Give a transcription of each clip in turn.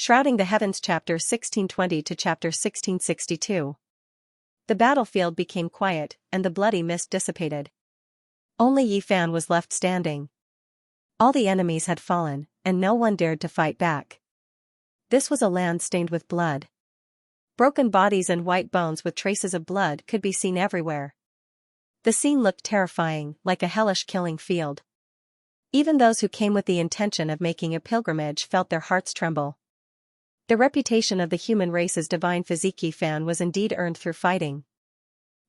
Shrouding the Heavens chapter 1620 to chapter 1662. The battlefield became quiet, and the bloody mist dissipated. Only Yi Fan was left standing. All the enemies had fallen, and no one dared to fight back. This was a land stained with blood. Broken bodies and white bones with traces of blood could be seen everywhere. The scene looked terrifying, like a hellish killing field. Even those who came with the intention of making a pilgrimage felt their hearts tremble. The reputation of the human race's divine physique Yi Fan was indeed earned through fighting.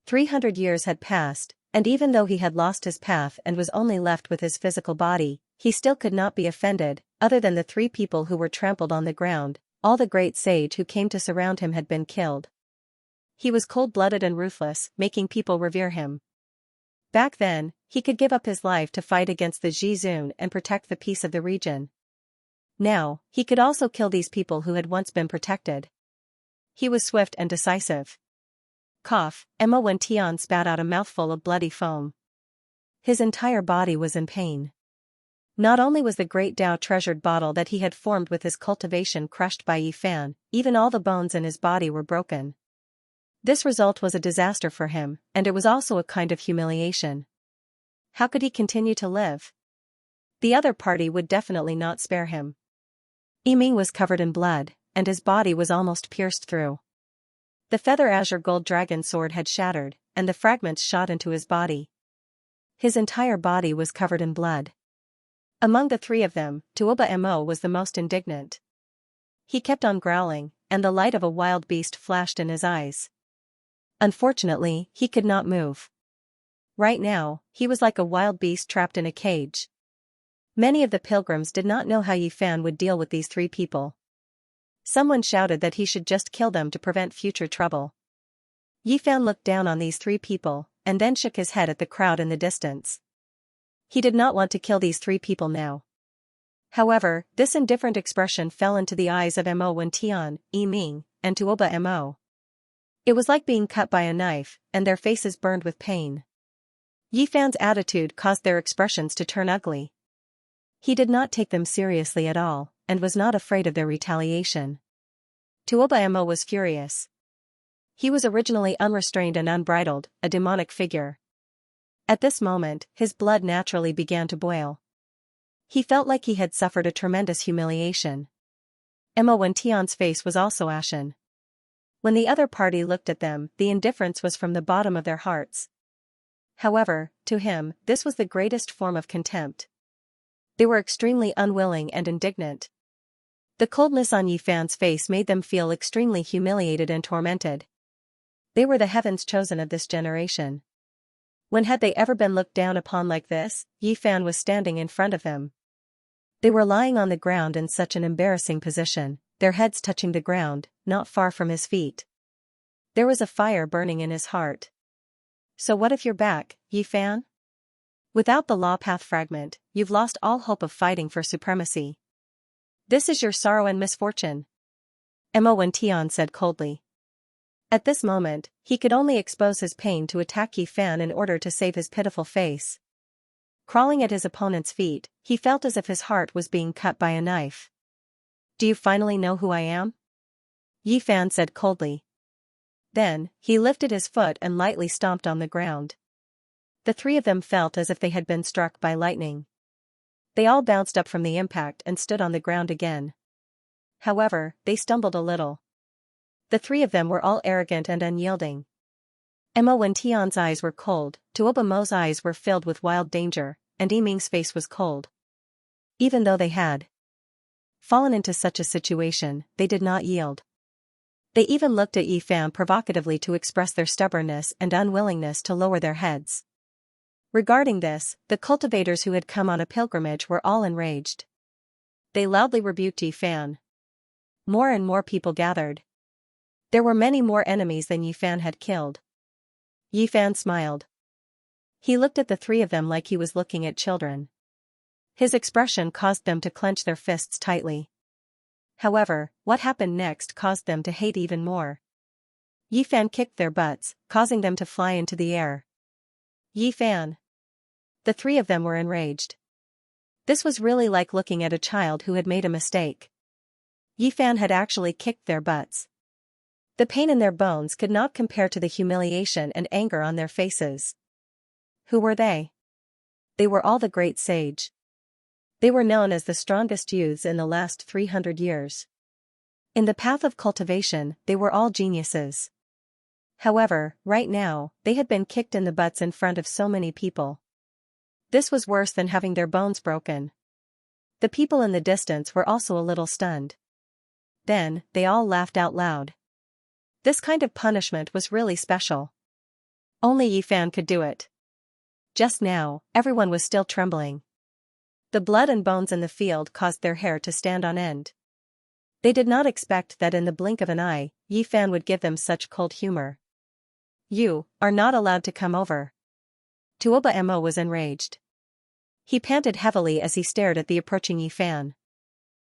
300 years had passed, and even though he had lost his path and was only left with his physical body, he still could not be offended. Other than the 3 people who were trampled on the ground, all the great sage who came to surround him had been killed. He was cold-blooded and ruthless, making people revere him. Back then, he could give up his life to fight against the Zhizun and protect the peace of the region. Now, he could also kill these people who had once been protected. He was swift and decisive. Cough, Emma when Tian spat out a mouthful of bloody foam. His entire body was in pain. Not only was the great Dao treasured bottle that he had formed with his cultivation crushed by Yi Fan, even all the bones in his body were broken. This result was a disaster for him, and it was also a kind of humiliation. How could he continue to live? The other party would definitely not spare him. Yiming was covered in blood, and his body was almost pierced through. The feather azure gold dragon sword had shattered, and the fragments shot into his body. His entire body was covered in blood. Among the 3 of them, Tuoba Mo was the most indignant. He kept on growling, and the light of a wild beast flashed in his eyes. Unfortunately, he could not move. Right now, he was like a wild beast trapped in a cage. Many of the pilgrims did not know how Yi Fan would deal with these 3 people. Someone shouted that he should just kill them to prevent future trouble. Yi Fan looked down on these 3 people, and then shook his head at the crowd in the distance. He did not want to kill these 3 people now. However, this indifferent expression fell into the eyes of Mo Wen Tian, Yiming, and Tuoba Mo. It was like being cut by a knife, and their faces burned with pain. Yi Fan's attitude caused their expressions to turn ugly. He did not take them seriously at all, and was not afraid of their retaliation. Tuoba Mo was furious. He was originally unrestrained and unbridled, a demonic figure. At this moment, his blood naturally began to boil. He felt like he had suffered a tremendous humiliation. Mo Wen Tian's face was also ashen. When the other party looked at them, the indifference was from the bottom of their hearts. However, to him, this was the greatest form of contempt. They were extremely unwilling and indignant. The coldness on Yi Fan's face made them feel extremely humiliated and tormented. They were the heavens chosen of this generation. When had they ever been looked down upon like this? Yi Fan was standing in front of them. They were lying on the ground in such an embarrassing position, their heads touching the ground, not far from his feet. There was a fire burning in his heart. So what if you're back, Yi Fan? Without the law path fragment, you've lost all hope of fighting for supremacy. This is your sorrow and misfortune. Mo Wen Tian said coldly. At this moment, he could only expose his pain to attack Yi Fan in order to save his pitiful face. Crawling at his opponent's feet, he felt as if his heart was being cut by a knife. Do you finally know who I am? Yi Fan said coldly. Then, he lifted his foot and lightly stomped on the ground. The 3 of them felt as if they had been struck by lightning. They all bounced up from the impact and stood on the ground again. However, they stumbled a little. The 3 of them were all arrogant and unyielding. Mo Wen Tian's eyes were cold, Tuoba Mo's eyes were filled with wild danger, and Yiming's face was cold. Even though they had fallen into such a situation, they did not yield. They even looked at Yi Fan provocatively to express their stubbornness and unwillingness to lower their heads. Regarding this, the cultivators who had come on a pilgrimage were all enraged. They loudly rebuked Yi Fan. More and more people gathered. There were many more enemies than Yi Fan had killed. Yi Fan smiled. He looked at the 3 of them like he was looking at children. His expression caused them to clench their fists tightly. However, what happened next caused them to hate even more. Yi Fan kicked their butts, causing them to fly into the air. Yi Fan. The 3 of them were enraged. This was really like looking at a child who had made a mistake. Yi Fan had actually kicked their butts. The pain in their bones could not compare to the humiliation and anger on their faces. Who were they? They were all the great sage. They were known as the strongest youths in the last 300 years. In the path of cultivation, they were all geniuses. However, right now, they had been kicked in the butts in front of so many people. This was worse than having their bones broken. The people in the distance were also a little stunned. Then, they all laughed out loud. This kind of punishment was really special. Only Yi Fan could do it. Just now, everyone was still trembling. The blood and bones in the field caused their hair to stand on end. They did not expect that in the blink of an eye, Yi Fan would give them such cold humor. You are not allowed to come over. Tuoba Mo was enraged. He panted heavily as he stared at the approaching Yi Fan.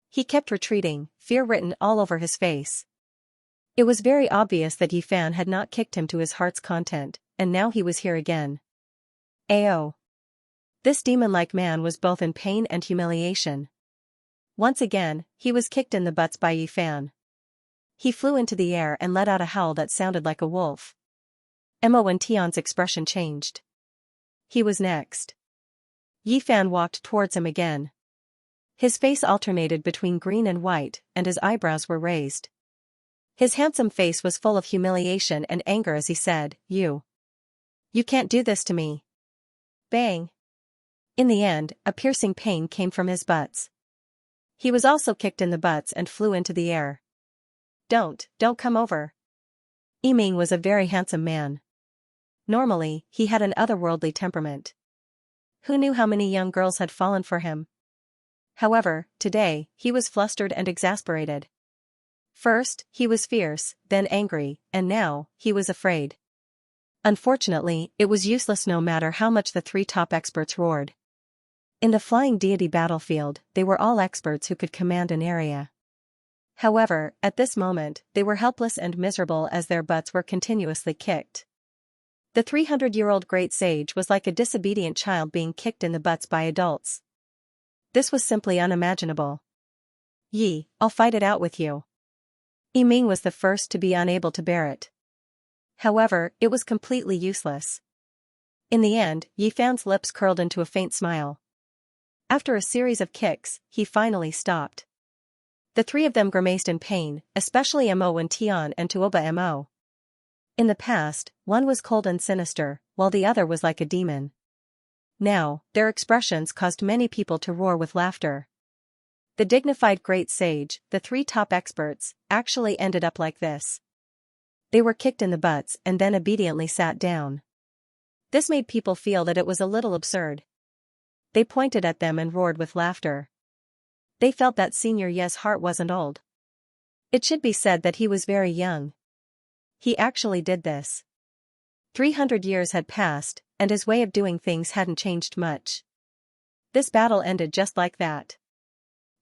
He kept retreating, fear written all over his face. It was very obvious that Yi Fan had not kicked him to his heart's content, and now he was here again. Ao. This demon-like man was both in pain and humiliation. Once again, he was kicked in the butts by Yi Fan. He flew into the air and let out a howl that sounded like a wolf. Mo and Tian's expression changed. He was next. Yi Fan walked towards him again. His face alternated between green and white, and his eyebrows were raised. His handsome face was full of humiliation and anger as he said, You can't do this to me. Bang. In the end, a piercing pain came from his butts. He was also kicked in the butts and flew into the air. Don't come over. Yiming was a very handsome man. Normally, he had an otherworldly temperament. Who knew how many young girls had fallen for him? However, today, he was flustered and exasperated. First, he was fierce, then angry, and now, he was afraid. Unfortunately, it was useless no matter how much the three top experts roared. In the flying deity battlefield, they were all experts who could command an area. However, at this moment, they were helpless and miserable as their butts were continuously kicked. The 300-year-old great sage was like a disobedient child being kicked in the butts by adults. This was simply unimaginable. Yi, I'll fight it out with you. Yiming was the first to be unable to bear it. However, it was completely useless. In the end, Yi Fan's lips curled into a faint smile. After a series of kicks, he finally stopped. The three of them grimaced in pain, especially Mo and Tian and Tuoba Mo. In the past, one was cold and sinister, while the other was like a demon. Now, their expressions caused many people to roar with laughter. The dignified great sage, the three top experts, actually ended up like this. They were kicked in the butts and then obediently sat down. This made people feel that it was a little absurd. They pointed at them and roared with laughter. They felt that Senior Ye's heart wasn't old. It should be said that he was very young. He actually did this. 300 years had passed, and his way of doing things hadn't changed much. This battle ended just like that.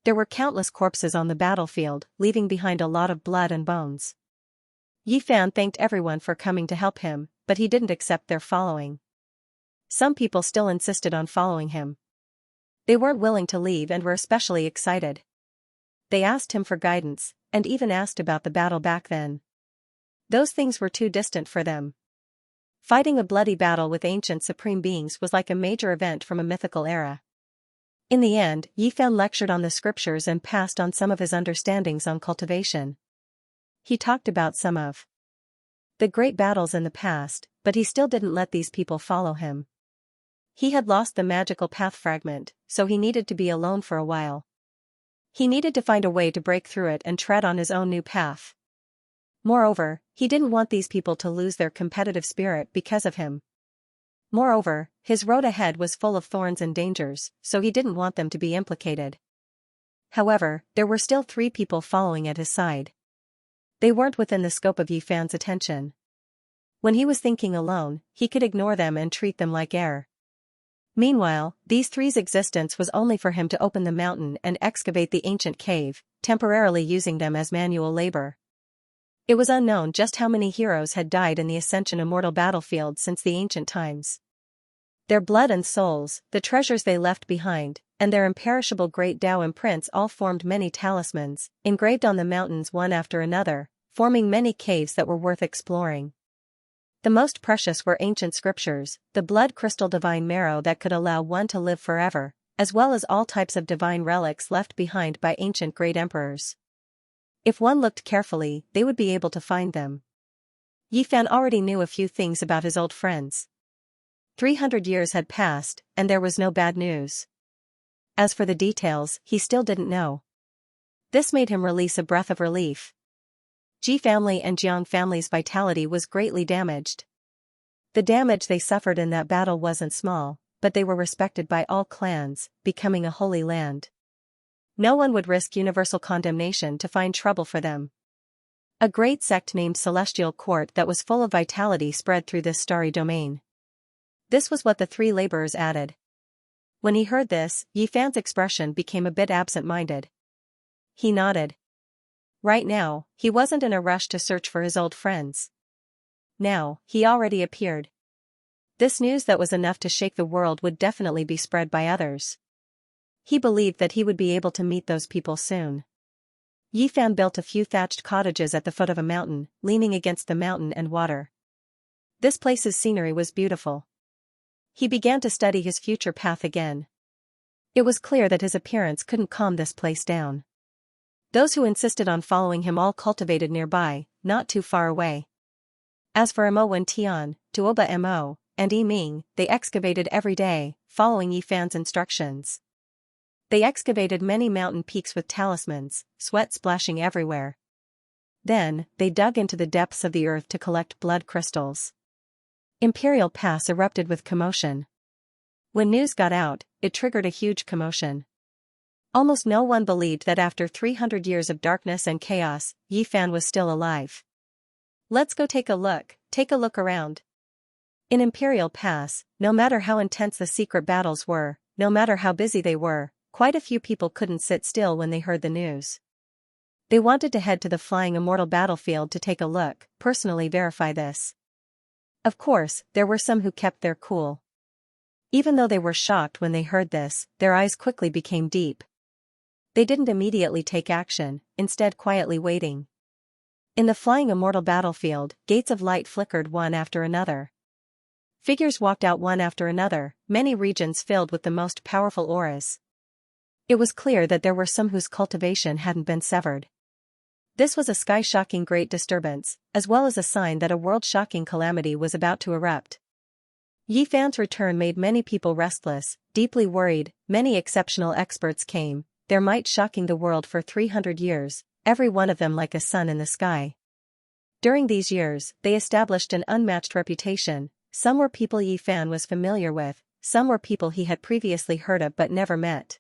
There were countless corpses on the battlefield, leaving behind a lot of blood and bones. Yi Fan thanked everyone for coming to help him, but he didn't accept their following. Some people still insisted on following him. They weren't willing to leave and were especially excited. They asked him for guidance, and even asked about the battle back then. Those things were too distant for them. Fighting a bloody battle with ancient supreme beings was like a major event from a mythical era. In the end, Yi Fan lectured on the scriptures and passed on some of his understandings on cultivation. He talked about some of the great battles in the past, but he still didn't let these people follow him. He had lost the magical path fragment, so he needed to be alone for a while. He needed to find a way to break through it and tread on his own new path. Moreover, he didn't want these people to lose their competitive spirit because of him. Moreover, his road ahead was full of thorns and dangers, so he didn't want them to be implicated. However, there were still 3 people following at his side. They weren't within the scope of Yi Fan's attention. When he was thinking alone, he could ignore them and treat them like air. Meanwhile, these 3's existence was only for him to open the mountain and excavate the ancient cave, temporarily using them as manual labor. It was unknown just how many heroes had died in the Ascension Immortal battlefield since the ancient times. Their blood and souls, the treasures they left behind, and their imperishable great Tao imprints all formed many talismans, engraved on the mountains one after another, forming many caves that were worth exploring. The most precious were ancient scriptures, the blood crystal divine marrow that could allow one to live forever, as well as all types of divine relics left behind by ancient great emperors. If one looked carefully, they would be able to find them. Yi Fan already knew a few things about his old friends. 300 years had passed, and there was no bad news. As for the details, he still didn't know. This made him release a breath of relief. Ji family and Jiang family's vitality was greatly damaged. The damage they suffered in that battle wasn't small, but they were respected by all clans, becoming a holy land. No one would risk universal condemnation to find trouble for them. A great sect named Celestial Court that was full of vitality spread through this starry domain. This was what the three laborers added. When he heard this, Yi Fan's expression became a bit absent-minded. He nodded. Right now, he wasn't in a rush to search for his old friends. Now, he already appeared. This news that was enough to shake the world would definitely be spread by others. He believed that he would be able to meet those people soon. Yi Fan built a few thatched cottages at the foot of a mountain, leaning against the mountain and water. This place's scenery was beautiful. He began to study his future path again. It was clear that his appearance couldn't calm this place down. Those who insisted on following him all cultivated nearby, not too far away. As for Mo Wen Tian, Tuoba Mo, and Yi Ming, they excavated every day, following Yi Fan's instructions. They excavated many mountain peaks with talismans, sweat splashing everywhere. Then, they dug into the depths of the earth to collect blood crystals. Imperial Pass erupted with commotion. When news got out, it triggered a huge commotion. Almost no one believed that after 300 years of darkness and chaos, Yi Fan was still alive. Let's go take a look around. In Imperial Pass, no matter how intense the secret battles were, no matter how busy they were, quite a few people couldn't sit still when they heard the news. They wanted to head to the Flying Immortal battlefield to take a look, personally verify this. Of course, there were some who kept their cool. Even though they were shocked when they heard this, their eyes quickly became deep. They didn't immediately take action, instead quietly waiting. In the Flying Immortal battlefield, gates of light flickered one after another. Figures walked out one after another, many regions filled with the most powerful auras. It was clear that there were some whose cultivation hadn't been severed. This was a sky-shocking great disturbance, as well as a sign that a world-shocking calamity was about to erupt. Yi Fan's return made many people restless, deeply worried. Many exceptional experts came, their might shocking the world for 300 years, every one of them like a sun in the sky. During these years, they established an unmatched reputation. Some were people Yi Fan was familiar with, some were people he had previously heard of but never met.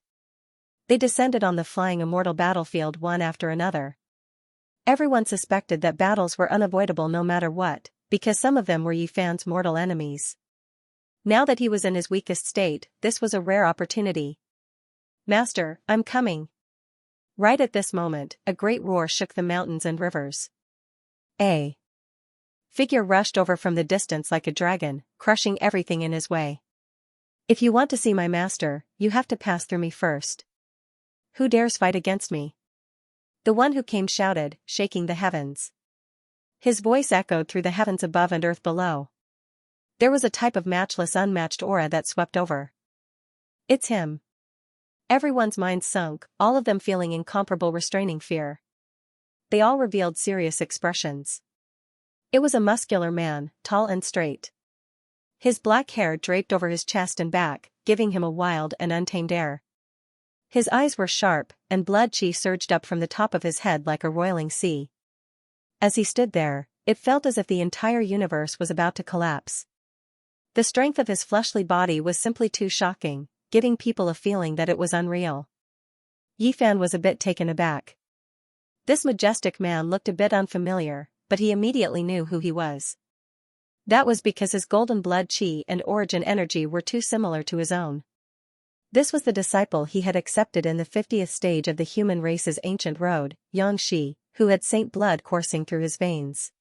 They descended on the Flying Immortal battlefield one after another. Everyone suspected that battles were unavoidable no matter what, because some of them were Yi Fan's mortal enemies. Now that he was in his weakest state, this was a rare opportunity. "Master, I'm coming." Right at this moment, a great roar shook the mountains and rivers. A figure rushed over from the distance like a dragon, crushing everything in his way. "If you want to see my master, you have to pass through me first. Who dares fight against me?" The one who came shouted, shaking the heavens. His voice echoed through the heavens above and earth below. There was a type of matchless unmatched aura that swept over. "It's him." Everyone's minds sunk, all of them feeling incomparable restraining fear. They all revealed serious expressions. It was a muscular man, tall and straight. His black hair draped over his chest and back, giving him a wild and untamed air. His eyes were sharp, and blood chi surged up from the top of his head like a roiling sea. As he stood there, it felt as if the entire universe was about to collapse. The strength of his fleshly body was simply too shocking, giving people a feeling that it was unreal. Yi Fan was a bit taken aback. This majestic man looked a bit unfamiliar, but he immediately knew who he was. That was because his golden blood chi and origin energy were too similar to his own. This was the disciple he had accepted in the 50th stage of the human race's ancient road, Xianxia, who had saint blood coursing through his veins.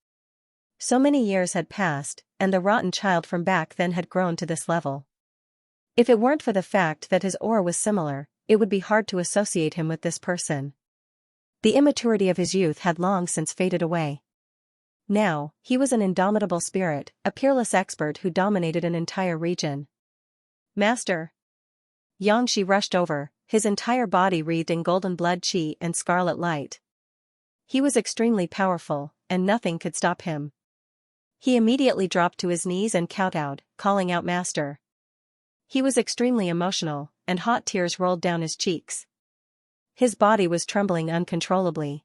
So many years had passed, and the rotten child from back then had grown to this level. If it weren't for the fact that his aura was similar, it would be hard to associate him with this person. The immaturity of his youth had long since faded away. Now, he was an indomitable spirit, a peerless expert who dominated an entire region. Master! Xianxia rushed over, his entire body wreathed in golden blood qi and scarlet light. He was extremely powerful, and nothing could stop him. He immediately dropped to his knees and kowtowed, calling out Master. He was extremely emotional, and hot tears rolled down his cheeks. His body was trembling uncontrollably.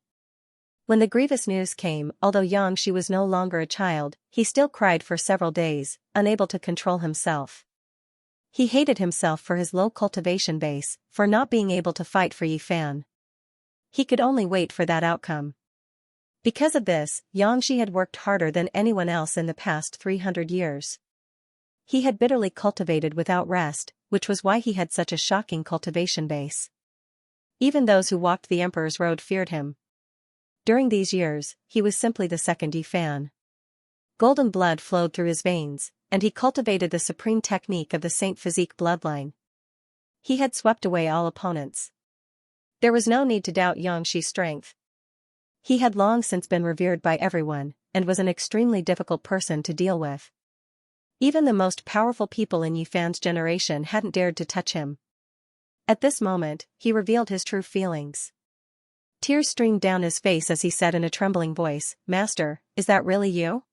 When the grievous news came, although Xianxia was no longer a child, he still cried for several days, unable to control himself. He hated himself for his low cultivation base, for not being able to fight for Yifan. He could only wait for that outcome. Because of this, Xianxia had worked harder than anyone else in the past 300 years. He had bitterly cultivated without rest, which was why he had such a shocking cultivation base. Even those who walked the Emperor's road feared him. During these years, he was simply the second Yifan. Golden blood flowed through his veins, and he cultivated the supreme technique of the Saint Physique bloodline. He had swept away all opponents. There was no need to doubt Xianxia's strength. He had long since been revered by everyone, and was an extremely difficult person to deal with. Even the most powerful people in Yifan's generation hadn't dared to touch him. At this moment, he revealed his true feelings. Tears streamed down his face as he said in a trembling voice, Master, is that really you?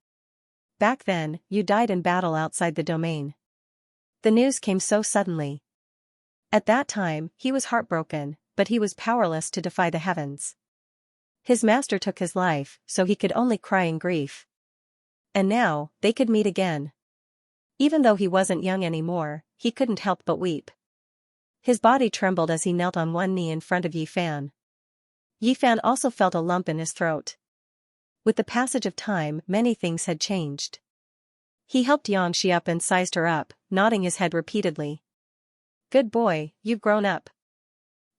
Back then, you died in battle outside the domain. The news came so suddenly. At that time, he was heartbroken, but he was powerless to defy the heavens. His master took his life, so he could only cry in grief. And now, they could meet again. Even though he wasn't young anymore, he couldn't help but weep. His body trembled as he knelt on one knee in front of Yifan. Yifan also felt a lump in his throat. With the passage of time, many things had changed. He helped Xianxia up and sized her up, nodding his head repeatedly. Good boy, you've grown up.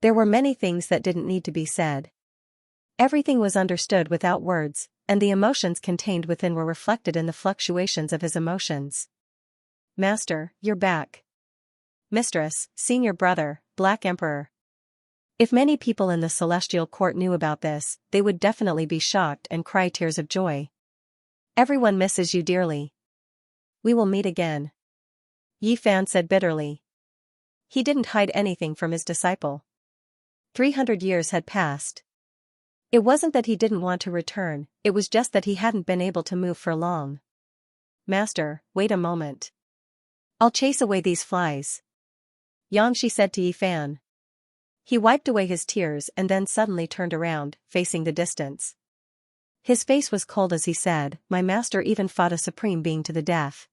There were many things that didn't need to be said. Everything was understood without words, and the emotions contained within were reflected in the fluctuations of his emotions. Master, you're back. Mistress, senior brother, Black Emperor. If many people in the celestial court knew about this, they would definitely be shocked and cry tears of joy. Everyone misses you dearly. We will meet again. Yifan said bitterly. He didn't hide anything from his disciple. 300 years had passed. It wasn't that he didn't want to return, it was just that he hadn't been able to move for long. Master, wait a moment. I'll chase away these flies. Xianxia said to Yifan. He wiped away his tears and then suddenly turned around, facing the distance. His face was cold as he said, My master even fought a supreme being to the death.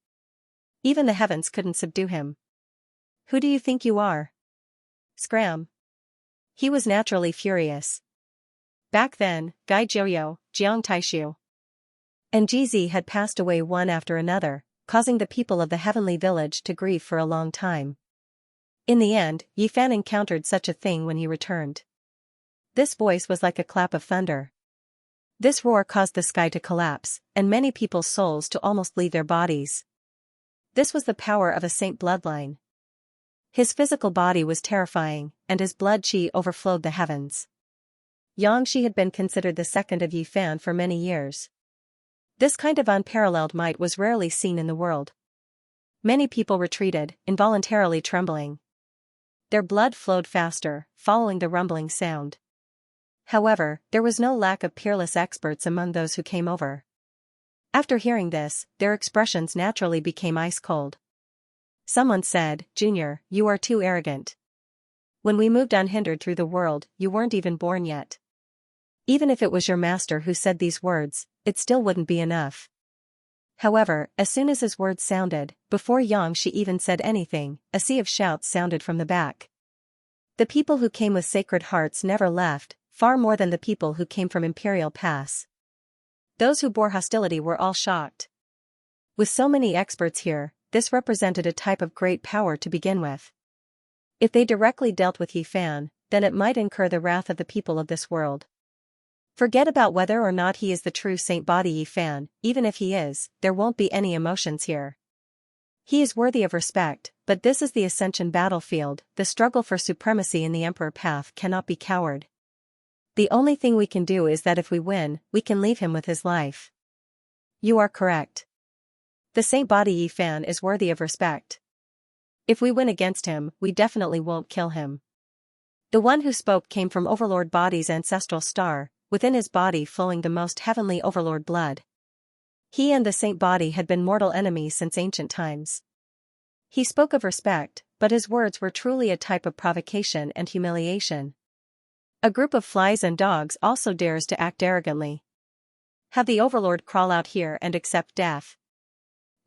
Even the heavens couldn't subdue him. Who do you think you are? Scram. He was naturally furious. Back then, Gai Jiuyo, Jiang Taishu, and Jizi had passed away one after another, causing the people of the heavenly village to grieve for a long time. In the end, Yifan encountered such a thing when he returned. This voice was like a clap of thunder. This roar caused the sky to collapse, and many people's souls to almost leave their bodies. This was the power of a saint bloodline. His physical body was terrifying, and his blood qi overflowed the heavens. Xianxia had been considered the second of Yifan for many years. This kind of unparalleled might was rarely seen in the world. Many people retreated, involuntarily trembling. Their blood flowed faster, following the rumbling sound. However, there was no lack of peerless experts among those who came over. After hearing this, their expressions naturally became ice-cold. Someone said, Junior, you are too arrogant. When we moved unhindered through the world, you weren't even born yet. Even if it was your master who said these words, it still wouldn't be enough. However, as soon as his words sounded, before Xianxia even said anything, a sea of shouts sounded from the back. The people who came with sacred hearts never left, far more than the people who came from Imperial Pass. Those who bore hostility were all shocked. With so many experts here, this represented a type of great power to begin with. If they directly dealt with Yifan, then it might incur the wrath of the people of this world. Forget about whether or not he is the true Saint Body Yifan, even if he is, there won't be any emotions here. He is worthy of respect, but this is the Ascension battlefield. The struggle for supremacy in the Emperor path cannot be coward. The only thing we can do is that if we win, we can leave him with his life. You are correct. The Saint Body Yifan is worthy of respect. If we win against him, we definitely won't kill him. The one who spoke came from Overlord Body's ancestral star, within his body flowing the most heavenly Overlord blood. He and the Saint Body had been mortal enemies since ancient times. He spoke of respect, but his words were truly a type of provocation and humiliation. A group of flies and dogs also dares to act arrogantly. Have the Overlord crawl out here and accept death.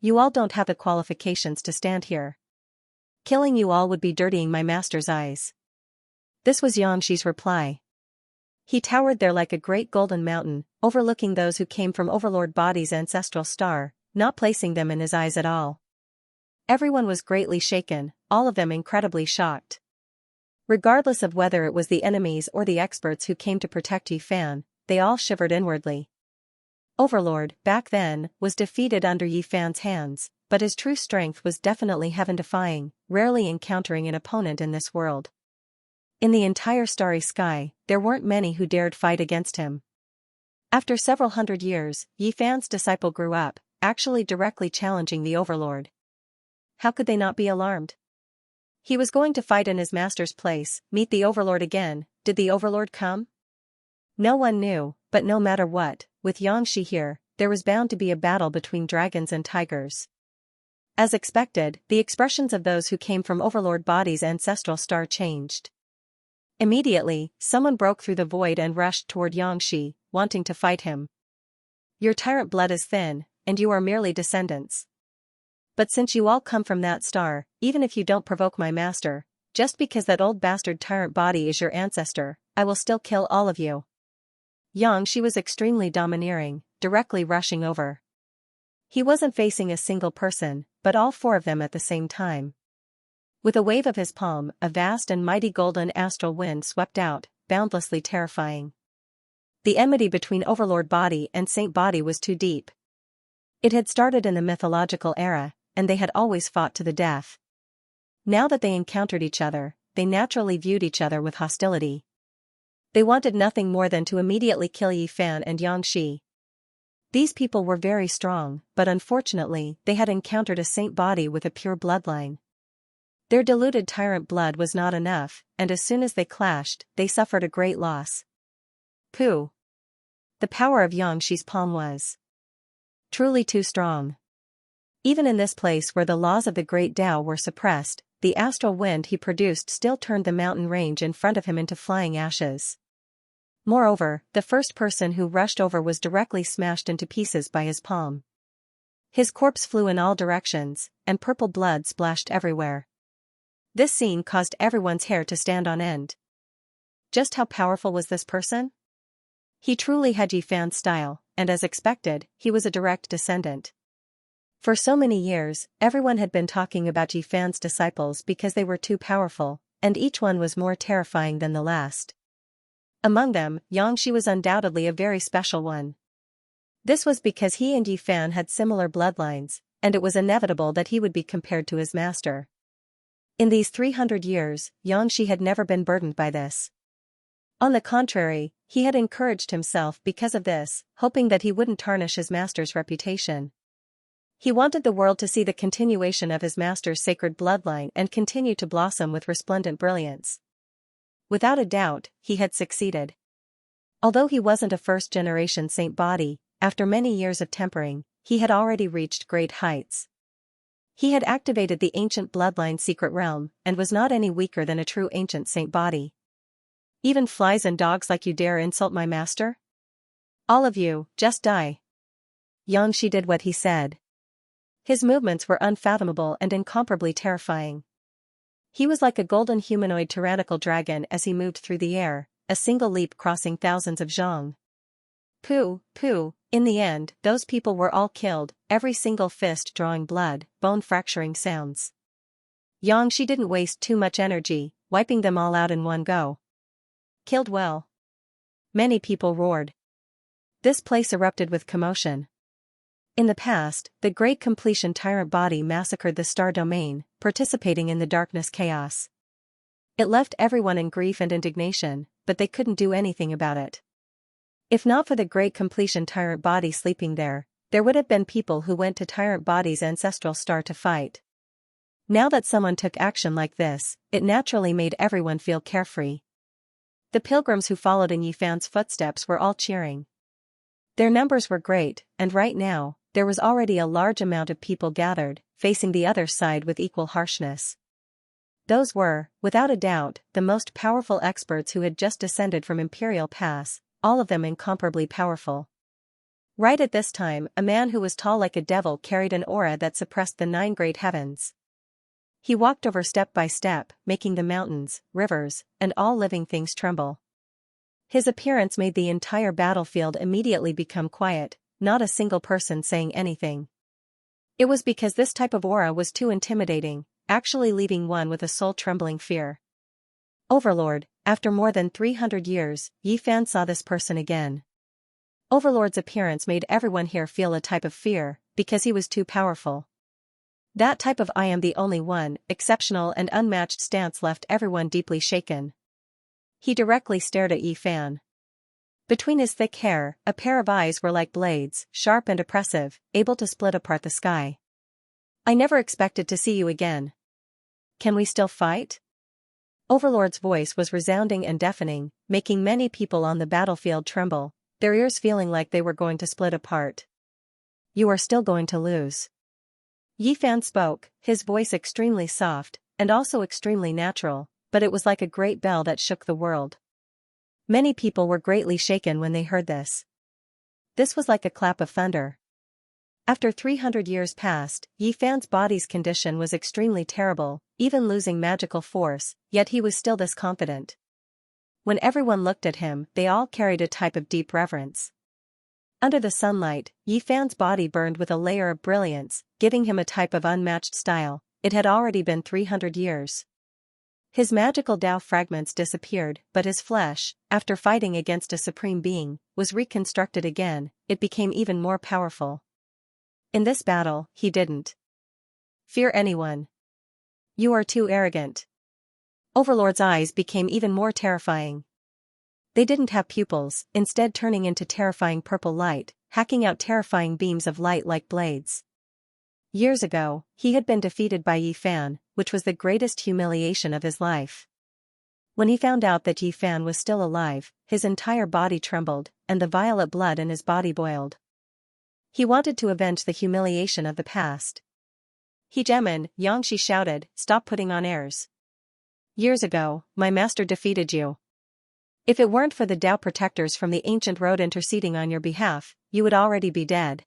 You all don't have the qualifications to stand here. Killing you all would be dirtying my master's eyes. This was Xianxia's reply. He towered there like a great golden mountain, overlooking those who came from Overlord Body's ancestral star, not placing them in his eyes at all. Everyone was greatly shaken, all of them incredibly shocked. Regardless of whether it was the enemies or the experts who came to protect Yifan, they all shivered inwardly. Overlord, back then, was defeated under Yifan's hands, but his true strength was definitely heaven-defying, rarely encountering an opponent in this world. In the entire starry sky, there weren't many who dared fight against him. After several hundred years, Yifan's disciple grew up, actually directly challenging the Overlord. How could they not be alarmed? He was going to fight in his master's place, meet the Overlord again. Did the Overlord come? No one knew, but no matter what, with Xianxia here, there was bound to be a battle between dragons and tigers. As expected, the expressions of those who came from Overlord Body's ancestral star changed. Immediately, someone broke through the void and rushed toward Xianxia, wanting to fight him. Your tyrant blood is thin, and you are merely descendants. But since you all come from that star, even if you don't provoke my master, just because that old bastard tyrant body is your ancestor, I will still kill all of you. Xianxia was extremely domineering, directly rushing over. He wasn't facing a single person, but all four of them at the same time. With a wave of his palm, a vast and mighty golden astral wind swept out, boundlessly terrifying. The enmity between Overlord Body and Saint Body was too deep. It had started in the mythological era, and they had always fought to the death. Now that they encountered each other, they naturally viewed each other with hostility. They wanted nothing more than to immediately kill Yifan and Xianxia. These people were very strong, but unfortunately, they had encountered a Saint Body with a pure bloodline. Their diluted tyrant blood was not enough, and as soon as they clashed, they suffered a great loss. Pooh! The power of Xianxia's palm was truly too strong. Even in this place where the laws of the Great Tao were suppressed, the astral wind he produced still turned the mountain range in front of him into flying ashes. Moreover, the first person who rushed over was directly smashed into pieces by his palm. His corpse flew in all directions, and purple blood splashed everywhere. This scene caused everyone's hair to stand on end. Just how powerful was this person? He truly had Yifan's style, and as expected, he was a direct descendant. For so many years, everyone had been talking about Yifan's disciples because they were too powerful, and each one was more terrifying than the last. Among them, Xianxia was undoubtedly a very special one. This was because he and Yifan had similar bloodlines, and it was inevitable that he would be compared to his master. In these 300 years, Xianxia had never been burdened by this. On the contrary, he had encouraged himself because of this, hoping that he wouldn't tarnish his master's reputation. He wanted the world to see the continuation of his master's sacred bloodline and continue to blossom with resplendent brilliance. Without a doubt, he had succeeded. Although he wasn't a first-generation Saint Body, after many years of tempering, he had already reached great heights. He had activated the ancient bloodline secret realm, and was not any weaker than a true ancient Saint Body. Even flies and dogs like you dare insult my master? All of you, just die. Xianxia did what he said. His movements were unfathomable and incomparably terrifying. He was like a golden humanoid tyrannical dragon as he moved through the air, a single leap crossing thousands of zhang. Pooh, pooh, in the end, those people were all killed, every single fist drawing blood, bone-fracturing sounds. Xianxia didn't waste too much energy, wiping them all out in one go. Killed well. Many people roared. This place erupted with commotion. In the past, the Great Completion tyrant body massacred the star domain, participating in the darkness chaos. It left everyone in grief and indignation, but they couldn't do anything about it. If not for the Great Completion tyrant body sleeping there would have been people who went to tyrant body's ancestral star to fight. Now that someone took action like this, it naturally made everyone feel carefree. The pilgrims who followed in Yifan's footsteps were all cheering. Their numbers were great, and right now, there was already a large amount of people gathered, facing the other side with equal harshness. Those were, without a doubt, the most powerful experts who had just descended from Imperial Pass, all of them incomparably powerful. Right at this time, a man who was tall like a devil carried an aura that suppressed the 9 great heavens. He walked over step by step, making the mountains, rivers, and all living things tremble. His appearance made the entire battlefield immediately become quiet, not a single person saying anything. It was because this type of aura was too intimidating, actually leaving one with a soul-trembling fear. Overlord, after more than 300 years, Yifan saw this person again. Overlord's appearance made everyone here feel a type of fear, because he was too powerful. That type of I am the only one, exceptional and unmatched stance left everyone deeply shaken. He directly stared at Yifan. Between his thick hair, a pair of eyes were like blades, sharp and oppressive, able to split apart the sky. I never expected to see you again. Can we still fight? Overlord's voice was resounding and deafening, making many people on the battlefield tremble, their ears feeling like they were going to split apart. You are still going to lose. Yifan spoke, his voice extremely soft, and also extremely natural, but it was like a great bell that shook the world. Many people were greatly shaken when they heard this. This was like a clap of thunder. After 300 years passed, Yifan's body's condition was extremely terrible, even losing magical force, yet he was still this confident. When everyone looked at him, they all carried a type of deep reverence. Under the sunlight, Yifan's body burned with a layer of brilliance, giving him a type of unmatched style. It had already been 300 years. His magical Tao fragments disappeared, but his flesh, after fighting against a supreme being, was reconstructed again. It became even more powerful. In this battle, he didn't fear anyone. You are too arrogant. Overlord's eyes became even more terrifying. They didn't have pupils, instead turning into terrifying purple light, hacking out terrifying beams of light like blades. Years ago, he had been defeated by Yifan, which was the greatest humiliation of his life. When he found out that Yifan was still alive, his entire body trembled, and the violet blood in his body boiled. He wanted to avenge the humiliation of the past. Xianxia shouted, stop putting on airs. Years ago, my master defeated you. If it weren't for the Tao protectors from the ancient road interceding on your behalf, you would already be dead.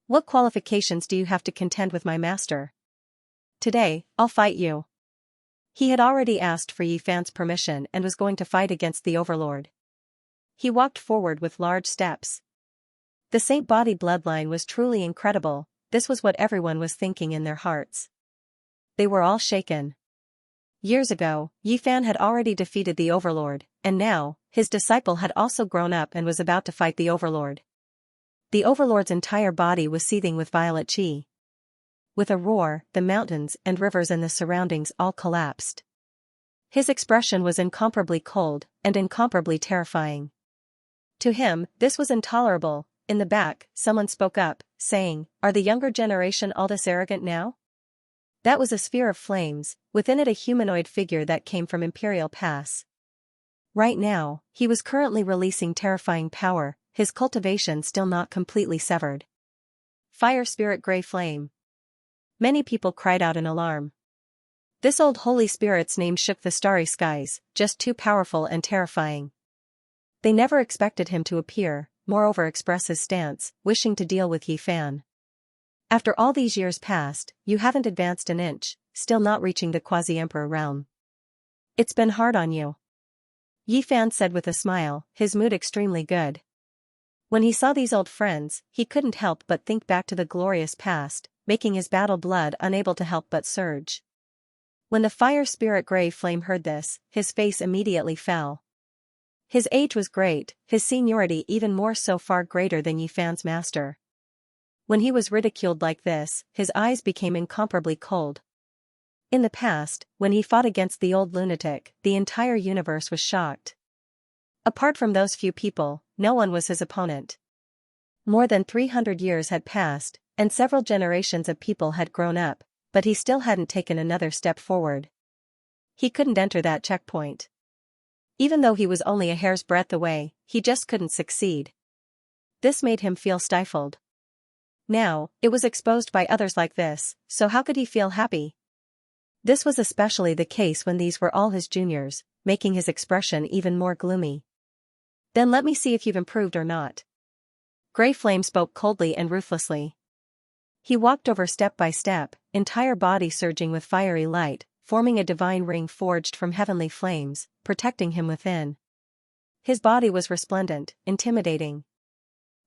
What qualifications do you have to contend with my master? Today, I'll fight you. He had already asked for Yifan's permission and was going to fight against the Overlord. He walked forward with large steps. The Saint Body bloodline was truly incredible, this was what everyone was thinking in their hearts. They were all shaken. Years ago, Yifan had already defeated the Overlord, and now, his disciple had also grown up and was about to fight the Overlord. The Overlord's entire body was seething with violet chi. With a roar, the mountains and rivers in the surroundings all collapsed. His expression was incomparably cold, and incomparably terrifying. To him, this was intolerable. In the back, someone spoke up, saying, are the younger generation all this arrogant now? That was a sphere of flames, within it a humanoid figure that came from Imperial Pass. Right now, he was currently releasing terrifying power, his cultivation still not completely severed. Fire Spirit Grey Flame. Many people cried out in alarm. This old holy spirit's name shook the starry skies, just too powerful and terrifying. They never expected him to appear, moreover express his stance, wishing to deal with Yifan. After all these years past, you haven't advanced an inch, still not reaching the quasi-emperor realm. It's been hard on you. Yifan said with a smile, his mood extremely good. When he saw these old friends, he couldn't help but think back to the glorious past, making his battle blood unable to help but surge. When the fire spirit Grey Flame heard this, his face immediately fell. His age was great, his seniority even more so far greater than Yifan's master. When he was ridiculed like this, his eyes became incomparably cold. In the past, when he fought against the old lunatic, the entire universe was shocked. Apart from those few people, no one was his opponent. More than 300 years had passed, and several generations of people had grown up, but he still hadn't taken another step forward. He couldn't enter that checkpoint. Even though he was only a hair's breadth away, he just couldn't succeed. This made him feel stifled. Now, it was exposed by others like this, so how could he feel happy? This was especially the case when these were all his juniors, making his expression even more gloomy. Then let me see if you've improved or not. Grey Flame spoke coldly and ruthlessly. He walked over step by step, entire body surging with fiery light, forming a divine ring forged from heavenly flames, protecting him within. His body was resplendent, intimidating.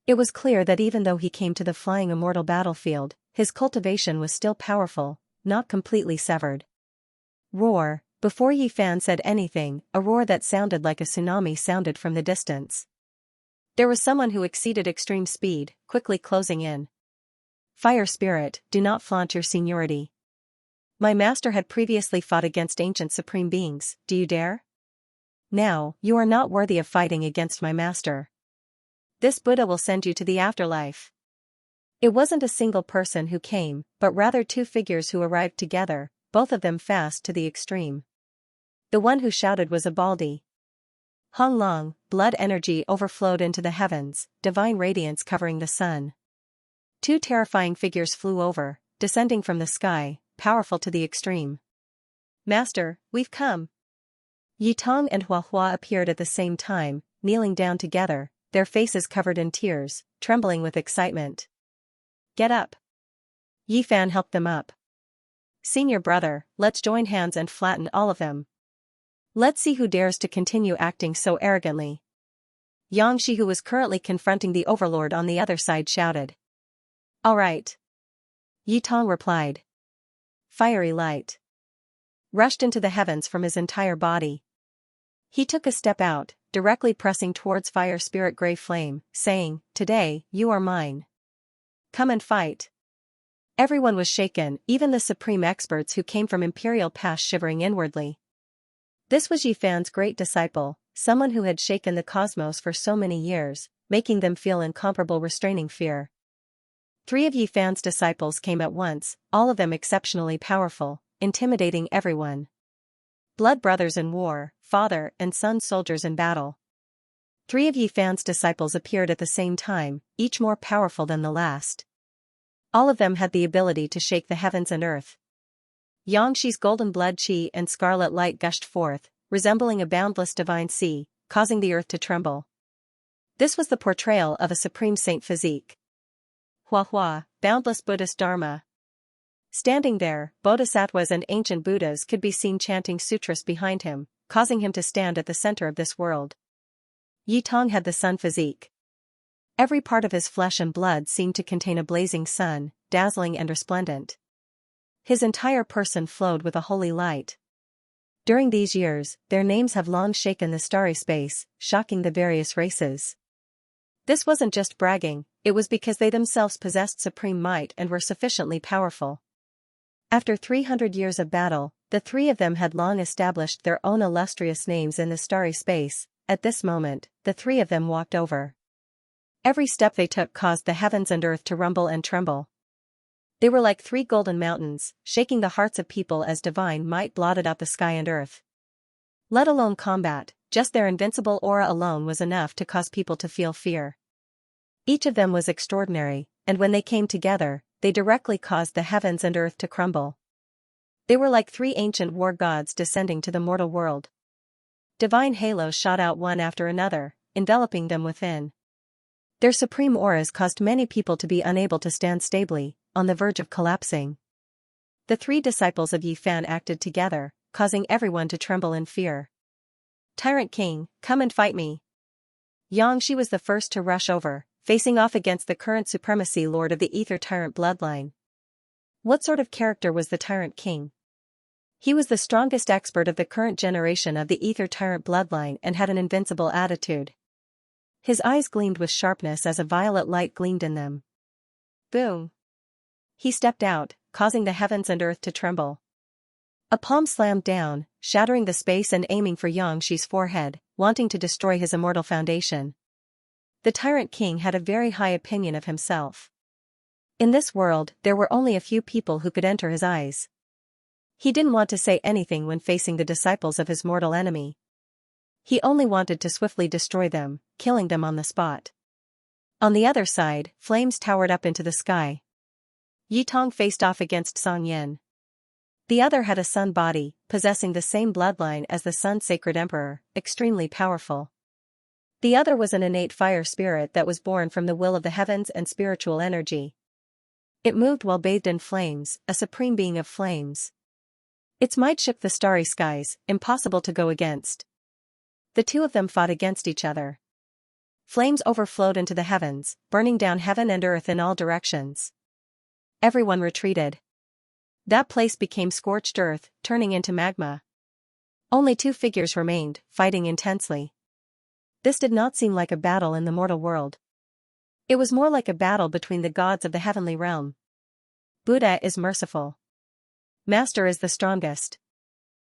It was clear that even though he came to the flying immortal battlefield, his cultivation was still powerful, not completely severed. Roar! Before Yi Fan said anything, a roar that sounded like a tsunami sounded from the distance. There was someone who exceeded extreme speed, quickly closing in. Fire spirit, do not flaunt your seniority. My master had previously fought against ancient supreme beings, do you dare? Now, you are not worthy of fighting against my master. This Buddha will send you to the afterlife. It wasn't a single person who came, but rather two figures who arrived together, both of them fast to the extreme. The one who shouted was a Baldi. Hong Long, blood energy overflowed into the heavens, divine radiance covering the sun. Two terrifying figures flew over, descending from the sky, powerful to the extreme. Master, we've come. Yi Tong and Hua Hua appeared at the same time, kneeling down together, their faces covered in tears, trembling with excitement. Get up. Yi Fan helped them up. Senior brother, let's join hands and flatten all of them. Let's see who dares to continue acting so arrogantly. Xianxia, who was currently confronting the overlord on the other side, shouted. All right. Yi Tong replied. Fiery light rushed into the heavens from his entire body. He took a step out, directly pressing towards fire spirit Grey Flame, saying, Today, you are mine. Come and fight. Everyone was shaken, even the supreme experts who came from Imperial Pass shivering inwardly. This was Yi Fan's great disciple, someone who had shaken the cosmos for so many years, making them feel incomparable restraining fear. 3 of Yi Fan's disciples came at once, all of them exceptionally powerful, intimidating everyone. Blood brothers in war, father and son soldiers in battle. 3 of Yi Fan's disciples appeared at the same time, each more powerful than the last. All of them had the ability to shake the heavens and earth. Xianxi's golden blood qi and scarlet light gushed forth, resembling a boundless divine sea, causing the earth to tremble. This was the portrayal of a supreme saint physique. Hua Hua, boundless Buddhist Dharma. Standing there, bodhisattvas and ancient Buddhas could be seen chanting sutras behind him, causing him to stand at the center of this world. Yi Tong had the sun physique. Every part of his flesh and blood seemed to contain a blazing sun, dazzling and resplendent. His entire person flowed with a holy light. During these years, their names have long shaken the starry space, shocking the various races. This wasn't just bragging, it was because they themselves possessed supreme might and were sufficiently powerful. After 300 years of battle, the 3 of them had long established their own illustrious names in the starry space. At this moment, the 3 of them walked over. Every step they took caused the heavens and earth to rumble and tremble. They were like 3 golden mountains, shaking the hearts of people as divine might blotted out the sky and earth. Let alone combat, just their invincible aura alone was enough to cause people to feel fear. Each of them was extraordinary, and when they came together, they directly caused the heavens and earth to crumble. They were like 3 ancient war gods descending to the mortal world. Divine halos shot out one after another, enveloping them within. Their supreme auras caused many people to be unable to stand stably, on the verge of collapsing. The 3 disciples of Yi Fan acted together, causing everyone to tremble in fear. Tyrant King, come and fight me. Xianxia was the first to rush over, facing off against the current supremacy lord of the Ether Tyrant bloodline. What sort of character was the Tyrant King? He was the strongest expert of the current generation of the Ether Tyrant bloodline and had an invincible attitude. His eyes gleamed with sharpness as a violet light gleamed in them. Boom! He stepped out, causing the heavens and earth to tremble. A palm slammed down, shattering the space and aiming for Xianxia's forehead, wanting to destroy his immortal foundation. The tyrant king had a very high opinion of himself. In this world, there were only a few people who could enter his eyes. He didn't want to say anything when facing the disciples of his mortal enemy. He only wanted to swiftly destroy them, killing them on the spot. On the other side, flames towered up into the sky. Yi Tong faced off against Song Yin. The other had a sun body, possessing the same bloodline as the Sun Sacred Emperor, extremely powerful. The other was an innate fire spirit that was born from the will of the heavens and spiritual energy. It moved while bathed in flames, a supreme being of flames. Its might shook the starry skies, impossible to go against. The two of them fought against each other. Flames overflowed into the heavens, burning down heaven and earth in all directions. Everyone retreated. That place became scorched earth, turning into magma. Only two figures remained, fighting intensely. This did not seem like a battle in the mortal world. It was more like a battle between the gods of the heavenly realm. Buddha is merciful. Master is the strongest.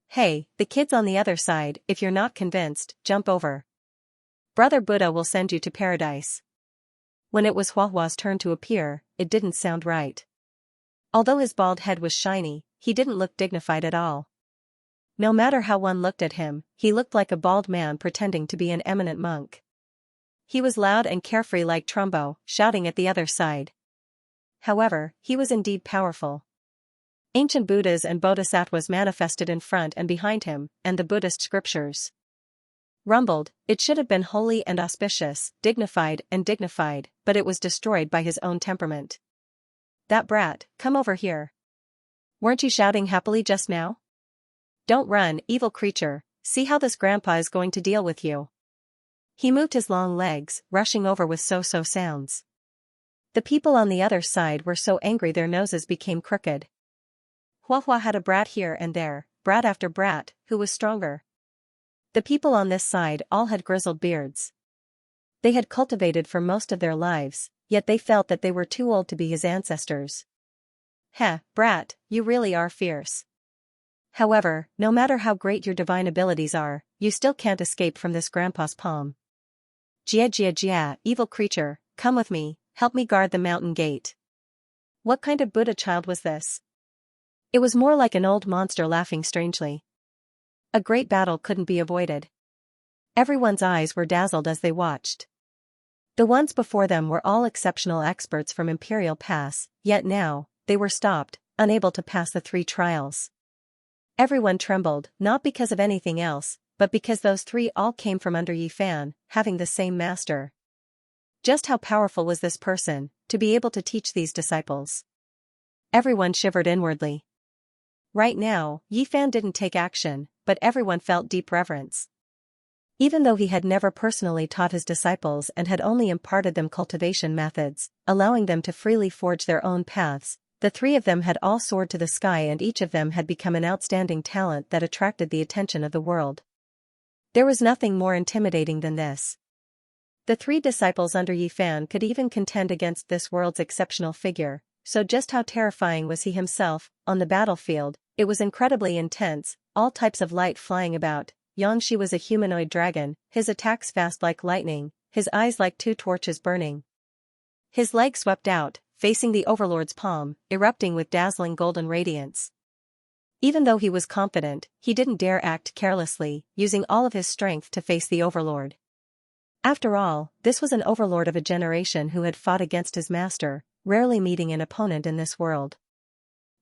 Hey, the kids on the other side, if you're not convinced, jump over. Brother Buddha will send you to paradise. When it was Huahua's turn to appear, it didn't sound right. Although his bald head was shiny, he didn't look dignified at all. No matter how one looked at him, he looked like a bald man pretending to be an eminent monk. He was loud and carefree like Trumbo, shouting at the other side. However, he was indeed powerful. Ancient Buddhas and Bodhisattvas manifested in front and behind him, and the Buddhist scriptures rumbled. It should have been holy and auspicious, dignified, but it was destroyed by his own temperament. That brat, come over here. Weren't you shouting happily just now? Don't run, evil creature, see how this grandpa is going to deal with you. He moved his long legs, rushing over with so-so sounds. The people on the other side were so angry their noses became crooked. Huahua had a brat here and there, brat after brat, who was stronger. The people on this side all had grizzled beards. They had cultivated for most of their lives, yet they felt that they were too old to be his ancestors. Heh, brat, you really are fierce. However, no matter how great your divine abilities are, you still can't escape from this grandpa's palm. Jia, evil creature, come with me, help me guard the mountain gate. What kind of Buddha child was this? It was more like an old monster laughing strangely. A great battle couldn't be avoided. Everyone's eyes were dazzled as they watched. The ones before them were all exceptional experts from Imperial Pass, yet now, they were stopped, unable to pass the 3 trials. Everyone trembled, not because of anything else, but because those 3 all came from under Yi Fan, having the same master. Just how powerful was this person, to be able to teach these disciples? Everyone shivered inwardly. Right now, Yi Fan didn't take action, but everyone felt deep reverence. Even though he had never personally taught his disciples and had only imparted them cultivation methods, allowing them to freely forge their own paths, the 3 of them had all soared to the sky and each of them had become an outstanding talent that attracted the attention of the world. There was nothing more intimidating than this. The 3 disciples under Yi Fan could even contend against this world's exceptional figure, so just how terrifying was he himself? On the battlefield, it was incredibly intense, all types of light flying about. Xianxia was a humanoid dragon, his attacks fast like lightning, his eyes like 2 torches burning. His leg swept out, facing the Overlord's palm, erupting with dazzling golden radiance. Even though he was confident, he didn't dare act carelessly, using all of his strength to face the Overlord. After all, this was an Overlord of a generation who had fought against his master, rarely meeting an opponent in this world.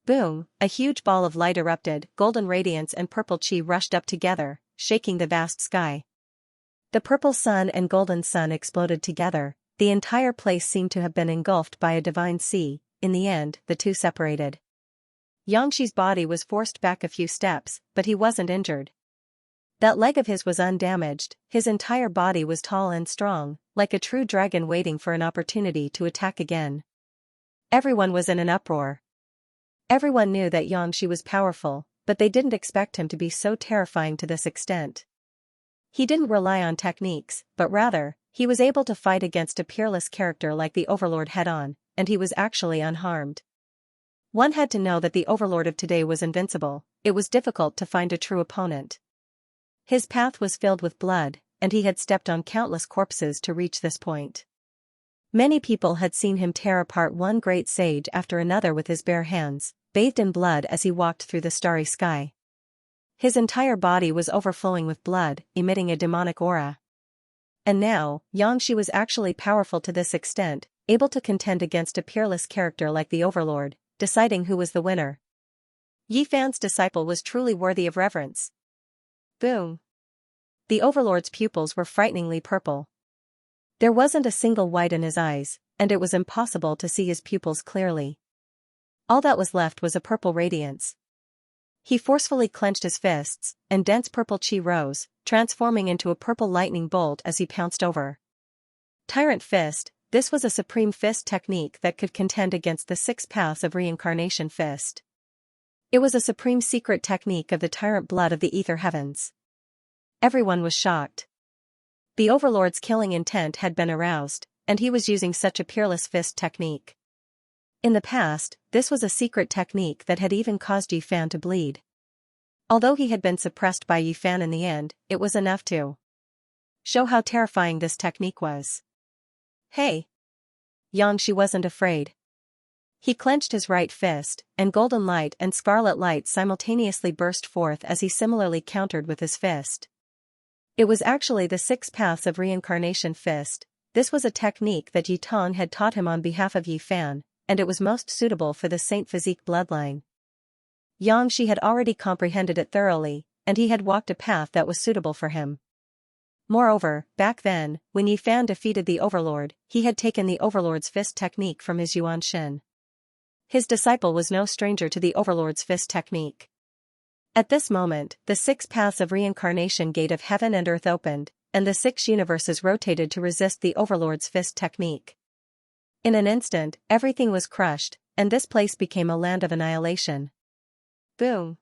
Boom, a huge ball of light erupted, golden radiance and purple chi rushed up together, shaking the vast sky. The purple sun and golden sun exploded together, the entire place seemed to have been engulfed by a divine sea. In the end, the two separated. Xianxi's body was forced back a few steps, but he wasn't injured. That leg of his was undamaged, his entire body was tall and strong, like a true dragon waiting for an opportunity to attack again. Everyone was in an uproar. Everyone knew that Xianxia was powerful, but they didn't expect him to be so terrifying to this extent. He didn't rely on techniques, but rather, he was able to fight against a peerless character like the Overlord head-on, and he was actually unharmed. One had to know that the overlord of today was invincible. It was difficult to find a true opponent. His path was filled with blood, and he had stepped on countless corpses to reach this point. Many people had seen him tear apart one great sage after another with his bare hands, bathed in blood as he walked through the starry sky. His entire body was overflowing with blood, emitting a demonic aura. And now, Xianxia was actually powerful to this extent, able to contend against a peerless character like the Overlord, deciding who was the winner. Yi Fan's disciple was truly worthy of reverence. Boom. The Overlord's pupils were frighteningly purple. There wasn't a single white in his eyes, and it was impossible to see his pupils clearly. All that was left was a purple radiance. He forcefully clenched his fists, and dense purple chi rose, transforming into a purple lightning bolt as he pounced over. Tyrant Fist. This was a supreme fist technique that could contend against the 6 paths of reincarnation fist. It was a supreme secret technique of the tyrant blood of the ether heavens. Everyone was shocked. The Overlord's killing intent had been aroused, and he was using such a peerless fist technique. In the past, this was a secret technique that had even caused Yi Fan to bleed. Although he had been suppressed by Yi Fan in the end, it was enough to show how terrifying this technique was. Hey! Xianxia wasn't afraid. He clenched his right fist, and golden light and scarlet light simultaneously burst forth as he similarly countered with his fist. It was actually the 6 paths of reincarnation fist. This was a technique that Yi Tong had taught him on behalf of Yi Fan, and it was most suitable for the Saint Physique bloodline. Xianxia had already comprehended it thoroughly, and he had walked a path that was suitable for him. Moreover, back then, when Yi Fan defeated the Overlord, he had taken the Overlord's fist technique from his Yuan Shin. His disciple was no stranger to the Overlord's fist technique. At this moment, the 6 paths of reincarnation gate of heaven and earth opened, and the 6 universes rotated to resist the Overlord's fist technique. In an instant, everything was crushed, and this place became a land of annihilation. Boom!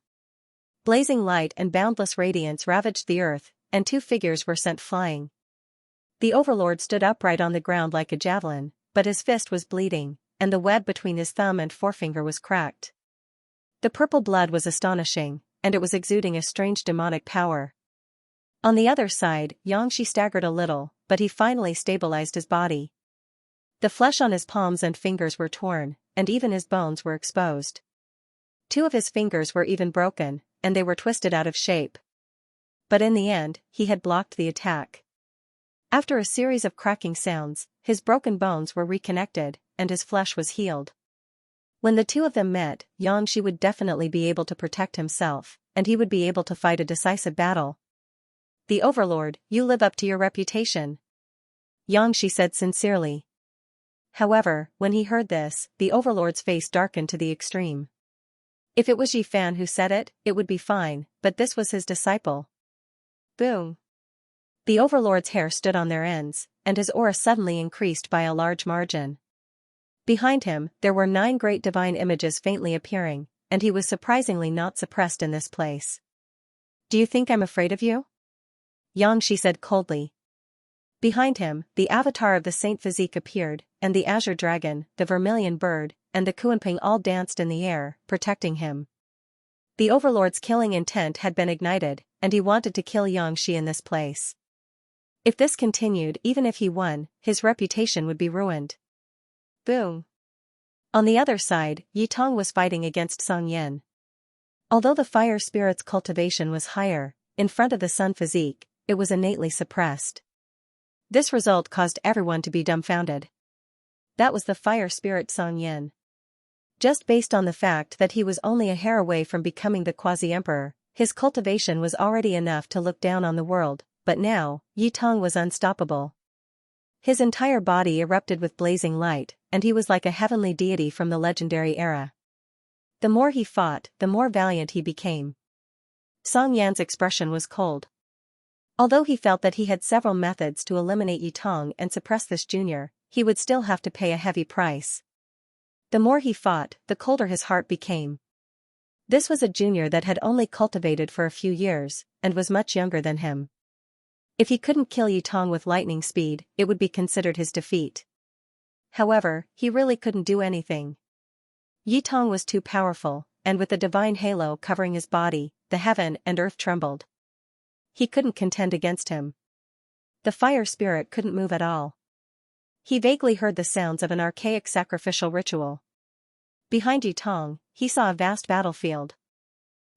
Blazing light and boundless radiance ravaged the earth, and 2 figures were sent flying. The Overlord stood upright on the ground like a javelin, but his fist was bleeding, and the web between his thumb and forefinger was cracked. The purple blood was astonishing, and it was exuding a strange demonic power. On the other side, Xianxia staggered a little, but he finally stabilized his body. The flesh on his palms and fingers were torn, and even his bones were exposed. 2 of his fingers were even broken, and they were twisted out of shape. But in the end, he had blocked the attack. After a series of cracking sounds, his broken bones were reconnected, and his flesh was healed. When the 2 of them met, Xianxia would definitely be able to protect himself, and he would be able to fight a decisive battle. The Overlord, you live up to your reputation, Xianxia said sincerely. However, when he heard this, the Overlord's face darkened to the extreme. If it was Yi Fan who said it, it would be fine, but this was his disciple. Boom! The Overlord's hair stood on their ends, and his aura suddenly increased by a large margin. Behind him, there were 9 great divine images faintly appearing, and he was surprisingly not suppressed in this place. Do you think I'm afraid of you? Xianxia said coldly. Behind him, the avatar of the Saint Physique appeared, and the azure dragon, the vermilion bird, and the Kuanping all danced in the air, protecting him. The Overlord's killing intent had been ignited, and he wanted to kill Xianxia in this place. If this continued, even if he won, his reputation would be ruined. Boom! On the other side, Yi Tong was fighting against Song Yin. Although the fire spirit's cultivation was higher, in front of the Sun Physique, it was innately suppressed. This result caused everyone to be dumbfounded. That was the fire spirit Song Yin. Just based on the fact that he was only a hair away from becoming the quasi-emperor, his cultivation was already enough to look down on the world, but now, Yi Tong was unstoppable. His entire body erupted with blazing light, and he was like a heavenly deity from the legendary era. The more he fought, the more valiant he became. Song Yan's expression was cold. Although he felt that he had several methods to eliminate Yi Tong and suppress this junior, he would still have to pay a heavy price. The more he fought, the colder his heart became. This was a junior that had only cultivated for a few years, and was much younger than him. If he couldn't kill Yi Tong with lightning speed, it would be considered his defeat. However, he really couldn't do anything. Yi Tong was too powerful, and with the divine halo covering his body, the heaven and earth trembled. He couldn't contend against him. The fire spirit couldn't move at all. He vaguely heard the sounds of an archaic sacrificial ritual. Behind Yi Tong, he saw a vast battlefield.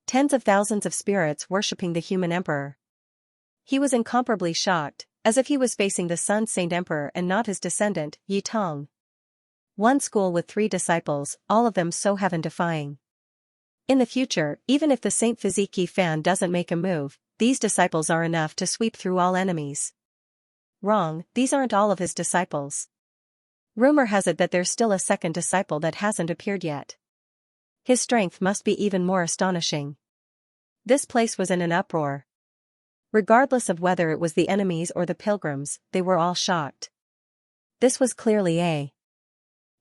Tens of thousands of spirits worshipping the human emperor. He was incomparably shocked, as if he was facing the Sun Saint Emperor and not his descendant, Yi Tong. One school with 3 disciples, all of them so heaven-defying. In the future, even if the Saint Physique Yi Fan doesn't make a move, these disciples are enough to sweep through all enemies. Wrong, these aren't all of his disciples. Rumor has it that there's still a second disciple that hasn't appeared yet. His strength must be even more astonishing. This place was in an uproar. Regardless of whether it was the enemies or the pilgrims, they were all shocked. This was clearly a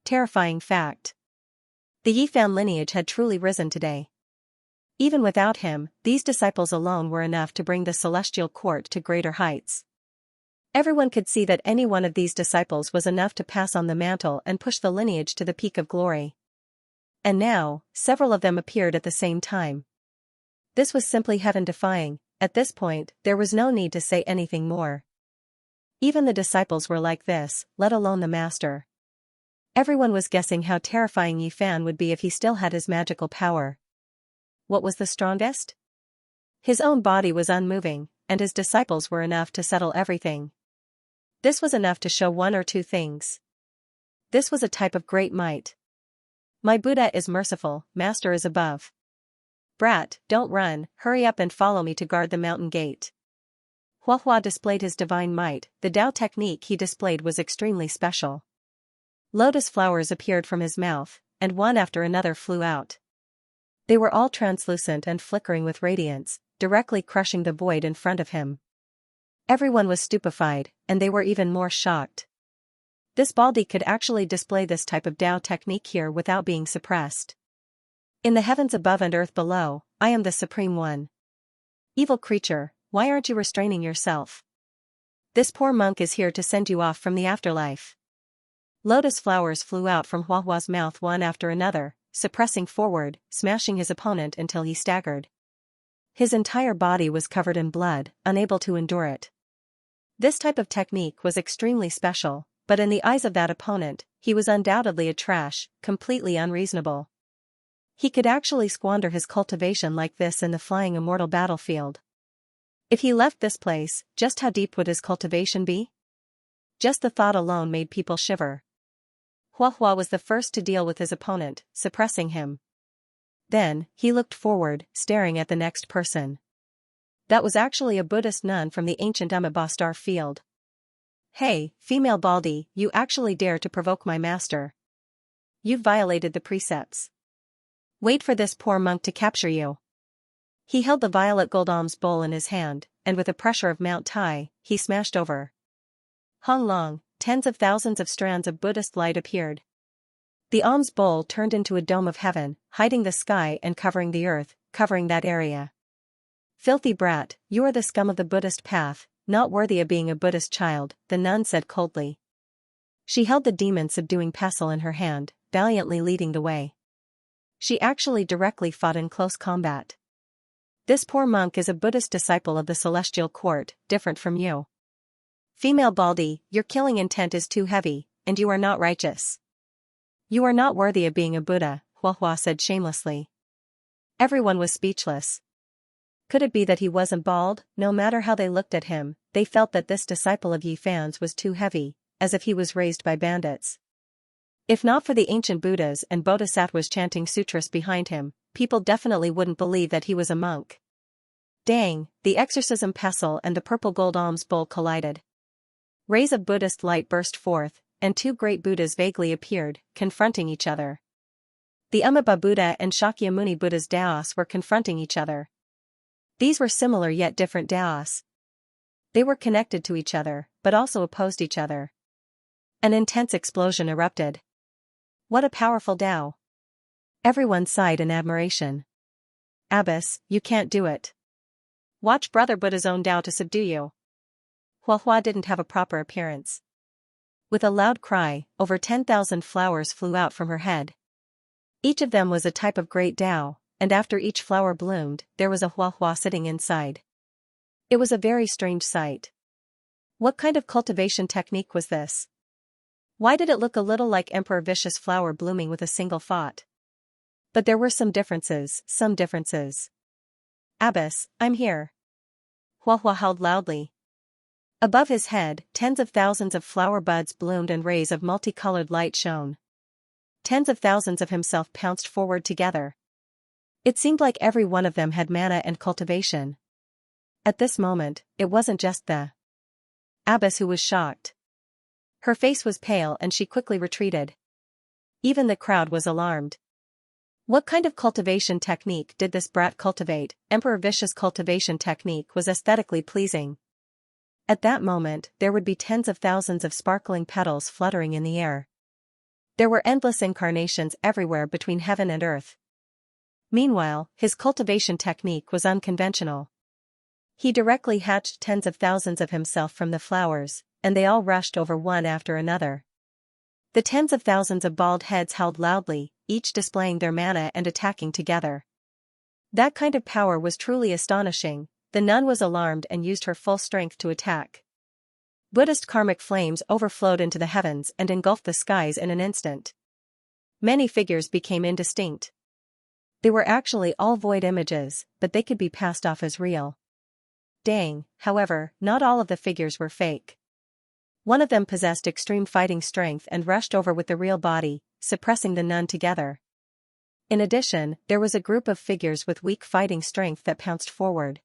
terrifying fact. The Yi Fan lineage had truly risen today. Even without him, these disciples alone were enough to bring the celestial court to greater heights. Everyone could see that any one of these disciples was enough to pass on the mantle and push the lineage to the peak of glory. And now, several of them appeared at the same time. This was simply heaven-defying. At this point, there was no need to say anything more. Even the disciples were like this, let alone the master. Everyone was guessing how terrifying Yi Fan would be if he still had his magical power. What was the strongest? His own body was unmoving, and his disciples were enough to settle everything. This was enough to show one or two things. This was a type of great might. My Buddha is merciful, Master is above. Brat, don't run, hurry up and follow me to guard the mountain gate. Hua Hua displayed his divine might. The Tao technique he displayed was extremely special. Lotus flowers appeared from his mouth, and one after another flew out. They were all translucent and flickering with radiance, directly crushing the void in front of him. Everyone was stupefied, and they were even more shocked. This Baldy could actually display this type of Tao technique here without being suppressed. In the heavens above and earth below, I am the Supreme One. Evil creature, why aren't you restraining yourself? This poor monk is here to send you off from the afterlife. Lotus flowers flew out from Hua Hua's mouth one after another, suppressing forward, smashing his opponent until he staggered. His entire body was covered in blood, unable to endure it. This type of technique was extremely special, but in the eyes of that opponent, he was undoubtedly a trash, completely unreasonable. He could actually squander his cultivation like this in the flying immortal battlefield. If he left this place, just how deep would his cultivation be? Just the thought alone made people shiver. Hua Hua was the first to deal with his opponent, suppressing him. Then, he looked forward, staring at the next person. That was actually a Buddhist nun from the ancient Umabastar field. Hey, female Baldy, you actually dare to provoke my master. You've violated the precepts. Wait for this poor monk to capture you. He held the violet gold alms bowl in his hand, and with a pressure of Mount Tai, he smashed over. Hong Long, tens of thousands of strands of Buddhist light appeared. The alms bowl turned into a dome of heaven, hiding the sky and covering the earth, covering that area. Filthy brat, you are the scum of the Buddhist path, not worthy of being a Buddhist child, the nun said coldly. She held the demon-subduing pestle in her hand, valiantly leading the way. She actually directly fought in close combat. This poor monk is a Buddhist disciple of the celestial court, different from you. Female Baldy, your killing intent is too heavy, and you are not righteous. You are not worthy of being a Buddha, Hua Hua said shamelessly. Everyone was speechless. Could it be that he wasn't bald? No matter how they looked at him, they felt that this disciple of Yi Fan's was too heavy, as if he was raised by bandits. If not for the ancient Buddhas and Bodhisattvas chanting sutras behind him, people definitely wouldn't believe that he was a monk. Dang, the exorcism pestle and the purple gold alms bowl collided. Rays of Buddhist light burst forth, and two great Buddhas vaguely appeared, confronting each other. The Amitabha Buddha and Shakyamuni Buddha's Daos were confronting each other. These were similar yet different Daos. They were connected to each other, but also opposed each other. An intense explosion erupted. What a powerful Tao! Everyone sighed in admiration. Abbess, you can't do it. Watch Brother Buddha's own Tao to subdue you. Hua Hua didn't have a proper appearance. With a loud cry, over 10,000 flowers flew out from her head. Each of them was a type of great Tao, and after each flower bloomed, there was a Huahua sitting inside. It was a very strange sight. What kind of cultivation technique was this? Why did it look a little like Emperor Vicious flower blooming with a single thought? But there were some differences. Abbess, I'm here. Huahua howled loudly. Above his head, tens of thousands of flower buds bloomed and rays of multicolored light shone. Tens of thousands of himself pounced forward together. It seemed like every one of them had mana and cultivation. At this moment, it wasn't just the abbess who was shocked. Her face was pale and she quickly retreated. Even the crowd was alarmed. What kind of cultivation technique did this brat cultivate? Emperor Vicious cultivation technique was aesthetically pleasing. At that moment, there would be tens of thousands of sparkling petals fluttering in the air. There were endless incarnations everywhere between heaven and earth. Meanwhile, his cultivation technique was unconventional. He directly hatched tens of thousands of himself from the flowers, and they all rushed over one after another. The tens of thousands of bald heads howled loudly, each displaying their mana and attacking together. That kind of power was truly astonishing. The nun was alarmed and used her full strength to attack. Buddhist karmic flames overflowed into the heavens and engulfed the skies in an instant. Many figures became indistinct. They were actually all void images, but they could be passed off as real. Dang, however, not all of the figures were fake. One of them possessed extreme fighting strength and rushed over with the real body, suppressing the nun together. In addition, there was a group of figures with weak fighting strength that pounced forward.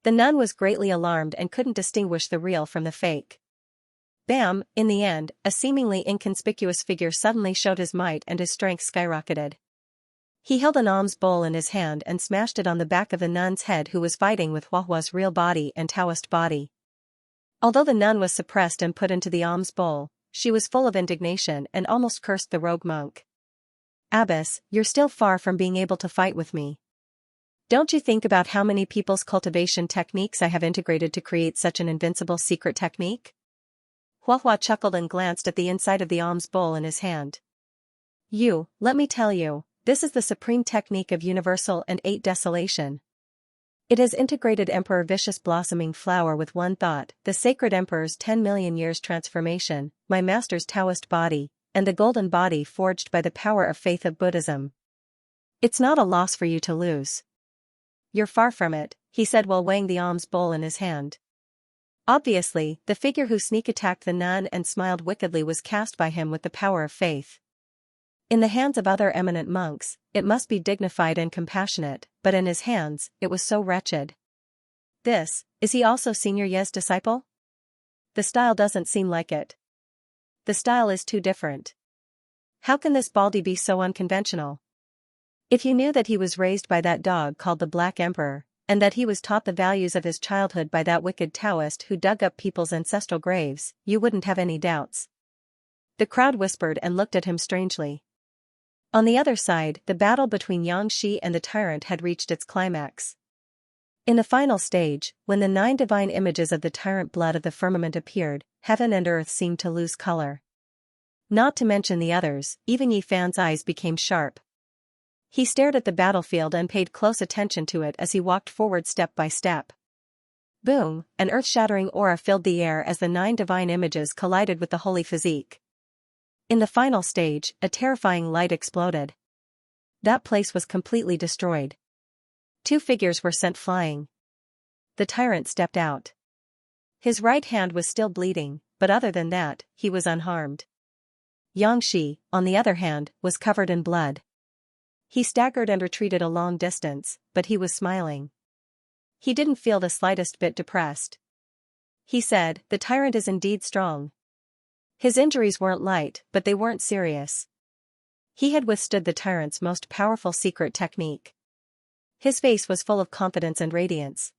The nun was greatly alarmed and couldn't distinguish the real from the fake. Bam! In the end, a seemingly inconspicuous figure suddenly showed his might and his strength skyrocketed. He held an alms bowl in his hand and smashed it on the back of the nun's head, who was fighting with Huahua's real body and Taoist body. Although the nun was suppressed and put into the alms bowl, she was full of indignation and almost cursed the rogue monk. Abbess, you're still far from being able to fight with me. Don't you think about how many people's cultivation techniques I have integrated to create such an invincible secret technique? Huahua chuckled and glanced at the inside of the alms bowl in his hand. Let me tell you, this is the supreme technique of universal and 8 desolation. It has integrated Emperor Vicious blossoming flower with one thought, the sacred emperor's 10 million years transformation, my master's Taoist body, and the golden body forged by the power of faith of Buddhism. It's not a loss for you to lose. You're far from it, he said while weighing the alms bowl in his hand. Obviously, the figure who sneak attacked the nun and smiled wickedly was cast by him with the power of faith. In the hands of other eminent monks, it must be dignified and compassionate, but in his hands, it was so wretched. Is he also Senior Ye's disciple? The style doesn't seem like it. The style is too different. How can this baldy be so unconventional? If you knew that he was raised by that dog called the Black Emperor, and that he was taught the values of his childhood by that wicked Taoist who dug up people's ancestral graves, you wouldn't have any doubts. The crowd whispered and looked at him strangely. On the other side, the battle between Xianxia and the tyrant had reached its climax. In the final stage, when the 9 divine images of the tyrant blood of the firmament appeared, heaven and earth seemed to lose color. Not to mention the others, even Yi Fan's eyes became sharp. He stared at the battlefield and paid close attention to it as he walked forward step by step. Boom! An earth-shattering aura filled the air as the 9 divine images collided with the holy physique. In the final stage, a terrifying light exploded. That place was completely destroyed. 2 figures were sent flying. The tyrant stepped out. His right hand was still bleeding, but other than that, he was unharmed. Xianxia, on the other hand, was covered in blood. He staggered and retreated a long distance, but he was smiling. He didn't feel the slightest bit depressed. He said, "The tyrant is indeed strong." His injuries weren't light, but they weren't serious. He had withstood the tyrant's most powerful secret technique. His face was full of confidence and radiance.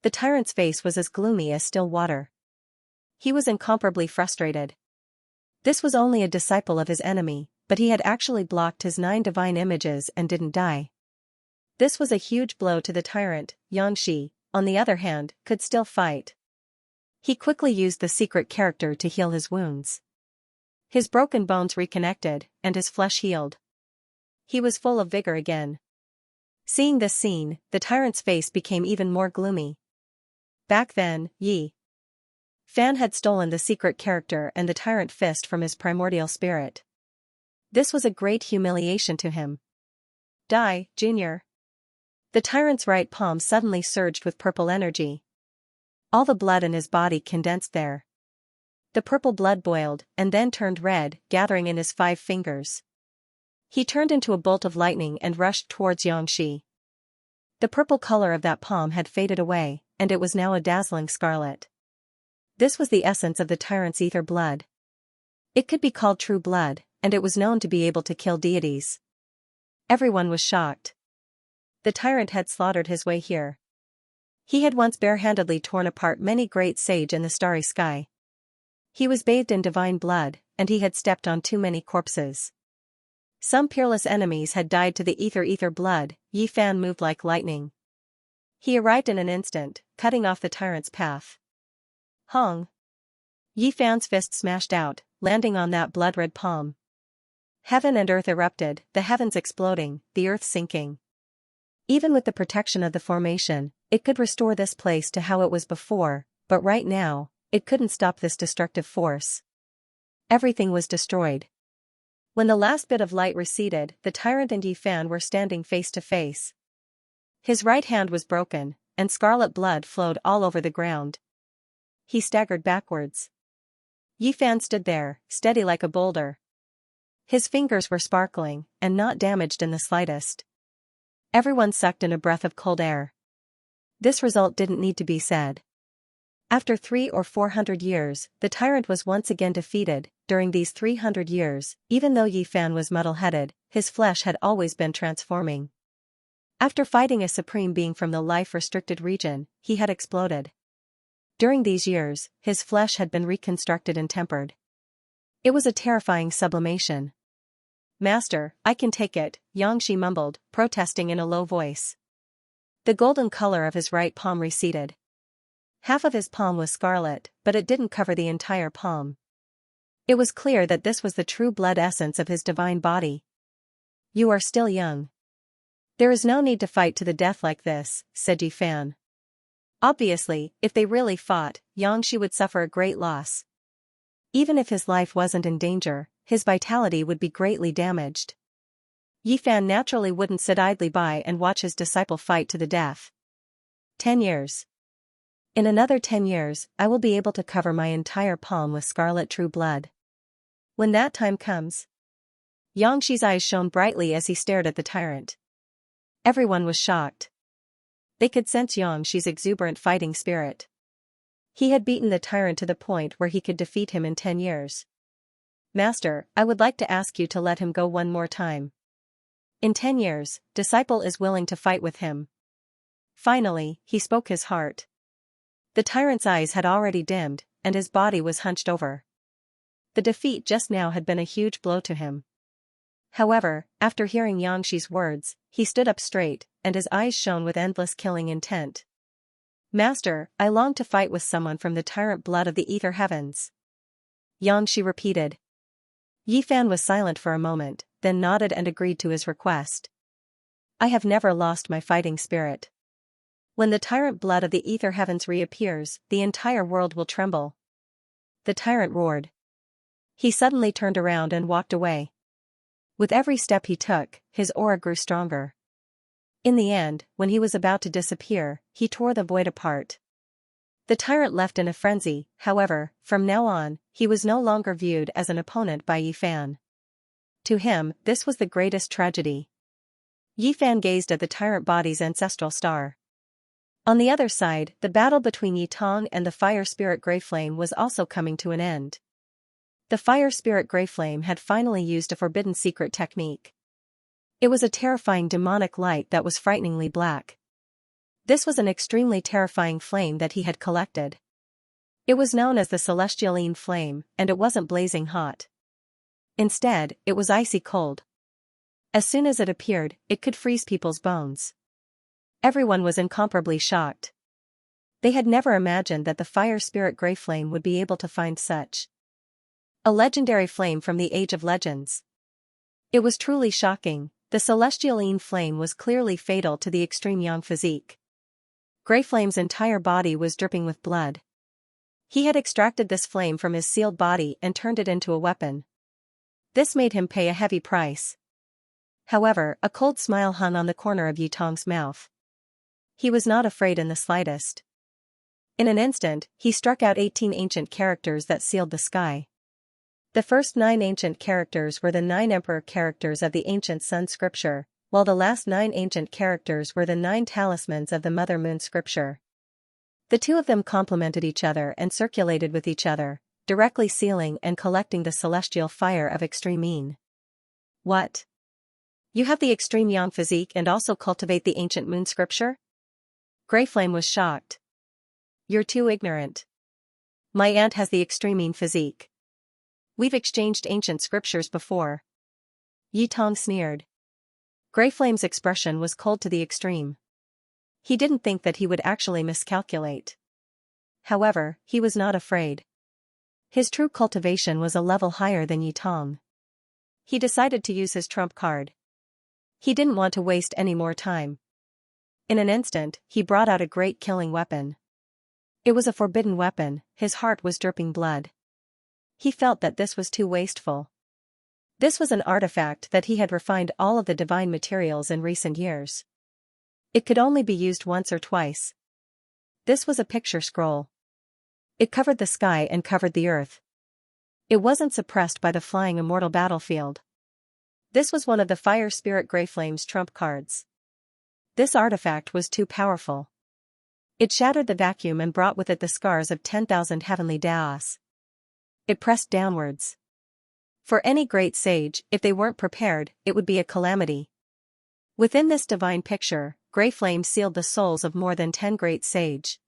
The tyrant's face was as gloomy as still water. He was incomparably frustrated. This was only a disciple of his enemy, but he had actually blocked his 9 divine images and didn't die. This was a huge blow to the tyrant. Xianxia, on the other hand, could still fight. He quickly used the secret character to heal his wounds. His broken bones reconnected, and his flesh healed. He was full of vigor again. Seeing this scene, the tyrant's face became even more gloomy. Back then, Yi Fan had stolen the secret character and the tyrant fist from his primordial spirit. This was a great humiliation to him. Die, Junior. The tyrant's right palm suddenly surged with purple energy. All the blood in his body condensed there. The purple blood boiled and then turned red, gathering in his 5 fingers. He turned into a bolt of lightning and rushed towards Xianxia. The purple color of that palm had faded away, and it was now a dazzling scarlet. This was the essence of the tyrant's ether blood. It could be called true blood, and it was known to be able to kill deities. Everyone was shocked. The tyrant had slaughtered his way here. He had once barehandedly torn apart many great sage in the starry sky. He was bathed in divine blood, and he had stepped on too many corpses. Some peerless enemies had died to the ether blood. Yi Fan moved like lightning. He arrived in an instant, cutting off the tyrant's path. Hong! Yi Fan's fist smashed out, landing on that blood-red palm. Heaven and earth erupted, the heavens exploding, the earth sinking. Even with the protection of the formation, it could restore this place to how it was before, but right now, it couldn't stop this destructive force. Everything was destroyed. When the last bit of light receded, the tyrant and Yi Fan were standing face to face. His right hand was broken, and scarlet blood flowed all over the ground. He staggered backwards. Yi Fan stood there, steady like a boulder. His fingers were sparkling, and not damaged in the slightest. Everyone sucked in a breath of cold air. This result didn't need to be said. After 300 or 400 years, the tyrant was once again defeated. During these 300 years, even though Yi Fan was muddle-headed, his flesh had always been transforming. After fighting a supreme being from the life-restricted region, he had exploded. During these years, his flesh had been reconstructed and tempered. It was a terrifying sublimation. Master, I can take it, Xianxia mumbled, protesting in a low voice. The golden color of his right palm receded. Half of his palm was scarlet, but it didn't cover the entire palm. It was clear that this was the true blood essence of his divine body. You are still young. There is no need to fight to the death like this, said Yi Fan. Obviously, if they really fought, Xianxia would suffer a great loss. Even if his life wasn't in danger, his vitality would be greatly damaged. Yi Fan naturally wouldn't sit idly by and watch his disciple fight to the death. 10 years. In another 10 years, I will be able to cover my entire palm with scarlet true blood. When that time comes. Xianxi's eyes shone brightly as he stared at the tyrant. Everyone was shocked. They could sense Xianxi's exuberant fighting spirit. He had beaten the tyrant to the point where he could defeat him in 10 years. Master, I would like to ask you to let him go one more time. In 10 years, disciple is willing to fight with him. Finally, he spoke his heart. The tyrant's eyes had already dimmed, and his body was hunched over. The defeat just now had been a huge blow to him. However, after hearing Xianxi's words, he stood up straight, and his eyes shone with endless killing intent. Master, I long to fight with someone from the tyrant blood of the ether heavens. Xianxia repeated. Yi Fan was silent for a moment, then nodded and agreed to his request. I have never lost my fighting spirit. When the tyrant blood of the ether heavens reappears, the entire world will tremble. The tyrant roared. He suddenly turned around and walked away. With every step he took, his aura grew stronger. In the end, when he was about to disappear, he tore the void apart. The tyrant left in a frenzy. However, from now on, he was no longer viewed as an opponent by Yi Fan. To him, this was the greatest tragedy. Yi Fan gazed at the tyrant body's ancestral star. On the other side, the battle between Yi Tong and the fire spirit Greyflame was also coming to an end. The fire spirit Greyflame had finally used a forbidden secret technique. It was a terrifying demonic light that was frighteningly black. This was an extremely terrifying flame that he had collected. It was known as the Celestialine Flame, and it wasn't blazing hot. Instead, it was icy cold. As soon as it appeared, it could freeze people's bones. Everyone was incomparably shocked. They had never imagined that the fire spirit Grey Flame would be able to find such a legendary flame from the Age of Legends. It was truly shocking. The celestial Yin flame was clearly fatal to the extreme yang physique. Grey Flame's entire body was dripping with blood. He had extracted this flame from his sealed body and turned it into a weapon. This made him pay a heavy price. However, a cold smile hung on the corner of Yi Tong's mouth. He was not afraid in the slightest. In an instant, he struck out 18 ancient characters that sealed the sky. The first 9 ancient characters were the 9 emperor characters of the ancient Sun scripture, while the last 9 ancient characters were the 9 talismans of the Mother Moon scripture. The two of them complemented each other and circulated with each other, directly sealing and collecting the celestial fire of extreme Yin. What? You have the extreme yang physique and also cultivate the ancient moon scripture? Grey Flame was shocked. You're too ignorant. My aunt has the extreme Yin physique. We've exchanged ancient scriptures before. Yi Tong sneered. Grey Flame's expression was cold to the extreme. He didn't think that he would actually miscalculate. However, he was not afraid. His true cultivation was a level higher than Yi Tong. He decided to use his trump card. He didn't want to waste any more time. In an instant, he brought out a great killing weapon. It was a forbidden weapon. His heart was dripping blood. He felt that this was too wasteful. This was an artifact that he had refined all of the divine materials in recent years. It could only be used once or twice. This was a picture scroll. It covered the sky and covered the earth. It wasn't suppressed by the flying immortal battlefield. This was one of the fire spirit Grey Flame's trump cards. This artifact was too powerful. It shattered the vacuum and brought with it the scars of 10,000 heavenly Daos. It pressed downwards. For any great sage, if they weren't prepared, it would be a calamity. Within this divine picture, Grey Flame sealed the souls of more than 10 great sage.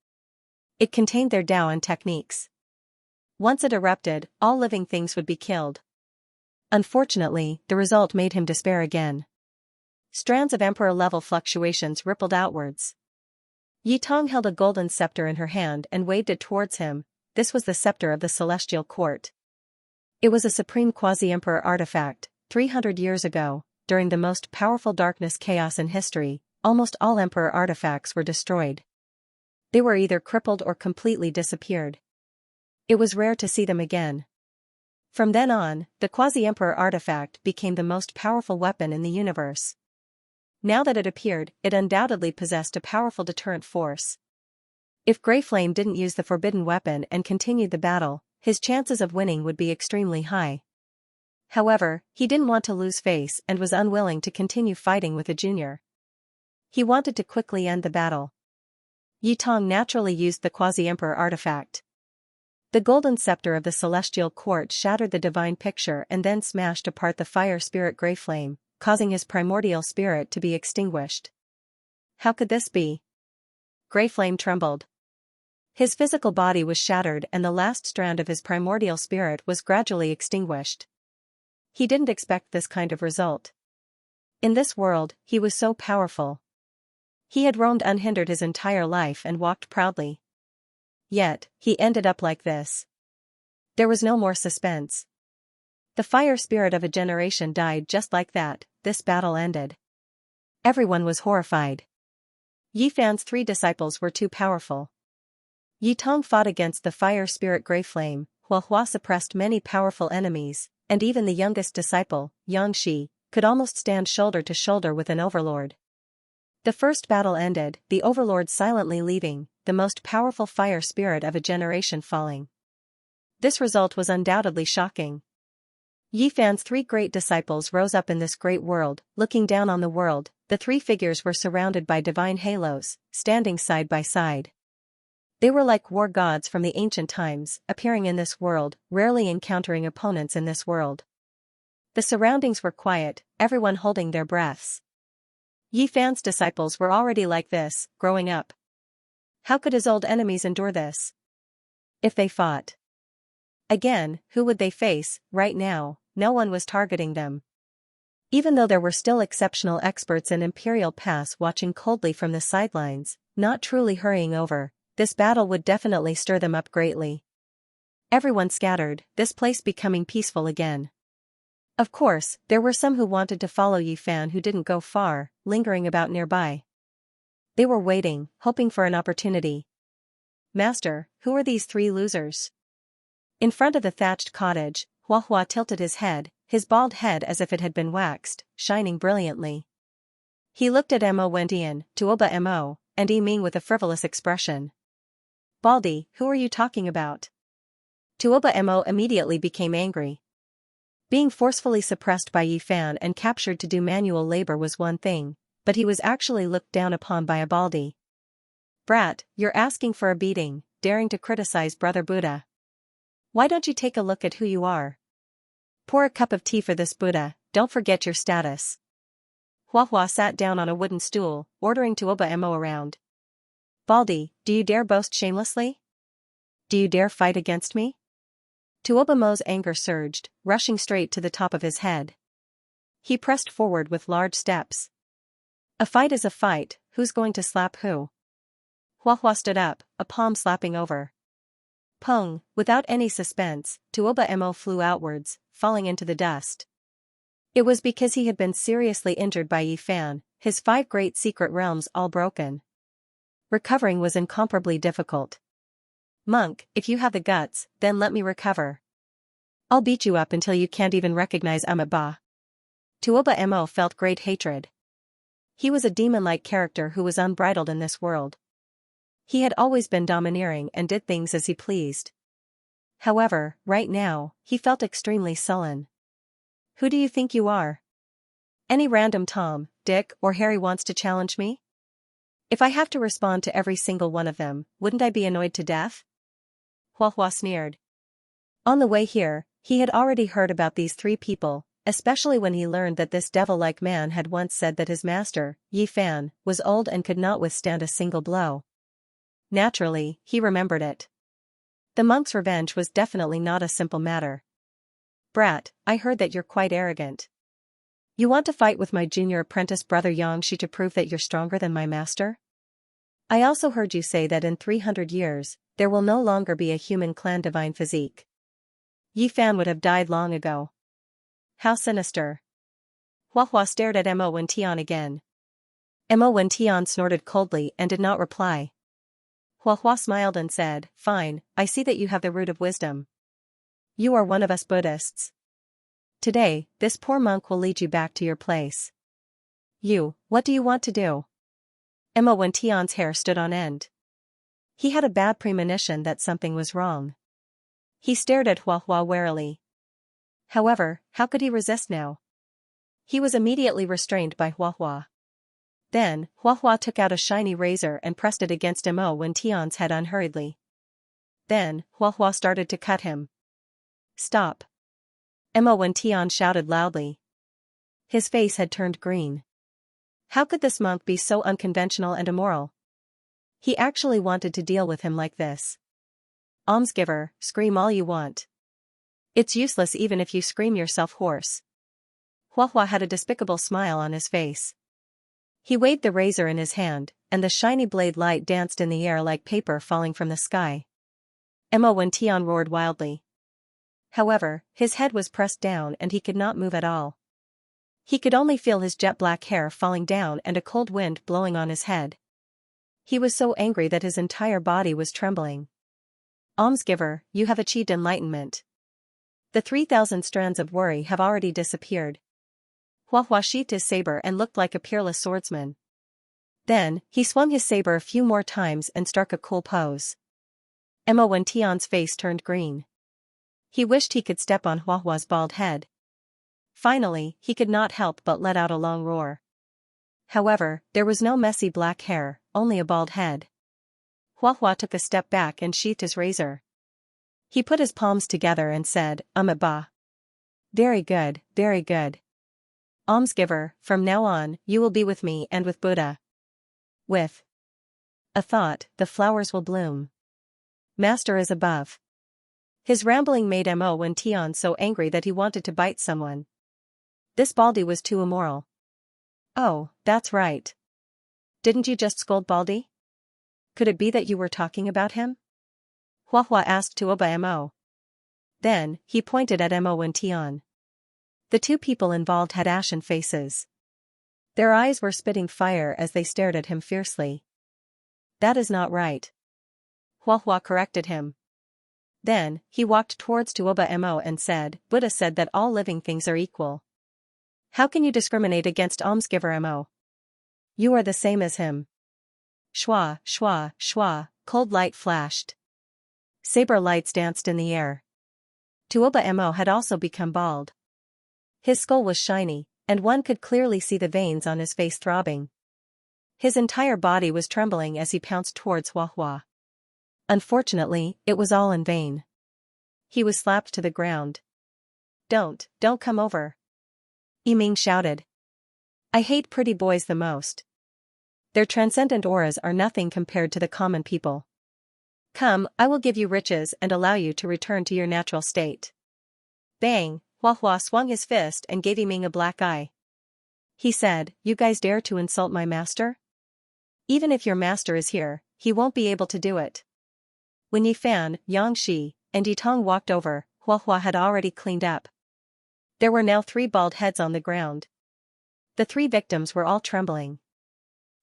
It contained their Dao and techniques. Once it erupted, all living things would be killed. Unfortunately, the result made him despair again. Strands of emperor-level fluctuations rippled outwards. Yi Tong held a golden scepter in her hand and waved it towards him. This was the scepter of the celestial court. It was a supreme quasi-emperor artifact. 300 years ago, during the most powerful darkness chaos in history, almost all emperor artifacts were destroyed. They were either crippled or completely disappeared. It was rare to see them again. From then on, the quasi-emperor artifact became the most powerful weapon in the universe. Now that it appeared, it undoubtedly possessed a powerful deterrent force. If Grey Flame didn't use the forbidden weapon and continued the battle, his chances of winning would be extremely high. However, he didn't want to lose face and was unwilling to continue fighting with a junior. He wanted to quickly end the battle. Yi Tong naturally used the quasi-emperor artifact. The golden scepter of the celestial court shattered the divine picture and then smashed apart the fire spirit Grey Flame, causing his primordial spirit to be extinguished. How could this be? Grey Flame trembled. His physical body was shattered and the last strand of his primordial spirit was gradually extinguished. He didn't expect this kind of result. In this world, he was so powerful. He had roamed unhindered his entire life and walked proudly. Yet, he ended up like this. There was no more suspense. The fire spirit of a generation died just like that. This battle ended. Everyone was horrified. Yi Fan's 3 disciples were too powerful. Yi Tong fought against the fire spirit Grey Flame, while Hua suppressed many powerful enemies, and even the youngest disciple, Xianxia, could almost stand shoulder to shoulder with an overlord. The first battle ended, the overlord silently leaving, the most powerful fire spirit of a generation falling. This result was undoubtedly shocking. Yi Fan's 3 great disciples rose up in this great world, looking down on the world. The 3 figures were surrounded by divine halos, standing side by side. They were like war gods from the ancient times, appearing in this world, rarely encountering opponents in this world. The surroundings were quiet, everyone holding their breaths. Yi Fan's disciples were already like this, growing up. How could his old enemies endure this? If they fought again, who would they face? Right now, no one was targeting them. Even though there were still exceptional experts in Imperial Pass watching coldly from the sidelines, not truly hurrying over, this battle would definitely stir them up greatly. Everyone scattered, this place becoming peaceful again. Of course, there were some who wanted to follow Yi Fan who didn't go far, lingering about nearby. They were waiting, hoping for an opportunity. Master, who are these three losers? In front of the thatched cottage, Hua tilted his bald head as if it had been waxed, shining brilliantly. He looked at Mo Wentian, Tuoba Mo, and Yi Ming with a frivolous expression. Baldy, who are you talking about? Tuoba Mo immediately became angry. Being forcefully suppressed by Yi Fan and captured to do manual labor was one thing, but he was actually looked down upon by a Baldy. Brat, you're asking for a beating, daring to criticize Brother Buddha. Why don't you take a look at who you are? Pour a cup of tea for this Buddha, don't forget your status. Hua sat down on a wooden stool, ordering Tuoba Mo around. Baldy, do you dare boast shamelessly? Do you dare fight against me? Tuoba Mo's anger surged, rushing straight to the top of his head. He pressed forward with large steps. A fight is a fight, who's going to slap who? Hua stood up, a palm slapping over. Pung, without any suspense, Tuoba Mo flew outwards, falling into the dust. It was because he had been seriously injured by Yi Fan, his 5 great secret realms all broken. Recovering was incomparably difficult. Monk, if you have the guts, then let me recover. I'll beat you up until you can't even recognize Ba. Tuoba Mo felt great hatred. He was a demon-like character who was unbridled in this world. He had always been domineering and did things as he pleased. However, right now, he felt extremely sullen. Who do you think you are? Any random Tom, Dick, or Harry wants to challenge me? If I have to respond to every single one of them, wouldn't I be annoyed to death? Hua sneered. On the way here, he had already heard about these 3 people, especially when he learned that this devil-like man had once said that his master, Yi Fan, was old and could not withstand a single blow. Naturally, he remembered it. The monk's revenge was definitely not a simple matter. Brat, I heard that you're quite arrogant. You want to fight with my junior apprentice brother Xianxia to prove that you're stronger than my master? I also heard you say that in 300 years, there will no longer be a human clan divine physique. Yi Fan would have died long ago. How sinister. Hua stared at Mo Wentian again. Mo Wentian snorted coldly and did not reply. Hua smiled and said, Fine, I see that you have the root of wisdom. You are one of us Buddhists. Today, this poor monk will lead you back to your place. You, what do you want to do? Mo Wentian's hair stood on end. He had a bad premonition that something was wrong. He stared at Hua warily. However, how could he resist now? He was immediately restrained by Hua. Then, Hua took out a shiny razor and pressed it against Mo Wentian's head unhurriedly. Then, Hua started to cut him. Stop. Mo Wentian shouted loudly. His face had turned green. How could this monk be so unconventional and immoral? He actually wanted to deal with him like this. Almsgiver, scream all you want. It's useless even if you scream yourself hoarse. Hua had a despicable smile on his face. He waved the razor in his hand, and the shiny blade light danced in the air like paper falling from the sky. Mo Wentian roared wildly. However, his head was pressed down and he could not move at all. He could only feel his jet-black hair falling down and a cold wind blowing on his head. He was so angry that his entire body was trembling. Almsgiver, you have achieved enlightenment. The 3,000 strands of worry have already disappeared. Hua sheathed his saber and looked like a peerless swordsman. Then, he swung his saber a few more times and struck a cool pose. Mo Wentian's face turned green. He wished he could step on Hua's bald head. Finally, he could not help but let out a long roar. However, there was no messy black hair, only a bald head. Hua took a step back and sheathed his razor. He put his palms together and said, Ba. Very good, very good. Almsgiver, from now on, you will be with me and with Buddha. With a thought, the flowers will bloom. Master is above. His rambling made Mo Wentian so angry that he wanted to bite someone. This Baldy was too immoral. Oh, that's right. Didn't you just scold Baldy? Could it be that you were talking about him? Huahua asked Tuoba Mo. Then, he pointed at Mo and Tian. The two people involved had ashen faces. Their eyes were spitting fire as they stared at him fiercely. That is not right. Huahua corrected him. Then, he walked towards Tuoba Mo and said, Buddha said that all living things are equal. How can you discriminate against almsgiver Mo? You are the same as him. Shwa, shwa, shwa, cold light flashed. Saber lights danced in the air. Tuoba Mo had also become bald. His skull was shiny, and one could clearly see the veins on his face throbbing. His entire body was trembling as he pounced towards Huahua. Unfortunately, it was all in vain. He was slapped to the ground. Don't come over. Yiming shouted. I hate pretty boys the most. Their transcendent auras are nothing compared to the common people. Come, I will give you riches and allow you to return to your natural state. Bang, Huahua swung his fist and gave Yiming a black eye. He said, You guys dare to insult my master? Even if your master is here, he won't be able to do it. When Yifan, Yangshi, and Yitong walked over, Huahua had already cleaned up. There were now 3 bald heads on the ground. The 3 victims were all trembling.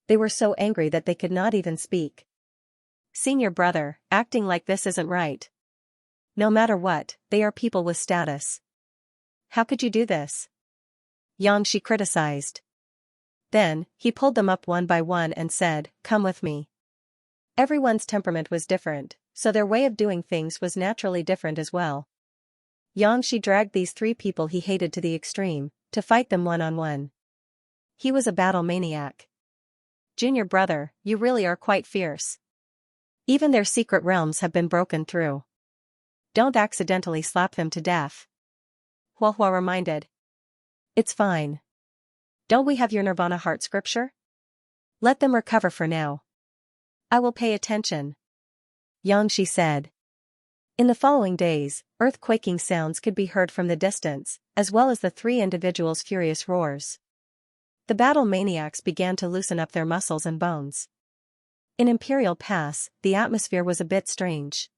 They were so angry that they could not even speak. Senior brother, acting like this isn't right. No matter what, they are people with status. How could you do this? Yangshi criticized. Then, he pulled them up one by one and said, Come with me. Everyone's temperament was different, so their way of doing things was naturally different as well. Yangshi dragged these 3 people he hated to the extreme, to fight them one-on-one. He was a battle maniac. Junior brother, you really are quite fierce. Even their secret realms have been broken through. Don't accidentally slap them to death. Huahua reminded. It's fine. Don't we have your Nirvana heart scripture? Let them recover for now. I will pay attention. Yangshi said. In the following days, earthquaking sounds could be heard from the distance, as well as the 3 individuals' furious roars. The battle maniacs began to loosen up their muscles and bones. In Imperial Pass, the atmosphere was a bit strange.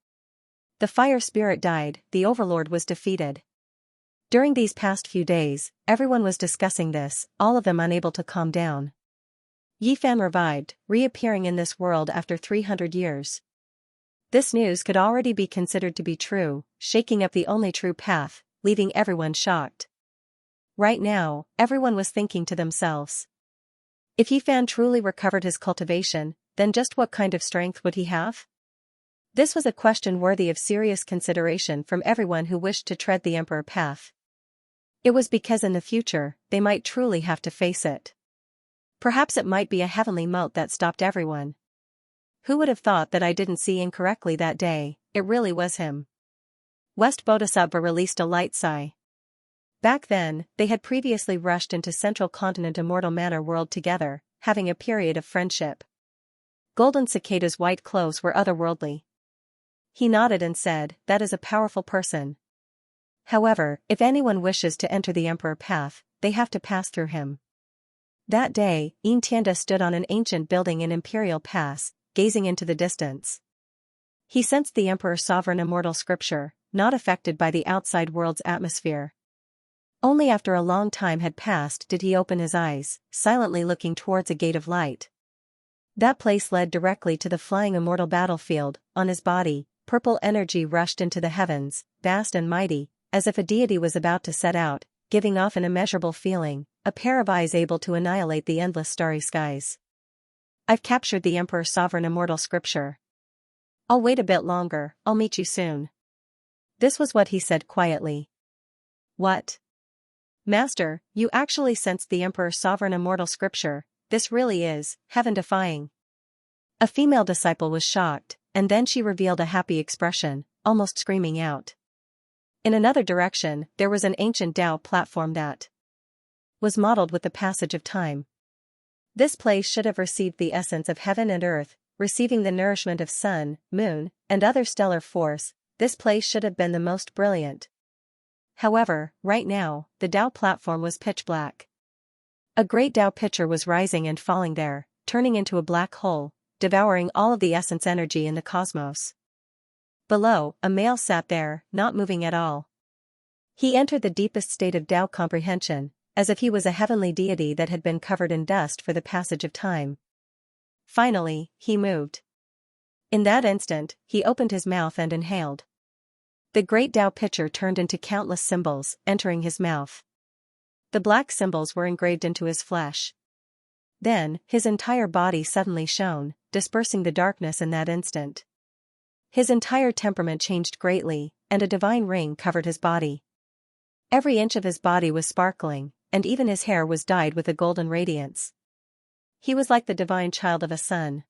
The fire spirit died, the overlord was defeated. During these past few days, everyone was discussing this, all of them unable to calm down. Yifan revived, reappearing in this world after 300 years. This news could already be considered to be true, shaking up the only true path, leaving everyone shocked. Right now, everyone was thinking to themselves. If Yifan truly recovered his cultivation, then just what kind of strength would he have? This was a question worthy of serious consideration from everyone who wished to tread the emperor path. It was because in the future, they might truly have to face it. Perhaps it might be a heavenly moat that stopped everyone. Who would have thought that I didn't see incorrectly that day? It really was him. West Bodhisattva released a light sigh. Back then, they had previously rushed into Central Continent Immortal Manor world together, having a period of friendship. Golden Cicada's white clothes were otherworldly. He nodded and said, That is a powerful person. However, if anyone wishes to enter the Emperor path, they have to pass through him. That day, Yin Tianda stood on an ancient building in Imperial Pass, gazing into the distance. He sensed the Emperor's sovereign immortal scripture, not affected by the outside world's atmosphere. Only after a long time had passed did he open his eyes, silently looking towards a gate of light. That place led directly to the flying immortal battlefield. On his body, purple energy rushed into the heavens, vast and mighty, as if a deity was about to set out, giving off an immeasurable feeling, a pair of eyes able to annihilate the endless starry skies. I've captured the Emperor's sovereign immortal scripture. I'll wait a bit longer, I'll meet you soon. This was what he said quietly. What? Master, you actually sensed the Emperor's sovereign immortal scripture, this really is, heaven-defying. A female disciple was shocked, and then she revealed a happy expression, almost screaming out. In another direction, there was an ancient Tao platform that was modeled with the passage of time. This place should have received the essence of heaven and earth, receiving the nourishment of sun, moon, and other stellar force. This place should have been the most brilliant. However, right now, the Tao platform was pitch black. A great Tao pitcher was rising and falling there, turning into a black hole, devouring all of the essence energy in the cosmos. Below, a male sat there, not moving at all. He entered the deepest state of Tao comprehension, as if he was a heavenly deity that had been covered in dust for the passage of time. Finally, he moved. In that instant, he opened his mouth and inhaled. The great Tao picture turned into countless symbols, entering his mouth. The black symbols were engraved into his flesh. Then, his entire body suddenly shone, dispersing the darkness in that instant. His entire temperament changed greatly, and a divine ring covered his body. Every inch of his body was sparkling, and even his hair was dyed with a golden radiance. He was like the divine child of a sun.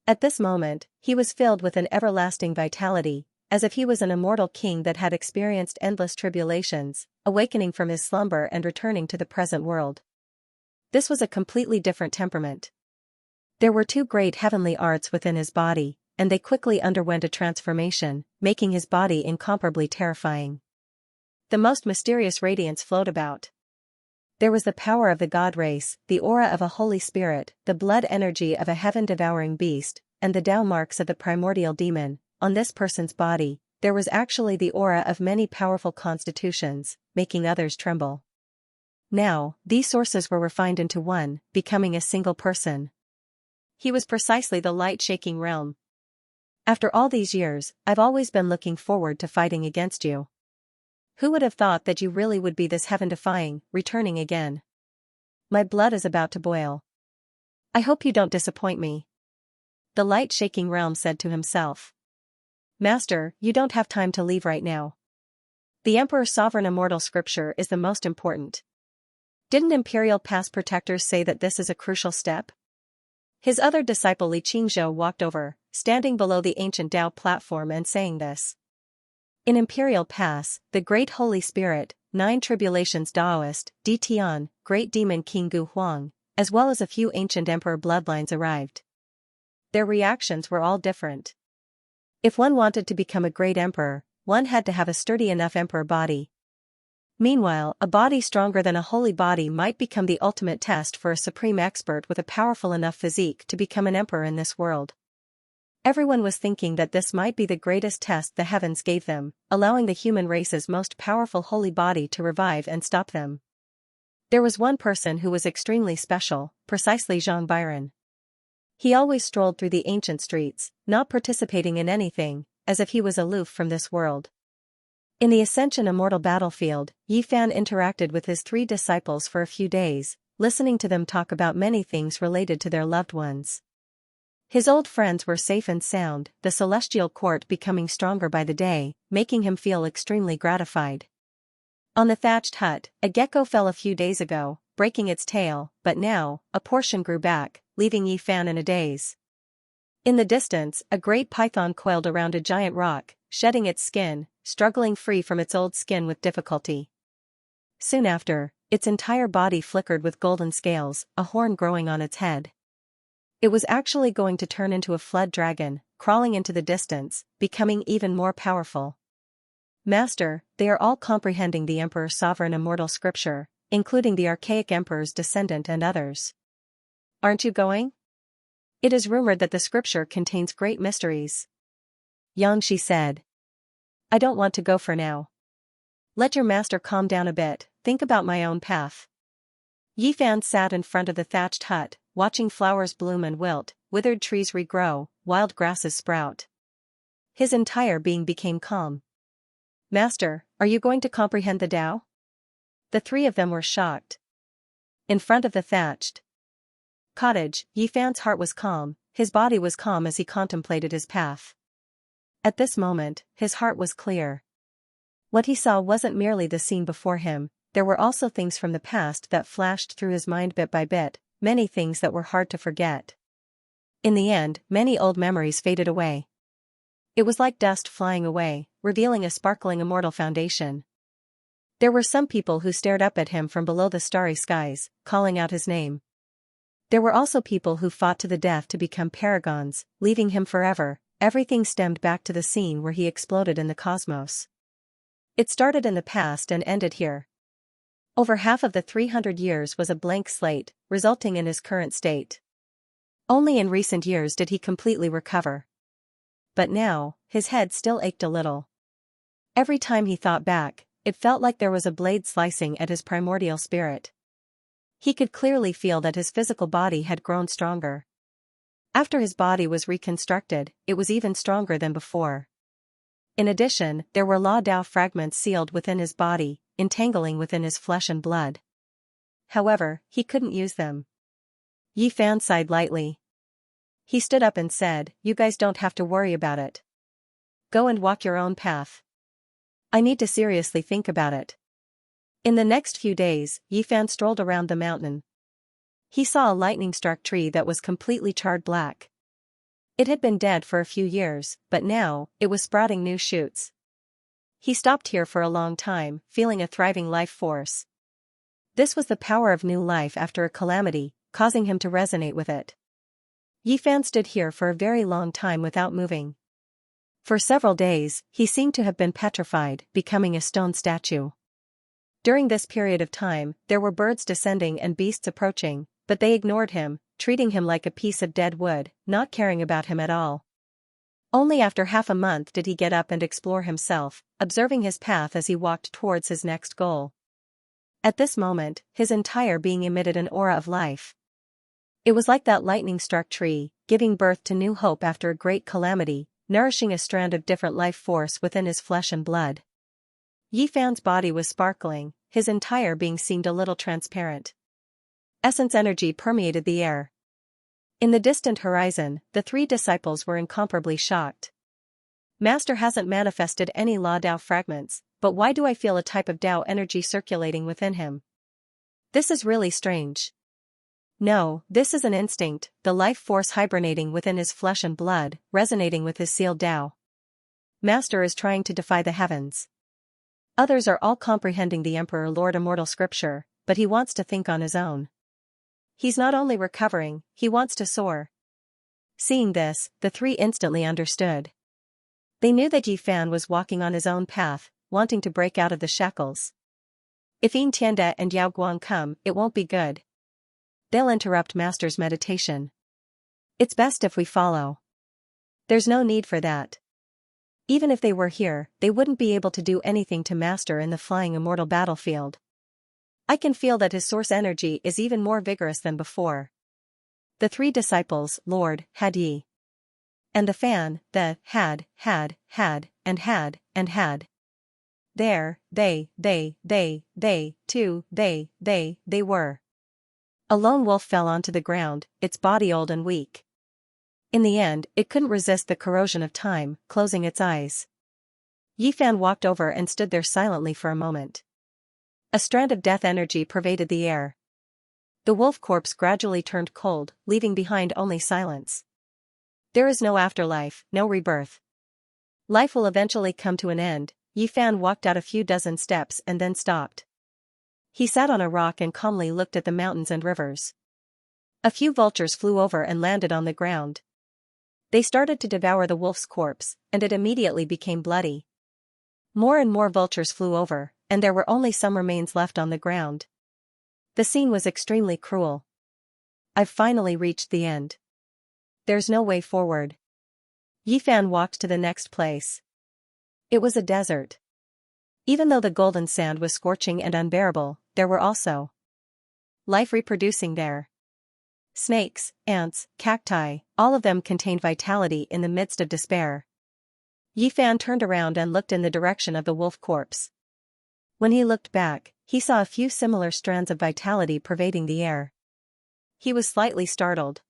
At this moment, he was filled with an everlasting vitality, as if he was an immortal king that had experienced endless tribulations, awakening from his slumber and returning to the present world. This was a completely different temperament. There were two great heavenly arts within his body, and they quickly underwent a transformation, making his body incomparably terrifying. The most mysterious radiance flowed about. There was the power of the God race, the aura of a Holy Spirit, the blood energy of a heaven-devouring beast, and the Tao marks of the primordial demon. On this person's body, there was actually the aura of many powerful constitutions, making others tremble. Now, these sources were refined into one, becoming a single person. He was precisely the light-shaking realm. After all these years, I've always been looking forward to fighting against you. Who would have thought that you really would be this heaven-defying, returning again? My blood is about to boil. I hope you don't disappoint me. The light-shaking realm said to himself. Master, you don't have time to leave right now. The Emperor's sovereign immortal scripture is the most important. Didn't Imperial Pass protectors say that this is a crucial step? His other disciple Xianxia walked over, standing below the ancient Tao platform and saying this. In Imperial Pass, the Great Holy Spirit, 9 Tribulations Daoist, Di Tian, Great Demon King Gu Huang, as well as a few ancient emperor bloodlines arrived. Their reactions were all different. If one wanted to become a great emperor, one had to have a sturdy enough emperor body. Meanwhile, a body stronger than a holy body might become the ultimate test for a supreme expert with a powerful enough physique to become an emperor in this world. Everyone was thinking that this might be the greatest test the heavens gave them, allowing the human race's most powerful holy body to revive and stop them. There was one person who was extremely special, precisely Zhang Byron. He always strolled through the ancient streets, not participating in anything, as if he was aloof from this world. In the Ascension Immortal battlefield, Yi Fan interacted with his 3 disciples for a few days, listening to them talk about many things related to their loved ones. His old friends were safe and sound, the celestial court becoming stronger by the day, making him feel extremely gratified. On the thatched hut, a gecko fell a few days ago, breaking its tail, but now, a portion grew back, leaving Yi Fan in a daze. In the distance, a great python coiled around a giant rock, shedding its skin, struggling free from its old skin with difficulty. Soon after, its entire body flickered with golden scales, a horn growing on its head. It was actually going to turn into a flood dragon, crawling into the distance, becoming even more powerful. Master, they are all comprehending the Emperor's sovereign immortal scripture, including the archaic Emperor's descendant and others. Aren't you going? It is rumored that the scripture contains great mysteries. Xianxia said. I don't want to go for now. Let your master calm down a bit, think about my own path. Yi Fan sat in front of the thatched hut, watching flowers bloom and wilt, withered trees regrow, wild grasses sprout. His entire being became calm. Master, are you going to comprehend the Tao? The 3 of them were shocked. In front of the thatched cottage, Yi Fan's heart was calm, his body was calm as he contemplated his path. At this moment, his heart was clear. What he saw wasn't merely the scene before him, there were also things from the past that flashed through his mind bit by bit, many things that were hard to forget. In the end, many old memories faded away. It was like dust flying away, revealing a sparkling immortal foundation. There were some people who stared up at him from below the starry skies, calling out his name. There were also people who fought to the death to become paragons, leaving him forever. Everything stemmed back to the scene where he exploded in the cosmos. It started in the past and ended here. Over half of the 300 years was a blank slate, resulting in his current state. Only in recent years did he completely recover. But now, his head still ached a little. Every time he thought back, it felt like there was a blade slicing at his primordial spirit. He could clearly feel that his physical body had grown stronger. After his body was reconstructed, it was even stronger than before. In addition, there were Lao Dao fragments sealed within his body, entangling within his flesh and blood. However, he couldn't use them. Yi Fan sighed lightly. He stood up and said, "You guys don't have to worry about it. Go and walk your own path. I need to seriously think about it." In the next few days, Yi Fan strolled around the mountain. He saw a lightning-struck tree that was completely charred black. It had been dead for a few years, but now, it was sprouting new shoots. He stopped here for a long time, feeling a thriving life force. This was the power of new life after a calamity, causing him to resonate with it. Yi Fan stood here for a very long time without moving. For several days, he seemed to have been petrified, becoming a stone statue. During this period of time, there were birds descending and beasts approaching, but they ignored him, treating him like a piece of dead wood, not caring about him at all. Only after half a month did he get up and explore himself, observing his path as he walked towards his next goal. At this moment, his entire being emitted an aura of life. It was like that lightning-struck tree, giving birth to new hope after a great calamity, nourishing a strand of different life force within his flesh and blood. Yi Fan's body was sparkling, his entire being seemed a little transparent. Essence energy permeated the air. In the distant horizon, the three disciples were incomparably shocked. "Master hasn't manifested any Lao Dao fragments, but why do I feel a type of Dao energy circulating within him? This is really strange." "No, this is an instinct, the life force hibernating within his flesh and blood, resonating with his sealed Dao. Master is trying to defy the heavens." Others are all comprehending the Emperor Lord Immortal scripture, but he wants to think on his own. He's not only recovering, he wants to soar. Seeing this, the three instantly understood. They knew that Yi Fan was walking on his own path, wanting to break out of the shackles. If Yin Tianda and Yao Guang come, it won't be good. They'll interrupt Master's meditation. It's best if we follow. There's no need for that. Even if they were here, they wouldn't be able to do anything to Master in the flying immortal battlefield. I can feel that his source energy is even more vigorous than before. The three disciples, Lord, had Yi. And the fan, the had, and had. There, they were. A lone wolf fell onto the ground, its body old and weak. In the end, it couldn't resist the corrosion of time, closing its eyes. Yi Fan walked over and stood there silently for a moment. A strand of death energy pervaded the air. The wolf corpse gradually turned cold, leaving behind only silence. There is no afterlife, no rebirth. Life will eventually come to an end. Yi Fan walked out a few dozen steps and then stopped. He sat on a rock and calmly looked at the mountains and rivers. A few vultures flew over and landed on the ground. They started to devour the wolf's corpse, and it immediately became bloody. More and more vultures flew over, and there were only some remains left on the ground. The scene was extremely cruel. I've finally reached the end. There's no way forward. Yi Fan walked to the next place. It was a desert. Even though the golden sand was scorching and unbearable, there were also life reproducing there. Snakes, ants, cacti, all of them contained vitality in the midst of despair. Yi Fan turned around and looked in the direction of the wolf corpse. When he looked back, he saw a few similar strands of vitality pervading the air. He was slightly startled.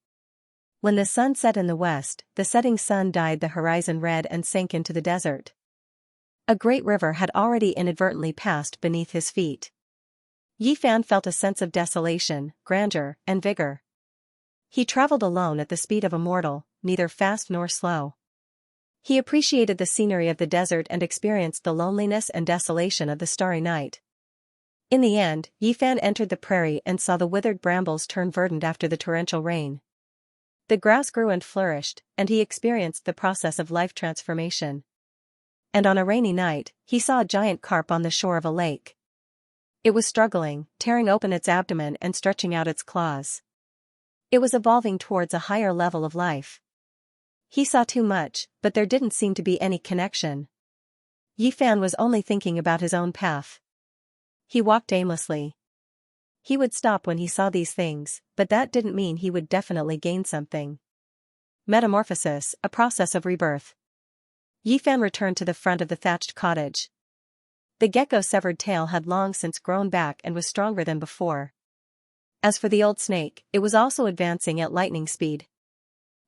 When the sun set in the west, the setting sun dyed the horizon red and sank into the desert. A great river had already inadvertently passed beneath his feet. Yi Fan felt a sense of desolation, grandeur, and vigor. He traveled alone at the speed of a mortal, neither fast nor slow. He appreciated the scenery of the desert and experienced the loneliness and desolation of the starry night. In the end, Yi Fan entered the prairie and saw the withered brambles turn verdant after the torrential rain. The grass grew and flourished, and he experienced the process of life transformation. And on a rainy night, he saw a giant carp on the shore of a lake. It was struggling, tearing open its abdomen and stretching out its claws. It was evolving towards a higher level of life. He saw too much, but there didn't seem to be any connection. Yi Fan was only thinking about his own path. He walked aimlessly. He would stop when he saw these things, but that didn't mean he would definitely gain something. Metamorphosis, a process of rebirth. Yi Fan returned to the front of the thatched cottage. The gecko's severed tail had long since grown back and was stronger than before. As for the old snake, it was also advancing at lightning speed.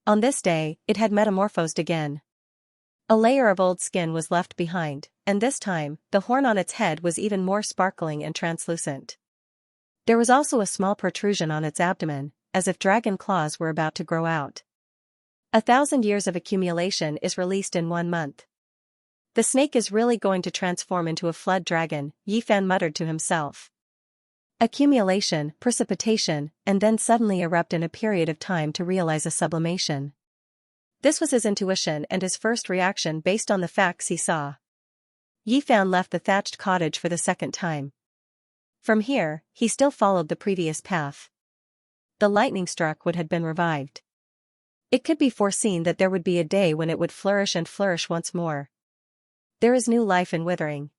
On this day, it had metamorphosed again. A layer of old skin was left behind, and this time, the horn on its head was even more sparkling and translucent. There was also a small protrusion on its abdomen, as if dragon claws were about to grow out. 1,000 years of accumulation is released in 1 month. The snake is really going to transform into a flood dragon, Yi Fan muttered to himself. Accumulation, precipitation, and then suddenly erupt in a period of time to realize a sublimation. This was his intuition and his first reaction based on the facts he saw. Yi Fan left the thatched cottage for the second time. From here, he still followed the previous path. The lightning struck wood had been revived. It could be foreseen that there would be a day when it would flourish and flourish once more. There is new life in withering.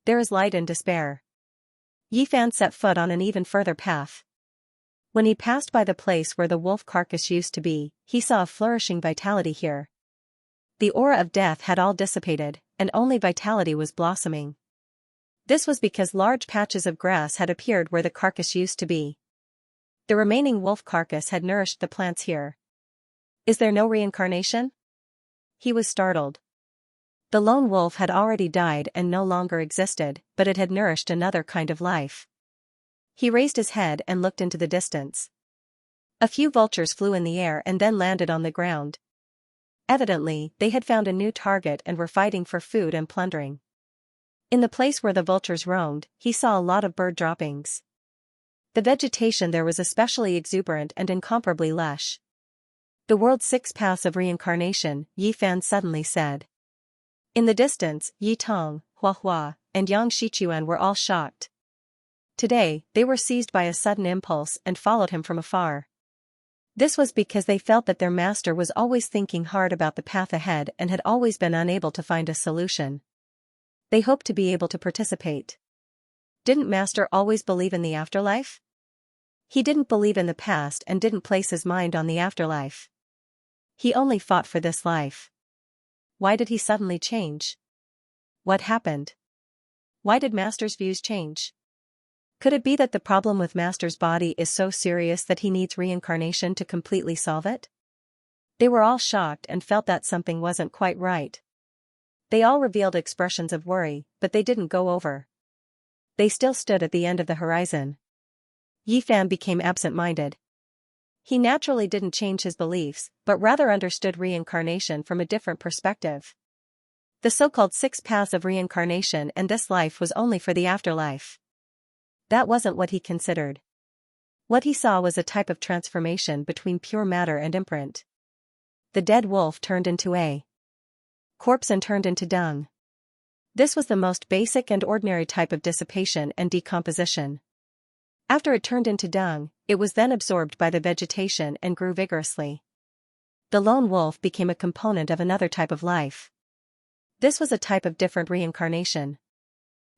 There is light in despair. Yi Fan set foot on an even further path. When he passed by the place where the wolf carcass used to be, he saw a flourishing vitality here. The aura of death had all dissipated, and only vitality was blossoming. This was because large patches of grass had appeared where the carcass used to be. The remaining wolf carcass had nourished the plants here. Is there no reincarnation? He was startled. The lone wolf had already died and no longer existed, but it had nourished another kind of life. He raised his head and looked into the distance. A few vultures flew in the air and then landed on the ground. Evidently, they had found a new target and were fighting for food and plundering. In the place where the vultures roamed, he saw a lot of bird droppings. The vegetation there was especially exuberant and incomparably lush. The world's 6 paths of reincarnation, Yi Fan suddenly said. In the distance, Yi Tong, Hua Hua, and Yang Shichuan were all shocked. Today, they were seized by a sudden impulse and followed him from afar. This was because they felt that their master was always thinking hard about the path ahead and had always been unable to find a solution. They hoped to be able to participate. Didn't master always believe in the afterlife? He didn't believe in the past and didn't place his mind on the afterlife. He only fought for this life. Why did he suddenly change? What happened? Why did Master's views change? Could it be that the problem with Master's body is so serious that he needs reincarnation to completely solve it? They were all shocked and felt that something wasn't quite right. They all revealed expressions of worry, but they didn't go over. They still stood at the end of the horizon. Yi Fan became absent-minded. He naturally didn't change his beliefs, but rather understood reincarnation from a different perspective. The so-called 6 paths of reincarnation and this life was only for the afterlife. That wasn't what he considered. What he saw was a type of transformation between pure matter and imprint. The dead wolf turned into a corpse and turned into dung. This was the most basic and ordinary type of dissipation and decomposition. After it turned into dung, it was then absorbed by the vegetation and grew vigorously. The lone wolf became a component of another type of life. This was a type of different reincarnation.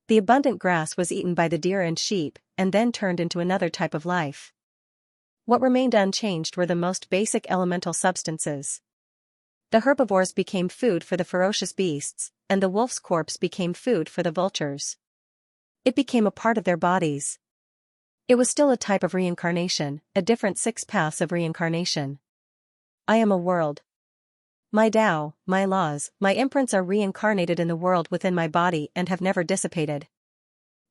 The abundant grass was eaten by the deer and sheep, and then turned into another type of life. What remained unchanged were the most basic elemental substances. The herbivores became food for the ferocious beasts, and the wolf's corpse became food for the vultures. It became a part of their bodies. It was still a type of reincarnation, a different 6 paths of reincarnation. I am a world. My Tao, my laws, my imprints are reincarnated in the world within my body and have never dissipated.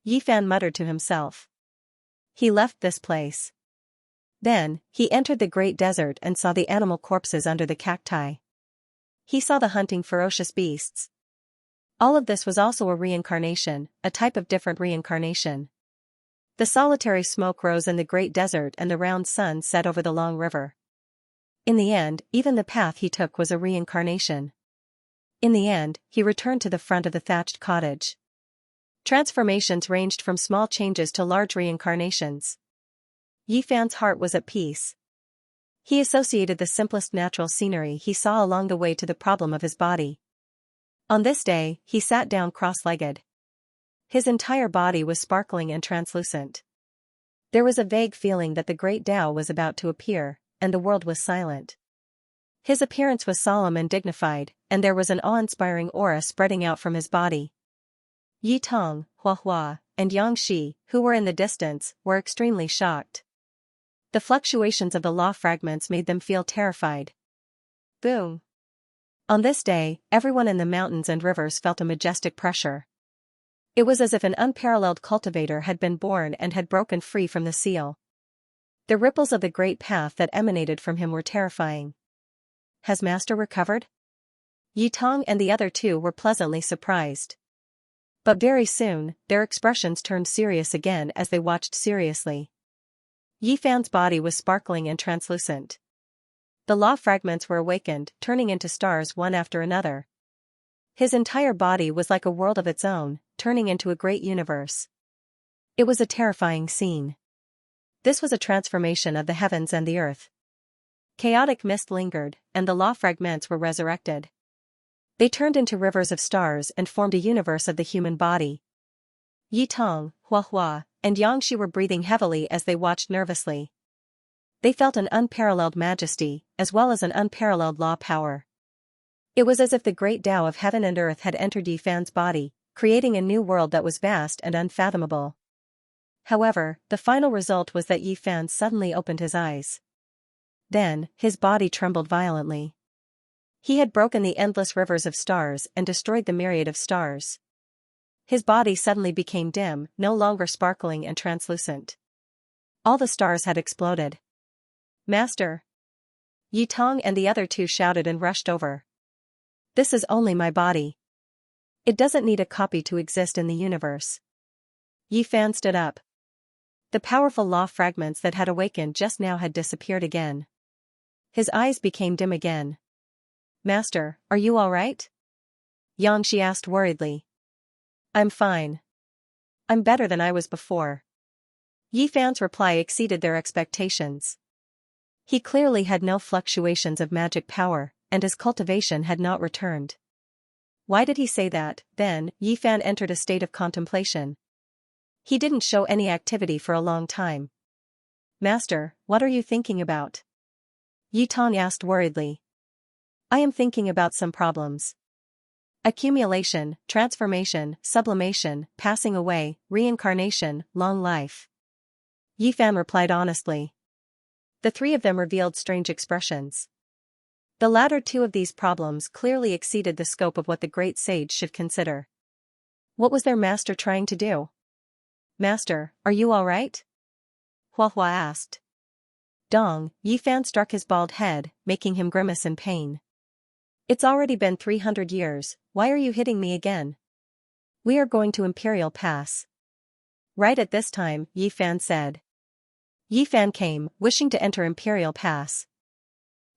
Yi Fan muttered to himself. He left this place. Then, he entered the great desert and saw the animal corpses under the cacti. He saw the hunting ferocious beasts. All of this was also a reincarnation, a type of different reincarnation. The solitary smoke rose in the great desert and the round sun set over the long river. In the end, even the path he took was a reincarnation. In the end, he returned to the front of the thatched cottage. Transformations ranged from small changes to large reincarnations. Yi Fan's heart was at peace. He associated the simplest natural scenery he saw along the way to the problem of his body. On this day, he sat down cross-legged. His entire body was sparkling and translucent. There was a vague feeling that the great Tao was about to appear, and the world was silent. His appearance was solemn and dignified, and there was an awe-inspiring aura spreading out from his body. Yi Tong, Hua Hua, and Xianxia, who were in the distance, were extremely shocked. The fluctuations of the law fragments made them feel terrified. Boom! On this day, everyone in the mountains and rivers felt a majestic pressure. It was as if an unparalleled cultivator had been born and had broken free from the seal. The ripples of the great path that emanated from him were terrifying. Has Master recovered? Yi Tong and the other two were pleasantly surprised. But very soon, their expressions turned serious again as they watched seriously. Yi Fan's body was sparkling and translucent. The law fragments were awakened, turning into stars one after another. His entire body was like a world of its own, turning into a great universe. It was a terrifying scene. This was a transformation of the heavens and the earth. Chaotic mist lingered, and the law fragments were resurrected. They turned into rivers of stars and formed a universe of the human body. Yi Tong, Hua Hua, and Xianxia were breathing heavily as they watched nervously. They felt an unparalleled majesty, as well as an unparalleled law power. It was as if the great Tao of heaven and earth had entered Yi Fan's body, creating a new world that was vast and unfathomable. However, the final result was that Yi Fan suddenly opened his eyes. Then, his body trembled violently. He had broken the endless rivers of stars and destroyed the myriad of stars. His body suddenly became dim, no longer sparkling and translucent. All the stars had exploded. Master! Yi Tong and the other two shouted and rushed over. This is only my body. It doesn't need a copy to exist in the universe. Yi Fan stood up. The powerful law fragments that had awakened just now had disappeared again. His eyes became dim again. Master, are you all right? Xianxia asked worriedly. I'm fine. I'm better than I was before. Yi Fan's reply exceeded their expectations. He clearly had no fluctuations of magic power, and his cultivation had not returned. Why did he say that? Then, Yi Fan entered a state of contemplation. He didn't show any activity for a long time. Master, what are you thinking about? Yi Tong asked worriedly. I am thinking about some problems. Accumulation, transformation, sublimation, passing away, reincarnation, long life. Yi Fan replied honestly. The three of them revealed strange expressions. The latter two of these problems clearly exceeded the scope of what the great sage should consider. What was their master trying to do? Master, are you all right? Hua Hua asked. Dong, Yi Fan struck his bald head, making him grimace in pain. It's already been 300 years, why are you hitting me again? We are going to Imperial Pass. Right at this time, Yi Fan said. Yi Fan came, wishing to enter Imperial Pass.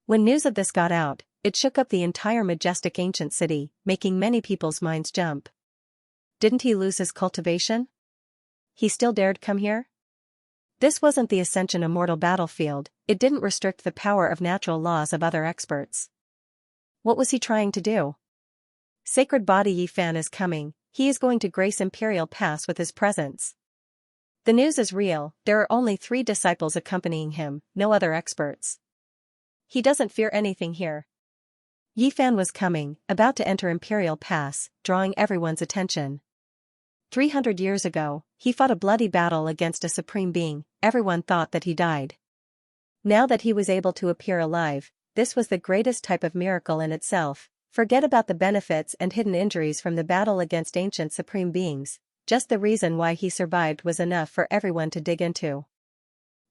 When news of this got out, it shook up the entire majestic ancient city, making many people's minds jump. Didn't he lose his cultivation? He still dared come here? This wasn't the Ascension Immortal battlefield, it didn't restrict the power of natural laws of other experts. What was he trying to do? Sacred Body Yi Fan is coming, he is going to grace Imperial Pass with his presence. The news is real, there are only 3 disciples accompanying him, no other experts. He doesn't fear anything here. Yi Fan was coming, about to enter Imperial Pass, drawing everyone's attention. 300 years ago, he fought a bloody battle against a supreme being, everyone thought that he died. Now that he was able to appear alive, this was the greatest type of miracle in itself. Forget about the benefits and hidden injuries from the battle against ancient supreme beings, just the reason why he survived was enough for everyone to dig into.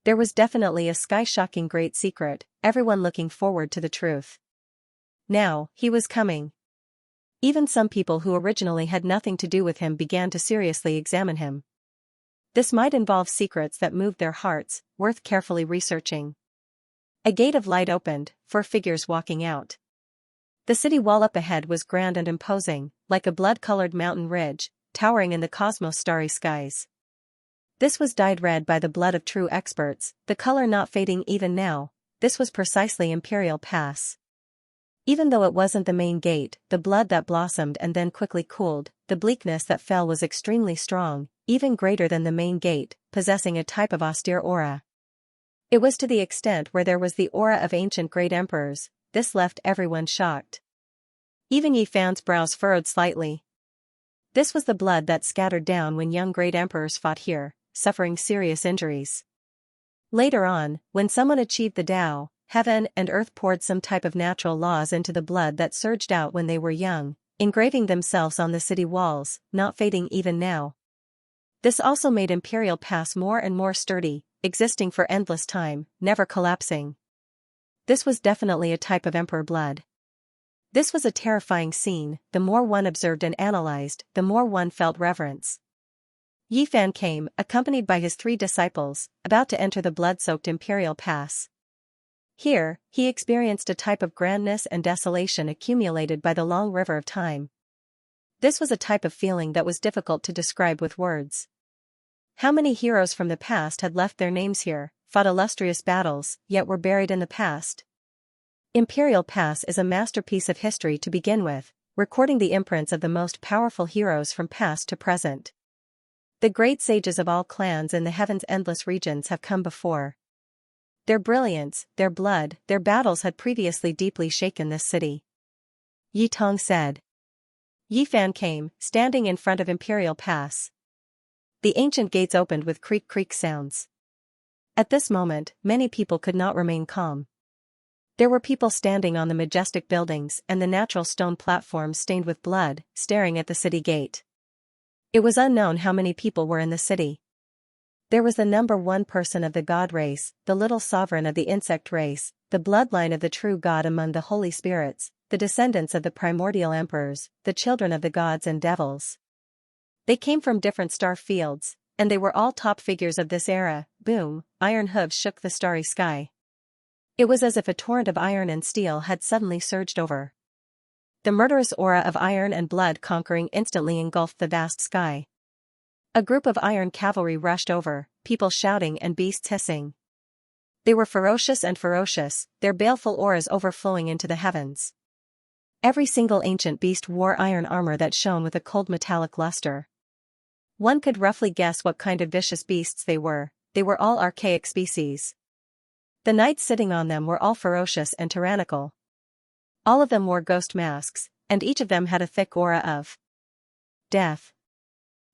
There was definitely a sky-shocking great secret, everyone looking forward to the truth. Now, he was coming. Even some people who originally had nothing to do with him began to seriously examine him. This might involve secrets that moved their hearts, worth carefully researching. A gate of light opened, 4 figures walking out. The city wall up ahead was grand and imposing, like a blood-colored mountain ridge, towering in the cosmos' starry skies. This was dyed red by the blood of true experts, the color not fading even now, this was precisely Imperial Pass. Even though it wasn't the main gate, the blood that blossomed and then quickly cooled, the bleakness that fell was extremely strong, even greater than the main gate, possessing a type of austere aura. It was to the extent where there was the aura of ancient great emperors. This left everyone shocked. Even Yi Fan's brows furrowed slightly. This was the blood that scattered down when young great emperors fought here, suffering serious injuries. Later on, when someone achieved the Tao, heaven and earth poured some type of natural laws into the blood that surged out when they were young, engraving themselves on the city walls, not fading even now. This also made Imperial Pass more and more sturdy, existing for endless time, never collapsing. This was definitely a type of emperor blood. This was a terrifying scene. The more one observed and analyzed, the more one felt reverence. Yi Fan came, accompanied by his 3 disciples, about to enter the blood-soaked Imperial Pass. Here, he experienced a type of grandness and desolation accumulated by the long river of time. This was a type of feeling that was difficult to describe with words. How many heroes from the past had left their names here, fought illustrious battles, yet were buried in the past? Imperial Pass is a masterpiece of history to begin with, recording the imprints of the most powerful heroes from past to present. The great sages of all clans in the heaven's endless regions have come before. Their brilliance, their blood, their battles had previously deeply shaken this city. Yi Tong said. Yi Fan came, standing in front of Imperial Pass. The ancient gates opened with creak-creak sounds. At this moment, many people could not remain calm. There were people standing on the majestic buildings and the natural stone platforms stained with blood, staring at the city gate. It was unknown how many people were in the city. There was the number 1 person of the god race, the little sovereign of the insect race, the bloodline of the true god among the holy spirits, the descendants of the primordial emperors, the children of the gods and devils. They came from different star fields, and they were all top figures of this era. Boom, iron hooves shook the starry sky. It was as if a torrent of iron and steel had suddenly surged over. The murderous aura of iron and blood conquering instantly engulfed the vast sky. A group of iron cavalry rushed over, people shouting and beasts hissing. They were ferocious and ferocious, their baleful auras overflowing into the heavens. Every single ancient beast wore iron armor that shone with a cold metallic luster. One could roughly guess what kind of vicious beasts they were all archaic species. The knights sitting on them were all ferocious and tyrannical. All of them wore ghost masks, and each of them had a thick aura of death.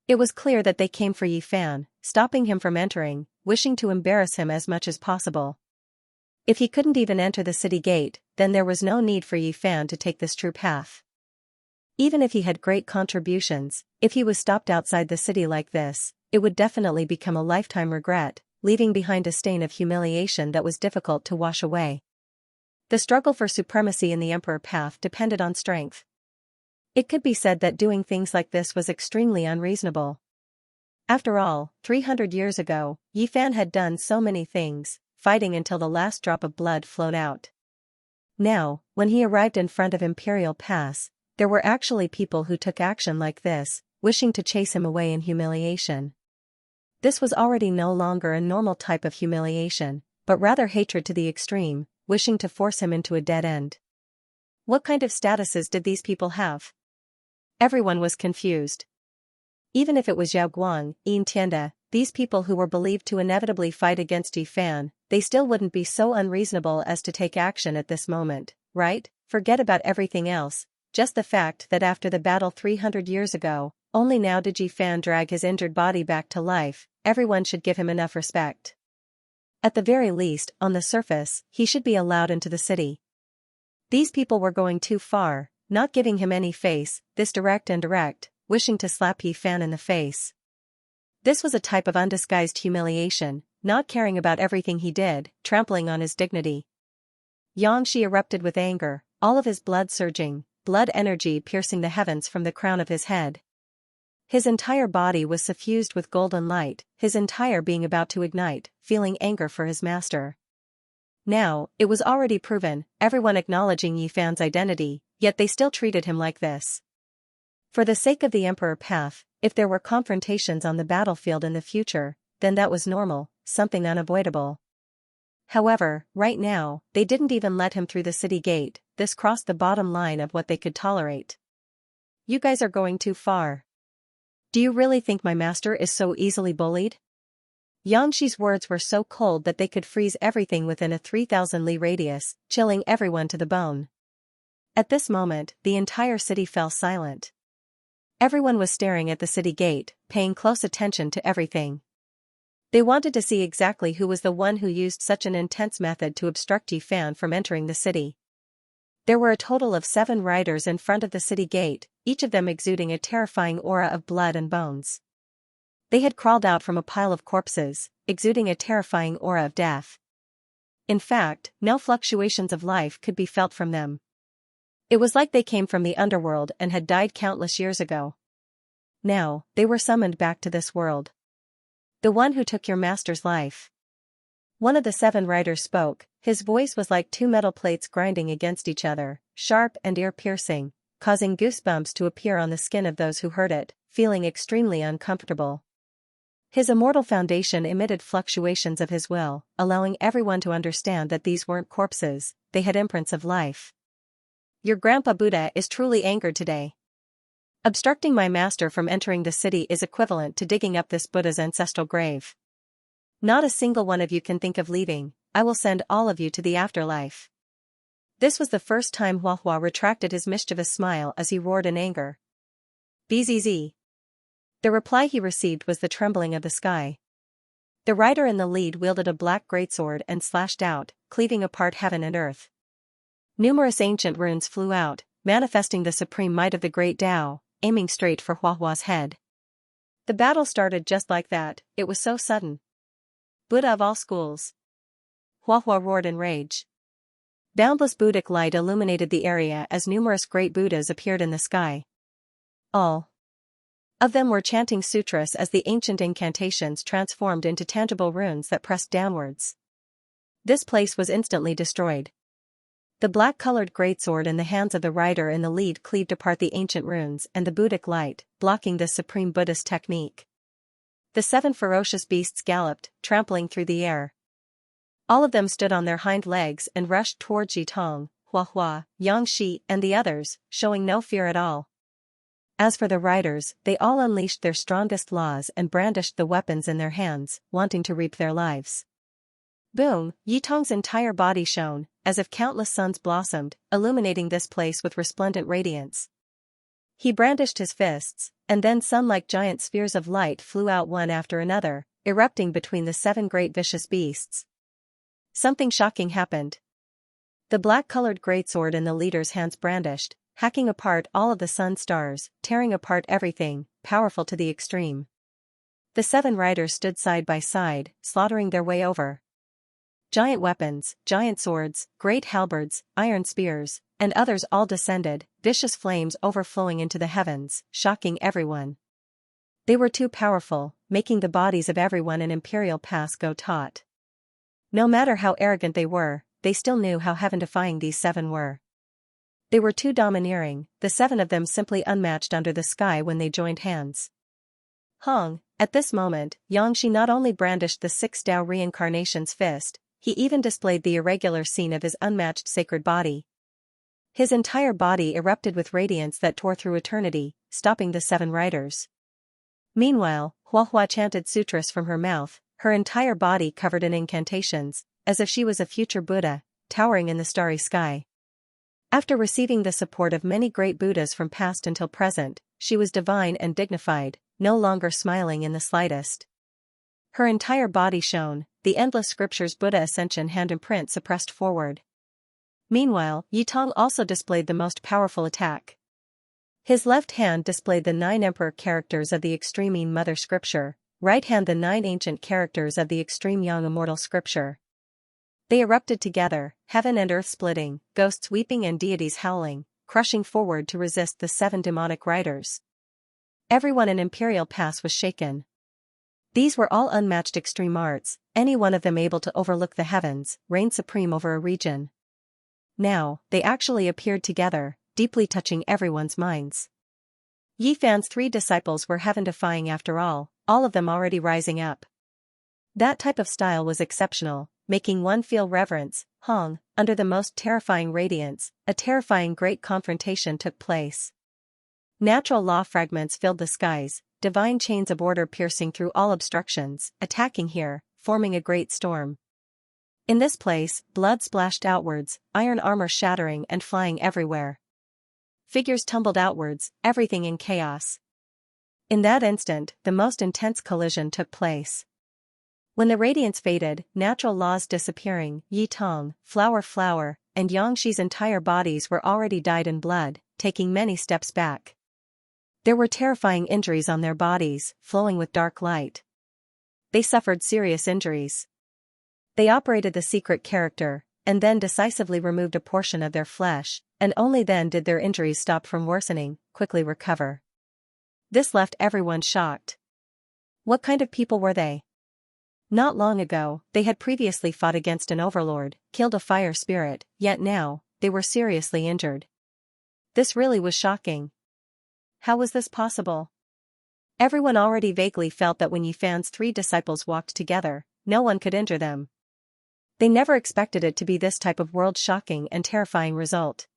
It was clear that they came for Yi Fan, stopping him from entering, wishing to embarrass him as much as possible. If he couldn't even enter the city gate, then there was no need for Yi Fan to take this true path. Even if he had great contributions, if he was stopped outside the city like this, it would definitely become a lifetime regret, leaving behind a stain of humiliation that was difficult to wash away. The struggle for supremacy in the Emperor path depended on strength. It could be said that doing things like this was extremely unreasonable. After all, 300 years ago, Yi Fan had done so many things, fighting until the last drop of blood flowed out. Now, when he arrived in front of Imperial Pass, there were actually people who took action like this, wishing to chase him away in humiliation. This was already no longer a normal type of humiliation, but rather hatred to the extreme, wishing to force him into a dead end. What kind of statuses did these people have? Everyone was confused. Even if it was Yao Guang, Yin Tianda, these people who were believed to inevitably fight against Yi Fan, they still wouldn't be so unreasonable as to take action at this moment, right? Forget about everything else, just the fact that after the battle 300 years ago, only now did Yi Fan drag his injured body back to life, everyone should give him enough respect. At the very least, on the surface, he should be allowed into the city. These people were going too far, not giving him any face, this direct and direct, wishing to slap Yi Fan in the face. This was a type of undisguised humiliation, not caring about everything he did, trampling on his dignity. Xianxia erupted with anger, all of his blood surging, blood energy piercing the heavens from the crown of his head. His entire body was suffused with golden light, his entire being about to ignite, feeling anger for his master. Now, it was already proven, everyone acknowledging Yi Fan's identity, yet they still treated him like this. For the sake of the Emperor path, if there were confrontations on the battlefield in the future, then that was normal, something unavoidable. However, right now, they didn't even let him through the city gate. This crossed the bottom line of what they could tolerate. You guys are going too far. Do you really think my master is so easily bullied? Xianxia's words were so cold that they could freeze everything within a 3,000 li radius, chilling everyone to the bone. At this moment, the entire city fell silent. Everyone was staring at the city gate, paying close attention to everything. They wanted to see exactly who was the one who used such an intense method to obstruct Yi Fan from entering the city. There were a total of 7 riders in front of the city gate, each of them exuding a terrifying aura of blood and bones. They had crawled out from a pile of corpses, exuding a terrifying aura of death. In fact, no fluctuations of life could be felt from them. It was like they came from the underworld and had died countless years ago. Now, they were summoned back to this world. The one who took your master's life. One of the 7 riders spoke. His voice was like 2 metal plates grinding against each other, sharp and ear-piercing, causing goosebumps to appear on the skin of those who heard it, feeling extremely uncomfortable. His immortal foundation emitted fluctuations of his will, allowing everyone to understand that these weren't corpses, they had imprints of life. Your Grandpa Buddha is truly angered today. Obstructing my master from entering the city is equivalent to digging up this Buddha's ancestral grave. Not a single one of you can think of leaving. I will send all of you to the afterlife. This was the first time Huahua retracted his mischievous smile as he roared in anger. Bzz. The reply he received was the trembling of the sky. The rider in the lead wielded a black greatsword and slashed out, cleaving apart heaven and earth. Numerous ancient runes flew out, manifesting the supreme might of the great Tao, aiming straight for Huahua's head. The battle started just like that. It was so sudden. Buddha of all schools. Huahua roared in rage. Boundless Buddhic light illuminated the area as numerous great Buddhas appeared in the sky. All of them were chanting sutras as the ancient incantations transformed into tangible runes that pressed downwards. This place was instantly destroyed. The black-colored greatsword in the hands of the rider in the lead cleaved apart the ancient runes and the Buddhic light, blocking this supreme Buddhist technique. The 7 ferocious beasts galloped, trampling through the air. All of them stood on their hind legs and rushed towards Yitong, Huahua, Xianxia, and the others, showing no fear at all. As for the riders, they all unleashed their strongest laws and brandished the weapons in their hands, wanting to reap their lives. Boom! Yitong's entire body shone, as if countless suns blossomed, illuminating this place with resplendent radiance. He brandished his fists, and then sun-like giant spheres of light flew out one after another, erupting between the 7 great vicious beasts. Something shocking happened. The black-colored greatsword in the leader's hands brandished, hacking apart all of the sun stars, tearing apart everything, powerful to the extreme. The 7 riders stood side by side, slaughtering their way over. Giant weapons, giant swords, great halberds, iron spears, and others all descended, vicious flames overflowing into the heavens, shocking everyone. They were too powerful, making the bodies of everyone in Imperial Pass go taut. No matter how arrogant they were, they still knew how heaven-defying these 7 were. They were too domineering, the 7 of them simply unmatched under the sky when they joined hands. Hong, at this moment, Xianxia not only brandished the 6 Tao reincarnation's fist, he even displayed the irregular scene of his unmatched sacred body. His entire body erupted with radiance that tore through eternity, stopping the 7 riders. Meanwhile, Huahua chanted sutras from her mouth, her entire body covered in incantations, as if she was a future Buddha, towering in the starry sky. After receiving the support of many great Buddhas from past until present, she was divine and dignified, no longer smiling in the slightest. Her entire body shone, the endless scriptures Buddha ascension hand imprint suppressed forward. Meanwhile, Yitong also displayed the most powerful attack. His left hand displayed the 9 emperor characters of the Extreme Yin Mother scripture, right hand the 9 ancient characters of the Extreme Yang Immortal scripture. They erupted together, heaven and earth splitting, ghosts weeping and deities howling, crushing forward to resist the 7 demonic riders. Everyone in Imperial Pass was shaken. These were all unmatched extreme arts, any one of them able to overlook the heavens, reign supreme over a region. Now, they actually appeared together, deeply touching everyone's minds. Yi Fan's 3 disciples were heaven-defying after all of them already rising up. That type of style was exceptional, making one feel reverence. Under the most terrifying radiance, a terrifying great confrontation took place. Natural law fragments filled the skies, divine chains of order piercing through all obstructions, attacking here, forming a great storm. In this place, blood splashed outwards, iron armor shattering and flying everywhere. Figures tumbled outwards, everything in chaos. In that instant, the most intense collision took place. When the radiance faded, natural laws disappearing, Yi Tong, flower, and Xianxia's entire bodies were already dyed in blood, taking many steps back. There were terrifying injuries on their bodies, flowing with dark light. They suffered serious injuries. They operated the secret character, and then decisively removed a portion of their flesh, and only then did their injuries stop from worsening, quickly recover. This left everyone shocked. What kind of people were they? Not long ago, they had previously fought against an overlord, killed a fire spirit, yet now, they were seriously injured. This really was shocking. How was this possible? Everyone already vaguely felt that when Yi Fan's 3 disciples walked together, no one could injure them. They never expected it to be this type of world-shocking and terrifying result.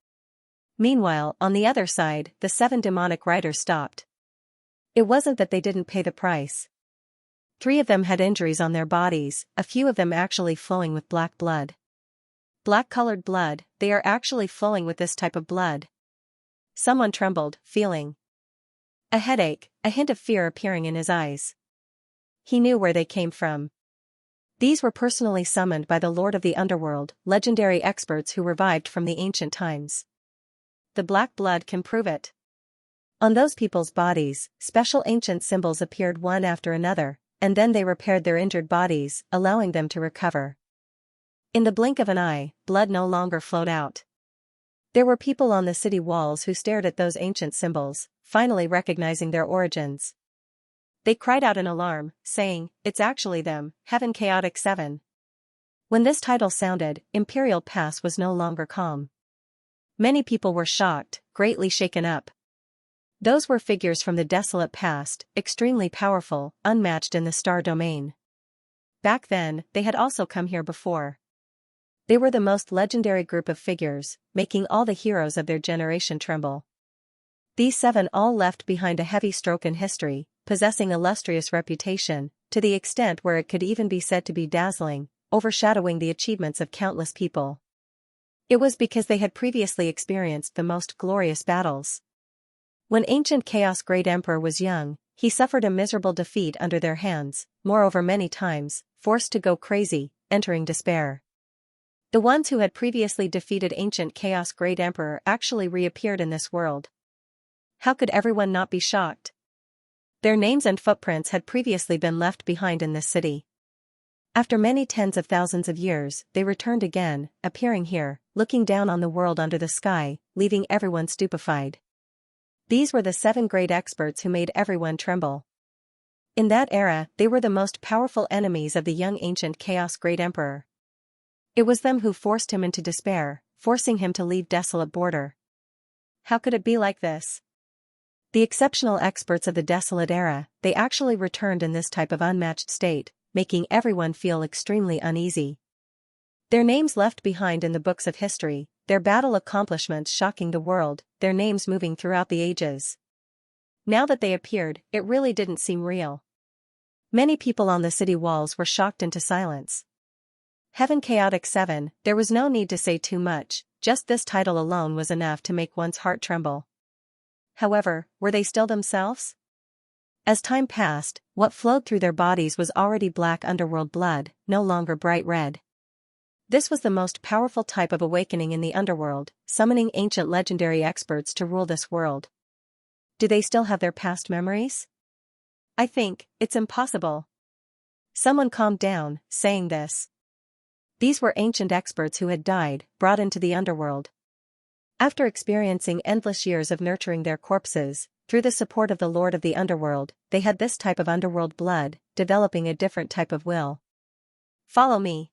Meanwhile, on the other side, the 7 demonic riders stopped. It wasn't that they didn't pay the price. 3 of them had injuries on their bodies, a few of them actually flowing with black blood. Black-colored blood, they are actually flowing with this type of blood. Someone trembled, feeling a headache, a hint of fear appearing in his eyes. He knew where they came from. These were personally summoned by the Lord of the Underworld, legendary experts who revived from the ancient times. The black blood can prove it. On those people's bodies, special ancient symbols appeared one after another, and then they repaired their injured bodies, allowing them to recover. In the blink of an eye, blood no longer flowed out. There were people on the city walls who stared at those ancient symbols, finally recognizing their origins. They cried out in alarm, saying, "It's actually them, Heaven Chaotic 7. When this title sounded, Imperial Pass was no longer calm. Many people were shocked, greatly shaken up. Those were figures from the desolate past, extremely powerful, unmatched in the star domain. Back then, they had also come here before. They were the most legendary group of figures, making all the heroes of their generation tremble. These 7 all left behind a heavy stroke in history, possessing illustrious reputation, to the extent where it could even be said to be dazzling, overshadowing the achievements of countless people. It was because they had previously experienced the most glorious battles. When ancient Chaos Great Emperor was young, he suffered a miserable defeat under their hands, moreover many times, forced to go crazy, entering despair. The ones who had previously defeated ancient Chaos Great Emperor actually reappeared in this world. How could everyone not be shocked? Their names and footprints had previously been left behind in this city. After many tens of thousands of years, they returned again, appearing here, looking down on the world under the sky, leaving everyone stupefied. These were the 7 great experts who made everyone tremble. In that era, they were the most powerful enemies of the young ancient Chaos Great Emperor. It was them who forced him into despair, forcing him to leave desolate border. How could it be like this? The exceptional experts of the desolate era, they actually returned in this type of unmatched state, making everyone feel extremely uneasy. Their names left behind in the books of history, their battle accomplishments shocking the world, their names moving throughout the ages. Now that they appeared, it really didn't seem real. Many people on the city walls were shocked into silence. Heaven Chaotic 7, there was no need to say too much, just this title alone was enough to make one's heart tremble. However, were they still themselves? As time passed, what flowed through their bodies was already black underworld blood, no longer bright red. This was the most powerful type of awakening in the underworld, summoning ancient legendary experts to rule this world. Do they still have their past memories? I think, it's impossible. Someone calmed down, saying this. These were ancient experts who had died, brought into the underworld. After experiencing endless years of nurturing their corpses, through the support of the Lord of the Underworld, they had this type of underworld blood, developing a different type of will. Follow me.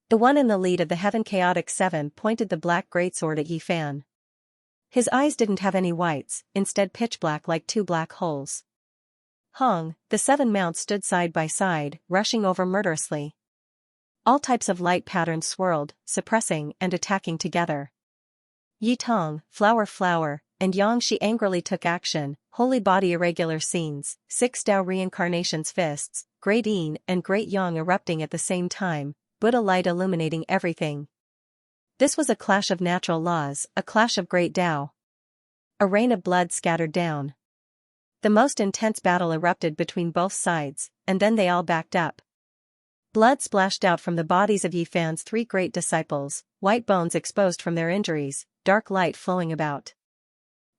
The one in the lead of the Heaven Chaotic 7 pointed the black greatsword at Yi Fan. His eyes didn't have any whites, instead pitch black like 2 black holes. Hong, the 7 mounts stood side by side, rushing over murderously. All types of light patterns swirled, suppressing and attacking together. Yi Tong, flower, and Xianxia angrily took action, holy body irregular scenes, 6 Tao reincarnations fists, Great Yin and Great Yang erupting at the same time, Buddha light illuminating everything. This was a clash of natural laws, a clash of great Tao. A rain of blood scattered down. The most intense battle erupted between both sides, and then they all backed up. Blood splashed out from the bodies of Yi Fan's 3 great disciples, white bones exposed from their injuries, dark light flowing about.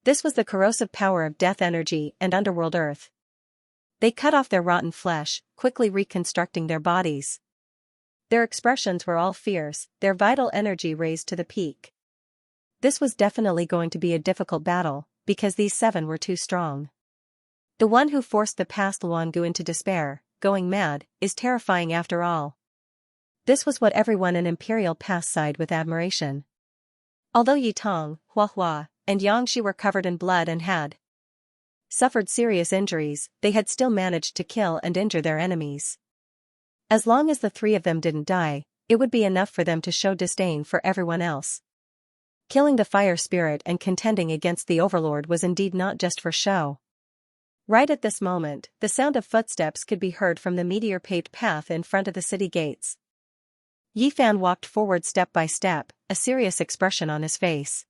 This was the corrosive power of death energy and underworld earth. They cut off their rotten flesh, quickly reconstructing their bodies. Their expressions were all fierce, their vital energy raised to the peak. This was definitely going to be a difficult battle, because these 7 were too strong. The one who forced the past Luangu into despair, going mad, is terrifying after all. This was what everyone in Imperial Pass sighed with admiration. Although Yi Tong, Hua, and Xianxia were covered in blood and had suffered serious injuries, they had still managed to kill and injure their enemies. As long as the 3 of them didn't die, it would be enough for them to show disdain for everyone else. Killing the fire spirit and contending against the overlord was indeed not just for show. Right at this moment, the sound of footsteps could be heard from the meteor-paved path in front of the city gates. Yi Fan walked forward step by step, a serious expression on his face.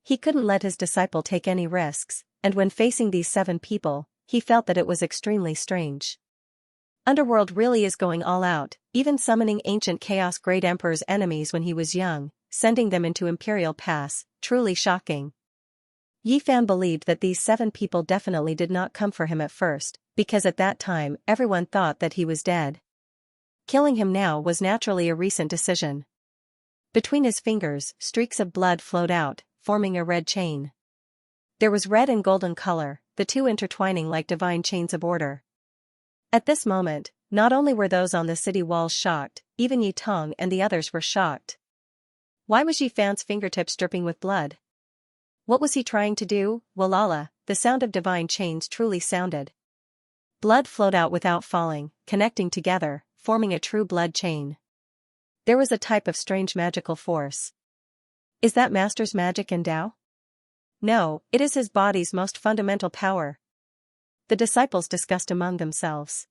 He couldn't let his disciple take any risks, and when facing these 7 people, he felt that it was extremely strange. Underworld really is going all out, even summoning ancient Chaos Great Emperor's enemies when he was young, sending them into Imperial Pass, truly shocking. Yi Fan believed that these 7 people definitely did not come for him at first, because at that time everyone thought that he was dead. Killing him now was naturally a recent decision. Between his fingers, streaks of blood flowed out, forming a red chain. There was red and golden color, the 2 intertwining like divine chains of order. At this moment, not only were those on the city walls shocked, even Yi Tong and the others were shocked. Why was Yi Fan's fingertips dripping with blood? What was he trying to do? Walala, the sound of divine chains truly sounded. Blood flowed out without falling, connecting together, forming a true blood chain. There was a type of strange magical force. Is that Master's magic and Tao? No, it is his body's most fundamental power. The disciples discussed among themselves.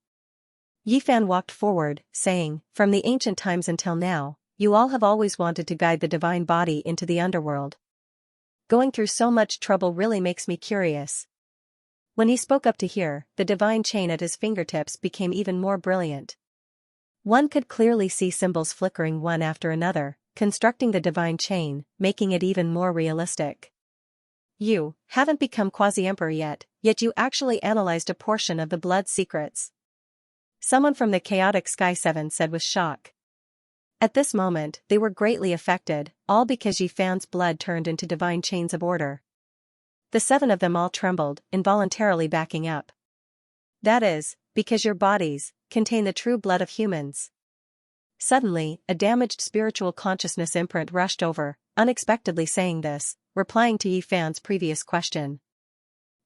Yi Fan walked forward, saying, "From the ancient times until now, you all have always wanted to guide the divine body into the underworld. Going through so much trouble really makes me curious." When he spoke up to hear, the divine chain at his fingertips became even more brilliant. One could clearly see symbols flickering one after another, constructing the divine chain, making it even more realistic. You haven't become quasi-emperor yet you actually analyzed a portion of the blood secrets. Someone from the chaotic Sky 7 said with shock. At this moment, they were greatly affected, all because Yi Fan's blood turned into divine chains of order. The 7 of them all trembled, involuntarily backing up. That is, because your bodies contain the true blood of humans. Suddenly, a damaged spiritual consciousness imprint rushed over, unexpectedly saying this, replying to Yi Fan's previous question.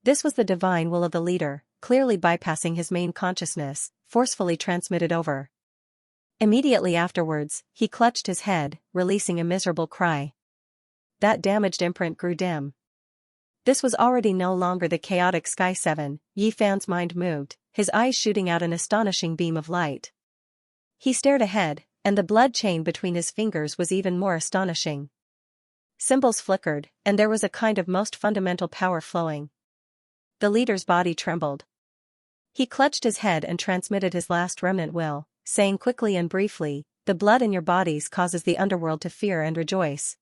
This was the divine will of the leader, clearly bypassing his main consciousness, forcefully transmitted over. Immediately afterwards, he clutched his head, releasing a miserable cry. That damaged imprint grew dim. This was already no longer the chaotic Sky 7, Yi Fan's mind moved, his eyes shooting out an astonishing beam of light. He stared ahead, and the blood chain between his fingers was even more astonishing. Symbols flickered, and there was a kind of most fundamental power flowing. The leader's body trembled. He clutched his head and transmitted his last remnant will, saying quickly and briefly, "The blood in your bodies causes the underworld to fear and rejoice.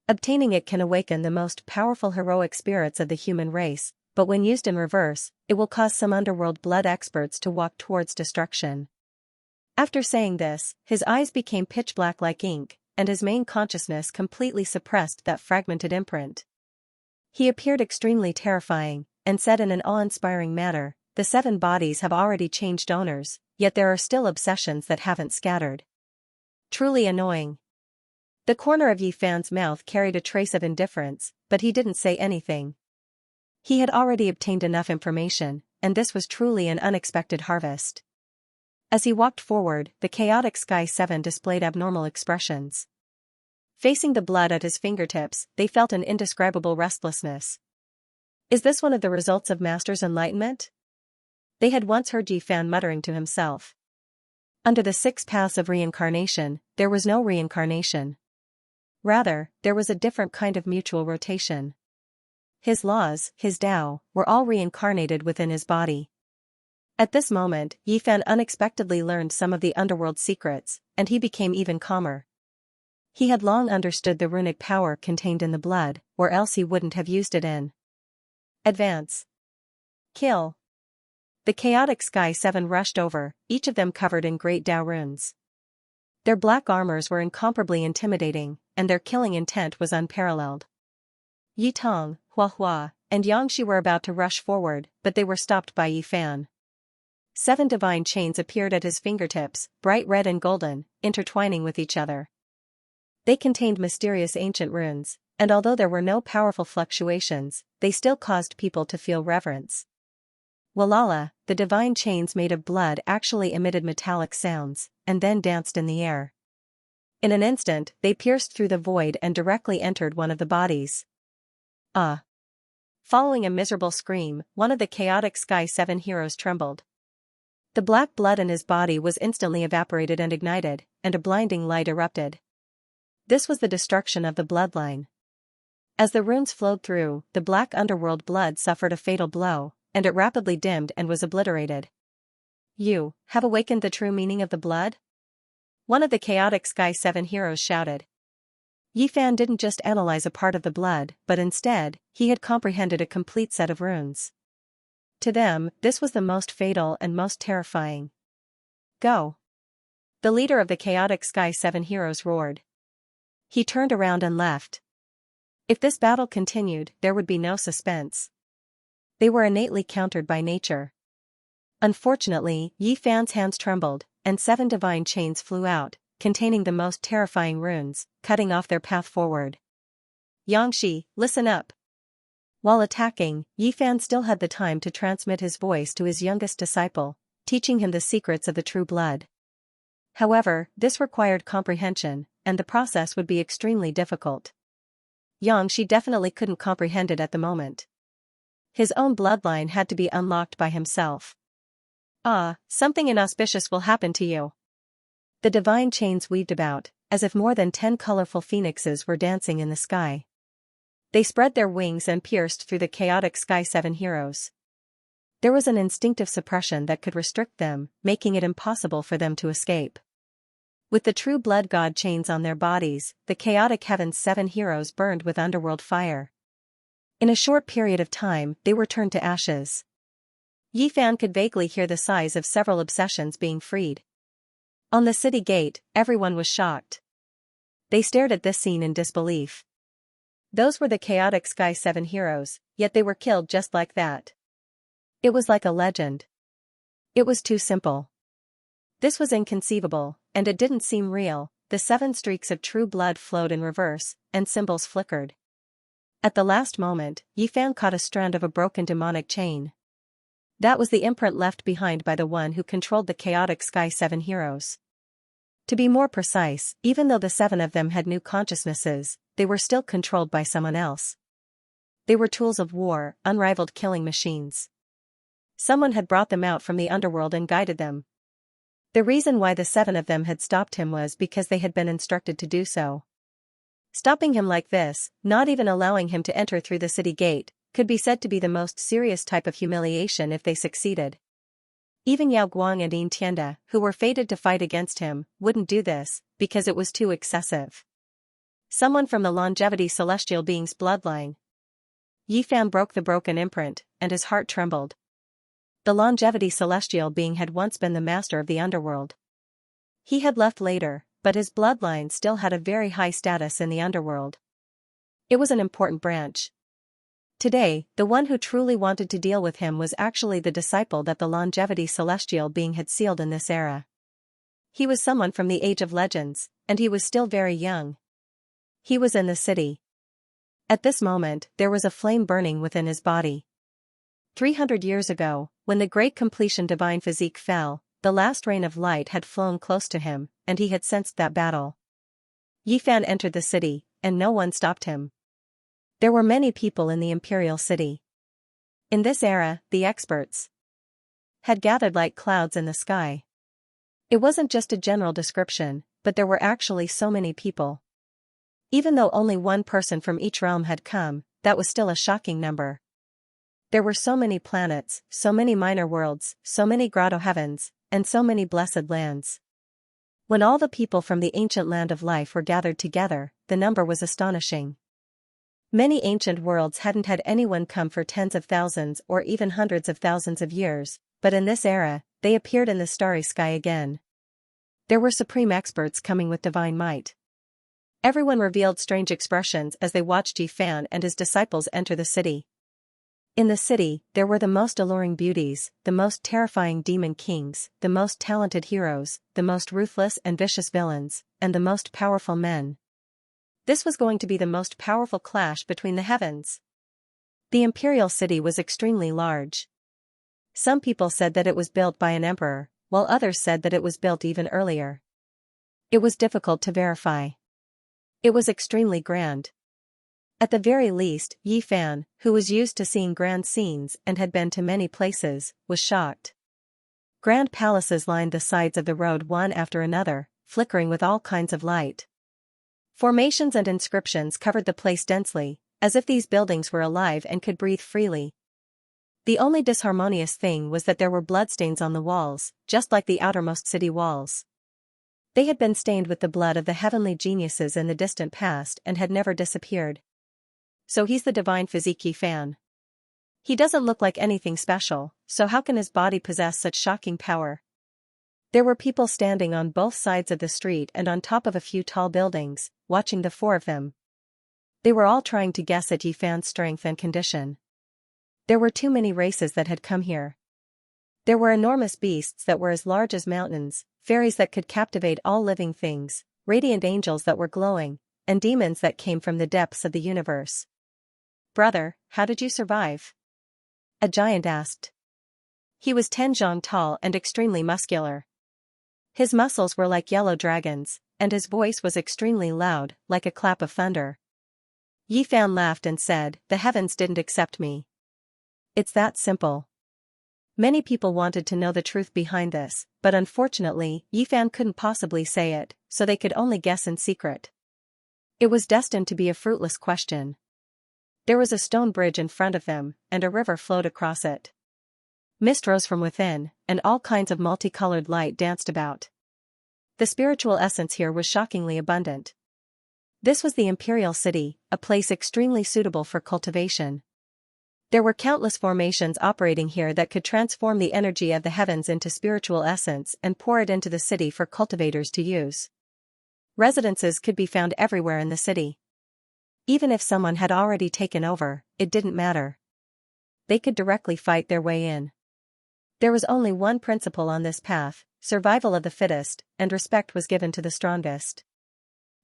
Obtaining it can awaken the most powerful heroic spirits of the human race, but when used in reverse, it will cause some underworld blood experts to walk towards destruction." After saying this, his eyes became pitch black like ink, and his main consciousness completely suppressed that fragmented imprint. He appeared extremely terrifying, and said in an awe-inspiring manner, "The 7 bodies have already changed owners, yet there are still obsessions that haven't scattered. Truly annoying." The corner of Yi Fan's mouth carried a trace of indifference, but he didn't say anything. He had already obtained enough information, and this was truly an unexpected harvest. As he walked forward, the chaotic Sky 7 displayed abnormal expressions. Facing the blood at his fingertips, they felt an indescribable restlessness. Is this one of the results of Master's enlightenment? They had once heard Yi Fan muttering to himself. Under the 6 paths of reincarnation, there was no reincarnation. Rather, there was a different kind of mutual rotation. His laws, his Tao, were all reincarnated within his body. At this moment, Yi Fan unexpectedly learned some of the underworld secrets, and he became even calmer. He had long understood the runic power contained in the blood, or else he wouldn't have used it in. Advance. Kill. The chaotic Sky 7 rushed over, each of them covered in great Tao runes. Their black armors were incomparably intimidating, and their killing intent was unparalleled. Yi Tong, Hua Hua, and Xianxia were about to rush forward, but they were stopped by Yi Fan. 7 divine chains appeared at his fingertips, bright red and golden, intertwining with each other. They contained mysterious ancient runes, and although there were no powerful fluctuations, they still caused people to feel reverence. Walala, the divine chains made of blood actually emitted metallic sounds, and then danced in the air. In an instant, they pierced through the void and directly entered one of the bodies. Following a miserable scream, one of the chaotic Sky 7 heroes trembled. The black blood in his body was instantly evaporated and ignited, and a blinding light erupted. This was the destruction of the bloodline. As the runes flowed through, the black underworld blood suffered a fatal blow, and it rapidly dimmed and was obliterated. You have awakened the true meaning of the blood? One of the chaotic Sky 7 heroes shouted. Yi Fan didn't just analyze a part of the blood, but instead, he had comprehended a complete set of runes. To them, this was the most fatal and most terrifying. Go! The leader of the chaotic Sky 7 heroes roared. He turned around and left. If this battle continued, there would be no suspense. They were innately countered by nature. Unfortunately, Yi Fan's hands trembled, and 7 divine chains flew out, containing the most terrifying runes, cutting off their path forward. Xianxia, listen up! While attacking, Yi Fan still had the time to transmit his voice to his youngest disciple, teaching him the secrets of the true blood. However, this required comprehension, and the process would be extremely difficult. Xianxia definitely couldn't comprehend it at the moment. His own bloodline had to be unlocked by himself. Something inauspicious will happen to you. The divine chains weaved about, as if more than 10 colorful phoenixes were dancing in the sky. They spread their wings and pierced through the chaotic Sky 7 heroes. There was an instinctive suppression that could restrict them, making it impossible for them to escape. With the true blood god chains on their bodies, the chaotic heaven's 7 heroes burned with underworld fire. In a short period of time, they were turned to ashes. Yi Fan could vaguely hear the sighs of several obsessions being freed. On the city gate, everyone was shocked. They stared at this scene in disbelief. Those were the chaotic Sky 7 heroes, yet they were killed just like that. It was like a legend. It was too simple. This was inconceivable, and it didn't seem real. The 7 streaks of true blood flowed in reverse, and symbols flickered. At the last moment, Yi Fan caught a strand of a broken demonic chain. That was the imprint left behind by the one who controlled the chaotic Sky 7 heroes. To be more precise, even though the 7 of them had new consciousnesses, they were still controlled by someone else. They were tools of war, unrivaled killing machines. Someone had brought them out from the underworld and guided them. The reason why the 7 of them had stopped him was because they had been instructed to do so. Stopping him like this, not even allowing him to enter through the city gate, could be said to be the most serious type of humiliation if they succeeded. Even Yao Guang and Yin Tianda, who were fated to fight against him, wouldn't do this, because it was too excessive. Someone from the longevity celestial being's bloodline. Yi Fan broke the broken imprint, and his heart trembled. The longevity celestial being had once been the master of the underworld. He had left later, but his bloodline still had a very high status in the underworld. It was an important branch. Today, the one who truly wanted to deal with him was actually the disciple that the longevity celestial being had sealed in this era. He was someone from the Age of Legends, and he was still very young. He was in the city. At this moment, there was a flame burning within his body. 300 years ago, When the great completion divine physique fell, the last rain of light had flown close to him, and he had sensed that battle. Yifan entered the city, and no one stopped him. There were many people in the imperial city. In this era, the experts had gathered like clouds in the sky. It wasn't just a general description, but there were actually so many people. Even though only one person from each realm had come, that was still a shocking number. There were so many planets, so many minor worlds, so many grotto heavens, and so many blessed lands. When all the people from the ancient land of life were gathered together, the number was astonishing. Many ancient worlds hadn't had anyone come for tens of thousands or even hundreds of thousands of years, but in this era, they appeared in the starry sky again. There were supreme experts coming with divine might. Everyone revealed strange expressions as they watched Yifan and his disciples enter the city. In the city, there were the most alluring beauties, the most terrifying demon kings, the most talented heroes, the most ruthless and vicious villains, and the most powerful men. This was going to be the most powerful clash between the heavens. The imperial city was extremely large. Some people said that it was built by an emperor, while others said that it was built even earlier. It was difficult to verify. It was extremely grand. At the very least, Yifan, who was used to seeing grand scenes and had been to many places, was shocked. Grand palaces lined the sides of the road one after another, flickering with all kinds of light. Formations and inscriptions covered the place densely, as if these buildings were alive and could breathe freely. The only disharmonious thing was that there were bloodstains on the walls, just like the outermost city walls. They had been stained with the blood of the heavenly geniuses in the distant past and had never disappeared. So he's the divine physique Yifan. He doesn't look like anything special, so how can his body possess such shocking power? There were people standing on both sides of the street and on top of a few tall buildings, watching the four of them. They were all trying to guess at Yifan's strength and condition. There were too many races that had come here. There were enormous beasts that were as large as mountains, fairies that could captivate all living things, radiant angels that were glowing, and demons that came from the depths of the universe. "Brother, how did you survive?" a giant asked. He was 10 zhang tall and extremely muscular. His muscles were like yellow dragons, and his voice was extremely loud, like a clap of thunder. Yifan laughed and said, "The heavens didn't accept me. It's that simple." Many people wanted to know the truth behind this, but unfortunately, Yifan couldn't possibly say it, so they could only guess in secret. It was destined to be a fruitless question. There was a stone bridge in front of them, and a river flowed across it. Mist rose from within, and all kinds of multicolored light danced about. The spiritual essence here was shockingly abundant. This was the imperial city, a place extremely suitable for cultivation. There were countless formations operating here that could transform the energy of the heavens into spiritual essence and pour it into the city for cultivators to use. Residences could be found everywhere in the city. Even if someone had already taken over, it didn't matter. They could directly fight their way in. There was only one principle on this path: survival of the fittest, and respect was given to the strongest.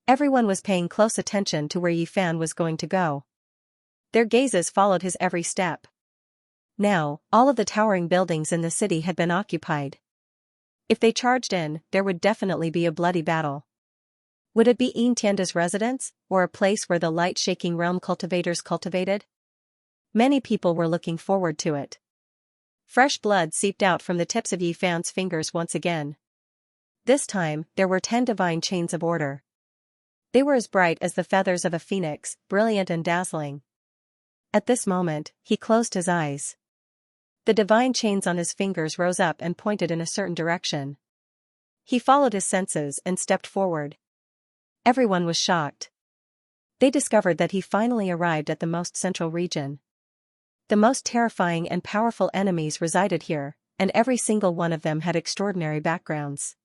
Everyone was paying close attention to where Yifan was going to go. Their gazes followed his every step. Now, all of the towering buildings in the city had been occupied. If they charged in, there would definitely be a bloody battle. Would it be Xianxia's residence, or a place where the light-shaking realm cultivators cultivated? Many people were looking forward to it. Fresh blood seeped out from the tips of Yifan's fingers once again. This time, there were 10 divine chains of order. They were as bright as the feathers of a phoenix, brilliant and dazzling. At this moment, he closed his eyes. The divine chains on his fingers rose up and pointed in a certain direction. He followed his senses and stepped forward. Everyone was shocked. They discovered that he finally arrived at the most central region. The most terrifying and powerful enemies resided here, and every single one of them had extraordinary backgrounds.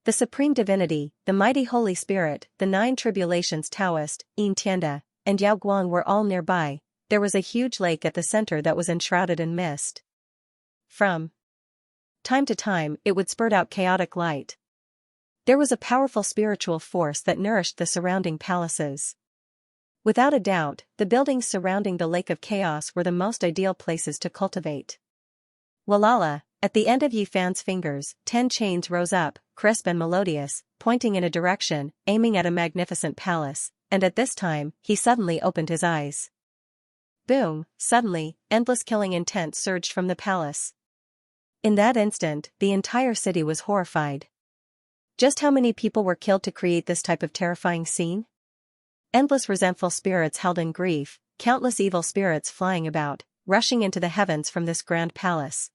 The Supreme Divinity, the Mighty Holy Spirit, the 9 Tribulations Taoist, Xianxia, and Yao Guang were all nearby. There was a huge lake at the center that was enshrouded in mist. From time to time, it would spurt out chaotic light. There was a powerful spiritual force that nourished the surrounding palaces. Without a doubt, the buildings surrounding the Lake of Chaos were the most ideal places to cultivate. Walala, at the end of Yi Fan's fingers, 10 chains rose up, crisp and melodious, pointing in a direction, aiming at a magnificent palace, and at this time, he suddenly opened his eyes. Boom, suddenly, endless killing intent surged from the palace. In that instant, the entire city was horrified. Just how many people were killed to create this type of terrifying scene? Endless resentful spirits held in grief, countless evil spirits flying about, rushing into the heavens from this grand palace.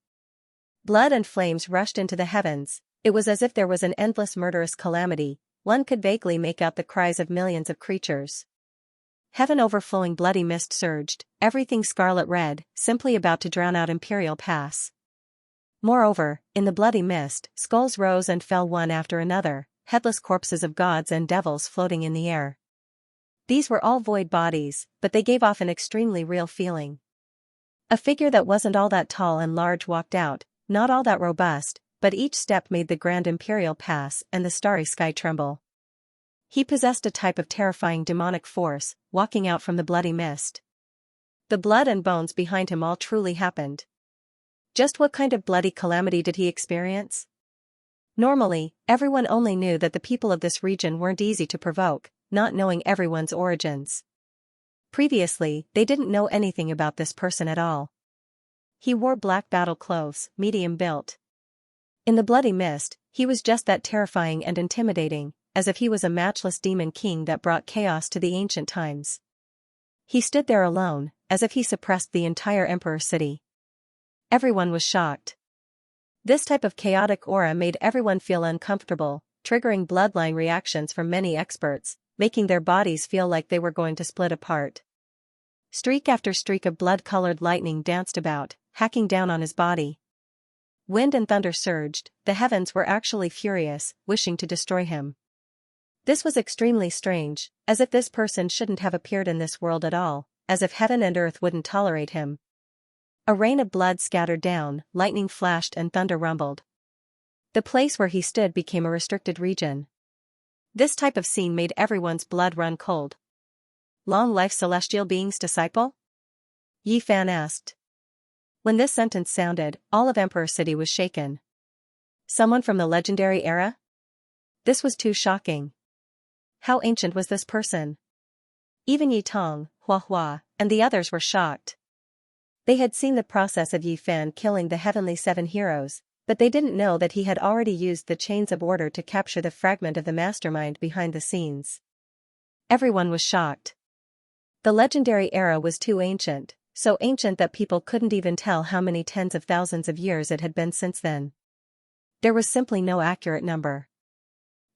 Blood and flames rushed into the heavens. It was as if there was an endless murderous calamity. One could vaguely make out the cries of millions of creatures. Heaven overflowing bloody mist surged, everything scarlet red, simply about to drown out Imperial Pass. Moreover, in the bloody mist, skulls rose and fell one after another, headless corpses of gods and devils floating in the air. These were all void bodies, but they gave off an extremely real feeling. A figure that wasn't all that tall and large walked out, not all that robust, but each step made the grand Imperial Pass and the starry sky tremble. He possessed a type of terrifying demonic force, walking out from the bloody mist. The blood and bones behind him all truly happened. Just what kind of bloody calamity did he experience? Normally, everyone only knew that the people of this region weren't easy to provoke, not knowing everyone's origins. Previously, they didn't know anything about this person at all. He wore black battle clothes, medium built. In the bloody mist, he was just that terrifying and intimidating, as if he was a matchless demon king that brought chaos to the ancient times. He stood there alone, as if he suppressed the entire Emperor city. Everyone was shocked. This type of chaotic aura made everyone feel uncomfortable, triggering bloodline reactions from many experts, making their bodies feel like they were going to split apart. Streak after streak of blood-colored lightning danced about, hacking down on his body. Wind and thunder surged, the heavens were actually furious, wishing to destroy him. This was extremely strange, as if this person shouldn't have appeared in this world at all, as if heaven and earth wouldn't tolerate him. A rain of blood scattered down, lightning flashed and thunder rumbled. The place where he stood became a restricted region. This type of scene made everyone's blood run cold. Long life celestial being's disciple? Yi Fan asked. When this sentence sounded, all of Emperor City was shaken. Someone from the legendary era? This was too shocking. How ancient was this person? Even Yi Tong, Hua Hua, and the others were shocked. They had seen the process of Yi Fan killing the Heavenly Seven Heroes, but they didn't know that he had already used the Chains of Order to capture the fragment of the mastermind behind the scenes. Everyone was shocked. The legendary era was too ancient, so ancient that people couldn't even tell how many tens of thousands of years it had been since then. There was simply no accurate number.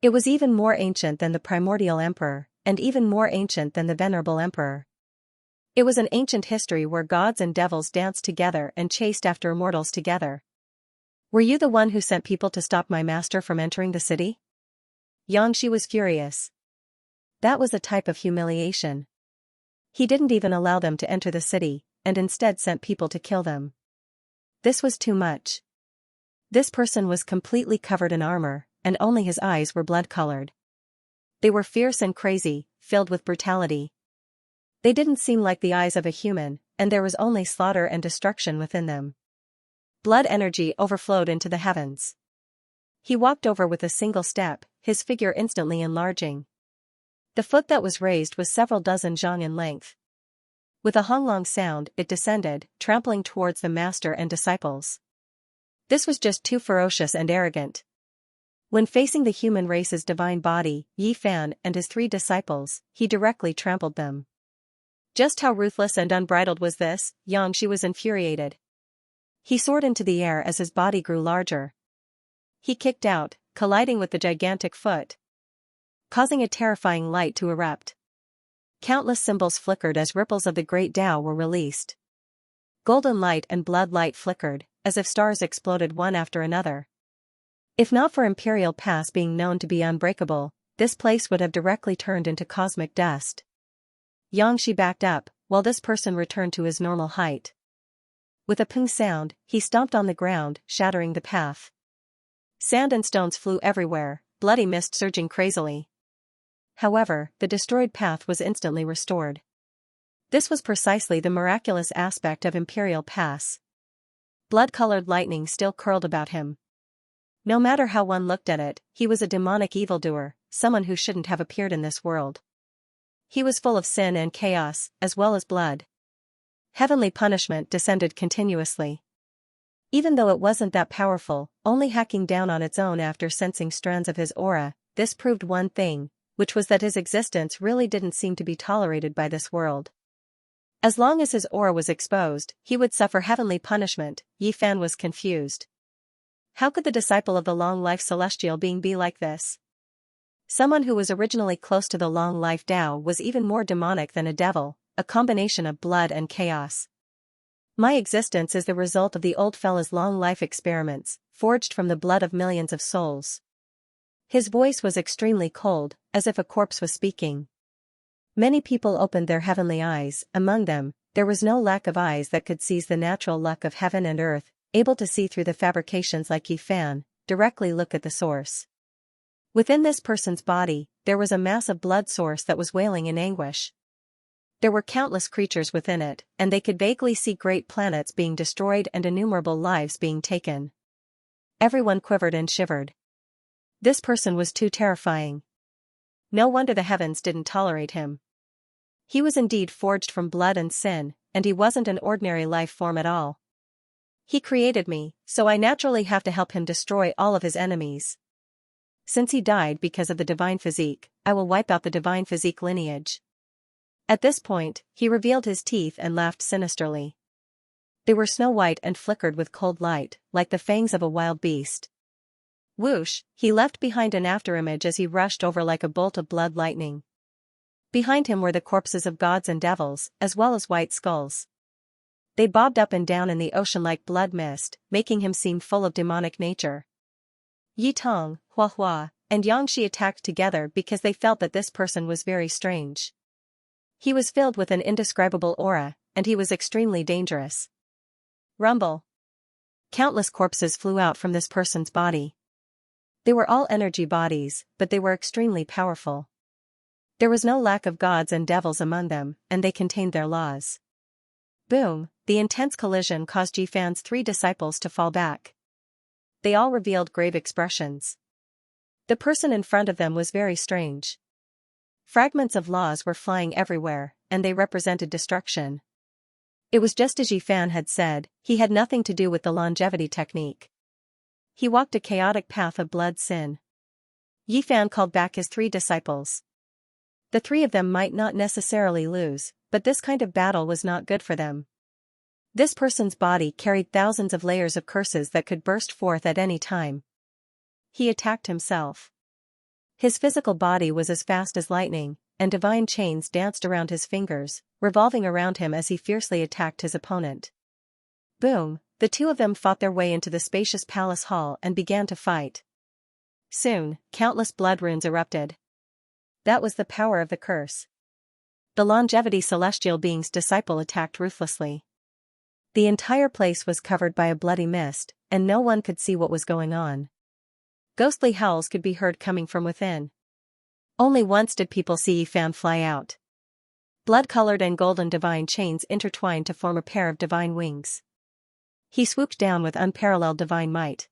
It was even more ancient than the primordial emperor, and even more ancient than the venerable emperor. It was an ancient history where gods and devils danced together and chased after immortals together. Were you the one who sent people to stop my master from entering the city? Xianxia was furious. That was a type of humiliation. He didn't even allow them to enter the city, and instead sent people to kill them. This was too much. This person was completely covered in armor, and only his eyes were blood-colored. They were fierce and crazy, filled with brutality. They didn't seem like the eyes of a human, and there was only slaughter and destruction within them. Blood energy overflowed into the heavens. He walked over with a single step, his figure instantly enlarging. The foot that was raised was several dozen zhang in length. With a honglong sound, it descended, trampling towards the master and disciples. This was just too ferocious and arrogant. When facing the human race's divine body, Yi Fan and his 3 disciples, he directly trampled them. Just how ruthless and unbridled was this? Xianxia was infuriated. He soared into the air as his body grew larger. He kicked out, colliding with the gigantic foot, causing a terrifying light to erupt. Countless symbols flickered as ripples of the great Tao were released. Golden light and blood light flickered, as if stars exploded one after another. If not for Imperial Pass being known to be unbreakable, this place would have directly turned into cosmic dust. Xianxia backed up, while this person returned to his normal height. With a ping sound, he stomped on the ground, shattering the path. Sand and stones flew everywhere, bloody mist surging crazily. However, the destroyed path was instantly restored. This was precisely the miraculous aspect of Imperial Pass. Blood-colored lightning still curled about him. No matter how one looked at it, he was a demonic evildoer, someone who shouldn't have appeared in this world. He was full of sin and chaos, as well as blood. Heavenly punishment descended continuously. Even though it wasn't that powerful, only hacking down on its own after sensing strands of his aura, this proved one thing, which was that his existence really didn't seem to be tolerated by this world. As long as his aura was exposed, he would suffer heavenly punishment. Yi Fan was confused. How could the disciple of the long-life celestial being be like this? Someone who was originally close to the long-life Tao was even more demonic than a devil, a combination of blood and chaos. My existence is the result of the old fella's long-life experiments, forged from the blood of millions of souls. His voice was extremely cold, as if a corpse was speaking. Many people opened their heavenly eyes. Among them, there was no lack of eyes that could seize the natural luck of heaven and earth, able to see through the fabrications like Yi Fan, directly look at the source. Within this person's body, there was a massive blood source that was wailing in anguish. There were countless creatures within it, and they could vaguely see great planets being destroyed and innumerable lives being taken. Everyone quivered and shivered. This person was too terrifying. No wonder the heavens didn't tolerate him. He was indeed forged from blood and sin, and he wasn't an ordinary life form at all. He created me, so I naturally have to help him destroy all of his enemies. Since he died because of the divine physique, I will wipe out the divine physique lineage. At this point, he revealed his teeth and laughed sinisterly. They were snow-white and flickered with cold light, like the fangs of a wild beast. Whoosh, he left behind an afterimage as he rushed over like a bolt of blood lightning. Behind him were the corpses of gods and devils, as well as white skulls. They bobbed up and down in the ocean like blood mist, making him seem full of demonic nature. Yi Tong, Hua Hua, and Xianxia attacked together because they felt that this person was very strange. He was filled with an indescribable aura, and he was extremely dangerous. Rumble. Countless corpses flew out from this person's body. They were all energy bodies, but they were extremely powerful. There was no lack of gods and devils among them, and they contained their laws. Boom, the intense collision caused Yi Fan's 3 disciples to fall back. They all revealed grave expressions. The person in front of them was very strange. Fragments of laws were flying everywhere, and they represented destruction. It was just as Yi Fan had said, he had nothing to do with the longevity technique. He walked a chaotic path of blood sin. Yi Fan called back his 3 disciples. The 3 of them might not necessarily lose, but this kind of battle was not good for them. This person's body carried thousands of layers of curses that could burst forth at any time. He attacked himself. His physical body was as fast as lightning, and divine chains danced around his fingers, revolving around him as he fiercely attacked his opponent. Boom, the 2 of them fought their way into the spacious palace hall and began to fight. Soon, countless blood runes erupted. That was the power of the curse. The longevity celestial being's disciple attacked ruthlessly. The entire place was covered by a bloody mist, and no one could see what was going on. Ghostly howls could be heard coming from within. Only once did people see Yi Fan fly out. Blood-colored and golden divine chains intertwined to form a pair of divine wings. He swooped down with unparalleled divine might.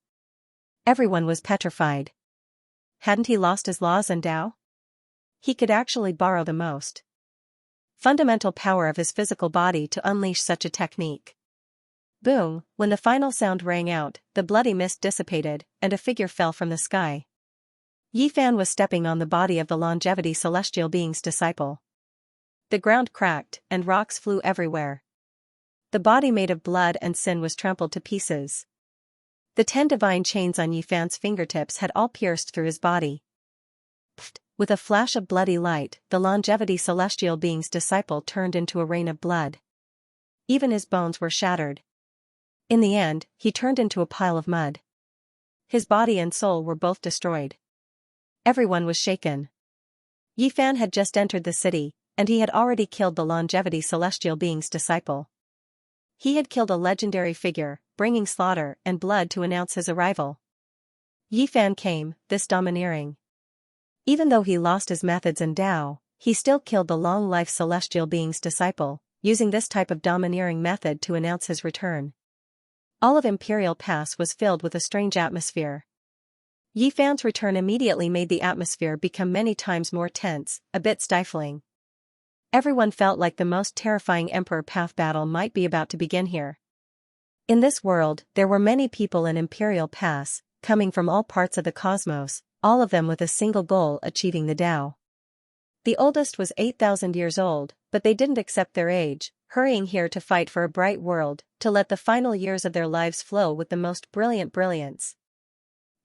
Everyone was petrified. Hadn't he lost his laws and Tao? He could actually borrow the most fundamental power of his physical body to unleash such a technique. Boom, when the final sound rang out, the bloody mist dissipated, and a figure fell from the sky. Yi Fan was stepping on the body of the longevity celestial being's disciple. The ground cracked, and rocks flew everywhere. The body made of blood and sin was trampled to pieces. The 10 divine chains on Yi Fan's fingertips had all pierced through his body. Pfft. With a flash of bloody light, the longevity celestial being's disciple turned into a rain of blood. Even his bones were shattered. In the end, he turned into a pile of mud. His body and soul were both destroyed. Everyone was shaken. Yi Fan had just entered the city, and he had already killed the longevity celestial being's disciple. He had killed a legendary figure, bringing slaughter and blood to announce his arrival. Yi Fan came, this domineering. Even though he lost his methods and Tao, he still killed the long-life celestial being's disciple, using this type of domineering method to announce his return. All of Imperial Pass was filled with a strange atmosphere. Yi Fan's return immediately made the atmosphere become many times more tense, a bit stifling. Everyone felt like the most terrifying Emperor Path battle might be about to begin here. In this world, there were many people in Imperial Pass, coming from all parts of the cosmos, all of them with a single goal: achieving the Tao. The oldest was 8,000 years old, but they didn't accept their age, hurrying here to fight for a bright world, to let the final years of their lives flow with the most brilliant brilliance.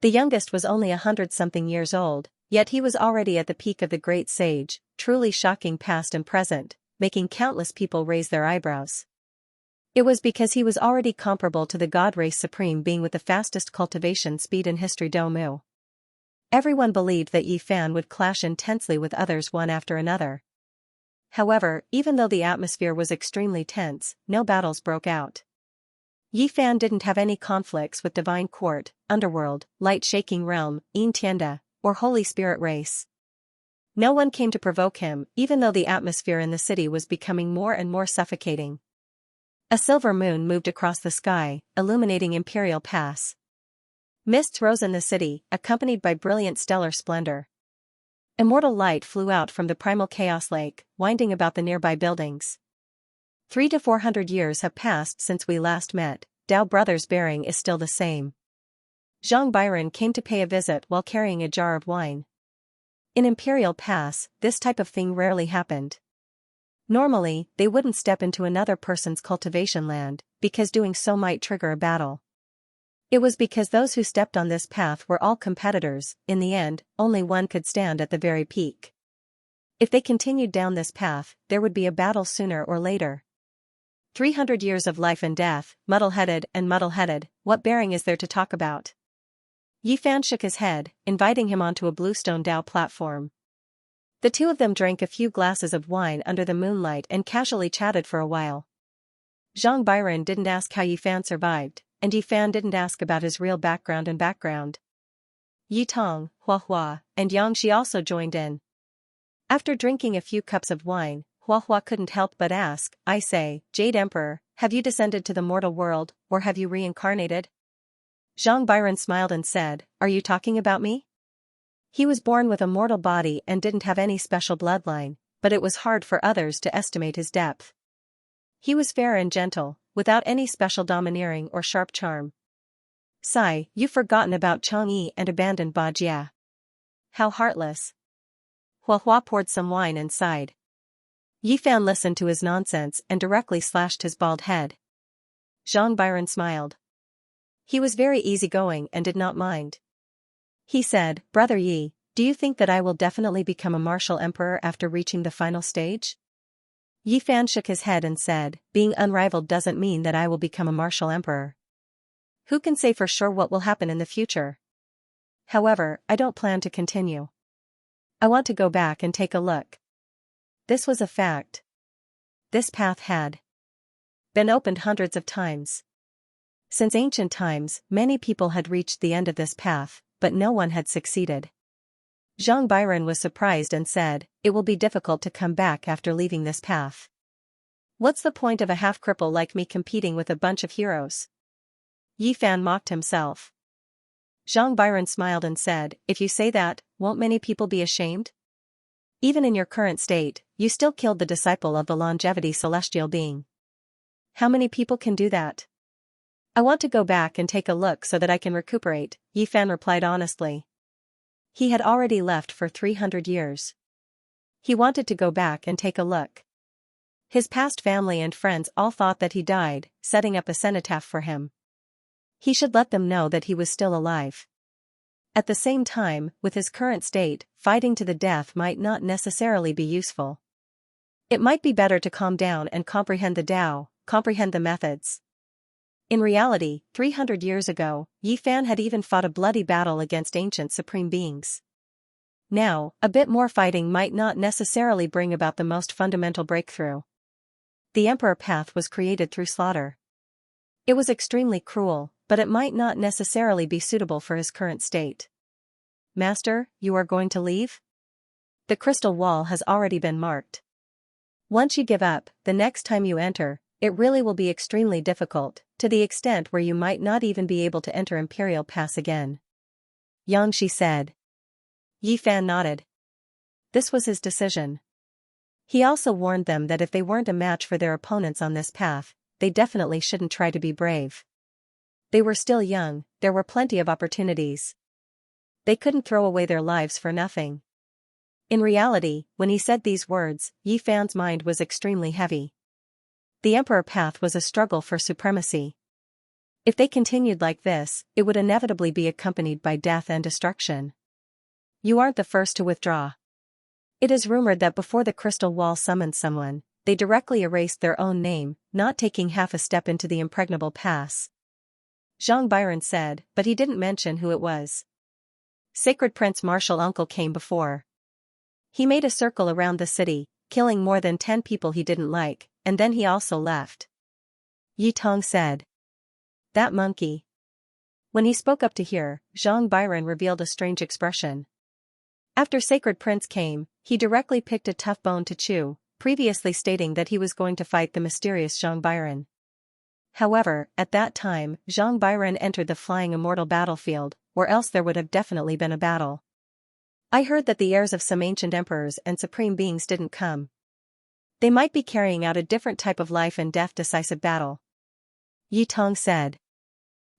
The youngest was only 100-something years old, yet he was already at the peak of the great sage, truly shocking past and present, making countless people raise their eyebrows. It was because he was already comparable to the God Race Supreme being with the fastest cultivation speed in history. Domu. Everyone believed that Yi Fan would clash intensely with others one after another. However, even though the atmosphere was extremely tense, no battles broke out. Yi Fan didn't have any conflicts with Divine Court, Underworld, Light-Shaking Realm, Yin Tianda, or Holy Spirit Race. No one came to provoke him, even though the atmosphere in the city was becoming more and more suffocating. A silver moon moved across the sky, illuminating Imperial Pass. Mists rose in the city, accompanied by brilliant stellar splendor. Immortal light flew out from the primal chaos lake, winding about the nearby buildings. 300 to 400 years have passed since we last met. Dao Brothers' bearing is still the same. Zhang Byron came to pay a visit while carrying a jar of wine. In Imperial Pass, this type of thing rarely happened. Normally, they wouldn't step into another person's cultivation land, because doing so might trigger a battle. It was because those who stepped on this path were all competitors. In the end, only one could stand at the very peak. If they continued down this path, there would be a battle sooner or later. 300 years of life and death, muddle-headed, what bearing is there to talk about? Yi Fan shook his head, inviting him onto a bluestone Dao platform. The two of them drank a few glasses of wine under the moonlight and casually chatted for a while. Zhang Byron didn't ask how Yi Fan survived, and Yi Fan didn't ask about his real background. Yi Tong, Hua, and Xianxia also joined in. After drinking a few cups of wine, Hua couldn't help but ask, "I say, Jade Emperor, have you descended to the mortal world, or have you reincarnated?" Zhang Byron smiled and said, "Are you talking about me?" He was born with a mortal body and didn't have any special bloodline, but it was hard for others to estimate his depth. He was fair and gentle, without any special domineering or sharp charm. "Sigh, you've forgotten about Chang'e and abandoned Ba Jia. How heartless." Hua poured some wine and sighed. Yi Fan listened to his nonsense and directly slashed his bald head. Zhang Byron smiled. He was very easygoing and did not mind. He said, "Brother Yi, do you think that I will definitely become a martial emperor after reaching the final stage?" Yi Fan shook his head and said, "Being unrivaled doesn't mean that I will become a martial emperor. Who can say for sure what will happen in the future? However, I don't plan to continue. I want to go back and take a look." This was a fact. This path had been opened hundreds of times. Since ancient times, many people had reached the end of this path, but no one had succeeded. Zhang Byron was surprised and said, "It will be difficult to come back after leaving this path. What's the point of a half-cripple like me competing with a bunch of heroes?" Yi Fan mocked himself. Zhang Byron smiled and said, "If you say that, won't many people be ashamed? Even in your current state, you still killed the disciple of the longevity celestial being. How many people can do that?" "I want to go back and take a look so that I can recuperate," Yi Fan replied honestly. He had already left for 300 years. He wanted to go back and take a look. His past family and friends all thought that he died, setting up a cenotaph for him. He should let them know that he was still alive. At the same time, with his current state, fighting to the death might not necessarily be useful. It might be better to calm down and comprehend the Tao, comprehend the methods. In reality, 300 years ago, Yi Fan had even fought a bloody battle against ancient supreme beings. Now, a bit more fighting might not necessarily bring about the most fundamental breakthrough. The Emperor Path was created through slaughter. It was extremely cruel, but it might not necessarily be suitable for his current state. "Master, you are going to leave? The crystal wall has already been marked. Once you give up, the next time you enter, It really will be extremely difficult, to the extent where you might not even be able to enter Imperial Pass again. Xianxia said. Yi Fan nodded. This was his decision. He also warned them that if they weren't a match for their opponents on this path, they definitely shouldn't try to be brave. They were still young, there were plenty of opportunities. They couldn't throw away their lives for nothing. In reality, when he said these words, Yi Fan's mind was extremely heavy. The Emperor path was a struggle for supremacy. If they continued like this, it would inevitably be accompanied by death and destruction. You aren't the first to withdraw. It is rumored that before the Crystal Wall summoned someone, they directly erased their own name, not taking half a step into the impregnable pass. Zhang Byron said, but he didn't mention who it was. Sacred Prince Martial Uncle came before. He made a circle around the city, killing more than 10 people he didn't like, and then he also left. Yi Tong said. That monkey. When he spoke up to hear, Zhang Byron revealed a strange expression. After Sacred Prince came, he directly picked a tough bone to chew, previously stating that he was going to fight the mysterious Zhang Byron. However, at that time, Zhang Byron entered the flying immortal battlefield, or else there would have definitely been a battle. I heard that the heirs of some ancient emperors and supreme beings didn't come. They might be carrying out a different type of life and death decisive battle. Yi Tong said.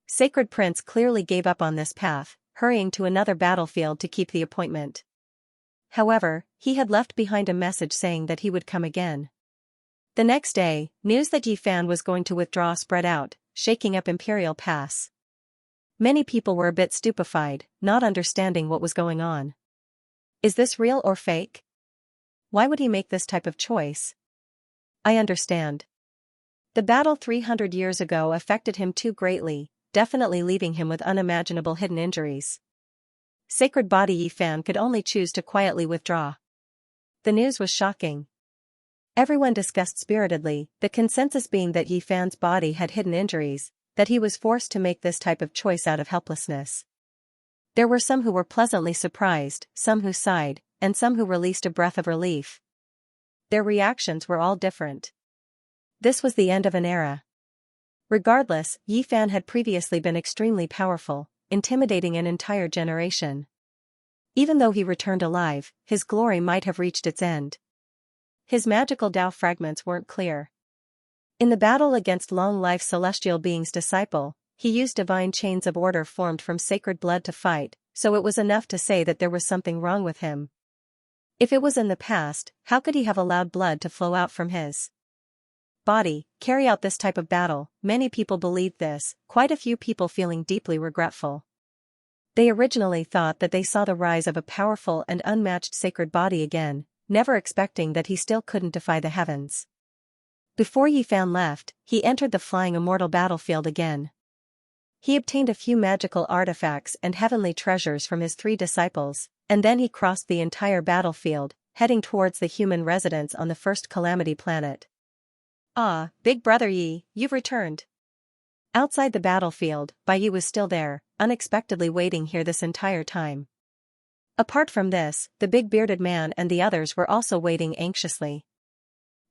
Sacred Prince clearly gave up on this path, hurrying to another battlefield to keep the appointment. However, he had left behind a message saying that he would come again. The next day, news that Yi Fan was going to withdraw spread out, shaking up Imperial Pass. Many people were a bit stupefied, not understanding what was going on. Is this real or fake? Why would he make this type of choice? I understand. The battle 300 years ago affected him too greatly, definitely leaving him with unimaginable hidden injuries. Sacred Body Yi Fan could only choose to quietly withdraw. The news was shocking. Everyone discussed spiritedly, the consensus being that Yi Fan's body had hidden injuries, that he was forced to make this type of choice out of helplessness. There were some who were pleasantly surprised, some who sighed, and some who released a breath of relief. Their reactions were all different. This was the end of an era. Regardless, Yi Fan had previously been extremely powerful, intimidating an entire generation. Even though he returned alive, his glory might have reached its end. His magical Tao fragments weren't clear. In the battle against long-life celestial being's disciple, he used divine chains of order formed from sacred blood to fight, so it was enough to say that there was something wrong with him. If it was in the past, how could he have allowed blood to flow out from his body, carry out this type of battle? Many people believed this, quite a few people feeling deeply regretful. They originally thought that they saw the rise of a powerful and unmatched sacred body again, never expecting that he still couldn't defy the heavens. Before Yi Fan left, he entered the flying immortal battlefield again. He obtained a few magical artifacts and heavenly treasures from his 3 disciples, and then he crossed the entire battlefield, heading towards the human residence on the first Calamity planet. Ah, Big Brother Yi, you've returned. Outside the battlefield, Bai Yi was still there, unexpectedly waiting here this entire time. Apart from this, the big bearded man and the others were also waiting anxiously.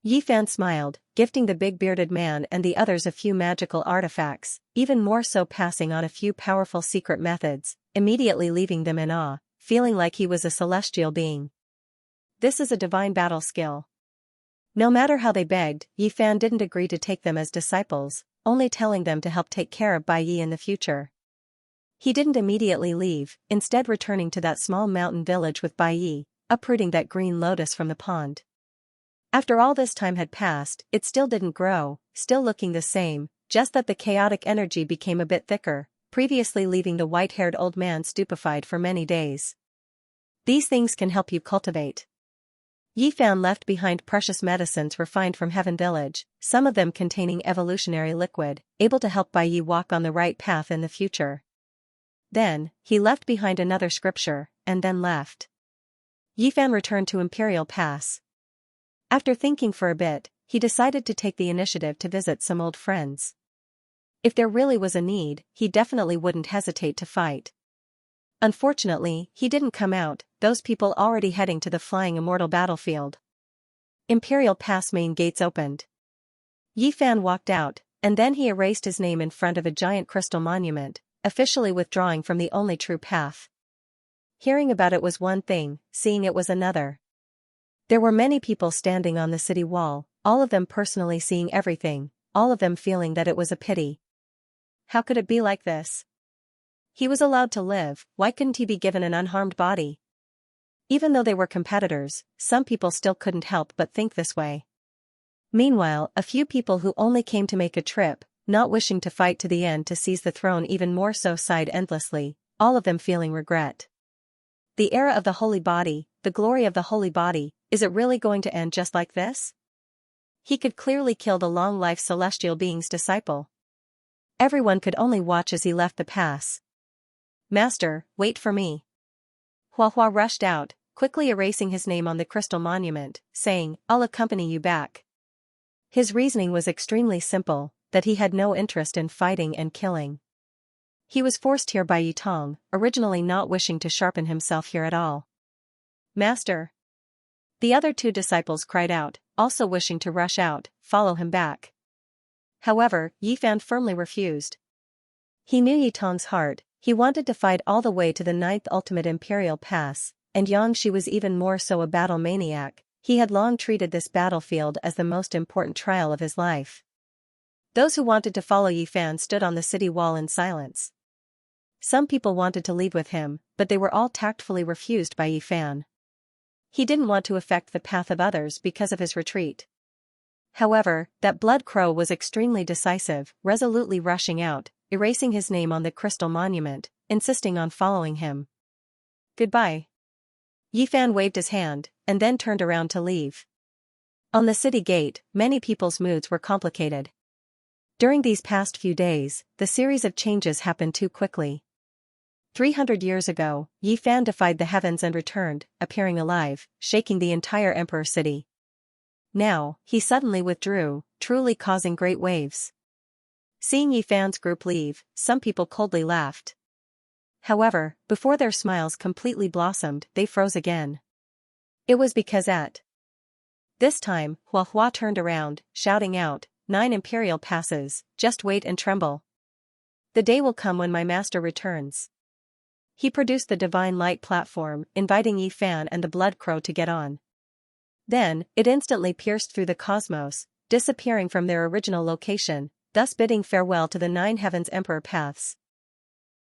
Yi Fan smiled, gifting the big bearded man and the others a few magical artifacts, even more so passing on a few powerful secret methods, immediately leaving them in awe, feeling like he was a celestial being. This is a divine battle skill. No matter how they begged, Yi Fan didn't agree to take them as disciples, only telling them to help take care of Bai Yi in the future. He didn't immediately leave, instead returning to that small mountain village with Bai Yi, uprooting that green lotus from the pond. After all this time had passed, it still didn't grow, still looking the same, just that the chaotic energy became a bit thicker, previously leaving the white-haired old man stupefied for many days. These things can help you cultivate. Yi Fan left behind precious medicines refined from Heaven Village, some of them containing evolutionary liquid, able to help Bai Yi walk on the right path in the future. Then, he left behind another scripture, and then left. Yi Fan returned to Imperial Pass. After thinking for a bit, he decided to take the initiative to visit some old friends. If there really was a need, he definitely wouldn't hesitate to fight. Unfortunately, he didn't come out, those people already heading to the flying immortal battlefield. Imperial Pass main gates opened. Yi Fan walked out, and then he erased his name in front of a giant crystal monument, officially withdrawing from the only true path. Hearing about it was one thing, seeing it was another. There were many people standing on the city wall, all of them personally seeing everything, all of them feeling that it was a pity. How could it be like this? He was allowed to live, why couldn't he be given an unharmed body? Even though they were competitors, some people still couldn't help but think this way. Meanwhile, a few people who only came to make a trip, not wishing to fight to the end to seize the throne even more so, sighed endlessly, all of them feeling regret. The era of the holy body, the glory of the holy body, is it really going to end just like this? He could clearly kill the long-life celestial being's disciple. Everyone could only watch as he left the pass. Master, wait for me. Hua Hua rushed out, quickly erasing his name on the crystal monument, saying, I'll accompany you back. His reasoning was extremely simple, that he had no interest in fighting and killing. He was forced here by Yi Tong, originally not wishing to sharpen himself here at all. Master! The other two disciples cried out, also wishing to rush out, follow him back. However, Yi Fan firmly refused. He knew Yi Tong's heart, he wanted to fight all the way to the 9th ultimate imperial pass, and Xianxia was even more so a battle maniac. He had long treated this battlefield as the most important trial of his life. Those who wanted to follow Yi Fan stood on the city wall in silence. Some people wanted to leave with him, but they were all tactfully refused by Yi Fan. He didn't want to affect the path of others because of his retreat. However, that blood crow was extremely decisive, resolutely rushing out, erasing his name on the crystal monument, insisting on following him. Goodbye. Yi Fan waved his hand, and then turned around to leave. On the city gate, many people's moods were complicated. During these past few days, the series of changes happened too quickly. 300 years ago, Yi Fan defied the heavens and returned, appearing alive, shaking the entire emperor city. Now, he suddenly withdrew, truly causing great waves. Seeing Yi Fan's group leave, some people coldly laughed. However, before their smiles completely blossomed, they froze again. It was because at this time, Hua Hua turned around, shouting out, 9 imperial passes, just wait and tremble. The day will come when my master returns. He produced the divine light platform, inviting Yi Fan and the blood crow to get on. Then, it instantly pierced through the cosmos, disappearing from their original location, thus bidding farewell to the 9 heavens emperor paths.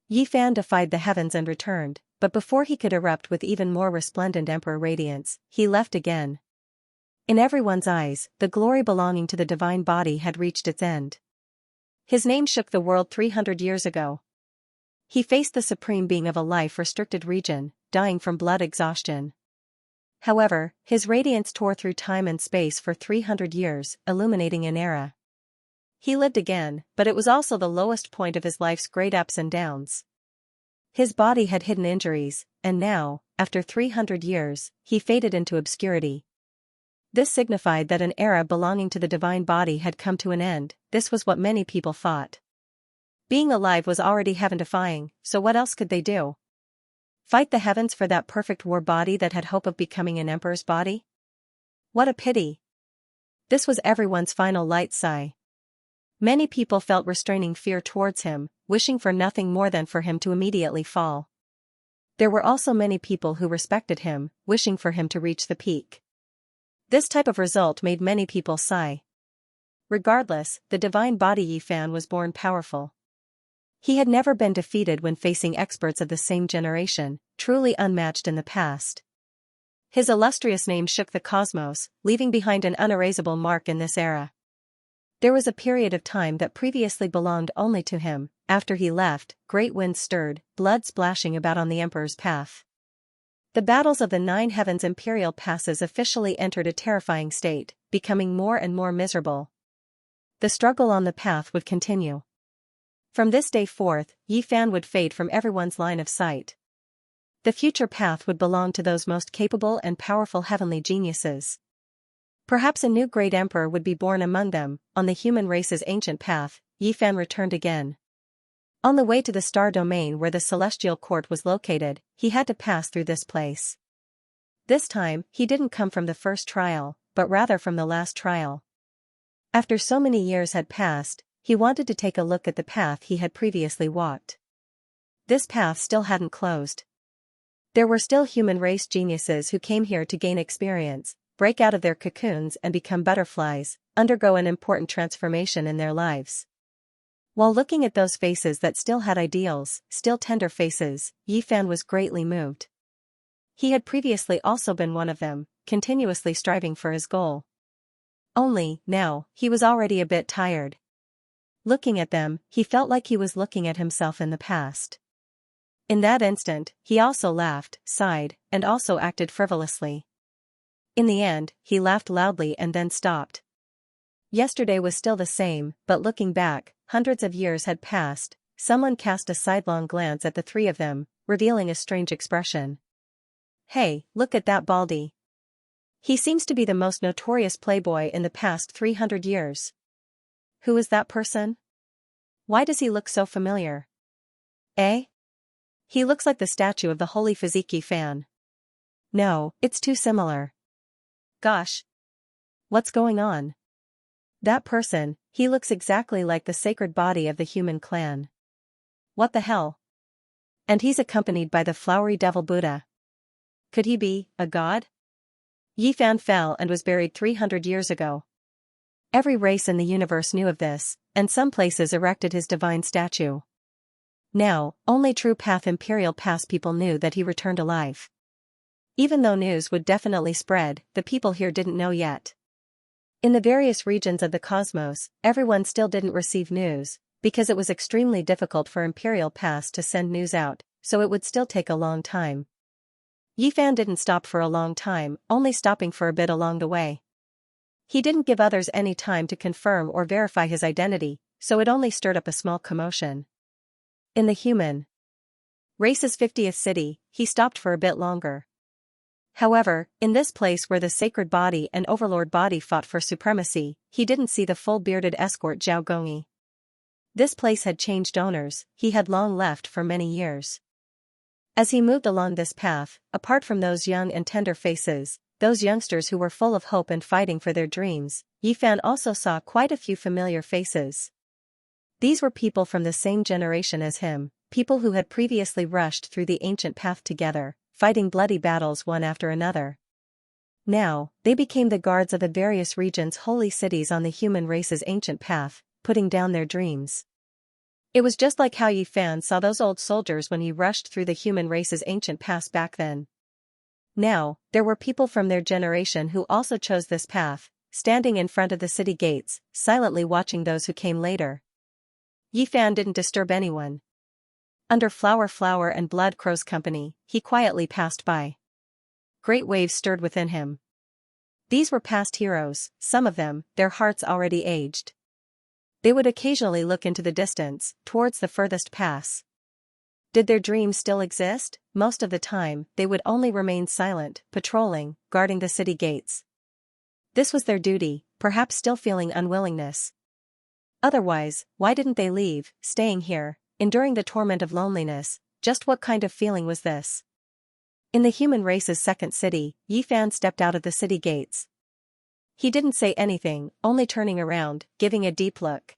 Yi Fan defied the heavens and returned, but before he could erupt with even more resplendent emperor radiance, he left again. In everyone's eyes, the glory belonging to the divine body had reached its end. His name shook the world 300 years ago. He faced the supreme being of a life-restricted region, dying from blood exhaustion. However, his radiance tore through time and space for 300 years, illuminating an era. He lived again, but it was also the lowest point of his life's great ups and downs. His body had hidden injuries, and now, after 300 years, he faded into obscurity. This signified that an era belonging to the divine body had come to an end. This was what many people thought. Being alive was already heaven-defying, so what else could they do? Fight the heavens for that perfect war body that had hope of becoming an emperor's body? What a pity! This was everyone's final light sigh. Many people felt restraining fear towards him, wishing for nothing more than for him to immediately fall. There were also many people who respected him, wishing for him to reach the peak. This type of result made many people sigh. Regardless, the divine body Yi Fan was born powerful. He had never been defeated when facing experts of the same generation, truly unmatched in the past. His illustrious name shook the cosmos, leaving behind an unerasable mark in this era. There was a period of time that previously belonged only to him. After he left, great winds stirred, blood splashing about on the emperor's path. The battles of the 9 heavens imperial passes officially entered a terrifying state, becoming more and more miserable. The struggle on the path would continue. From this day forth, Yi Fan would fade from everyone's line of sight. The future path would belong to those most capable and powerful heavenly geniuses. Perhaps a new great emperor would be born among them. On the human race's ancient path, Yi Fan returned again. On the way to the star domain where the celestial court was located, he had to pass through this place. This time, he didn't come from the first trial, but rather from the last trial. After so many years had passed, he wanted to take a look at the path he had previously walked. This path still hadn't closed. There were still human race geniuses who came here to gain experience, break out of their cocoons and become butterflies, undergo an important transformation in their lives. While looking at those faces that still had ideals, still tender faces, Yifan was greatly moved. He had previously also been one of them, continuously striving for his goal. Only, now, he was already a bit tired. Looking at them, he felt like he was looking at himself in the past. In that instant, he also laughed, sighed, and also acted frivolously. In the end, he laughed loudly and then stopped. Yesterday was still the same, but looking back, hundreds of years had passed. Someone cast a sidelong glance at the three of them, revealing a strange expression. "Hey, look at that baldy. He seems to be the most notorious playboy in the past 300 years. Who is that person? Why does he look so familiar? Eh? He looks like the statue of the holy Fiziki fan. No, it's too similar. Gosh. What's going on? That person, he looks exactly like the sacred body of the human clan. What the hell? And he's accompanied by the flowery devil Buddha. Could he be a god?" Yifan fell and was buried 300 years ago. Every race in the universe knew of this, and some places erected his divine statue. Now, only true Path Imperial Pass people knew that he returned alive. Even though news would definitely spread, the people here didn't know yet. In the various regions of the cosmos, everyone still didn't receive news, because it was extremely difficult for Imperial Pass to send news out, so it would still take a long time. Yifan didn't stop for a long time, only stopping for a bit along the way. He didn't give others any time to confirm or verify his identity, so it only stirred up a small commotion. In the human race's 50th city, he stopped for a bit longer. However, in this place where the sacred body and overlord body fought for supremacy, he didn't see the full bearded escort Zhao Gongyi. This place had changed owners, he had long left for many years. As he moved along this path, apart from those young and tender faces, those youngsters who were full of hope and fighting for their dreams, Yifan also saw quite a few familiar faces. These were people from the same generation as him, people who had previously rushed through the ancient path together, fighting bloody battles one after another. Now, they became the guards of the various regions' holy cities on the human race's ancient path, putting down their dreams. It was just like how Yifan saw those old soldiers when he rushed through the human race's ancient path back then. Now, there were people from their generation who also chose this path, standing in front of the city gates, silently watching those who came later. Yifan didn't disturb anyone. Under Flower and Blood Crow's company, he quietly passed by. Great waves stirred within him. These were past heroes, some of them, their hearts already aged. They would occasionally look into the distance, towards the furthest pass. Did their dreams still exist? Most of the time, they would only remain silent, patrolling, guarding the city gates. This was their duty, perhaps still feeling unwillingness. Otherwise, why didn't they leave, staying here, enduring the torment of loneliness? Just what kind of feeling was this? In the human race's second city, Yifan stepped out of the city gates. He didn't say anything, only turning around, giving a deep look.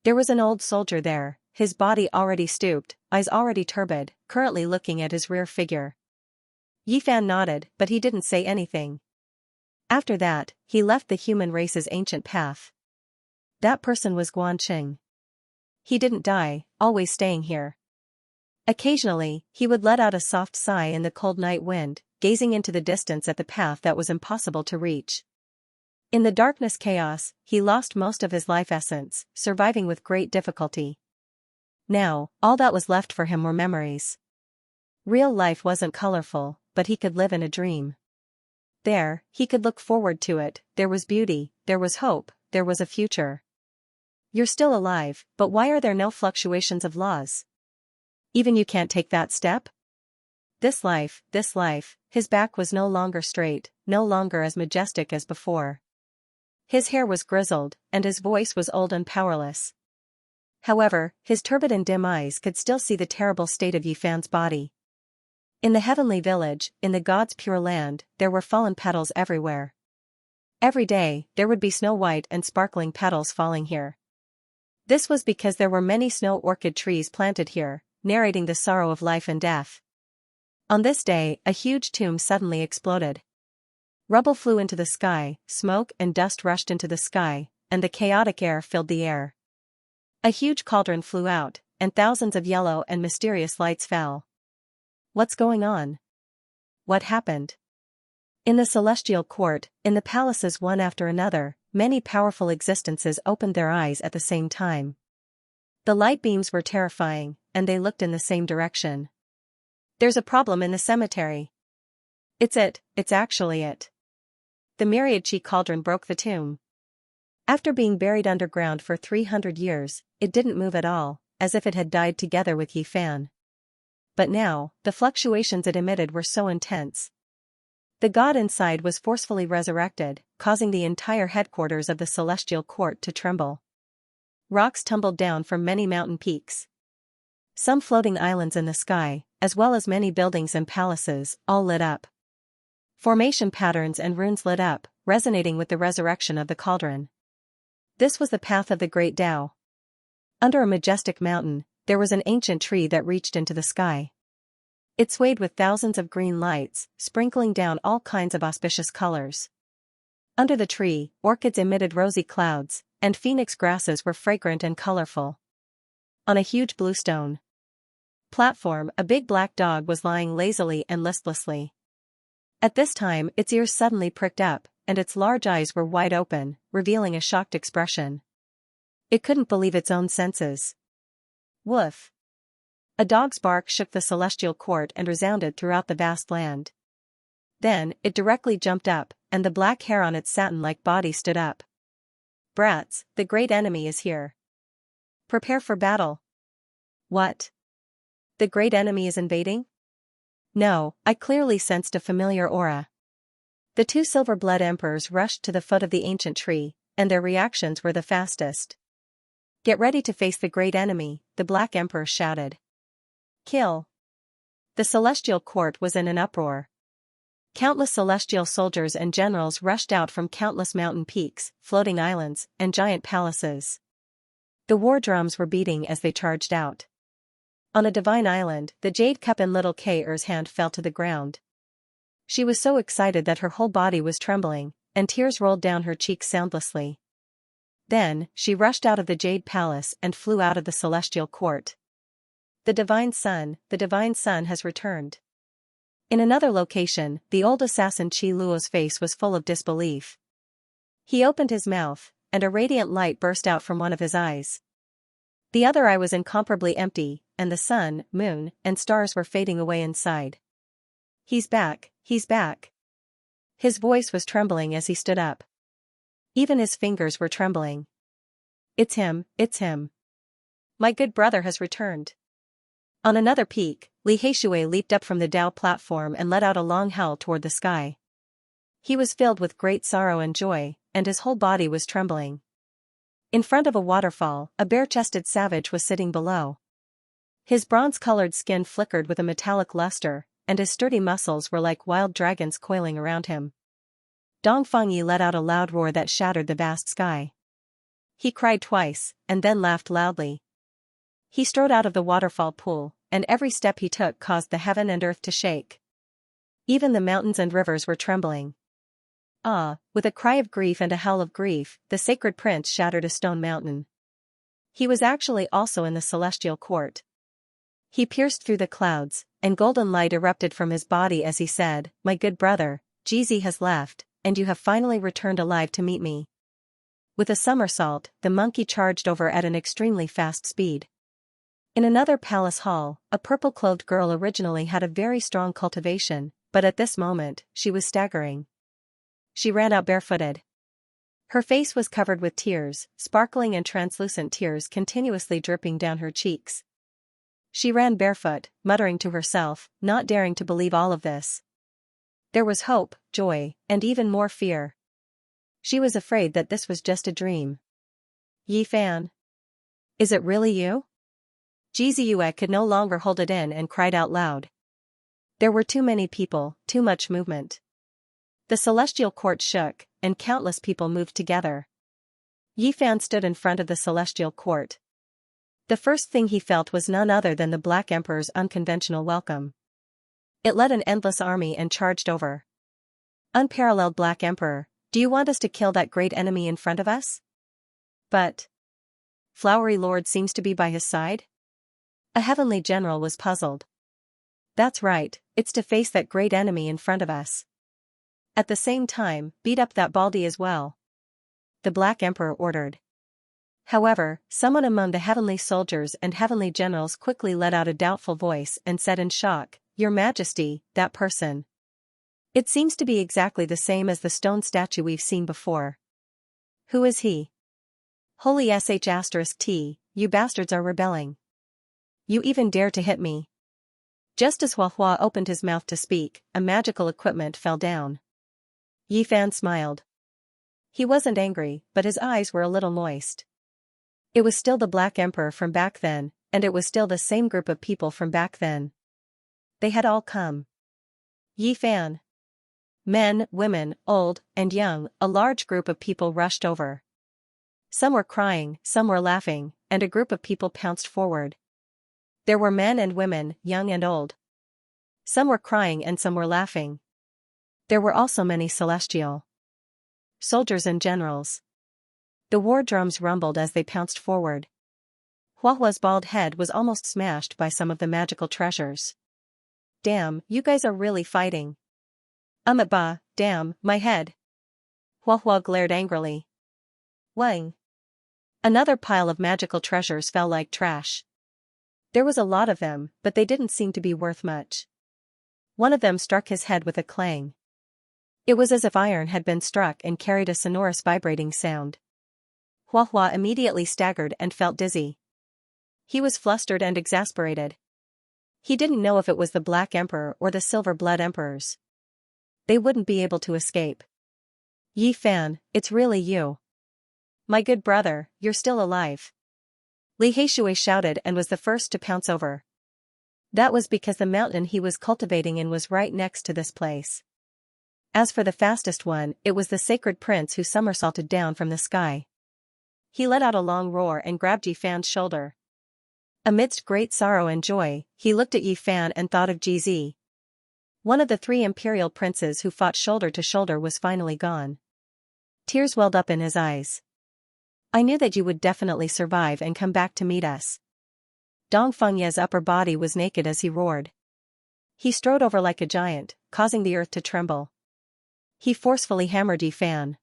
There was an old soldier there, his body already stooped, eyes already turbid, currently looking at his rear figure. Yifan nodded, but he didn't say anything. After that, he left the human race's ancient path. That person was Guanqing. He didn't die, always staying here. Occasionally, he would let out a soft sigh in the cold night wind, gazing into the distance at the path that was impossible to reach. In the darkness chaos, he lost most of his life essence, surviving with great difficulty. Now, all that was left for him were memories. Real life wasn't colorful, but he could live in a dream. There, he could look forward to it, there was beauty, there was hope, there was a future. You're still alive, but why are there no fluctuations of laws? Even you can't take that step? This life, his back was no longer straight, no longer as majestic as before. His hair was grizzled, and his voice was old and powerless. However, his turbid and dim eyes could still see the terrible state of Yifan's body. In the heavenly village, in the gods' pure land, there were fallen petals everywhere. Every day, there would be snow-white and sparkling petals falling here. This was because there were many snow orchid trees planted here, narrating the sorrow of life and death. On this day, a huge tomb suddenly exploded. Rubble flew into the sky, smoke and dust rushed into the sky, and the chaotic air filled the air. A huge cauldron flew out, and thousands of yellow and mysterious lights fell. What's going on? What happened? In the celestial court, in the palaces one after another, many powerful existences opened their eyes at the same time. The light beams were terrifying, and they looked in the same direction. There's a problem in the cemetery. It's actually it. The myriad-chi cauldron broke the tomb. After being buried underground for 300 years, it didn't move at all, as if it had died together with Yi Fan. But now, the fluctuations it emitted were so intense. The god inside was forcefully resurrected, causing the entire headquarters of the celestial court to tremble. Rocks tumbled down from many mountain peaks. Some floating islands in the sky, as well as many buildings and palaces, all lit up. Formation patterns and runes lit up, resonating with the resurrection of the cauldron. This was the path of the great Tao. Under a majestic mountain, there was an ancient tree that reached into the sky. It swayed with thousands of green lights, sprinkling down all kinds of auspicious colors. Under the tree, orchids emitted rosy clouds, and phoenix grasses were fragrant and colorful. On a huge blue stone platform, a big black dog was lying lazily and listlessly. At this time, its ears suddenly pricked up, and its large eyes were wide open, revealing a shocked expression. It couldn't believe its own senses. Woof! A dog's bark shook the celestial court and resounded throughout the vast land. Then, it directly jumped up, and the black hair on its satin-like body stood up. Brats, the great enemy is here. Prepare for battle. What? The great enemy is invading? No, I clearly sensed a familiar aura. The two silver-blood emperors rushed to the foot of the ancient tree, and their reactions were the fastest. Get ready to face the great enemy, the Black Emperor shouted. Kill! The celestial court was in an uproar. Countless celestial soldiers and generals rushed out from countless mountain peaks, floating islands, and giant palaces. The war drums were beating as they charged out. On a divine island, the jade cup in little K-er's hand fell to the ground. She was so excited that her whole body was trembling, and tears rolled down her cheeks soundlessly. Then, she rushed out of the jade palace and flew out of the celestial court. The divine sun has returned. In another location, the old assassin Qi Luo's face was full of disbelief. He opened his mouth, and a radiant light burst out from one of his eyes. The other eye was incomparably empty, and the sun, moon, and stars were fading away inside. He's back, he's back. His voice was trembling as he stood up. Even his fingers were trembling. It's him, it's him. My good brother has returned. On another peak, Li Heishui leaped up from the Dao platform and let out a long howl toward the sky. He was filled with great sorrow and joy, and his whole body was trembling. In front of a waterfall, a bare-chested savage was sitting below. His bronze-colored skin flickered with a metallic luster, and his sturdy muscles were like wild dragons coiling around him. Dongfang Yi let out a loud roar that shattered the vast sky. He cried twice, and then laughed loudly. He strode out of the waterfall pool, and every step he took caused the heaven and earth to shake. Even the mountains and rivers were trembling. With a cry of grief and a howl of grief, the sacred prince shattered a stone mountain. He was actually also in the celestial court. He pierced through the clouds, and golden light erupted from his body as he said, "My good brother, Jizi has left, and you have finally returned alive to meet me." With a somersault, the monkey charged over at an extremely fast speed. In another palace hall, a purple-clothed girl originally had a very strong cultivation, but at this moment, she was staggering. She ran out barefooted. Her face was covered with tears, sparkling and translucent tears continuously dripping down her cheeks. She ran barefoot, muttering to herself, not daring to believe all of this. There was hope, joy, and even more fear. She was afraid that this was just a dream. Yi Fan. Is it really you? Jizi could no longer hold it in and cried out loud. There were too many people, too much movement. The celestial court shook, and countless people moved together. Yi Fan stood in front of the celestial court. The first thing he felt was none other than the Black Emperor's unconventional welcome. It led an endless army and charged over. Unparalleled Black Emperor, do you want us to kill that great enemy in front of us? But Flowery Lord seems to be by his side? A heavenly general was puzzled. That's right, it's to face that great enemy in front of us. At the same time, beat up that Baldy as well. The Black Emperor ordered. However, someone among the heavenly soldiers and heavenly generals quickly let out a doubtful voice and said in shock, Your Majesty, that person. It seems to be exactly the same as the stone statue we've seen before. Who is he? Holy sh*t, you bastards are rebelling. You even dare to hit me. Just as Hua opened his mouth to speak, a magical equipment fell down. Yi Fan smiled. He wasn't angry, but his eyes were a little moist. It was still the Black Emperor from back then, and it was still the same group of people from back then. They had all come. Yi Fan. Men, women, old, and young, a large group of people rushed over. Some were crying, some were laughing, and a group of people pounced forward. There were men and women, young and old. Some were crying and some were laughing. There were also many celestial soldiers and generals. The war drums rumbled as they pounced forward. Huahua's bald head was almost smashed by some of the magical treasures. Damn, you guys are really fighting. Damn, my head. Huahua glared angrily. Wang. Another pile of magical treasures fell like trash. There was a lot of them, but they didn't seem to be worth much. One of them struck his head with a clang. It was as if iron had been struck and carried a sonorous vibrating sound. Huahua immediately staggered and felt dizzy. He was flustered and exasperated. He didn't know if it was the Black Emperor or the Silver Blood Emperors. They wouldn't be able to escape. Yi Fan, it's really you. My good brother, you're still alive. Li Heishui shouted and was the first to pounce over. That was because the mountain he was cultivating in was right next to this place. As for the fastest one, it was the sacred prince who somersaulted down from the sky. He let out a long roar and grabbed Yi Fan's shoulder. Amidst great sorrow and joy, he looked at Yi Fan and thought of GZ. One of the 3 imperial princes who fought shoulder to shoulder was finally gone. Tears welled up in his eyes. I knew that you would definitely survive and come back to meet us. Dong Fengye's upper body was naked as he roared. He strode over like a giant, causing the earth to tremble. He forcefully hammered Yi Fan.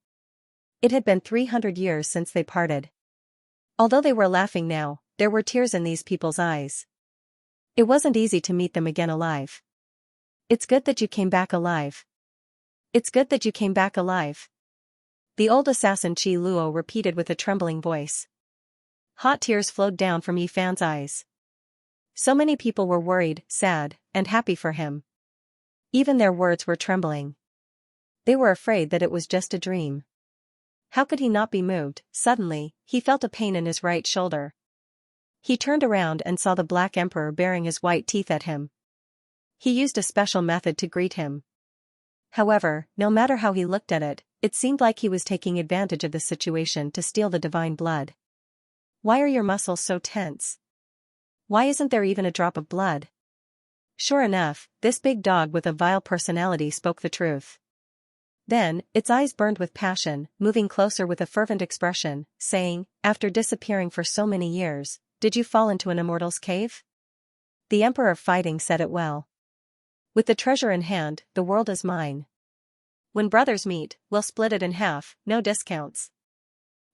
It had been 300 years since they parted. Although they were laughing now, there were tears in these people's eyes. It wasn't easy to meet them again alive. It's good that you came back alive. It's good that you came back alive. The old assassin Qi Luo repeated with a trembling voice. Hot tears flowed down from Yi Fan's eyes. So many people were worried, sad, and happy for him. Even their words were trembling. They were afraid that it was just a dream. How could he not be moved? Suddenly, he felt a pain in his right shoulder. He turned around and saw the Black Emperor baring his white teeth at him. He used a special method to greet him. However, no matter how he looked at it, it seemed like he was taking advantage of the situation to steal the divine blood. Why are your muscles so tense? Why isn't there even a drop of blood? Sure enough, this big dog with a vile personality spoke the truth. Then, its eyes burned with passion, moving closer with a fervent expression, saying, After disappearing for so many years, did you fall into an immortal's cave? The Emperor of Fighting said it well. With the treasure in hand, the world is mine. When brothers meet, we'll split it in half, no discounts.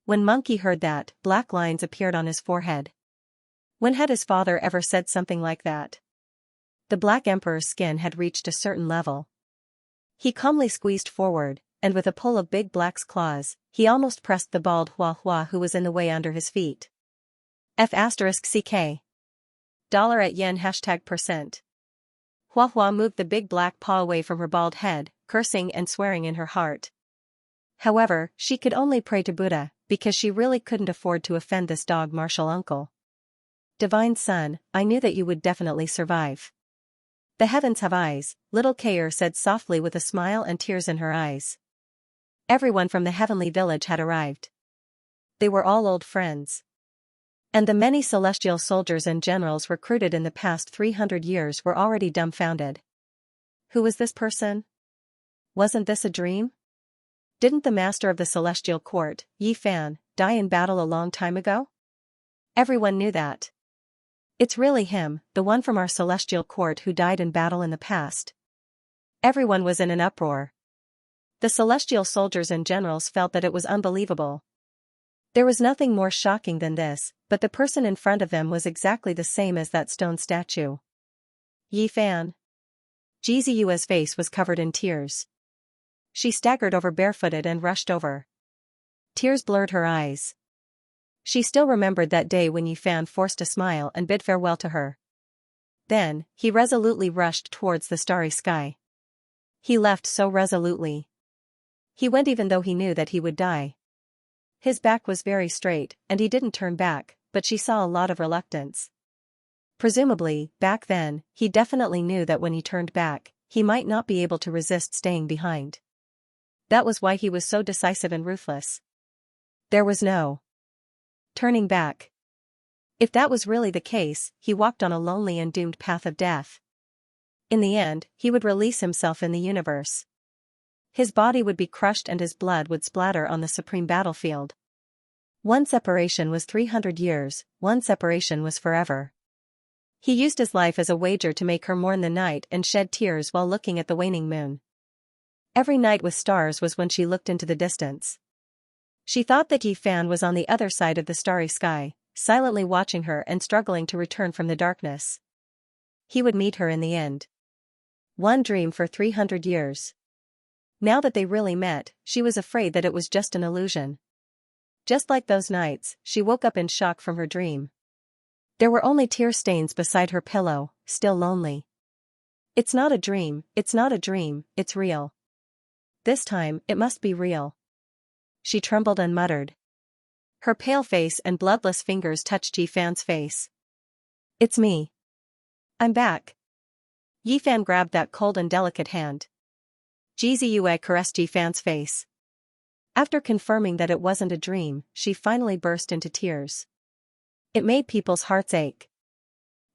When Monkey heard that, black lines appeared on his forehead. When had his father ever said something like that? The Black Emperor's skin had reached a certain level. He calmly squeezed forward, and with a pull of Big Black's claws, he almost pressed the bald Hua who was in the way under his feet. F***CK. Dollar at yen #%. Hua moved the big black paw away from her bald head, cursing and swearing in her heart. However, she could only pray to Buddha, because she really couldn't afford to offend this dog martial uncle. Divine Son, I knew that you would definitely survive. The heavens have eyes, little Kair said softly with a smile and tears in her eyes. Everyone from the heavenly village had arrived. They were all old friends. And the many celestial soldiers and generals recruited in the past 300 years were already dumbfounded. Who was this person? Wasn't this a dream? Didn't the master of the celestial court, Yi Fan, die in battle a long time ago? Everyone knew that. It's really him, the one from our celestial court who died in battle in the past. Everyone was in an uproar. The celestial soldiers and generals felt that it was unbelievable. There was nothing more shocking than this, but the person in front of them was exactly the same as that stone statue. Yi Fan. Jiziyua's face was covered in tears. She staggered over barefooted and rushed over. Tears blurred her eyes. She still remembered that day when Yi Fan forced a smile and bid farewell to her. Then, he resolutely rushed towards the starry sky. He left so resolutely. He went even though he knew that he would die. His back was very straight, and he didn't turn back, but she saw a lot of reluctance. Presumably, back then, he definitely knew that when he turned back, he might not be able to resist staying behind. That was why he was so decisive and ruthless. There was no turning back. If that was really the case, he walked on a lonely and doomed path of death. In the end, he would release himself in the universe. His body would be crushed and his blood would splatter on the supreme battlefield. One separation was 300 years, one separation was forever. He used his life as a wager to make her mourn the night and shed tears while looking at the waning moon. Every night with stars was when she looked into the distance. She thought that Yi Fan was on the other side of the starry sky, silently watching her and struggling to return from the darkness. He would meet her in the end. One dream for 300 years. Now that they really met, she was afraid that it was just an illusion. Just like those nights, she woke up in shock from her dream. There were only tear stains beside her pillow, still lonely. It's not a dream, it's not a dream, it's real. This time, it must be real. She trembled and muttered. Her pale face and bloodless fingers touched Yi Fan's face. It's me. I'm back. Yi Fan grabbed that cold and delicate hand. Jiziyue caressed Yi Fan's face. After confirming that it wasn't a dream, she finally burst into tears. It made people's hearts ache.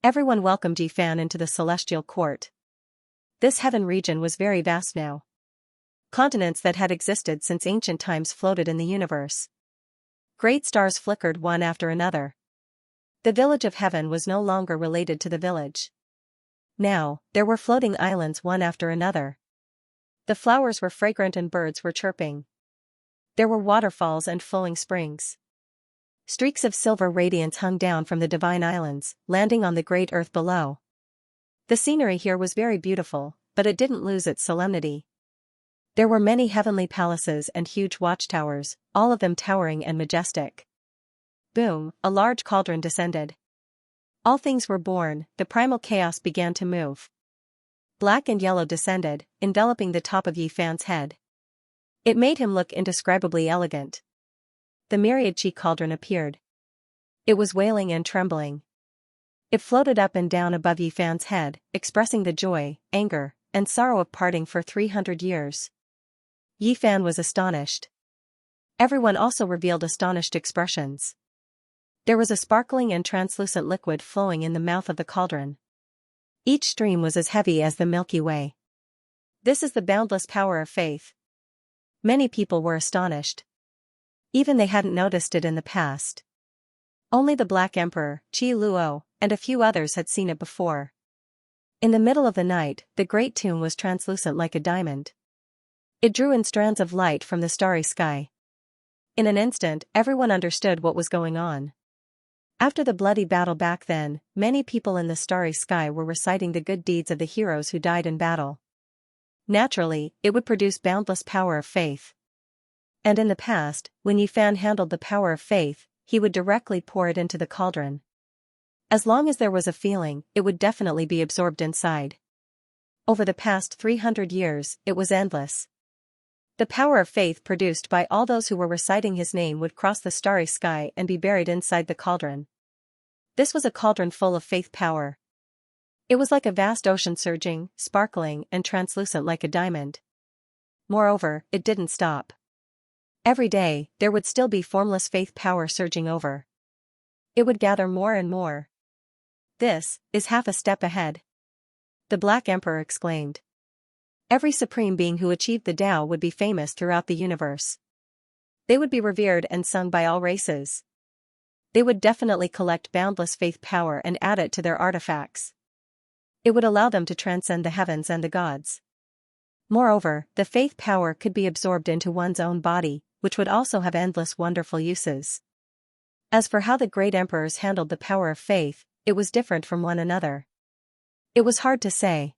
Everyone welcomed Yi Fan into the celestial court. This heaven region was very vast now. Continents that had existed since ancient times floated in the universe. Great stars flickered one after another. The village of heaven was no longer related to the village. Now, there were floating islands one after another. The flowers were fragrant and birds were chirping. There were waterfalls and flowing springs. Streaks of silver radiance hung down from the divine islands, landing on the great earth below. The scenery here was very beautiful, but it didn't lose its solemnity. There were many heavenly palaces and huge watchtowers, all of them towering and majestic. Boom, a large cauldron descended. All things were born, the primal chaos began to move. Black and yellow descended, enveloping the top of Yi Fan's head. It made him look indescribably elegant. The myriad chi cauldron appeared. It was wailing and trembling. It floated up and down above Yi Fan's head, expressing the joy, anger, and sorrow of parting for 300 years. Yi Fan was astonished. Everyone also revealed astonished expressions. There was a sparkling and translucent liquid flowing in the mouth of the cauldron. Each stream was as heavy as the Milky Way. This is the boundless power of faith. Many people were astonished. Even they hadn't noticed it in the past. Only the Black Emperor, Qi Luo, and a few others had seen it before. In the middle of the night, the great tomb was translucent like a diamond. It drew in strands of light from the starry sky. In an instant, everyone understood what was going on. After the bloody battle back then, many people in the starry sky were reciting the good deeds of the heroes who died in battle. Naturally, it would produce boundless power of faith. And in the past, when Yi Fan handled the power of faith, he would directly pour it into the cauldron. As long as there was a feeling, it would definitely be absorbed inside. Over the past 300 years, it was endless. The power of faith produced by all those who were reciting his name would cross the starry sky and be buried inside the cauldron. This was a cauldron full of faith power. It was like a vast ocean surging, sparkling, and translucent like a diamond. Moreover, it didn't stop. Every day, there would still be formless faith power surging over. It would gather more and more. This is half a step ahead. The Black Emperor exclaimed. Every supreme being who achieved the Tao would be famous throughout the universe. They would be revered and sung by all races. They would definitely collect boundless faith power and add it to their artifacts. It would allow them to transcend the heavens and the gods. Moreover, the faith power could be absorbed into one's own body, which would also have endless wonderful uses. As for how the great emperors handled the power of faith, it was different from one another. It was hard to say.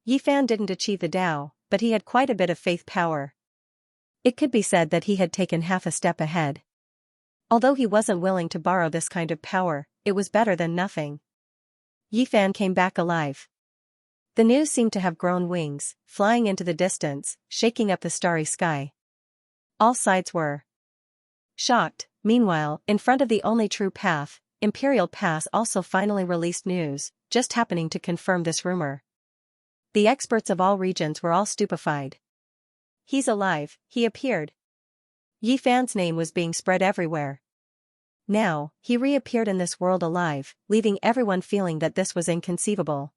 Yi Fan didn't achieve the Tao, but he had quite a bit of faith power. It could be said that he had taken half a step ahead. Although he wasn't willing to borrow this kind of power, it was better than nothing. Yi Fan came back alive. The news seemed to have grown wings, flying into the distance, shaking up the starry sky. All sides were shocked. Meanwhile, in front of the only true path, Imperial Pass also finally released news, just happening to confirm this rumor. The experts of all regions were all stupefied. He's alive, he appeared. Yi Fan's name was being spread everywhere. Now, he reappeared in this world alive, leaving everyone feeling that this was inconceivable.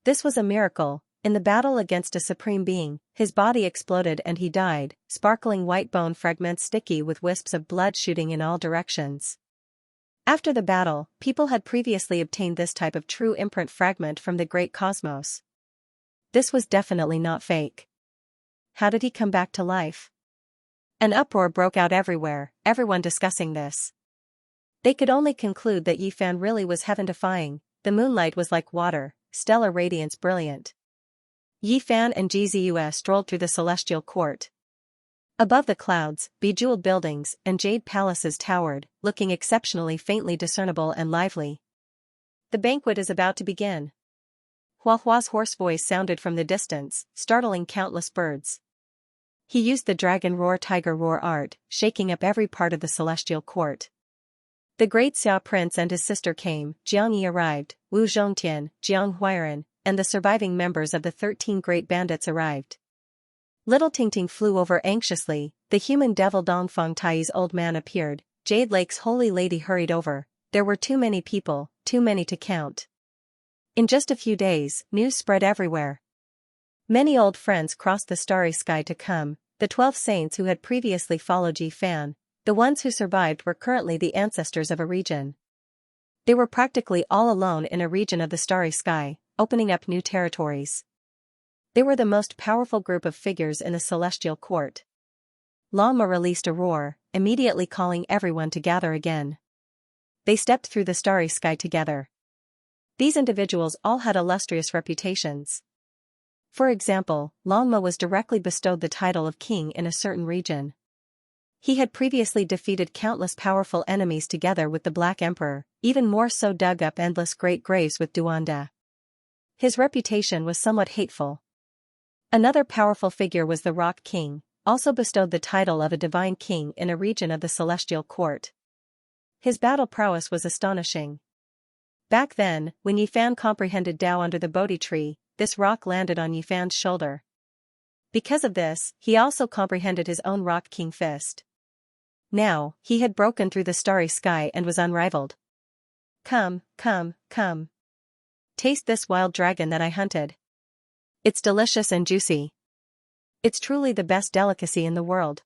This was a miracle. In the battle against a supreme being, his body exploded and he died, sparkling white bone fragments sticky with wisps of blood shooting in all directions. After the battle, people had previously obtained this type of true imprint fragment from the great cosmos. This was definitely not fake. How did he come back to life? An uproar broke out everywhere, everyone discussing this. They could only conclude that Yi Fan really was heaven-defying. The moonlight was like water, stellar radiance brilliant. Yi Fan and Gzua strolled through the celestial court. Above the clouds, bejeweled buildings and jade palaces towered, looking exceptionally faintly discernible and lively. The banquet is about to begin. Hua Hua's hoarse voice sounded from the distance, startling countless birds. He used the dragon roar tiger roar art, shaking up every part of the celestial court. The great Xia prince and his sister came, Jiang Yi arrived, Wu Zhongtian, Jiang Huairan, and the surviving members of the 13 great bandits arrived. Little Tingting flew over anxiously. The human devil Dongfeng Tai's old man appeared. Jade Lake's holy lady hurried over. There were too many people, too many to count. In just a few days, news spread everywhere. Many old friends crossed the starry sky to come, the 12 saints who had previously followed Yi Fan. The ones who survived were currently the ancestors of a region. They were practically all alone in a region of the starry sky, opening up new territories. They were the most powerful group of figures in the celestial court. Lama released a roar, immediately calling everyone to gather again. They stepped through the starry sky together. These individuals all had illustrious reputations. For example, Lama was directly bestowed the title of king in a certain region. He had previously defeated countless powerful enemies together with the Black Emperor, even more so dug up endless great graves with Duanda. His reputation was somewhat hateful. Another powerful figure was the Rock King, also bestowed the title of a divine king in a region of the celestial court. His battle prowess was astonishing. Back then, when Yi Fan comprehended Tao under the Bodhi tree, this rock landed on Yi Fan's shoulder. Because of this, he also comprehended his own Rock King fist. Now, he had broken through the starry sky and was unrivaled. Come, come, come. Taste this wild dragon that I hunted. It's delicious and juicy. It's truly the best delicacy in the world.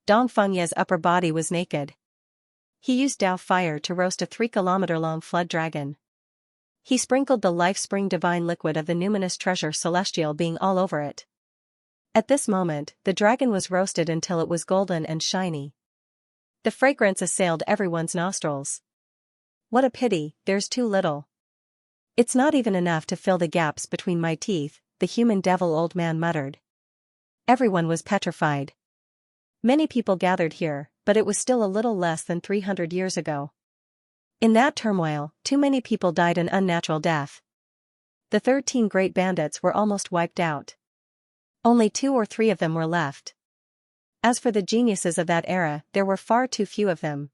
Dongfeng upper body was naked. He used Dao fire to roast a 3-kilometer-long flood dragon. He sprinkled the life spring divine liquid of the numinous treasure celestial being all over it. At this moment, the dragon was roasted until it was golden and shiny. The fragrance assailed everyone's nostrils. What a pity, there's too little. It's not even enough to fill the gaps between my teeth, the human devil old man muttered. Everyone was petrified. Many people gathered here, but it was still a little less than 300 years ago. In that turmoil, too many people died an unnatural death. The 13 great bandits were almost wiped out. Only 2 or 3 of them were left. As for the geniuses of that era, there were far too few of them.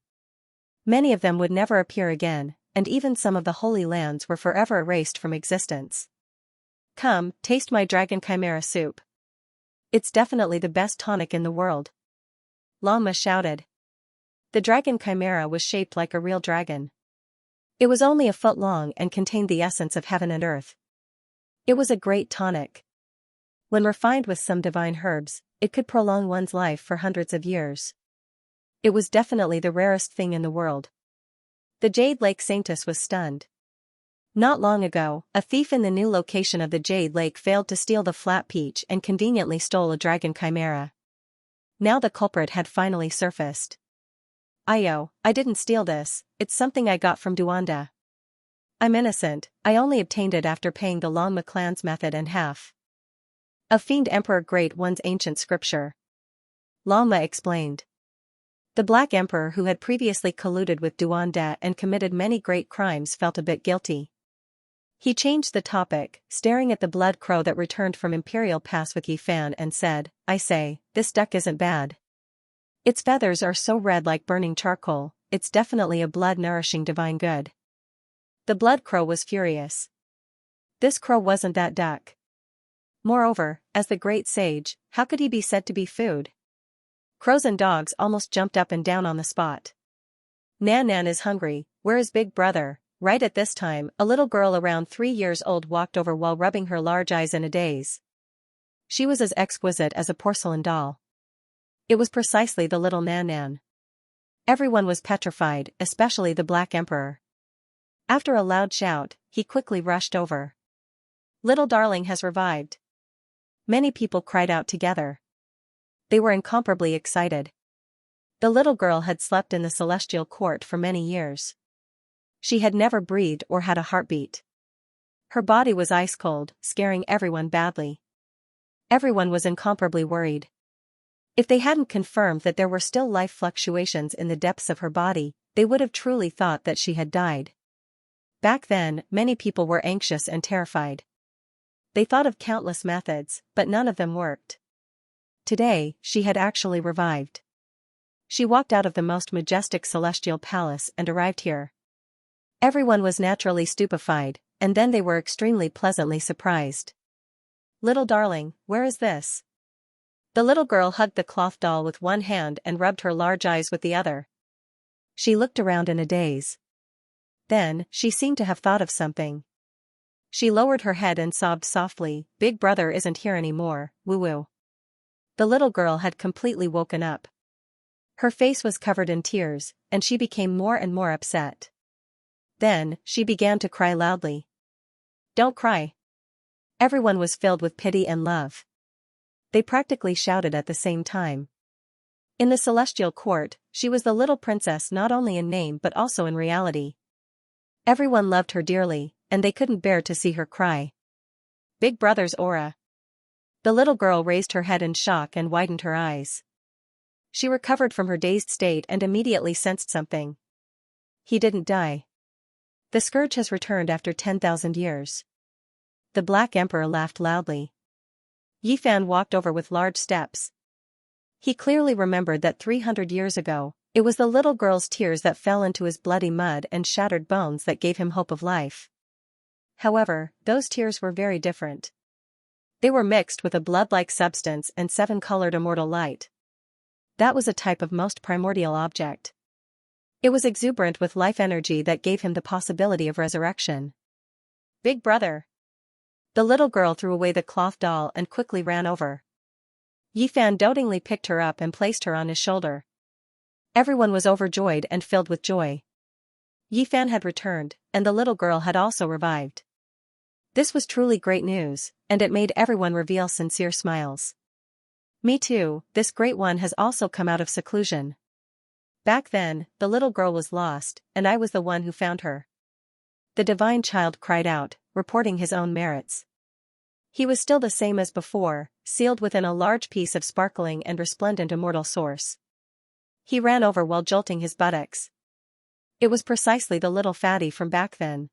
Many of them would never appear again, and even some of the holy lands were forever erased from existence. Come, taste my dragon chimera soup. It's definitely the best tonic in the world. Lama shouted. The dragon chimera was shaped like a real dragon. It was only a foot long and contained the essence of heaven and earth. It was a great tonic. When refined with some divine herbs, it could prolong one's life for hundreds of years. It was definitely the rarest thing in the world. The Jade Lake Saintess was stunned. Not long ago, a thief in the new location of the Jade Lake failed to steal the flat peach and conveniently stole a dragon chimera. Now the culprit had finally surfaced. I didn't steal this, it's something I got from Duanda. I'm innocent, I only obtained it after paying the Lama clan's method and half. A fiend emperor great one's ancient scripture. Lama explained. The Black Emperor who had previously colluded with Duanda and committed many great crimes felt a bit guilty. He changed the topic, staring at the blood crow that returned from Imperial Pass with Yifan and said, I say, this duck isn't bad. Its feathers are so red like burning charcoal, it's definitely a blood-nourishing divine good. The blood crow was furious. This crow wasn't that duck. Moreover, as the great sage, how could he be said to be food? Crows and dogs almost jumped up and down on the spot. Nan Nan is hungry, where is Big Brother? Right at this time, a little girl around 3 years old walked over while rubbing her large eyes in a daze. She was as exquisite as a porcelain doll. It was precisely the little Nan Nan. Everyone was petrified, especially the Black Emperor. After a loud shout, he quickly rushed over. Little darling has revived. Many people cried out together. They were incomparably excited. The little girl had slept in the celestial court for many years. She had never breathed or had a heartbeat. Her body was ice cold, scaring everyone badly. Everyone was incomparably worried. If they hadn't confirmed that there were still life fluctuations in the depths of her body, they would have truly thought that she had died. Back then, many people were anxious and terrified. They thought of countless methods, but none of them worked. Today, she had actually revived. She walked out of the most majestic celestial palace and arrived here. Everyone was naturally stupefied, and then they were extremely pleasantly surprised. Little darling, where is this? The little girl hugged the cloth doll with one hand and rubbed her large eyes with the other. She looked around in a daze. Then, she seemed to have thought of something. She lowered her head and sobbed softly, Big Brother isn't here anymore, woo-woo. The little girl had completely woken up. Her face was covered in tears, and she became more and more upset. Then, she began to cry loudly. Don't cry. Everyone was filled with pity and love. They practically shouted at the same time. In the celestial court, she was the little princess not only in name but also in reality. Everyone loved her dearly, and they couldn't bear to see her cry. Big Brother's aura. The little girl raised her head in shock and widened her eyes. She recovered from her dazed state and immediately sensed something. He didn't die. The scourge has returned after 10,000 years. The Black Emperor laughed loudly. Yifan walked over with large steps. He clearly remembered that 300 years ago, it was the little girl's tears that fell into his bloody mud and shattered bones that gave him hope of life. However, those tears were very different. They were mixed with a blood-like substance and 7-colored immortal light. That was a type of most primordial object. It was exuberant with life energy that gave him the possibility of resurrection. Big Brother. The little girl threw away the cloth doll and quickly ran over. Yifan dotingly picked her up and placed her on his shoulder. Everyone was overjoyed and filled with joy. Yifan had returned, and the little girl had also revived. This was truly great news, and it made everyone reveal sincere smiles. Me too, this great one has also come out of seclusion. Back then, the little girl was lost, and I was the one who found her. The divine child cried out, reporting his own merits. He was still the same as before, sealed within a large piece of sparkling and resplendent immortal source. He ran over while jolting his buttocks. It was precisely the little fatty from back then.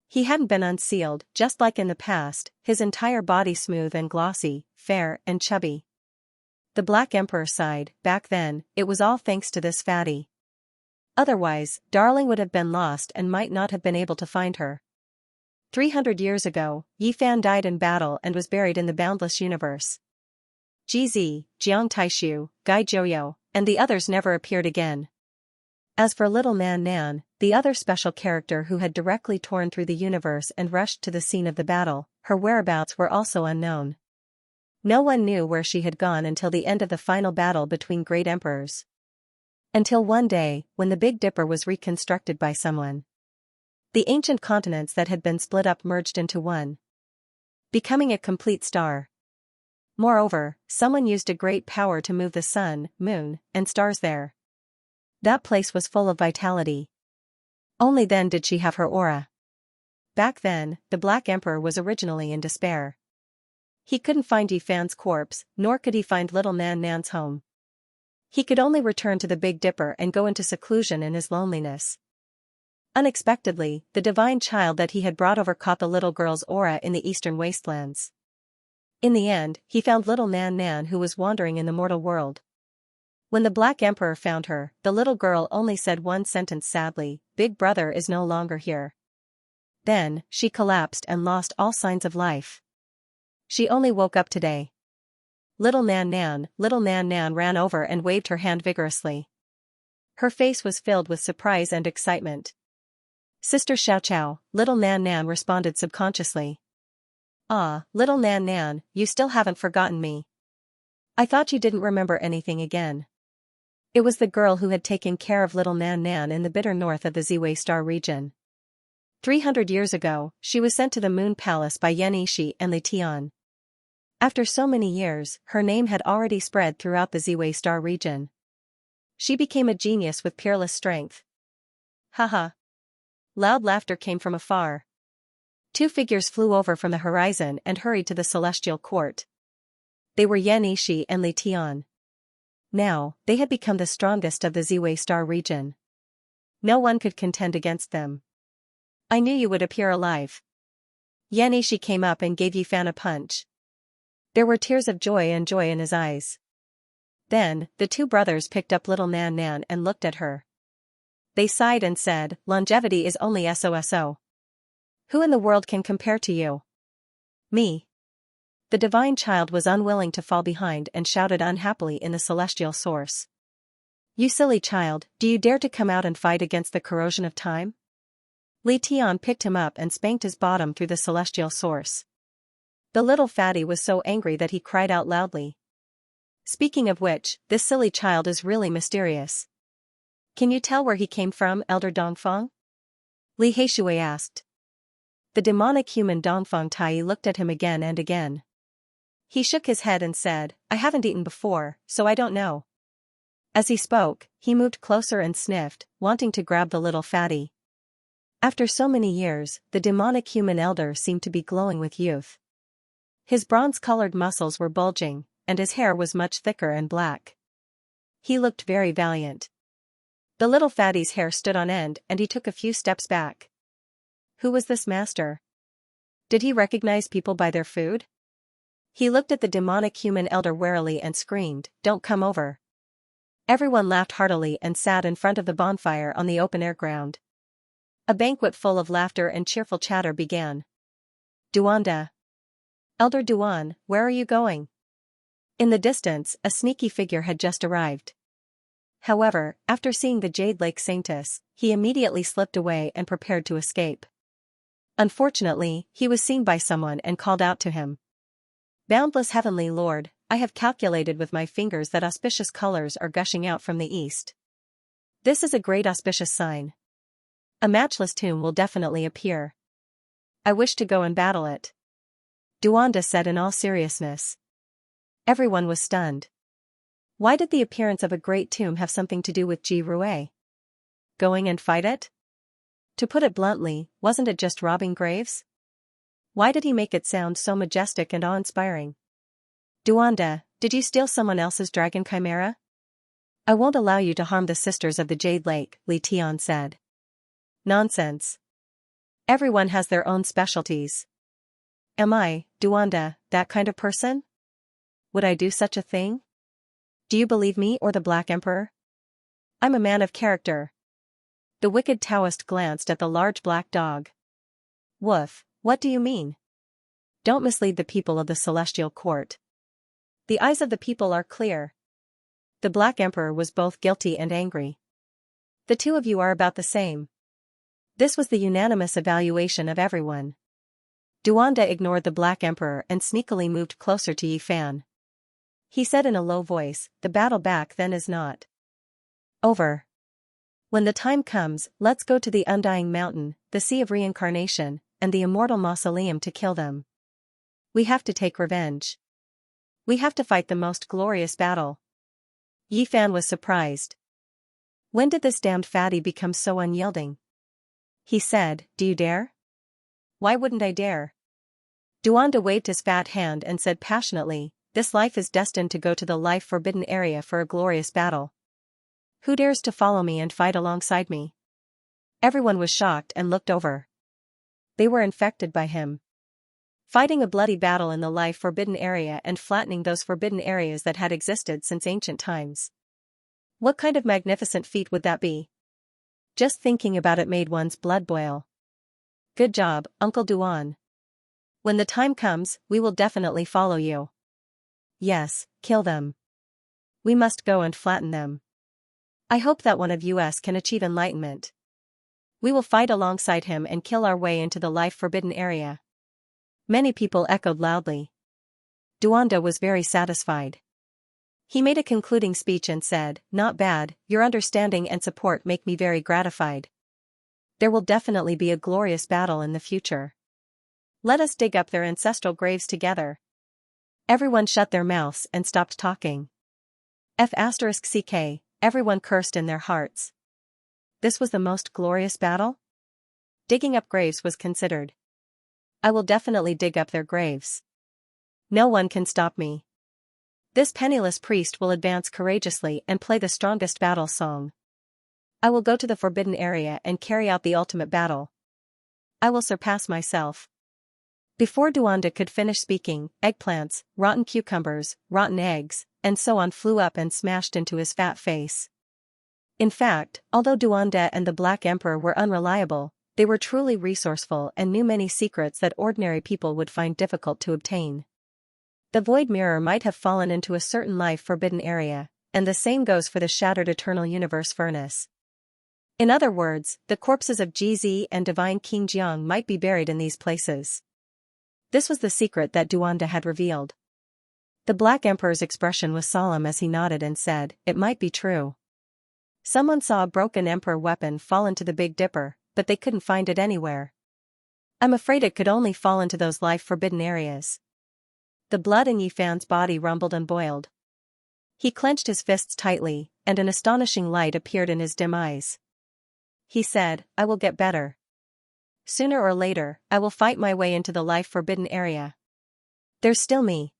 He hadn't been unsealed, just like in the past, his entire body smooth and glossy, fair and chubby. The Black Emperor sighed, back then, it was all thanks to this fatty. Otherwise, darling would have been lost and might not have been able to find her. 300 years ago, Yifan died in battle and was buried in the boundless universe. GZ, Jiang Taishu, Gai Joyo, and the others never appeared again. As for little Nan Nan, the other special character who had directly torn through the universe and rushed to the scene of the battle, her whereabouts were also unknown. No one knew where she had gone until the end of the final battle between great emperors. Until one day, when the Big Dipper was reconstructed by someone. The ancient continents that had been split up merged into one, becoming a complete star. Moreover, someone used a great power to move the sun, moon, and stars there. That place was full of vitality. Only then did she have her aura. Back then, the Black Emperor was originally in despair. He couldn't find Yi Fan's corpse, nor could he find little Nan Nan's home. He could only return to the Big Dipper and go into seclusion in his loneliness. Unexpectedly, the divine child that he had brought over caught the little girl's aura in the eastern wastelands. In the end, he found little Nan Nan, who was wandering in the mortal world. When the Black Emperor found her, the little girl only said one sentence sadly: "Big Brother is no longer here." Then, she collapsed and lost all signs of life. She only woke up today. Little Nan Nan ran over and waved her hand vigorously. Her face was filled with surprise and excitement. "Sister Xiao," little Nan Nan responded subconsciously. "Ah, little Nan Nan, you still haven't forgotten me. I thought you didn't remember anything again." It was the girl who had taken care of little Nan Nan in the bitter north of the Ziwei Star region. 300 years ago, she was sent to the Moon Palace by Xianxia and Li Tian. After so many years, her name had already spread throughout the Ziwei Star region. She became a genius with peerless strength. Haha. Loud laughter came from afar. Two figures flew over from the horizon and hurried to the celestial court. They were Xianxia and Li Tian. Now, they had become the strongest of the Ziwei Star region. No one could contend against them. "I knew you would appear alive." Xianxia came up and gave Yi Fan a punch. There were tears of joy in his eyes. Then, the two brothers picked up little Nan Nan and looked at her. They sighed and said, "Longevity is only so. Who in the world can compare to you?" "Me." The divine child was unwilling to fall behind and shouted unhappily in the celestial source. "You silly child, do you dare to come out and fight against the corrosion of time?" Li Tian picked him up and spanked his bottom through the celestial source. The little fatty was so angry that he cried out loudly. "Speaking of which, this silly child is really mysterious. Can you tell where he came from, Elder Dongfang?" Li Heishui asked. The demonic human Dongfang Tai looked at him again and again. He shook his head and said, "I haven't eaten before, so I don't know." As he spoke, he moved closer and sniffed, wanting to grab the little fatty. After so many years, the demonic human elder seemed to be glowing with youth. His bronze-colored muscles were bulging, and his hair was much thicker and black. He looked very valiant. The little fatty's hair stood on end and he took a few steps back. Who was this master? Did he recognize people by their food? He looked at the demonic human elder warily and screamed, "Don't come over." Everyone laughed heartily and sat in front of the bonfire on the open-air ground. A banquet full of laughter and cheerful chatter began. "Duanda. Elder Duan, where are you going?" In the distance, a sneaky figure had just arrived. However, after seeing the Jade Lake Saintess, he immediately slipped away and prepared to escape. Unfortunately, he was seen by someone and called out to him. "Boundless Heavenly Lord, I have calculated with my fingers that auspicious colors are gushing out from the east. This is a great auspicious sign. A matchless tomb will definitely appear. I wish to go and battle it," Duanda said in all seriousness. Everyone was stunned. Why did the appearance of a great tomb have something to do with Ji Rue? Going and fight it? To put it bluntly, wasn't it just robbing graves? Why did he make it sound so majestic and awe-inspiring? "Duanda, did you steal someone else's dragon chimera?" "I won't allow you to harm the sisters of the Jade Lake," Li Tian said. "Nonsense. Everyone has their own specialties. Am I, Duanda, that kind of person? Would I do such a thing? Do you believe me or the Black Emperor? I'm a man of character." The wicked Taoist glanced at the large black dog. "Woof, what do you mean? Don't mislead the people of the celestial court. The eyes of the people are clear." the Black Emperor was both guilty and angry. The two of you are about the same. This was the unanimous evaluation of everyone. Duanda ignored the Black Emperor and sneakily moved closer to Yi Fan. He said in a low voice, "The battle back then is not over. When the time comes, let's go to the Undying Mountain, the Sea of Reincarnation, and the Immortal Mausoleum to kill them. We have to take revenge. We have to fight the most glorious battle." Yi Fan was surprised. When did this damned fatty become so unyielding? He said, "Do you dare?" "Why wouldn't I dare?" Duanda waved his fat hand and said passionately, "This life is destined to go to the life-forbidden area for a glorious battle. Who dares to follow me and fight alongside me?" Everyone was shocked and looked over. They were infected by him. Fighting a bloody battle in the life-forbidden area and flattening those forbidden areas that had existed since ancient times. What kind of magnificent feat would that be? Just thinking about it made one's blood boil. Good job, Uncle Duan. When the time comes, we will definitely follow you. Yes, kill them. We must go and flatten them. I hope that one of us can achieve enlightenment. We will fight alongside him and kill our way into the life-forbidden area. Many people echoed loudly. Duanda was very satisfied. He made a concluding speech and said, "Not bad, your understanding and support make me very gratified. There will definitely be a glorious battle in the future. Let us dig up their ancestral graves together." Everyone shut their mouths and stopped talking. *CK, everyone cursed in their hearts. This was the most glorious battle? Digging up graves was considered. I will definitely dig up their graves. No one can stop me. This penniless priest will advance courageously and play the strongest battle song. I will go to the forbidden area and carry out the ultimate battle. I will surpass myself. Before Duanda could finish speaking, eggplants, rotten cucumbers, rotten eggs, and so on flew up and smashed into his fat face. In fact, although Duanda and the Black Emperor were unreliable, they were truly resourceful and knew many secrets that ordinary people would find difficult to obtain. The void mirror might have fallen into a certain life-forbidden area, and the same goes for the shattered eternal universe furnace. In other words, the corpses of GZ and Divine King Jiang might be buried in these places. This was the secret that Duanda had revealed. The Black Emperor's expression was solemn as he nodded and said, "It might be true." Someone saw a broken Emperor weapon fall into the Big Dipper, but they couldn't find it anywhere. I'm afraid it could only fall into those life-forbidden areas. The blood in Yi Fan's body rumbled and boiled. He clenched his fists tightly, and an astonishing light appeared in his dim eyes. He said, "I will get better. Sooner or later, I will fight my way into the life-forbidden area. There's still me."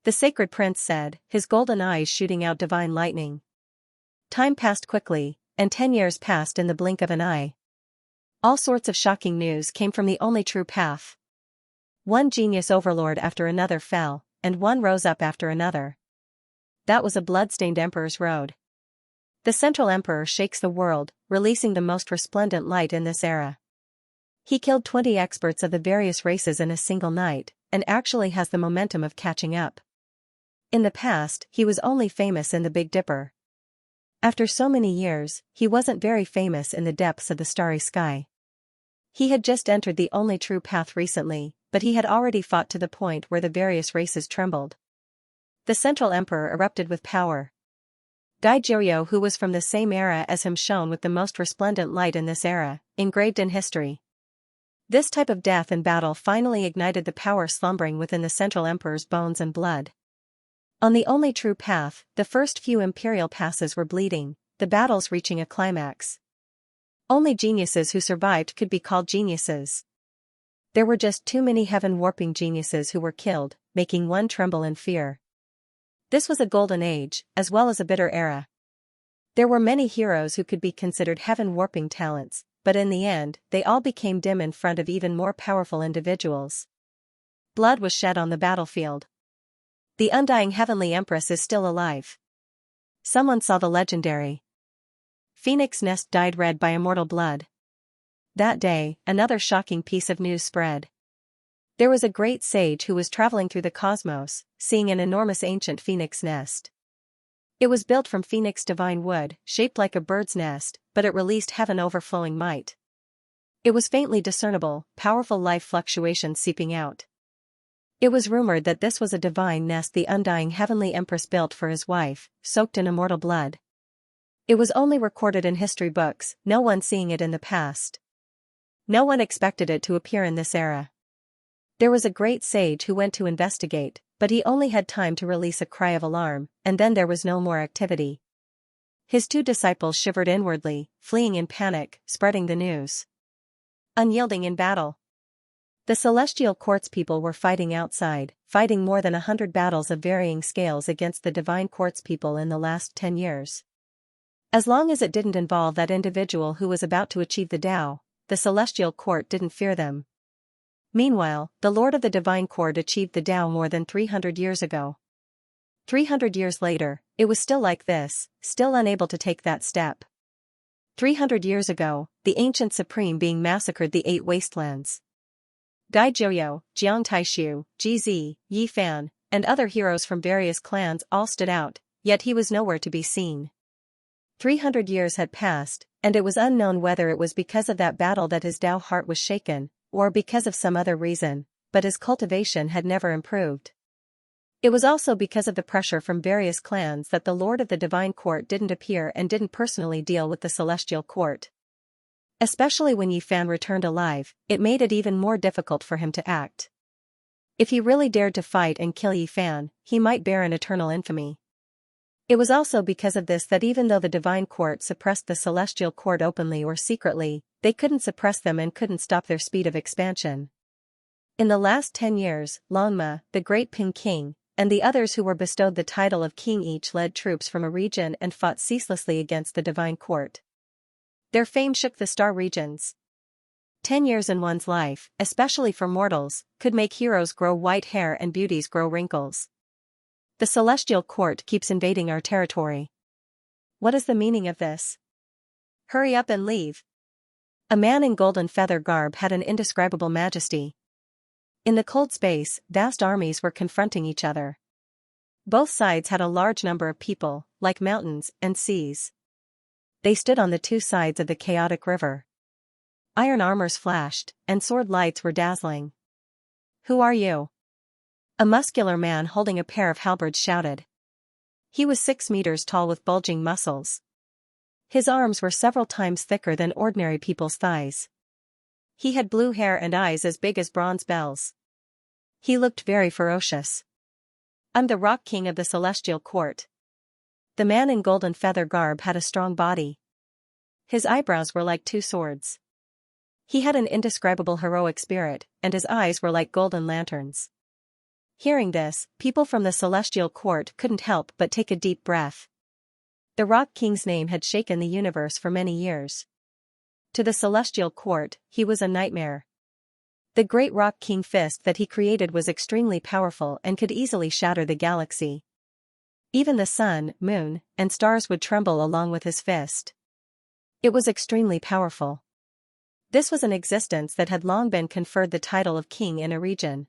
The sacred prince said, his golden eyes shooting out divine lightning. Time passed quickly, and 10 years passed in the blink of an eye. All sorts of shocking news came from the only true path. One genius overlord after another fell, and one rose up after another. That was a blood-stained emperor's road. The Central Emperor shakes the world, releasing the most resplendent light in this era. He killed 20 experts of the various races in a single night, and actually has the momentum of catching up. In the past, he was only famous in the Big Dipper. After so many years, he wasn't very famous in the depths of the starry sky. He had just entered the only true path recently, but he had already fought to the point where the various races trembled. The Central Emperor erupted with power. Gai Jiuyo, who was from the same era as him, shone with the most resplendent light in this era, engraved in history. This type of death in battle finally ignited the power slumbering within the Central Emperor's bones and blood. On the only true path, the first few imperial passes were bleeding, the battles reaching a climax. Only geniuses who survived could be called geniuses. There were just too many heaven-warping geniuses who were killed, making one tremble in fear. This was a golden age, as well as a bitter era. There were many heroes who could be considered heaven-warping talents, but in the end, they all became dim in front of even more powerful individuals. Blood was shed on the battlefield. The undying heavenly empress is still alive. Someone saw the legendary Phoenix nest dyed red by immortal blood. That day, another shocking piece of news spread. There was a great sage who was traveling through the cosmos, seeing an enormous ancient phoenix nest. It was built from phoenix divine wood, shaped like a bird's nest, but it released heaven overflowing might. It was faintly discernible, powerful life fluctuations seeping out. It was rumored that this was a divine nest the undying heavenly empress built for his wife, soaked in immortal blood. It was only recorded in history books, no one seeing it in the past. No one expected it to appear in this era. There was a great sage who went to investigate, but he only had time to release a cry of alarm, and then there was no more activity. His 2 disciples shivered inwardly, fleeing in panic, spreading the news. Unyielding in battle. The celestial court's people were fighting outside, fighting more than 100 battles of varying scales against the divine court's people in the last 10 years. As long as it didn't involve that individual who was about to achieve the Tao, the celestial court didn't fear them. Meanwhile, the Lord of the Divine Court achieved the Tao more than 300 years ago. 300 years later, it was still like this, still unable to take that step. 300 years ago, the ancient supreme being massacred the 8 wastelands. Gai Jiuyou, Jiang Taishu, Jizi, Yi Fan, and other heroes from various clans all stood out, yet he was nowhere to be seen. 300 years had passed, and it was unknown whether it was because of that battle that his Tao heart was shaken, or because of some other reason, but his cultivation had never improved. It was also because of the pressure from various clans that the Lord of the Divine Court didn't appear and didn't personally deal with the Celestial Court. Especially when Yi Fan returned alive, it made it even more difficult for him to act. If he really dared to fight and kill Yi Fan, he might bear an eternal infamy. It was also because of this that even though the Divine Court suppressed the Celestial Court openly or secretly, they couldn't suppress them and couldn't stop their speed of expansion. In the last 10 years, Lanma, the Great Ping King, and the others who were bestowed the title of king each led troops from a region and fought ceaselessly against the Divine Court. Their fame shook the star regions. 10 years in one's life, especially for mortals, could make heroes grow white hair and beauties grow wrinkles. The Celestial Court keeps invading our territory. What is the meaning of this? Hurry up and leave. A man in golden feather garb had an indescribable majesty. In the cold space, vast armies were confronting each other. Both sides had a large number of people, like mountains and seas. They stood on the 2 sides of the chaotic river. Iron armors flashed, and sword lights were dazzling. Who are you? A muscular man holding a pair of halberds shouted. He was 6 meters tall with bulging muscles. His arms were several times thicker than ordinary people's thighs. He had blue hair and eyes as big as bronze bells. He looked very ferocious. I'm the Rock King of the Celestial Court. The man in golden feather garb had a strong body. His eyebrows were like 2 swords. He had an indescribable heroic spirit, and his eyes were like golden lanterns. Hearing this, people from the Celestial Court couldn't help but take a deep breath. The Rock King's name had shaken the universe for many years. To the Celestial Court, he was a nightmare. The great Rock King fist that he created was extremely powerful and could easily shatter the galaxy. Even the sun, moon, and stars would tremble along with his fist. It was extremely powerful. This was an existence that had long been conferred the title of king in a region.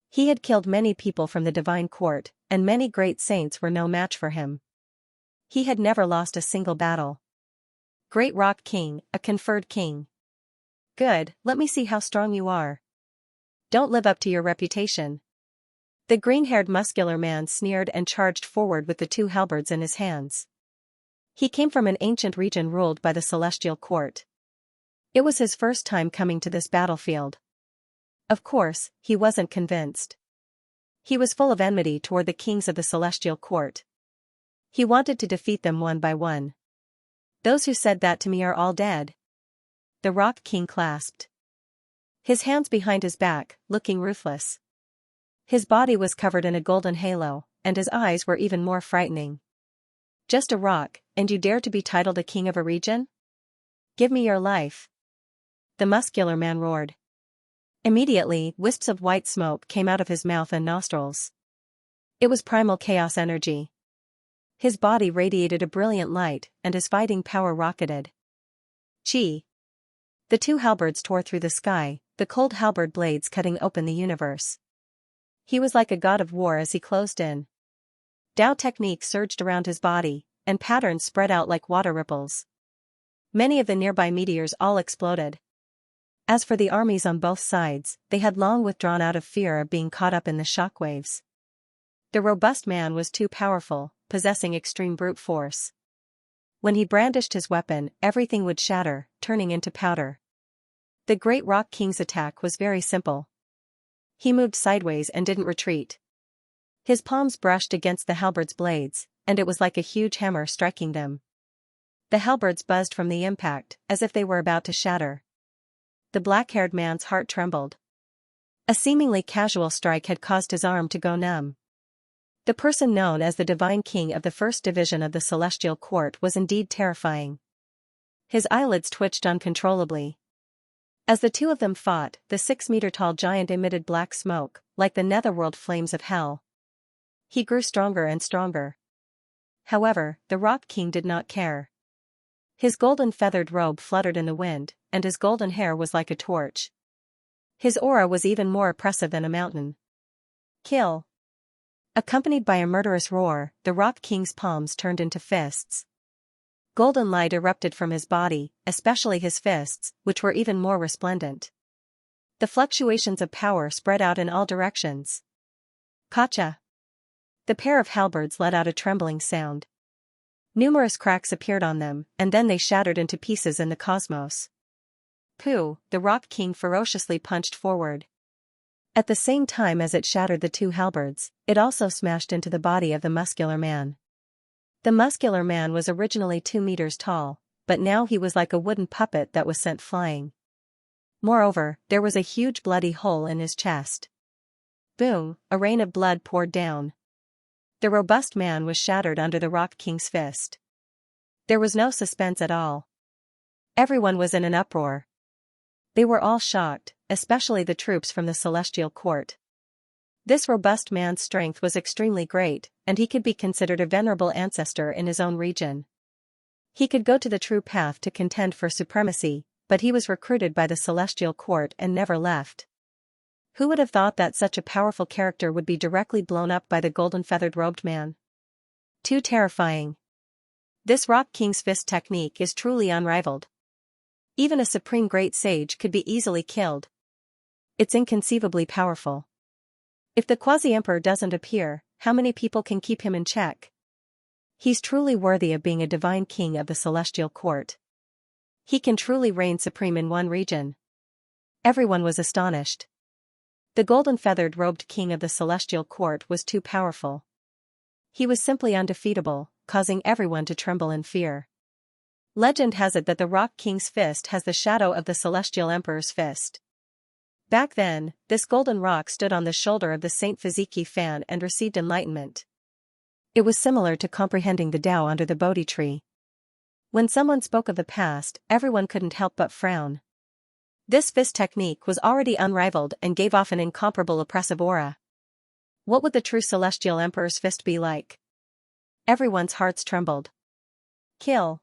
He had killed many people from the Divine Court, and many great saints were no match for him. He had never lost a single battle. Great Rock King, a conferred king. Good, let me see how strong you are. Don't live up to your reputation. The green-haired muscular man sneered and charged forward with the 2 halberds in his hands. He came from an ancient region ruled by the Celestial Court. It was his first time coming to this battlefield. Of course, he wasn't convinced. He was full of enmity toward the kings of the Celestial Court. He wanted to defeat them one by one. Those who said that to me are all dead. The Rock King clasped his hands behind his back, looking ruthless. His body was covered in a golden halo, and his eyes were even more frightening. Just a rock, and you dare to be titled a king of a region? Give me your life. The muscular man roared. Immediately, wisps of white smoke came out of his mouth and nostrils. It was primal chaos energy. His body radiated a brilliant light, and his fighting power rocketed. Chi. The 2 halberds tore through the sky, the cold halberd blades cutting open the universe. He was like a god of war as he closed in. Tao technique surged around his body, and patterns spread out like water ripples. Many of the nearby meteors all exploded. As for the armies on both sides, they had long withdrawn out of fear of being caught up in the shockwaves. The robust man was too powerful, possessing extreme brute force. When he brandished his weapon, everything would shatter, turning into powder. The Great Rock King's attack was very simple. He moved sideways and didn't retreat. His palms brushed against the halberd's blades, and it was like a huge hammer striking them. The halberds buzzed from the impact, as if they were about to shatter. The black-haired man's heart trembled. A seemingly casual strike had caused his arm to go numb. The person known as the Divine King of the First Division of the Celestial Court was indeed terrifying. His eyelids twitched uncontrollably. As the two of them fought, the 6-meter-tall giant emitted black smoke, like the netherworld flames of hell. He grew stronger and stronger. However, the Rock King did not care. His golden feathered robe fluttered in the wind, and his golden hair was like a torch. His aura was even more oppressive than a mountain. Kill! Accompanied by a murderous roar, the Rock King's palms turned into fists. Golden light erupted from his body, especially his fists, which were even more resplendent. The fluctuations of power spread out in all directions. Kacha! The pair of halberds let out a trembling sound. Numerous cracks appeared on them, and then they shattered into pieces in the cosmos. Pooh! The Rock King ferociously punched forward. At the same time as it shattered the two halberds, it also smashed into the body of the muscular man. The muscular man was originally 2 meters tall, but now he was like a wooden puppet that was sent flying. Moreover, there was a huge bloody hole in his chest. Boom! A rain of blood poured down. The robust man was shattered under the Rock King's fist. There was no suspense at all. Everyone was in an uproar. They were all shocked, especially the troops from the Celestial Court. This robust man's strength was extremely great, and he could be considered a venerable ancestor in his own region. He could go to the true path to contend for supremacy, but he was recruited by the Celestial Court and never left. Who would have thought that such a powerful character would be directly blown up by the golden-feathered robed man? Too terrifying. This Rock King's fist technique is truly unrivaled. Even a supreme great sage could be easily killed. It's inconceivably powerful. If the quasi-emperor doesn't appear, how many people can keep him in check? He's truly worthy of being a divine king of the Celestial Court. He can truly reign supreme in one region. Everyone was astonished. The golden-feathered robed king of the Celestial Court was too powerful. He was simply undefeatable, causing everyone to tremble in fear. Legend has it that the Rock King's fist has the shadow of the Celestial Emperor's fist. Back then, this golden rock stood on the shoulder of the Saint Fiziki fan and received enlightenment. It was similar to comprehending the Tao under the Bodhi tree. When someone spoke of the past, everyone couldn't help but frown. This fist technique was already unrivaled and gave off an incomparable oppressive aura. What would the true Celestial Emperor's fist be like? Everyone's hearts trembled. Kill!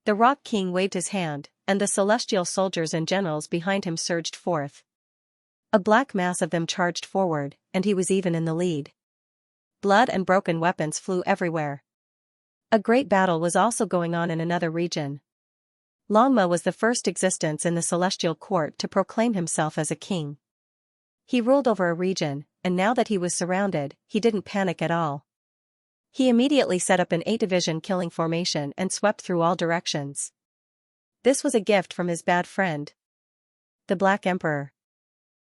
The Rock King waved his hand, and the celestial soldiers and generals behind him surged forth. A black mass of them charged forward, and he was even in the lead. Blood and broken weapons flew everywhere. A great battle was also going on in another region. Longma was the first existence in the Celestial Court to proclaim himself as a king. He ruled over a region, and now that he was surrounded, he didn't panic at all. He immediately set up an 8-division killing formation and swept through all directions. This was a gift from his bad friend, the Black Emperor.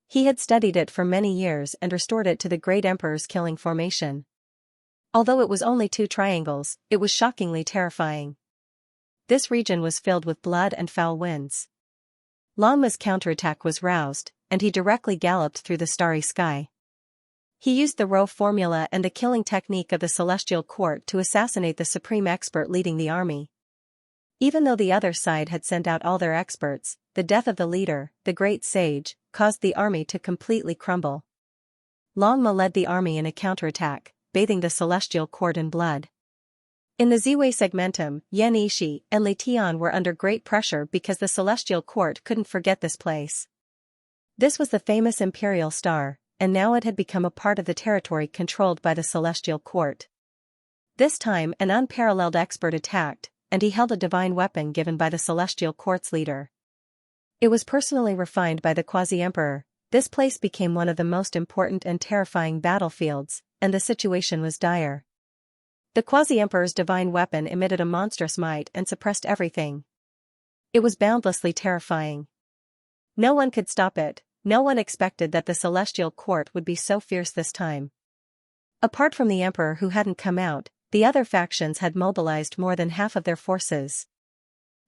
He had studied it for many years and restored it to the Great Emperor's killing formation. Although it was only 2 triangles, it was shockingly terrifying. This region was filled with blood and foul winds. Longma's counterattack was roused, and he directly galloped through the starry sky. He used the Rho formula and the killing technique of the Celestial Court to assassinate the supreme expert leading the army. Even though the other side had sent out all their experts, the death of the leader, the great sage, caused the army to completely crumble. Longma led the army in a counterattack, bathing the Celestial Court in blood. In the Ziwei segmentum, Yan Yishi and Li Tian were under great pressure because the Celestial Court couldn't forget this place. This was the famous Imperial Star, and now it had become a part of the territory controlled by the Celestial Court. This time an unparalleled expert attacked, and he held a divine weapon given by the Celestial Court's leader. It was personally refined by the Quasi-Emperor. This place became one of the most important and terrifying battlefields, and the situation was dire. The Quasi-Emperor's divine weapon emitted a monstrous might and suppressed everything. It was boundlessly terrifying. No one could stop it. No one expected that the Celestial Court would be so fierce this time. Apart from the Emperor who hadn't come out, the other factions had mobilized more than half of their forces.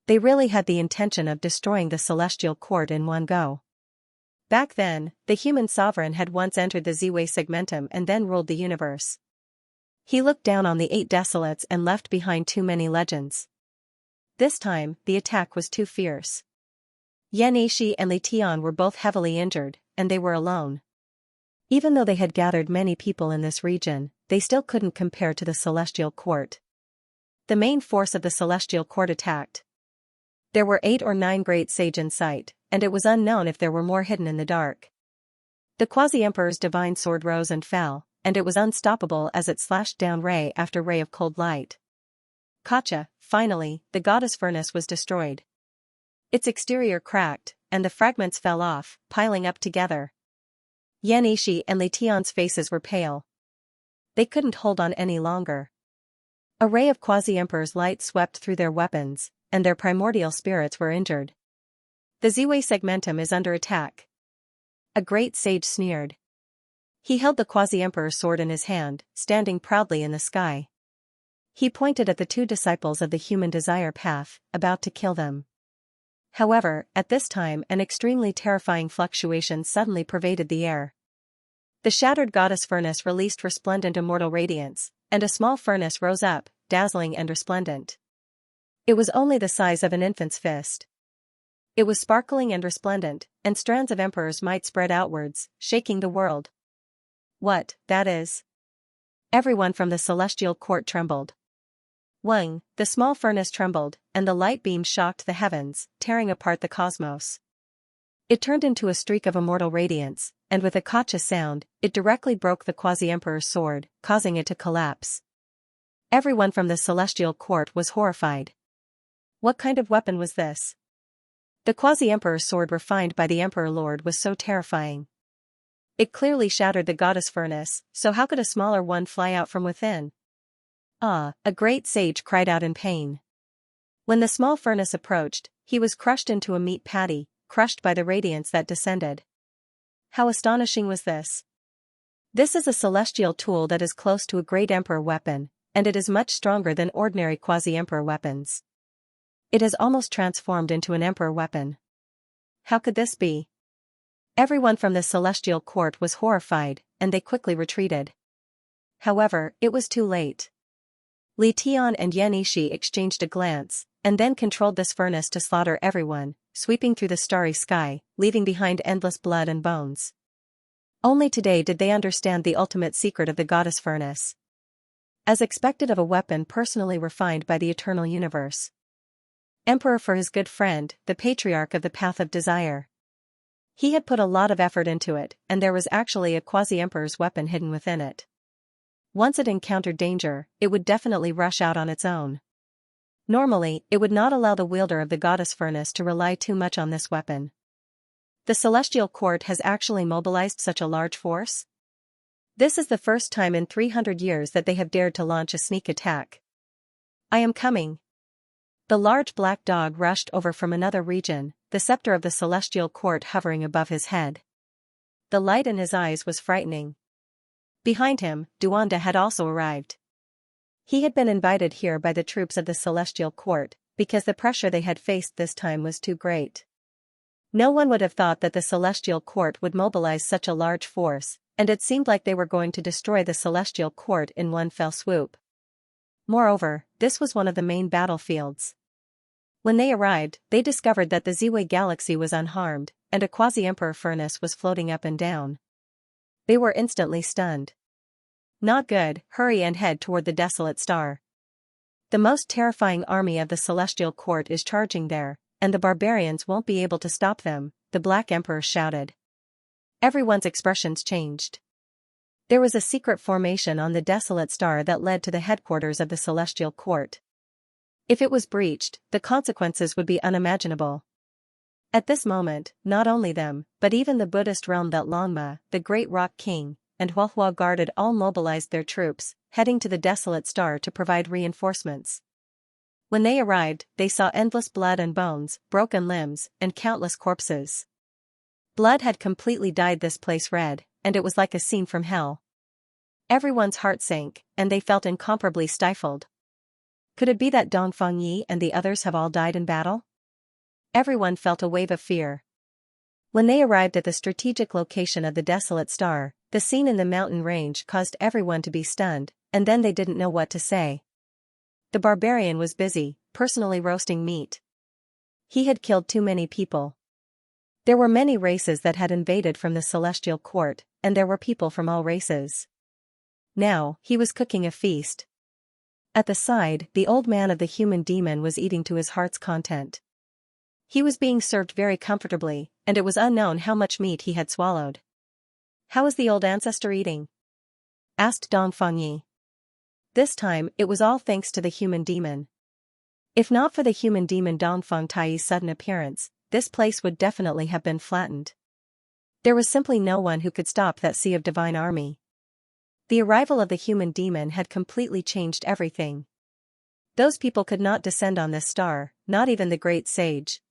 They really had the intention of destroying the Celestial Court in one go. Back then, the human sovereign had once entered the Ziwei segmentum and then ruled the universe. He looked down on the 8 desolates and left behind too many legends. This time, the attack was too fierce. Xianxia and Li Tian were both heavily injured, and they were alone. Even though they had gathered many people in this region, they still couldn't compare to the Celestial Court. The main force of the Celestial Court attacked. There were 8 or 9 great sage in sight, and it was unknown if there were more hidden in the dark. The Quasi-Emperor's divine sword rose and fell, and it was unstoppable as it slashed down ray after ray of cold light. Gotcha! Finally, the goddess furnace was destroyed. Its exterior cracked, and the fragments fell off, piling up together. Xianxia and Li Tian's faces were pale. They couldn't hold on any longer. A ray of Quasi-Emperor's light swept through their weapons, and their primordial spirits were injured. The Ziwei segmentum is under attack. A great sage sneered. He held the Quasi-Emperor's sword in his hand, standing proudly in the sky. He pointed at the 2 disciples of the human desire path, about to kill them. However, at this time an extremely terrifying fluctuation suddenly pervaded the air. The shattered goddess furnace released resplendent immortal radiance, and a small furnace rose up, dazzling and resplendent. It was only the size of an infant's fist. It was sparkling and resplendent, and strands of Emperor's might spread outwards, shaking the world. What, that is? Everyone from the Celestial Court trembled. Wang, the small furnace trembled, and the light beam shocked the heavens, tearing apart the cosmos. It turned into a streak of immortal radiance, and with a gotcha sound, it directly broke the Quasi-Emperor's sword, causing it to collapse. Everyone from the Celestial Court was horrified. What kind of weapon was this? The Quasi-Emperor's sword refined by the Emperor Lord was so terrifying. It clearly shattered the goddess furnace, so how could a smaller one fly out from within? Ah, a great sage cried out in pain. When the small furnace approached, he was crushed into a meat patty, crushed by the radiance that descended. How astonishing was this? This is a celestial tool that is close to a great emperor weapon, and it is much stronger than ordinary quasi-emperor weapons. It has almost transformed into an emperor weapon. How could this be? Everyone from the Celestial Court was horrified, and they quickly retreated. However, it was too late. Li Tian and Xianxia exchanged a glance, and then controlled this furnace to slaughter everyone, sweeping through the starry sky, leaving behind endless blood and bones. Only today did they understand the ultimate secret of the goddess furnace. As expected of a weapon personally refined by the eternal universe. Emperor for his good friend, the patriarch of the path of desire. He had put a lot of effort into it, and there was actually a quasi-emperor's weapon hidden within it. Once it encountered danger, it would definitely rush out on its own. Normally, it would not allow the wielder of the goddess furnace to rely too much on this weapon. The Celestial Court has actually mobilized such a large force? This is the first time in 300 years that they have dared to launch a sneak attack. I am coming. The large black dog rushed over from another region, the scepter of the Celestial Court hovering above his head. The light in his eyes was frightening. Behind him, Duanda had also arrived. He had been invited here by the troops of the Celestial Court, because the pressure they had faced this time was too great. No one would have thought that the Celestial Court would mobilize such a large force, and it seemed like they were going to destroy the Celestial Court in one fell swoop. Moreover, this was one of the main battlefields. When they arrived, they discovered that the Ziwei galaxy was unharmed, and a quasi-emperor furnace was floating up and down. They were instantly stunned. Not good, hurry and head toward the desolate star. The most terrifying army of the Celestial Court is charging there, and the barbarians won't be able to stop them, the Black Emperor shouted. Everyone's expressions changed. There was a secret formation on the desolate star that led to the headquarters of the celestial court. If it was breached, the consequences would be unimaginable. At this moment, not only them, but even the Buddhist realm that Longma, the great rock king, and Huahua guarded all mobilized their troops, heading to the desolate star to provide reinforcements. When they arrived, they saw endless blood and bones, broken limbs, and countless corpses. Blood had completely dyed this place red, and it was like a scene from hell. Everyone's heart sank, and they felt incomparably stifled. Could it be that Dongfang Yi and the others have all died in battle? Everyone felt a wave of fear. When they arrived at the strategic location of the desolate star, the scene in the mountain range caused everyone to be stunned, and then they didn't know what to say. The barbarian was busy, personally roasting meat. He had killed too many people. There were many races that had invaded from the celestial court, and there were people from all races. Now, he was cooking a feast. At the side, the old man of the human demon was eating to his heart's content. He was being served very comfortably, and it was unknown how much meat he had swallowed. "How is the old ancestor eating?" asked Dongfang Yi. This time, it was all thanks to the human demon. If not for the human demon Dongfang Tai's sudden appearance, this place would definitely have been flattened. There was simply no one who could stop that sea of divine army. The arrival of the human demon had completely changed everything. Those people could not descend on this star, not even the great sage.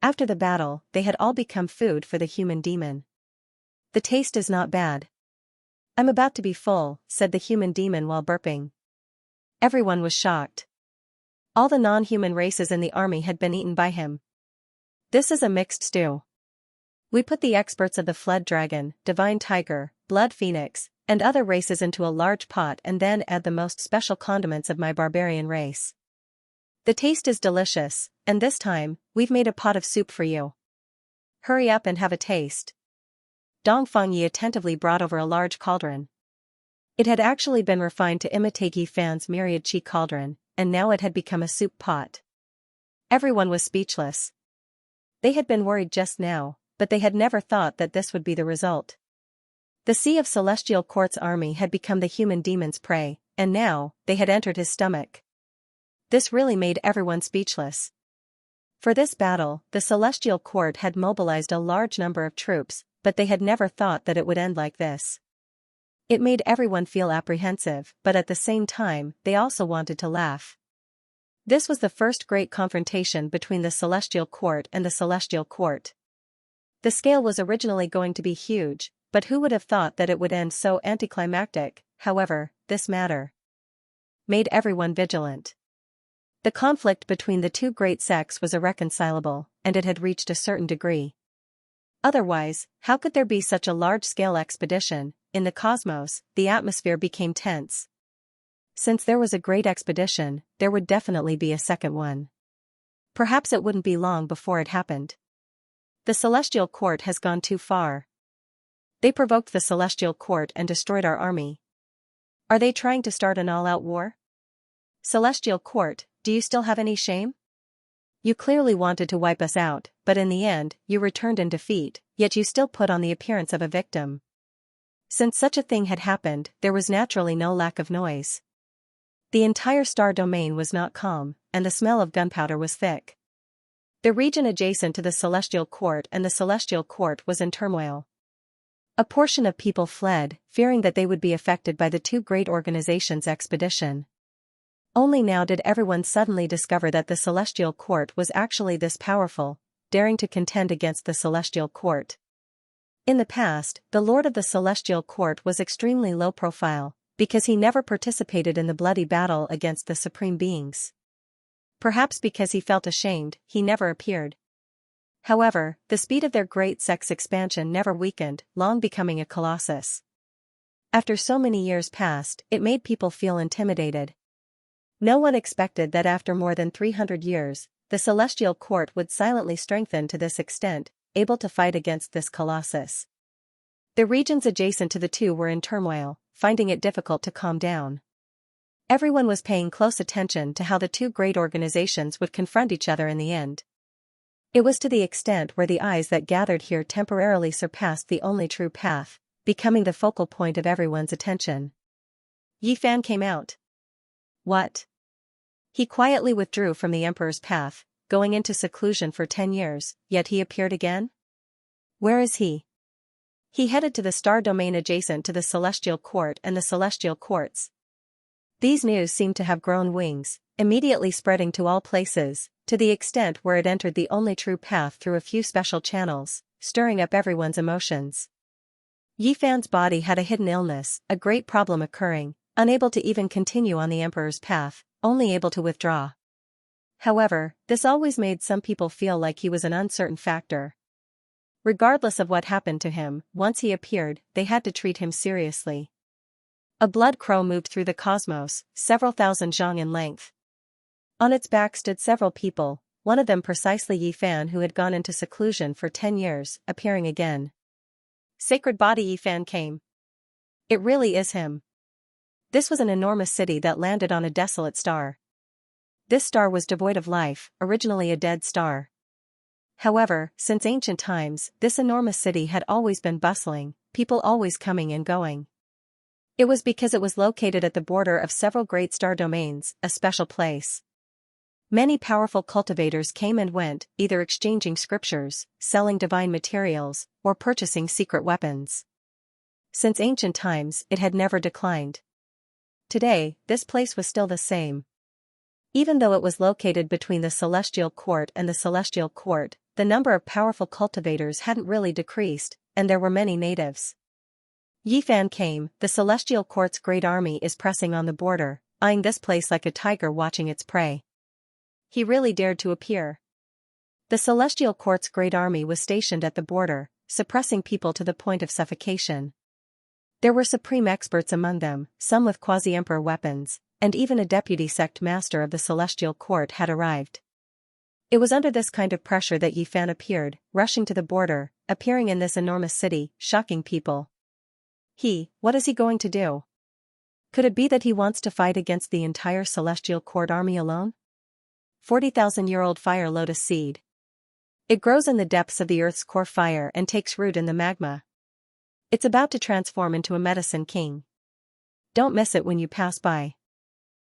After the battle, they had all become food for the human demon. "The taste is not bad. I'm about to be full," said the human demon while burping. Everyone was shocked. All the non-human races in the army had been eaten by him. "This is a mixed stew. We put the experts of the fled dragon, divine tiger, blood phoenix, and other races into a large pot and then add the most special condiments of my barbarian race. The taste is delicious, and this time, we've made a pot of soup for you. Hurry up and have a taste." Dongfang Yi attentively brought over a large cauldron. It had actually been refined to imitate Yi Fan's myriad chi cauldron, and now it had become a soup pot. Everyone was speechless. They had been worried just now, but they had never thought that this would be the result. The sea of celestial court's army had become the human demon's prey, and now, they had entered his stomach. This really made everyone speechless. For this battle, the celestial court had mobilized a large number of troops, but they had never thought that it would end like this. It made everyone feel apprehensive, but at the same time, they also wanted to laugh. This was the first great confrontation between the celestial court and the celestial court. The scale was originally going to be huge, but who would have thought that it would end so anticlimactic? However, this matter made everyone vigilant. The conflict between the two great sects was irreconcilable, and it had reached a certain degree. Otherwise, how could there be such a large-scale expedition? In the cosmos, the atmosphere became tense. Since there was a great expedition, there would definitely be a second one. Perhaps it wouldn't be long before it happened. The celestial court has gone too far. They provoked the celestial court and destroyed our army. Are they trying to start an all-out war? Celestial court, do you still have any shame? You clearly wanted to wipe us out, but in the end, you returned in defeat, yet you still put on the appearance of a victim. Since such a thing had happened, there was naturally no lack of noise. The entire star domain was not calm, and the smell of gunpowder was thick. The region adjacent to the celestial court and the celestial court was in turmoil. A portion of people fled, fearing that they would be affected by the two great organizations' expedition. Only now did everyone suddenly discover that the celestial court was actually this powerful, daring to contend against the celestial court. In the past, the lord of the celestial court was extremely low profile, because he never participated in the bloody battle against the supreme beings. Perhaps because he felt ashamed, he never appeared. However, the speed of their great sect's expansion never weakened, long becoming a colossus. After so many years passed, it made people feel intimidated. No one expected that after more than 300 years, the celestial court would silently strengthen to this extent, able to fight against this colossus. The regions adjacent to the two were in turmoil, finding it difficult to calm down. Everyone was paying close attention to how the two great organizations would confront each other in the end. It was to the extent where the eyes that gathered here temporarily surpassed the only true path, becoming the focal point of everyone's attention. Yi Fan came out. What? He quietly withdrew from the emperor's path, going into seclusion for 10 years, yet he appeared again? Where is he? He headed to the star domain adjacent to the celestial court and the celestial courts. These news seemed to have grown wings, immediately spreading to all places, to the extent where it entered the only true path through a few special channels, stirring up everyone's emotions. Yi Fan's body had a hidden illness, a great problem occurring, unable to even continue on the emperor's path, only able to withdraw. However, this always made some people feel like he was an uncertain factor. Regardless of what happened to him, once he appeared, they had to treat him seriously. A blood crow moved through the cosmos, several thousand zhang in length. On its back stood several people, one of them precisely Yi Fan, who had gone into seclusion for 10 years, appearing again. Sacred body. Yi Fan came. It really is him. This was an enormous city that landed on a desolate star. This star was devoid of life, originally a dead star. However, since ancient times, this enormous city had always been bustling, people always coming and going. It was because it was located at the border of several great star domains, a special place. Many powerful cultivators came and went, either exchanging scriptures, selling divine materials, or purchasing secret weapons. Since ancient times, it had never declined. Today, this place was still the same. Even though it was located between the celestial court and the celestial court, the number of powerful cultivators hadn't really decreased, and there were many natives. Yi Fan came. The celestial court's great army is pressing on the border, eyeing this place like a tiger watching its prey. He really dared to appear. The celestial court's great army was stationed at the border, suppressing people to the point of suffocation. There were supreme experts among them, some with quasi-emperor weapons, and even a deputy sect master of the celestial court had arrived. It was under this kind of pressure that Yi Fan appeared, rushing to the border, appearing in this enormous city, shocking people. What is he going to do? Could it be that he wants to fight against the entire celestial court army alone? 40,000-year-old fire lotus seed. It grows in the depths of the earth's core fire and takes root in the magma. It's about to transform into a medicine king. Don't miss it when you pass by.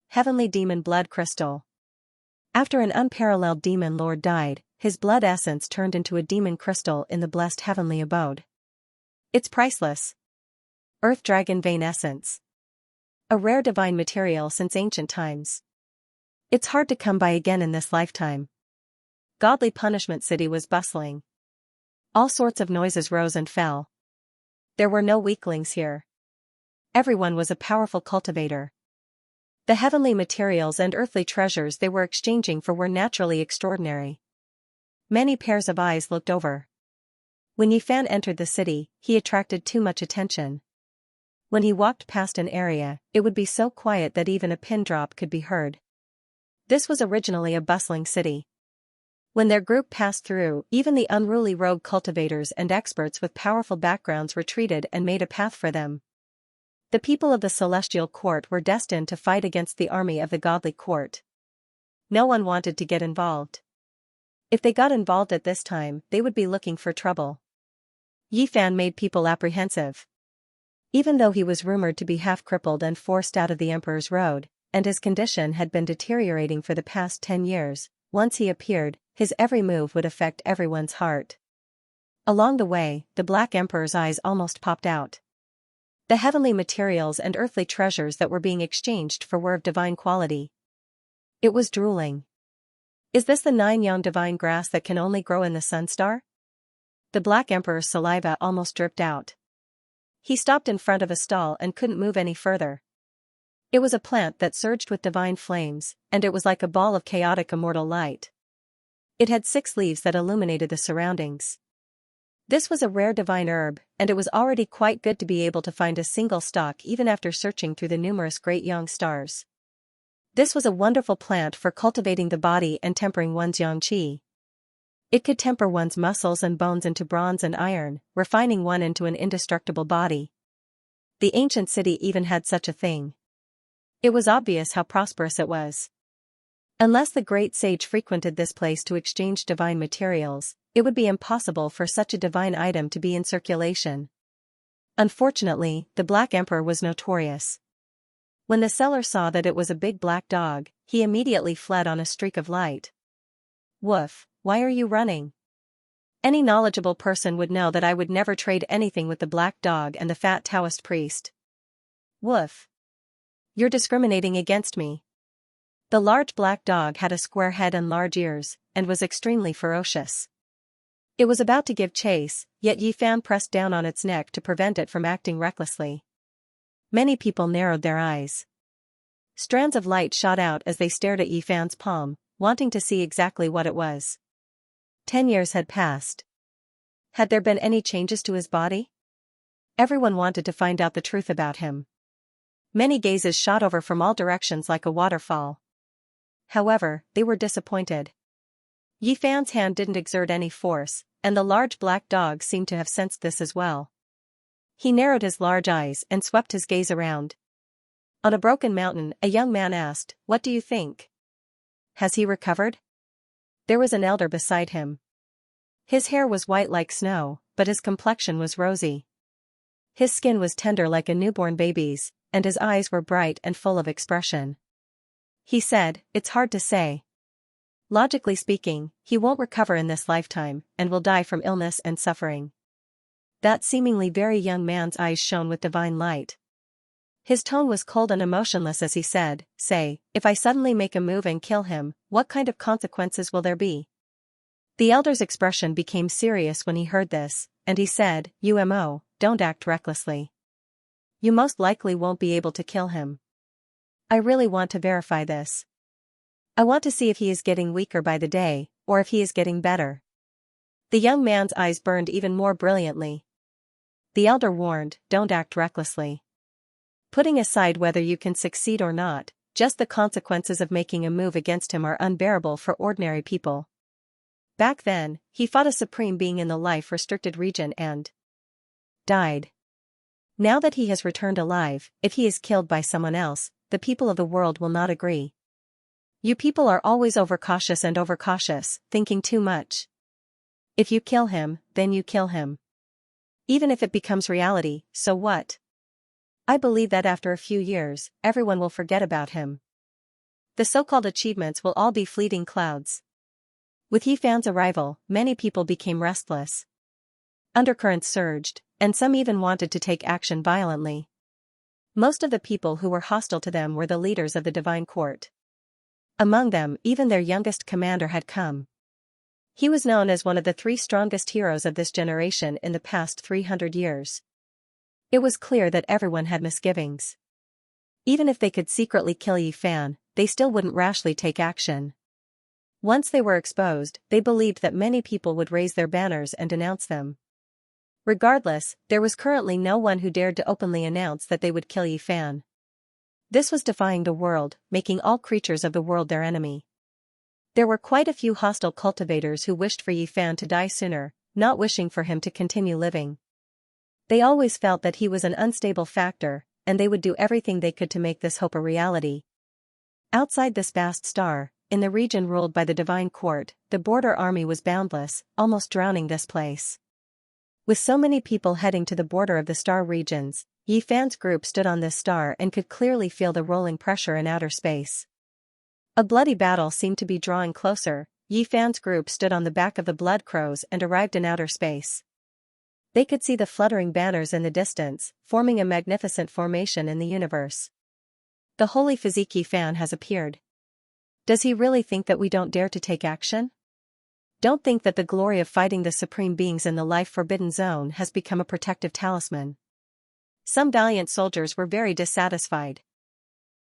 Heavenly Demon Blood Crystal. After an unparalleled demon lord died, his blood essence turned into a demon crystal in the blessed heavenly abode. It's priceless. Earth Dragon Vein Essence. A rare divine material since ancient times. It's hard to come by again in this lifetime. Godly Punishment City was bustling. All sorts of noises rose and fell. There were no weaklings here. Everyone was a powerful cultivator. The heavenly materials and earthly treasures they were exchanging for were naturally extraordinary. Many pairs of eyes looked over. When Yi Fan entered the city, he attracted too much attention. When he walked past an area, it would be so quiet that even a pin drop could be heard. This was originally a bustling city. When their group passed through, even the unruly rogue cultivators and experts with powerful backgrounds retreated and made a path for them. The people of the celestial court were destined to fight against the army of the godly court. No one wanted to get involved. If they got involved at this time, they would be looking for trouble. Yi Fan made people apprehensive. Even though he was rumored to be half-crippled and forced out of the emperor's road, and his condition had been deteriorating for the past 10 years, once he appeared, his every move would affect everyone's heart. Along the way, the Black Emperor's eyes almost popped out. The heavenly materials and earthly treasures that were being exchanged for were of divine quality. It was drooling. Is this the 9-yang divine grass that can only grow in the sun star? The Black Emperor's saliva almost dripped out. He stopped in front of a stall and couldn't move any further. It was a plant that surged with divine flames, and it was like a ball of chaotic immortal light. It had 6 leaves that illuminated the surroundings. This was a rare divine herb, and it was already quite good to be able to find a single stalk even after searching through the numerous great yang stars. This was a wonderful plant for cultivating the body and tempering one's yang qi. It could temper one's muscles and bones into bronze and iron, refining one into an indestructible body. The ancient city even had such a thing. It was obvious how prosperous it was. Unless the great sage frequented this place to exchange divine materials, it would be impossible for such a divine item to be in circulation. Unfortunately, the Black Emperor was notorious. When the seller saw that it was a big black dog, he immediately fled on a streak of light. Woof, why are you running? Any knowledgeable person would know that I would never trade anything with the black dog and the fat Taoist priest. Woof. You're discriminating against me. The large black dog had a square head and large ears, and was extremely ferocious. It was about to give chase, yet Yi Fan pressed down on its neck to prevent it from acting recklessly. Many people narrowed their eyes. Strands of light shot out as they stared at Yi Fan's palm, wanting to see exactly what it was. 10 years had passed. Had there been any changes to his body? Everyone wanted to find out the truth about him. Many gazes shot over from all directions like a waterfall. However, they were disappointed. Yi Fan's hand didn't exert any force, and the large black dog seemed to have sensed this as well. He narrowed his large eyes and swept his gaze around. On a broken mountain, a young man asked, "What do you think? Has he recovered?" There was an elder beside him. His hair was white like snow, but his complexion was rosy. His skin was tender like a newborn baby's, and his eyes were bright and full of expression. He said, "It's hard to say. Logically speaking, he won't recover in this lifetime, and will die from illness and suffering." That seemingly very young man's eyes shone with divine light. His tone was cold and emotionless as he said, "Say, if I suddenly make a move and kill him, what kind of consequences will there be?" The elder's expression became serious when he heard this, and he said, "Umo, don't act recklessly. You most likely won't be able to kill him. I really want to verify this. I want to see if he is getting weaker by the day, or if he is getting better." The young man's eyes burned even more brilliantly. The elder warned, "Don't act recklessly. Putting aside whether you can succeed or not, just the consequences of making a move against him are unbearable for ordinary people. Back then, he fought a supreme being in the life-restricted region and died. Now that he has returned alive, if he is killed by someone else, the people of the world will not agree. You people are always overcautious and overcautious, thinking too much. If you kill him, then you kill him. Even if it becomes reality, so what? I believe that after a few years, everyone will forget about him. The so-called achievements will all be fleeting clouds." With Yi Fan's arrival, many people became restless. Undercurrents surged, and some even wanted to take action violently. Most of the people who were hostile to them were the leaders of the divine court. Among them, even their youngest commander had come. He was known as one of the 3 strongest heroes of this generation in the past 300 years. It was clear that everyone had misgivings. Even if they could secretly kill Yi Fan, they still wouldn't rashly take action. Once they were exposed, they believed that many people would raise their banners and denounce them. Regardless, there was currently no one who dared to openly announce that they would kill Yi Fan. This was defying the world, making all creatures of the world their enemy. There were quite a few hostile cultivators who wished for Yi Fan to die sooner, not wishing for him to continue living. They always felt that he was an unstable factor, and they would do everything they could to make this hope a reality. Outside this vast star, in the region ruled by the divine court, the border army was boundless, almost drowning this place. With so many people heading to the border of the star regions, Yi Fan's group stood on this star and could clearly feel the rolling pressure in outer space. A bloody battle seemed to be drawing closer. Yi Fan's group stood on the back of the blood crows and arrived in outer space. They could see the fluttering banners in the distance, forming a magnificent formation in the universe. The holy physique Yi Fan has appeared. Does he really think that we don't dare to take action? Don't think that the glory of fighting the supreme beings in the life-forbidden zone has become a protective talisman. Some valiant soldiers were very dissatisfied.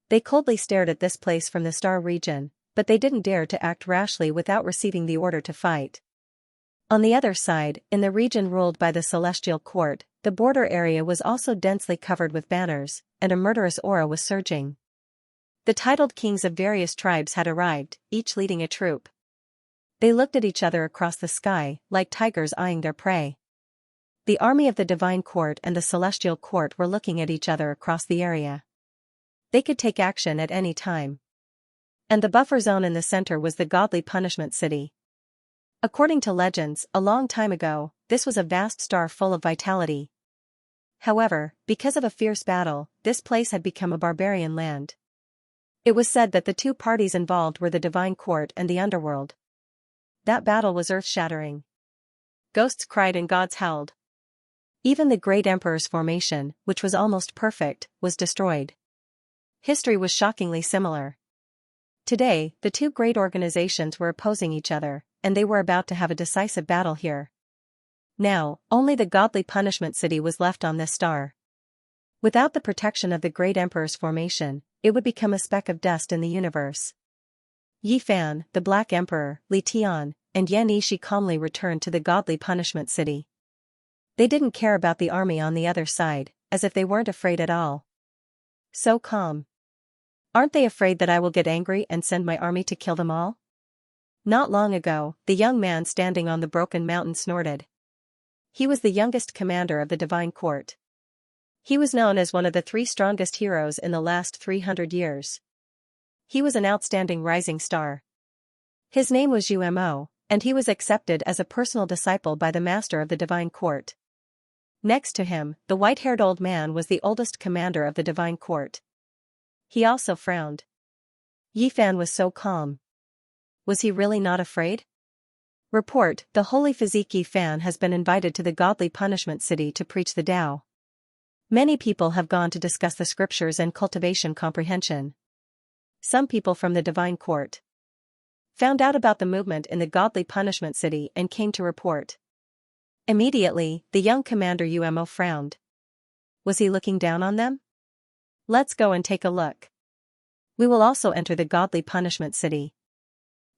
They coldly stared at this place from the star region, but they didn't dare to act rashly without receiving the order to fight. On the other side, in the region ruled by the celestial court, the border area was also densely covered with banners, and a murderous aura was surging. The titled kings of various tribes had arrived, each leading a troop. They looked at each other across the sky, like tigers eyeing their prey. The army of the divine court and the celestial court were looking at each other across the area. They could take action at any time. And the buffer zone in the center was the godly punishment city. According to legends, a long time ago, this was a vast star full of vitality. However, because of a fierce battle, this place had become a barbarian land. It was said that the two parties involved were the Divine Court and the Underworld. That battle was earth-shattering. Ghosts cried and gods howled. Even the great emperor's formation, which was almost perfect, was destroyed. History was shockingly similar. Today, the two great organizations were opposing each other, and they were about to have a decisive battle here. Now, only the godly punishment city was left on this star. Without the protection of the great emperor's formation, it would become a speck of dust in the universe. Yi Fan, the Black Emperor, Li Tian, and Yan Yishi calmly returned to the godly punishment city. They didn't care about the army on the other side, as if they weren't afraid at all. So calm. Aren't they afraid that I will get angry and send my army to kill them all? Not long ago, the young man standing on the broken mountain snorted. He was the youngest commander of the Divine Court. He was known as one of the 3 strongest heroes in the last 300 years. He was an outstanding rising star. His name was Umo, and he was accepted as a personal disciple by the master of the Divine Court. Next to him, the white-haired old man was the oldest commander of the Divine Court. He also frowned. Yi Fan was so calm. Was he really not afraid? Report: the holy physique Yi Fan has been invited to the godly punishment city to preach the Tao. Many people have gone to discuss the scriptures and cultivation comprehension. Some people from the Divine Court found out about the movement in the godly punishment city and came to report. Immediately, the young commander Umo frowned. Was he looking down on them? Let's go and take a look. We will also enter the godly punishment city.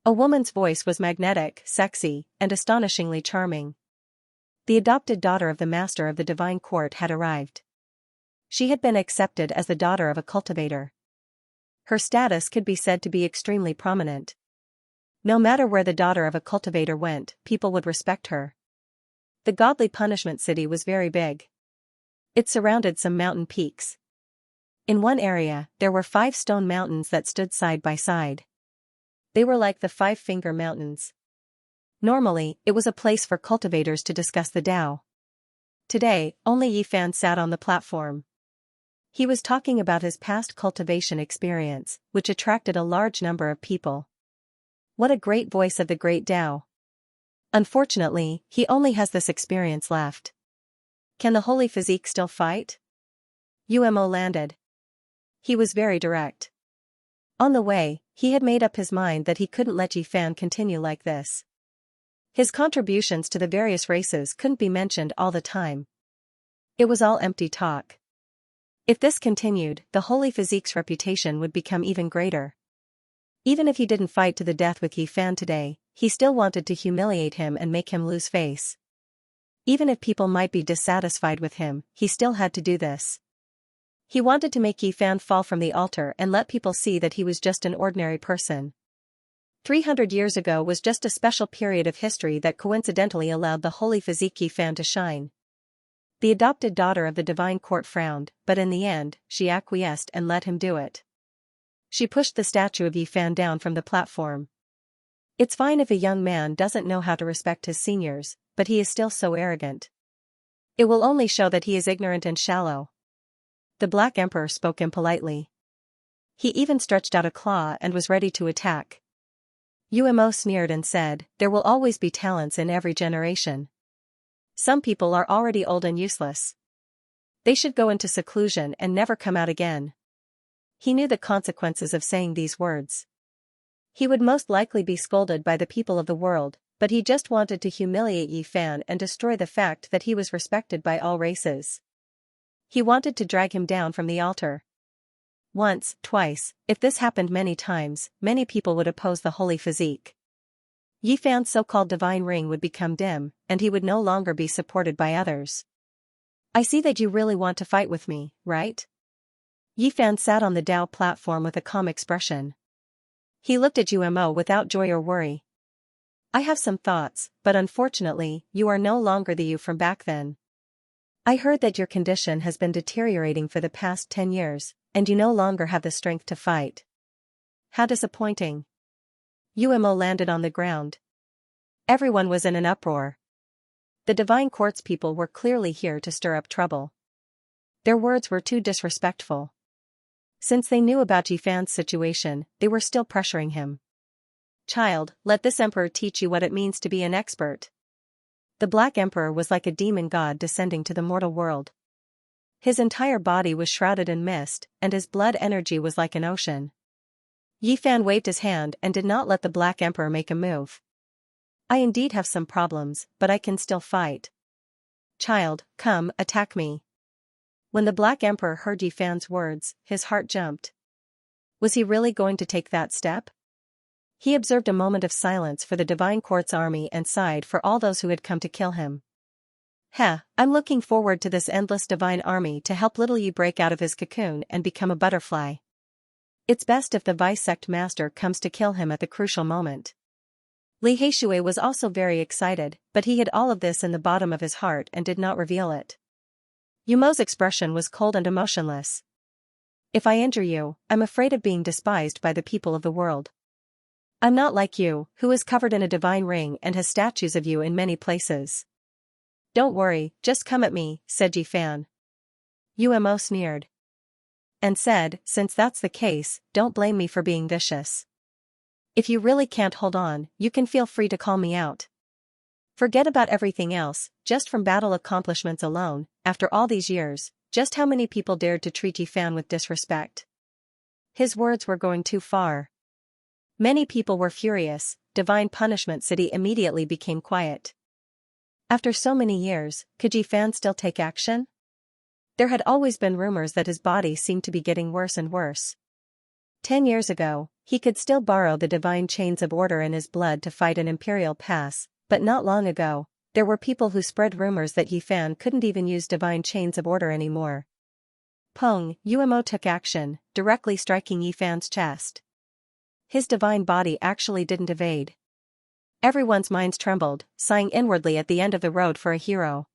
A woman's voice was magnetic, sexy, and astonishingly charming. The adopted daughter of the master of the Divine Court had arrived. She had been accepted as the daughter of a cultivator. Her status could be said to be extremely prominent. No matter where the daughter of a cultivator went, people would respect her. The godly punishment city was very big. It surrounded some mountain peaks. In one area, there were 5 stone mountains that stood side by side. They were like the 5-finger mountains. Normally, it was a place for cultivators to discuss the Tao. Today, only Yi Fan sat on the platform. He was talking about his past cultivation experience, which attracted a large number of people. What a great voice of the great Tao. Unfortunately, he only has this experience left. Can the holy physique still fight? Umo landed. He was very direct. On the way, he had made up his mind that he couldn't let Yi Fan continue like this. His contributions to the various races couldn't be mentioned all the time. It was all empty talk. If this continued, the holy physique's reputation would become even greater. Even if he didn't fight to the death with Yi Fan today, he still wanted to humiliate him and make him lose face. Even if people might be dissatisfied with him, he still had to do this. He wanted to make Yi Fan fall from the altar and let people see that he was just an ordinary person. 300 years ago was just a special period of history that coincidentally allowed the holy physique Yi Fan to shine. The adopted daughter of the Divine Court frowned, but in the end, she acquiesced and let him do it. She pushed the statue of Yi Fan down from the platform. It's fine if a young man doesn't know how to respect his seniors, but he is still so arrogant. It will only show that he is ignorant and shallow. The Black Emperor spoke impolitely. He even stretched out a claw and was ready to attack. Umo sneered and said, "There will always be talents in every generation. Some people are already old and useless. They should go into seclusion and never come out again." He knew the consequences of saying these words. He would most likely be scolded by the people of the world, but he just wanted to humiliate Yi Fan and destroy the fact that he was respected by all races. He wanted to drag him down from the altar. Once, twice, if this happened many times, many people would oppose the holy physique. Yi Fan's so-called divine ring would become dim, and he would no longer be supported by others. "I see that you really want to fight with me, right?" Yi Fan sat on the Tao platform with a calm expression. He looked at Umo without joy or worry. "I have some thoughts, but unfortunately, you are no longer the you from back then. I heard that your condition has been deteriorating for the past 10 years, and you no longer have the strength to fight. How disappointing." Umo landed on the ground. Everyone was in an uproar. The Divine Court's people were clearly here to stir up trouble. Their words were too disrespectful. Since they knew about Yifan's situation, they were still pressuring him. Child, let this emperor teach you what it means to be an expert. The Black Emperor was like a demon god descending to the mortal world. His entire body was shrouded in mist, and his blood energy was like an ocean. Yifan waved his hand and did not let the Black Emperor make a move. I indeed have some problems, but I can still fight. Child, come, attack me. When the Black Emperor heard Yifan's words, his heart jumped. Was he really going to take that step? He observed a moment of silence for the Divine Court's army and sighed for all those who had come to kill him. I'm looking forward to this endless divine army to help little Yi break out of his cocoon and become a butterfly. It's best if the Vice-Sect Master comes to kill him at the crucial moment. Li Heishui was also very excited, but he hid all of this in the bottom of his heart and did not reveal it. Yumo's expression was cold and emotionless. If I injure you, I'm afraid of being despised by the people of the world. I'm not like you, who is covered in a divine ring and has statues of you in many places. Don't worry, just come at me, said Yifan. Umo sneered. And said, since that's the case, don't blame me for being vicious. If you really can't hold on, you can feel free to call me out. Forget about everything else, just from battle accomplishments alone, after all these years, just how many people dared to treat Yifan with disrespect. His words were going too far. Many people were furious. Divine Punishment City immediately became quiet. After so many years, could Yifan still take action? There had always been rumors that his body seemed to be getting worse and worse. 10 years ago, he could still borrow the divine chains of order in his blood to fight an imperial pass, but not long ago, there were people who spread rumors that Yifan couldn't even use divine chains of order anymore. Peng, Umo took action, directly striking Yifan's chest. His divine body actually didn't evade. Everyone's minds trembled, sighing inwardly at the end of the road for a hero.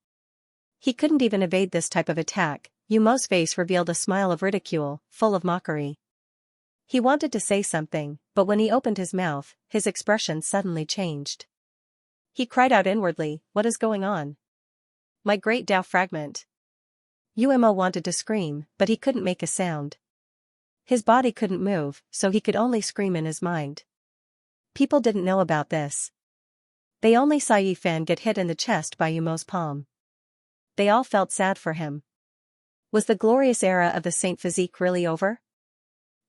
He couldn't even evade this type of attack. Umo's face revealed a smile of ridicule, full of mockery. He wanted to say something, but when he opened his mouth, his expression suddenly changed. He cried out inwardly, what is going on? My great Tao fragment. Umo wanted to scream, but he couldn't make a sound. His body couldn't move, so he could only scream in his mind. People didn't know about this. They only saw Yifan get hit in the chest by Umo's palm. They all felt sad for him. Was the glorious era of the Saint Physique really over?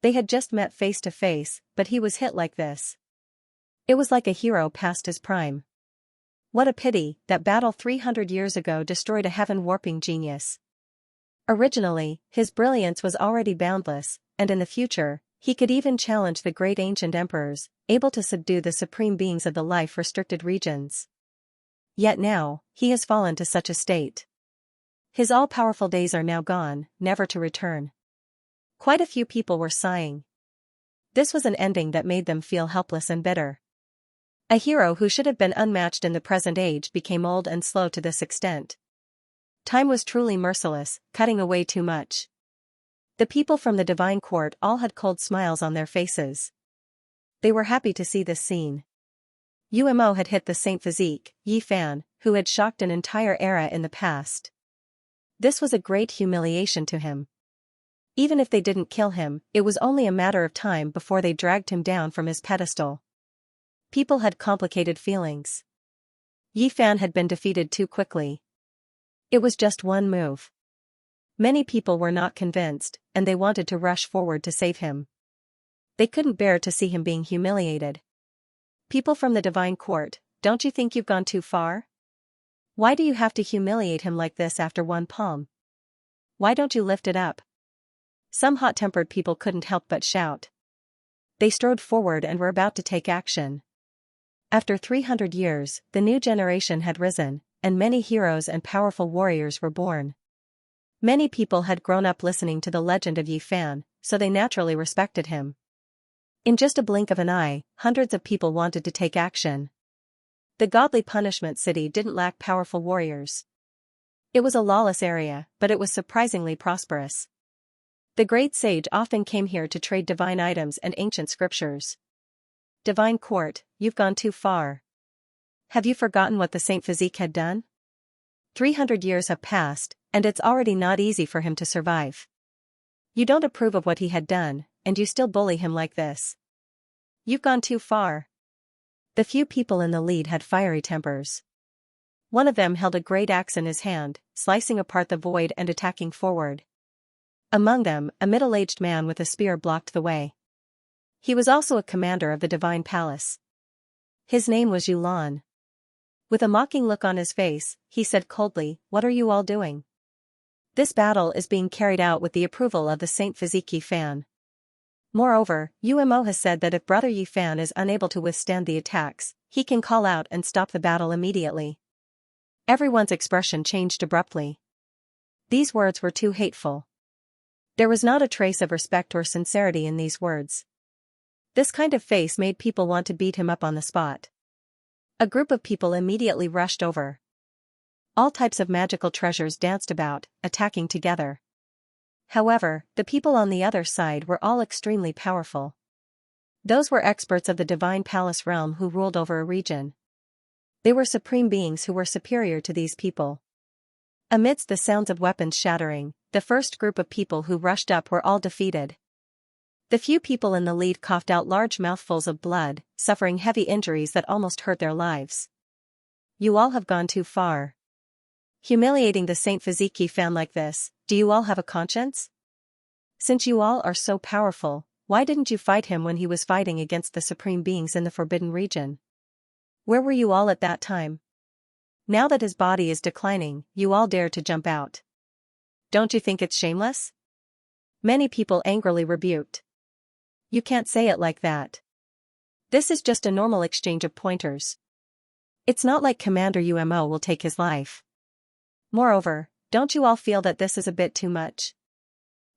They had just met face to face, but he was hit like this. It was like a hero past his prime. What a pity that battle 300 years ago destroyed a heaven-warping genius. Originally, his brilliance was already boundless, and in the future, he could even challenge the great ancient emperors, able to subdue the supreme beings of the life-restricted regions. Yet now, he has fallen to such a state. His all-powerful days are now gone, never to return. Quite a few people were sighing. This was an ending that made them feel helpless and bitter. A hero who should have been unmatched in the present age became old and slow to this extent. Time was truly merciless, cutting away too much. The people from the Divine Court all had cold smiles on their faces. They were happy to see this scene. Umo had hit the Saint Physique, Yifan, who had shocked an entire era in the past. This was a great humiliation to him. Even if they didn't kill him, it was only a matter of time before they dragged him down from his pedestal. People had complicated feelings. Yifan had been defeated too quickly. It was just one move. Many people were not convinced, and they wanted to rush forward to save him. They couldn't bear to see him being humiliated. People from the Divine Court, don't you think you've gone too far? Why do you have to humiliate him like this after one palm? Why don't you lift it up? Some hot-tempered people couldn't help but shout. They strode forward and were about to take action. After 300 years, the new generation had risen, and many heroes and powerful warriors were born. Many people had grown up listening to the legend of Yifan, so they naturally respected him. In just a blink of an eye, hundreds of people wanted to take action. The godly Punishment City didn't lack powerful warriors. It was a lawless area, but it was surprisingly prosperous. The great sage often came here to trade divine items and ancient scriptures. Divine Court, you've gone too far. Have you forgotten what the Saint Physique had done? 300 years have passed, And it's already not easy for him to survive. You don't approve of what he had done, and you still bully him like this. You've gone too far. The few people in the lead had fiery tempers. One of them held a great axe in his hand, slicing apart the void and attacking forward. Among them, a middle-aged man with a spear blocked the way. He was also a commander of the Divine Palace. His name was Yulan. With a mocking look on his face, he said coldly, "What are you all doing? This battle is being carried out with the approval of the Saint Physique Yifan. Moreover, Umo has said that if Brother Yifan is unable to withstand the attacks, he can call out and stop the battle immediately." Everyone's expression changed abruptly. These words were too hateful. There was not a trace of respect or sincerity in these words. This kind of face made people want to beat him up on the spot. A group of people immediately rushed over. All types of magical treasures danced about, attacking together. However, the people on the other side were all extremely powerful. Those were experts of the Divine Palace realm who ruled over a region. They were supreme beings who were superior to these people. Amidst the sounds of weapons shattering, the first group of people who rushed up were all defeated. The few people in the lead coughed out large mouthfuls of blood, suffering heavy injuries that almost hurt their lives. You all have gone too far. Humiliating the Saint Physique Yifan like this, do you all have a conscience? Since you all are so powerful, why didn't you fight him when he was fighting against the supreme beings in the Forbidden Region? Where were you all at that time? Now that his body is declining, you all dare to jump out. Don't you think it's shameless? Many people angrily rebuked. You can't say it like that. This is just a normal exchange of pointers. It's not like Commander Umo will take his life. Moreover, don't you all feel that this is a bit too much?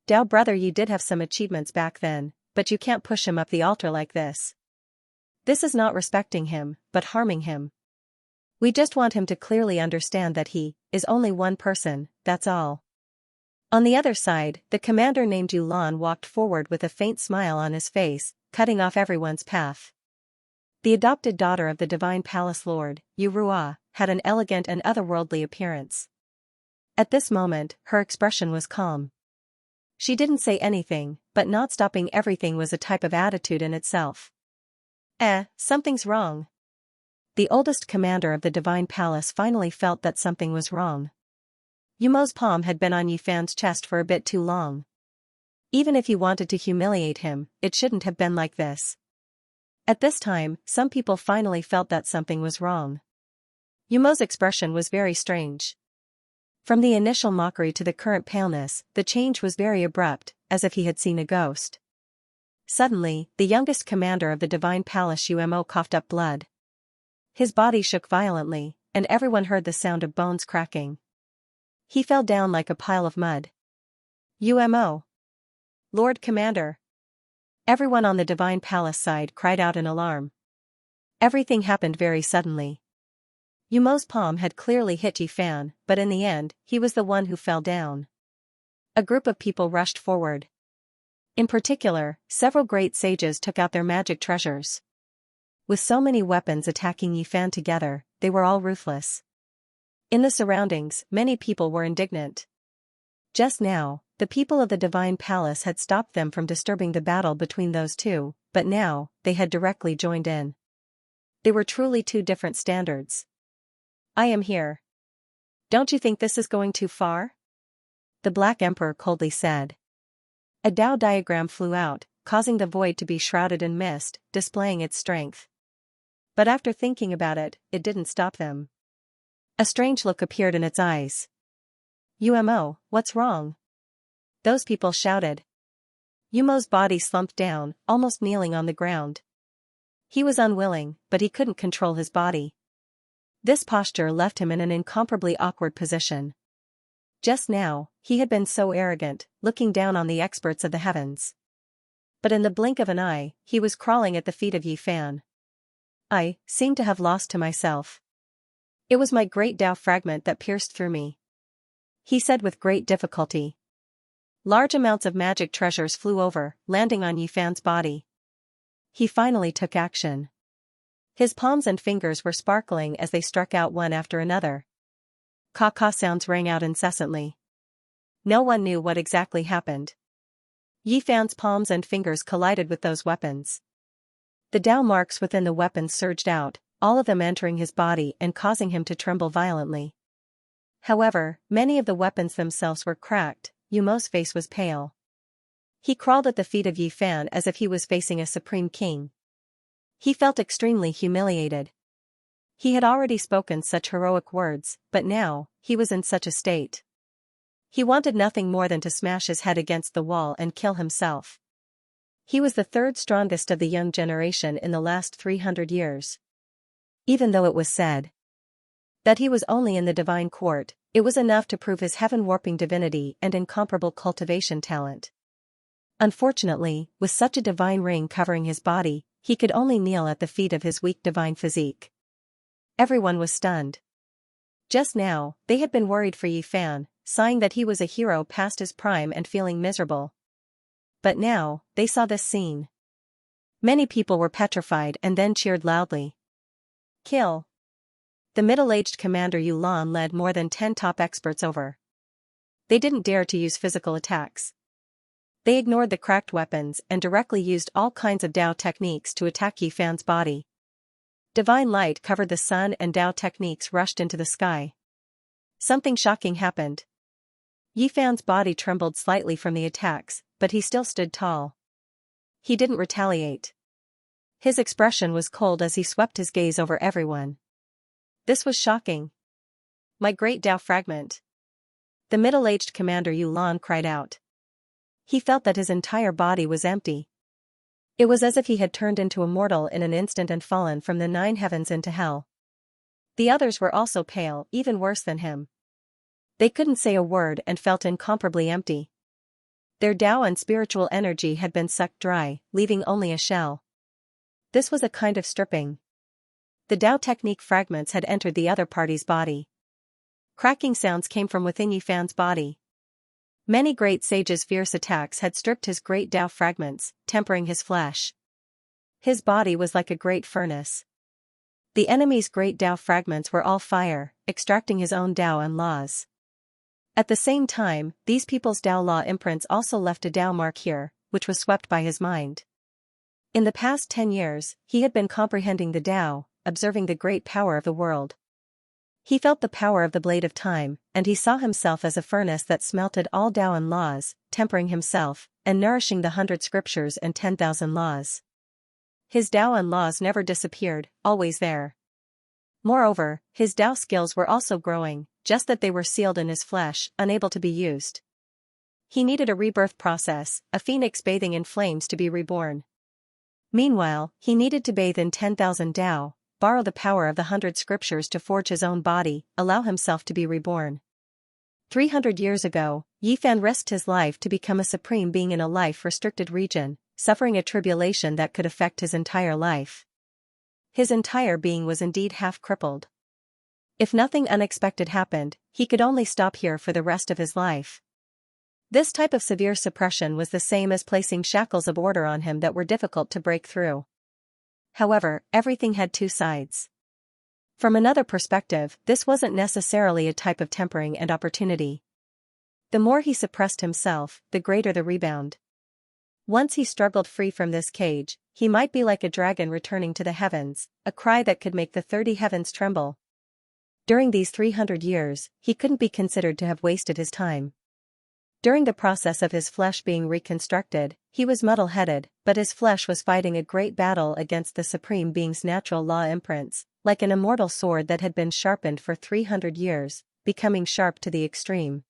Dao brother, you did have some achievements back then, but you can't push him up the altar like this. This is not respecting him, but harming him. We just want him to clearly understand that he is only one person, that's all. On the other side, the commander named Yulan walked forward with a faint smile on his face, cutting off everyone's path. The adopted daughter of the Divine Palace Lord, Yurua, had an elegant and otherworldly appearance. At this moment, her expression was calm. She didn't say anything, but not stopping everything was a type of attitude in itself. Something's wrong. The oldest commander of the Divine Palace finally felt that something was wrong. Yumo's palm had been on Yifan's chest for a bit too long. Even if you wanted to humiliate him, it shouldn't have been like this. At this time, some people finally felt that something was wrong. Yumo's expression was very strange. From the initial mockery to the current paleness, the change was very abrupt, as if he had seen a ghost. Suddenly, the youngest commander of the Divine Palace Umo coughed up blood. His body shook violently, and everyone heard the sound of bones cracking. He fell down like a pile of mud. Umo! Lord Commander! Everyone on the Divine Palace side cried out in alarm. Everything happened very suddenly. Yumo's palm had clearly hit Yifan, but in the end, he was the one who fell down. A group of people rushed forward. In particular, several great sages took out their magic treasures. With so many weapons attacking Yifan together, they were all ruthless. In the surroundings, many people were indignant. Just now, the people of the Divine Palace had stopped them from disturbing the battle between those two, but now, they had directly joined in. They were truly two different standards. I am here. Don't you think this is going too far? The Black Emperor coldly said. A Dao diagram flew out, causing the void to be shrouded in mist, displaying its strength. But after thinking about it, it didn't stop them. A strange look appeared in its eyes. Umo, what's wrong? Those people shouted. Yumo's body slumped down, almost kneeling on the ground. He was unwilling, but he couldn't control his body. This posture left him in an incomparably awkward position. Just now, he had been so arrogant, looking down on the experts of the heavens. But in the blink of an eye, he was crawling at the feet of Yifan. I seemed to have lost to myself. It was my great Dao fragment that pierced through me. He said with great difficulty. Large amounts of magic treasures flew over, landing on Yifan's body. He finally took action. His palms and fingers were sparkling as they struck out one after another. Caw-caw sounds rang out incessantly. No one knew what exactly happened. Yi Fan's palms and fingers collided with those weapons. The Dao marks within the weapons surged out, all of them entering his body and causing him to tremble violently. However, many of the weapons themselves were cracked. Yu Mo's face was pale. He crawled at the feet of Yi Fan as if he was facing a supreme king. He felt extremely humiliated. He had already spoken such heroic words, but now, he was in such a state. He wanted nothing more than to smash his head against the wall and kill himself. He was the third strongest of the young generation in the last 300 years. Even though it was said that he was only in the divine court, it was enough to prove his heaven-warping divinity and incomparable cultivation talent. Unfortunately, with such a divine ring covering his body, he could only kneel at the feet of his weak divine physique. Everyone was stunned. Just now, they had been worried for Yi Fan, sighing that he was a hero past his prime and feeling miserable. But now, they saw this scene. Many people were petrified and then cheered loudly. Kill. The middle-aged commander Yulan led more than 10 top experts over. They didn't dare to use physical attacks. They ignored the cracked weapons and directly used all kinds of Dao techniques to attack Yi Fan's body. Divine light covered the sun and Dao techniques rushed into the sky. Something shocking happened. Yi Fan's body trembled slightly from the attacks, but he still stood tall. He didn't retaliate. His expression was cold as he swept his gaze over everyone. This was shocking. My great Dao fragment. The middle-aged commander Yulan cried out. He felt that his entire body was empty. It was as if he had turned into a mortal in an instant and fallen from the 9 heavens into hell. The others were also pale, even worse than him. They couldn't say a word and felt incomparably empty. Their Dao and spiritual energy had been sucked dry, leaving only a shell. This was a kind of stripping. The Dao technique fragments had entered the other party's body. Cracking sounds came from within Yi Fan's body. Many great sages' fierce attacks had stripped his great Dao fragments, tempering his flesh. His body was like a great furnace. The enemy's great Dao fragments were all fire, extracting his own Dao and laws. At the same time, these people's Dao law imprints also left a Dao mark here, which was swept by his mind. In the past 10 years, he had been comprehending the Dao, observing the great power of the world. He felt the power of the blade of time, and he saw himself as a furnace that smelted all Dao and laws, tempering himself, and nourishing the 100 scriptures and 10,000 laws. His Dao and laws never disappeared, always there. Moreover, his Dao skills were also growing, just that they were sealed in his flesh, unable to be used. He needed a rebirth process, a phoenix bathing in flames to be reborn. Meanwhile, he needed to bathe in 10,000 Dao, borrow the power of the 100 scriptures to forge his own body, allow himself to be reborn. 300 years ago, Yi Fan risked his life to become a supreme being in a life-restricted region, suffering a tribulation that could affect his entire life. His entire being was indeed half-crippled. If nothing unexpected happened, he could only stop here for the rest of his life. This type of severe suppression was the same as placing shackles of order on him that were difficult to break through. However, everything had two sides. From another perspective, this wasn't necessarily a type of tempering and opportunity. The more he suppressed himself, the greater the rebound. Once he struggled free from this cage, he might be like a dragon returning to the heavens, a cry that could make the 30 heavens tremble. During these 300 years, he couldn't be considered to have wasted his time. During the process of his flesh being reconstructed, he was muddle-headed, but his flesh was fighting a great battle against the Supreme Being's natural law imprints, like an immortal sword that had been sharpened for 300 years, becoming sharp to the extreme.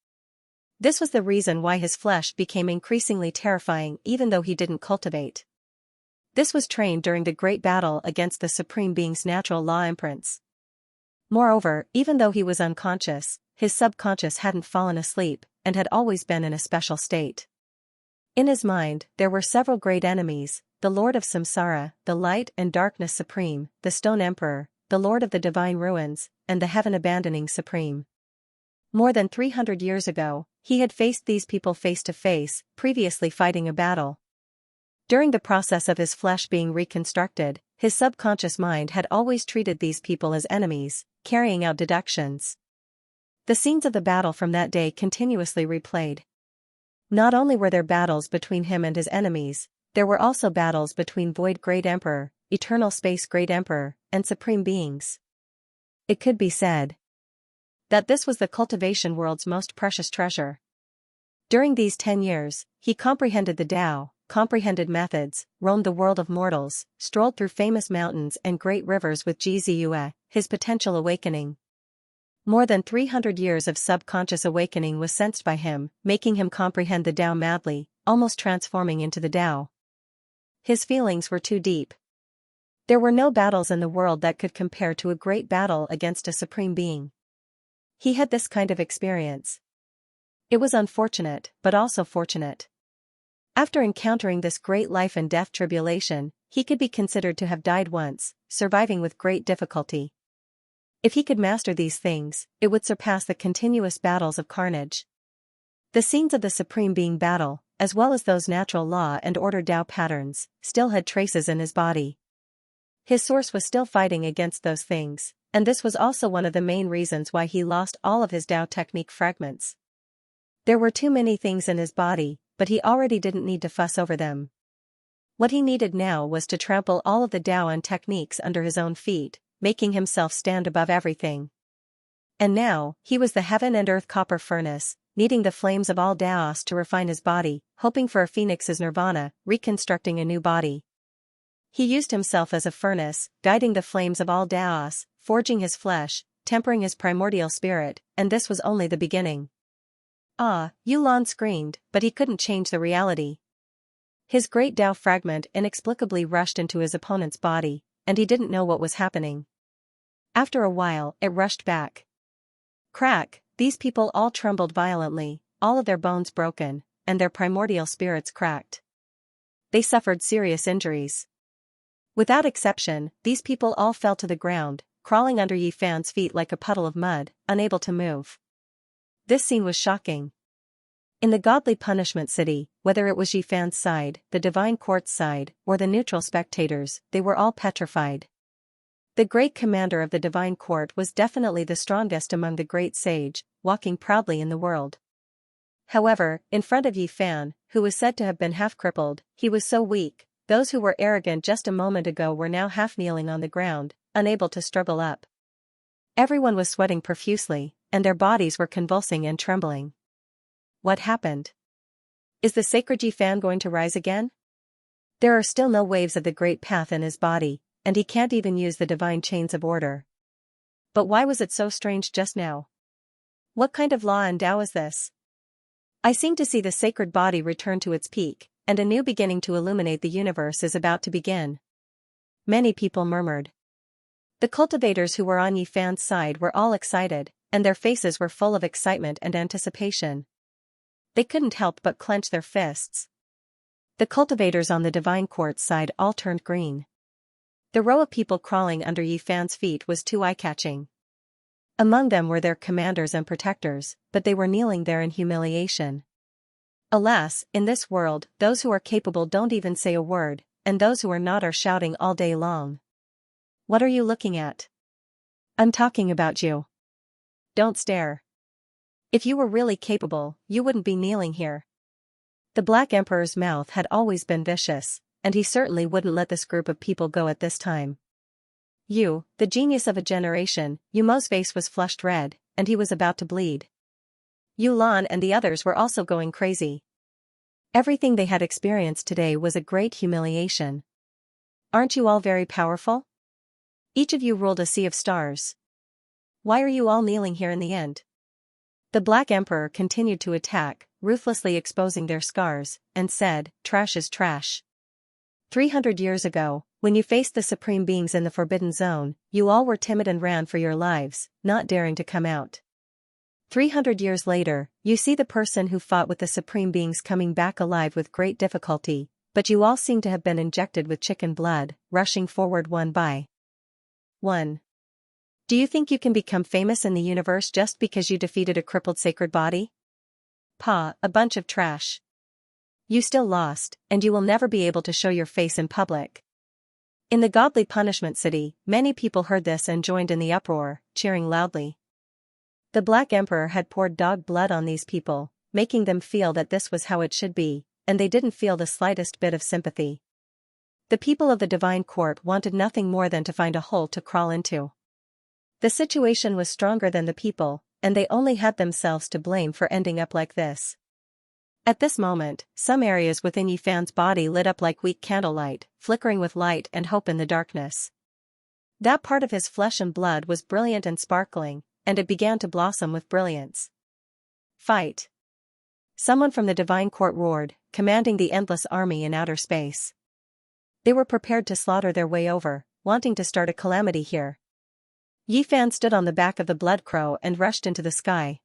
This was the reason why his flesh became increasingly terrifying even though he didn't cultivate. This was trained during the great battle against the Supreme Being's natural law imprints. Moreover, even though he was unconscious, his subconscious hadn't fallen asleep, and had always been in a special state. In his mind, there were several great enemies, the Lord of Samsara, the Light and Darkness Supreme, the Stone Emperor, the Lord of the Divine Ruins, and the Heaven-Abandoning Supreme. More than 300 years ago, he had faced these people face to face, previously fighting a battle. During the process of his flesh being reconstructed, his subconscious mind had always treated these people as enemies, carrying out deductions. The scenes of the battle from that day continuously replayed. Not only were there battles between him and his enemies, there were also battles between Void Great Emperor, Eternal Space Great Emperor, and Supreme Beings. It could be said that this was the cultivation world's most precious treasure. During these 10 years, he comprehended the Tao, comprehended methods, roamed the world of mortals, strolled through famous mountains and great rivers with Jizue, his potential awakening. More than 300 years of subconscious awakening was sensed by him, making him comprehend the Tao madly, almost transforming into the Tao. His feelings were too deep. There were no battles in the world that could compare to a great battle against a supreme being. He had this kind of experience. It was unfortunate, but also fortunate. After encountering this great life and death tribulation, he could be considered to have died once, surviving with great difficulty. If he could master these things, it would surpass the continuous battles of carnage. The scenes of the Supreme Being battle, as well as those natural law and order Tao patterns, still had traces in his body. His source was still fighting against those things, and this was also one of the main reasons why he lost all of his Tao technique fragments. There were too many things in his body, but he already didn't need to fuss over them. What he needed now was to trample all of the Tao and techniques under his own feet, making himself stand above everything. And now, he was the heaven and earth copper furnace, needing the flames of all Taos to refine his body, hoping for a phoenix's nirvana, reconstructing a new body. He used himself as a furnace, guiding the flames of all Taos, forging his flesh, tempering his primordial spirit, and this was only the beginning. Ah, Yulan screamed, but he couldn't change the reality. His great Tao fragment inexplicably rushed into his opponent's body, and he didn't know what was happening. After a while, it rushed back. Crack, these people all trembled violently, all of their bones broken, and their primordial spirits cracked. They suffered serious injuries. Without exception, these people all fell to the ground, crawling under Yi Fan's feet like a puddle of mud, unable to move. This scene was shocking. In the godly punishment city, whether it was Yi Fan's side, the divine court's side, or the neutral spectators, they were all petrified. The great commander of the divine court was definitely the strongest among the great sage, walking proudly in the world. However, in front of Yi Fan, who was said to have been half-crippled, he was so weak, those who were arrogant just a moment ago were now half-kneeling on the ground, unable to struggle up. Everyone was sweating profusely, and their bodies were convulsing and trembling. What happened? Is the sacred Yi Fan going to rise again? There are still no waves of the great path in his body, and he can't even use the divine chains of order. But why was it so strange just now? What kind of law and Tao is this? I seem to see the sacred body return to its peak, and a new beginning to illuminate the universe is about to begin. Many people murmured. The cultivators who were on Yi Fan's side were all excited, and their faces were full of excitement and anticipation. They couldn't help but clench their fists. The cultivators on the divine court's side all turned green. The row of people crawling under Yi Fan's feet was too eye-catching. Among them were their commanders and protectors, but they were kneeling there in humiliation. Alas, in this world, those who are capable don't even say a word, and those who are not are shouting all day long. What are you looking at? I'm talking about you. Don't stare. If you were really capable, you wouldn't be kneeling here. The Black Emperor's mouth had always been vicious, and he certainly wouldn't let this group of people go at this time. You, the genius of a generation, Yumo's face was flushed red, and he was about to bleed. Yulan and the others were also going crazy. Everything they had experienced today was a great humiliation. Aren't you all very powerful? Each of you ruled a sea of stars. Why are you all kneeling here in the end? The Black Emperor continued to attack, ruthlessly exposing their scars, and said, "Trash is trash." 300 years ago, when you faced the Supreme Beings in the Forbidden Zone, you all were timid and ran for your lives, not daring to come out. 300 years later, you see the person who fought with the Supreme Beings coming back alive with great difficulty, but you all seem to have been injected with chicken blood, rushing forward one by one. Do you think you can become famous in the universe just because you defeated a crippled sacred body? Pah, a bunch of trash. You still lost, and you will never be able to show your face in public. In the godly punishment city, many people heard this and joined in the uproar, cheering loudly. The Black Emperor had poured dog blood on these people, making them feel that this was how it should be, and they didn't feel the slightest bit of sympathy. The people of the Divine Court wanted nothing more than to find a hole to crawl into. The situation was stronger than the people, and they only had themselves to blame for ending up like this. At this moment, some areas within Yifan's body lit up like weak candlelight, flickering with light and hope in the darkness. That part of his flesh and blood was brilliant and sparkling, and it began to blossom with brilliance. Fight! Someone from the Divine Court roared, commanding the endless army in outer space. They were prepared to slaughter their way over, wanting to start a calamity here. Yifan stood on the back of the blood crow and rushed into the sky.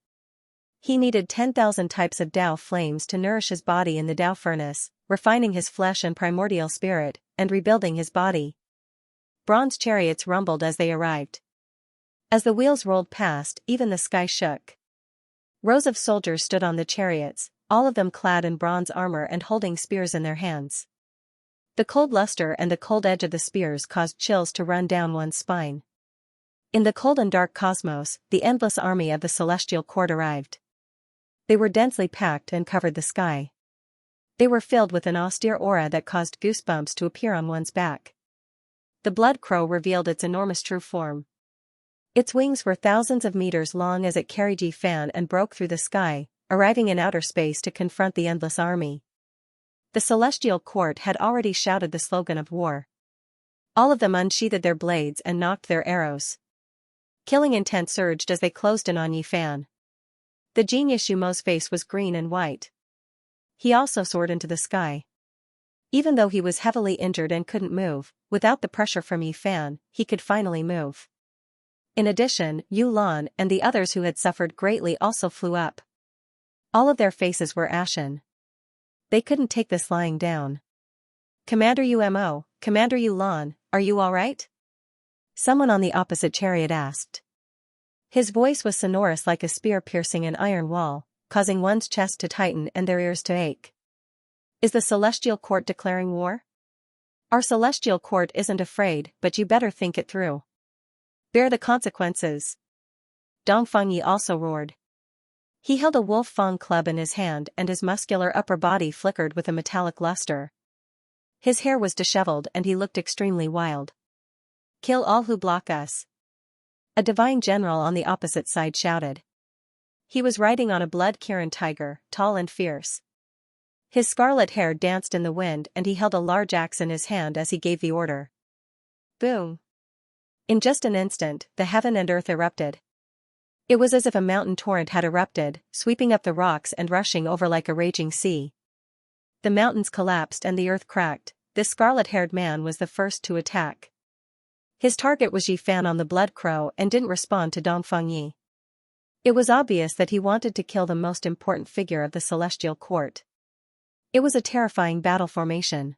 He needed 10,000 types of Tao flames to nourish his body in the Tao furnace, refining his flesh and primordial spirit, and rebuilding his body. Bronze chariots rumbled as they arrived. As the wheels rolled past, even the sky shook. Rows of soldiers stood on the chariots, all of them clad in bronze armor and holding spears in their hands. The cold luster and the cold edge of the spears caused chills to run down one's spine. In the cold and dark cosmos, the endless army of the Celestial Court arrived. They were densely packed and covered the sky. They were filled with an austere aura that caused goosebumps to appear on one's back. The blood crow revealed its enormous true form. Its wings were thousands of meters long as it carried Yifan and broke through the sky, arriving in outer space to confront the endless army. The Celestial Court had already shouted the slogan of war. All of them unsheathed their blades and nocked their arrows. Killing intent surged as they closed in on Yifan. The genius Yumo's face was green and white. He also soared into the sky. Even though he was heavily injured and couldn't move, without the pressure from Yifan, he could finally move. In addition, Yu Lan and the others who had suffered greatly also flew up. All of their faces were ashen. They couldn't take this lying down. Commander Umo, Commander Yu Lan, are you alright? Someone on the opposite chariot asked. His voice was sonorous like a spear piercing an iron wall, causing one's chest to tighten and their ears to ache. Is the Celestial Court declaring war? Our Celestial Court isn't afraid, but you better think it through. Bear the consequences. Dongfeng Yi also roared. He held a wolf fang club in his hand and his muscular upper body flickered with a metallic luster. His hair was disheveled and he looked extremely wild. Kill all who block us. A divine general on the opposite side shouted. He was riding on a blood-Kirin tiger, tall and fierce. His scarlet hair danced in the wind and he held a large axe in his hand as he gave the order. Boom! In just an instant, the heaven and earth erupted. It was as if a mountain torrent had erupted, sweeping up the rocks and rushing over like a raging sea. The mountains collapsed and the earth cracked. This scarlet-haired man was the first to attack. His target was Yifan on the blood crow and didn't respond to Dongfeng Yi. It was obvious that he wanted to kill the most important figure of the Celestial Court. It was a terrifying battle formation.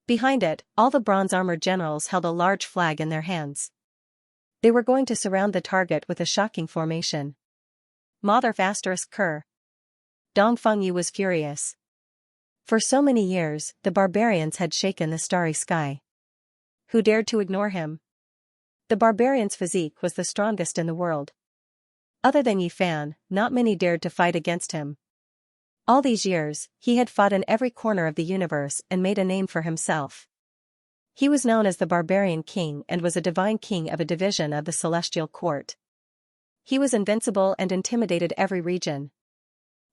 Behind it, all the bronze-armored generals held a large flag in their hands. They were going to surround the target with a shocking formation. Mother *Ker. Dongfeng Yi was furious. For so many years, the barbarians had shaken the starry sky. Who dared to ignore him? The barbarian's physique was the strongest in the world. Other than Yifan, not many dared to fight against him. All these years, he had fought in every corner of the universe and made a name for himself. He was known as the Barbarian King and was a divine king of a division of the Celestial Court. He was invincible and intimidated every region.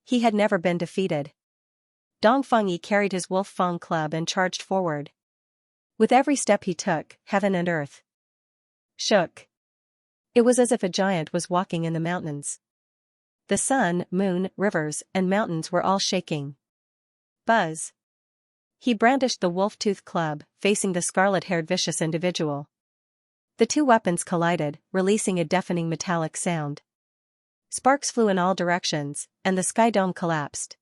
He had never been defeated. Dongfeng Yi carried his wolf fang club and charged forward. With every step he took, heaven and earth shook. It was as if a giant was walking in the mountains. The sun, moon, rivers, and mountains were all shaking. Buzz! He brandished the wolf-tooth club, facing the scarlet-haired vicious individual. The two weapons collided, releasing a deafening metallic sound. Sparks flew in all directions, and the sky dome collapsed.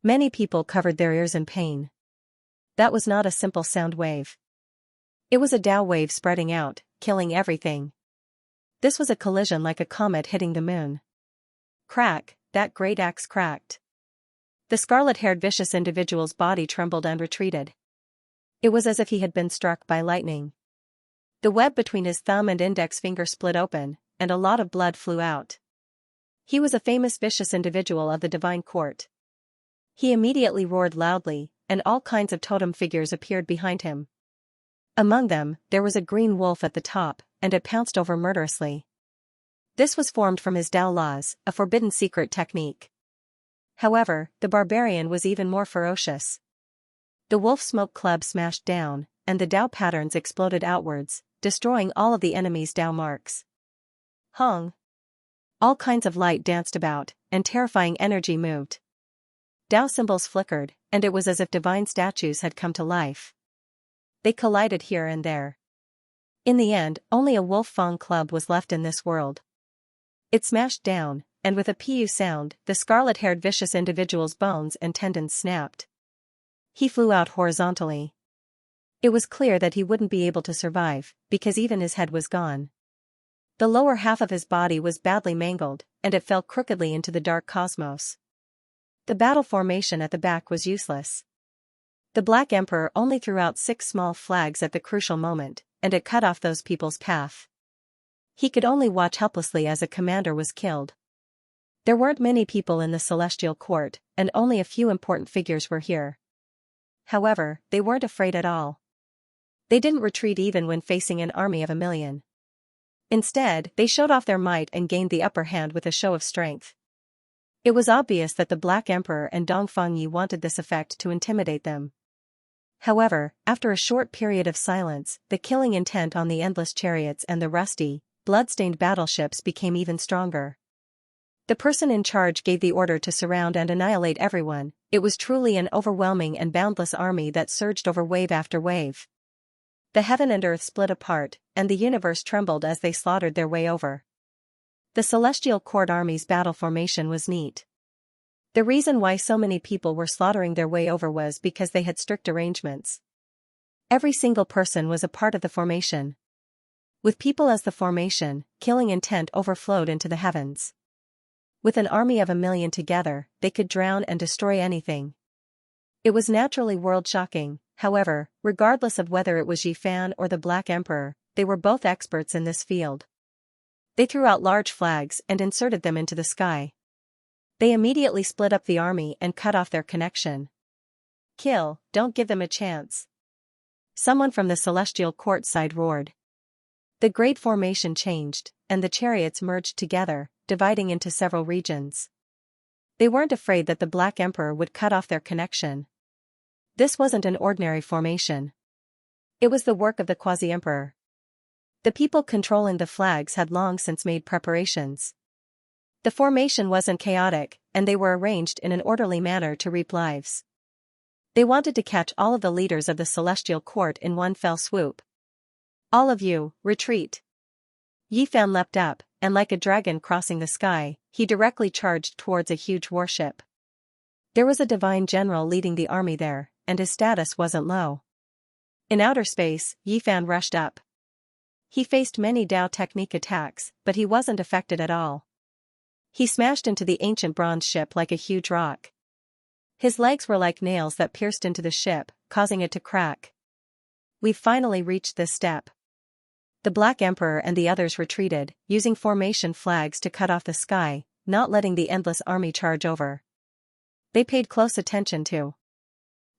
Many people covered their ears in pain. That was not a simple sound wave. It was a Tao wave spreading out, killing everything. This was a collision like a comet hitting the moon. Crack, that great axe cracked. The scarlet-haired vicious individual's body trembled and retreated. It was as if he had been struck by lightning. The web between his thumb and index finger split open, and a lot of blood flew out. He was a famous vicious individual of the divine court. He immediately roared loudly, and all kinds of totem figures appeared behind him. Among them, there was a green wolf at the top, and it pounced over murderously. This was formed from his Dao laws, a forbidden secret technique. However, the barbarian was even more ferocious. The wolf smoke club smashed down, and the Dao patterns exploded outwards, destroying all of the enemy's Dao marks. Hong! All kinds of light danced about, and terrifying energy moved. Dao symbols flickered, and it was as if divine statues had come to life. They collided here and there. In the end, only a wolf fang club was left in this world. It smashed down, and with a pu sound, the scarlet-haired vicious individual's bones and tendons snapped. He flew out horizontally. It was clear that he wouldn't be able to survive, because even his head was gone. The lower half of his body was badly mangled, and it fell crookedly into the dark cosmos. The battle formation at the back was useless. The Black Emperor only threw out 6 small flags at the crucial moment, and it cut off those people's path. He could only watch helplessly as a commander was killed. There weren't many people in the celestial court, and only a few important figures were here. However, they weren't afraid at all. They didn't retreat even when facing an army of 1,000,000. Instead, they showed off their might and gained the upper hand with a show of strength. It was obvious that the Black Emperor and Dongfang Yi wanted this effect to intimidate them. However, after a short period of silence, the killing intent on the endless chariots and the rusty, blood-stained battleships became even stronger. The person in charge gave the order to surround and annihilate everyone. It was truly an overwhelming and boundless army that surged over wave after wave. The heaven and earth split apart, and the universe trembled as they slaughtered their way over. The celestial court army's battle formation was neat. The reason why so many people were slaughtering their way over was because they had strict arrangements. Every single person was a part of the formation. With people as the formation, killing intent overflowed into the heavens. With an army of 1,000,000 together, they could drown and destroy anything. It was naturally world-shocking. However, regardless of whether it was Yi Fan or the Black Emperor, they were both experts in this field. They threw out large flags and inserted them into the sky. They immediately split up the army and cut off their connection. Kill, don't give them a chance. Someone from the celestial court side roared. The great formation changed, and the chariots merged together, dividing into several regions. They weren't afraid that the Black Emperor would cut off their connection. This wasn't an ordinary formation. It was the work of the quasi-emperor. The people controlling the flags had long since made preparations. The formation wasn't chaotic, and they were arranged in an orderly manner to reap lives. They wanted to catch all of the leaders of the celestial court in one fell swoop. All of you, retreat. Yi Fan leapt up, and like a dragon crossing the sky, he directly charged towards a huge warship. There was a divine general leading the army there, and his status wasn't low. In outer space, Yi Fan rushed up. He faced many Dao technique attacks, but he wasn't affected at all. He smashed into the ancient bronze ship like a huge rock. His legs were like nails that pierced into the ship, causing it to crack. We've finally reached this step. The Black Emperor and the others retreated, using formation flags to cut off the sky, not letting the endless army charge over. They paid close attention to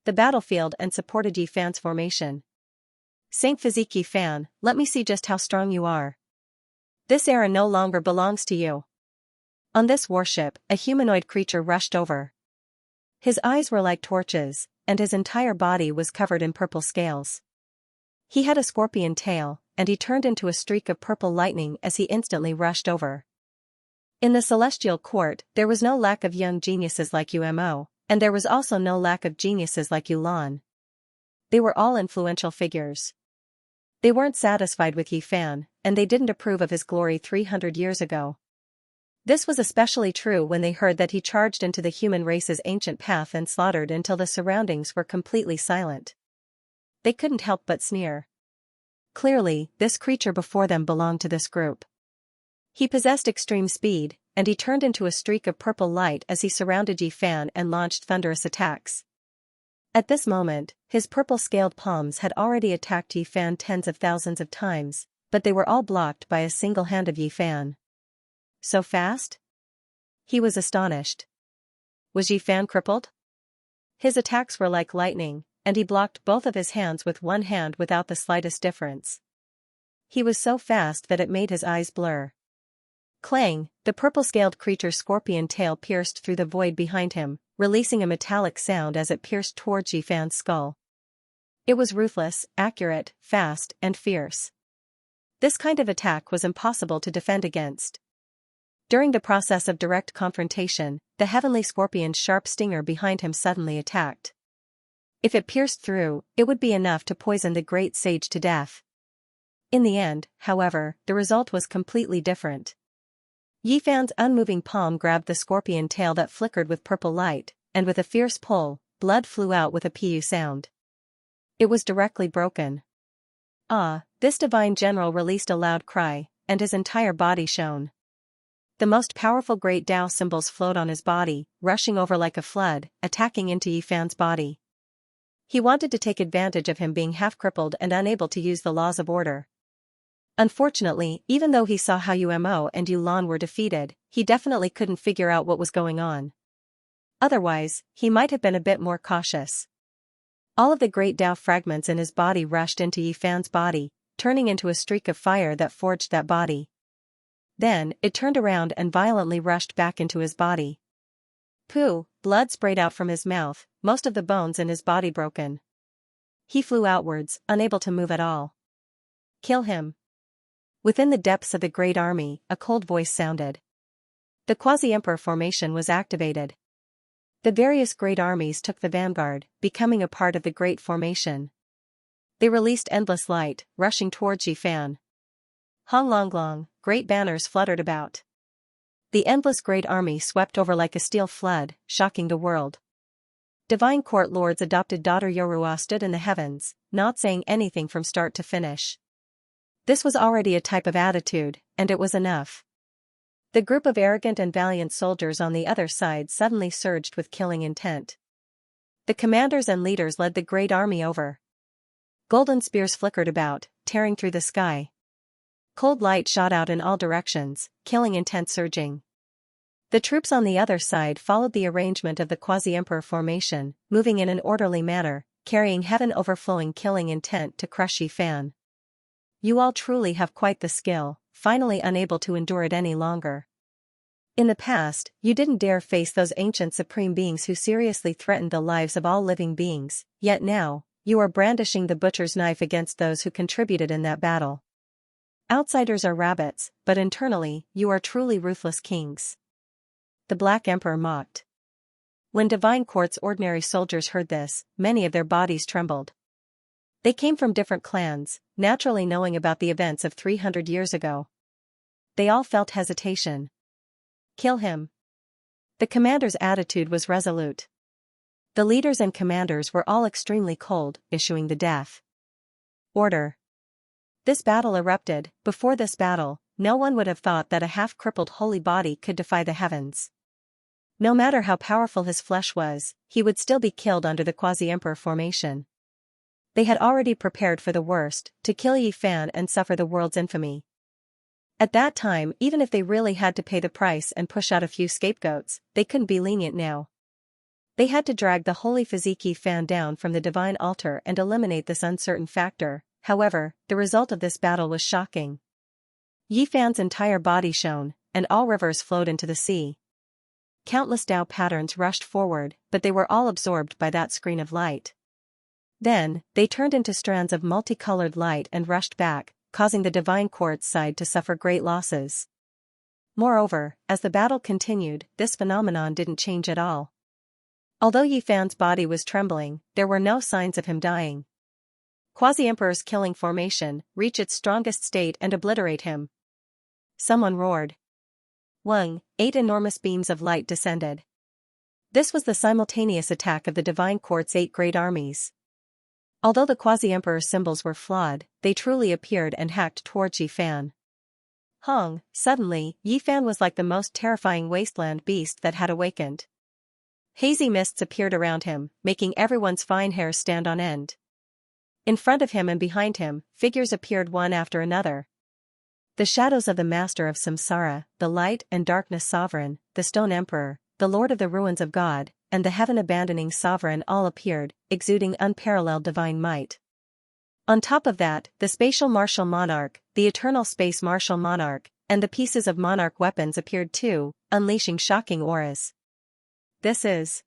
the battlefield and supported Yi Fan's formation. Saint Physique Yi Fan, let me see just how strong you are. This era no longer belongs to you. On this warship, a humanoid creature rushed over. His eyes were like torches, and his entire body was covered in purple scales. He had a scorpion tail, and he turned into a streak of purple lightning as he instantly rushed over. In the celestial court, there was no lack of young geniuses like Umo, and there was also no lack of geniuses like Yulan. They were all influential figures. They weren't satisfied with Yi Fan, and they didn't approve of his glory 300 years ago. This was especially true when they heard that he charged into the human race's ancient path and slaughtered until the surroundings were completely silent. They couldn't help but sneer. Clearly, this creature before them belonged to this group. He possessed extreme speed, and he turned into a streak of purple light as he surrounded Yi Fan and launched thunderous attacks. At this moment, his purple-scaled palms had already attacked Yi Fan tens of thousands of times, but they were all blocked by a single hand of Yi Fan. So fast? He was astonished. Was Yi Fan crippled? His attacks were like lightning, and he blocked both of his hands with one hand without the slightest difference. He was so fast that it made his eyes blur. Clang, the purple-scaled creature's scorpion tail pierced through the void behind him, releasing a metallic sound as it pierced towards Yi Fan's skull. It was ruthless, accurate, fast, and fierce. This kind of attack was impossible to defend against. During the process of direct confrontation, the heavenly scorpion's sharp stinger behind him suddenly attacked. If it pierced through, it would be enough to poison the great sage to death. In the end, however, the result was completely different. Yi Fan's unmoving palm grabbed the scorpion tail that flickered with purple light, and with a fierce pull, blood flew out with a pu sound. It was directly broken. Ah, this divine general released a loud cry, and his entire body shone. The most powerful great Tao symbols flowed on his body, rushing over like a flood, attacking into Yi Fan's body. He wanted to take advantage of him being half-crippled and unable to use the laws of order. Unfortunately, even though he saw how Umo and Yulan were defeated, he definitely couldn't figure out what was going on. Otherwise, he might have been a bit more cautious. All of the great Tao fragments in his body rushed into Yi Fan's body, turning into a streak of fire that forged that body. Then, it turned around and violently rushed back into his body. Pooh, blood sprayed out from his mouth, most of the bones in his body broken. He flew outwards, unable to move at all. Kill him. Within the depths of the great army, a cold voice sounded. The Quasi-Emperor formation was activated. The various great armies took the vanguard, becoming a part of the great formation. They released endless light, rushing towards Yi Fan. Hong Long Long, great banners fluttered about. The endless great army swept over like a steel flood, shocking the world. Divine Court Lord's adopted daughter Yorua stood in the heavens, not saying anything from start to finish. This was already a type of attitude, and it was enough. The group of arrogant and valiant soldiers on the other side suddenly surged with killing intent. The commanders and leaders led the great army over. Golden spears flickered about, tearing through the sky. Cold light shot out in all directions, killing intent surging. The troops on the other side followed the arrangement of the Quasi-Emperor formation, moving in an orderly manner, carrying heaven overflowing killing intent to crush Yi Fan. You all truly have quite the skill, finally unable to endure it any longer. In the past, you didn't dare face those ancient supreme beings who seriously threatened the lives of all living beings, yet now, you are brandishing the butcher's knife against those who contributed in that battle. Outsiders are rabbits, but internally, you are truly ruthless kings. The Black Emperor mocked. When Divine Court's ordinary soldiers heard this, many of their bodies trembled. They came from different clans, naturally knowing about the events of 300 years ago. They all felt hesitation. Kill him. The commander's attitude was resolute. The leaders and commanders were all extremely cold, issuing the death order. This battle erupted. Before this battle, no one would have thought that a half-crippled holy body could defy the heavens. No matter how powerful his flesh was, he would still be killed under the Quasi-Emperor formation. They had already prepared for the worst, to kill Yi Fan and suffer the world's infamy. At that time, even if they really had to pay the price and push out a few scapegoats, they couldn't be lenient now. They had to drag the holy physique Yi Fan down from the divine altar and eliminate this uncertain factor. However, the result of this battle was shocking. Yi Fan's entire body shone, and all rivers flowed into the sea. Countless Tao patterns rushed forward, but they were all absorbed by that screen of light. Then, they turned into strands of multicolored light and rushed back, causing the Divine Court's side to suffer great losses. Moreover, as the battle continued, this phenomenon didn't change at all. Although Yi Fan's body was trembling, there were no signs of him dying. Quasi-Emperor's killing formation, reach its strongest state and obliterate him. Someone roared. Wang, 8 enormous beams of light descended. This was the simultaneous attack of the Divine Court's 8 great armies. Although the Quasi-Emperor's symbols were flawed, they truly appeared and hacked towards Yi Fan. Hong, suddenly, Yi Fan was like the most terrifying wasteland beast that had awakened. Hazy mists appeared around him, making everyone's fine hair stand on end. In front of him and behind him, figures appeared one after another. The shadows of the master of samsara, the light and darkness sovereign, the stone emperor, the lord of the ruins of God, and the heaven-abandoning sovereign all appeared, exuding unparalleled divine might. On top of that, the spatial martial monarch, the eternal space martial monarch, and the pieces of monarch weapons appeared too, unleashing shocking auras. This is...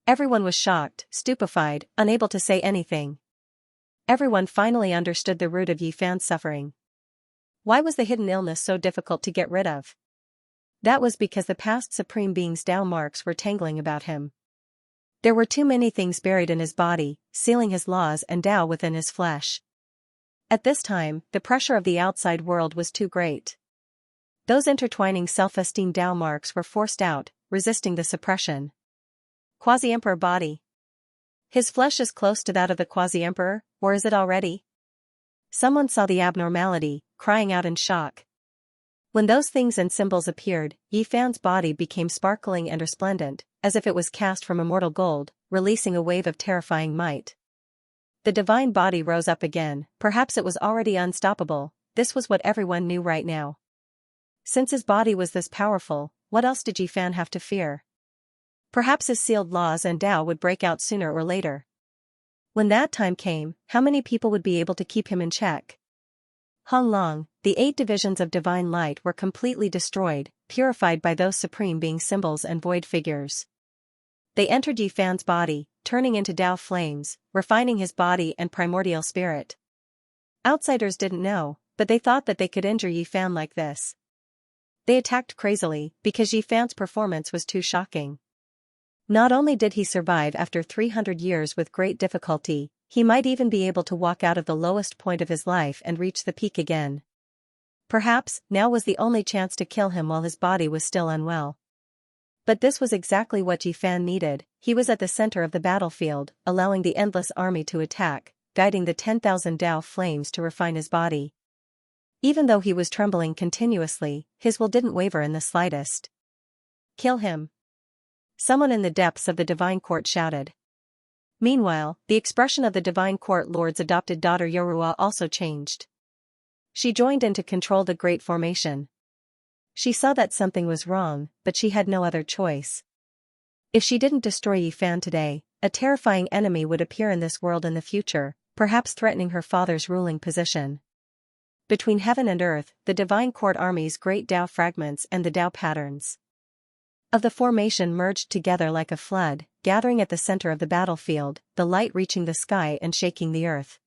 Everyone was shocked, stupefied, unable to say anything. Everyone finally understood the root of Yi Fan's suffering. Why was the hidden illness so difficult to get rid of? That was because the past Supreme Being's Tao marks were tangling about him. There were too many things buried in his body, sealing his laws and Tao within his flesh. At this time, the pressure of the outside world was too great. Those intertwining self-esteem Tao marks were forced out, resisting the suppression. Quasi-Emperor body. His flesh is close to that of the Quasi-Emperor, or is it already? Someone saw the abnormality, crying out in shock. When those things and symbols appeared, Yi Fan's body became sparkling and resplendent, as if it was cast from immortal gold, releasing a wave of terrifying might. The divine body rose up again, perhaps it was already unstoppable, this was what everyone knew right now. Since his body was this powerful, what else did Yi Fan have to fear? Perhaps his sealed laws and Tao would break out sooner or later. When that time came, how many people would be able to keep him in check? Hong Long, the 8 divisions of divine light were completely destroyed, purified by those supreme being symbols and void figures. They entered Yi Fan's body, turning into Tao flames, refining his body and primordial spirit. Outsiders didn't know, but they thought that they could injure Yi Fan like this. They attacked crazily, because Yi Fan's performance was too shocking. Not only did he survive after 300 years with great difficulty, he might even be able to walk out of the lowest point of his life and reach the peak again. Perhaps, now was the only chance to kill him while his body was still unwell. But this was exactly what Yi Fan needed. He was at the center of the battlefield, allowing the endless army to attack, guiding the 10,000 Tao flames to refine his body. Even though he was trembling continuously, his will didn't waver in the slightest. Kill him. Someone in the depths of the divine court shouted. Meanwhile, the expression of the divine court lord's adopted daughter Yorua also changed. She joined in to control the great formation. She saw that something was wrong, but she had no other choice. If she didn't destroy Yi Fan today, a terrifying enemy would appear in this world in the future, perhaps threatening her father's ruling position. Between heaven and earth, the divine court army's great Tao fragments and the Tao patterns of the formation merged together like a flood, gathering at the center of the battlefield, the light reaching the sky and shaking the earth.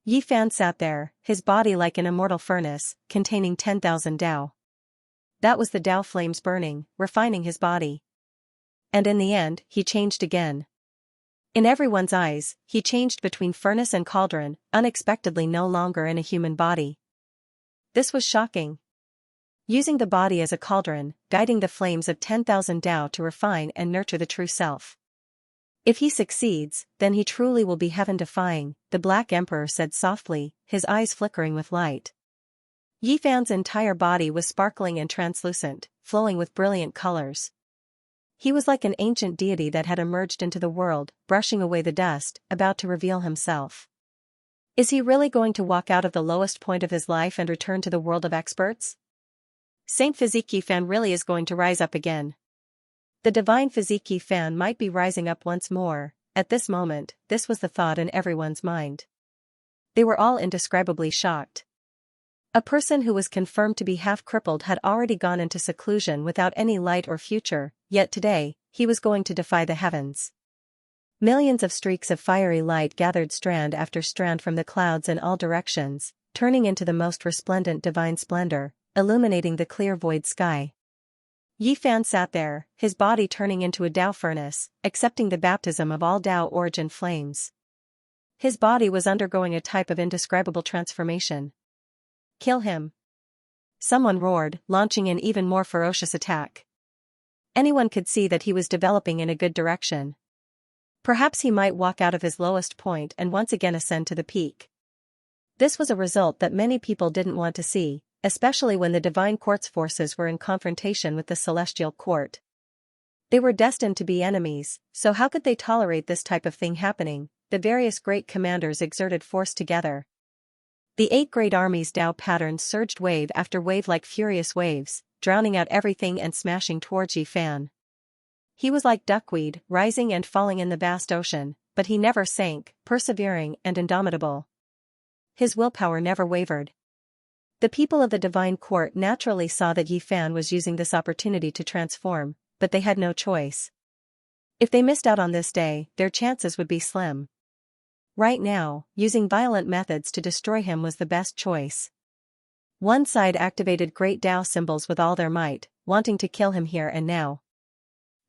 Yi Fan sat there, his body like an immortal furnace, containing 10,000 Tao. That was the Tao flames burning, refining his body. And in the end, he changed again. In everyone's eyes, he changed between furnace and cauldron, unexpectedly no longer in a human body. This was shocking. Using the body as a cauldron, guiding the flames of 10,000 Tao to refine and nurture the true self. If he succeeds, then he truly will be heaven-defying, the Black Emperor said softly, his eyes flickering with light. Yi Fan's entire body was sparkling and translucent, flowing with brilliant colors. He was like an ancient deity that had emerged into the world, brushing away the dust, about to reveal himself. Is he really going to walk out of the lowest point of his life and return to the world of experts? Saint Physique Yi Fan really is going to rise up again. The divine Physique Yi Fan might be rising up once more. At this moment, this was the thought in everyone's mind. They were all indescribably shocked. A person who was confirmed to be half-crippled had already gone into seclusion without any light or future, yet today, he was going to defy the heavens. Millions of streaks of fiery light gathered strand after strand from the clouds in all directions, turning into the most resplendent divine splendor, illuminating the clear void sky. Yi Fan sat there, his body turning into a Tao furnace, accepting the baptism of all Tao origin flames. His body was undergoing a type of indescribable transformation. Kill him. Someone roared, launching an even more ferocious attack. Anyone could see that he was developing in a good direction. Perhaps he might walk out of his lowest point and once again ascend to the peak. This was a result that many people didn't want to see, especially when the divine court's forces were in confrontation with the celestial court. They were destined to be enemies, so how could they tolerate this type of thing happening? The various great commanders exerted force together. The 8 great armies Tao patterns surged wave after wave like furious waves, drowning out everything and smashing towards Yi Fan. He was like duckweed, rising and falling in the vast ocean, but he never sank, persevering and indomitable. His willpower never wavered. The people of the divine court naturally saw that Yi Fan was using this opportunity to transform, but they had no choice. If they missed out on this day, their chances would be slim. Right now, using violent methods to destroy him was the best choice. One side activated great Tao symbols with all their might, wanting to kill him here and now.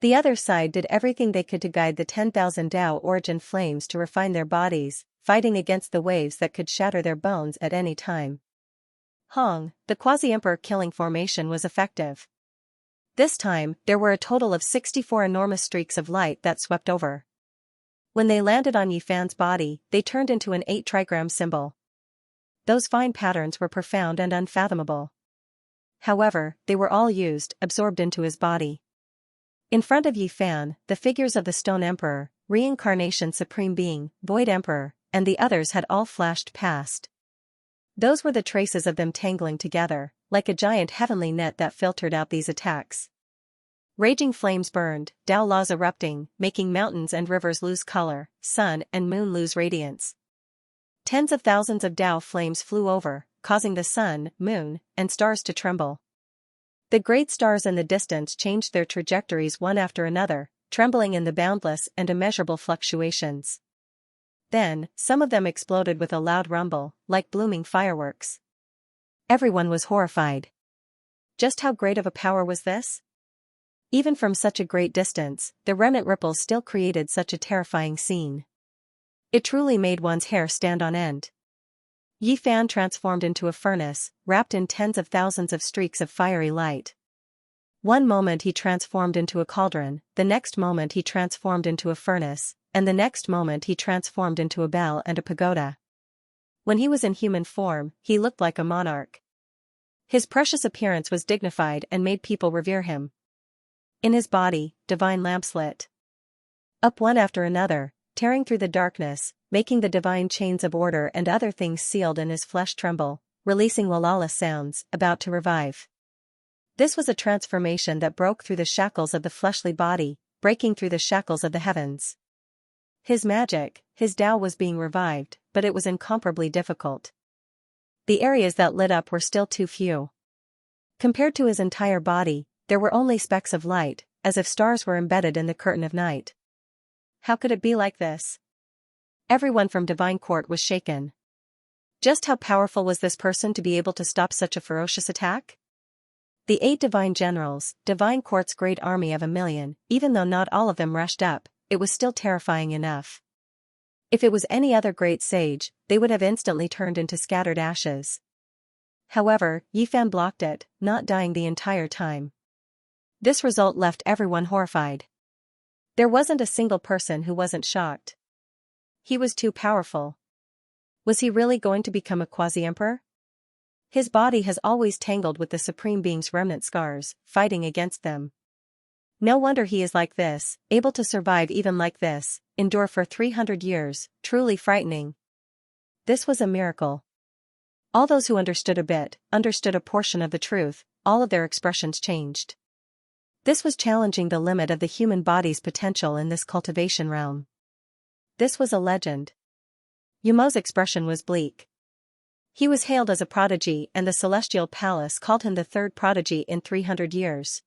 The other side did everything they could to guide the 10,000 Tao origin flames to refine their bodies, fighting against the waves that could shatter their bones at any time. Hong, the quasi-emperor killing formation was effective. This time, there were a total of 64 enormous streaks of light that swept over. When they landed on Yi Fan's body, they turned into an 8 trigram symbol. Those fine patterns were profound and unfathomable. However, they were all used, absorbed into his body. In front of Yi Fan, the figures of the Stone Emperor, Reincarnation Supreme Being, Void Emperor, and the others had all flashed past. Those were the traces of them tangling together, like a giant heavenly net that filtered out these attacks. Raging flames burned, Tao laws erupting, making mountains and rivers lose color, sun and moon lose radiance. Tens of thousands of Tao flames flew over, causing the sun, moon, and stars to tremble. The great stars in the distance changed their trajectories one after another, trembling in the boundless and immeasurable fluctuations. Then, some of them exploded with a loud rumble, like blooming fireworks. Everyone was horrified. Just how great of a power was this? Even from such a great distance, the remnant ripples still created such a terrifying scene. It truly made one's hair stand on end. Yi Fan transformed into a furnace, wrapped in tens of thousands of streaks of fiery light. One moment he transformed into a cauldron, the next moment he transformed into a furnace, and the next moment he transformed into a bell and a pagoda. When he was in human form, he looked like a monarch. His precious appearance was dignified and made people revere him. In his body, divine lamps lit up one after another, tearing through the darkness, making the divine chains of order and other things sealed in his flesh tremble, releasing lawless sounds, about to revive. This was a transformation that broke through the shackles of the fleshly body, breaking through the shackles of the heavens. His magic, his Tao was being revived, but it was incomparably difficult. The areas that lit up were still too few. Compared to his entire body, there were only specks of light, as if stars were embedded in the curtain of night. How could it be like this? Everyone from Divine Court was shaken. Just how powerful was this person to be able to stop such a ferocious attack? The 8 divine generals, Divine Court's great army of 1,000,000, even though not all of them rushed up, it was still terrifying enough. If it was any other great sage, they would have instantly turned into scattered ashes. However, Yi Fan blocked it, not dying the entire time. This result left everyone horrified. There wasn't a single person who wasn't shocked. He was too powerful. Was he really going to become a quasi-emperor? His body has always tangled with the Supreme Being's remnant scars, fighting against them. No wonder he is like this, able to survive even like this, endure for 300 years, truly frightening. This was a miracle. All those who understood a bit, understood a portion of the truth, all of their expressions changed. This was challenging the limit of the human body's potential in this cultivation realm. This was a legend. Yumo's expression was bleak. He was hailed as a prodigy and the Celestial Palace called him the 3rd prodigy in 300 years.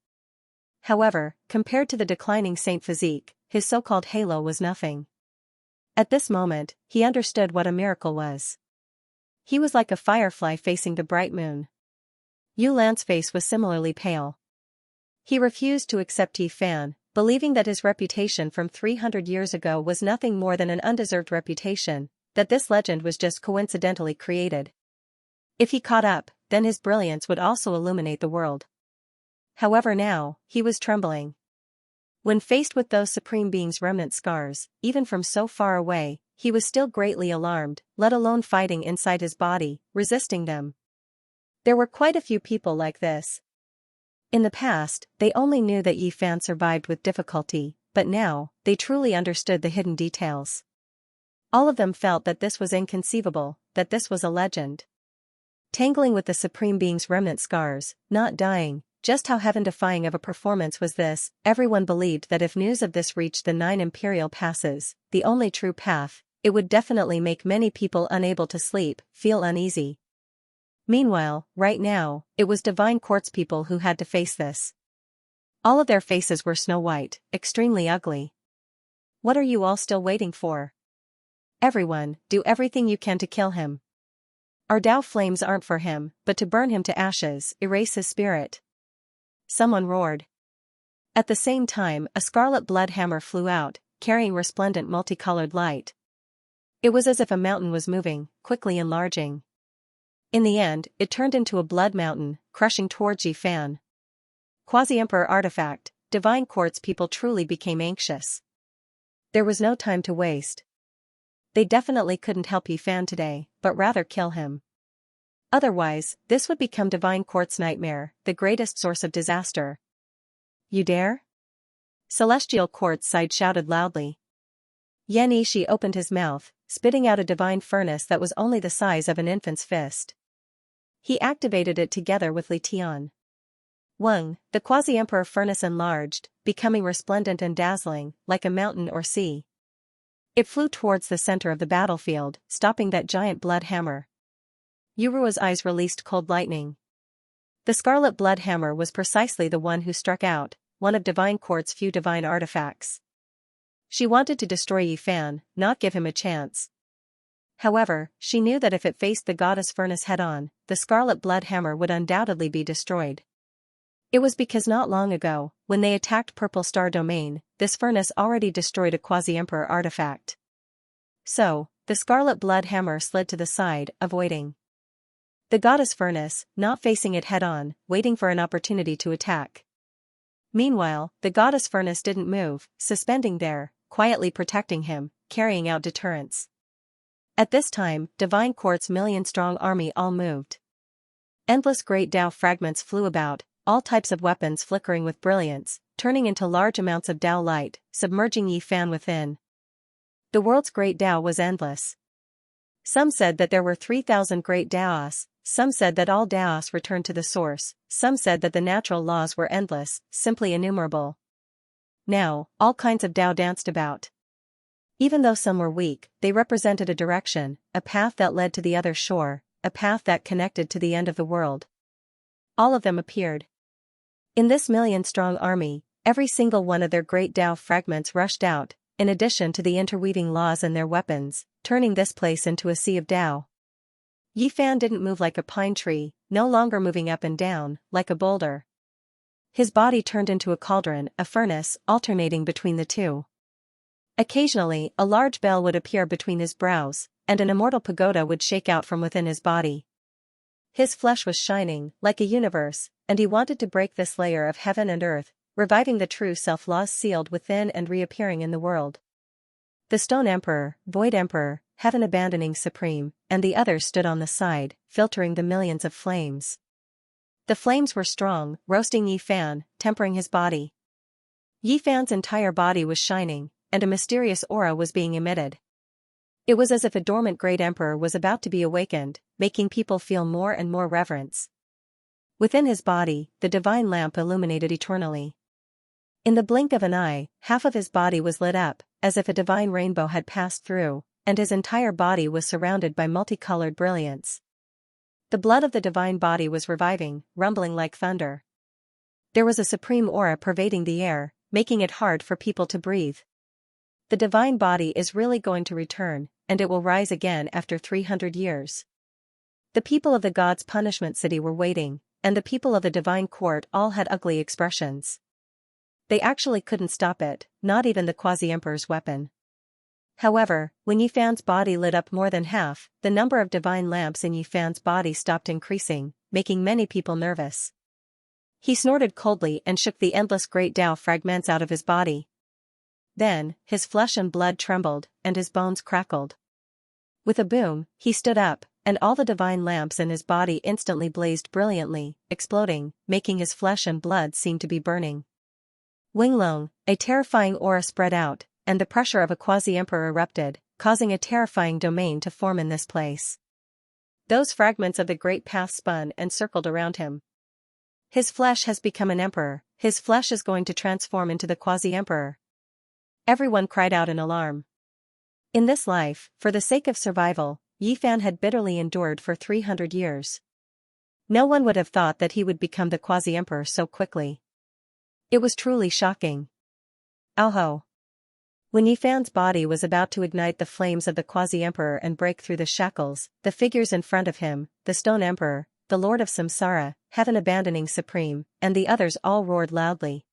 However, compared to the declining saint physique, his so-called halo was nothing. At this moment, he understood what a miracle was. He was like a firefly facing the bright moon. Yu Lan's face was similarly pale. He refused to accept Yi Fan, believing that his reputation from 300 years ago was nothing more than an undeserved reputation, that this legend was just coincidentally created. If he caught up, then his brilliance would also illuminate the world. However now, he was trembling. When faced with those Supreme Being's remnant scars, even from so far away, he was still greatly alarmed, let alone fighting inside his body, resisting them. There were quite a few people like this. In the past, they only knew that Yi Fan survived with difficulty, but now, they truly understood the hidden details. All of them felt that this was inconceivable, that this was a legend. tangling with the Supreme Being's remnant scars, not dying. Just how heaven-defying of a performance was this? Everyone believed that if news of this reached the 9 imperial passes, the only true path, it would definitely make many people unable to sleep, feel uneasy. Meanwhile, right now, it was Divine Court's people who had to face this. All of their faces were snow white, extremely ugly. What are you all still waiting for? Everyone, do everything you can to kill him. Our Tao flames aren't for him, but to burn him to ashes, erase his spirit. Someone roared. At the same time, a scarlet blood hammer flew out, carrying resplendent multicolored light. It was as if a mountain was moving, quickly enlarging. In the end, it turned into a blood mountain, crushing towards Yi Fan. Quasi-Emperor artifact, Divine Court's people truly became anxious. There was no time to waste. They definitely couldn't help Yi Fan today, but rather kill him. Otherwise, this would become Divine Court's nightmare, the greatest source of disaster. You dare? Celestial Court's side shouted loudly. Yan Yishi opened his mouth, spitting out a divine furnace that was only the size of an infant's fist. He activated it together with Li Tian. Weng, the quasi-emperor furnace enlarged, becoming resplendent and dazzling, like a mountain or sea. It flew towards the center of the battlefield, stopping that giant blood hammer. Yurua's eyes released cold lightning. The scarlet blood hammer was precisely the one who struck out, one of Divine Court's few divine artifacts. She wanted to destroy Yi Fan, not give him a chance. However, she knew that if it faced the goddess furnace head-on, the scarlet blood hammer would undoubtedly be destroyed. It was because not long ago, when they attacked Purple Star Domain, this furnace already destroyed a quasi-emperor artifact. So, the scarlet blood hammer slid to the side, avoiding the goddess furnace, not facing it head-on, waiting for an opportunity to attack. Meanwhile, the goddess furnace didn't move, suspending there, quietly protecting him, carrying out deterrence. At this time, Divine Court's million-strong army all moved. Endless great Tao fragments flew about, all types of weapons flickering with brilliance, turning into large amounts of Tao light, submerging Yi Fan within. The world's great Tao was endless. Some said that there were 3,000 great Taos, some said that all Taos returned to the source, some said that the natural laws were endless, simply innumerable. Now, all kinds of Tao danced about. Even though some were weak, they represented a direction, a path that led to the other shore, a path that connected to the end of the world. All of them appeared. In this million-strong army, every single one of their great Tao fragments rushed out, in addition to the interweaving laws and their weapons, turning this place into a sea of Tao. Yi Fan didn't move like a pine tree, no longer moving up and down, like a boulder. His body turned into a cauldron, a furnace, alternating between the two. Occasionally, a large bell would appear between his brows, and an immortal pagoda would shake out from within his body. His flesh was shining, like a universe, and he wanted to break this layer of heaven and earth, reviving the true self-laws sealed within and reappearing in the world. The Stone Emperor, Void Emperor, Heaven-abandoning Supreme, and the others stood on the side, filtering the millions of flames. The flames were strong, roasting Yi Fan, tempering his body. Yi Fan's entire body was shining, and a mysterious aura was being emitted. It was as if a dormant great emperor was about to be awakened, making people feel more and more reverence. Within his body, the divine lamp illuminated eternally. In the blink of an eye, half of his body was lit up, as if a divine rainbow had passed through, and his entire body was surrounded by multicolored brilliance. The blood of the divine body was reviving, rumbling like thunder. There was a supreme aura pervading the air, making it hard for people to breathe. The divine body is really going to return, and it will rise again after 300 years. The people of the gods' punishment city were waiting, and the people of the divine court all had ugly expressions. They actually couldn't stop it, not even the quasi-emperor's weapon. However, when Yi Fan's body lit up more than half, the number of divine lamps in Yi Fan's body stopped increasing, making many people nervous. He snorted coldly and shook the endless great Tao fragments out of his body. Then, his flesh and blood trembled, and his bones crackled. With a boom, he stood up, and all the divine lamps in his body instantly blazed brilliantly, exploding, making his flesh and blood seem to be burning. Winglong, a terrifying aura spread out, and the pressure of a quasi-emperor erupted, causing a terrifying domain to form in this place. Those fragments of the great path spun and circled around him. His flesh has become an emperor, his flesh is going to transform into the quasi-emperor. Everyone cried out in alarm. In this life, for the sake of survival, Yi Fan had bitterly endured for 300 years. No one would have thought that he would become the quasi-emperor so quickly. It was truly shocking. Oho! When Yi Fan's body was about to ignite the flames of the quasi-emperor and break through the shackles, the figures in front of him, the Stone Emperor, the Lord of Samsara, Heaven-abandoning Supreme, and the others all roared loudly.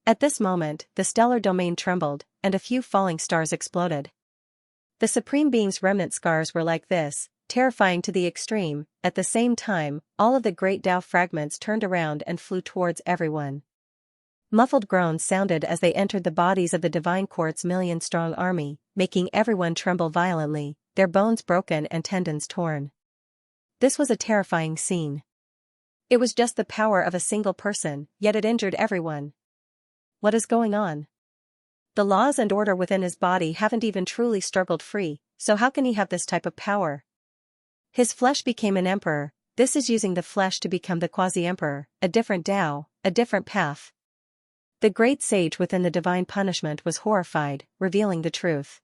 At this moment, the stellar domain trembled, and a few falling stars exploded. The Supreme Being's remnant scars were like this, terrifying to the extreme. At the same time, all of the great Tao fragments turned around and flew towards everyone. Muffled groans sounded as they entered the bodies of the Divine Court's million-strong army, making everyone tremble violently, their bones broken and tendons torn. This was a terrifying scene. It was just the power of a single person, yet it injured everyone. What is going on? The laws and order within his body haven't even truly struggled free, so how can he have this type of power? His flesh became an emperor. This is using the flesh to become the quasi-emperor, a different Tao, a different path. The great sage within the divine punishment was horrified, revealing the truth.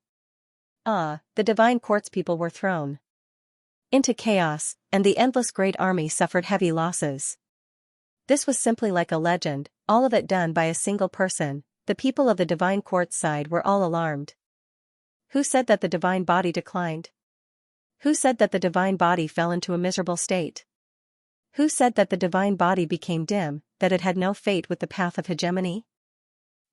The Divine Court's people were thrown into chaos, and the endless great army suffered heavy losses. This was simply like a legend, all of it done by a single person. The people of the Divine Court's side were all alarmed. Who said that the divine body declined? Who said that the divine body fell into a miserable state? Who said that the divine body became dim, that it had no fate with the path of hegemony?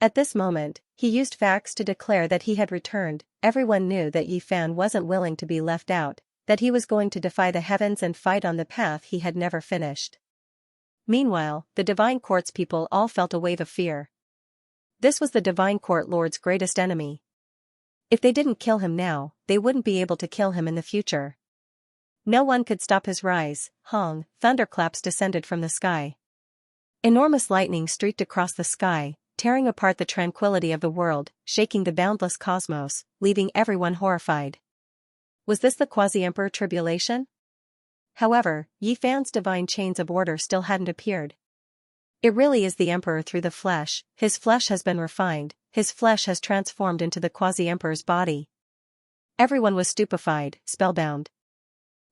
At this moment, he used facts to declare that he had returned. Everyone knew that Yi Fan wasn't willing to be left out, that he was going to defy the heavens and fight on the path he had never finished. Meanwhile, the Divine Court's people all felt a wave of fear. This was the Divine Court Lord's greatest enemy. If they didn't kill him now, they wouldn't be able to kill him in the future. No one could stop his rise. Hong, thunderclaps descended from the sky. Enormous lightning streaked across the sky, tearing apart the tranquility of the world, shaking the boundless cosmos, leaving everyone horrified. Was this the quasi-emperor tribulation? However, Yi Fan's divine chains of order still hadn't appeared. It really is the emperor through the flesh. His flesh has been refined, his flesh has transformed into the quasi-emperor's body. Everyone was stupefied, spellbound.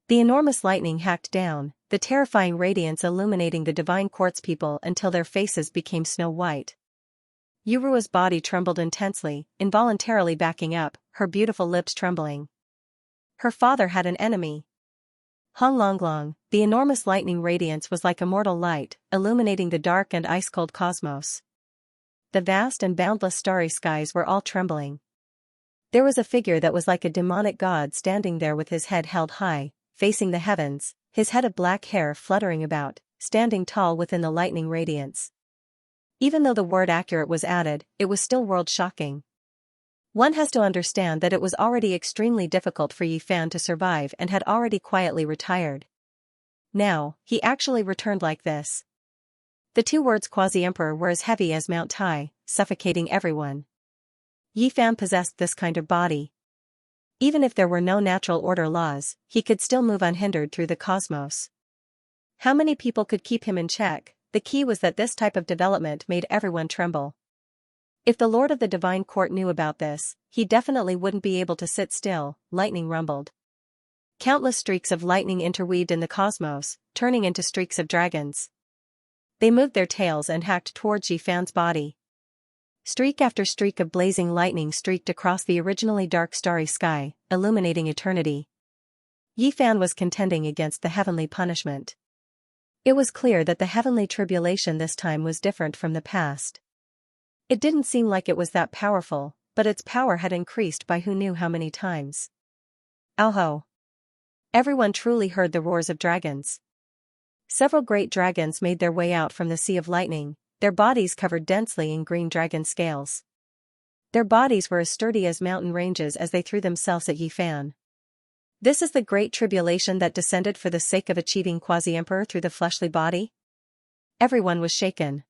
The enormous lightning hacked down, the terrifying radiance illuminating the Divine Court's people until their faces became snow white. Yurua's body trembled intensely, involuntarily backing up, her beautiful lips trembling. Her father had an enemy. Hong Longlong, the enormous lightning radiance was like immortal light, illuminating the dark and ice-cold cosmos. The vast and boundless starry skies were all trembling. There was a figure that was like a demonic god standing there with his head held high, facing the heavens, his head of black hair fluttering about, standing tall within the lightning radiance. Even though the word accurate was added, it was still world-shocking. One has to understand that it was already extremely difficult for Yi Fan to survive and had already quietly retired. Now, he actually returned like this. The two words quasi-emperor were as heavy as Mount Tai, suffocating everyone. Yi Fan possessed this kind of body. Even if there were no natural order laws, he could still move unhindered through the cosmos. How many people could keep him in check? The key was that this type of development made everyone tremble. If the Lord of the Divine Court knew about this, he definitely wouldn't be able to sit still. Lightning rumbled. Countless streaks of lightning interweaved in the cosmos, turning into streaks of dragons. They moved their tails and hacked towards Yi Fan's body. Streak after streak of blazing lightning streaked across the originally dark starry sky, illuminating eternity. Yi Fan was contending against the heavenly punishment. It was clear that the heavenly tribulation this time was different from the past. It didn't seem like it was that powerful, but its power had increased by who knew how many times. Oho! Everyone truly heard the roars of dragons. Several great dragons made their way out from the sea of lightning, their bodies covered densely in green dragon scales. Their bodies were as sturdy as mountain ranges as they threw themselves at Yi Fan. This is the great tribulation that descended for the sake of achieving quasi-emperor through the fleshly body? Everyone was shaken.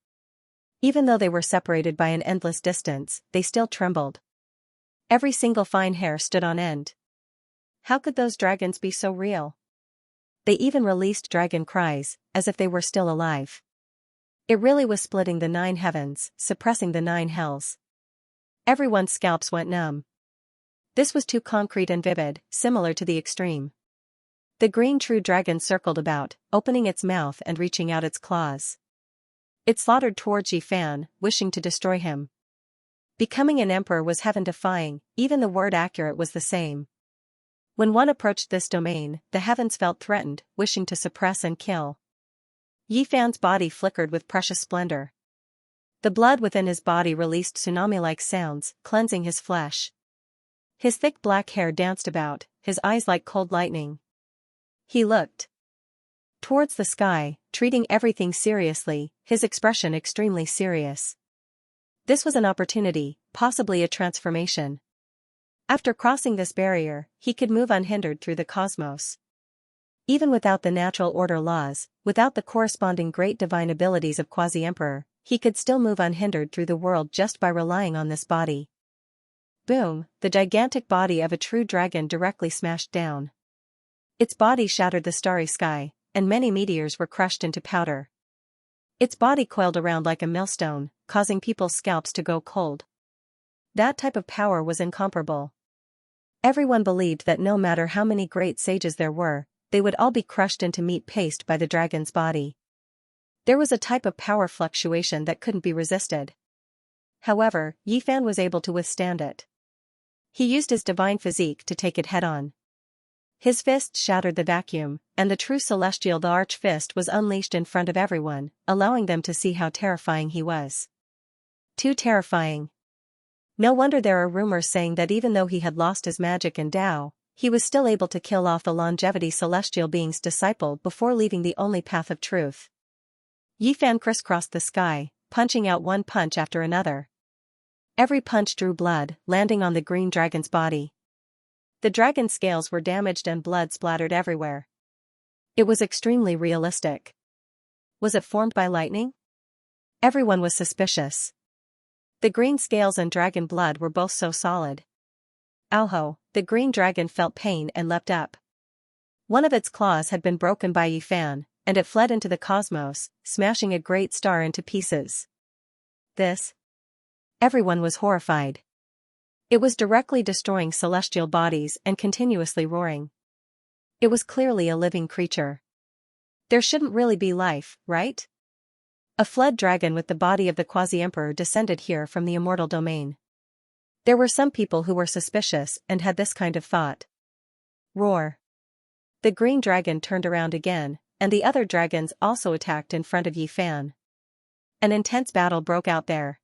Even though they were separated by an endless distance, they still trembled. Every single fine hair stood on end. How could those dragons be so real? They even released dragon cries, as if they were still alive. It really was splitting the 9 heavens, suppressing the 9 hells. Everyone's scalps went numb. This was too concrete and vivid, similar to the extreme. The green true dragon circled about, opening its mouth and reaching out its claws. It slaughtered towards Yifan, wishing to destroy him. Becoming an emperor was heaven-defying, even the word accurate was the same. When one approached this domain, the heavens felt threatened, wishing to suppress and kill. Yifan's body flickered with precious splendor. The blood within his body released tsunami-like sounds, cleansing his flesh. His thick black hair danced about, his eyes like cold lightning. He looked towards the sky, treating everything seriously, his expression extremely serious. This was an opportunity, possibly a transformation. After crossing this barrier, he could move unhindered through the cosmos. Even without the natural order laws, without the corresponding great divine abilities of Quasi-Emperor, he could still move unhindered through the world just by relying on this body. Boom, the gigantic body of a true dragon directly smashed down. Its body shattered the starry sky, and many meteors were crushed into powder. Its body coiled around like a millstone, causing people's scalps to go cold. That type of power was incomparable. Everyone believed that no matter how many great sages there were, they would all be crushed into meat paste by the dragon's body. There was a type of power fluctuation that couldn't be resisted. However, Yifan was able to withstand it. He used his divine physique to take it head-on. His fist shattered the vacuum, and the true celestial the arch-fist was unleashed in front of everyone, allowing them to see how terrifying he was. Too terrifying. No wonder there are rumors saying that even though he had lost his magic and Tao, he was still able to kill off the longevity celestial being's disciple before leaving the only path of truth. Yifan crisscrossed the sky, punching out one punch after another. Every punch drew blood, landing on the green dragon's body. The dragon's scales were damaged and blood splattered everywhere. It was extremely realistic. Was it formed by lightning? Everyone was suspicious. The green scales and dragon blood were both so solid. Alho, the green dragon felt pain and leapt up. One of its claws had been broken by Yifan, and it fled into the cosmos, smashing a great star into pieces. This? Everyone was horrified. It was directly destroying celestial bodies and continuously roaring. It was clearly a living creature. There shouldn't really be life, right? A fled dragon with the body of the Quasi-Emperor descended here from the immortal domain. There were some people who were suspicious and had this kind of thought. Roar. The green dragon turned around again, and the other dragons also attacked in front of Yifan. An intense battle broke out there.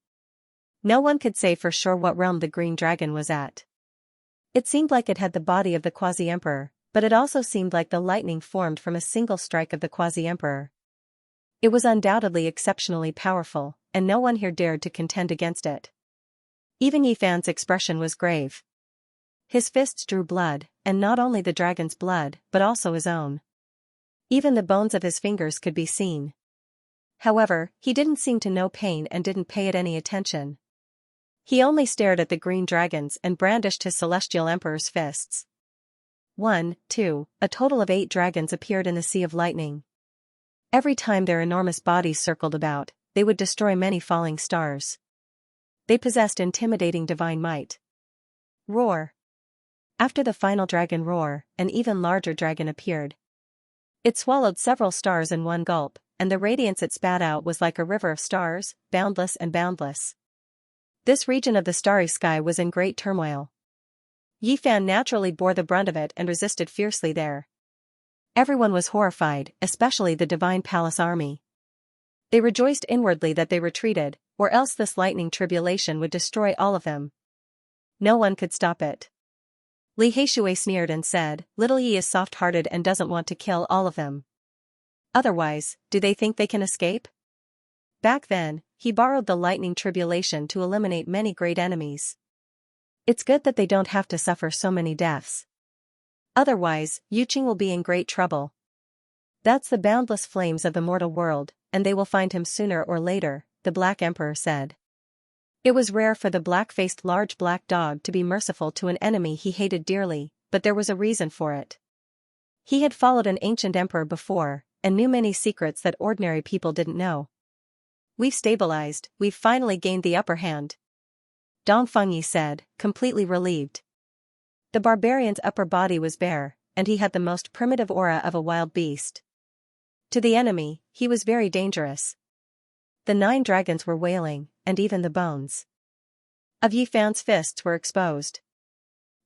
No one could say for sure what realm the green dragon was at. It seemed like it had the body of the Quasi-Emperor, but it also seemed like the lightning formed from a single strike of the Quasi-Emperor. It was undoubtedly exceptionally powerful, and no one here dared to contend against it. Even Yifan's expression was grave. His fists drew blood, and not only the dragon's blood, but also his own. Even the bones of his fingers could be seen. However, he didn't seem to know pain and didn't pay it any attention. He only stared at the green dragons and brandished his celestial emperor's fists. 1, 2, a total of 8 dragons appeared in the sea of lightning. Every time their enormous bodies circled about, they would destroy many falling stars. They possessed intimidating divine might. Roar. After the final dragon roar, an even larger dragon appeared. It swallowed several stars in one gulp, and the radiance it spat out was like a river of stars, boundless and boundless. This region of the starry sky was in great turmoil. Yifan naturally bore the brunt of it and resisted fiercely there. Everyone was horrified, especially the Divine Palace army. They rejoiced inwardly that they retreated, or else this lightning tribulation would destroy all of them. No one could stop it. Li Heishui sneered and said, "Little Yi is soft-hearted and doesn't want to kill all of them. Otherwise, do they think they can escape?" Back then, he borrowed the lightning tribulation to eliminate many great enemies. It's good that they don't have to suffer so many deaths. Otherwise, Yuqing will be in great trouble. That's the boundless flames of the mortal world, and they will find him sooner or later, the Black Emperor said. It was rare for the black-faced large black dog to be merciful to an enemy he hated dearly, but there was a reason for it. He had followed an ancient emperor before, and knew many secrets that ordinary people didn't know. "We've stabilized, we've finally gained the upper hand," Dong Fengyi said, completely relieved. The barbarian's upper body was bare, and he had the most primitive aura of a wild beast. To the enemy, he was very dangerous. The 9 dragons were wailing, and even the bones of Yi Fan's fists were exposed.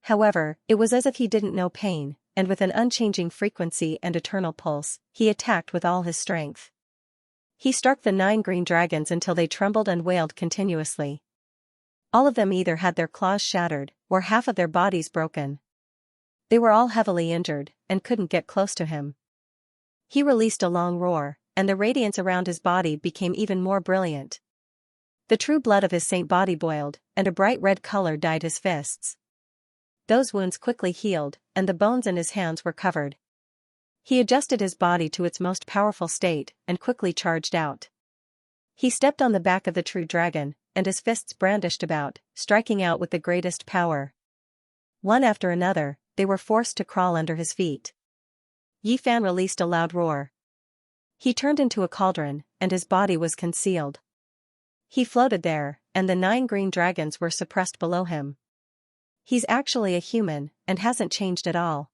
However, it was as if he didn't know pain, and with an unchanging frequency and eternal pulse, he attacked with all his strength. He struck the 9 green dragons until they trembled and wailed continuously. All of them either had their claws shattered, or half of their bodies broken. They were all heavily injured, and couldn't get close to him. He released a long roar, and the radiance around his body became even more brilliant. The true blood of his saint body boiled, and a bright red color dyed his fists. Those wounds quickly healed, and the bones in his hands were covered. He adjusted his body to its most powerful state, and quickly charged out. He stepped on the back of the true dragon, and his fists brandished about, striking out with the greatest power. One after another, they were forced to crawl under his feet. Yi Fan released a loud roar. He turned into a cauldron, and his body was concealed. He floated there, and the 9 green dragons were suppressed below him. He's actually a human, and hasn't changed at all.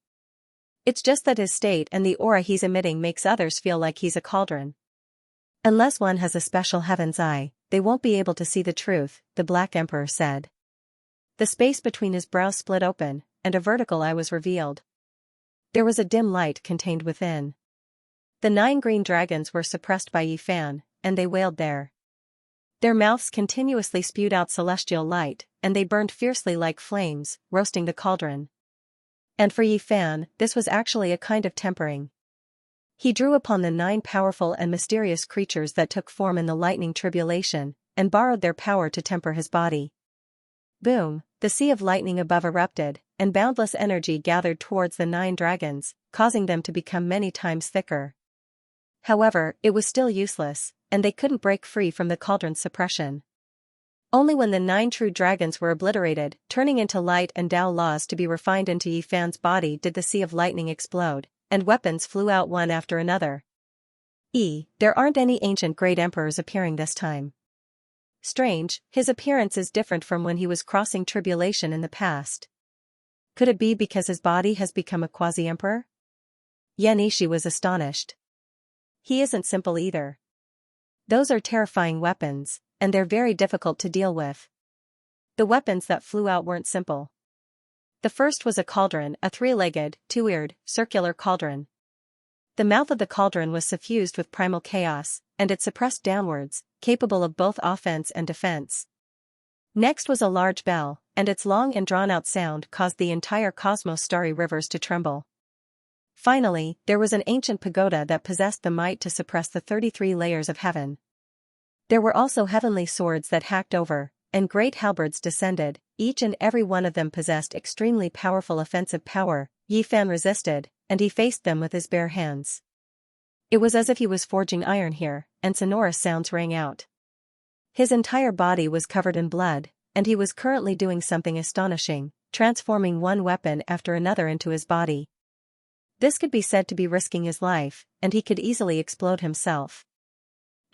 It's just that his state and the aura he's emitting makes others feel like he's a cauldron. Unless one has a special heaven's eye, they won't be able to see the truth, the Black Emperor said. The space between his brows split open, and a vertical eye was revealed. There was a dim light contained within. The 9 green dragons were suppressed by Yi Fan, and they wailed there. Their mouths continuously spewed out celestial light, and they burned fiercely like flames, roasting the cauldron. And for Yi Fan, this was actually a kind of tempering. He drew upon the 9 powerful and mysterious creatures that took form in the lightning tribulation, and borrowed their power to temper his body. Boom, the sea of lightning above erupted, and boundless energy gathered towards the 9 dragons, causing them to become many times thicker. However, it was still useless, and they couldn't break free from the cauldron's suppression. Only when the 9 true dragons were obliterated, turning into light and Tao laws to be refined into Yi Fan's body, did the sea of lightning explode, and weapons flew out one after another. There aren't any ancient great emperors appearing this time. Strange, his appearance is different from when he was crossing tribulation in the past. Could it be because his body has become a quasi-emperor? Yan Ishi was astonished. He isn't simple either. Those are terrifying weapons, and they're very difficult to deal with. The weapons that flew out weren't simple. The first was a cauldron, a 3-legged, 2-eared, circular cauldron. The mouth of the cauldron was suffused with primal chaos, and it suppressed downwards, capable of both offense and defense. Next was a large bell, and its long and drawn-out sound caused the entire cosmos' starry rivers to tremble. Finally, there was an ancient pagoda that possessed the might to suppress the 33 layers of heaven. There were also heavenly swords that hacked over, and great halberds descended, each and every one of them possessed extremely powerful offensive power. Yi Fan resisted, and he faced them with his bare hands. It was as if he was forging iron here, and sonorous sounds rang out. His entire body was covered in blood, and he was currently doing something astonishing, transforming one weapon after another into his body. This could be said to be risking his life, and he could easily explode himself.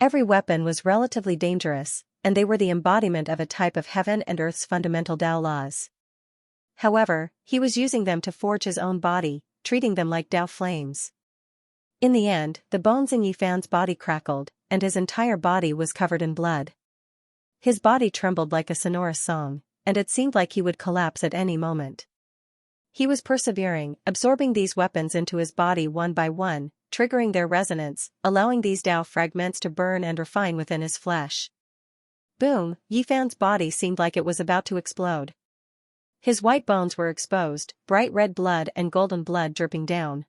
Every weapon was relatively dangerous, and they were the embodiment of a type of heaven and earth's fundamental Tao laws. However, he was using them to forge his own body, treating them like Tao flames. In the end, the bones in Yi Fan's body crackled, and his entire body was covered in blood. His body trembled like a sonorous song, and it seemed like he would collapse at any moment. He was persevering, absorbing these weapons into his body one by one, triggering their resonance, allowing these Tao fragments to burn and refine within his flesh. Boom, Yi Fan's body seemed like it was about to explode. His white bones were exposed, bright red blood and golden blood dripping down.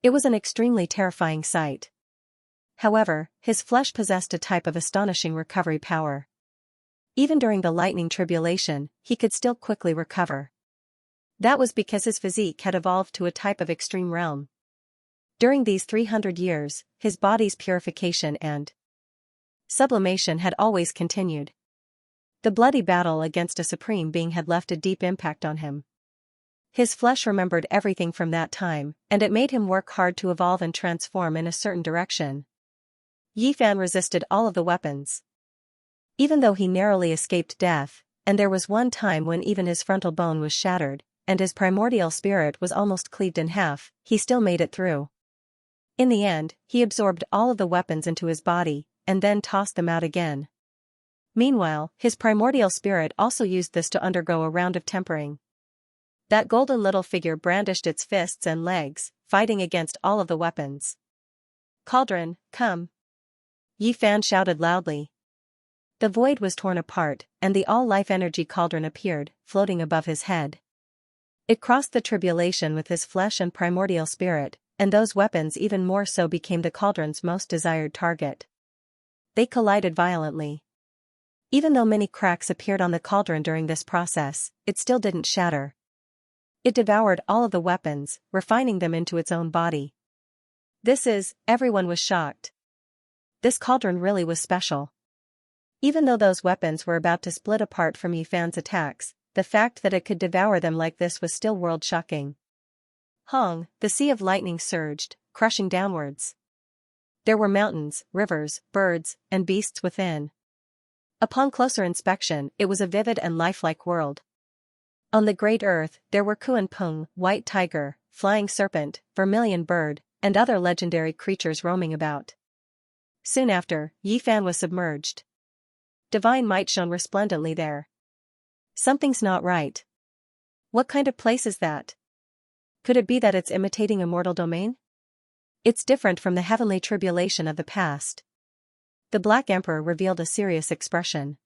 It was an extremely terrifying sight. However, his flesh possessed a type of astonishing recovery power. Even during the lightning tribulation, he could still quickly recover. That was because his physique had evolved to a type of extreme realm. During these 300 years, his body's purification and sublimation had always continued. The bloody battle against a supreme being had left a deep impact on him. His flesh remembered everything from that time, and it made him work hard to evolve and transform in a certain direction. Yi Fan resisted all of the weapons. Even though he narrowly escaped death, and there was one time when even his frontal bone was shattered, and his primordial spirit was almost cleaved in half, he still made it through. In the end, he absorbed all of the weapons into his body, and then tossed them out again. Meanwhile, his primordial spirit also used this to undergo a round of tempering. That golden little figure brandished its fists and legs, fighting against all of the weapons. "Cauldron, come!" Yi Fan shouted loudly. The void was torn apart, and the all-life energy cauldron appeared, floating above his head. It crossed the tribulation with his flesh and primordial spirit, and those weapons even more so became the cauldron's most desired target. They collided violently. Even though many cracks appeared on the cauldron during this process, it still didn't shatter. It devoured all of the weapons, refining them into its own body. Everyone was shocked. This cauldron really was special. Even though those weapons were about to split apart from Yi Fan's attacks, the fact that it could devour them like this was still world-shocking. Hong, the sea of lightning surged, crushing downwards. There were mountains, rivers, birds, and beasts within. Upon closer inspection, it was a vivid and lifelike world. On the great earth, there were Kuan Pung, white tiger, flying serpent, vermilion bird, and other legendary creatures roaming about. Soon after, Yi Fan was submerged. Divine might shone resplendently there. Something's not right. What kind of place is that? Could it be that it's imitating a mortal domain? It's different from the heavenly tribulation of the past. The Black Emperor revealed a serious expression.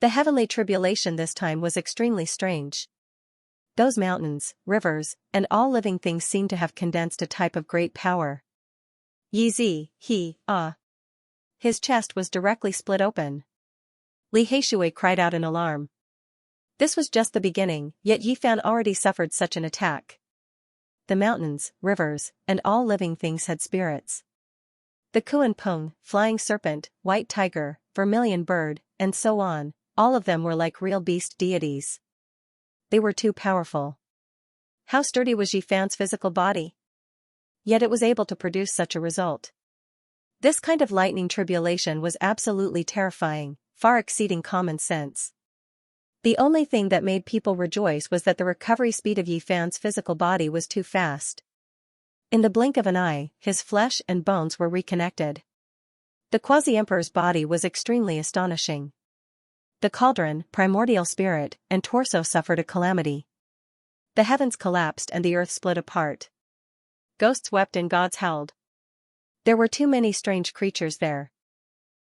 The heavenly tribulation this time was extremely strange. Those mountains, rivers, and all living things seemed to have condensed a type of great power. His chest was directly split open. Li Heishui cried out in alarm. This was just the beginning, yet Yi Fan already suffered such an attack. The mountains, rivers, and all living things had spirits. The Kuan Pung, flying serpent, white tiger, vermilion bird, and so on, all of them were like real beast deities. They were too powerful. How sturdy was Yi Fan's physical body? Yet it was able to produce such a result. This kind of lightning tribulation was absolutely terrifying, far exceeding common sense. The only thing that made people rejoice was that the recovery speed of Yi Fan's physical body was too fast. In the blink of an eye, his flesh and bones were reconnected. The Quasi-Emperor's body was extremely astonishing. The cauldron, primordial spirit, and torso suffered a calamity. The heavens collapsed and the earth split apart. Ghosts wept and gods howled. There were too many strange creatures there.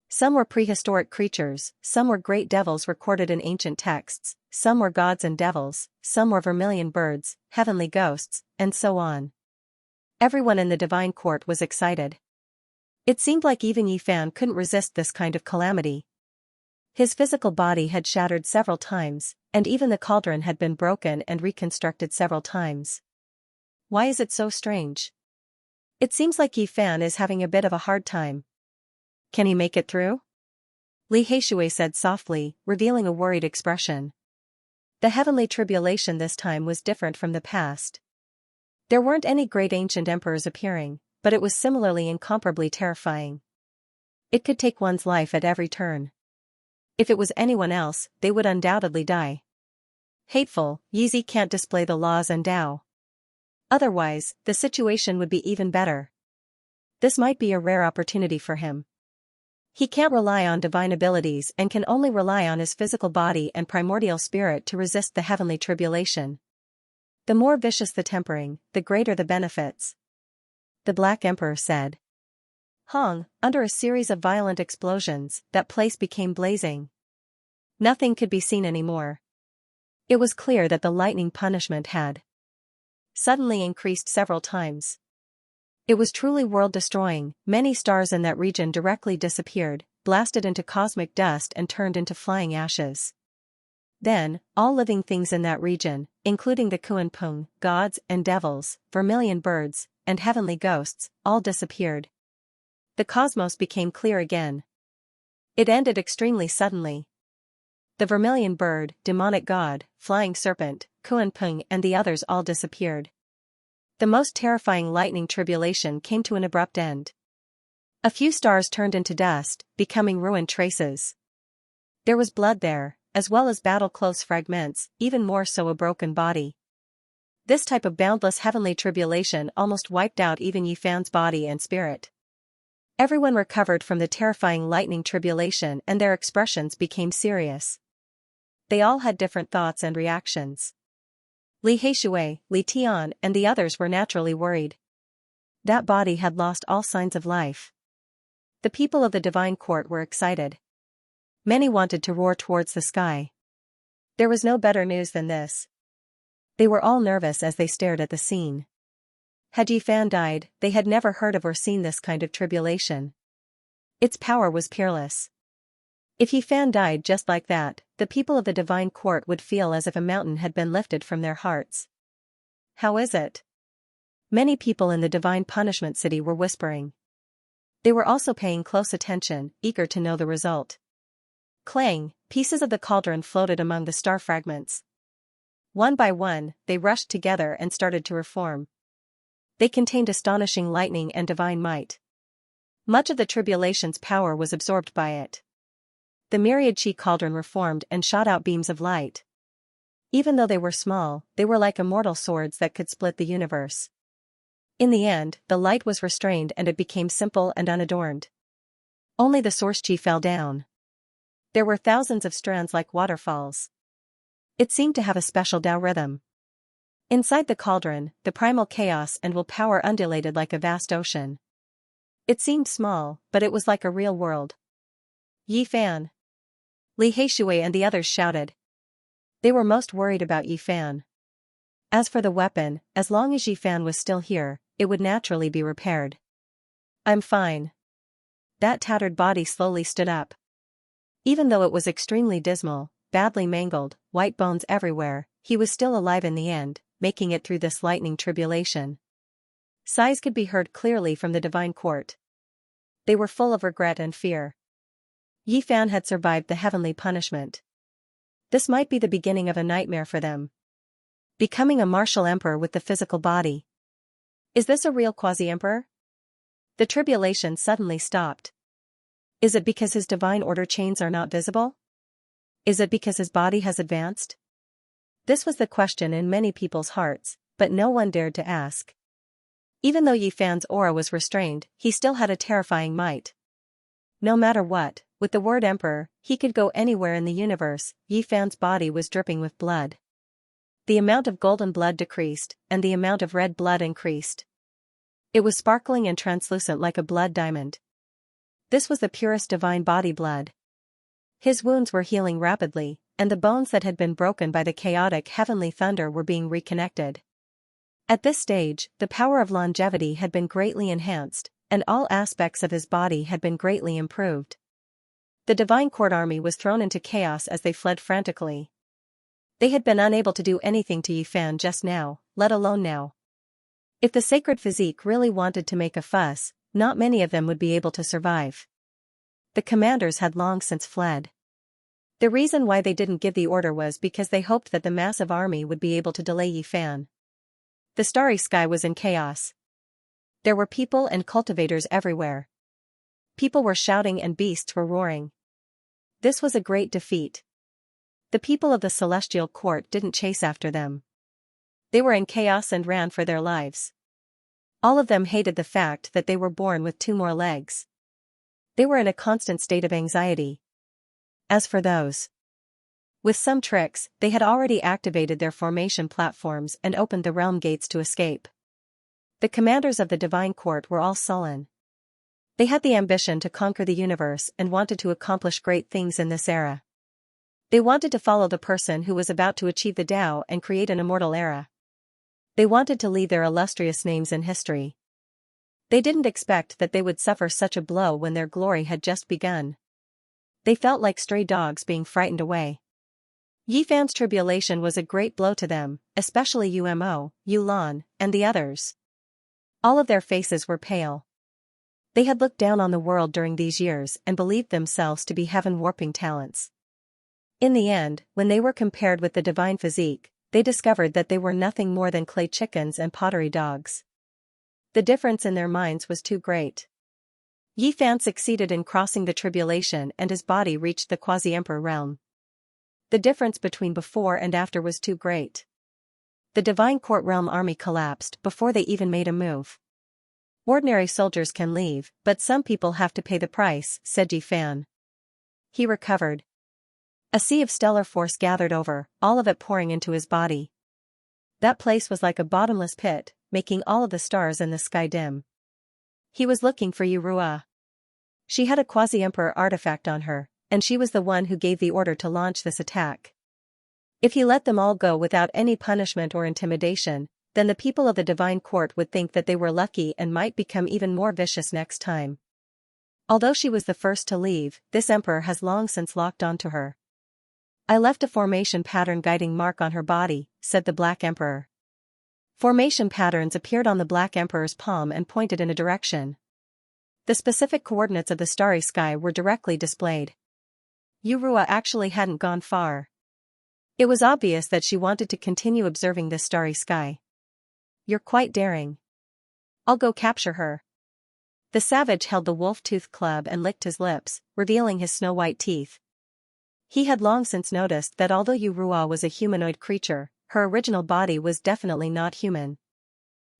Some were prehistoric creatures, some were great devils recorded in ancient texts, some were gods and devils, some were vermilion birds, heavenly ghosts, and so on. Everyone in the divine court was excited. It seemed like even Yi Fan couldn't resist this kind of calamity. His physical body had shattered several times, and even the cauldron had been broken and reconstructed several times. Why is it so strange? It seems like Yi Fan is having a bit of a hard time. Can he make it through? Li Heishui said softly, revealing a worried expression. The heavenly tribulation this time was different from the past. There weren't any great ancient emperors appearing, but it was similarly incomparably terrifying. It could take one's life at every turn. If it was anyone else, they would undoubtedly die. Hateful, Yizi can't display the laws and Tao. Otherwise, the situation would be even better. This might be a rare opportunity for him. He can't rely on divine abilities and can only rely on his physical body and primordial spirit to resist the heavenly tribulation. The more vicious the tempering, the greater the benefits. The Black Emperor said. Hong, under a series of violent explosions, that place became blazing. Nothing could be seen anymore. It was clear that the lightning punishment had suddenly increased several times. It was truly world-destroying. Many stars in that region directly disappeared, blasted into cosmic dust and turned into flying ashes. Then, all living things in that region, including the Kuan Pung, gods and devils, vermilion birds, and heavenly ghosts, all disappeared. The cosmos became clear again. It ended extremely suddenly. The vermilion bird, demonic god, flying serpent, Kuan-peng and the others all disappeared. The most terrifying lightning tribulation came to an abrupt end. A few stars turned into dust, becoming ruined traces. There was blood there, as well as battle-close fragments, even more so a broken body. This type of boundless heavenly tribulation almost wiped out even Yi Fan's body and spirit. Everyone recovered from the terrifying lightning tribulation and their expressions became serious. They all had different thoughts and reactions. Li Heishui, Li Tian and the others were naturally worried. That body had lost all signs of life. The people of the divine court were excited. Many wanted to roar towards the sky. There was no better news than this. They were all nervous as they stared at the scene. Had Yi Fan died, they had never heard of or seen this kind of tribulation. Its power was peerless. If Yi Fan died just like that, the people of the divine court would feel as if a mountain had been lifted from their hearts. How is it? Many people in the divine punishment city were whispering. They were also paying close attention, eager to know the result. Clang, pieces of the cauldron floated among the star fragments. One by one, they rushed together and started to reform. They contained astonishing lightning and divine might. Much of the tribulation's power was absorbed by it. The myriad chi cauldron reformed and shot out beams of light. Even though they were small, they were like immortal swords that could split the universe. In the end, the light was restrained and it became simple and unadorned. Only the source chi fell down. There were thousands of strands like waterfalls. It seemed to have a special Tao rhythm. Inside the cauldron, the primal chaos and will power undulated like a vast ocean. It seemed small, but it was like a real world. Yi Fan. Li Heishui and the others shouted. They were most worried about Yi Fan. As for the weapon, as long as Yi Fan was still here, it would naturally be repaired. I'm fine. That tattered body slowly stood up. Even though it was extremely dismal, badly mangled, white bones everywhere, he was still alive in the end, making it through this lightning tribulation. Sighs could be heard clearly from the divine court. They were full of regret and fear. Yi Fan had survived the heavenly punishment. This might be the beginning of a nightmare for them. Becoming a martial emperor with the physical body. Is this a real quasi-emperor? The tribulation suddenly stopped. Is it because his divine order chains are not visible? Is it because his body has advanced? This was the question in many people's hearts, but no one dared to ask. Even though Yi Fan's aura was restrained, he still had a terrifying might. No matter what, with the word emperor, he could go anywhere in the universe. Yi Fan's body was dripping with blood. The amount of golden blood decreased, and the amount of red blood increased. It was sparkling and translucent like a blood diamond. This was the purest divine body blood. His wounds were healing rapidly, and the bones that had been broken by the chaotic heavenly thunder were being reconnected. At this stage, the power of longevity had been greatly enhanced, and all aspects of his body had been greatly improved. The divine court army was thrown into chaos as they fled frantically. They had been unable to do anything to Yi Fan just now, let alone now. If the sacred physique really wanted to make a fuss, not many of them would be able to survive. The commanders had long since fled. The reason why they didn't give the order was because they hoped that the massive army would be able to delay Yi Fan. The starry sky was in chaos. There were people and cultivators everywhere. People were shouting and beasts were roaring. This was a great defeat. The people of the celestial court didn't chase after them. They were in chaos and ran for their lives. All of them hated the fact that they were born with 2 more legs. They were in a constant state of anxiety. As for those with some tricks, they had already activated their formation platforms and opened the realm gates to escape. The commanders of the divine court were all sullen. They had the ambition to conquer the universe and wanted to accomplish great things in this era. They wanted to follow the person who was about to achieve the Tao and create an immortal era. They wanted to leave their illustrious names in history. They didn't expect that they would suffer such a blow when their glory had just begun. They felt like stray dogs being frightened away. Yi Fan's tribulation was a great blow to them, especially Umo, Yulan, and the others. All of their faces were pale. They had looked down on the world during these years and believed themselves to be heaven-warping talents. In the end, when they were compared with the divine physique, they discovered that they were nothing more than clay chickens and pottery dogs. The difference in their minds was too great. Yi Fan succeeded in crossing the tribulation and his body reached the quasi-emperor realm. The difference between before and after was too great. The Divine Court realm army collapsed before they even made a move. Ordinary soldiers can leave, but some people have to pay the price, said Yi Fan. He recovered. A sea of stellar force gathered over, all of it pouring into his body. That place was like a bottomless pit, making all of the stars in the sky dim. He was looking for Yurua. She had a quasi-emperor artifact on her, and she was the one who gave the order to launch this attack. If he let them all go without any punishment or intimidation, then the people of the Divine Court would think that they were lucky and might become even more vicious next time. Although she was the first to leave, this emperor has long since locked onto her. I left a formation pattern guiding mark on her body, said the Black Emperor. Formation patterns appeared on the Black Emperor's palm and pointed in a direction. The specific coordinates of the starry sky were directly displayed. Yurua actually hadn't gone far. It was obvious that she wanted to continue observing this starry sky. You're quite daring. I'll go capture her. The savage held the wolf-tooth club and licked his lips, revealing his snow-white teeth. He had long since noticed that although Yurua was a humanoid creature, her original body was definitely not human.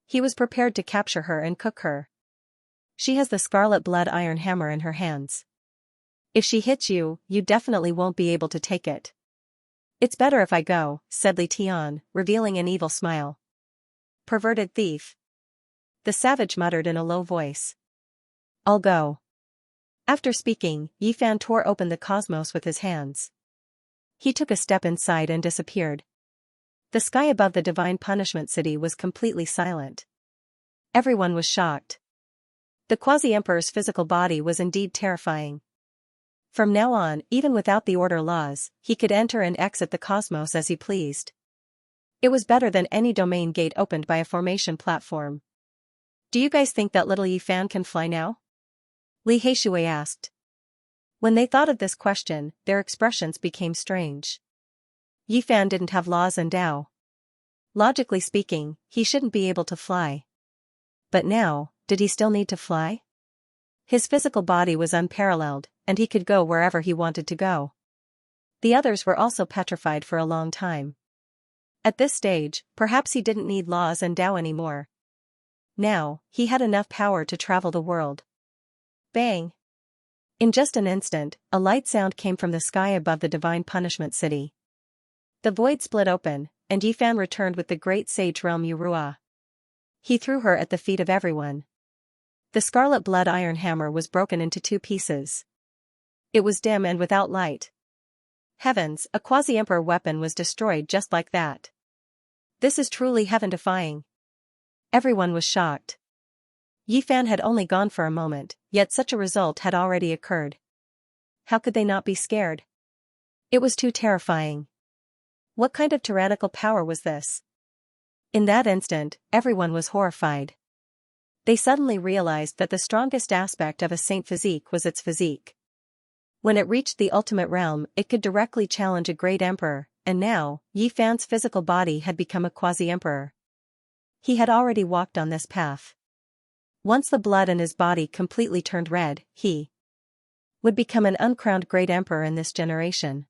He was prepared to capture her and cook her. She has the scarlet blood iron hammer in her hands. If she hits you, you definitely won't be able to take it. It's better if I go, said Li Tian, revealing an evil smile. Perverted thief. The savage muttered in a low voice. I'll go. After speaking, Yi Fan tore open the cosmos with his hands. He took a step inside and disappeared. The sky above the Divine Punishment City was completely silent. Everyone was shocked. The quasi-emperor's physical body was indeed terrifying. From now on, even without the order laws, he could enter and exit the cosmos as he pleased. It was better than any domain gate opened by a formation platform. Do you guys think that little Yi Fan can fly now? Li Heishui asked. When they thought of this question, their expressions became strange. Yi Fan didn't have laws and Dao. Logically speaking, he shouldn't be able to fly. But now, did he still need to fly? His physical body was unparalleled, and he could go wherever he wanted to go. The others were also petrified for a long time. At this stage, perhaps he didn't need laws and Dao anymore. Now, he had enough power to travel the world. Bang! In just an instant, a light sound came from the sky above the Divine Punishment City. The void split open, and Yi Fan returned with the great sage realm Yurua. He threw her at the feet of everyone. The scarlet blood iron hammer was broken into 2 pieces. It was dim and without light. Heavens, a quasi-emperor weapon was destroyed just like that. This is truly heaven-defying. Everyone was shocked. Yi Fan had only gone for a moment, yet such a result had already occurred. How could they not be scared? It was too terrifying. What kind of tyrannical power was this? In that instant, everyone was horrified. They suddenly realized that the strongest aspect of a saint physique was its physique. When it reached the ultimate realm, it could directly challenge a great emperor, and now, Yi Fan's physical body had become a quasi-emperor. He had already walked on this path. Once the blood in his body completely turned red, he would become an uncrowned great emperor in this generation.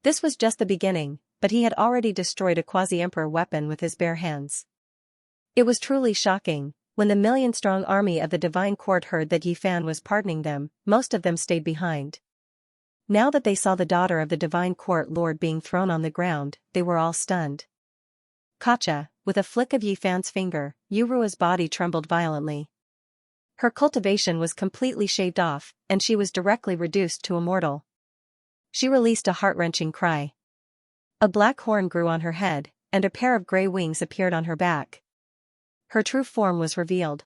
This was just the beginning, but he had already destroyed a quasi-emperor weapon with his bare hands. It was truly shocking. When the million-strong army of the Divine Court heard that Yi Fan was pardoning them, most of them stayed behind. Now that they saw the daughter of the Divine Court Lord being thrown on the ground, they were all stunned. Kacha, with a flick of Yi Fan's finger, Yurua's body trembled violently. Her cultivation was completely shaved off, and she was directly reduced to a mortal. She released a heart-wrenching cry. A black horn grew on her head, and a pair of grey wings appeared on her back. Her true form was revealed.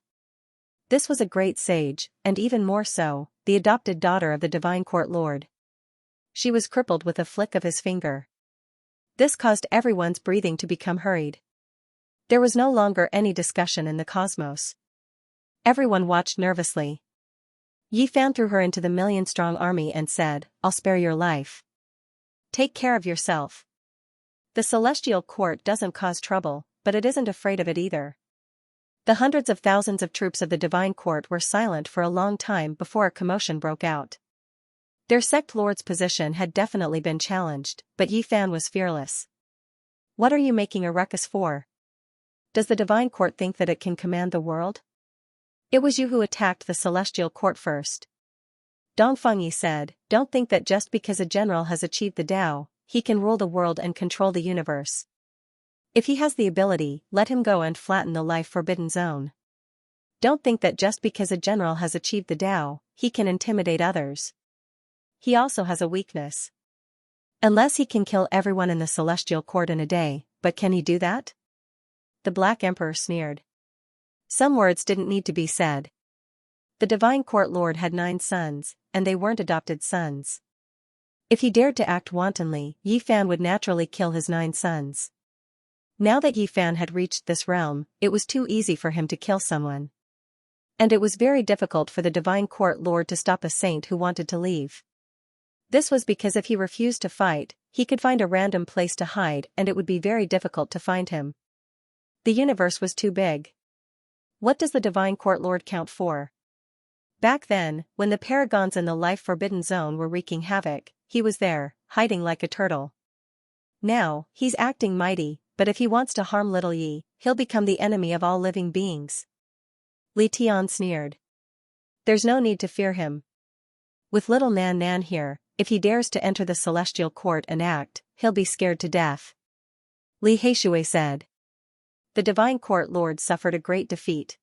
This was a great sage, and even more so, the adopted daughter of the Divine Court Lord. She was crippled with a flick of his finger. This caused everyone's breathing to become hurried. There was no longer any discussion in the cosmos. Everyone watched nervously. Yi Fan threw her into the million-strong army and said, "I'll spare your life. Take care of yourself." The celestial court doesn't cause trouble, but it isn't afraid of it either. The hundreds of thousands of troops of the divine court were silent for a long time before a commotion broke out. Their sect lord's position had definitely been challenged, but Yi Fan was fearless. What are you making a ruckus for? Does the divine court think that it can command the world? It was you who attacked the celestial court first. Dong Fengyi said, don't think that just because a general has achieved the Tao, he can rule the world and control the universe. If he has the ability, let him go and flatten the life forbidden zone. Don't think that just because a general has achieved the Tao, he can intimidate others. He also has a weakness. Unless he can kill everyone in the celestial court in a day, but can he do that? The Black Emperor sneered. Some words didn't need to be said. The divine court lord had 9 sons, and they weren't adopted sons. If he dared to act wantonly, Yi Fan would naturally kill his 9 sons. Now that Yi Fan had reached this realm, it was too easy for him to kill someone. And it was very difficult for the divine court lord to stop a saint who wanted to leave. This was because if he refused to fight, he could find a random place to hide and it would be very difficult to find him. The universe was too big. What does the divine court lord count for? Back then, when the paragons in the life forbidden zone were wreaking havoc, he was there, hiding like a turtle. Now, he's acting mighty, but if he wants to harm little Yi, he'll become the enemy of all living beings. Li Tian sneered. There's no need to fear him. With little Nan Nan here, if he dares to enter the celestial court and act, he'll be scared to death. Li Heishui said. The divine court lord suffered a great defeat.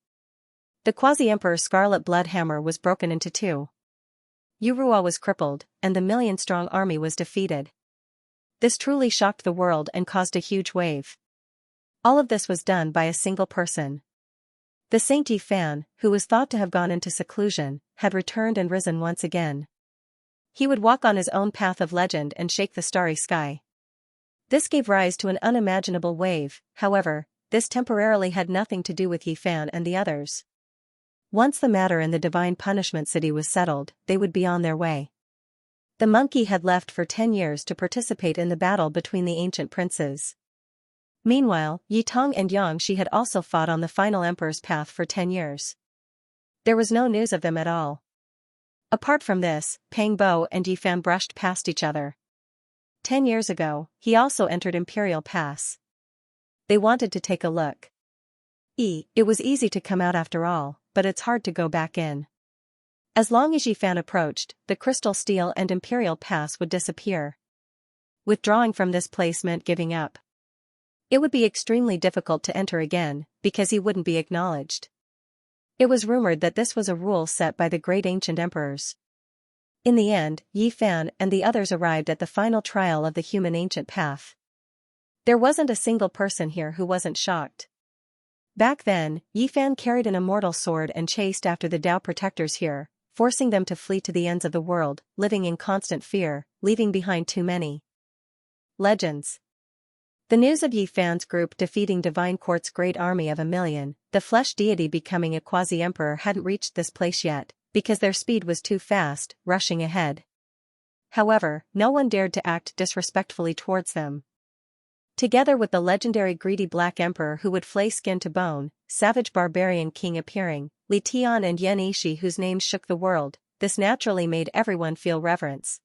The quasi-emperor's scarlet blood hammer was broken into 2. Yu Ruo was crippled, and the million-strong army was defeated. This truly shocked the world and caused a huge wave. All of this was done by a single person. The Saint Yi Fan, who was thought to have gone into seclusion, had returned and risen once again. He would walk on his own path of legend and shake the starry sky. This gave rise to an unimaginable wave, however, this temporarily had nothing to do with Yi Fan and the others. Once the matter in the Divine Punishment City was settled, they would be on their way. The monkey had left for 10 years to participate in the battle between the ancient princes. Meanwhile, Yi Tong and Xianxia had also fought on the final emperor's path for 10 years. There was no news of them at all. Apart from this, Pang Bo and Yi Fan brushed past each other. 10 years ago, he also entered Imperial Pass. They wanted to take a look. It was easy to come out after all, but it's hard to go back in. As long as Yi Fan approached, the crystal steel and Imperial Pass would disappear. Withdrawing from this place meant giving up. It would be extremely difficult to enter again, because he wouldn't be acknowledged. It was rumored that this was a rule set by the great ancient emperors. In the end, Yi Fan and the others arrived at the final trial of the human ancient path. There wasn't a single person here who wasn't shocked. Back then, Yi Fan carried an immortal sword and chased after the Tao protectors here, forcing them to flee to the ends of the world, living in constant fear, leaving behind too many legends. The news of Yi Fan's group defeating Divine Court's great army of 1 million, the flesh deity becoming a quasi-emperor hadn't reached this place yet, because their speed was too fast, rushing ahead. However, no one dared to act disrespectfully towards them. Together with the legendary greedy Black Emperor who would flay skin to bone, savage barbarian king appearing, Li Tian and Yan Ishi whose names shook the world, this naturally made everyone feel reverence.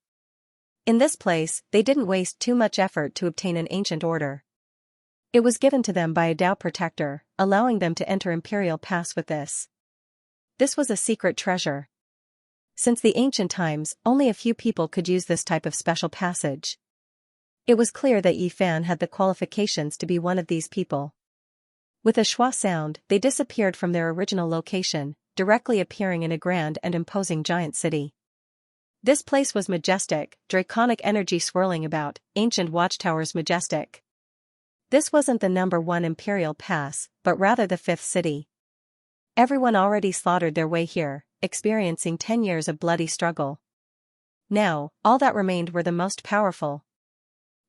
In this place, they didn't waste too much effort to obtain an ancient order. It was given to them by a Tao protector, allowing them to enter Imperial Pass with this. This was a secret treasure. Since the ancient times, only a few people could use this type of special passage. It was clear that Yi Fan had the qualifications to be one of these people. With a schwa sound, they disappeared from their original location, directly appearing in a grand and imposing giant city. This place was majestic, draconic energy swirling about, ancient watchtowers majestic. This wasn't the number 1 Imperial Pass, but rather the 5th city. Everyone already slaughtered their way here, experiencing 10 years of bloody struggle. Now, all that remained were the most powerful.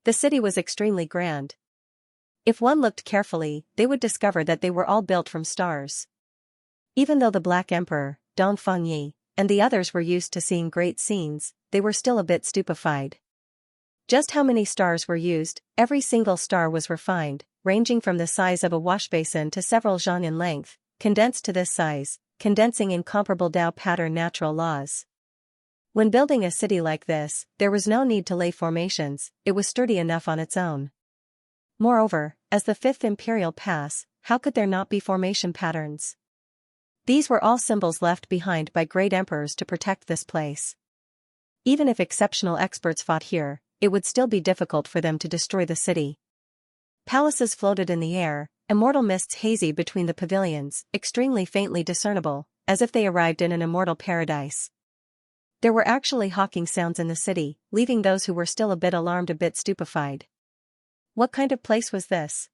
The city was extremely grand. If one looked carefully, they would discover that they were all built from stars. Even though the Black Emperor, Dong Fengyi, and the others were used to seeing great scenes, they were still a bit stupefied. Just how many stars were used? Every single star was refined, ranging from the size of a washbasin to several zhang in length, condensed to this size, condensing incomparable Tao pattern natural laws. When building a city like this, there was no need to lay formations, it was sturdy enough on its own. Moreover, as the fifth imperial pass, how could there not be formation patterns? These were all symbols left behind by great emperors to protect this place. Even if exceptional experts fought here, it would still be difficult for them to destroy the city. Palaces floated in the air, immortal mists hazy between the pavilions, extremely faintly discernible, as if they arrived in an immortal paradise. There were actually hawking sounds in the city, leaving those who were still a bit alarmed a bit stupefied. What kind of place was this?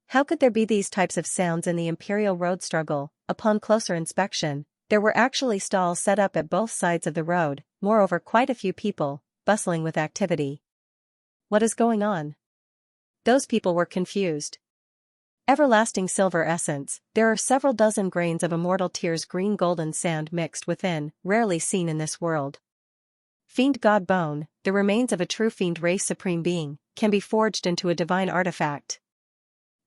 How could there be these types of sounds in the imperial road struggle? Upon closer inspection, there were actually stalls set up at both sides of the road, moreover quite a few people, bustling with activity. What is going on? Those people were confused. Everlasting silver essence, there are several dozen grains of immortal tears green golden sand mixed within, rarely seen in this world. Fiend god bone, the remains of a true fiend race supreme being, can be forged into a divine artifact.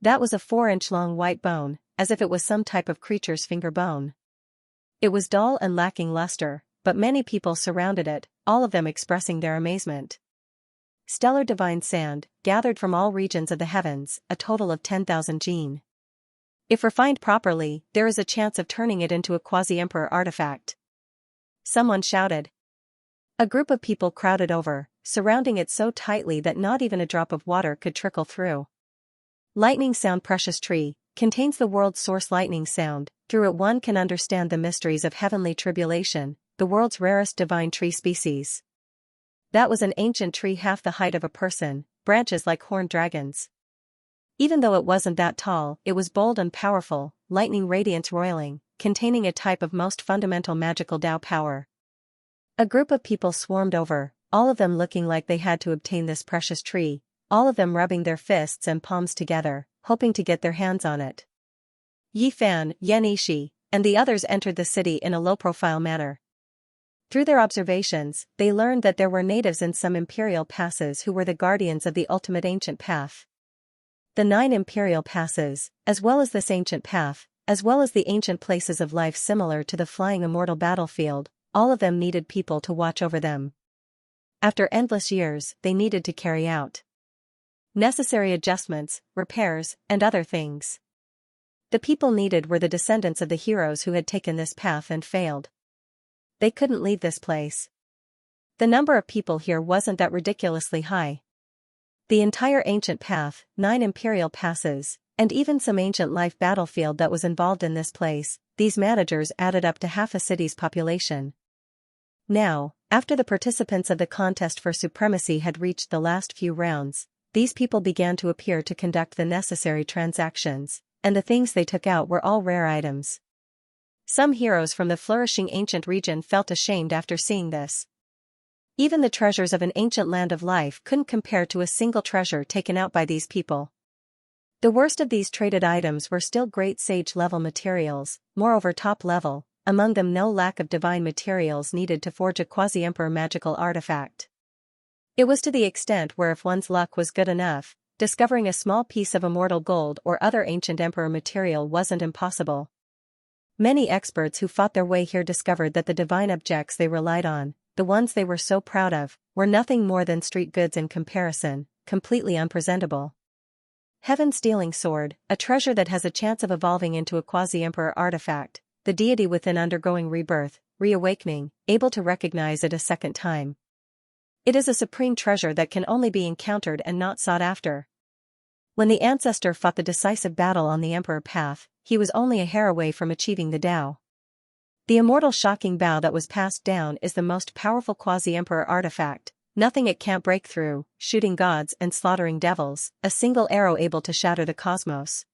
That was a 4-inch long white bone, as if it was some type of creature's finger bone. It was dull and lacking luster, but many people surrounded it, all of them expressing their amazement. Stellar divine sand, gathered from all regions of the heavens, a total of 10,000 gene. If refined properly, there is a chance of turning it into a quasi-emperor artifact. Someone shouted. A group of people crowded over, surrounding it so tightly that not even a drop of water could trickle through. Lightning sound precious tree, contains the world's source lightning sound, through it one can understand the mysteries of heavenly tribulation, the world's rarest divine tree species. That was an ancient tree half the height of a person, branches like horned dragons. Even though it wasn't that tall, it was bold and powerful, lightning radiance roiling, containing a type of most fundamental magical Tao power. A group of people swarmed over, all of them looking like they had to obtain this precious tree, all of them rubbing their fists and palms together, hoping to get their hands on it. Yi Fan, Yan Yishi, and the others entered the city in a low-profile manner. Through their observations, they learned that there were natives in some imperial passes who were the guardians of the ultimate ancient path. The 9 imperial passes, as well as this ancient path, as well as the ancient places of life similar to the flying immortal battlefield, all of them needed people to watch over them. After endless years, they needed to carry out necessary adjustments, repairs, and other things. The people needed were the descendants of the heroes who had taken this path and failed. They couldn't leave this place. The number of people here wasn't that ridiculously high. The entire ancient path, 9 imperial passes, and even some ancient life battlefield that was involved in this place, these managers added up to half a city's population. Now, after the participants of the contest for supremacy had reached the last few rounds, these people began to appear to conduct the necessary transactions, and the things they took out were all rare items. Some heroes from the flourishing ancient region felt ashamed after seeing this. Even the treasures of an ancient land of life couldn't compare to a single treasure taken out by these people. The worst of these traded items were still great sage-level materials, moreover top-level, among them no lack of divine materials needed to forge a quasi-emperor magical artifact. It was to the extent where if one's luck was good enough, discovering a small piece of immortal gold or other ancient emperor material wasn't impossible. Many experts who fought their way here discovered that the divine objects they relied on, the ones they were so proud of, were nothing more than street goods in comparison, completely unpresentable. Heaven-stealing sword, a treasure that has a chance of evolving into a quasi-emperor artifact, the deity within undergoing rebirth, reawakening, able to recognize it a second time. It is a supreme treasure that can only be encountered and not sought after. When the ancestor fought the decisive battle on the emperor path, he was only a hair away from achieving the Tao. The immortal shocking bow that was passed down is the most powerful quasi-emperor artifact, nothing it can't break through, shooting gods and slaughtering devils, a single arrow able to shatter the cosmos.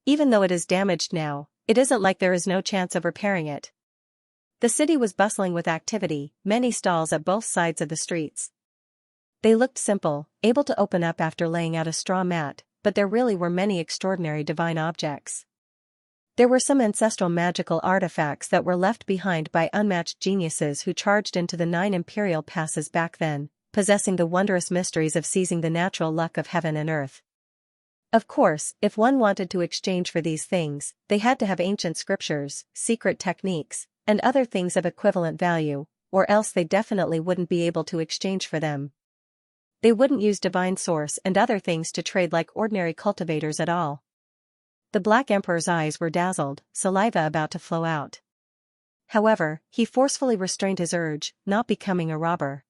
Even though it is damaged now, it isn't like there is no chance of repairing it. The city was bustling with activity, many stalls at both sides of the streets. They looked simple, able to open up after laying out a straw mat, but there really were many extraordinary divine objects. There were some ancestral magical artifacts that were left behind by unmatched geniuses who charged into the 9 imperial passes back then, possessing the wondrous mysteries of seizing the natural luck of heaven and earth. Of course, if one wanted to exchange for these things, they had to have ancient scriptures, secret techniques, and other things of equivalent value, or else they definitely wouldn't be able to exchange for them. They wouldn't use divine source and other things to trade like ordinary cultivators at all. The Black Emperor's eyes were dazzled, saliva about to flow out. However, he forcefully restrained his urge, not becoming a robber.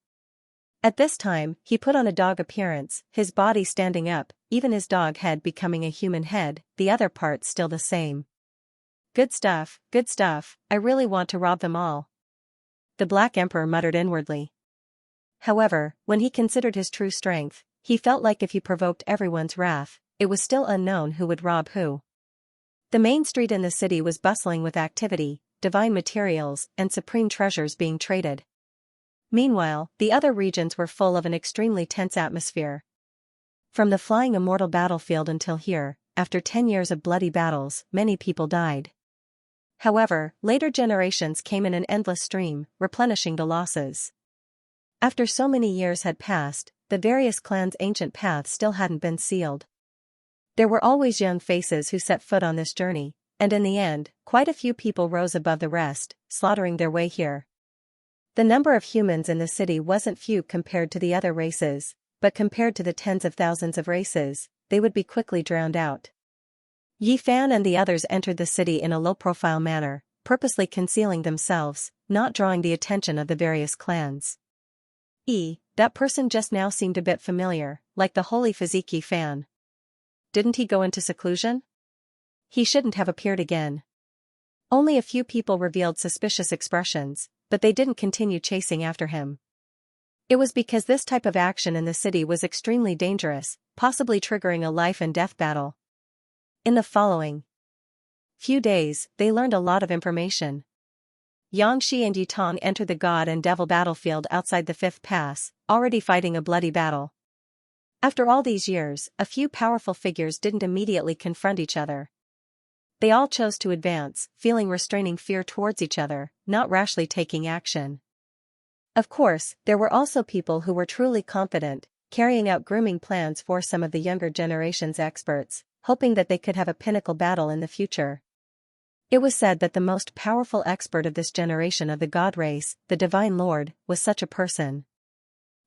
At this time, he put on a dog appearance, his body standing up, even his dog head becoming a human head, the other parts still the same. Good stuff, I really want to rob them all. The Black Emperor muttered inwardly. However, when he considered his true strength, he felt like if he provoked everyone's wrath, it was still unknown who would rob who. The main street in the city was bustling with activity, divine materials and supreme treasures being traded. Meanwhile, the other regions were full of an extremely tense atmosphere. From the flying immortal battlefield until here, after 10 years of bloody battles, many people died. However, later generations came in an endless stream, replenishing the losses. After so many years had passed, the various clans' ancient paths still hadn't been sealed. There were always young faces who set foot on this journey, and in the end, quite a few people rose above the rest, slaughtering their way here. The number of humans in the city wasn't few compared to the other races, but compared to the tens of thousands of races, they would be quickly drowned out. Yi Fan and the others entered the city in a low-profile manner, purposely concealing themselves, not drawing the attention of the various clans. That person just now seemed a bit familiar, like the holy physique Yi Fan. Didn't he go into seclusion? He shouldn't have appeared again. Only a few people revealed suspicious expressions, but they didn't continue chasing after him. It was because this type of action in the city was extremely dangerous, possibly triggering a life and death battle. In the following few days, they learned a lot of information. Xianxia and Yitong entered the God and Devil battlefield outside the Fifth Pass, already fighting a bloody battle. After all these years, a few powerful figures didn't immediately confront each other. They all chose to advance, feeling restraining fear towards each other, not rashly taking action. Of course, there were also people who were truly confident, carrying out grooming plans for some of the younger generation's experts, hoping that they could have a pinnacle battle in the future. It was said that the most powerful expert of this generation of the God race, the Divine Lord, was such a person.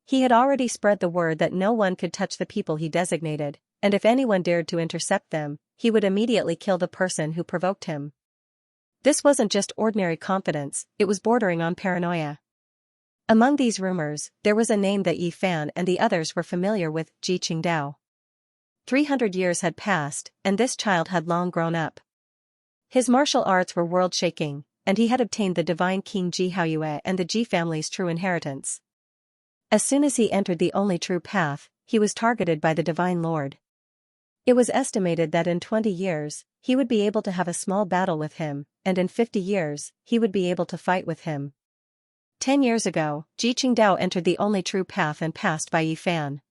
He had already spread the word that no one could touch the people he designated, and if anyone dared to intercept them, he would immediately kill the person who provoked him. This wasn't just ordinary confidence, it was bordering on paranoia. Among these rumors, there was a name that Yi Fan and the others were familiar with, Ji Qingdao. 300 years had passed, and this child had long grown up. His martial arts were world-shaking, and he had obtained the divine king Ji Haoyue and the Ji family's true inheritance. As soon as he entered the only true path, he was targeted by the Divine Lord. It was estimated that in 20 years, he would be able to have a small battle with him, and in 50 years, he would be able to fight with him. 10 years ago, Ji Qingdao entered the only true path and passed by Yi Fan.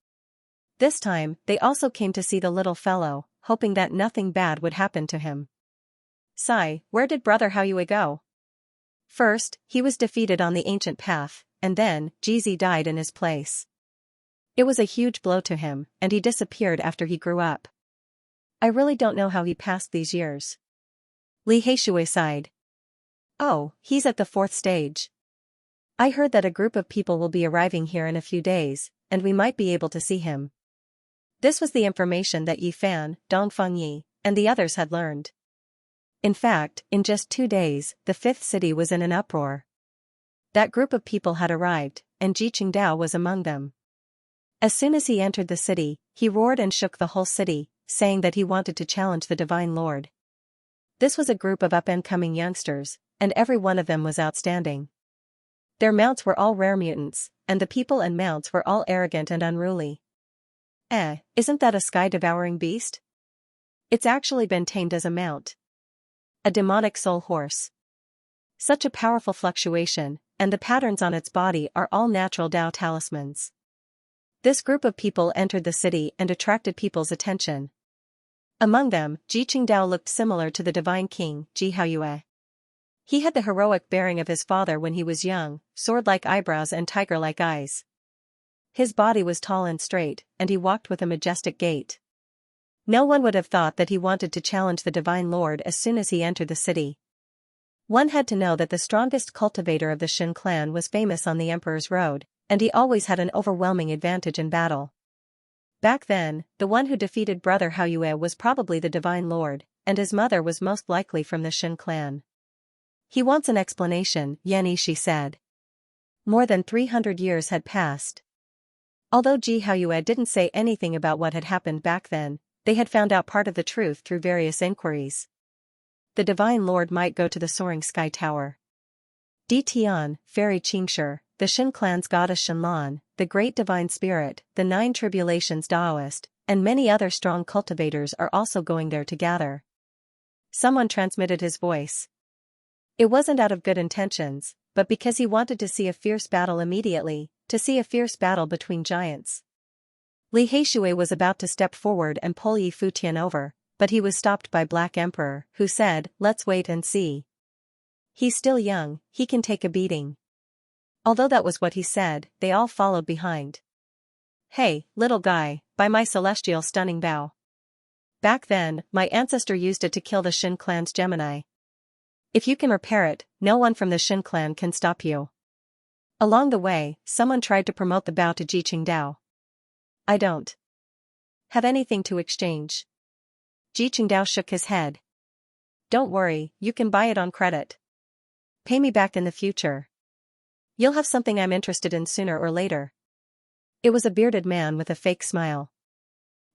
This time, they also came to see the little fellow, hoping that nothing bad would happen to him. Sai, where did Brother Haoyue go? First, he was defeated on the ancient path, and then, Jizi died in his place. It was a huge blow to him, and he disappeared after he grew up. I really don't know how he passed these years. Li Heishui sighed. Oh, he's at the 4th stage. I heard that a group of people will be arriving here in a few days, and we might be able to see him. This was the information that Yi Fan, Dongfeng Yi, and the others had learned. In fact, in just 2 days, the 5th city was in an uproar. That group of people had arrived, and Ji Qingdao was among them. As soon as he entered the city, he roared and shook the whole city, saying that he wanted to challenge the Divine Lord. This was a group of up-and-coming youngsters, and every one of them was outstanding. Their mounts were all rare mutants, and the people and mounts were all arrogant and unruly. Isn't that a sky-devouring beast? It's actually been tamed as a mount. A demonic soul horse. Such a powerful fluctuation, and the patterns on its body are all natural Dao talismans. This group of people entered the city and attracted people's attention. Among them, Ji Qingdao looked similar to the divine king, Ji Haoyue. He had the heroic bearing of his father when he was young, sword-like eyebrows and tiger-like eyes. His body was tall and straight, and he walked with a majestic gait. No one would have thought that he wanted to challenge the Divine Lord as soon as he entered the city. One had to know that the strongest cultivator of the Shin clan was famous on the Emperor's Road, and he always had an overwhelming advantage in battle. Back then, the one who defeated Brother Haoyue was probably the Divine Lord, and his mother was most likely from the Shin clan. He wants an explanation, Xianxia said. More than 300 years had passed. Although Ji Haoyue didn't say anything about what had happened back then, they had found out part of the truth through various inquiries. The Divine Lord might go to the soaring sky tower. Di Tian, Fairy Xianxia, the Shin clan's goddess Shenlan, the great divine spirit, the Nine Tribulations Taoist, and many other strong cultivators are also going there to gather. Someone transmitted his voice. It wasn't out of good intentions, but because he wanted to see a fierce battle immediately, to see a fierce battle between giants. Li Haishui was about to step forward and pull Yi Futian over, but he was stopped by Black Emperor, who said, "Let's wait and see. He's still young, he can take a beating." Although that was what he said, they all followed behind. "Hey, little guy, by my celestial stunning bow. Back then, my ancestor used it to kill the Shin clan's Gemini. If you can repair it, no one from the Shin clan can stop you." Along the way, someone tried to promote the bow to Ji Qingdao. "I don't have anything to exchange." Ji Qingdao shook his head. "Don't worry, you can buy it on credit. Pay me back in the future. You'll have something I'm interested in sooner or later." It was a bearded man with a fake smile.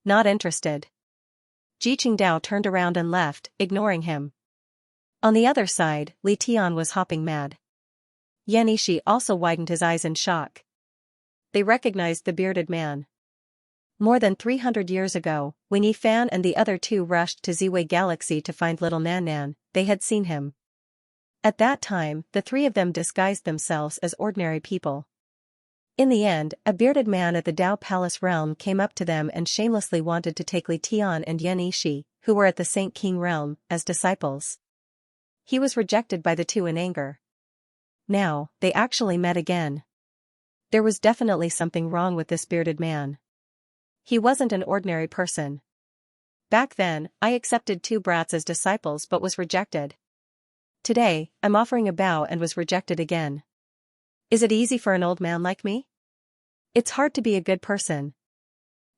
"Not interested." Ji Qingdao turned around and left, ignoring him. On the other side, Li Tian was hopping mad. Xianxia also widened his eyes in shock. They recognized the bearded man. More than 300 years ago, when Yi Fan and the other two rushed to Ziwei Galaxy to find little Nan Nan, they had seen him. At that time, the three of them disguised themselves as ordinary people. In the end, a bearded man at the Dao Palace realm came up to them and shamelessly wanted to take Li Tian and Xianxia, who were at the Saint King realm, as disciples. He was rejected by the two in anger. Now, they actually met again. There was definitely something wrong with this bearded man. He wasn't an ordinary person. Back then, I accepted two brats as disciples but was rejected. Today, I'm offering a bow and was rejected again. Is it easy for an old man like me? It's hard to be a good person.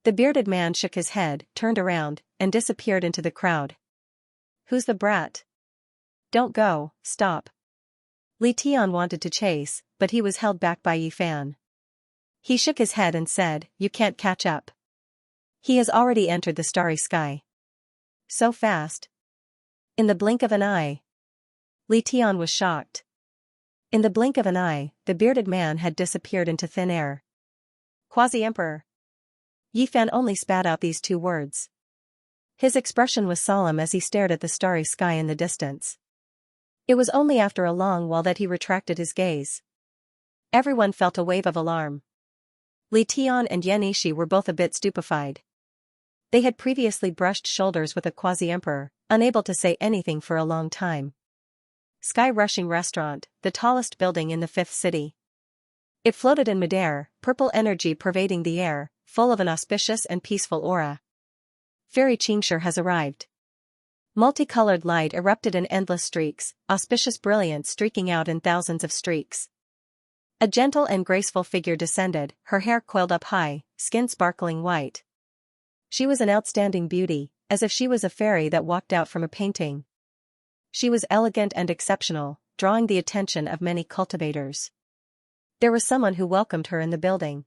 The bearded man shook his head, turned around, and disappeared into the crowd. Who's the brat? Don't go, stop. Li Tian wanted to chase, but he was held back by Yi Fan. He shook his head and said, "You can't catch up. He has already entered the starry sky." So fast. In the blink of an eye. Li Tian was shocked. In the blink of an eye, the bearded man had disappeared into thin air. Quasi-Emperor. Yi Fan only spat out these two words. His expression was solemn as he stared at the starry sky in the distance. It was only after a long while that he retracted his gaze. Everyone felt a wave of alarm. Li Tian and Xianxia were both a bit stupefied. They had previously brushed shoulders with a quasi-emperor, unable to say anything for a long time. Sky-rushing restaurant, the tallest building in the fifth city. It floated in midair, purple energy pervading the air, full of an auspicious and peaceful aura. Fairy Xianxia has arrived. Multicolored light erupted in endless streaks, auspicious brilliance streaking out in thousands of streaks. A gentle and graceful figure descended, her hair coiled up high, skin sparkling white. She was an outstanding beauty, as if she was a fairy that walked out from a painting. She was elegant and exceptional, drawing the attention of many cultivators. There was someone who welcomed her in the building.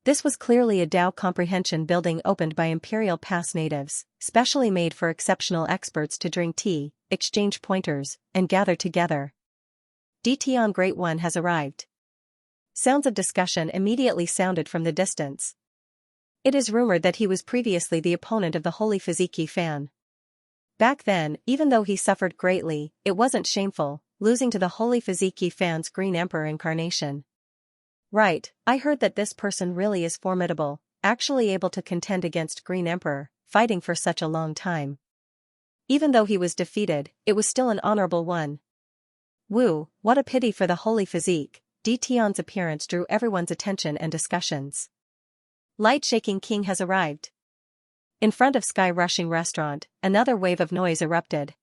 This was clearly a Dao comprehension building opened by Imperial Pass natives, specially made for exceptional experts to drink tea, exchange pointers, and gather together. Di Tian Great One has arrived. Sounds of discussion immediately sounded from the distance. It is rumored that he was previously the opponent of the Holy Physique Fan. Back then, even though he suffered greatly, it wasn't shameful, losing to the Holy Physique Fan's Green Emperor incarnation. Right, I heard that this person really is formidable, actually able to contend against Green Emperor, fighting for such a long time. Even though he was defeated, it was still an honorable one. Woo, what a pity for the Holy Physique, Tion's appearance drew everyone's attention and discussions. Light-shaking king has arrived. In front of sky-rushing restaurant, another wave of noise erupted.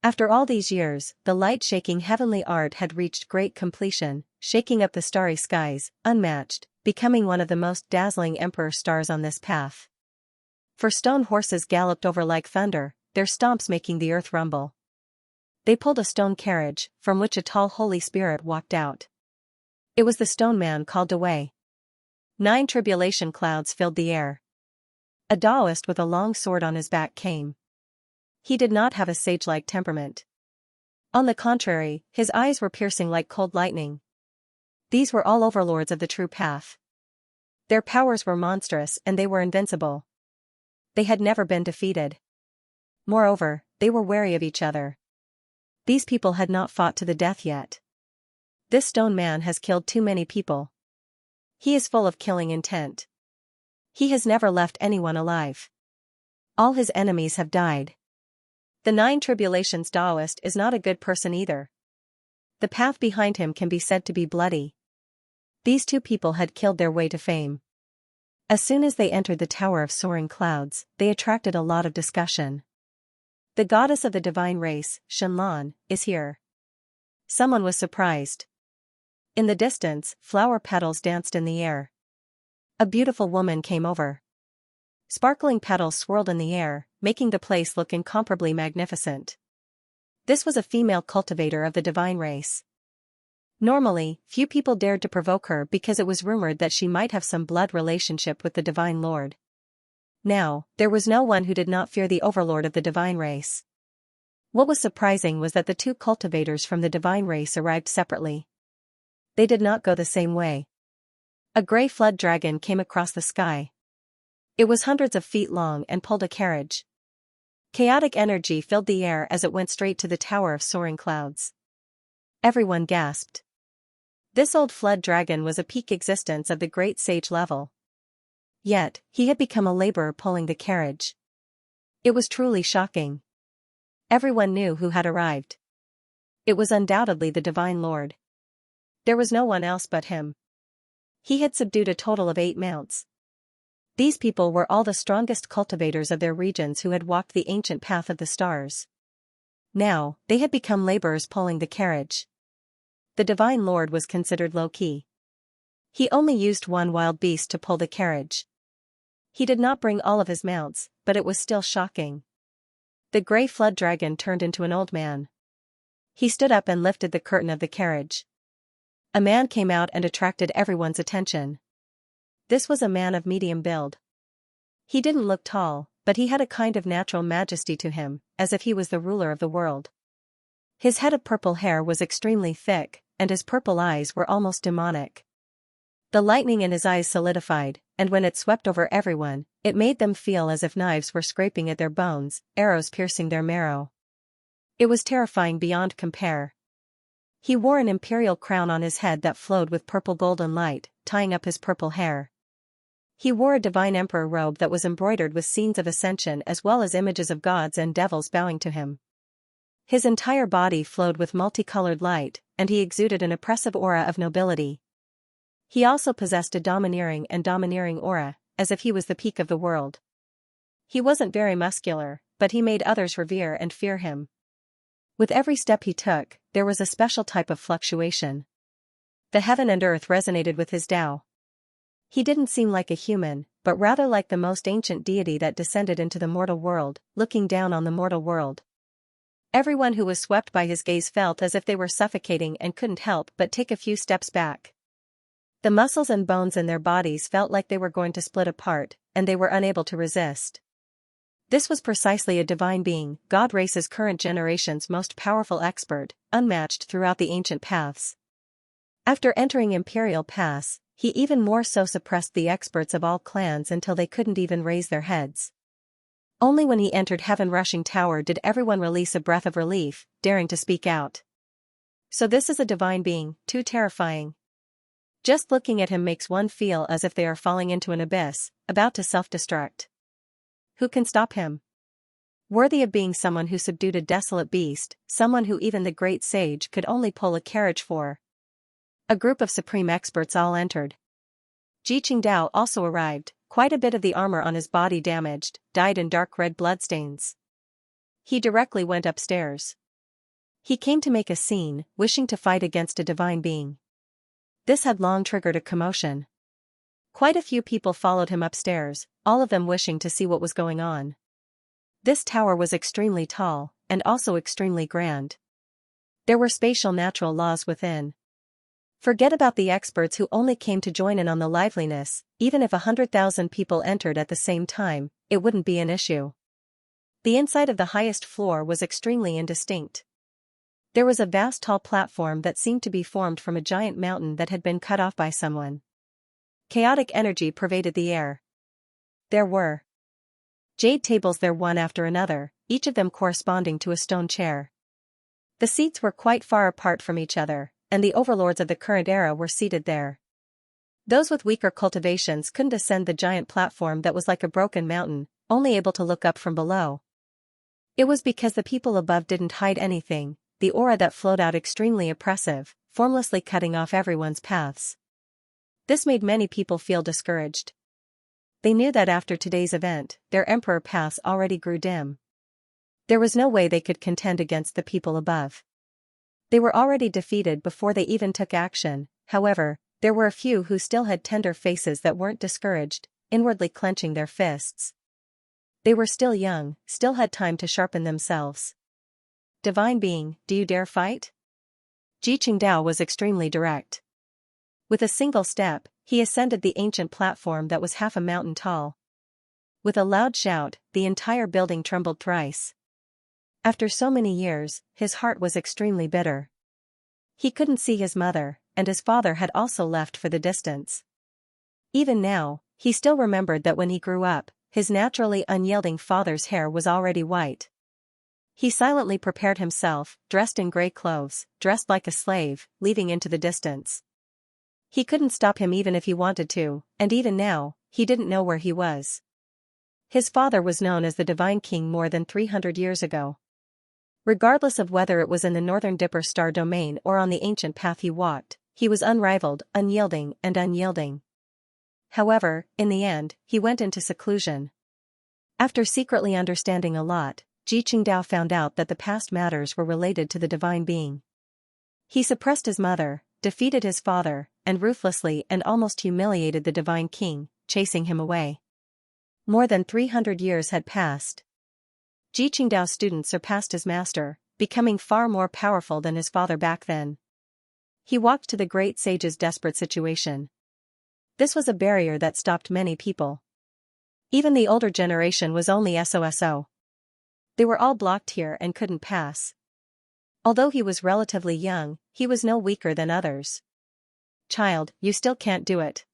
After all these years, the light-shaking heavenly art had reached great completion, shaking up the starry skies, unmatched, becoming one of the most dazzling emperor stars on this path. For stone horses galloped over like thunder, their stomps making the earth rumble. They pulled a stone carriage, from which a tall holy spirit walked out. It was the stone man called away. 9 tribulation clouds filled the air. A Taoist with a long sword on his back came. He did not have a sage-like temperament. On the contrary, his eyes were piercing like cold lightning. These were all overlords of the true path. Their powers were monstrous and they were invincible. They had never been defeated. Moreover, they were wary of each other. These people had not fought to the death yet. This stone man has killed too many people. He is full of killing intent. He has never left anyone alive. All his enemies have died. The 9 tribulations Taoist is not a good person either. The path behind him can be said to be bloody. These 2 people had killed their way to fame. As soon as they entered the Tower of Soaring Clouds, they attracted a lot of discussion. The goddess of the divine race, Xianxia, is here. Someone was surprised. In the distance, flower petals danced in the air. A beautiful woman came over. Sparkling petals swirled in the air, making the place look incomparably magnificent. This was a female cultivator of the divine race. Normally, few people dared to provoke her because it was rumored that she might have some blood relationship with the Divine Lord. Now, there was no one who did not fear the overlord of the divine race. What was surprising was that the 2 cultivators from the divine race arrived separately. They did not go the same way. A gray flood dragon came across the sky. It was hundreds of feet long and pulled a carriage. Chaotic energy filled the air as it went straight to the Tower of Soaring Clouds. Everyone gasped. This old flood dragon was a peak existence of the great sage level. Yet, he had become a laborer pulling the carriage. It was truly shocking. Everyone knew who had arrived. It was undoubtedly the Divine Lord. There was no one else but him. He had subdued a total of 8 mounts. These people were all the strongest cultivators of their regions who had walked the ancient path of the stars. Now, they had become laborers pulling the carriage. The Divine Lord was considered low-key. He only used 1 wild beast to pull the carriage. He did not bring all of his mounts, but it was still shocking. The gray flood dragon turned into an old man. He stood up and lifted the curtain of the carriage. A man came out and attracted everyone's attention. This was a man of medium build. He didn't look tall, but he had a kind of natural majesty to him, as if he was the ruler of the world. His head of purple hair was extremely thick, and his purple eyes were almost demonic. The lightning in his eyes solidified, and when it swept over everyone, it made them feel as if knives were scraping at their bones, arrows piercing their marrow. It was terrifying beyond compare. He wore an imperial crown on his head that flowed with purple golden light, tying up his purple hair. He wore a divine emperor robe that was embroidered with scenes of ascension as well as images of gods and devils bowing to him. His entire body flowed with multicolored light, and he exuded an oppressive aura of nobility. He also possessed a domineering aura, as if he was the peak of the world. He wasn't very muscular, but he made others revere and fear him. With every step he took, there was a special type of fluctuation. The heaven and earth resonated with his Tao. He didn't seem like a human, but rather like the most ancient deity that descended into the mortal world, looking down on the mortal world. Everyone who was swept by his gaze felt as if they were suffocating and couldn't help but take a few steps back. The muscles and bones in their bodies felt like they were going to split apart, and they were unable to resist. This was precisely a divine being, God race's current generation's most powerful expert, unmatched throughout the ancient paths. After entering Imperial Pass, he even more so suppressed the experts of all clans until they couldn't even raise their heads. Only when he entered Heaven Rushing Tower did everyone release a breath of relief, daring to speak out. So this is a divine being, too terrifying. Just looking at him makes one feel as if they are falling into an abyss, about to self-destruct. Who can stop him? Worthy of being someone who subdued a desolate beast, someone who even the great sage could only pull a carriage for. A group of supreme experts all entered. Ji Qingdao also arrived, quite a bit of the armor on his body damaged, dyed in dark red bloodstains. He directly went upstairs. He came to make a scene, wishing to fight against a divine being. This had long triggered a commotion. Quite a few people followed him upstairs, all of them wishing to see what was going on. This tower was extremely tall, and also extremely grand. There were spatial natural laws within. Forget about the experts who only came to join in on the liveliness, even if 100,000 people entered at the same time, it wouldn't be an issue. The inside of the highest floor was extremely indistinct. There was a vast tall platform that seemed to be formed from a giant mountain that had been cut off by someone. Chaotic energy pervaded the air. There were jade tables there one after another, each of them corresponding to a stone chair. The seats were quite far apart from each other, and the overlords of the current era were seated there. Those with weaker cultivations couldn't ascend the giant platform that was like a broken mountain, only able to look up from below. It was because the people above didn't hide anything, the aura that flowed out extremely oppressive, formlessly cutting off everyone's paths. This made many people feel discouraged. They knew that after today's event, their emperor paths already grew dim. There was no way they could contend against the people above. They were already defeated before they even took action. However, there were a few who still had tender faces that weren't discouraged, inwardly clenching their fists. They were still young, still had time to sharpen themselves. Divine being, do you dare fight? Ji Qingdao was extremely direct. With a single step, he ascended the ancient platform that was half a mountain tall. With a loud shout, the entire building trembled thrice. After so many years, his heart was extremely bitter. He couldn't see his mother, and his father had also left for the distance. Even now, he still remembered that when he grew up, his naturally unyielding father's hair was already white. He silently prepared himself, dressed in gray clothes, dressed like a slave, leaving into the distance. He couldn't stop him even if he wanted to, and even now, he didn't know where he was. His father was known as the Divine King more than 300 years ago. Regardless of whether it was in the Northern Dipper Star domain or on the ancient path he walked, he was unrivaled, unyielding, and unyielding. However, in the end, he went into seclusion. After secretly understanding a lot, Ji Qingdao found out that the past matters were related to the divine being. He suppressed his mother, defeated his father, and ruthlessly and almost humiliated the divine king, chasing him away. More than 300 years had passed. Ji Qingdao's student surpassed his master, becoming far more powerful than his father back then. He walked to the great sage's desperate situation. This was a barrier that stopped many people. Even the older generation was only SOSO. They were all blocked here and couldn't pass. Although he was relatively young, he was no weaker than others. Child, you still can't do it.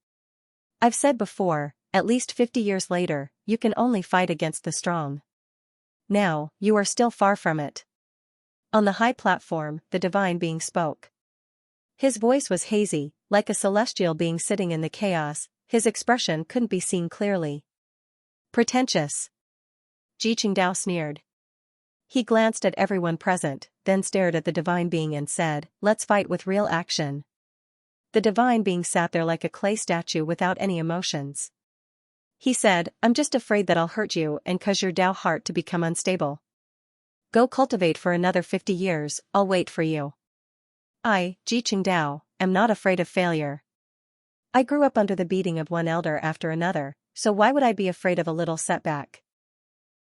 I've said before, at least 50 years later, you can only fight against the strong. Now, you are still far from it. On the high platform, the divine being spoke. His voice was hazy, like a celestial being sitting in the chaos, his expression couldn't be seen clearly. Pretentious. Ji Qingdao sneered. He glanced at everyone present, then stared at the divine being and said, "Let's fight with real action." The divine being sat there like a clay statue without any emotions. He said, "I'm just afraid that I'll hurt you and cause your Dao heart to become unstable. Go cultivate for another 50 years, I'll wait for you. I, Ji Qingdao, am not afraid of failure. I grew up under the beating of one elder after another, so why would I be afraid of a little setback?"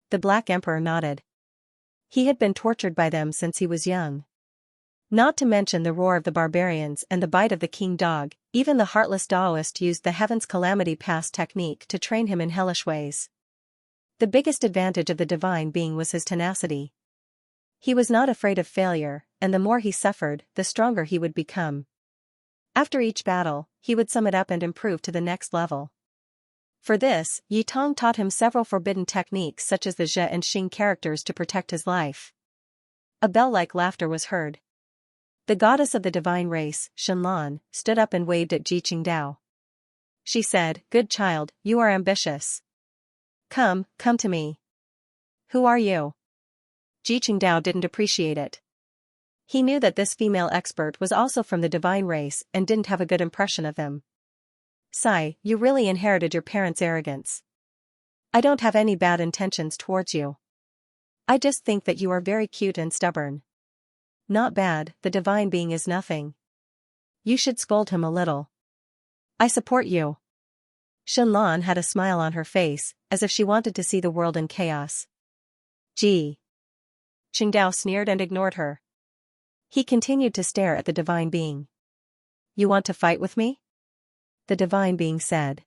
The Black Emperor nodded. He had been tortured by them since he was young. Not to mention the roar of the barbarians and the bite of the king dog, even the heartless Daoist used the Heaven's Calamity Pass technique to train him in hellish ways. The biggest advantage of the divine being was his tenacity. He was not afraid of failure, and the more he suffered, the stronger he would become. After each battle, he would sum it up and improve to the next level. For this, Yi Tong taught him several forbidden techniques such as the Zhe and Xing characters to protect his life. A bell-like laughter was heard. The goddess of the divine race, Shenlan, stood up and waved at Ji Qingdao. She said, "Good child, you are ambitious. Come to me." "Who are you?" Ji Qingdao didn't appreciate it. He knew that this female expert was also from the divine race and didn't have a good impression of him. Sigh, you really inherited your parents' arrogance. I don't have any bad intentions towards you. I just think that you are very cute and stubborn. Not bad, the divine being is nothing. You should scold him a little. I support you. Xianlan had a smile on her face, as if she wanted to see the world in chaos. Gee. Qingdao sneered and ignored her. He continued to stare at the divine being. You want to fight with me? The divine being said.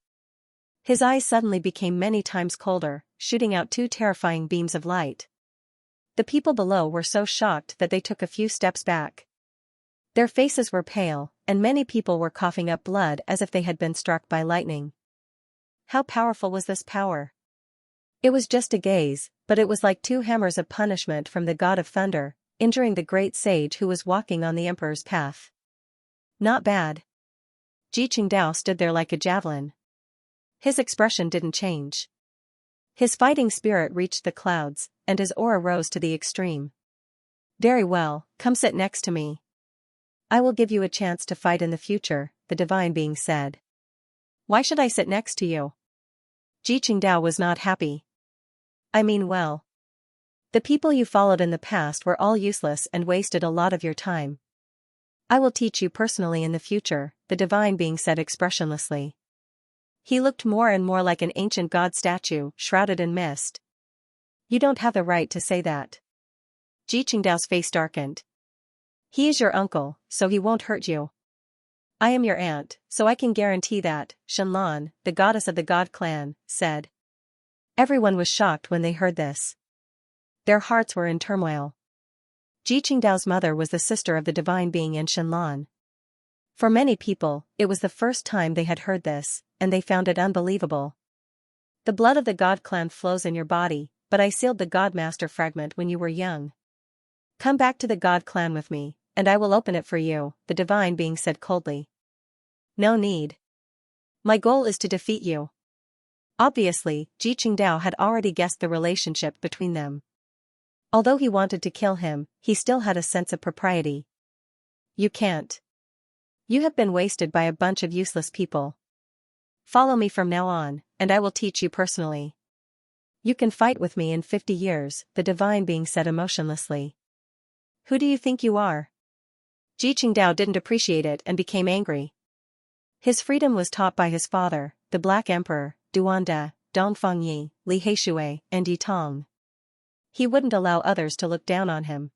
His eyes suddenly became many times colder, shooting out two terrifying beams of light. The people below were so shocked that they took a few steps back. Their faces were pale, and many people were coughing up blood as if they had been struck by lightning. How powerful was this power? It was just a gaze, but it was like two hammers of punishment from the god of thunder, injuring the great sage who was walking on the emperor's path. Not bad. Ji Qingdao stood there like a javelin. His expression didn't change. His fighting spirit reached the clouds, and his aura rose to the extreme. Very well, come sit next to me. I will give you a chance to fight in the future, the divine being said. Why should I sit next to you? Ji Qingdao was not happy. I mean well. The people you followed in the past were all useless and wasted a lot of your time. I will teach you personally in the future, the divine being said expressionlessly. He looked more and more like an ancient god statue, shrouded in mist. You don't have the right to say that. Ji Qingdao's face darkened. He is your uncle, so he won't hurt you. I am your aunt, so I can guarantee that, Xianlan, the goddess of the god clan, said. Everyone was shocked when they heard this. Their hearts were in turmoil. Ji Qingdao's mother was the sister of the divine being and Xianlan. For many people, it was the first time they had heard this, and they found it unbelievable. The blood of the god clan flows in your body, but I sealed the godmaster fragment when you were young. Come back to the god clan with me, and I will open it for you, the divine being said coldly. No need. My goal is to defeat you. Obviously, Ji Qingdao had already guessed the relationship between them. Although he wanted to kill him, he still had a sense of propriety. You can't. You have been wasted by a bunch of useless people. Follow me from now on, and I will teach you personally. You can fight with me in 50 years, the divine being said emotionlessly. Who do you think you are? Ji Qingdao didn't appreciate it and became angry. His freedom was taught by his father, the Black Emperor, Duanda, Dongfangyi, Li Heishui, and Yi Tong. He wouldn't allow others to look down on him.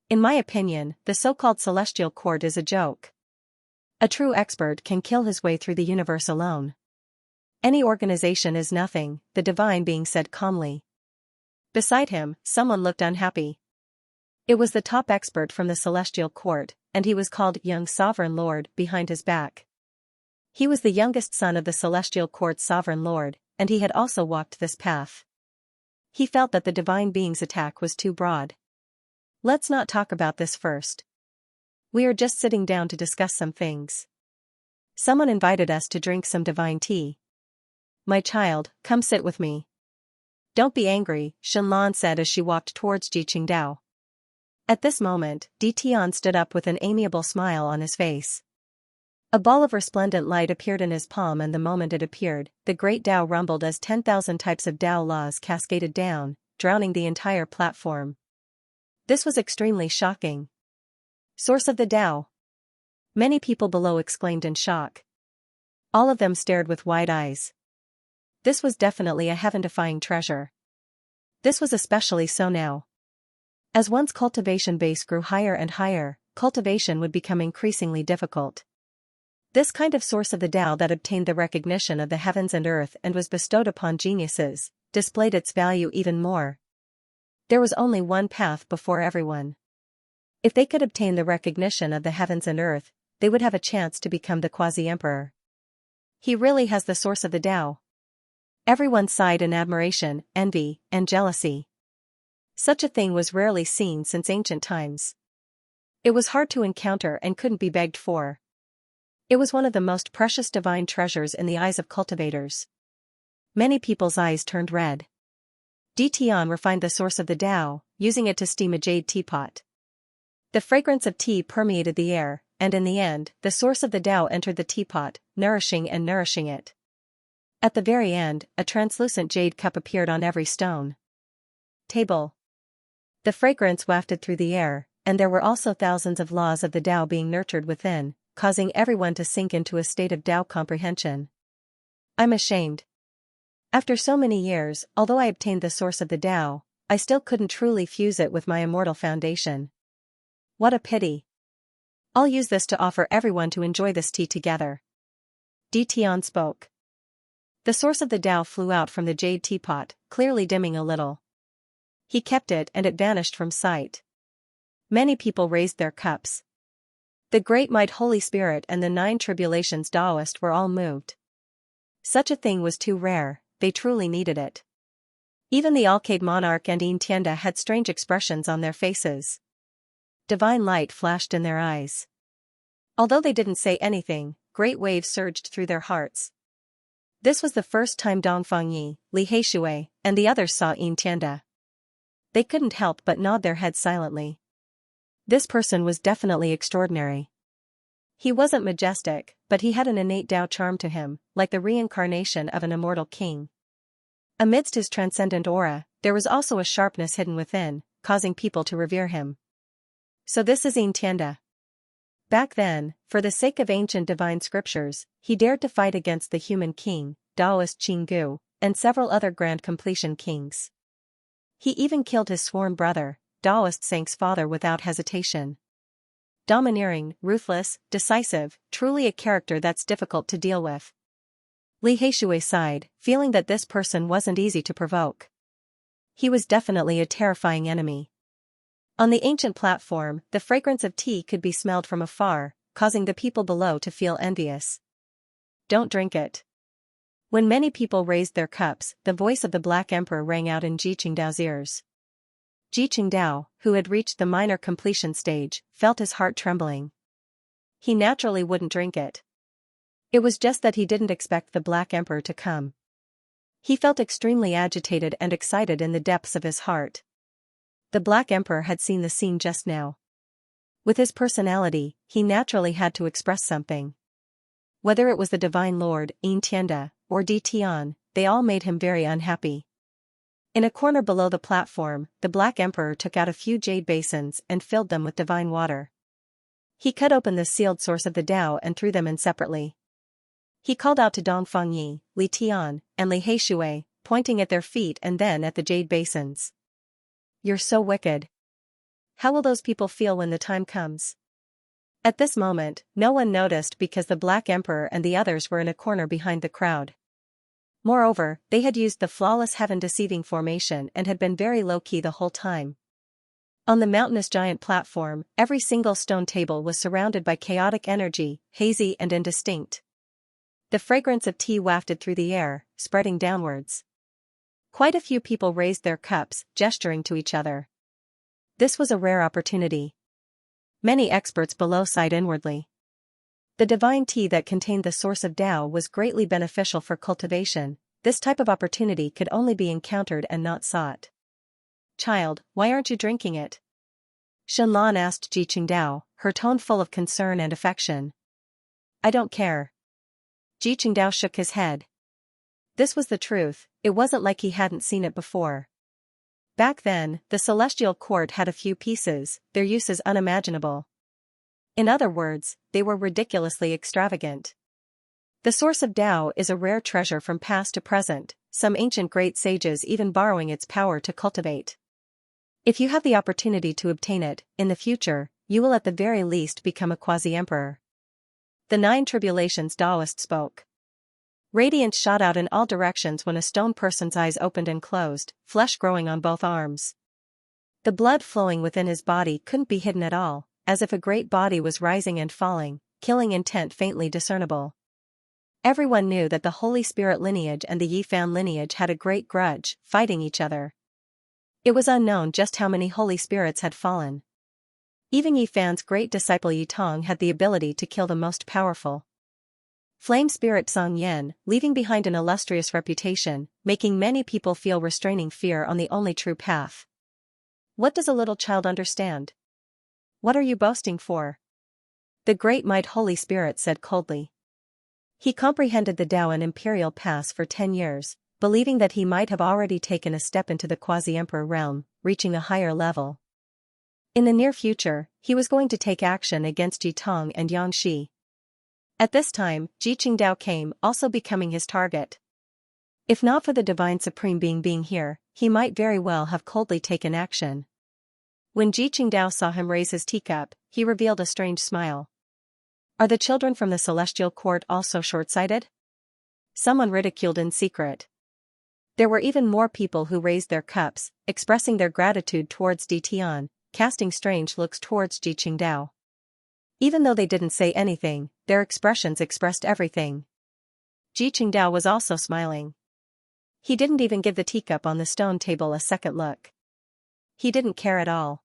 In my opinion, the so-called celestial court is a joke. A true expert can kill his way through the universe alone. Any organization is nothing, the divine being said calmly. Beside him, someone looked unhappy. It was the top expert from the celestial court, and he was called Young Sovereign Lord behind his back. He was the youngest son of the celestial court's sovereign lord, and he had also walked this path. He felt that the divine being's attack was too broad. Let's not talk about this first. We are just sitting down to discuss some things. Someone invited us to drink some divine tea. My child, come sit with me. Don't be angry, Xianlan said as she walked towards Ji Qingdao. At this moment, Di Tian stood up with an amiable smile on his face. A ball of resplendent light appeared in his palm, and the moment it appeared, the great Tao rumbled as 10,000 types of Tao laws cascaded down, drowning the entire platform. This was extremely shocking. Source of the Tao. Many people below exclaimed in shock. All of them stared with wide eyes. This was definitely a heaven-defying treasure. This was especially so now. As one's cultivation base grew higher and higher, cultivation would become increasingly difficult. This kind of source of the Tao that obtained the recognition of the heavens and earth and was bestowed upon geniuses, displayed its value even more. There was only one path before everyone. If they could obtain the recognition of the heavens and earth, they would have a chance to become the quasi-emperor. He really has the source of the Tao. Everyone sighed in admiration, envy, and jealousy. Such a thing was rarely seen since ancient times. It was hard to encounter and couldn't be begged for. It was one of the most precious divine treasures in the eyes of cultivators. Many people's eyes turned red. Di Tian refined the source of the Tao, using it to steam a jade teapot. The fragrance of tea permeated the air, and in the end, the source of the Tao entered the teapot, nourishing it. At the very end, a translucent jade cup appeared on every stone table. The fragrance wafted through the air, and there were also thousands of laws of the Tao being nurtured within, causing everyone to sink into a state of Tao comprehension. I'm ashamed. After so many years, although I obtained the source of the Tao, I still couldn't truly fuse it with my immortal foundation. What a pity. I'll use this to offer everyone to enjoy this tea together. Tian spoke. The source of the Tao flew out from the jade teapot, clearly dimming a little. He kept it and it vanished from sight. Many people raised their cups. The Great Might Holy Spirit and the 9 Tribulations Taoist were all moved. Such a thing was too rare, they truly needed it. Even the Alcade Monarch and Xianxia had strange expressions on their faces. Divine light flashed in their eyes. Although they didn't say anything, great waves surged through their hearts. This was the first time Dongfang Yi, Li Heishui, and the others saw Xianxia. They couldn't help but nod their heads silently. This person was definitely extraordinary. He wasn't majestic, but he had an innate Tao charm to him, like the reincarnation of an immortal king. Amidst his transcendent aura, there was also a sharpness hidden within, causing people to revere him. So this is Xianxia. Back then, for the sake of ancient divine scriptures, he dared to fight against the human king, Taoist Qinggu, and several other grand completion kings. He even killed his sworn brother, Taoist Sang's father without hesitation. Domineering, ruthless, decisive, truly a character that's difficult to deal with. Li Heishui sighed, feeling that this person wasn't easy to provoke. He was definitely a terrifying enemy. On the ancient platform, the fragrance of tea could be smelled from afar, causing the people below to feel envious. Don't drink it. When many people raised their cups, the voice of the Black Emperor rang out in Ji Qingdao's ears. Ji Qingdao, who had reached the minor completion stage, felt his heart trembling. He naturally wouldn't drink it. It was just that he didn't expect the Black Emperor to come. He felt extremely agitated and excited in the depths of his heart. The Black Emperor had seen the scene just now. With his personality, he naturally had to express something. Whether it was the Divine Lord, Xianxia, or Tian, they all made him very unhappy. In a corner below the platform, the Black Emperor took out a few jade basins and filled them with divine water. He cut open the sealed source of the Tao and threw them in separately. He called out to Dongfang Yi, Li Tian, and Li Heishui, pointing at their feet and then at the jade basins. You're so wicked. How will those people feel when the time comes? At this moment, no one noticed because the Black Emperor and the others were in a corner behind the crowd. Moreover, they had used the flawless heaven-deceiving formation and had been very low-key the whole time. On the mountainous giant platform, every single stone table was surrounded by chaotic energy, hazy and indistinct. The fragrance of tea wafted through the air, spreading downwards. Quite a few people raised their cups, gesturing to each other. This was a rare opportunity. Many experts below sighed inwardly. The divine tea that contained the source of Tao was greatly beneficial for cultivation. This type of opportunity could only be encountered and not sought. Child, why aren't you drinking it? Shenlan asked Ji Qingdao, her tone full of concern and affection. I don't care. Ji Qingdao shook his head. This was the truth, it wasn't like he hadn't seen it before. Back then, the celestial court had a few pieces, their use is unimaginable. In other words, they were ridiculously extravagant. The source of Tao is a rare treasure from past to present, some ancient great sages even borrowing its power to cultivate. If you have the opportunity to obtain it, in the future, you will at the very least become a quasi-emperor. The 9 Tribulations Taoist spoke. Radiance shot out in all directions when a stone person's eyes opened and closed, flesh growing on both arms. The blood flowing within his body couldn't be hidden at all, as if a great body was rising and falling, killing intent faintly discernible. Everyone knew that the Holy Spirit lineage and the Yifan lineage had a great grudge, fighting each other. It was unknown just how many Holy Spirits had fallen. Even Yifan's great disciple Yitong had the ability to kill the most powerful. Flame Spirit Song Yen, leaving behind an illustrious reputation, making many people feel restraining fear on the only true path. What does a little child understand? What are you boasting for? The Great Might Holy Spirit said coldly. He comprehended the Tao and Imperial Pass for 10 years, believing that he might have already taken a step into the quasi-emperor realm, reaching a higher level. In the near future, he was going to take action against Jitong and Yangshi. At this time, Ji Qingdao came, also becoming his target. If not for the Divine Supreme being here, he might very well have coldly taken action. When Ji Qingdao saw him raise his teacup, he revealed a strange smile. Are the children from the Celestial Court also short-sighted? Someone ridiculed in secret. There were even more people who raised their cups, expressing their gratitude towards Di Tian, casting strange looks towards Ji Qingdao. Even though they didn't say anything, their expressions expressed everything. Ji Qingdao was also smiling. He didn't even give the teacup on the stone table a second look. He didn't care at all.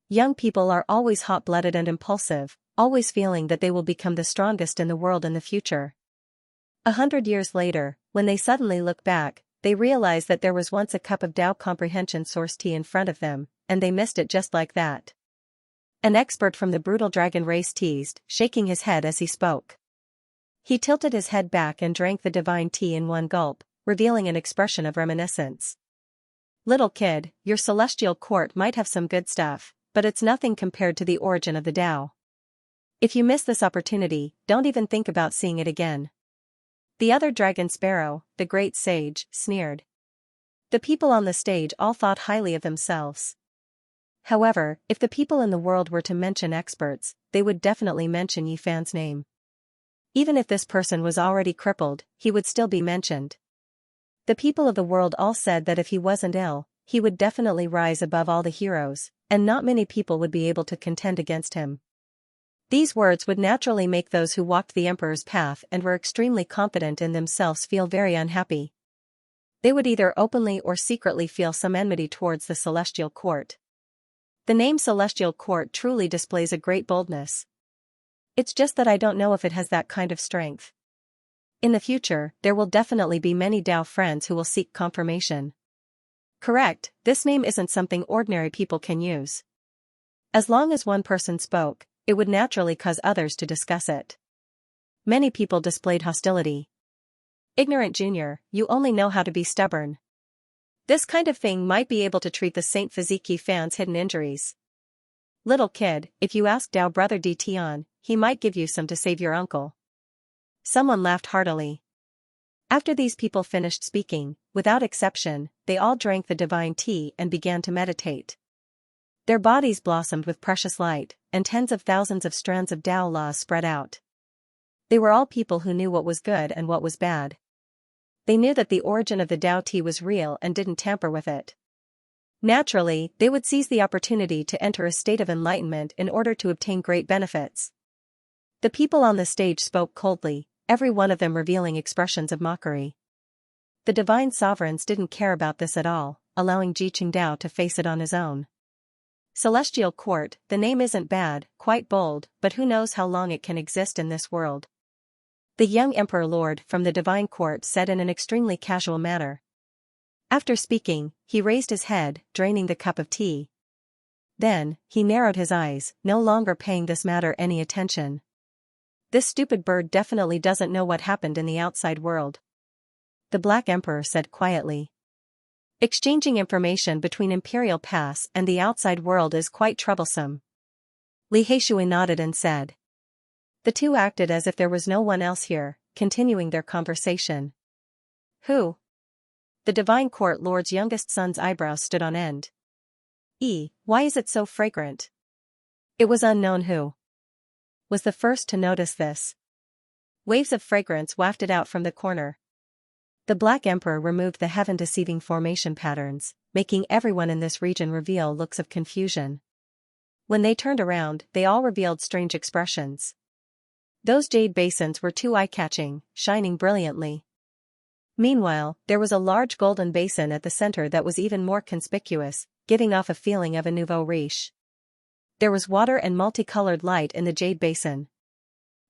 Young people are always hot-blooded and impulsive, always feeling that they will become the strongest in the world in the future. 100 years later, when they suddenly look back, they realize that there was once a cup of Tao comprehension source tea in front of them, and they missed it just like that. An expert from the brutal dragon race teased, shaking his head as he spoke. He tilted his head back and drank the divine tea in one gulp, revealing an expression of reminiscence. Little kid, your celestial court might have some good stuff, but it's nothing compared to the origin of the Tao. If you miss this opportunity, don't even think about seeing it again. The other dragon sparrow, the great sage, sneered. The people on the stage all thought highly of themselves. However, if the people in the world were to mention experts, they would definitely mention Yi Fan's name. Even if this person was already crippled, he would still be mentioned. The people of the world all said that if he wasn't ill, he would definitely rise above all the heroes, and not many people would be able to contend against him. These words would naturally make those who walked the emperor's path and were extremely confident in themselves feel very unhappy. They would either openly or secretly feel some enmity towards the celestial court. The name Celestial Court truly displays a great boldness. It's just that I don't know if it has that kind of strength. In the future, there will definitely be many Tao friends who will seek confirmation. Correct, this name isn't something ordinary people can use. As long as one person spoke, it would naturally cause others to discuss it. Many people displayed hostility. Ignorant junior, you only know how to be stubborn. This kind of thing might be able to treat the Saint Physique fan's hidden injuries. Little kid, if you ask Tao brother Di Tian, he might give you some to save your uncle. Someone laughed heartily. After these people finished speaking, without exception, they all drank the divine tea and began to meditate. Their bodies blossomed with precious light, and tens of thousands of strands of Tao laws spread out. They were all people who knew what was good and what was bad. They knew that the origin of the Tao tea was real and didn't tamper with it. Naturally, they would seize the opportunity to enter a state of enlightenment in order to obtain great benefits. The people on the stage spoke coldly, every one of them revealing expressions of mockery. The divine sovereigns didn't care about this at all, allowing Ji Qingdao to face it on his own. Celestial Court, the name isn't bad, quite bold, but who knows how long it can exist in this world. The young Emperor Lord from the Divine Court said in an extremely casual manner. After speaking, he raised his head, draining the cup of tea. Then, he narrowed his eyes, no longer paying this matter any attention. This stupid bird definitely doesn't know what happened in the outside world. The Black Emperor said quietly. Exchanging information between Imperial Pass and the outside world is quite troublesome. Li Heishui nodded and said. The two acted as if there was no one else here, continuing their conversation. Who? The Divine Court Lord's youngest son's eyebrows stood on end. Why is it so fragrant? It was unknown who was the first to notice this. Waves of fragrance wafted out from the corner. The Black Emperor removed the heaven-deceiving formation patterns, making everyone in this region reveal looks of confusion. When they turned around, they all revealed strange expressions. Those jade basins were too eye-catching, shining brilliantly. Meanwhile, there was a large golden basin at the center that was even more conspicuous, giving off a feeling of a nouveau riche. There was water and multicolored light in the jade basin.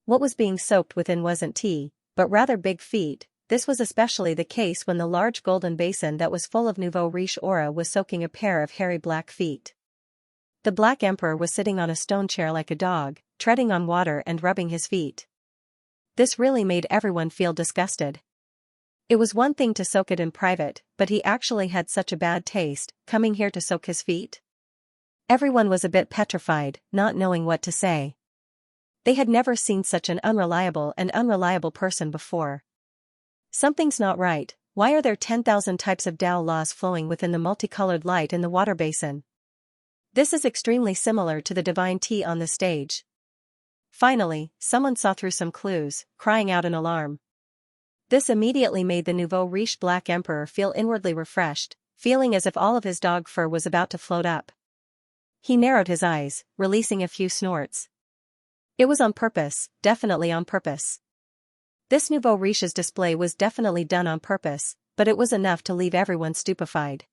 What was being soaked within wasn't tea, but rather big feet. This was especially the case when the large golden basin that was full of nouveau riche aura was soaking a pair of hairy black feet. The Black Emperor was sitting on a stone chair like a dog, treading on water and rubbing his feet. This really made everyone feel disgusted. It was one thing to soak it in private, but he actually had such a bad taste, coming here to soak his feet? Everyone was a bit petrified, not knowing what to say. They had never seen such an unreliable person before. Something's not right. Why are there 10,000 types of Tao laws flowing within the multicolored light in the water basin? This is extremely similar to the divine tea on the stage. Finally, someone saw through some clues, crying out in alarm. This immediately made the nouveau riche Black Emperor feel inwardly refreshed, feeling as if all of his dog fur was about to float up. He narrowed his eyes, releasing a few snorts. It was on purpose, definitely on purpose. This nouveau riche's display was definitely done on purpose, but it was enough to leave everyone stupefied.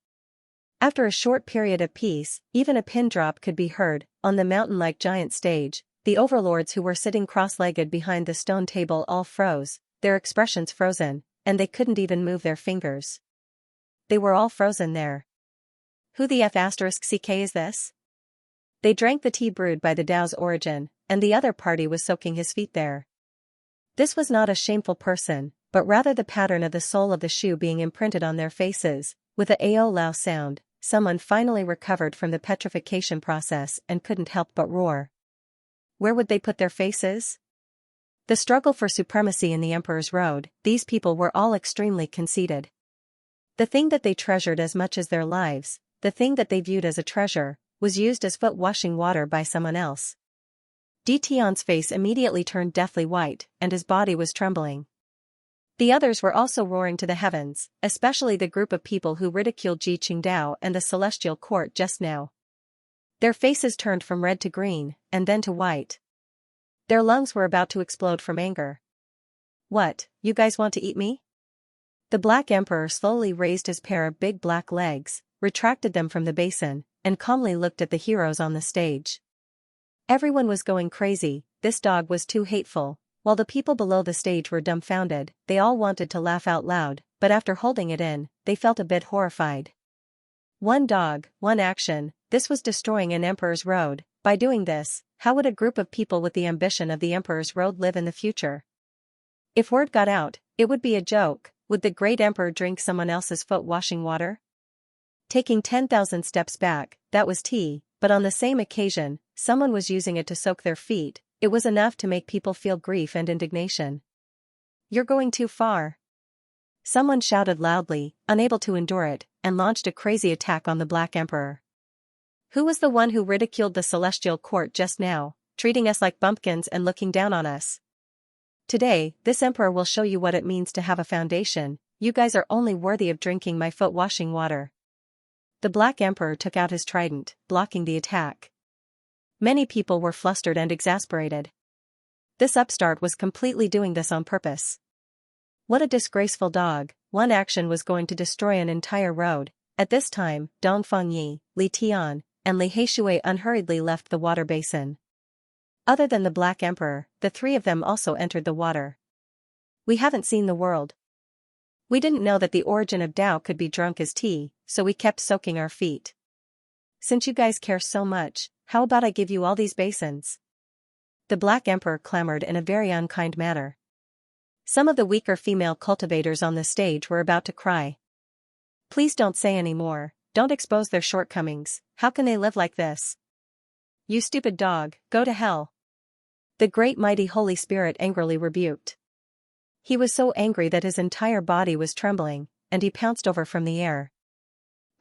After a short period of peace, even a pin drop could be heard. On the mountain-like giant stage, the overlords who were sitting cross-legged behind the stone table all froze, their expressions frozen, and they couldn't even move their fingers. They were all frozen there. Who the F***ck is this? They drank the tea brewed by the Tao's origin, and the other party was soaking his feet there. This was not a shameful person, but rather the pattern of the sole of the shoe being imprinted on their faces. With a ao lao sound, someone finally recovered from the petrification process and couldn't help but roar. Where would they put their faces? The struggle for supremacy in the Emperor's Road, these people were all extremely conceited. The thing that they treasured as much as their lives, the thing that they viewed as a treasure, was used as foot-washing water by someone else. Tian's face immediately turned deathly white, and his body was trembling. The others were also roaring to the heavens, especially the group of people who ridiculed Ji Qingdao and the celestial court just now. Their faces turned from red to green, and then to white. Their lungs were about to explode from anger. What, you guys want to eat me? The Black Emperor slowly raised his pair of big black legs, retracted them from the basin, and calmly looked at the heroes on the stage. Everyone was going crazy. This dog was too hateful. While the people below the stage were dumbfounded, they all wanted to laugh out loud, but after holding it in, they felt a bit horrified. One dog, one action, this was destroying an Emperor's Road. By doing this, how would a group of people with the ambition of the Emperor's Road live in the future? If word got out, it would be a joke. Would the great Emperor drink someone else's foot-washing water? Taking 10,000 steps back, that was tea, but on the same occasion, someone was using it to soak their feet. It was enough to make people feel grief and indignation. You're going too far. Someone shouted loudly, unable to endure it, and launched a crazy attack on the Black Emperor. Who was the one who ridiculed the celestial court just now, treating us like bumpkins and looking down on us? Today, this Emperor will show you what it means to have a foundation. You guys are only worthy of drinking my foot-washing water. The Black Emperor took out his trident, blocking the attack. Many people were flustered and exasperated. This upstart was completely doing this on purpose. What a disgraceful dog. One action was going to destroy an entire road. At this time, Dong Fengyi, Li Tian, and Li Heishui unhurriedly left the water basin. Other than the Black Emperor, the three of them also entered the water. We haven't seen the world. We didn't know that the origin of Tao could be drunk as tea, so we kept soaking our feet. Since you guys care so much, how about I give you all these basins? The Black Emperor clamored in a very unkind manner. Some of the weaker female cultivators on the stage were about to cry. Please don't say any more, don't expose their shortcomings. How can they live like this? You stupid dog, go to hell. The great mighty Holy Spirit angrily rebuked. He was so angry that his entire body was trembling, and he pounced over from the air.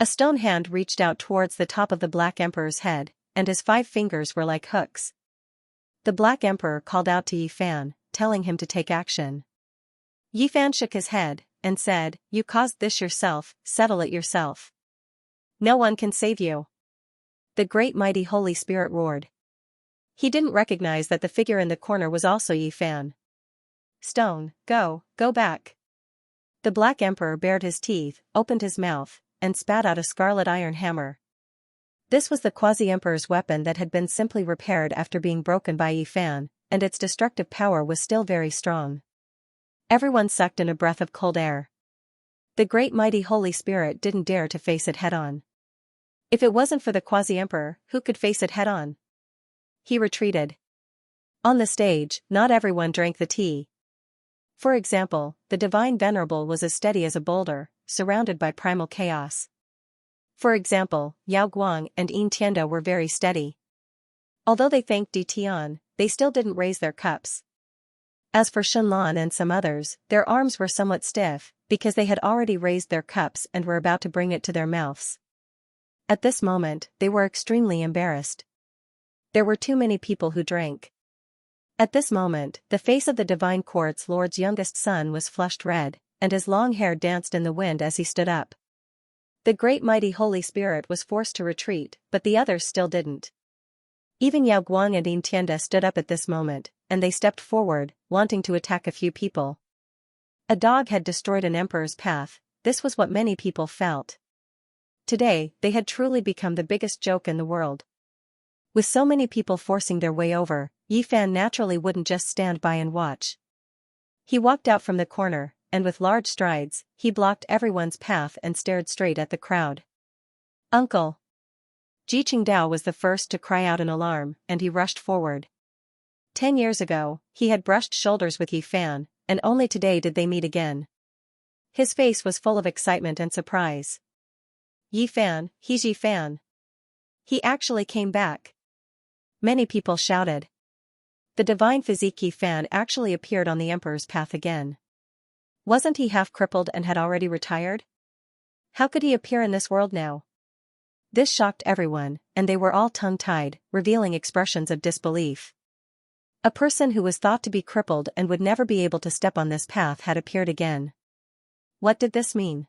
A stone hand reached out towards the top of the Black Emperor's head, and his 5 fingers were like hooks. The Black Emperor called out to Yi Fan, telling him to take action. Yi Fan shook his head, and said, "You caused this yourself, settle it yourself. No one can save you." The great mighty Holy Spirit roared. He didn't recognize that the figure in the corner was also Yi Fan. Stone, go back. The Black Emperor bared his teeth, opened his mouth, and spat out a scarlet iron hammer. This was the quasi-emperor's weapon that had been simply repaired after being broken by Yi Fan, and its destructive power was still very strong. Everyone sucked in a breath of cold air. The great mighty Holy Spirit didn't dare to face it head-on. If it wasn't for the quasi-emperor, who could face it head-on? He retreated. On the stage, not everyone drank the tea. For example, the divine venerable was as steady as a boulder, surrounded by primal chaos. For example, Yao Guang and Yin Tianda were very steady. Although they thanked Di Tian, they still didn't raise their cups. As for Shenlan and some others, their arms were somewhat stiff, because they had already raised their cups and were about to bring it to their mouths. At this moment, they were extremely embarrassed. There were too many people who drank. At this moment, the face of the divine court's lord's youngest son was flushed red, and his long hair danced in the wind as he stood up. The great mighty Holy Spirit was forced to retreat, but the others still didn't. Even Yao Guang and Yin Tianda stood up at this moment, and they stepped forward, wanting to attack a few people. A dog had destroyed an emperor's path, this was what many people felt. Today, they had truly become the biggest joke in the world. With so many people forcing their way over, Yi Fan naturally wouldn't just stand by and watch. He walked out from the corner, and with large strides, he blocked everyone's path and stared straight at the crowd. "Uncle!" Ji Qingdao was the first to cry out in alarm, and he rushed forward. 10 years ago, he had brushed shoulders with Yi Fan, and only today did they meet again. His face was full of excitement and surprise. "Yi Fan, he's Yi Fan. He actually came back." Many people shouted. The divine physique Yi Fan actually appeared on the emperor's path again. Wasn't he half crippled and had already retired? How could he appear in this world now? This shocked everyone, and they were all tongue-tied, revealing expressions of disbelief. A person who was thought to be crippled and would never be able to step on this path had appeared again. What did this mean?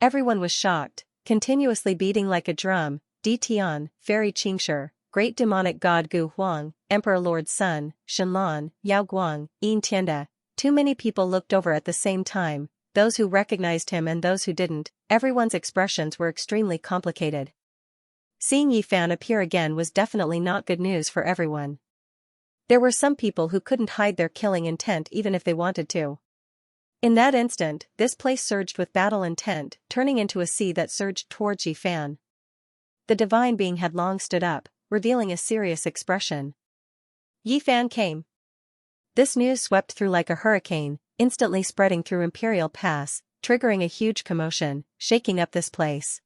Everyone was shocked, continuously beating like a drum. Di Tian, Fairy Qingshi, Great Demonic God Gu Huang, Emperor Lord's Son, Shenlan, Yao Guang, Yin Tianda. Too many people looked over at the same time, those who recognized him and those who didn't. Everyone's expressions were extremely complicated. Seeing Yi Fan appear again was definitely not good news for everyone. There were some people who couldn't hide their killing intent even if they wanted to. In that instant, this place surged with battle intent, turning into a sea that surged towards Yi Fan. The divine being had long stood up, revealing a serious expression. Yi Fan came. This news swept through like a hurricane, instantly spreading through Imperial Pass, triggering a huge commotion, shaking up this place.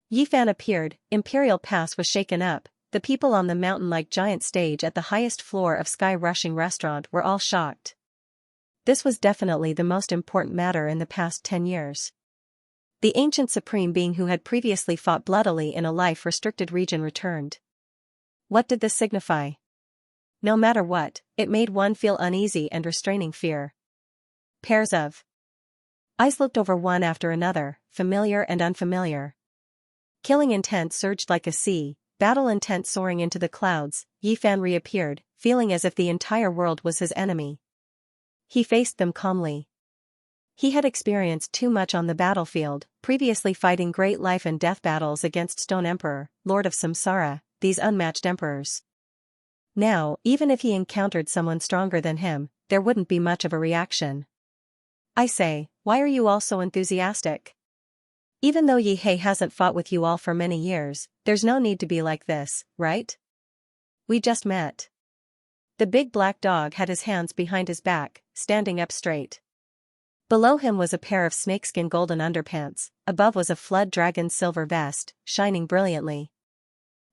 Yi Fan appeared, Imperial Pass was shaken up, the people on the mountain-like giant stage at the highest floor of Sky Rushing Restaurant were all shocked. This was definitely the most important matter in the past 10 years. The ancient supreme being who had previously fought bloodily in a life-restricted region returned. What did this signify? No matter what, it made one feel uneasy and restraining fear. Pairs of eyes looked over one after another, familiar and unfamiliar. Killing intent surged like a sea, battle intent soaring into the clouds. Yi Fan reappeared, feeling as if the entire world was his enemy. He faced them calmly. He had experienced too much on the battlefield, previously fighting great life and death battles against Stone Emperor, Lord of Samsara, these unmatched emperors. Now, even if he encountered someone stronger than him, there wouldn't be much of a reaction. I say, why are you all so enthusiastic? Even though Yi He hasn't fought with you all for many years, there's no need to be like this, right? We just met. The big black dog had his hands behind his back, standing up straight. Below him was a pair of snakeskin golden underpants, above was a flood dragon silver vest, shining brilliantly.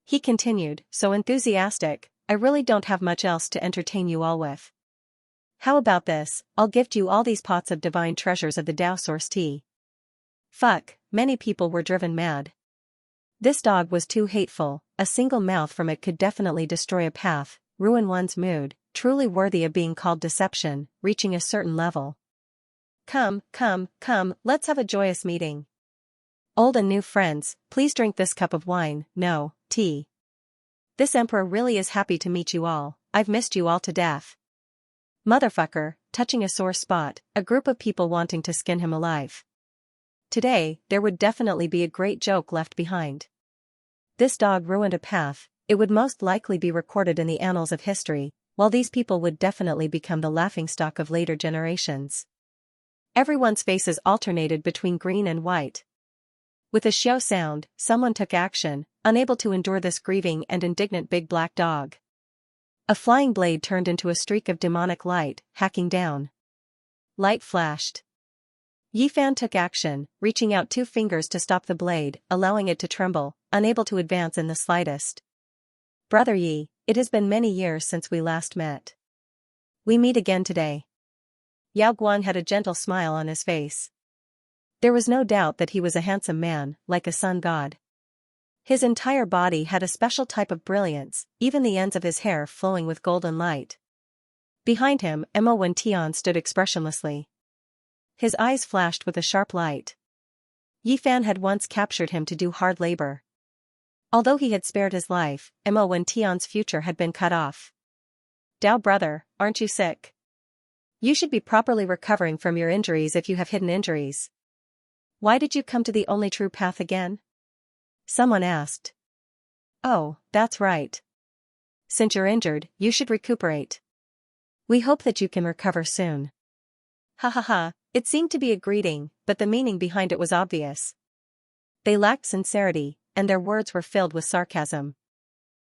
He continued, so enthusiastic, I really don't have much else to entertain you all with. How about this, I'll gift you all these pots of divine treasures of the Tao Source tea. Fuck, many people were driven mad. This dog was too hateful, a single mouth from it could definitely destroy a path, ruin one's mood, truly worthy of being called deception, reaching a certain level. Come, let's have a joyous meeting. Old and new friends, please drink this cup of wine, no, tea. This emperor really is happy to meet you all, I've missed you all to death. Motherfucker, touching a sore spot, a group of people wanting to skin him alive. Today, there would definitely be a great joke left behind. This dog ruined a path, it would most likely be recorded in the annals of history, while these people would definitely become the laughingstock of later generations. Everyone's faces alternated between green and white. With a xiao sound, someone took action, unable to endure this grieving and indignant big black dog. A flying blade turned into a streak of demonic light, hacking down. Light flashed. Yi Fan took action, reaching out 2 fingers to stop the blade, allowing it to tremble, unable to advance in the slightest. Brother Yi, it has been many years since we last met. We meet again today. Yao Guang had a gentle smile on his face. There was no doubt that he was a handsome man, like a sun god. His entire body had a special type of brilliance, even the ends of his hair flowing with golden light. Behind him, Mo Wentian stood expressionlessly. His eyes flashed with a sharp light. Yi Fan had once captured him to do hard labor. Although he had spared his life, Mo Wentian's future had been cut off. Dao brother, aren't you sick? You should be properly recovering from your injuries if you have hidden injuries. Why did you come to the only true path again? Someone asked. Oh, that's right. Since you're injured, you should recuperate. We hope that you can recover soon. Ha ha ha, it seemed to be a greeting, but the meaning behind it was obvious. They lacked sincerity, and their words were filled with sarcasm.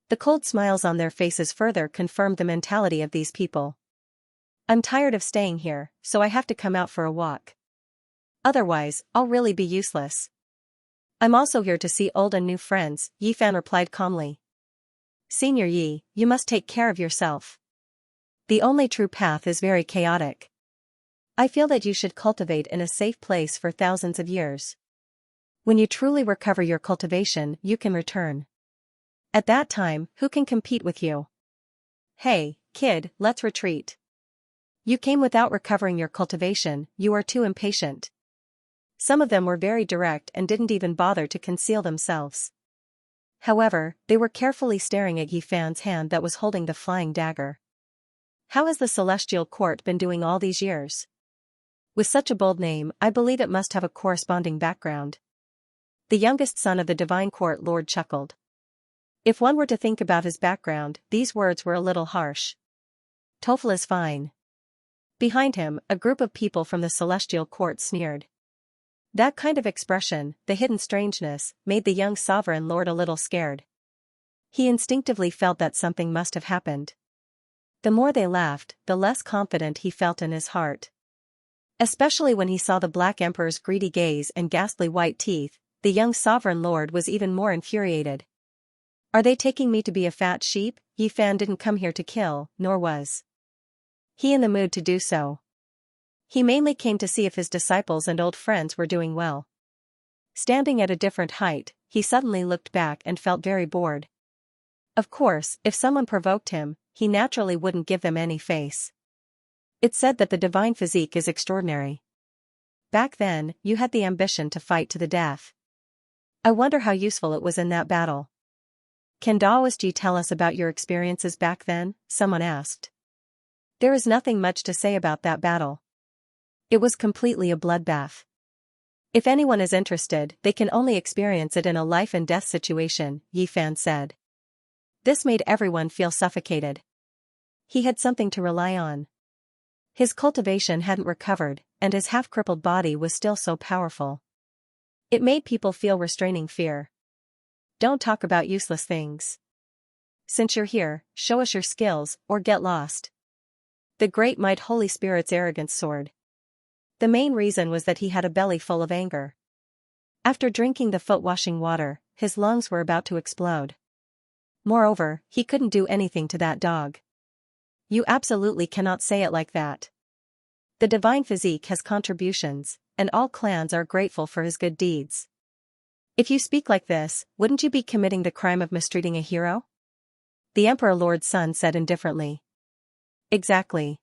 The cold smiles on their faces further confirmed the mentality of these people. I'm tired of staying here, so I have to come out for a walk. Otherwise, I'll really be useless. I'm also here to see old and new friends, Yi Fan replied calmly. Senior Yi, you must take care of yourself. The only true path is very chaotic. I feel that you should cultivate in a safe place for thousands of years. When you truly recover your cultivation, you can return. At that time, who can compete with you? Hey, kid, let's retreat. You came without recovering your cultivation, you are too impatient. Some of them were very direct and didn't even bother to conceal themselves. However, they were carefully staring at Yi Fan's hand that was holding the flying dagger. How has the Celestial Court been doing all these years? With such a bold name, I believe it must have a corresponding background. The youngest son of the Divine Court Lord chuckled. If one were to think about his background, these words were a little harsh. Toffel is fine. Behind him, a group of people from the Celestial Court sneered. That kind of expression, the hidden strangeness, made the young sovereign lord a little scared. He instinctively felt that something must have happened. The more they laughed, the less confident he felt in his heart. Especially when he saw the Black Emperor's greedy gaze and ghastly white teeth, the young sovereign lord was even more infuriated. Are they taking me to be a fat sheep? Yi Fan didn't come here to kill, nor was he in the mood to do so. He mainly came to see if his disciples and old friends were doing well. Standing at a different height, he suddenly looked back and felt very bored. Of course, if someone provoked him, he naturally wouldn't give them any face. It's said that the divine physique is extraordinary. Back then, you had the ambition to fight to the death. I wonder how useful it was in that battle. Can Daoist Ji tell us about your experiences back then? Someone asked. There is nothing much to say about that battle. It was completely a bloodbath. If anyone is interested, they can only experience it in a life and death situation, Yi Fan said. This made everyone feel suffocated. He had something to rely on. His cultivation hadn't recovered, and his half-crippled body was still so powerful. It made people feel restraining fear. Don't talk about useless things. Since you're here, show us your skills, or get lost. The Great Might Holy Spirit's arrogance soared. The main reason was that he had a belly full of anger. After drinking the foot-washing water, his lungs were about to explode. Moreover, he couldn't do anything to that dog. You absolutely cannot say it like that. The divine physique has contributions, and all clans are grateful for his good deeds. If you speak like this, wouldn't you be committing the crime of mistreating a hero? The Emperor Lord's son said indifferently. Exactly.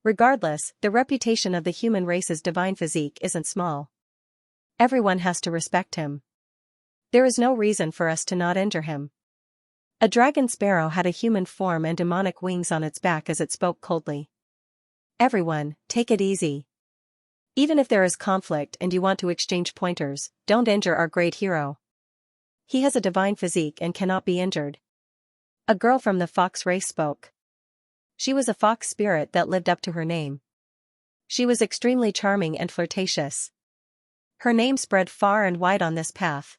Regardless, the reputation of the human race's divine physique isn't small. Everyone has to respect him. There is no reason for us to not injure him. A dragon sparrow had a human form and demonic wings on its back as it spoke coldly. Everyone, take it easy. Even if there is conflict and you want to exchange pointers, don't injure our great hero. He has a divine physique and cannot be injured. A girl from the fox race spoke. She was a fox spirit that lived up to her name. She was extremely charming and flirtatious. Her name spread far and wide on this path.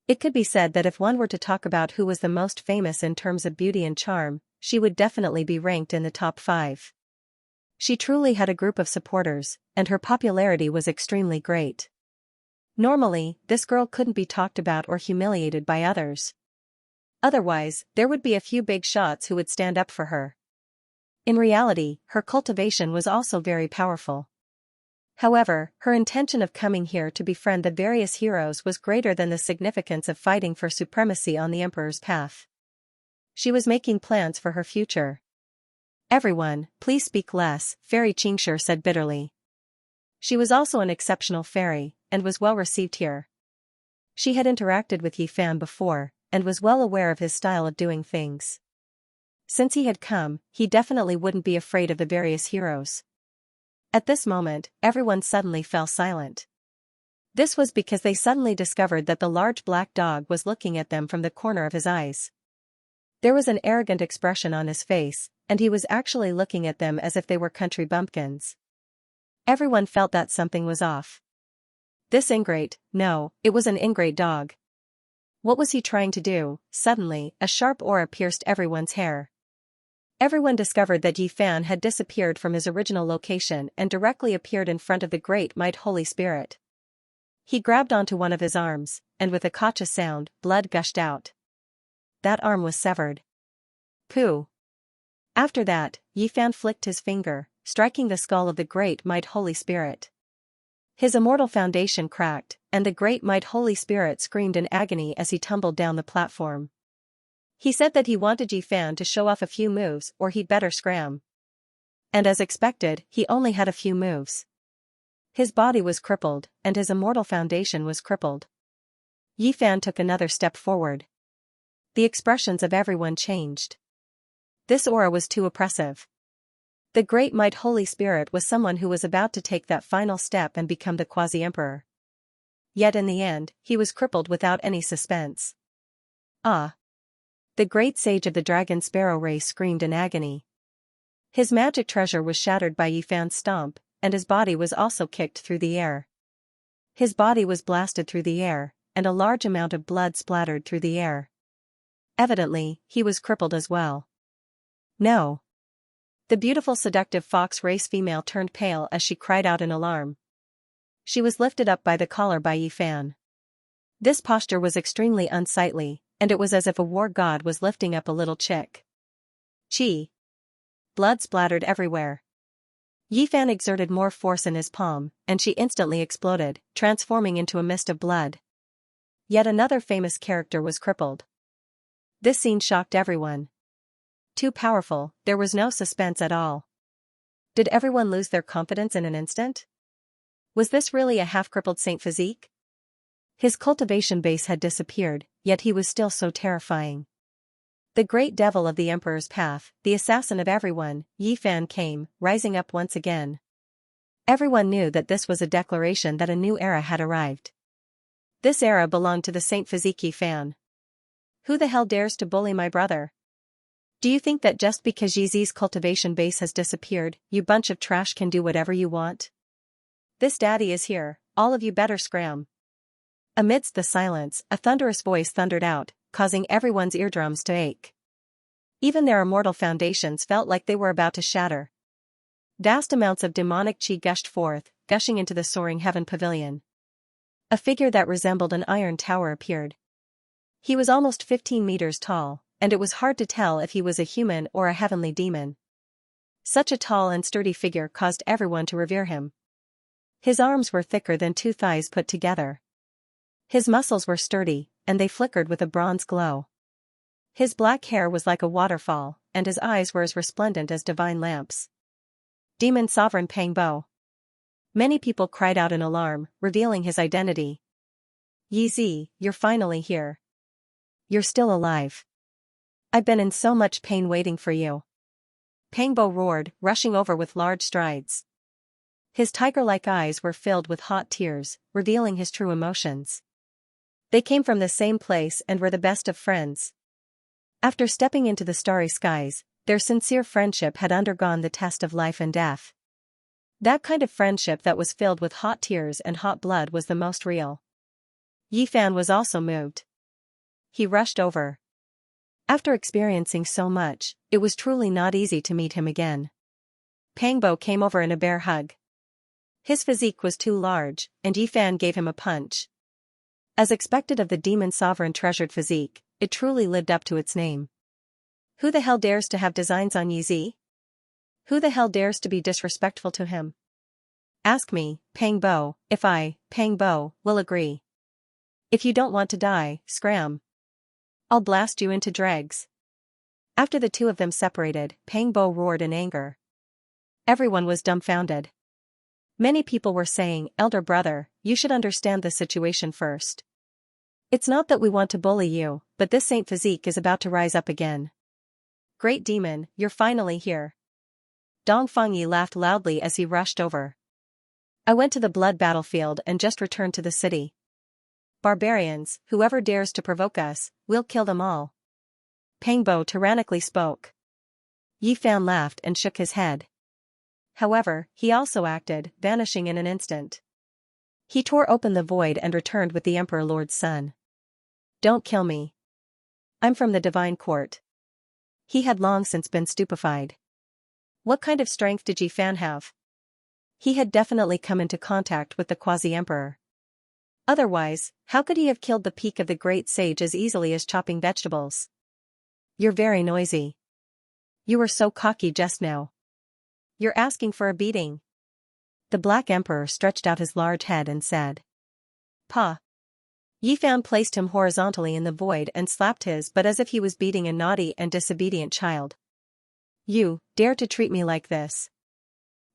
It could be said that if one were to talk about who was the most famous in terms of beauty and charm, she would definitely be ranked in the top 5. She truly had a group of supporters, and her popularity was extremely great. Normally, this girl couldn't be talked about or humiliated by others. Otherwise, there would be a few big shots who would stand up for her. In reality, her cultivation was also very powerful. However, her intention of coming here to befriend the various heroes was greater than the significance of fighting for supremacy on the Emperor's path. She was making plans for her future. "Everyone, please speak less," Fairy Xianxia said bitterly. She was also an exceptional fairy, and was well received here. She had interacted with Yi Fan before, and was well aware of his style of doing things. Since he had come, he definitely wouldn't be afraid of the various heroes. At this moment, everyone suddenly fell silent. This was because they suddenly discovered that the large black dog was looking at them from the corner of his eyes. There was an arrogant expression on his face, and he was actually looking at them as if they were country bumpkins. Everyone felt that something was off. This ingrate, no, it was an ingrate dog. What was he trying to do? Suddenly, a sharp aura pierced everyone's hair. Everyone discovered that Yi Fan had disappeared from his original location and directly appeared in front of the Great Might Holy Spirit. He grabbed onto one of his arms, and with a kacha sound, blood gushed out. That arm was severed. Pooh! After that, Yi Fan flicked his finger, striking the skull of the Great Might Holy Spirit. His immortal foundation cracked, and the Great Might Holy Spirit screamed in agony as he tumbled down the platform. He said that he wanted Yi Fan to show off a few moves or he'd better scram. And as expected, he only had a few moves. His body was crippled, and his immortal foundation was crippled. Yi Fan took another step forward. The expressions of everyone changed. This aura was too oppressive. The Great Might Holy Spirit was someone who was about to take that final step and become the quasi-emperor. Yet in the end, he was crippled without any suspense. Ah! The great sage of the dragon sparrow race screamed in agony. His magic treasure was shattered by Yi Fan's stomp, and his body was also kicked through the air. His body was blasted through the air, and a large amount of blood splattered through the air. Evidently, he was crippled as well. No! The beautiful seductive fox race female turned pale as she cried out in alarm. She was lifted up by the collar by Yi Fan. This posture was extremely unsightly, and it was as if a war god was lifting up a little chick. Chi! Blood splattered everywhere. Yi Fan exerted more force in his palm, and she instantly exploded, transforming into a mist of blood. Yet another famous character was crippled. This scene shocked everyone. Too powerful, there was no suspense at all. Did everyone lose their confidence in an instant? Was this really a half-crippled Saint Physique? His cultivation base had disappeared, yet he was still so terrifying. The great devil of the Emperor's path, the assassin of everyone, Yi Fan came, rising up once again. Everyone knew that this was a declaration that a new era had arrived. This era belonged to the Saint Physique Yi Fan. Who the hell dares to bully my brother? Do you think that just because Yi Zi's cultivation base has disappeared, you bunch of trash can do whatever you want? This daddy is here, all of you better scram. Amidst the silence, a thunderous voice thundered out, causing everyone's eardrums to ache. Even their immortal foundations felt like they were about to shatter. Vast amounts of demonic chi gushed forth, gushing into the soaring heaven pavilion. A figure that resembled an iron tower appeared. He was almost 15 meters tall, and it was hard to tell if he was a human or a heavenly demon. Such a tall and sturdy figure caused everyone to revere him. His arms were thicker than 2 thighs put together. His muscles were sturdy, and they flickered with a bronze glow. His black hair was like a waterfall, and his eyes were as resplendent as divine lamps. Demon Sovereign Pang Bo. Many people cried out in alarm, revealing his identity. Yi Zi, you're finally here. You're still alive. I've been in so much pain waiting for you. Pang Bo roared, rushing over with large strides. His tiger-like eyes were filled with hot tears, revealing his true emotions. They came from the same place and were the best of friends. After stepping into the starry skies, their sincere friendship had undergone the test of life and death. That kind of friendship that was filled with hot tears and hot blood was the most real. Yi Fan was also moved. He rushed over. After experiencing so much, it was truly not easy to meet him again. Pangbo came over in a bear hug. His physique was too large, and Yi Fan gave him a punch. As expected of the demon sovereign treasured physique, it truly lived up to its name. Who the hell dares to have designs on Yi Zi? Who the hell dares to be disrespectful to him? Ask me, Pangbo, if I, Pangbo, will agree. If you don't want to die, scram. I'll blast you into dregs. After the two of them separated, Pangbo roared in anger. Everyone was dumbfounded. Many people were saying, "Elder brother, you should understand the situation first. It's not that we want to bully you, but this saint physique is about to rise up again. Great demon, you're finally here." Dong Fengyi laughed loudly as he rushed over. "I went to the blood battlefield and just returned to the city. Barbarians, whoever dares to provoke us, we'll kill them all." Pangbo tyrannically spoke. Yi Fan laughed and shook his head. However, he also acted, vanishing in an instant. He tore open the void and returned with the Emperor Lord's son. "Don't kill me. I'm from the Divine Court." He had long since been stupefied. What kind of strength did Yi Fan have? He had definitely come into contact with the quasi-emperor. Otherwise, how could he have killed the peak of the great sage as easily as chopping vegetables? "You're very noisy. You were so cocky just now. You're asking for a beating." The Black Emperor stretched out his large head and said. "Pa." Yi Fan placed him horizontally in the void and slapped his butt as if he was beating a naughty and disobedient child. "You dare to treat me like this?"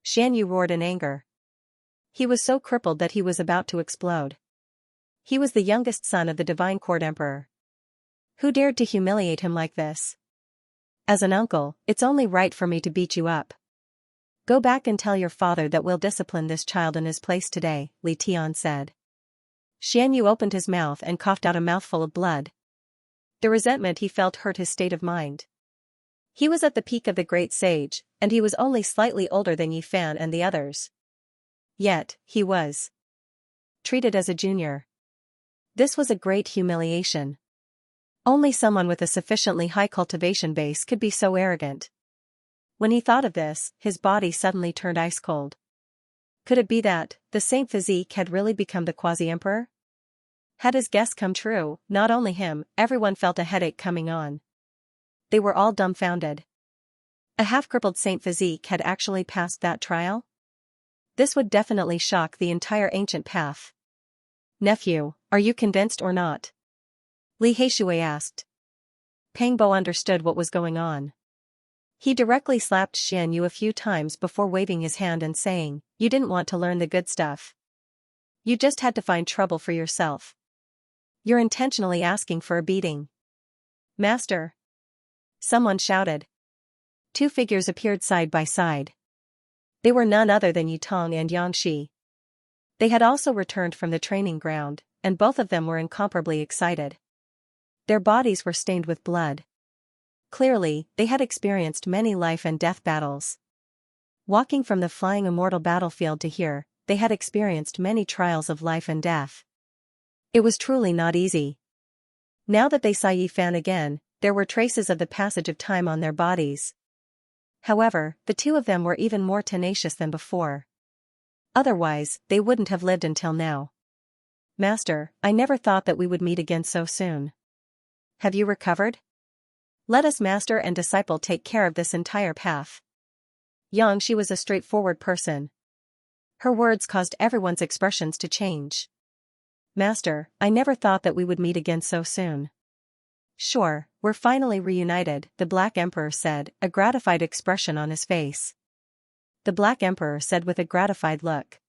Xianxia roared in anger. He was so crippled that he was about to explode. He was the youngest son of the Divine Court Emperor. Who dared to humiliate him like this? "As an uncle, it's only right for me to beat you up. Go back and tell your father that we'll discipline this child in his place today," Li Tian said. Xianxia opened his mouth and coughed out a mouthful of blood. The resentment he felt hurt his state of mind. He was at the peak of the great sage, and he was only slightly older than Yi Fan and the others. Yet, he was treated as a junior. This was a great humiliation. Only someone with a sufficiently high cultivation base could be so arrogant. When he thought of this, his body suddenly turned ice cold. Could it be that the saint physique had really become the quasi-emperor? Had his guess come true? Not only him, everyone felt a headache coming on. They were all dumbfounded. A half-crippled saint physique had actually passed that trial? This would definitely shock the entire ancient path. "Nephew, are you convinced or not?" Li Heishui asked. Pangbo understood what was going on. He directly slapped Xianxia a few times before waving his hand and saying, "You didn't want to learn the good stuff. You just had to find trouble for yourself. You're intentionally asking for a beating." "Master!" someone shouted. Two figures appeared side by side. They were none other than Yutong and Yangshi. They had also returned from the training ground, and both of them were incomparably excited. Their bodies were stained with blood. Clearly, they had experienced many life and death battles. Walking from the flying immortal battlefield to here, they had experienced many trials of life and death. It was truly not easy. Now that they saw Yi Fan again, there were traces of the passage of time on their bodies. However, the two of them were even more tenacious than before. Otherwise, they wouldn't have lived until now. "Master, I never thought that we would meet again so soon. Have you recovered? Let us master and disciple take care of this entire path." She was a straightforward person. Her words caused everyone's expressions to change. "Master, I never thought that we would meet again so soon." "Sure, we're finally reunited," the Black Emperor said, a gratified expression on his face. The Black Emperor said with a gratified look.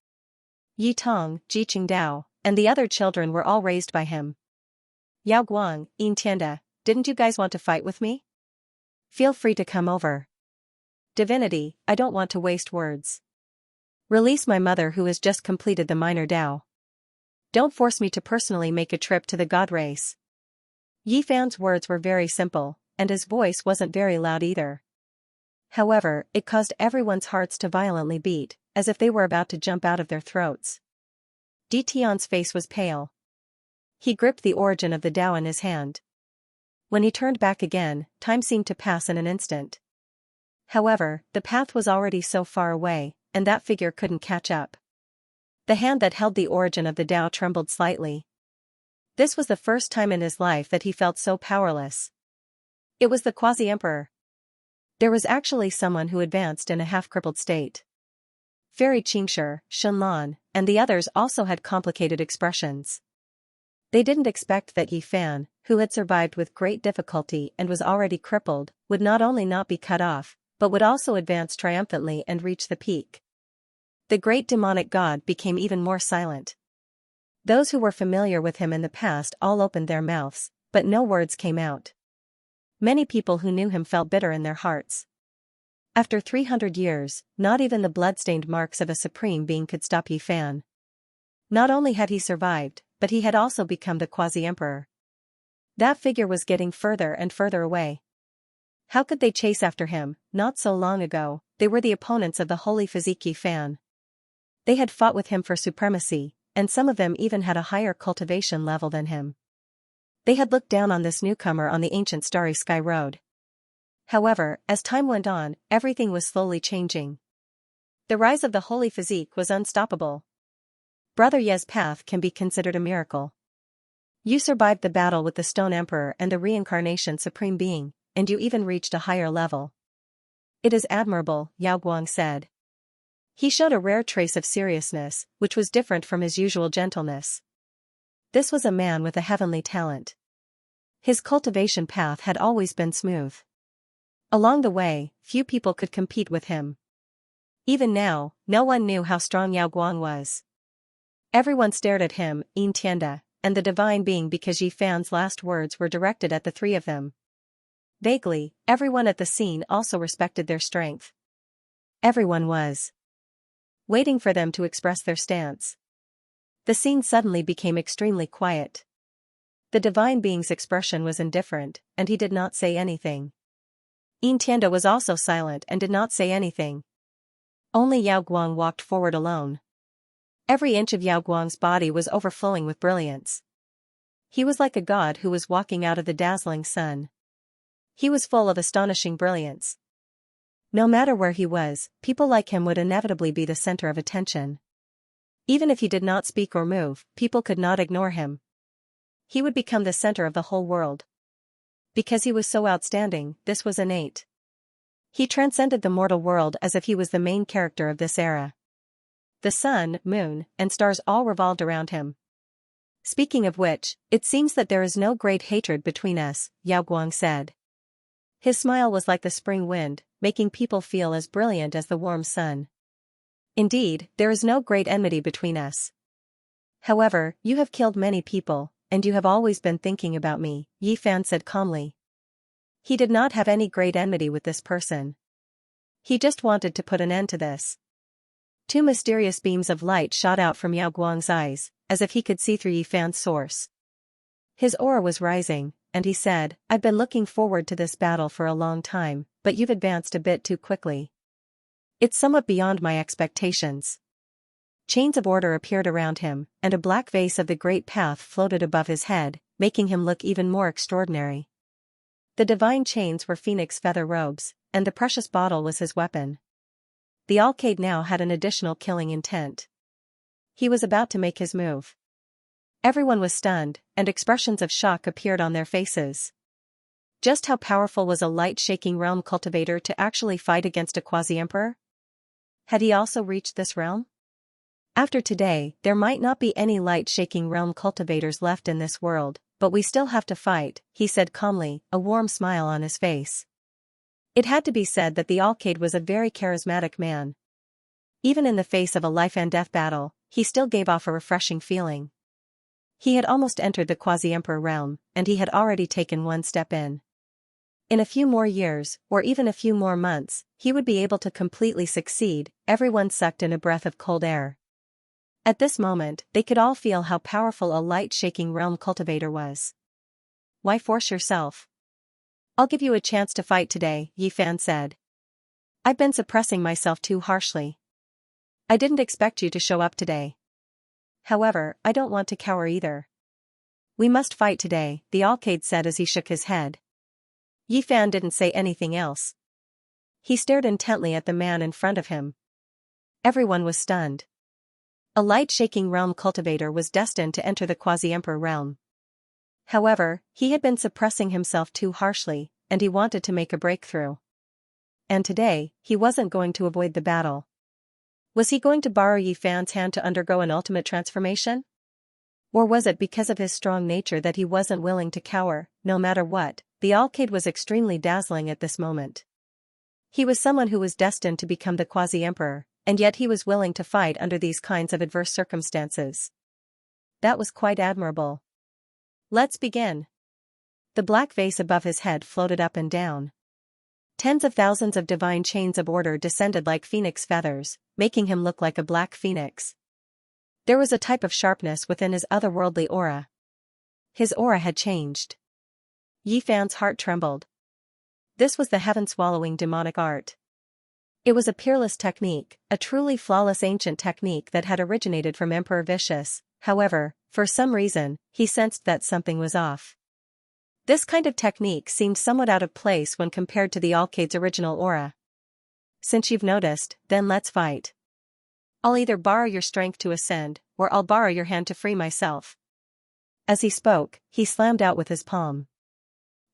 Yi Tong, Ji Qingdao, and the other children were all raised by him. "Yao Guang, Yin Tianda, didn't you guys want to fight with me? Feel free to come over." "Divinity, I don't want to waste words. Release my mother who has just completed the minor Dao. Don't force me to personally make a trip to the God race." Yi Fan's words were very simple, and his voice wasn't very loud either. However, it caused everyone's hearts to violently beat, as if they were about to jump out of their throats. Di Tian's face was pale. He gripped the origin of the Tao in his hand. When he turned back again, time seemed to pass in an instant. However, the path was already so far away, and that figure couldn't catch up. The hand that held the origin of the Tao trembled slightly. This was the first time in his life that he felt so powerless. It was the quasi-emperor. There was actually someone who advanced in a half-crippled state. Fairy Xianxia, Shenlan, and the others also had complicated expressions. They didn't expect that Yi Fan, who had survived with great difficulty and was already crippled, would not only not be cut off, but would also advance triumphantly and reach the peak. The great demonic god became even more silent. Those who were familiar with him in the past all opened their mouths, but no words came out. Many people who knew him felt bitter in their hearts. After 300 years, not even the blood-stained marks of a supreme being could stop Yi Fan. Not only had he survived, but he had also become the quasi-emperor. That figure was getting further and further away. How could they chase after him? Not so long ago, they were the opponents of the holy physique Yi Fan. They had fought with him for supremacy, and some of them even had a higher cultivation level than him. They had looked down on this newcomer on the ancient starry sky road. However, as time went on, everything was slowly changing. The rise of the holy physique was unstoppable. Brother Ye's path can be considered a miracle. You survived the battle with the Stone Emperor and the Reincarnation Supreme Being, and you even reached a higher level. It is admirable, Yao Guang said. He showed a rare trace of seriousness, which was different from his usual gentleness. This was a man with a heavenly talent. His cultivation path had always been smooth. Along the way, few people could compete with him. Even now, no one knew how strong Yao Guang was. Everyone stared at him, Yin Tianda, and the divine being because Yi Fan's last words were directed at the three of them. Vaguely, everyone at the scene also respected their strength. Everyone was waiting for them to express their stance. The scene suddenly became extremely quiet. The divine being's expression was indifferent, and he did not say anything. Yin Tianda was also silent and did not say anything. Only Yao Guang walked forward alone. Every inch of Yao Guang's body was overflowing with brilliance. He was like a god who was walking out of the dazzling sun. He was full of astonishing brilliance. No matter where he was, people like him would inevitably be the center of attention. Even if he did not speak or move, people could not ignore him. He would become the center of the whole world. Because he was so outstanding, this was innate. He transcended the mortal world as if he was the main character of this era. The sun, moon, and stars all revolved around him. Speaking of which, it seems that there is no great hatred between us, Yao Guang said. His smile was like the spring wind, making people feel as brilliant as the warm sun. Indeed, there is no great enmity between us. However, you have killed many people, and you have always been thinking about me, Yi Fan said calmly. He did not have any great enmity with this person. He just wanted to put an end to this. Two mysterious beams of light shot out from Yao Guang's eyes, as if he could see through Yi Fan's source. His aura was rising, and he said, I've been looking forward to this battle for a long time, but you've advanced a bit too quickly. It's somewhat beyond my expectations. Chains of order appeared around him, and a black vase of the great path floated above his head, making him look even more extraordinary. The divine chains were phoenix feather robes, and the precious bottle was his weapon. The Alcade now had an additional killing intent. He was about to make his move. Everyone was stunned, and expressions of shock appeared on their faces. Just how powerful was a light-shaking realm cultivator to actually fight against a quasi-emperor? Had he also reached this realm? After today, there might not be any light-shaking realm cultivators left in this world, but we still have to fight, he said calmly, a warm smile on his face. It had to be said that the Alcade was a very charismatic man. Even in the face of a life-and-death battle, he still gave off a refreshing feeling. He had almost entered the quasi-emperor realm, and he had already taken one step in. In a few more years, or even a few more months, he would be able to completely succeed. Everyone sucked in a breath of cold air. At this moment, they could all feel how powerful a light-shaking realm cultivator was. Why force yourself? I'll give you a chance to fight today, Yi Fan said. I've been suppressing myself too harshly. I didn't expect you to show up today. However, I don't want to cower either. We must fight today, the Alcade said as he shook his head. Yi Fan didn't say anything else. He stared intently at the man in front of him. Everyone was stunned. A light-shaking realm cultivator was destined to enter the quasi-emperor realm. However, he had been suppressing himself too harshly, and he wanted to make a breakthrough. And today, he wasn't going to avoid the battle. Was he going to borrow Yi Fan's hand to undergo an ultimate transformation? Or was it because of his strong nature that he wasn't willing to cower, no matter what? The Alcade was extremely dazzling at this moment. He was someone who was destined to become the quasi-emperor, and yet he was willing to fight under these kinds of adverse circumstances. That was quite admirable. Let's begin. The black vase above his head floated up and down. Tens of thousands of divine chains of order descended like phoenix feathers, making him look like a black phoenix. There was a type of sharpness within his otherworldly aura. His aura had changed. Yi Fan's heart trembled. This was the heaven-swallowing demonic art. It was a peerless technique, a truly flawless ancient technique that had originated from Emperor Vicious. However, for some reason, he sensed that something was off. This kind of technique seemed somewhat out of place when compared to the Alcade's original aura. Since you've noticed, then let's fight. I'll either borrow your strength to ascend, or I'll borrow your hand to free myself. As he spoke, he slammed out with his palm.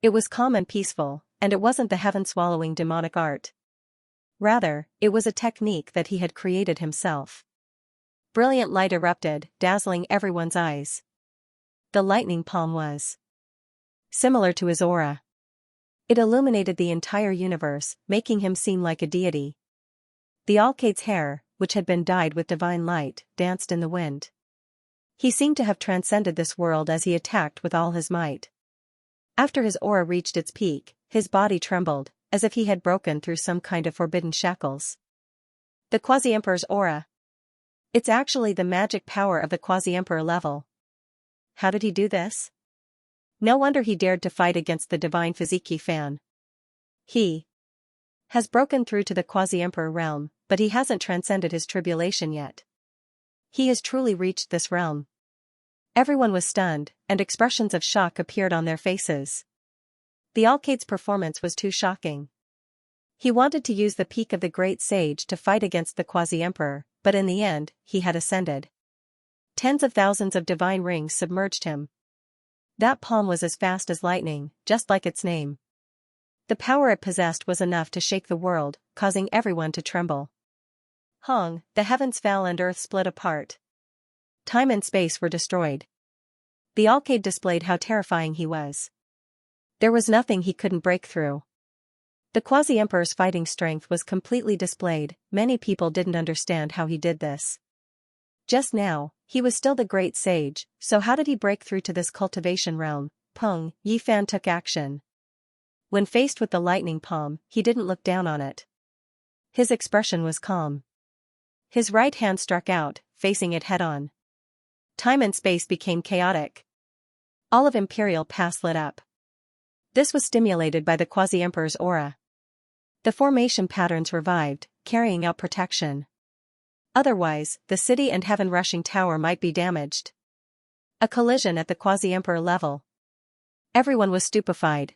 It was calm and peaceful, and it wasn't the heaven-swallowing demonic art. Rather, it was a technique that he had created himself. Brilliant light erupted, dazzling everyone's eyes. The lightning palm was similar to his aura. It illuminated the entire universe, making him seem like a deity. The Alcade's hair, which had been dyed with divine light, danced in the wind. He seemed to have transcended this world as he attacked with all his might. After his aura reached its peak, his body trembled, as if he had broken through some kind of forbidden shackles. The Quasi-Emperor's aura. It's actually the magic power of the Quasi-Emperor level. How did he do this? No wonder he dared to fight against the divine physique Yi Fan. He has broken through to the Quasi-Emperor realm, but he hasn't transcended his tribulation yet. He has truly reached this realm. Everyone was stunned, and expressions of shock appeared on their faces. The Alcade's performance was too shocking. He wanted to use the peak of the great sage to fight against the Quasi-Emperor, but in the end, he had ascended. Tens of thousands of divine rings submerged him. That palm was as fast as lightning, just like its name. The power it possessed was enough to shake the world, causing everyone to tremble. Hong, the heavens fell and earth split apart. Time and space were destroyed. The Alcade displayed how terrifying he was. There was nothing he couldn't break through. The Quasi-Emperor's fighting strength was completely displayed. Many people didn't understand how he did this. Just now, he was still the great sage, so how did he break through to this cultivation realm? Peng, Yi Fan took action. When faced with the lightning palm, he didn't look down on it. His expression was calm. His right hand struck out, facing it head-on. Time and space became chaotic. All of Imperial Pass lit up. This was stimulated by the Quasi-Emperor's aura. The formation patterns revived, carrying out protection. Otherwise, the city and heaven-rushing tower might be damaged. A collision at the Quasi-Emperor level. Everyone was stupefied.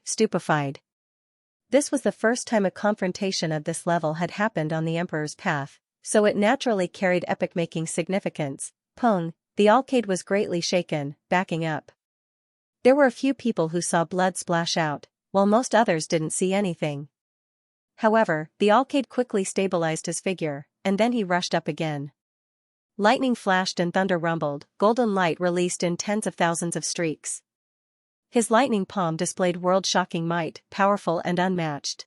This was the first time a confrontation of this level had happened on the Emperor's path, so it naturally carried epic-making significance. Peng, the Alcade was greatly shaken, backing up. There were a few people who saw blood splash out, while most others didn't see anything. However, the Alcade quickly stabilized his figure, and then he rushed up again. Lightning flashed and thunder rumbled, golden light released in tens of thousands of streaks. His lightning palm displayed world-shocking might, powerful and unmatched.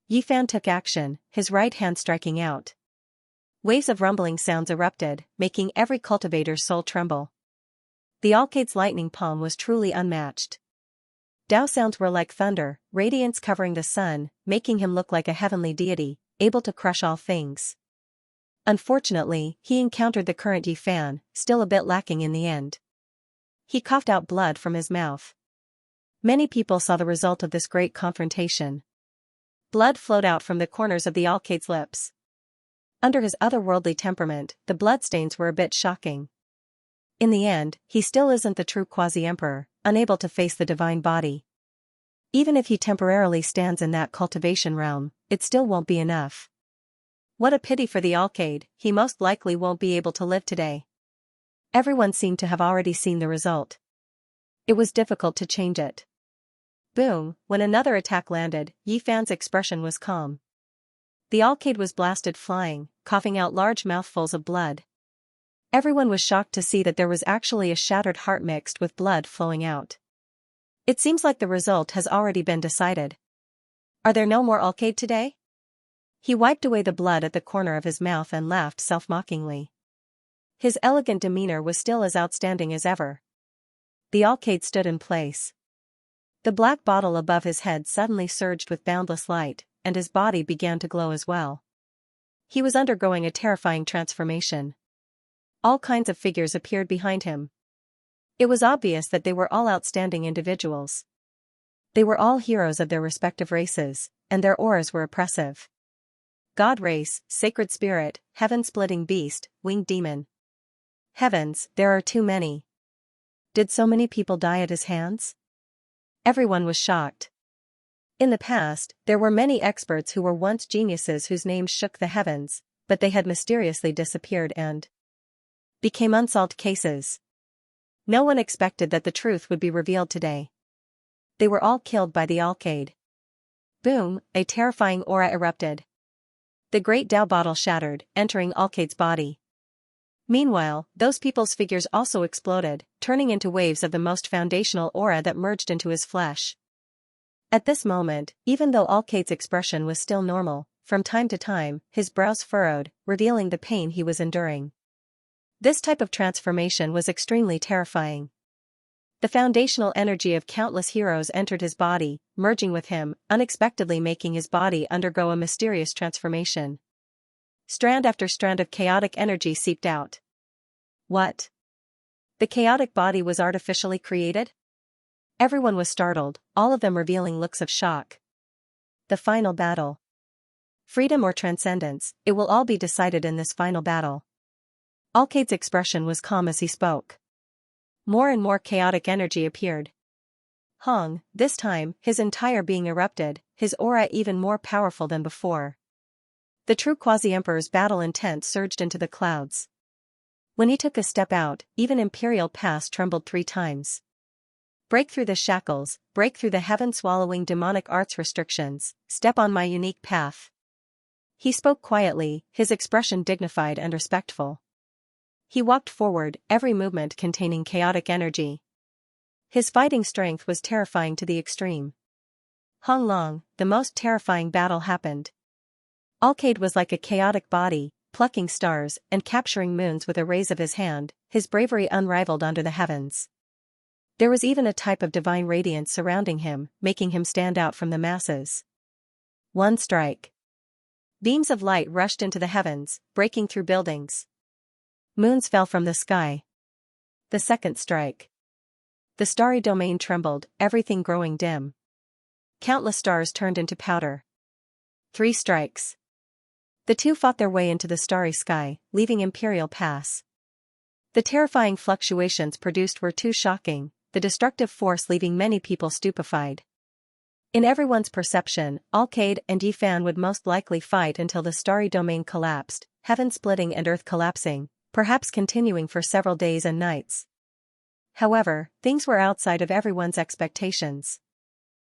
Yi Fan took action, his right hand striking out. Waves of rumbling sounds erupted, making every cultivator's soul tremble. The Alcade's lightning palm was truly unmatched. Dao sounds were like thunder, radiance covering the sun, making him look like a heavenly deity, able to crush all things. Unfortunately, he encountered the current Yi Fan, still a bit lacking in the end. He coughed out blood from his mouth. Many people saw the result of this great confrontation. Blood flowed out from the corners of the Alcade's lips. Under his otherworldly temperament, the bloodstains were a bit shocking. In the end, he still isn't the true quasi-emperor, unable to face the divine body. Even if he temporarily stands in that cultivation realm, it still won't be enough. What a pity for the Alcade, he most likely won't be able to live today. Everyone seemed to have already seen the result. It was difficult to change it. Boom, when another attack landed, Yi Fan's expression was calm. The Alcade was blasted flying, coughing out large mouthfuls of blood. Everyone was shocked to see that there was actually a shattered heart mixed with blood flowing out. It seems like the result has already been decided. Are there no more Alcade today? He wiped away the blood at the corner of his mouth and laughed self-mockingly. His elegant demeanor was still as outstanding as ever. The Alcade stood in place. The black bottle above his head suddenly surged with boundless light, and his body began to glow as well. He was undergoing a terrifying transformation. All kinds of figures appeared behind him. It was obvious that they were all outstanding individuals. They were all heroes of their respective races, and their auras were oppressive. God race, sacred spirit, heaven-splitting beast, winged demon. Heavens, there are too many. Did so many people die at his hands? Everyone was shocked. In the past, there were many experts who were once geniuses whose names shook the heavens, but they had mysteriously disappeared and became unsolved cases. No one expected that the truth would be revealed today. They were all killed by the Alcade. Boom, a terrifying aura erupted. The great Tao bottle shattered, entering Alcade's body. Meanwhile, those people's figures also exploded, turning into waves of the most foundational aura that merged into his flesh. At this moment, even though Alcade's expression was still normal, from time to time, his brows furrowed, revealing the pain he was enduring. This type of transformation was extremely terrifying. The foundational energy of countless heroes entered his body, merging with him, unexpectedly making his body undergo a mysterious transformation. Strand after strand of chaotic energy seeped out. What? The chaotic body was artificially created? Everyone was startled, all of them revealing looks of shock. The final battle. Freedom or transcendence, it will all be decided in this final battle. Alcade's expression was calm as he spoke. More and more chaotic energy appeared. Hong, this time, his entire being erupted, his aura even more powerful than before. The true quasi-emperor's battle intent surged into the clouds. When he took a step out, even Imperial Pass trembled 3 times. Break through the shackles, break through the heaven-swallowing demonic arts restrictions, step on my unique path. He spoke quietly, his expression dignified and respectful. He walked forward, every movement containing chaotic energy. His fighting strength was terrifying to the extreme. Hong Long, the most terrifying battle happened. Alcade was like a chaotic body, plucking stars and capturing moons with a raise of his hand, his bravery unrivaled under the heavens. There was even a type of divine radiance surrounding him, making him stand out from the masses. One strike. Beams of light rushed into the heavens, breaking through buildings. Moons fell from the sky. The second strike. The starry domain trembled, everything growing dim. Countless stars turned into powder. 3 strikes. The two fought their way into the starry sky, leaving Imperial Pass. The terrifying fluctuations produced were too shocking, the destructive force leaving many people stupefied. In everyone's perception, Alcade and Yi Fan would most likely fight until the starry domain collapsed, heaven splitting and earth collapsing, perhaps continuing for several days and nights. However, things were outside of everyone's expectations.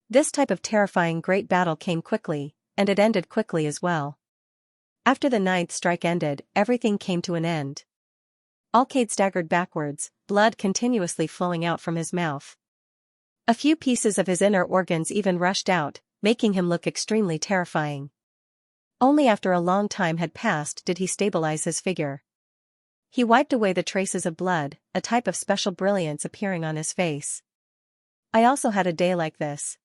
This type of terrifying great battle came quickly, and it ended quickly as well. After the 9th strike ended, everything came to an end. Alcade staggered backwards, blood continuously flowing out from his mouth. A few pieces of his inner organs even rushed out, making him look extremely terrifying. Only after a long time had passed did he stabilize his figure. He wiped away the traces of blood, a type of special brilliance appearing on his face. I also had a day like this.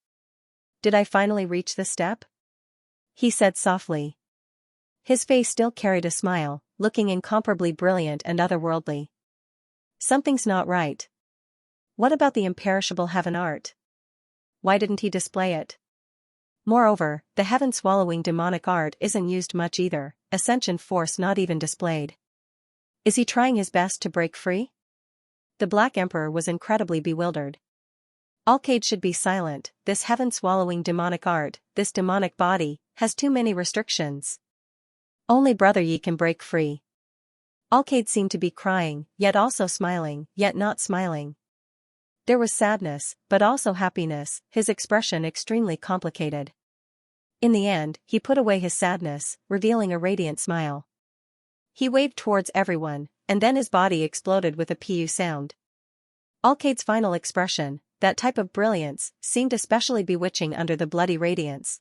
Did I finally reach the step? He said softly. His face still carried a smile, looking incomparably brilliant and otherworldly. Something's not right. What about the imperishable heaven art? Why didn't he display it? Moreover, the heaven-swallowing demonic art isn't used much either, ascension force not even displayed. Is he trying his best to break free? The Black Emperor was incredibly bewildered. Alkaid should be silent, this heaven-swallowing demonic art, this demonic body, has too many restrictions. Only Brother Yi can break free. Alkaid seemed to be crying, yet also smiling, yet not smiling. There was sadness, but also happiness, his expression extremely complicated. In the end, he put away his sadness, revealing a radiant smile. He waved towards everyone, and then his body exploded with a pu sound. Alkaid's final expression, that type of brilliance, seemed especially bewitching under the bloody radiance.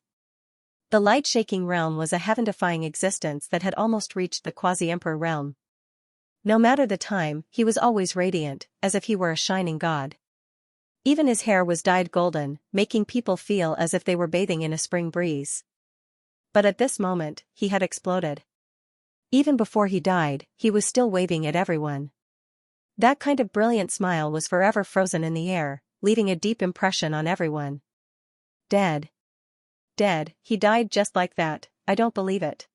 The light-shaking realm was a heaven-defying existence that had almost reached the quasi-emperor realm. No matter the time, he was always radiant, as if he were a shining god. Even his hair was dyed golden, making people feel as if they were bathing in a spring breeze. But at this moment, he had exploded. Even before he died, he was still waving at everyone. That kind of brilliant smile was forever frozen in the air, leaving a deep impression on everyone. Dead. Dead, he died just like that, I don't believe it.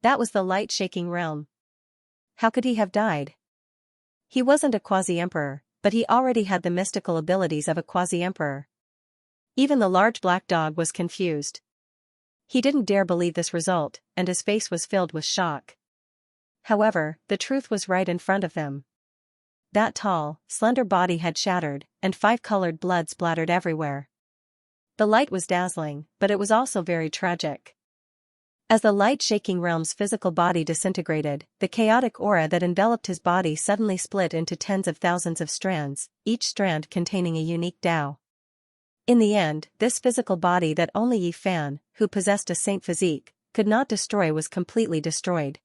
That was the light-shaking realm. How could he have died? He wasn't a quasi-emperor, but he already had the mystical abilities of a quasi-emperor. Even the large black dog was confused. He didn't dare believe this result, and his face was filled with shock. However, the truth was right in front of them. That tall, slender body had shattered, and 5-colored blood splattered everywhere. The light was dazzling, but it was also very tragic. As the light-shaking realm's physical body disintegrated, the chaotic aura that enveloped his body suddenly split into tens of thousands of strands, each strand containing a unique Tao. In the end, this physical body that only Yi Fan, who possessed a saint physique, could not destroy was completely destroyed.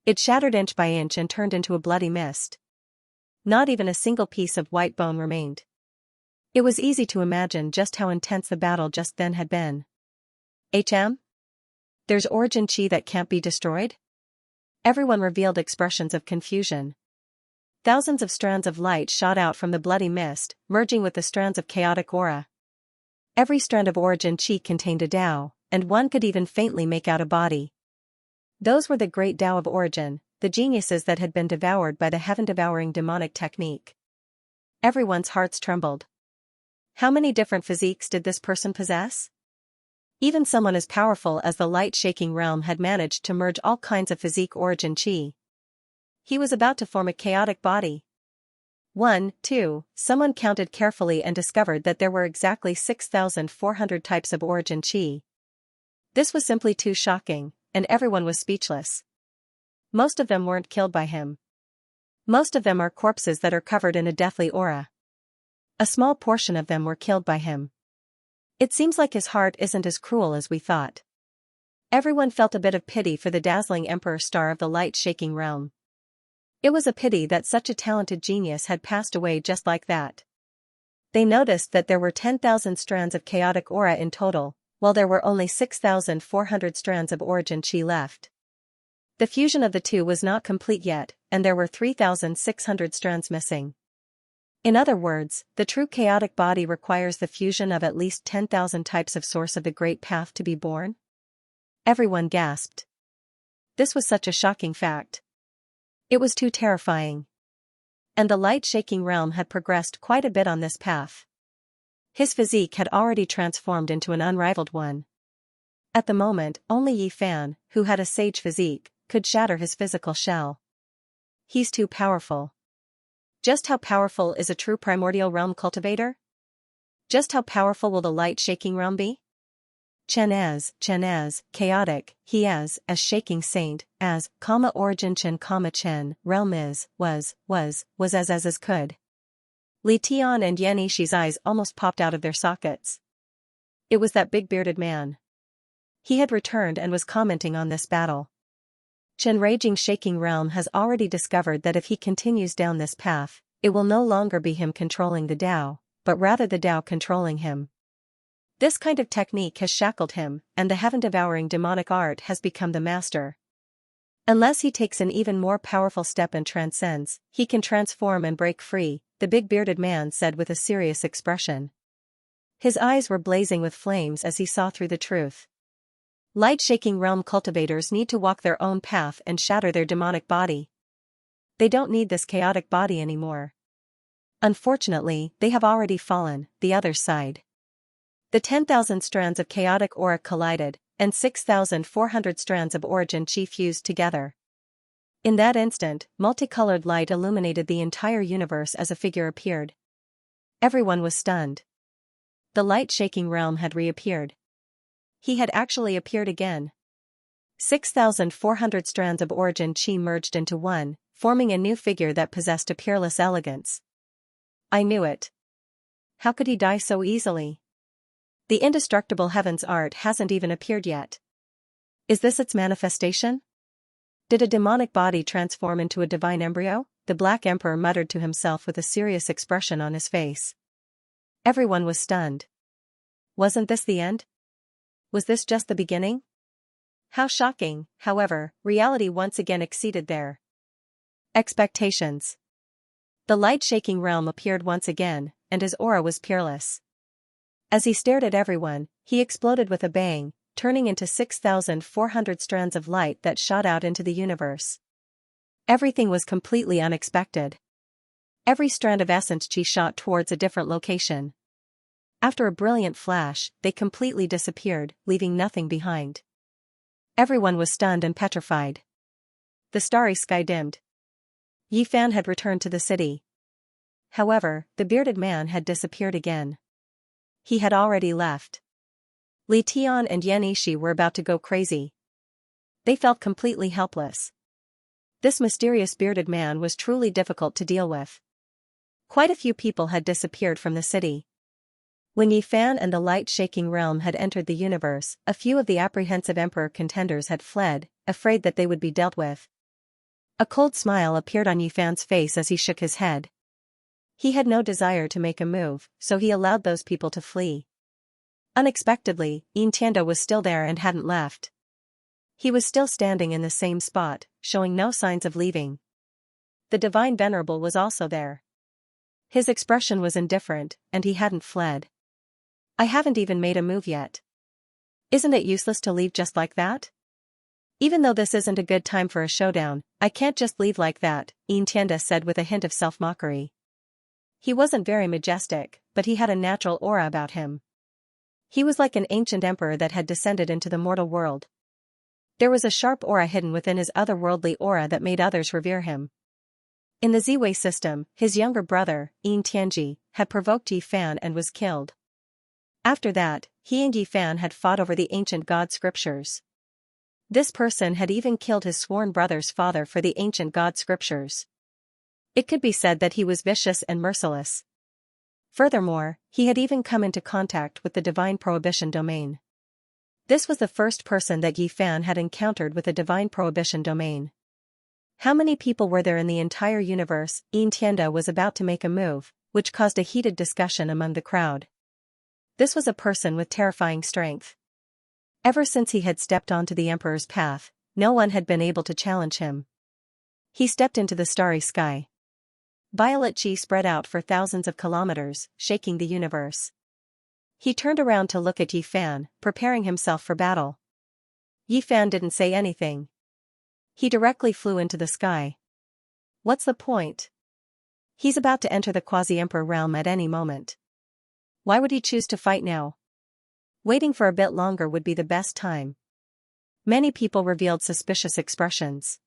It shattered inch by inch and turned into a bloody mist. Not even a single piece of white bone remained. It was easy to imagine just how intense the battle just then had been. There's origin chi that can't be destroyed? Everyone revealed expressions of confusion. Thousands of strands of light shot out from the bloody mist, merging with the strands of chaotic aura. Every strand of origin chi contained a Tao, and one could even faintly make out a body. Those were the great Tao of origin, the geniuses that had been devoured by the heaven-devouring demonic technique. Everyone's hearts trembled. How many different physiques did this person possess? Even someone as powerful as the light-shaking realm had managed to merge all kinds of physique origin chi. He was about to form a chaotic body. 1, 2, someone counted carefully and discovered that there were exactly 6,400 types of origin chi. This was simply too shocking, and everyone was speechless. Most of them weren't killed by him. Most of them are corpses that are covered in a deathly aura. A small portion of them were killed by him. It seems like his heart isn't as cruel as we thought. Everyone felt a bit of pity for the dazzling emperor star of the light-shaking realm. It was a pity that such a talented genius had passed away just like that. They noticed that there were 10,000 strands of chaotic aura in total, while there were only 6,400 strands of origin chi left. The fusion of the two was not complete yet, and there were 3,600 strands missing. In other words, the true chaotic body requires the fusion of at least 10,000 types of source of the great path to be born. Everyone gasped. This was such a shocking fact. It was too terrifying. And the light-shaking realm had progressed quite a bit on this path. His physique had already transformed into an unrivaled one. At the moment, only Yi Fan, who had a sage physique, could shatter his physical shell. He's too powerful. Just how powerful is a true primordial realm cultivator? Just how powerful will the light-shaking realm be? Chen as, chaotic, he as shaking saint, as, origin Chen, realm is, was as could. Li Tian and Yan Ishi's eyes almost popped out of their sockets. It was that big bearded man. He had returned and was commenting on this battle. Chen raging shaking realm has already discovered that if he continues down this path, it will no longer be him controlling the Tao, but rather the Tao controlling him. This kind of technique has shackled him, and the heaven-devouring demonic art has become the master. Unless he takes an even more powerful step and transcends, he can transform and break free, the big bearded man said with a serious expression. His eyes were blazing with flames as he saw through the truth. Light-shaking realm cultivators need to walk their own path and shatter their demonic body. They don't need this chaotic body anymore. Unfortunately, they have already fallen, the other side. The 10,000 strands of chaotic aura collided, and 6,400 strands of origin chi fused together. In that instant, multicolored light illuminated the entire universe as a figure appeared. Everyone was stunned. The light-shaking realm had reappeared. He had actually appeared again. 6,400 strands of origin chi merged into one, forming a new figure that possessed a peerless elegance. I knew it. How could he die so easily? The indestructible heaven's art hasn't even appeared yet. Is this its manifestation? Did a demonic body transform into a divine embryo? The Black Emperor muttered to himself with a serious expression on his face. Everyone was stunned. Wasn't this the end? Was this just the beginning? How shocking, however, reality once again exceeded their expectations. The light-shaking realm appeared once again, and his aura was peerless. As he stared at everyone, he exploded with a bang, turning into 6,400 strands of light that shot out into the universe. Everything was completely unexpected. Every strand of essence chi shot towards a different location. After a brilliant flash, they completely disappeared, leaving nothing behind. Everyone was stunned and petrified. The starry sky dimmed. Yi Fan had returned to the city. However, the bearded man had disappeared again. He had already left. Li Tian and Yan Yishi were about to go crazy. They felt completely helpless. This mysterious bearded man was truly difficult to deal with. Quite a few people had disappeared from the city. When Yi Fan and the light-shaking realm had entered the universe, a few of the apprehensive emperor contenders had fled, afraid that they would be dealt with. A cold smile appeared on Yi Fan's face as he shook his head. He had no desire to make a move, so he allowed those people to flee. Unexpectedly, Xianxia was still there and hadn't left. He was still standing in the same spot, showing no signs of leaving. The Divine Venerable was also there. His expression was indifferent, and he hadn't fled. I haven't even made a move yet. Isn't it useless to leave just like that? Even though this isn't a good time for a showdown, I can't just leave like that, Xianxia said with a hint of self-mockery. He wasn't very majestic, but he had a natural aura about him. He was like an ancient emperor that had descended into the mortal world. There was a sharp aura hidden within his otherworldly aura that made others revere him. In the Ziwei system, his younger brother, Yin Tianji, had provoked Yi Fan and was killed. After that, he and Yi Fan had fought over the ancient god scriptures. This person had even killed his sworn brother's father for the ancient god scriptures. It could be said that he was vicious and merciless. Furthermore, he had even come into contact with the divine prohibition domain. This was the first person that Yi Fan had encountered with a divine prohibition domain. How many people were there in the entire universe? Xianxia was about to make a move, which caused a heated discussion among the crowd. This was a person with terrifying strength. Ever since he had stepped onto the Emperor's path, no one had been able to challenge him. He stepped into the starry sky. Violet chi spread out for thousands of kilometers, shaking the universe. He turned around to look at Yi Fan, preparing himself for battle. Yi Fan didn't say anything. He directly flew into the sky. What's the point? He's about to enter the quasi-emperor realm at any moment. Why would he choose to fight now? Waiting for a bit longer would be the best time. Many people revealed suspicious expressions.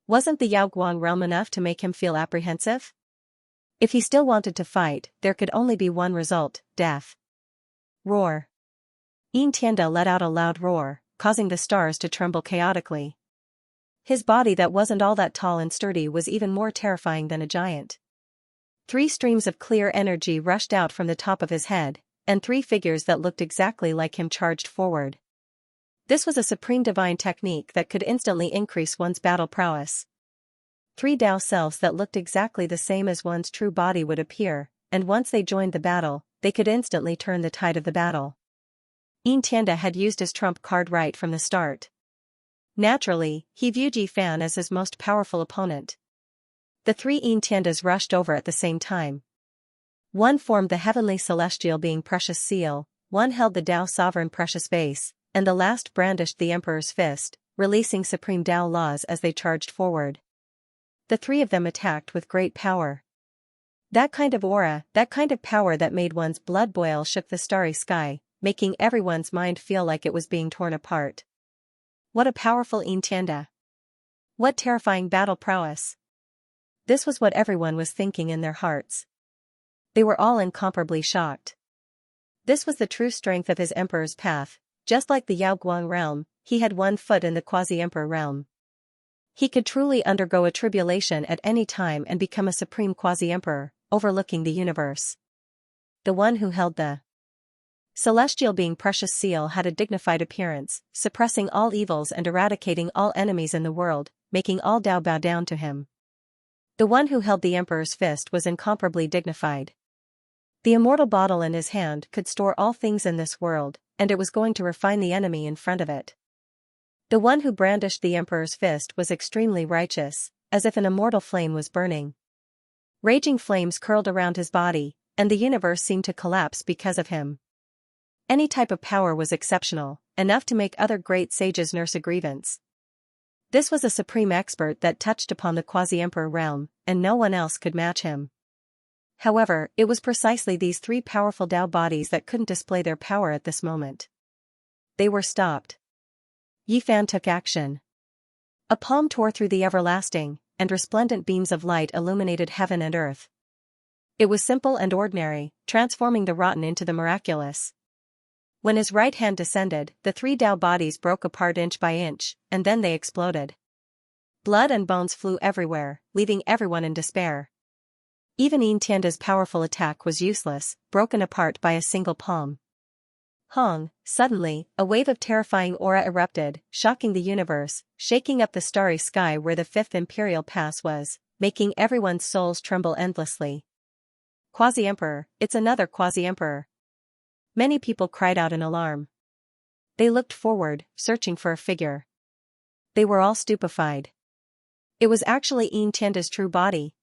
Wasn't the Yaoguang realm enough to make him feel apprehensive? If he still wanted to fight, there could only be one result, death. Roar. Xianxia let out a loud roar, causing the stars to tremble chaotically. His body that wasn't all that tall and sturdy was even more terrifying than a giant. 3 streams of clear energy rushed out from the top of his head, and 3 figures that looked exactly like him charged forward. This was a supreme divine technique that could instantly increase one's battle prowess. 3 Dao selves that looked exactly the same as one's true body would appear, and once they joined the battle, they could instantly turn the tide of the battle. Xianxia had used his trump card right from the start. Naturally, he viewed Yi Fan as his most powerful opponent. The 3 Xianxias rushed over at the same time. One formed the heavenly celestial being precious seal, one held the Tao sovereign precious vase, and the last brandished the emperor's fist, releasing supreme Tao laws as they charged forward. The three of them attacked with great power. That kind of aura, that kind of power that made one's blood boil shook the starry sky, making everyone's mind feel like it was being torn apart. What a powerful Xianxia! What terrifying battle prowess! This was what everyone was thinking in their hearts. They were all incomparably shocked. This was the true strength of his emperor's path. Just like the Yaoguang realm, he had one foot in the quasi-emperor realm. He could truly undergo a tribulation at any time and become a supreme quasi-emperor, overlooking the universe. The one who held the celestial being precious seal had a dignified appearance, suppressing all evils and eradicating all enemies in the world, making all Tao bow down to him. The one who held the emperor's fist was incomparably dignified. The immortal bottle in his hand could store all things in this world, and it was going to refine the enemy in front of it. The one who brandished the emperor's fist was extremely righteous, as if an immortal flame was burning. Raging flames curled around his body, and the universe seemed to collapse because of him. Any type of power was exceptional, enough to make other great sages nurse a grievance. This was a supreme expert that touched upon the quasi-emperor realm, and no one else could match him. However, it was precisely these three powerful Tao bodies that couldn't display their power at this moment. They were stopped. Yifan took action. A palm tore through the everlasting, and resplendent beams of light illuminated heaven and earth. It was simple and ordinary, transforming the rotten into the miraculous. When his right hand descended, the three Tao bodies broke apart inch by inch, and then they exploded. Blood and bones flew everywhere, leaving everyone in despair. Even Xianxia's powerful attack was useless, broken apart by a single palm. Suddenly, a wave of terrifying aura erupted, shocking the universe, shaking up the starry sky where the fifth imperial pass was, making everyone's souls tremble endlessly. Quasi-emperor, it's another quasi-emperor. Many people cried out in alarm. They looked forward, searching for a figure. They were all stupefied. It was actually Xianxia's true body.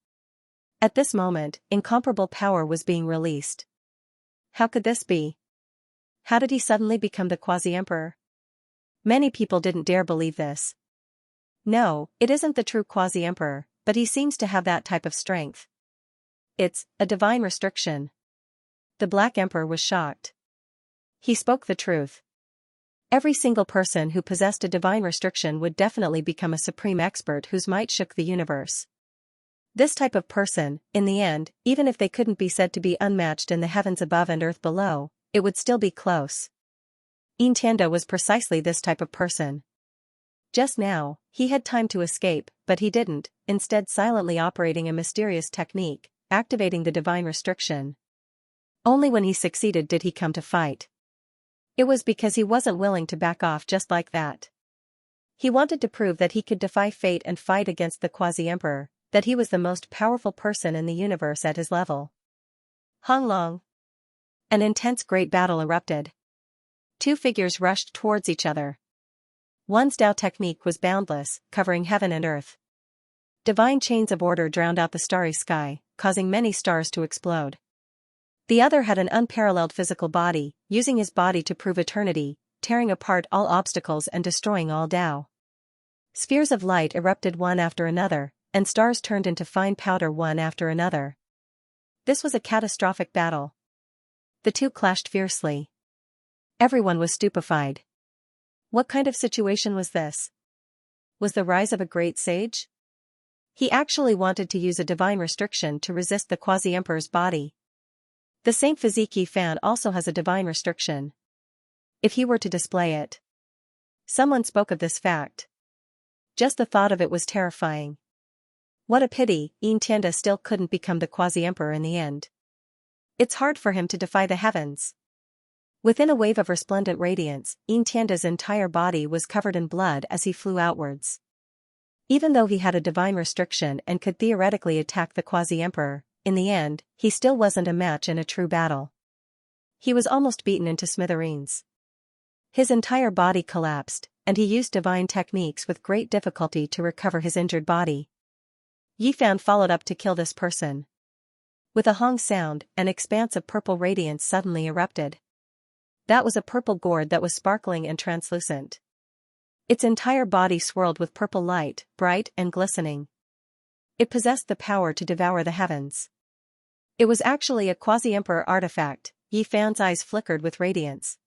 At this moment, incomparable power was being released. How could this be? How did he suddenly become the quasi-emperor? Many people didn't dare believe this. No, it isn't the true quasi-emperor, but he seems to have that type of strength. It's a divine restriction. The Black Emperor was shocked. He spoke the truth. Every single person who possessed a divine restriction would definitely become a supreme expert whose might shook the universe. This type of person, in the end, even if they couldn't be said to be unmatched in the heavens above and earth below, it would still be close. Xianxia was precisely this type of person. Just now, he had time to escape, but he didn't, instead silently operating a mysterious technique, activating the divine restriction. Only when he succeeded did he come to fight. It was because he wasn't willing to back off just like that. He wanted to prove that he could defy fate and fight against the quasi-emperor, that he was the most powerful person in the universe at his level. Honglong. An intense great battle erupted. Two figures rushed towards each other. One's Tao technique was boundless, covering heaven and earth. Divine chains of order drowned out the starry sky, causing many stars to explode. The other had an unparalleled physical body, using his body to prove eternity, tearing apart all obstacles and destroying all Tao. Spheres of light erupted one after another, and stars turned into fine powder one after another. This was a catastrophic battle. The two clashed fiercely. Everyone was stupefied. What kind of situation was this? Was the rise of a great sage? He actually wanted to use a divine restriction to resist the quasi-emperor's body. The same physique Yifan also has a divine restriction. If he were to display it. Someone spoke of this fact. Just the thought of it was terrifying. What a pity, Xianxia still couldn't become the quasi-emperor in the end. It's hard for him to defy the heavens. Within a wave of resplendent radiance, Xianxia's entire body was covered in blood as he flew outwards. Even though he had a divine restriction and could theoretically attack the quasi-emperor, in the end, he still wasn't a match in a true battle. He was almost beaten into smithereens. His entire body collapsed, and he used divine techniques with great difficulty to recover his injured body. Yifan followed up to kill this person. With a hong sound, an expanse of purple radiance suddenly erupted. That was a purple gourd that was sparkling and translucent. Its entire body swirled with purple light, bright and glistening. It possessed the power to devour the heavens. It was actually a quasi-emperor artifact. Yi Fan's eyes flickered with radiance.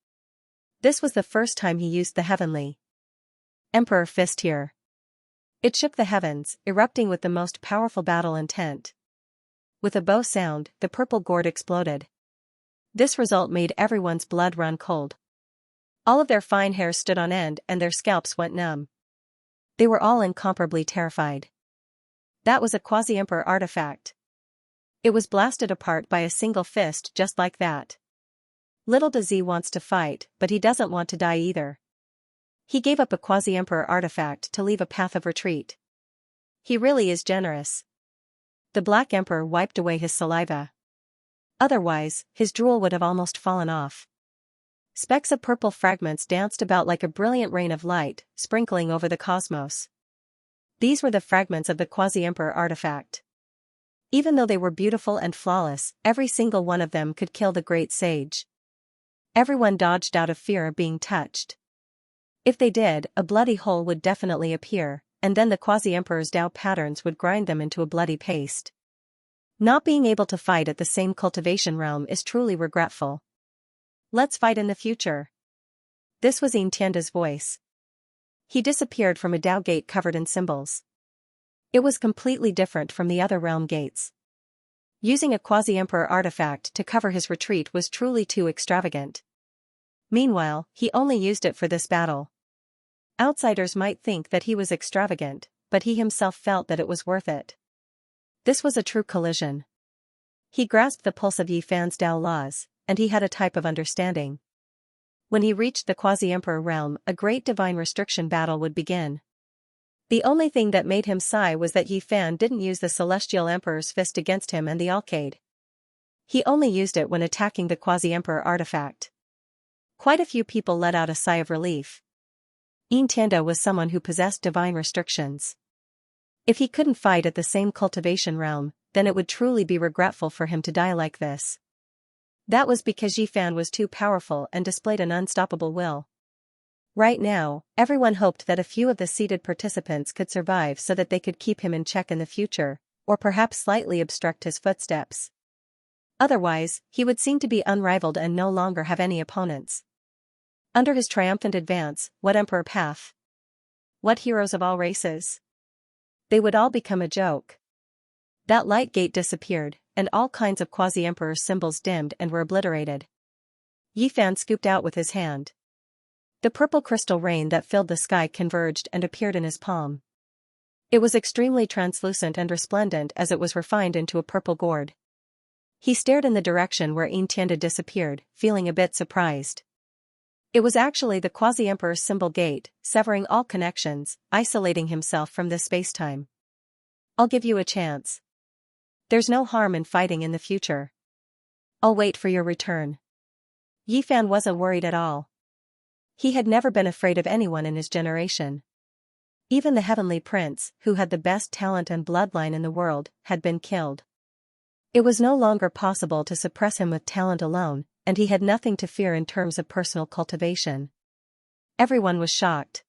This was the first time he used the heavenly Emperor fist here. It shook the heavens, erupting with the most powerful battle intent. With a bow sound, the purple gourd exploded. This result made everyone's blood run cold. All of their fine hairs stood on end and their scalps went numb. They were all incomparably terrified. That was a quasi-emperor artifact. It was blasted apart by a single fist just like that. Little Dazi wants to fight, but he doesn't want to die either. He gave up a quasi-emperor artifact to leave a path of retreat. He really is generous. The Black Emperor wiped away his saliva. Otherwise, his drool would have almost fallen off. Specks of purple fragments danced about like a brilliant rain of light, sprinkling over the cosmos. These were the fragments of the quasi-emperor artifact. Even though they were beautiful and flawless, every single one of them could kill the great sage. Everyone dodged out of fear of being touched. If they did, a bloody hole would definitely appear, and then the quasi-emperor's Dao patterns would grind them into a bloody paste. Not being able to fight at the same cultivation realm is truly regretful. Let's fight in the future. This was Xianxia's voice. He disappeared from a Dao gate covered in symbols. It was completely different from the other realm gates. Using a quasi-emperor artifact to cover his retreat was truly too extravagant. Meanwhile, he only used it for this battle. Outsiders might think that he was extravagant, but he himself felt that it was worth it. This was a true collision. He grasped the pulse of Yi Fan's Dao laws, and he had a type of understanding. When he reached the quasi-emperor realm, a great divine restriction battle would begin. The only thing that made him sigh was that Yi Fan didn't use the celestial emperor's fist against him and the arcade. He only used it when attacking the quasi-emperor artifact. Quite a few people let out a sigh of relief. Xianxia was someone who possessed divine restrictions. If he couldn't fight at the same cultivation realm, then it would truly be regretful for him to die like this. That was because Yi Fan was too powerful and displayed an unstoppable will. Right now, everyone hoped that a few of the seated participants could survive so that they could keep him in check in the future, or perhaps slightly obstruct his footsteps. Otherwise, he would seem to be unrivaled and no longer have any opponents. Under his triumphant advance, what emperor path? What heroes of all races? They would all become a joke. That light gate disappeared, and all kinds of quasi-emperor symbols dimmed and were obliterated. Yi Fan scooped out with his hand. The purple crystal rain that filled the sky converged and appeared in his palm. It was extremely translucent and resplendent as it was refined into a purple gourd. He stared in the direction where Xianxia disappeared, feeling a bit surprised. It was actually the quasi-emperor's symbol gate, severing all connections, isolating himself from this space-time. I'll give you a chance. There's no harm in fighting in the future. I'll wait for your return. Yi Fan wasn't worried at all. He had never been afraid of anyone in his generation. Even the heavenly prince, who had the best talent and bloodline in the world, had been killed. It was no longer possible to suppress him with talent alone, and he had nothing to fear in terms of personal cultivation. Everyone was shocked.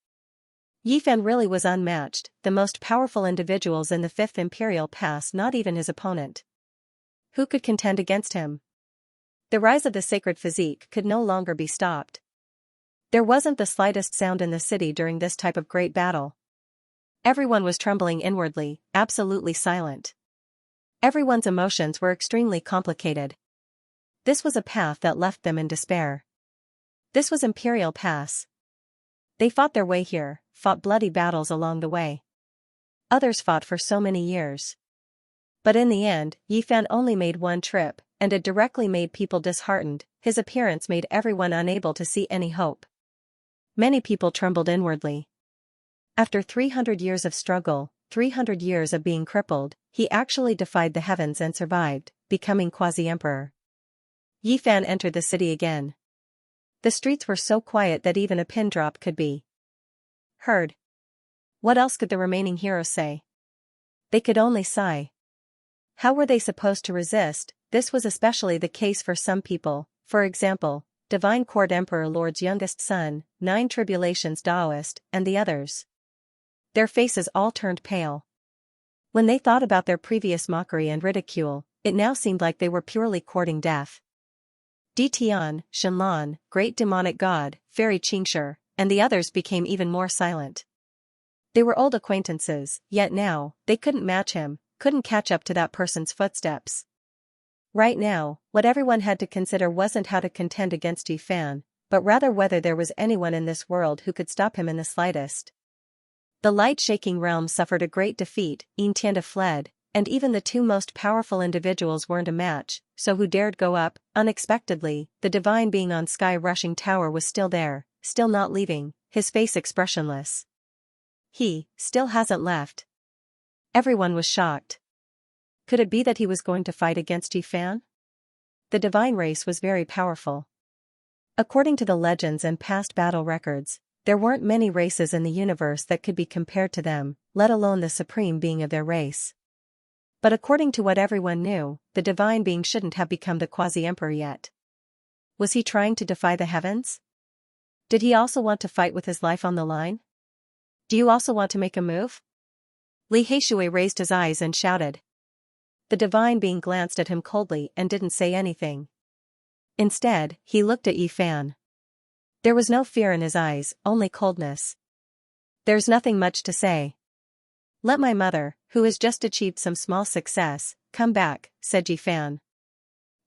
Yi Fan really was unmatched, the most powerful individuals in the 5th Imperial Pass, not even his opponent. Who could contend against him? The rise of the sacred physique could no longer be stopped. There wasn't the slightest sound in the city during this type of great battle. Everyone was trembling inwardly, absolutely silent. Everyone's emotions were extremely complicated. This was a path that left them in despair. This was Imperial Pass. They fought their way here, fought bloody battles along the way. Others fought for so many years. But in the end, Yi Fan only made one trip, and it directly made people disheartened. His appearance made everyone unable to see any hope. Many people trembled inwardly. After 300 years of struggle, 300 years of being crippled, he actually defied the heavens and survived, becoming quasi-emperor. Yi Fan entered the city again. The streets were so quiet that even a pin drop could be heard. What else could the remaining heroes say? They could only sigh. How were they supposed to resist? This was especially the case for some people, for example, Divine Court Emperor Lord's youngest son, 9 Tribulations Daoist, and the others. Their faces all turned pale. When they thought about their previous mockery and ridicule, it now seemed like they were purely courting death. Di Tian, Shenlan, Great Demonic God, Fairy Xianxia, and the others became even more silent. They were old acquaintances, yet now, they couldn't match him, couldn't catch up to that person's footsteps. Right now, what everyone had to consider wasn't how to contend against Yi Fan, but rather whether there was anyone in this world who could stop him in the slightest. The light-shaking realm suffered a great defeat, Xianxia fled, and even the 2 most powerful individuals weren't a match, so who dared go up? Unexpectedly, the divine being on sky-rushing tower was still there, still not leaving, his face expressionless. He still hasn't left. Everyone was shocked. Could it be that he was going to fight against Yi Fan? The divine race was very powerful. According to the legends and past battle records, there weren't many races in the universe that could be compared to them, let alone the supreme being of their race. But according to what everyone knew, the divine being shouldn't have become the quasi-emperor yet. Was he trying to defy the heavens? Did he also want to fight with his life on the line? Do you also want to make a move? Li Heishui raised his eyes and shouted. The divine being glanced at him coldly and didn't say anything. Instead, he looked at Yi Fan. There was no fear in his eyes, only coldness. There's nothing much to say. Let my mother, who has just achieved some small success, come back, said Yi Fan.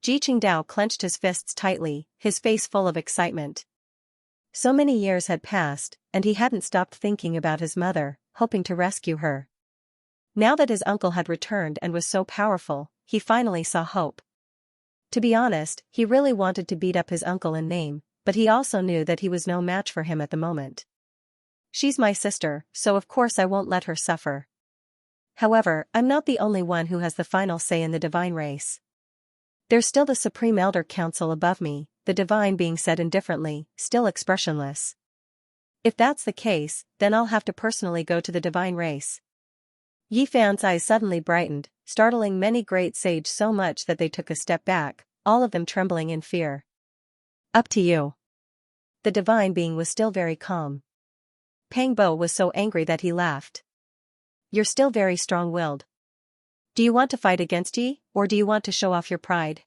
Ji Qingdao clenched his fists tightly, his face full of excitement. So many years had passed, and he hadn't stopped thinking about his mother, hoping to rescue her. Now that his uncle had returned and was so powerful, he finally saw hope. To be honest, he really wanted to beat up his uncle in name, but he also knew that he was no match for him at the moment. She's my sister, so of course I won't let her suffer. However, I'm not the only one who has the final say in the divine race. There's still the Supreme Elder Council above me, the divine being said indifferently, still expressionless. If that's the case, then I'll have to personally go to the divine race. Yi Fan's eyes suddenly brightened, startling many great sages so much that they took a step back, all of them trembling in fear. Up to you. The divine being was still very calm. Pang Bo was so angry that he laughed. You're still very strong-willed. Do you want to fight against Yi, or do you want to show off your pride?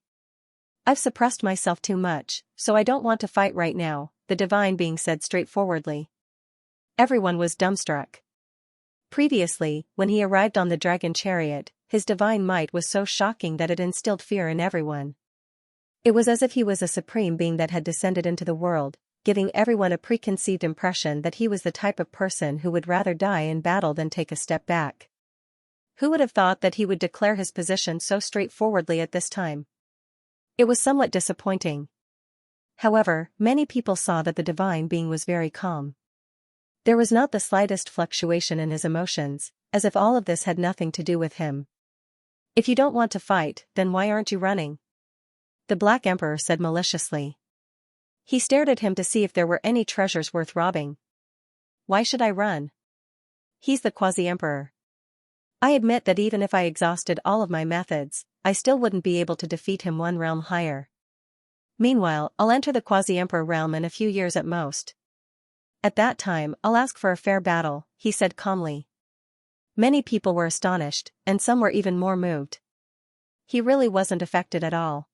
I've suppressed myself too much, so I don't want to fight right now, the divine being said straightforwardly. Everyone was dumbstruck. Previously, when he arrived on the dragon chariot, his divine might was so shocking that it instilled fear in everyone. It was as if he was a supreme being that had descended into the world, giving everyone a preconceived impression that he was the type of person who would rather die in battle than take a step back. Who would have thought that he would declare his position so straightforwardly at this time? It was somewhat disappointing. However, many people saw that the divine being was very calm. There was not the slightest fluctuation in his emotions, as if all of this had nothing to do with him. If you don't want to fight, then why aren't you running? The Black Emperor said maliciously. He stared at him to see if there were any treasures worth robbing. Why should I run? He's the quasi-emperor. I admit that even if I exhausted all of my methods, I still wouldn't be able to defeat him one realm higher. Meanwhile, I'll enter the quasi-emperor realm in a few years at most. At that time, I'll ask for a fair battle, he said calmly. Many people were astonished, and some were even more moved. He really wasn't affected at all.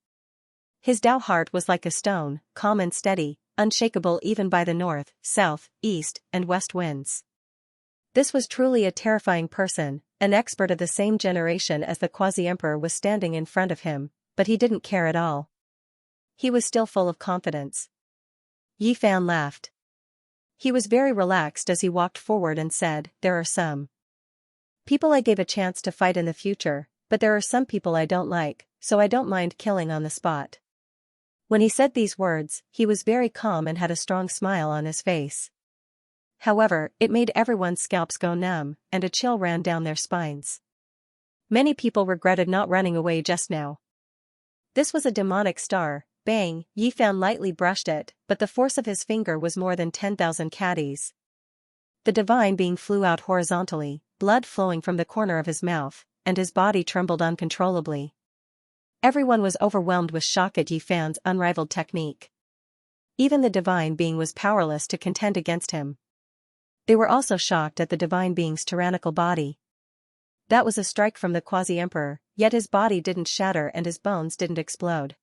His Dao heart was like a stone, calm and steady, unshakable even by the north, south, east, and west winds. This was truly a terrifying person, an expert of the same generation as the quasi-emperor was standing in front of him, but he didn't care at all. He was still full of confidence. Yi Fan laughed. He was very relaxed as he walked forward and said, there are some people I gave a chance to fight in the future, but there are some people I don't like, so I don't mind killing on the spot. When he said these words, he was very calm and had a strong smile on his face. However, it made everyone's scalps go numb, and a chill ran down their spines. Many people regretted not running away just now. This was a demonic star. Bang, Yi Fan lightly brushed it, but the force of his finger was more than 10,000 caddies. The divine being flew out horizontally, blood flowing from the corner of his mouth, and his body trembled uncontrollably. Everyone was overwhelmed with shock at Yi Fan's unrivaled technique. Even the divine being was powerless to contend against him. They were also shocked at the divine being's tyrannical body. That was a strike from the quasi-emperor, yet his body didn't shatter and his bones didn't explode.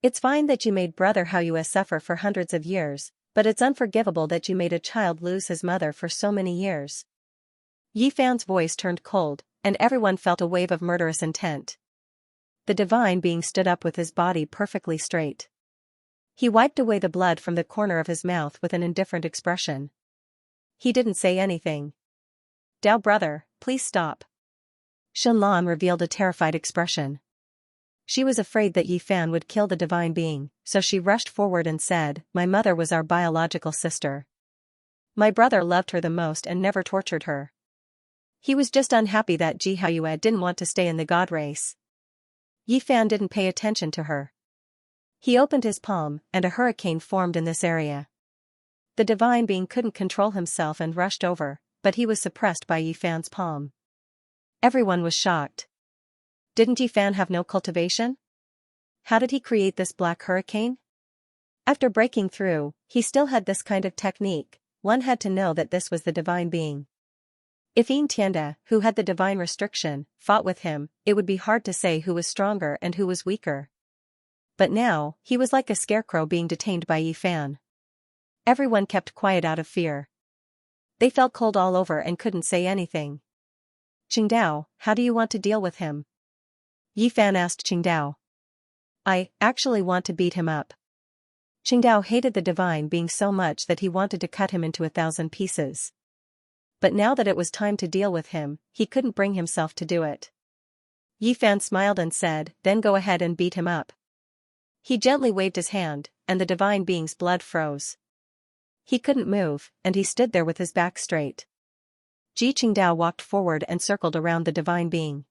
It's fine that you made Brother Xianxia suffer for hundreds of years, but it's unforgivable that you made a child lose his mother for so many years. Yi Fan's voice turned cold, and everyone felt a wave of murderous intent. The divine being stood up with his body perfectly straight. He wiped away the blood from the corner of his mouth with an indifferent expression. He didn't say anything. "Dao brother, please stop." Shenlan revealed a terrified expression. She was afraid that Yi Fan would kill the divine being, so she rushed forward and said, "My mother was our biological sister. My brother loved her the most and never tortured her. He was just unhappy that Ji Haoyue didn't want to stay in the god race." Yi Fan didn't pay attention to her. He opened his palm, and a hurricane formed in this area. The divine being couldn't control himself and rushed over, but he was suppressed by Yi Fan's palm. Everyone was shocked. Didn't Yi Fan have no cultivation? How did he create this black hurricane? After breaking through, he still had this kind of technique. One had to know that this was the divine being. If Yin Tianda, who had the divine restriction, fought with him, it would be hard to say who was stronger and who was weaker. But now, he was like a scarecrow being detained by Yi Fan. Everyone kept quiet out of fear. They felt cold all over and couldn't say anything. "Qingdao, how do you want to deal with him?" Yi Fan asked Qingdao. "I actually want to beat him up." Qingdao hated the divine being so much that he wanted to cut him into 1,000 pieces. But now that it was time to deal with him, he couldn't bring himself to do it. Yi Fan smiled and said, "Then go ahead and beat him up." He gently waved his hand, and the divine being's blood froze. He couldn't move, and he stood there with his back straight. Ji Qingdao walked forward and circled around the divine being.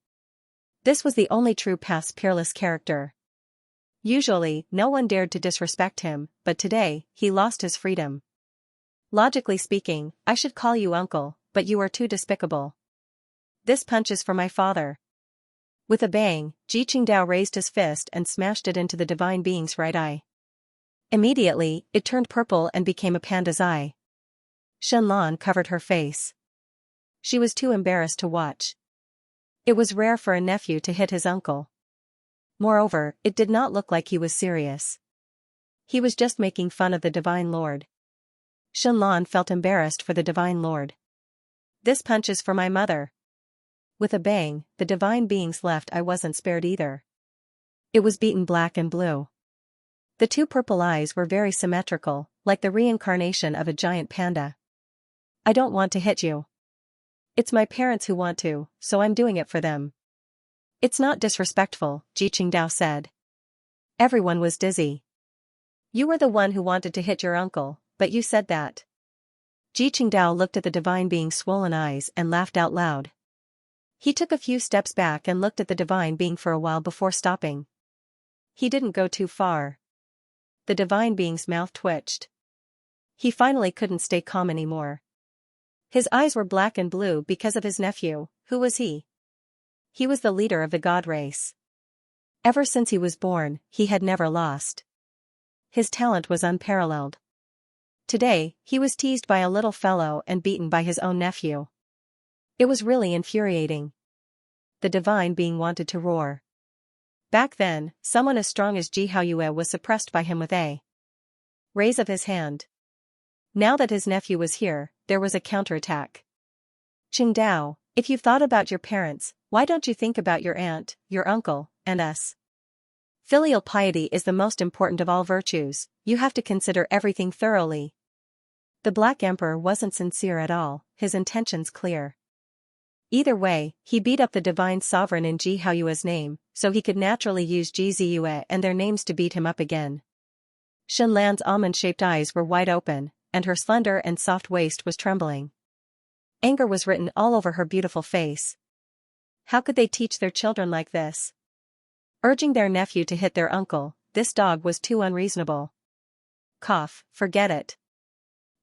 This was the only true past peerless character. Usually, no one dared to disrespect him, but today, he lost his freedom. "Logically speaking, I should call you uncle, but you are too despicable. This punch is for my father." With a bang, Ji Qingdao raised his fist and smashed it into the divine being's right eye. Immediately, it turned purple and became a panda's eye. Shenlan covered her face. She was too embarrassed to watch. It was rare for a nephew to hit his uncle. Moreover, it did not look like he was serious. He was just making fun of the Divine Lord. Shenlan felt embarrassed for the Divine Lord. "This punch is for my mother." With a bang, the divine being's left eye wasn't spared either. It was beaten black and blue. The two purple eyes were very symmetrical, like the reincarnation of a giant panda. "I don't want to hit you. It's my parents who want to, so I'm doing it for them." "It's not disrespectful," Ji Qingdao said. Everyone was dizzy. "You were the one who wanted to hit your uncle, but you said that." Ji Qingdao looked at the divine being's swollen eyes and laughed out loud. He took a few steps back and looked at the divine being for a while before stopping. He didn't go too far. The divine being's mouth twitched. He finally couldn't stay calm anymore. His eyes were black and blue because of his nephew. Who was he? He was the leader of the god race. Ever since he was born, he had never lost. His talent was unparalleled. Today, he was teased by a little fellow and beaten by his own nephew. It was really infuriating. The divine being wanted to roar. Back then, someone as strong as Ji Haoyue was suppressed by him with a raise of his hand. Now that his nephew was here, there was a counterattack. "Qingdao, if you've thought about your parents, why don't you think about your aunt, your uncle, and us? Filial piety is the most important of all virtues. You have to consider everything thoroughly." The Black Emperor wasn't sincere at all, his intentions clear. Either way, he beat up the divine sovereign in Ji Haoyue's name, so he could naturally use Ji Ziyue and their names to beat him up again. Shenlan's almond-shaped eyes were wide open, and her slender and soft waist was trembling. Anger was written all over her beautiful face. How could they teach their children like this? Urging their nephew to hit their uncle, this dog was too unreasonable. Cough, forget it.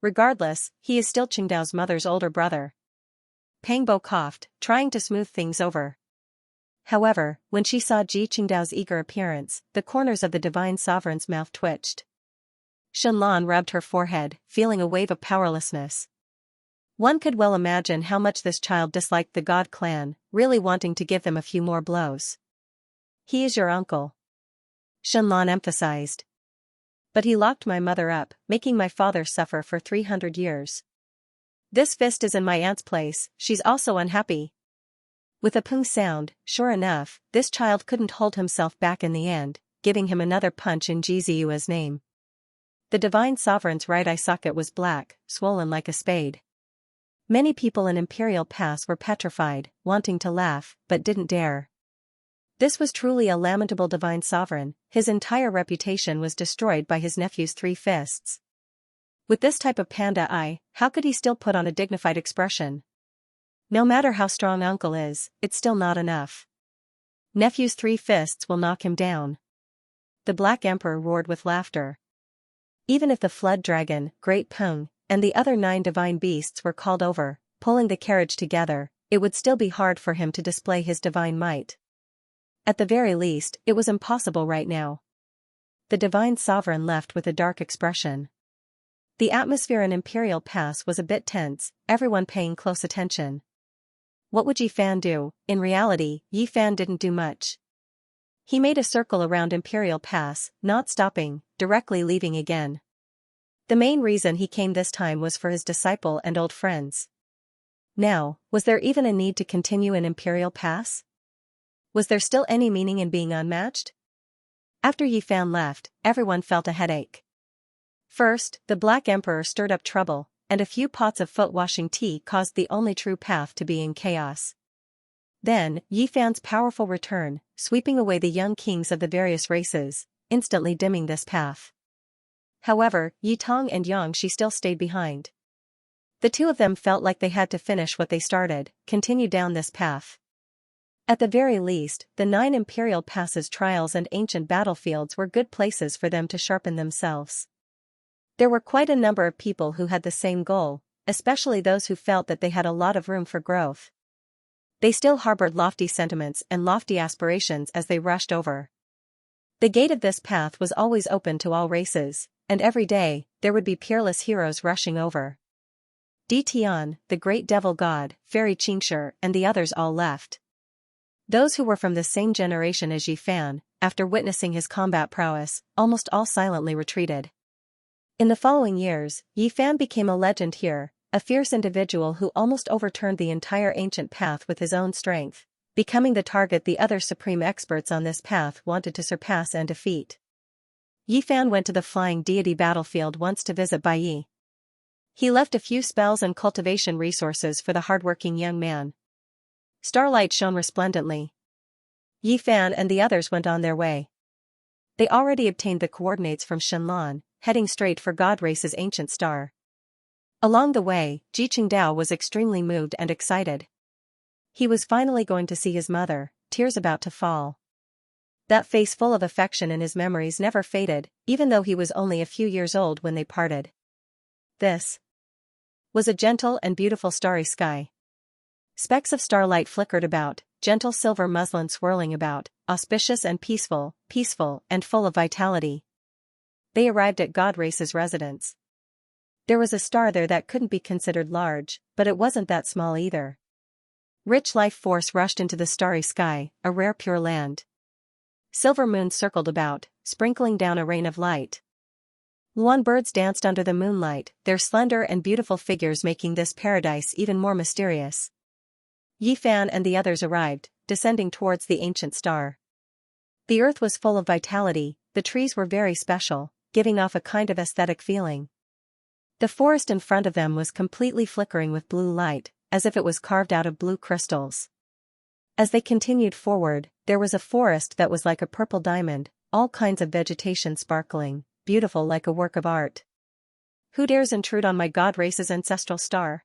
Regardless, he is still Qingdao's mother's older brother. Pangbo coughed, trying to smooth things over. However, when she saw Ji Qingdao's eager appearance, the corners of the divine sovereign's mouth twitched. Shenlan rubbed her forehead, feeling a wave of powerlessness. One could well imagine how much this child disliked the God clan, really wanting to give them a few more blows. "He is your uncle," Shenlan emphasized. "But he locked my mother up, making my father suffer for 300 years. This fist is in my aunt's place, she's also unhappy." With a pung sound, sure enough, this child couldn't hold himself back in the end, giving him another punch in Ji Ziyua's name. The divine sovereign's right eye socket was black, swollen like a spade. Many people in Imperial Pass were petrified, wanting to laugh, but didn't dare. This was truly a lamentable divine sovereign, his entire reputation was destroyed by his nephew's 3 fists. With this type of panda eye, how could he still put on a dignified expression? No matter how strong uncle is, it's still not enough. Nephew's 3 fists will knock him down. The Black Emperor roared with laughter. Even if the Flood Dragon, Great Pung, and the other 9 divine beasts were called over, pulling the carriage together, it would still be hard for him to display his divine might. At the very least, it was impossible right now. The divine sovereign left with a dark expression. The atmosphere in Imperial Pass was a bit tense, everyone paying close attention. What would Yi Fan do? In reality, Yi Fan didn't do much. He made a circle around Imperial Pass, not stopping, directly leaving again. The main reason he came this time was for his disciple and old friends. Now, was there even a need to continue in Imperial Pass? Was there still any meaning in being unmatched? After Yi Fan left, everyone felt a headache. First, the Black Emperor stirred up trouble, and a few pots of foot-washing tea caused the only true path to be in chaos. Then, Yi Fan's powerful return, sweeping away the young kings of the various races, instantly dimming this path. However, Yi Tong and Xianxia still stayed behind. The 2 of them felt like they had to finish what they started, continue down this path. At the very least, the 9 Imperial Passes trials and ancient battlefields were good places for them to sharpen themselves. There were quite a number of people who had the same goal, especially those who felt that they had a lot of room for growth. They still harbored lofty sentiments and lofty aspirations as they rushed over. The gate of this path was always open to all races, and every day, there would be peerless heroes rushing over. Di Tian, the great devil god, Fairy Xianxia, and the others all left. Those who were from the same generation as Yi Fan, after witnessing his combat prowess, almost all silently retreated. In the following years, Yi Fan became a legend here, a fierce individual who almost overturned the entire ancient path with his own strength, becoming the target the other supreme experts on this path wanted to surpass and defeat. Yi Fan went to the Flying Deity battlefield once to visit Bai Yi. He left a few spells and cultivation resources for the hardworking young man. Starlight shone resplendently. Yi Fan and the others went on their way. They already obtained the coordinates from Shenlan, heading straight for God Race's ancient star. Along the way, Ji Qingdao was extremely moved and excited. He was finally going to see his mother, tears about to fall. That face full of affection in his memories never faded, even though he was only a few years old when they parted. This was a gentle and beautiful starry sky. Specks of starlight flickered about, gentle silver muslin swirling about, auspicious and peaceful and full of vitality. They arrived at God Race's residence. There was a star there that couldn't be considered large, but it wasn't that small either. Rich life force rushed into the starry sky, a rare pure land. Silver moons circled about, sprinkling down a rain of light. Luan birds danced under the moonlight, their slender and beautiful figures making this paradise even more mysterious. Yi Fan and the others arrived, descending towards the ancient star. The earth was full of vitality, the trees were very special, giving off a kind of aesthetic feeling. The forest in front of them was completely flickering with blue light, as if it was carved out of blue crystals. As they continued forward, there was a forest that was like a purple diamond, all kinds of vegetation sparkling, beautiful like a work of art. Who dares intrude on my God Race's ancestral star?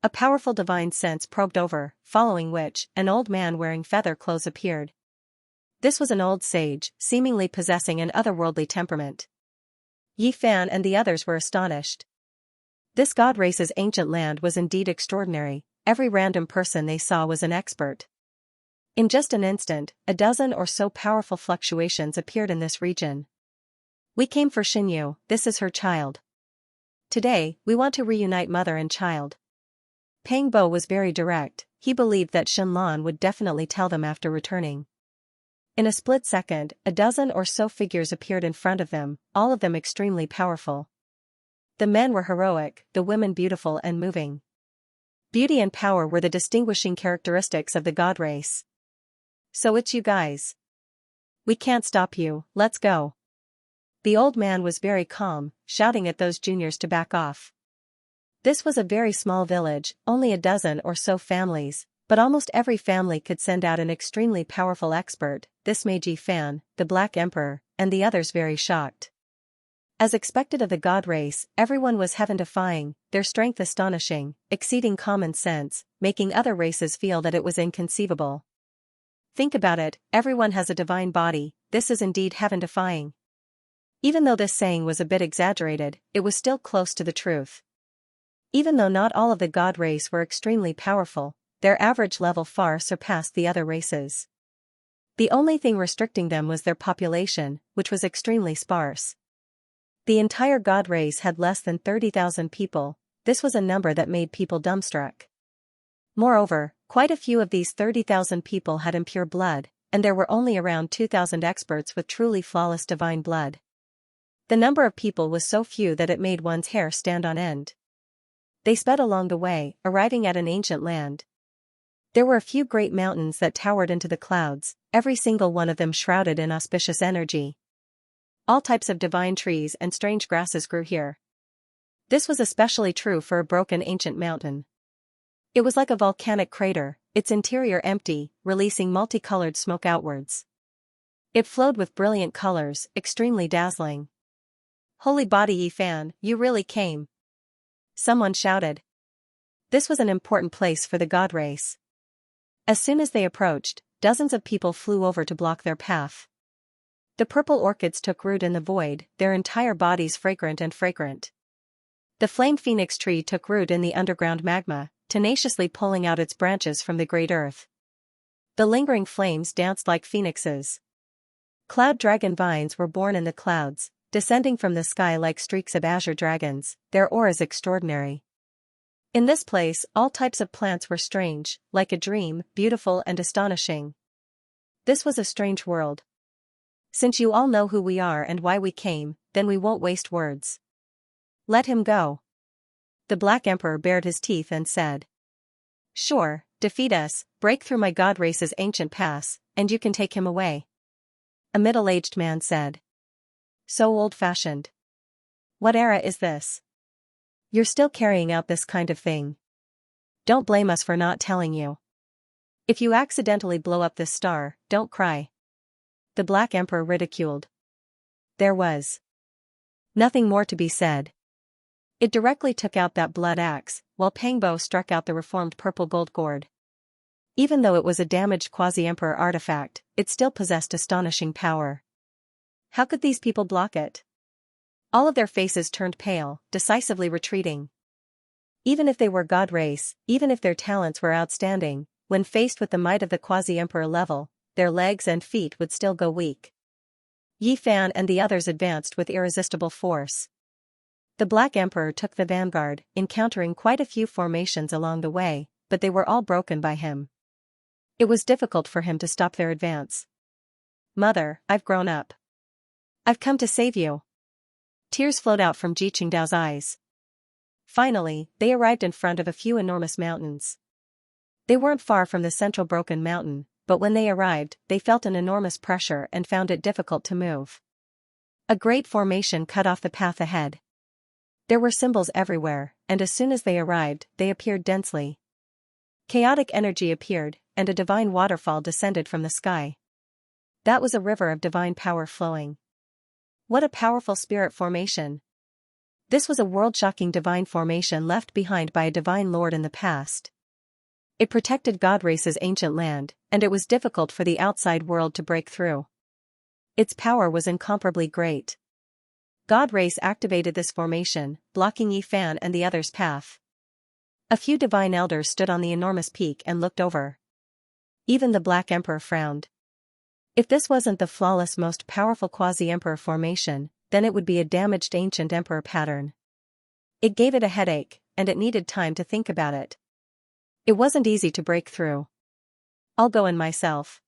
A powerful divine sense probed over, following which, an old man wearing feather clothes appeared. This was an old sage, seemingly possessing an otherworldly temperament. Yi Fan and the others were astonished. This God Race's ancient land was indeed extraordinary, every random person they saw was an expert. In just an instant, a dozen or so powerful fluctuations appeared in this region. We came for Xinyu, this is her child. Today, we want to reunite mother and child. Pang Bo was very direct, he believed that Shenlan would definitely tell them after returning. In a split second, a dozen or so figures appeared in front of them, all of them extremely powerful. The men were heroic, the women beautiful and moving. Beauty and power were the distinguishing characteristics of the god race. So it's you guys. We can't stop you, let's go. The old man was very calm, shouting at those juniors to back off. This was a very small village, only a dozen or so families, but almost every family could send out an extremely powerful expert. This made Yi Fan, the Black Emperor, and the others very shocked. As expected of the god race, everyone was heaven-defying, their strength astonishing, exceeding common sense, making other races feel that it was inconceivable. Think about it, everyone has a divine body, this is indeed heaven-defying. Even though this saying was a bit exaggerated, it was still close to the truth. Even though not all of the god race were extremely powerful, their average level far surpassed the other races. The only thing restricting them was their population, which was extremely sparse. The entire god race had less than 30,000 people, this was a number that made people dumbstruck. Moreover, quite a few of these 30,000 people had impure blood, and there were only around 2,000 experts with truly flawless divine blood. The number of people was so few that it made one's hair stand on end. They sped along the way, arriving at an ancient land. There were a few great mountains that towered into the clouds, every single one of them shrouded in auspicious energy. All types of divine trees and strange grasses grew here. This was especially true for a broken ancient mountain. It was like a volcanic crater, its interior empty, releasing multicolored smoke outwards. It flowed with brilliant colors, extremely dazzling. Holy body Yi Fan, you really came. Someone shouted. This was an important place for the god race. As soon as they approached, dozens of people flew over to block their path. The purple orchids took root in the void, their entire bodies fragrant and fragrant. The flame phoenix tree took root in the underground magma, tenaciously pulling out its branches from the great earth. The lingering flames danced like phoenixes. Cloud dragon vines were born in the clouds, descending from the sky like streaks of azure dragons, their auras extraordinary. In this place, all types of plants were strange, like a dream, beautiful and astonishing. This was a strange world. Since you all know who we are and why we came, then we won't waste words. Let him go. The Black Emperor bared his teeth and said. Sure, defeat us, break through my god race's ancient pass, and you can take him away. A middle-aged man said. So old-fashioned. What era is this? You're still carrying out this kind of thing. Don't blame us for not telling you. If you accidentally blow up this star, don't cry. The Black Emperor ridiculed. There was nothing more to be said. It directly took out that blood axe, while Pang Bo struck out the reformed purple gold gourd. Even though it was a damaged quasi-emperor artifact, it still possessed astonishing power. How could these people block it? All of their faces turned pale, decisively retreating. Even if they were god race, even if their talents were outstanding, when faced with the might of the quasi-emperor level, their legs and feet would still go weak. Yi Fan and the others advanced with irresistible force. The Black Emperor took the vanguard, encountering quite a few formations along the way, but they were all broken by him. It was difficult for him to stop their advance. Mother, I've grown up. I've come to save you. Tears flowed out from Ji Qingdao's eyes. Finally, they arrived in front of a few enormous mountains. They weren't far from the central broken mountain, but when they arrived, they felt an enormous pressure and found it difficult to move. A great formation cut off the path ahead. There were symbols everywhere, and as soon as they arrived, they appeared densely. Chaotic energy appeared, and a divine waterfall descended from the sky. That was a river of divine power flowing. What a powerful spirit formation! This was a world-shocking divine formation left behind by a divine lord in the past. It protected God Race's ancient land, and it was difficult for the outside world to break through. Its power was incomparably great. God Race activated this formation, blocking Yi Fan and the others' path. A few divine elders stood on the enormous peak and looked over. Even the Black Emperor frowned. If this wasn't the flawless most powerful quasi-emperor formation, then it would be a damaged ancient emperor pattern. It gave it a headache, and it needed time to think about it. It wasn't easy to break through. I'll go in myself.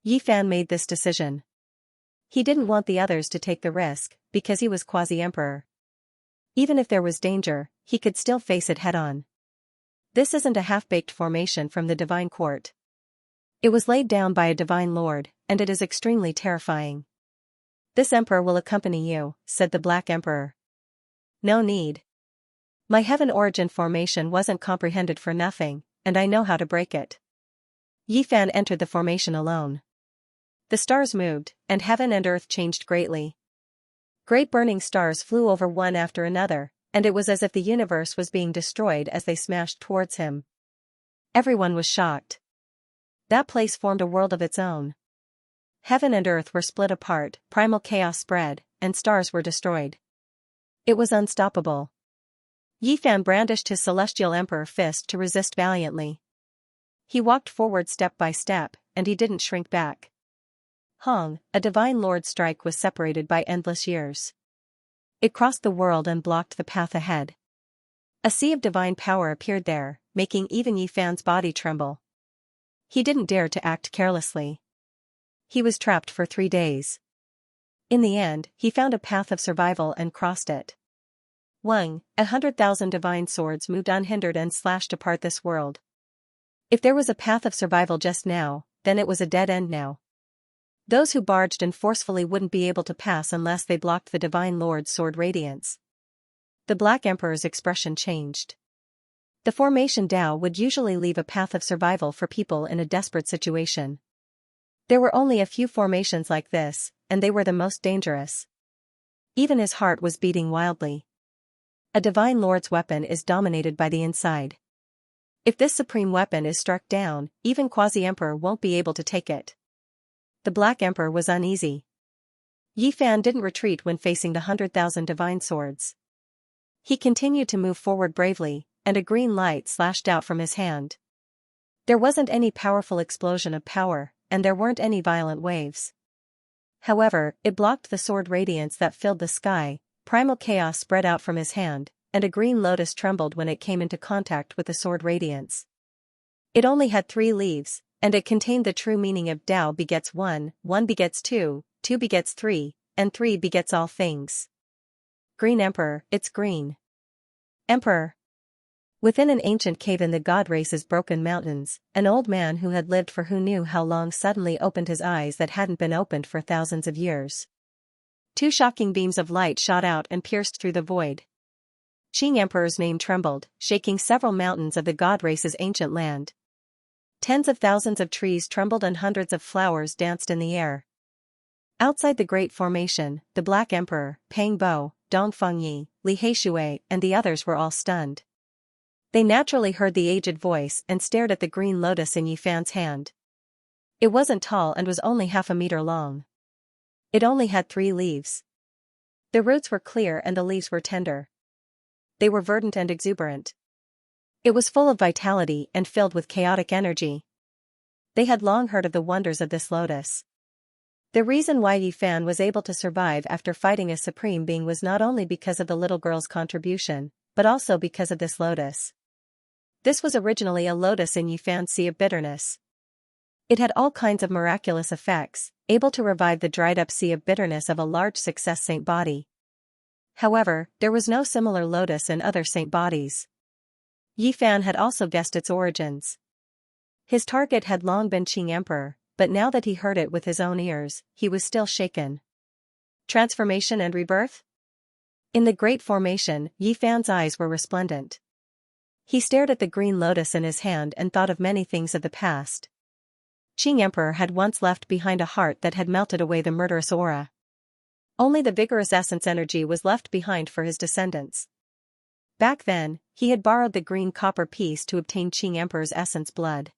Yi Fan made this decision. He didn't want the others to take the risk, because he was quasi-emperor. Even if there was danger, he could still face it head-on. This isn't a half-baked formation from the divine court. It was laid down by a divine lord, and it is extremely terrifying. This emperor will accompany you, said the Black Emperor. No need. My heaven origin formation wasn't comprehended for nothing, and I know how to break it. Yi Fan entered the formation alone. The stars moved, and heaven and earth changed greatly. Great burning stars flew over one after another, and it was as if the universe was being destroyed as they smashed towards him. Everyone was shocked. That place formed a world of its own. Heaven and earth were split apart, primal chaos spread, and stars were destroyed. It was unstoppable. Yi Fan brandished his celestial emperor fist to resist valiantly. He walked forward step by step, and he didn't shrink back. Hong, a divine lord's strike was separated by endless years. It crossed the world and blocked the path ahead. A sea of divine power appeared there, making even Yi Fan's body tremble. He didn't dare to act carelessly. He was trapped for 3 days. In the end, he found a path of survival and crossed it. 100,000 divine swords moved unhindered and slashed apart this world. If there was a path of survival just now, then it was a dead end now. Those who barged in forcefully wouldn't be able to pass unless they blocked the divine lord's sword radiance. The Black Emperor's expression changed. The formation Dao would usually leave a path of survival for people in a desperate situation. There were only a few formations like this, and they were the most dangerous. Even his heart was beating wildly. A divine lord's weapon is dominated by the inside. If this supreme weapon is struck down, even quasi-emperor won't be able to take it. The Black Emperor was uneasy. Yi Fan didn't retreat when facing the 100,000 divine swords. He continued to move forward bravely, and a green light slashed out from his hand. There wasn't any powerful explosion of power, and there weren't any violent waves. However, it blocked the sword radiance that filled the sky. Primal chaos spread out from his hand, and a green lotus trembled when it came into contact with the sword radiance. It only had 3 leaves, and it contained the true meaning of Tao begets 1, 1 begets 2, 2 begets 3, and 3 begets all things. Green Emperor, it's green. Emperor. Within an ancient cave in the god race's broken mountains, an old man who had lived for who knew how long suddenly opened his eyes that hadn't been opened for thousands of years. 2 shocking beams of light shot out and pierced through the void. Qing Emperor's name trembled, shaking several mountains of the god race's ancient land. Tens of thousands of trees trembled and hundreds of flowers danced in the air. Outside the Great Formation, the Black Emperor, Pang Bo, Dong Fengyi, Li Heishui, and the others were all stunned. They naturally heard the aged voice and stared at the green lotus in Yi Fan's hand. It wasn't tall and was only half a meter long. It only had 3 leaves. The roots were clear and the leaves were tender. They were verdant and exuberant. It was full of vitality and filled with chaotic energy. They had long heard of the wonders of this lotus. The reason why Yi Fan was able to survive after fighting a supreme being was not only because of the little girl's contribution, but also because of this lotus. This was originally a lotus in Yi Fan's Sea of Bitterness. It had all kinds of miraculous effects, able to revive the dried-up sea of bitterness of a large success saint body. However, there was no similar lotus in other saint bodies. Yi Fan had also guessed its origins. His target had long been Qing Emperor, but now that he heard it with his own ears, he was still shaken. Transformation and rebirth? In the Great Formation, Yi Fan's eyes were resplendent. He stared at the green lotus in his hand and thought of many things of the past. Qing Emperor had once left behind a heart that had melted away the murderous aura. Only the vigorous essence energy was left behind for his descendants. Back then, he had borrowed the green copper piece to obtain Qing Emperor's essence blood.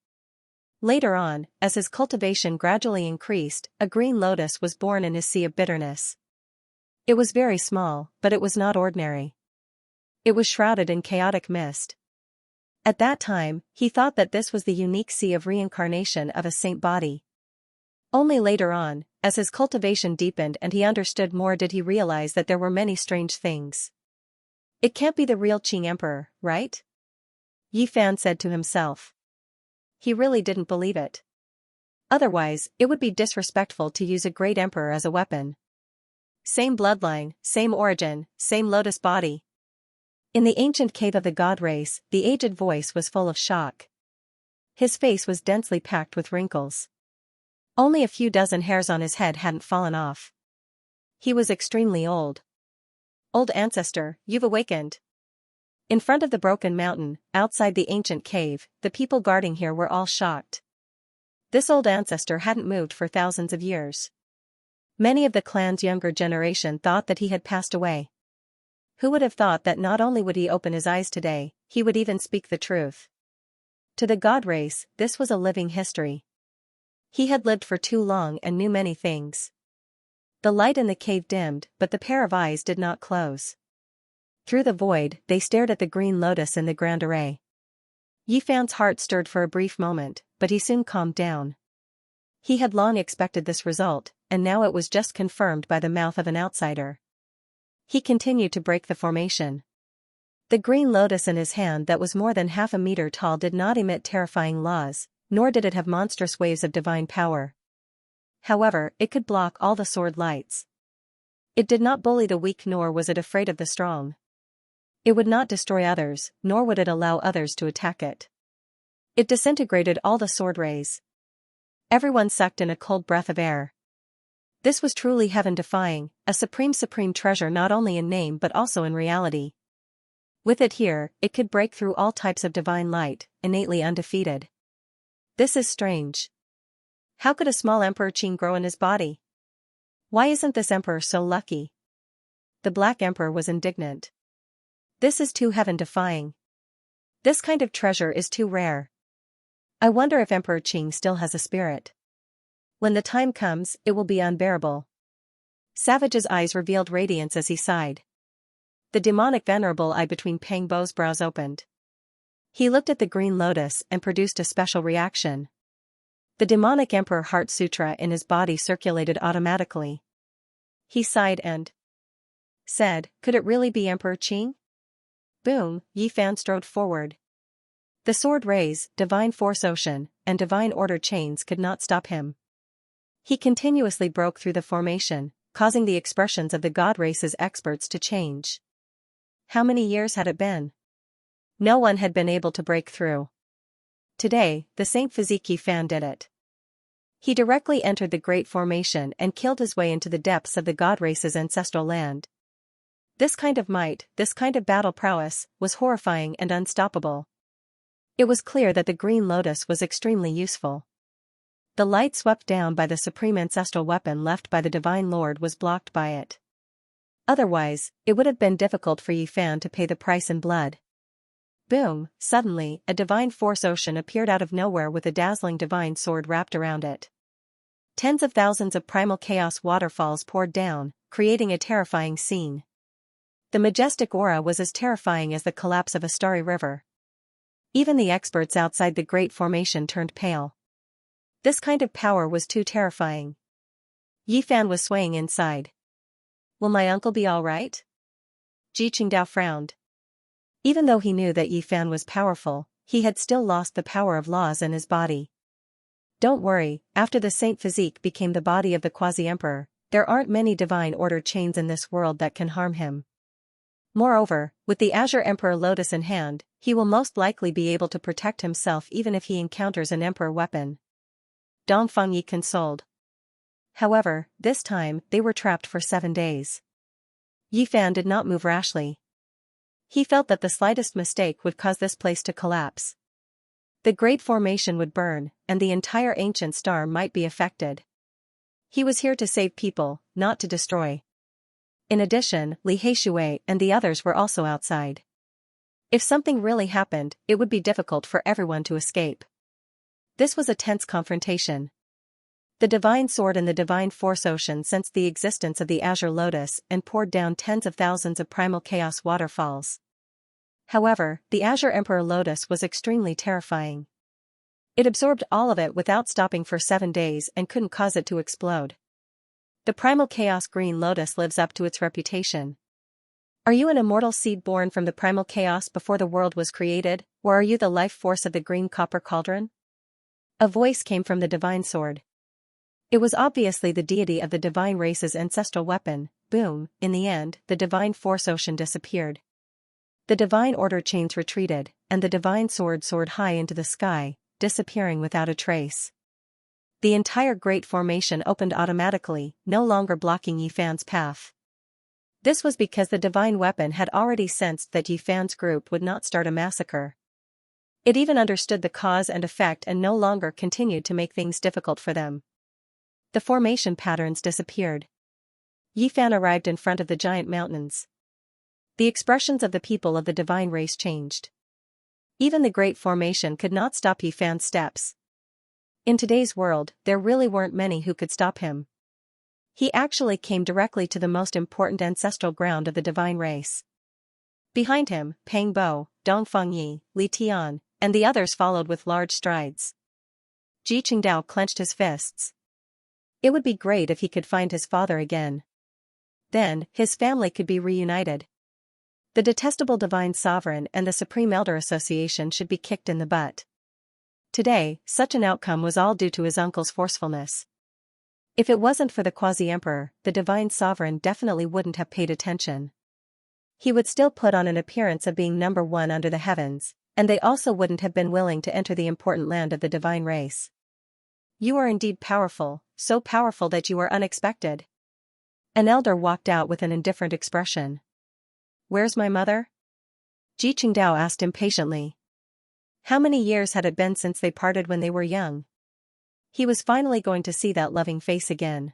Later on, as his cultivation gradually increased, a green lotus was born in his Sea of Bitterness. It was very small, but it was not ordinary. It was shrouded in chaotic mist. At that time, he thought that this was the unique sea of reincarnation of a saint body. Only later on, as his cultivation deepened and he understood more, did he realize that there were many strange things. It can't be the real Qing Emperor, right? Yi Fan said to himself. He really didn't believe it. Otherwise, it would be disrespectful to use a great emperor as a weapon. Same bloodline, same origin, same lotus body. In the ancient cave of the god race, the aged voice was full of shock. His face was densely packed with wrinkles. Only a few dozen hairs on his head hadn't fallen off. He was extremely old. Old ancestor, you've awakened. In front of the broken mountain, outside the ancient cave, the people guarding here were all shocked. This old ancestor hadn't moved for thousands of years. Many of the clan's younger generation thought that he had passed away. Who would have thought that not only would he open his eyes today, he would even speak the truth? To the god race, this was a living history. He had lived for too long and knew many things. The light in the cave dimmed, but the pair of eyes did not close. Through the void, they stared at the green lotus in the grand array. Yi Fan's heart stirred for a brief moment, but he soon calmed down. He had long expected this result, and now it was just confirmed by the mouth of an outsider. He continued to break the formation. The green lotus in his hand that was more than half a meter tall did not emit terrifying laws, nor did it have monstrous waves of divine power. However, it could block all the sword lights. It did not bully the weak, nor was it afraid of the strong. It would not destroy others, nor would it allow others to attack it. It disintegrated all the sword rays. Everyone sucked in a cold breath of air. This was truly heaven-defying, a supreme treasure not only in name but also in reality. With it here, it could break through all types of divine light, innately undefeated. This is strange. How could a small Emperor Qing grow in his body? Why isn't this emperor so lucky? The Black Emperor was indignant. This is too heaven-defying. This kind of treasure is too rare. I wonder if Emperor Qing still has a spirit. When the time comes, it will be unbearable. Savage's eyes revealed radiance as he sighed. The demonic venerable eye between Pang Bo's brows opened. He looked at the green lotus and produced a special reaction. The demonic Emperor Heart Sutra in his body circulated automatically. He sighed and said, could it really be Emperor Qing? Boom, Yi Fan strode forward. The sword rays, divine force ocean, and divine order chains could not stop him. He continuously broke through the formation, causing the expressions of the god race's experts to change. How many years had it been? No one had been able to break through. Today, the Saint Physique Yi Fan did it. He directly entered the great formation and killed his way into the depths of the god race's ancestral land. This kind of might, this kind of battle prowess, was horrifying and unstoppable. It was clear that the green lotus was extremely useful. The light swept down by the supreme ancestral weapon left by the Divine Lord was blocked by it. Otherwise, it would have been difficult for Yi Fan to pay the price in blood. Boom, suddenly, a divine force ocean appeared out of nowhere with a dazzling divine sword wrapped around it. Tens of thousands of primal chaos waterfalls poured down, creating a terrifying scene. The majestic aura was as terrifying as the collapse of a starry river. Even the experts outside the great formation turned pale. This kind of power was too terrifying. Yi Fan was swaying inside. Will my uncle be all right? Ji Qingdao frowned. Even though he knew that Yi Fan was powerful, he had still lost the power of laws in his body. Don't worry, after the Saint Physique became the body of the Quasi-Emperor, there aren't many divine order chains in this world that can harm him. Moreover, with the Azure Emperor Lotus in hand, he will most likely be able to protect himself even if he encounters an Emperor weapon. Dongfang Yi consoled. However, this time, they were trapped for 7 days. Yi Fan did not move rashly. He felt that the slightest mistake would cause this place to collapse. The great formation would burn, and the entire ancient star might be affected. He was here to save people, not to destroy. In addition, Li Heishui and the others were also outside. If something really happened, it would be difficult for everyone to escape. This was a tense confrontation. The divine sword and the divine force ocean sensed the existence of the Azure Lotus and poured down tens of thousands of primal chaos waterfalls. However, the Azure Emperor Lotus was extremely terrifying. It absorbed all of it without stopping for 7 days and couldn't cause it to explode. The primal chaos Green Lotus lives up to its reputation. Are you an immortal seed born from the primal chaos before the world was created, or are you the life force of the green copper cauldron? A voice came from the divine sword. It was obviously the deity of the divine race's ancestral weapon. Boom, in the end, the divine force ocean disappeared. The divine order chains retreated, and the divine sword soared high into the sky, disappearing without a trace. The entire Great Formation opened automatically, no longer blocking Yi Fan's path. This was because the divine weapon had already sensed that Yi Fan's group would not start a massacre. It even understood the cause and effect and no longer continued to make things difficult for them. The formation patterns disappeared. Yi Fan arrived in front of the giant mountains. The expressions of the people of the divine race changed. Even the Great Formation could not stop Yi Fan's steps. In today's world, there really weren't many who could stop him. He actually came directly to the most important ancestral ground of the divine race. Behind him, Pang Bo, Dong Fengyi, Li Tian, and the others followed with large strides. Ji Qingdao clenched his fists. It would be great if he could find his father again. Then, his family could be reunited. The detestable Divine Sovereign and the Supreme Elder Association should be kicked in the butt. Today, such an outcome was all due to his uncle's forcefulness. If it wasn't for the Quasi-Emperor, the Divine Sovereign definitely wouldn't have paid attention. He would still put on an appearance of being number one under the heavens, and they also wouldn't have been willing to enter the important land of the divine race. You are indeed powerful, so powerful that you are unexpected. An elder walked out with an indifferent expression. Where's my mother? Ji Qingdao asked impatiently. How many years had it been since they parted when they were young? He was finally going to see that loving face again.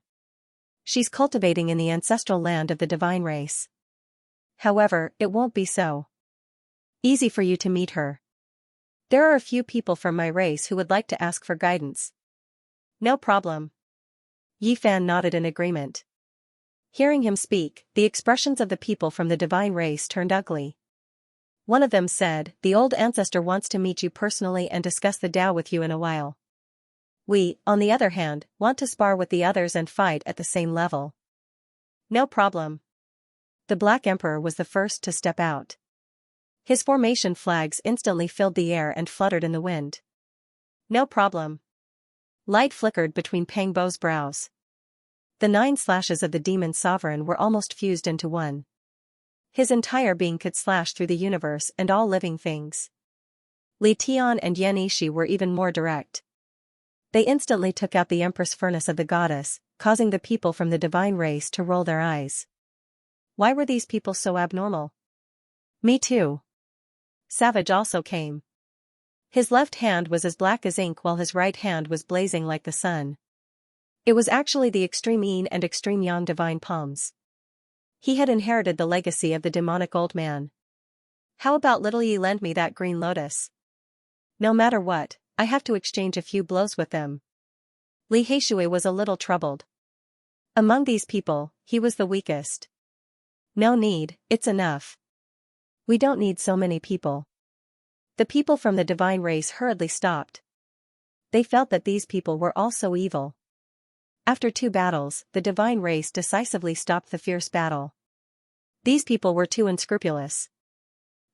She's cultivating in the ancestral land of the divine race. However, it won't be so easy for you to meet her. There are a few people from my race who would like to ask for guidance. No problem. Yi Fan nodded in agreement. Hearing him speak, the expressions of the people from the divine race turned ugly. One of them said, "The old ancestor wants to meet you personally and discuss the Tao with you in a while. We, on the other hand, want to spar with the others and fight at the same level." No problem. The Black Emperor was the first to step out. His formation flags instantly filled the air and fluttered in the wind. No problem. Light flickered between Pang Bo's brows. The 9 slashes of the demon sovereign were almost fused into one. His entire being could slash through the universe and all living things. Li Tian and Yan Yishi were even more direct. They instantly took out the Empress Furnace of the goddess, causing the people from the divine race to roll their eyes. Why were these people so abnormal? Me too. Savage also came. His left hand was as black as ink while his right hand was blazing like the sun. It was actually the extreme yin and extreme yang divine palms. He had inherited the legacy of the demonic old man. How about little Yi lend me that green lotus? No matter what, I have to exchange a few blows with them. Li Heishui was a little troubled. Among these people, he was the weakest. No need, it's enough. We don't need so many people. The people from the divine race hurriedly stopped. They felt that these people were all so evil. After 2 battles, the divine race decisively stopped the fierce battle. These people were too unscrupulous.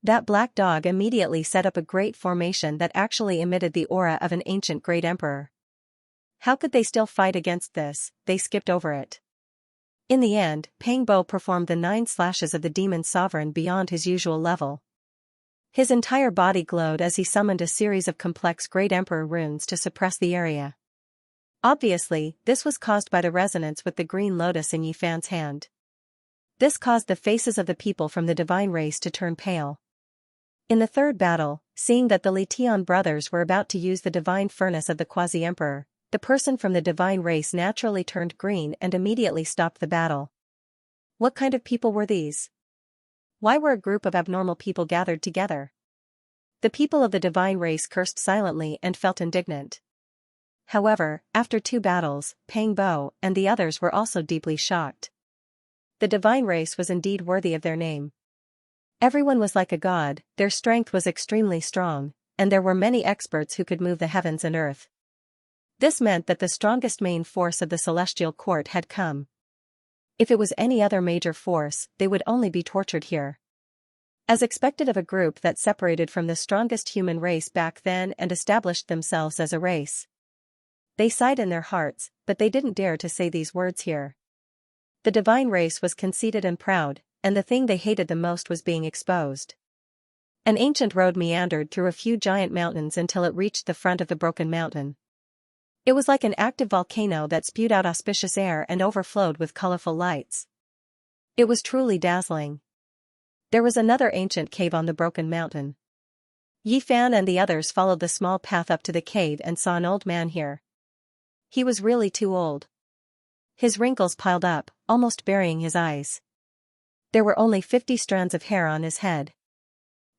That black dog immediately set up a great formation that actually emitted the aura of an ancient great emperor. How could they still fight against this? They skipped over it. In the end, Pang Bo performed the 9 slashes of the demon sovereign beyond his usual level. His entire body glowed as he summoned a series of complex great emperor runes to suppress the area. Obviously, this was caused by the resonance with the green lotus in Yi Fan's hand. This caused the faces of the people from the divine race to turn pale. In the 3rd battle, seeing that the Li Tian brothers were about to use the divine furnace of the quasi-emperor, the person from the divine race naturally turned green and immediately stopped the battle. What kind of people were these? Why were a group of abnormal people gathered together? The people of the divine race cursed silently and felt indignant. However, after 2 battles, Pang Bo and the others were also deeply shocked. The divine race was indeed worthy of their name. Everyone was like a god, their strength was extremely strong, and there were many experts who could move the heavens and earth. This meant that the strongest main force of the celestial court had come. If it was any other major force, they would only be tortured here. As expected of a group that separated from the strongest human race back then and established themselves as a race. They sighed in their hearts, but they didn't dare to say these words here. The divine race was conceited and proud, and the thing they hated the most was being exposed. An ancient road meandered through a few giant mountains until it reached the front of the broken mountain. It was like an active volcano that spewed out auspicious air and overflowed with colorful lights. It was truly dazzling. There was another ancient cave on the broken mountain. Yi Fan and the others followed the small path up to the cave and saw an old man here. He was really too old. His wrinkles piled up, almost burying his eyes. There were only 50 strands of hair on his head.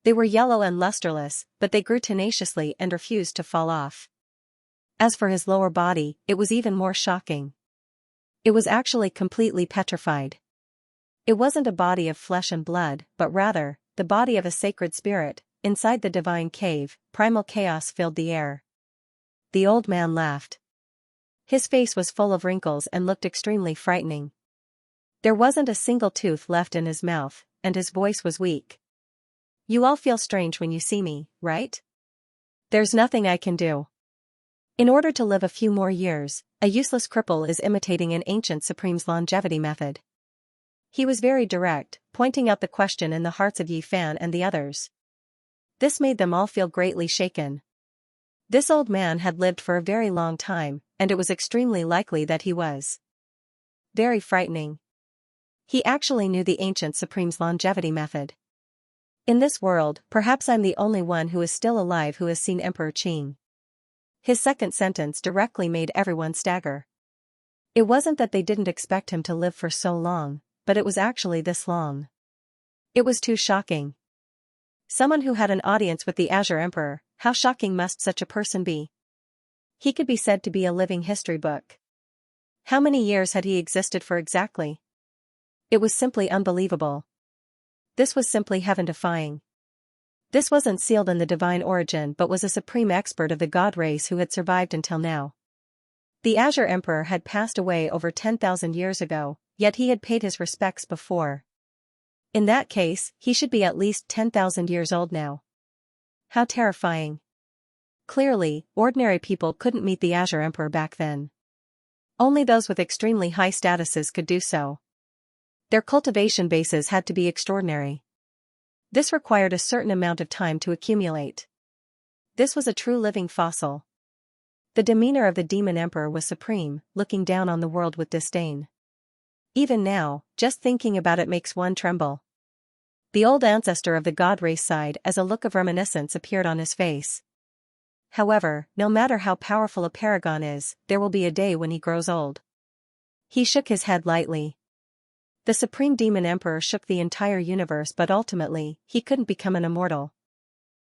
They were yellow and lusterless, but they grew tenaciously and refused to fall off. As for his lower body, it was even more shocking. It was actually completely petrified. It wasn't a body of flesh and blood, but rather, the body of a sacred spirit. Inside the divine cave, primal chaos filled the air. The old man laughed. His face was full of wrinkles and looked extremely frightening. There wasn't a single tooth left in his mouth, and his voice was weak. You all feel strange when you see me, right? There's nothing I can do. In order to live a few more years, a useless cripple is imitating an ancient supreme's longevity method. He was very direct, pointing out the question in the hearts of Yi Fan and the others. This made them all feel greatly shaken. This old man had lived for a very long time, and it was extremely likely that he was very frightening. He actually knew the ancient supreme's longevity method. In this world, perhaps I'm the only one who is still alive who has seen Emperor Qing. His second sentence directly made everyone stagger. It wasn't that they didn't expect him to live for so long, but it was actually this long. It was too shocking. Someone who had an audience with the Azure Emperor, how shocking must such a person be? He could be said to be a living history book. How many years had he existed for exactly? It was simply unbelievable. This was simply heaven-defying. This wasn't sealed in the divine origin but was a supreme expert of the god race who had survived until now. The Azure Emperor had passed away over 10,000 years ago, yet he had paid his respects before. In that case, he should be at least 10,000 years old now. How terrifying. Clearly, ordinary people couldn't meet the Azure Emperor back then. Only those with extremely high statuses could do so. Their cultivation bases had to be extraordinary. This required a certain amount of time to accumulate. This was a true living fossil. The demeanor of the Demon Emperor was supreme, looking down on the world with disdain. Even now, just thinking about it makes one tremble. The old ancestor of the god race sighed as a look of reminiscence appeared on his face. However, no matter how powerful a paragon is, there will be a day when he grows old. He shook his head lightly. The Supreme Demon Emperor shook the entire universe, but ultimately, he couldn't become an immortal.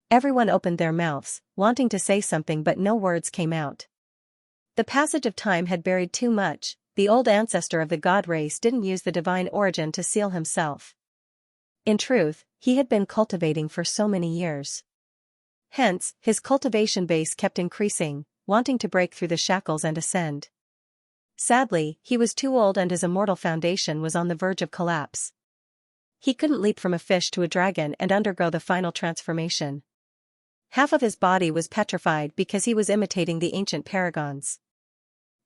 Everyone opened their mouths, wanting to say something but no words came out. The passage of time had buried too much. The old ancestor of the god race didn't use the divine origin to seal himself. In truth, he had been cultivating for so many years. Hence, his cultivation base kept increasing, wanting to break through the shackles and ascend. Sadly, he was too old and his immortal foundation was on the verge of collapse. He couldn't leap from a fish to a dragon and undergo the final transformation. Half of his body was petrified because he was imitating the ancient paragons.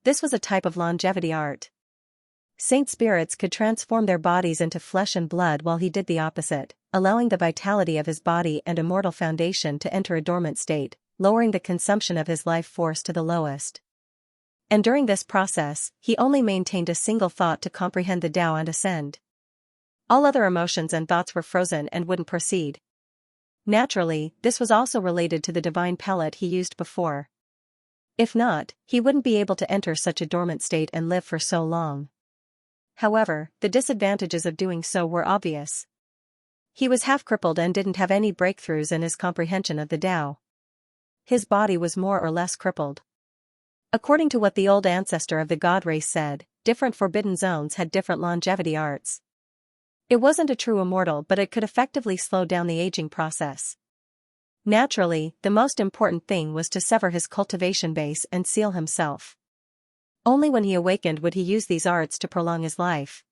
This was a type of longevity art. Saint spirits could transform their bodies into flesh and blood while he did the opposite, allowing the vitality of his body and immortal foundation to enter a dormant state, lowering the consumption of his life force to the lowest. And during this process, he only maintained a single thought to comprehend the Tao and ascend. All other emotions and thoughts were frozen and wouldn't proceed. Naturally, this was also related to the divine pellet he used before. If not, he wouldn't be able to enter such a dormant state and live for so long. However, the disadvantages of doing so were obvious. He was half-crippled and didn't have any breakthroughs in his comprehension of the Tao. His body was more or less crippled. According to what the old ancestor of the god race said, different forbidden zones had different longevity arts. It wasn't a true immortal, but it could effectively slow down the aging process. Naturally, the most important thing was to sever his cultivation base and seal himself. Only when he awakened would he use these arts to prolong his life.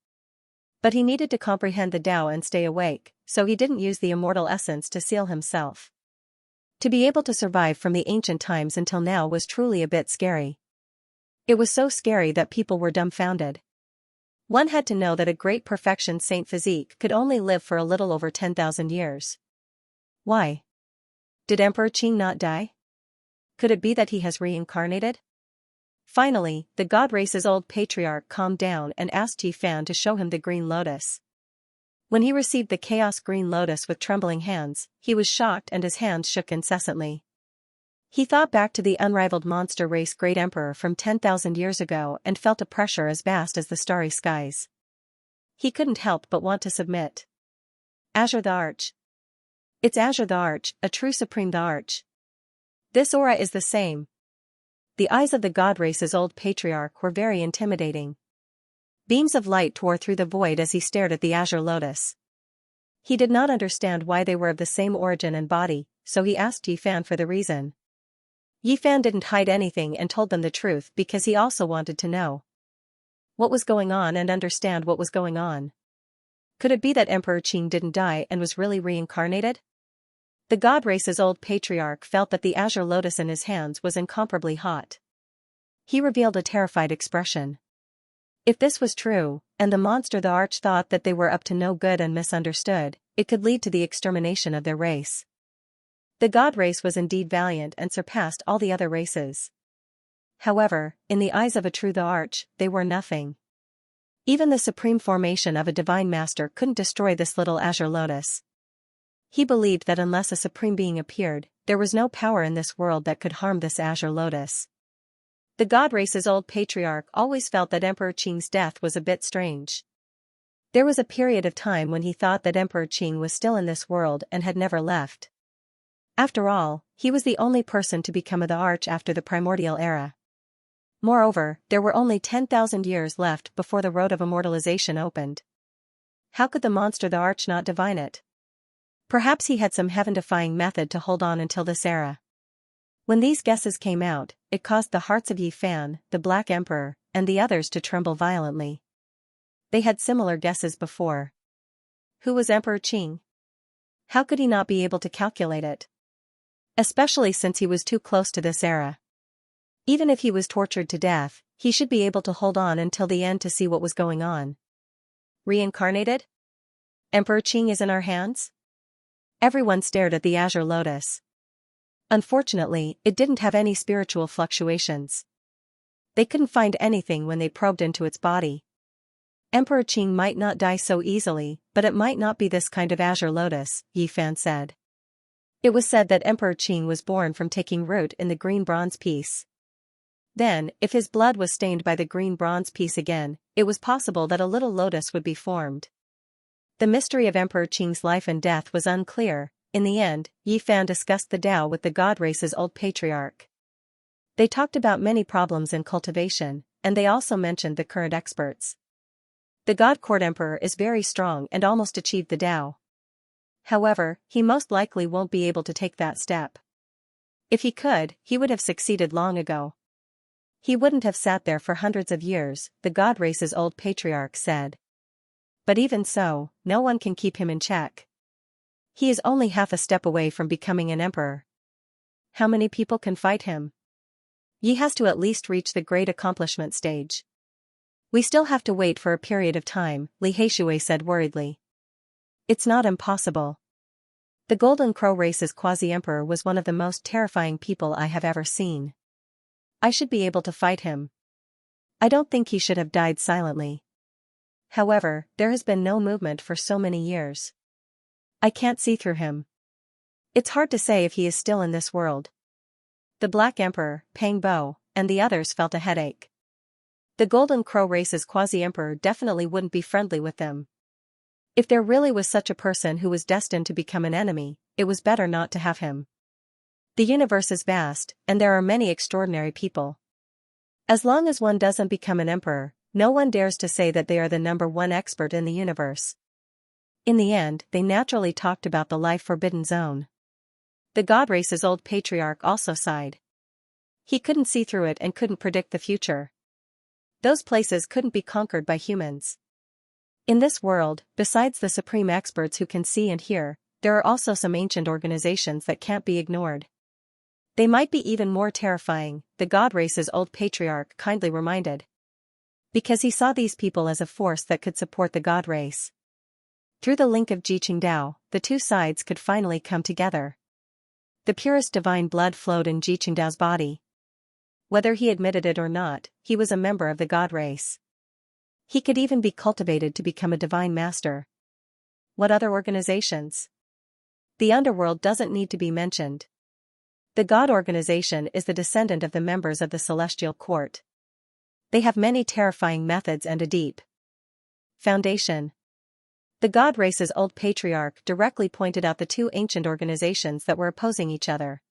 But he needed to comprehend the Tao and stay awake, so he didn't use the immortal essence to seal himself. To be able to survive from the ancient times until now was truly a bit scary. It was so scary that people were dumbfounded. One had to know that a great perfection Saint Physique could only live for a little over 10,000 years. Why? Did Emperor Qing not die? Could it be that he has reincarnated? Finally, the god race's old patriarch calmed down and asked Yi Fan to show him the green lotus. When he received the chaos green lotus with trembling hands, he was shocked and his hands shook incessantly. He thought back to the unrivaled monster race great emperor from 10,000 years ago and felt a pressure as vast as the starry skies. He couldn't help but want to submit. Azure the Arch. It's Azure the Arch, a true supreme the Arch. This aura is the same. The eyes of the god race's old patriarch were very intimidating. Beams of light tore through the void as he stared at the azure lotus. He did not understand why they were of the same origin and body, so he asked Yi Fan for the reason. Yi Fan didn't hide anything and told them the truth because he also wanted to know what was going on and understand what was going on. Could it be that Emperor Qing didn't die and was really reincarnated? The god race's old patriarch felt that the azure lotus in his hands was incomparably hot. He revealed a terrified expression. If this was true, and the monster the Arch thought that they were up to no good and misunderstood, it could lead to the extermination of their race. The god race was indeed valiant and surpassed all the other races. However, in the eyes of a true the Arch, they were nothing. Even the supreme formation of a divine master couldn't destroy this little azure lotus. He believed that unless a supreme being appeared, there was no power in this world that could harm this azure lotus. The god race's old patriarch always felt that Emperor Qing's death was a bit strange. There was a period of time when he thought that Emperor Qing was still in this world and had never left. After all, he was the only person to become the Arch after the primordial era. Moreover, there were only 10,000 years left before the road of immortalization opened. How could the monster the Arch not divine it? Perhaps he had some heaven-defying method to hold on until this era. When these guesses came out, it caused the hearts of Yi Fan, the Black Emperor, and the others to tremble violently. They had similar guesses before. Who was Emperor Qing? How could he not be able to calculate it? Especially since he was too close to this era. Even if he was tortured to death, he should be able to hold on until the end to see what was going on. Reincarnated? Emperor Qing is in our hands? Everyone stared at the azure lotus. Unfortunately, it didn't have any spiritual fluctuations. They couldn't find anything when they probed into its body. Emperor Qing might not die so easily, but it might not be this kind of azure lotus, Yi Fan said. It was said that Emperor Qing was born from taking root in the green bronze piece. Then, if his blood was stained by the green bronze piece again, it was possible that a little lotus would be formed. The mystery of Emperor Qing's life and death was unclear. In the end, Yi Fan discussed the Tao with the god race's old patriarch. They talked about many problems in cultivation, and they also mentioned the current experts. The god court emperor is very strong and almost achieved the Tao. However, he most likely won't be able to take that step. If he could, he would have succeeded long ago. He wouldn't have sat there for hundreds of years, the god race's old patriarch said. But even so, no one can keep him in check. He is only half a step away from becoming an emperor. How many people can fight him? Yi has to at least reach the great accomplishment stage. We still have to wait for a period of time, Li Heishui said worriedly. It's not impossible. The Golden Crow race's quasi-emperor was one of the most terrifying people I have ever seen. I should be able to fight him. I don't think he should have died silently. However, there has been no movement for so many years. I can't see through him. It's hard to say if he is still in this world. The Black Emperor, Pang Bo, and the others felt a headache. The Golden Crow race's quasi-emperor definitely wouldn't be friendly with them. If there really was such a person who was destined to become an enemy, it was better not to have him. The universe is vast, and there are many extraordinary people. As long as one doesn't become an emperor, no one dares to say that they are the number one expert in the universe. In the end, they naturally talked about the life-forbidden zone. The god race's old patriarch also sighed. He couldn't see through it and couldn't predict the future. Those places couldn't be conquered by humans. In this world, besides the supreme experts who can see and hear, there are also some ancient organizations that can't be ignored. They might be even more terrifying, the god race's old patriarch kindly reminded. Because he saw these people as a force that could support the god race. Through the link of Jiqingdao, the two sides could finally come together. The purest divine blood flowed in Jiqingdao's body. Whether he admitted it or not, he was a member of the god race. He could even be cultivated to become a divine master. What other organizations? The underworld doesn't need to be mentioned. The God organization is the descendant of the members of the celestial court. They have many terrifying methods and a deep foundation. The God race's old patriarch directly pointed out the two ancient organizations that were opposing each other.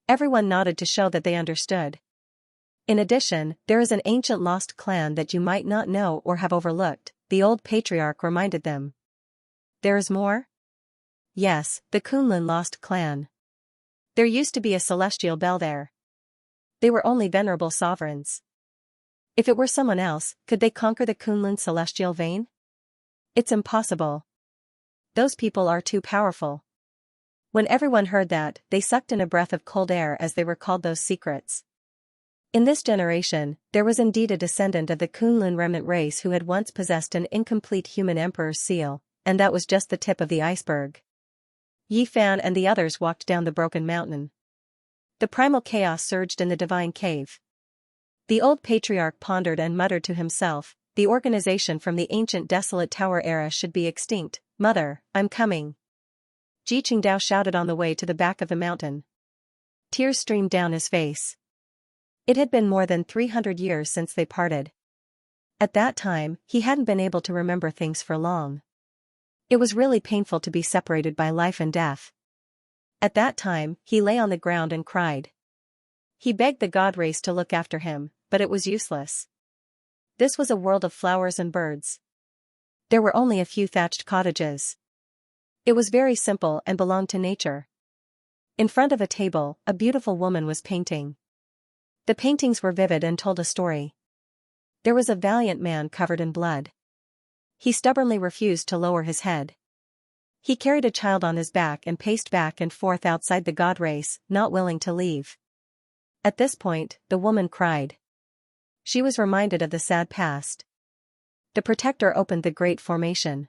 Everyone nodded to show that they understood. In addition, there is an ancient lost clan that you might not know or have overlooked, the old patriarch reminded them. There is more? Yes, the Kunlun lost clan. There used to be a celestial bell there. They were only venerable sovereigns. If it were someone else, could they conquer the Kunlun celestial vein? It's impossible. Those people are too powerful. When everyone heard that, they sucked in a breath of cold air as they recalled those secrets. In this generation, there was indeed a descendant of the Kunlun remnant race who had once possessed an incomplete human emperor's seal, and that was just the tip of the iceberg. Yi Fan and the others walked down the broken mountain. The primal chaos surged in the divine cave. The old patriarch pondered and muttered to himself, the organization from the ancient desolate tower era should be extinct. Mother, I'm coming. Jiqingdao shouted on the way to the back of the mountain. Tears streamed down his face. It had been more than 300 years since they parted. At that time, he hadn't been able to remember things for long. It was really painful to be separated by life and death. At that time, he lay on the ground and cried. He begged the god race to look after him, but it was useless. This was a world of flowers and birds. There were only a few thatched cottages. It was very simple and belonged to nature. In front of a table, a beautiful woman was painting. The paintings were vivid and told a story. There was a valiant man covered in blood. He stubbornly refused to lower his head. He carried a child on his back and paced back and forth outside the god race, not willing to leave. At this point, the woman cried. She was reminded of the sad past. The protector opened the great formation.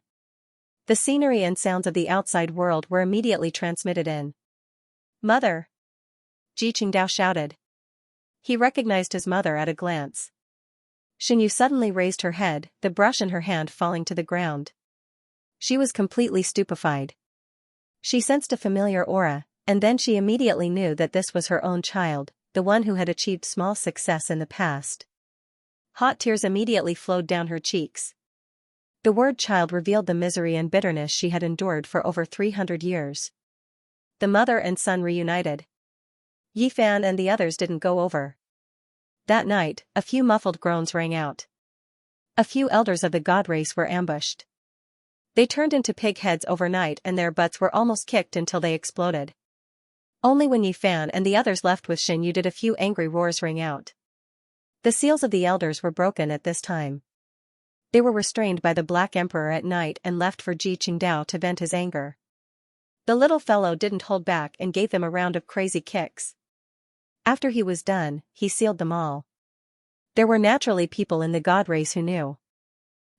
The scenery and sounds of the outside world were immediately transmitted in. Mother! Jiqingdao shouted. He recognized his mother at a glance. Xinyu suddenly raised her head, the brush in her hand falling to the ground. She was completely stupefied. She sensed a familiar aura, and then she immediately knew that this was her own child, the one who had achieved small success in the past. Hot tears immediately flowed down her cheeks. The word child revealed the misery and bitterness she had endured for over 300 years. The mother and son reunited. Yi Fan and the others didn't go over. That night, a few muffled groans rang out. A few elders of the god race were ambushed. They turned into pig heads overnight and their butts were almost kicked until they exploded. Only when Yi Fan and the others left with Xinyu did a few angry roars ring out. The seals of the elders were broken at this time. They were restrained by the Black Emperor at night and left for Jiqingdao to vent his anger. The little fellow didn't hold back and gave them a round of crazy kicks. After he was done, he sealed them all. There were naturally people in the god race who knew.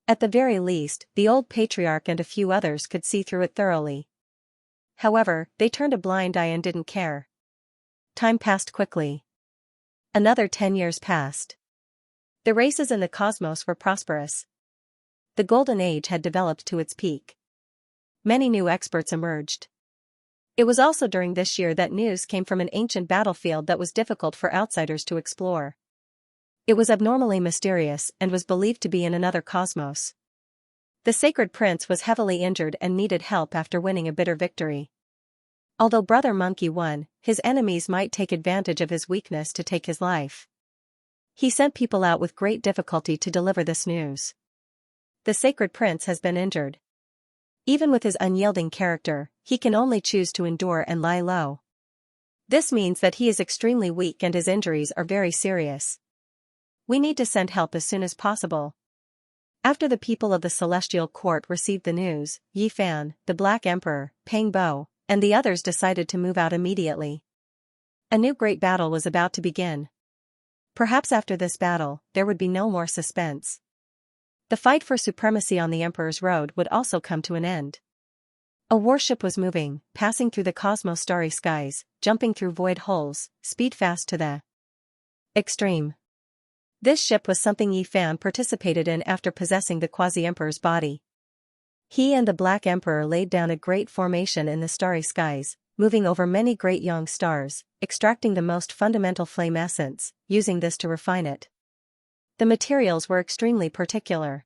At the very least, the old patriarch and a few others could see through it thoroughly. However, they turned a blind eye and didn't care. Time passed quickly. Another 10 years passed. The races in the cosmos were prosperous. The Golden Age had developed to its peak. Many new experts emerged. It was also during this year that news came from an ancient battlefield that was difficult for outsiders to explore. It was abnormally mysterious and was believed to be in another cosmos. The sacred prince was heavily injured and needed help after winning a bitter victory. Although Brother Monkey won, his enemies might take advantage of his weakness to take his life. He sent people out with great difficulty to deliver this news. The sacred prince has been injured. Even with his unyielding character, he can only choose to endure and lie low. This means that he is extremely weak and his injuries are very serious. We need to send help as soon as possible. After the people of the Celestial Court received the news, Yi Fan, the Black Emperor, Pang Bo, and the others decided to move out immediately. A new great battle was about to begin. Perhaps after this battle, there would be no more suspense. The fight for supremacy on the Emperor's Road would also come to an end. A warship was moving, passing through the cosmos' starry skies, jumping through void holes, speed fast to the extreme. This ship was something Yi Fan participated in after possessing the Quasi-Emperor's body. He and the Black Emperor laid down a great formation in the starry skies, moving over many great young stars, extracting the most fundamental flame essence, using this to refine it. The materials were extremely particular.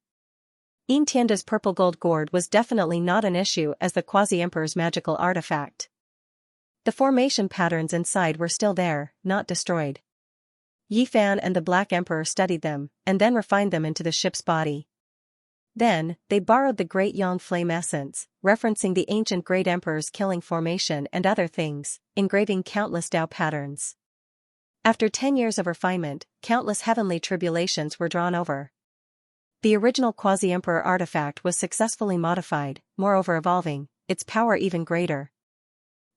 Yin Tianda's purple gold gourd was definitely not an issue as the Quasi-Emperor's magical artifact. The formation patterns inside were still there, not destroyed. Yi Fan and the Black Emperor studied them, and then refined them into the ship's body. Then, they borrowed the Great Yang Flame essence, referencing the ancient Great Emperor's killing formation and other things, engraving countless Tao patterns. After 10 years of refinement, countless heavenly tribulations were drawn over. The original Quasi-Emperor artifact was successfully modified, moreover evolving, its power even greater.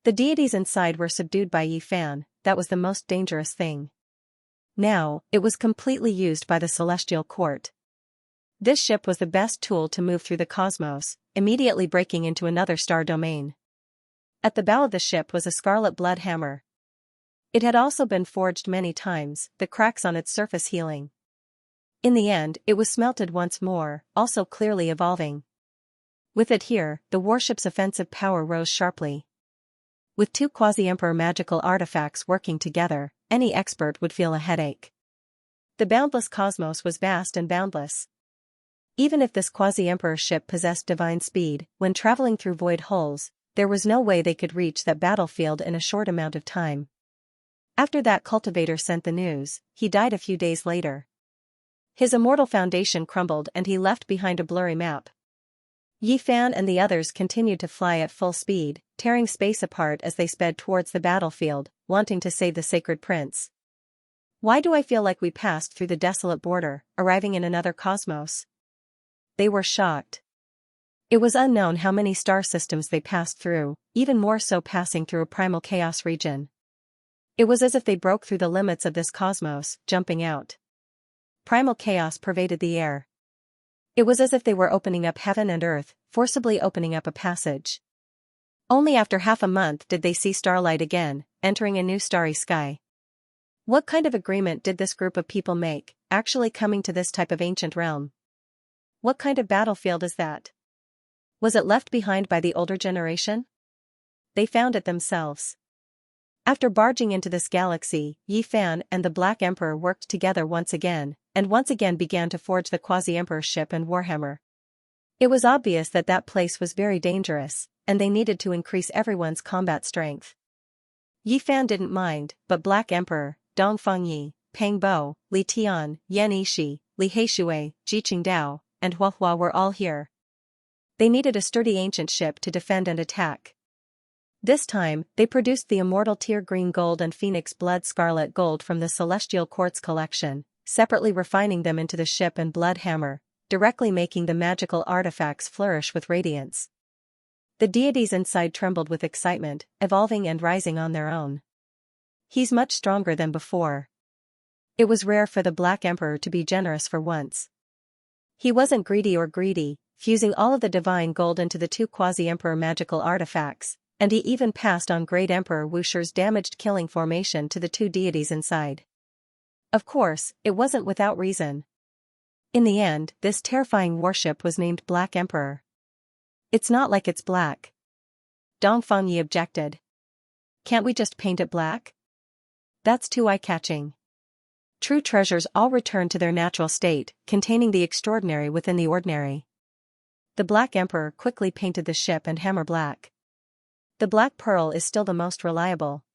The deities inside were subdued by Yi Fan, that was the most dangerous thing. Now, it was completely used by the Celestial Court. This ship was the best tool to move through the cosmos, immediately breaking into another star domain. At the bow of the ship was a scarlet blood hammer. It had also been forged many times, the cracks on its surface healing. In the end, it was smelted once more, also clearly evolving. With it here, the warship's offensive power rose sharply. With two Quasi-Emperor magical artifacts working together, any expert would feel a headache. The boundless cosmos was vast and boundless. Even if this Quasi-Emperor ship possessed divine speed, when traveling through void holes, there was no way they could reach that battlefield in a short amount of time. After that cultivator sent the news, he died a few days later. His immortal foundation crumbled and he left behind a blurry map. Yi Fan and the others continued to fly at full speed, tearing space apart as they sped towards the battlefield, wanting to save the sacred prince. Why do I feel like we passed through the desolate border, arriving in another cosmos? They were shocked. It was unknown how many star systems they passed through, even more so passing through a primal chaos region. It was as if they broke through the limits of this cosmos, jumping out. Primal chaos pervaded the air. It was as if they were opening up heaven and earth, forcibly opening up a passage. Only after half a month did they see starlight again, entering a new starry sky. What kind of agreement did this group of people make, actually coming to this type of ancient realm? What kind of battlefield is that? Was it left behind by the older generation? They found it themselves. After barging into this galaxy, Yi Fan and the Black Emperor worked together once again, and once again began to forge the Quasi-Emperor ship and warhammer. It was obvious that that place was very dangerous, and they needed to increase everyone's combat strength. Yi Fan didn't mind, but Black Emperor, Dong Fengyi, Pang Bo, Li Tian, Yan Yishi, Li Heishui, Ji Qingdao, and Hua Hua were all here. They needed a sturdy ancient ship to defend and attack. This time, they produced the immortal tear green gold and phoenix blood scarlet gold from the Celestial Court's collection, separately refining them into the ship and blood hammer, directly making the magical artifacts flourish with radiance. The deities inside trembled with excitement, evolving and rising on their own. He's much stronger than before. It was rare for the Black Emperor to be generous for once. He wasn't greedy, fusing all of the divine gold into the two Quasi-Emperor magical artifacts, and he even passed on Great Emperor Wusher's damaged killing formation to the two deities inside. Of course, it wasn't without reason. In the end, this terrifying warship was named Black Emperor. It's not like it's black. Dong Fengyi objected. Can't we just paint it black? That's too eye-catching. True treasures all return to their natural state, containing the extraordinary within the ordinary. The Black Emperor quickly painted the ship and hammer black. The Black Pearl is still the most reliable.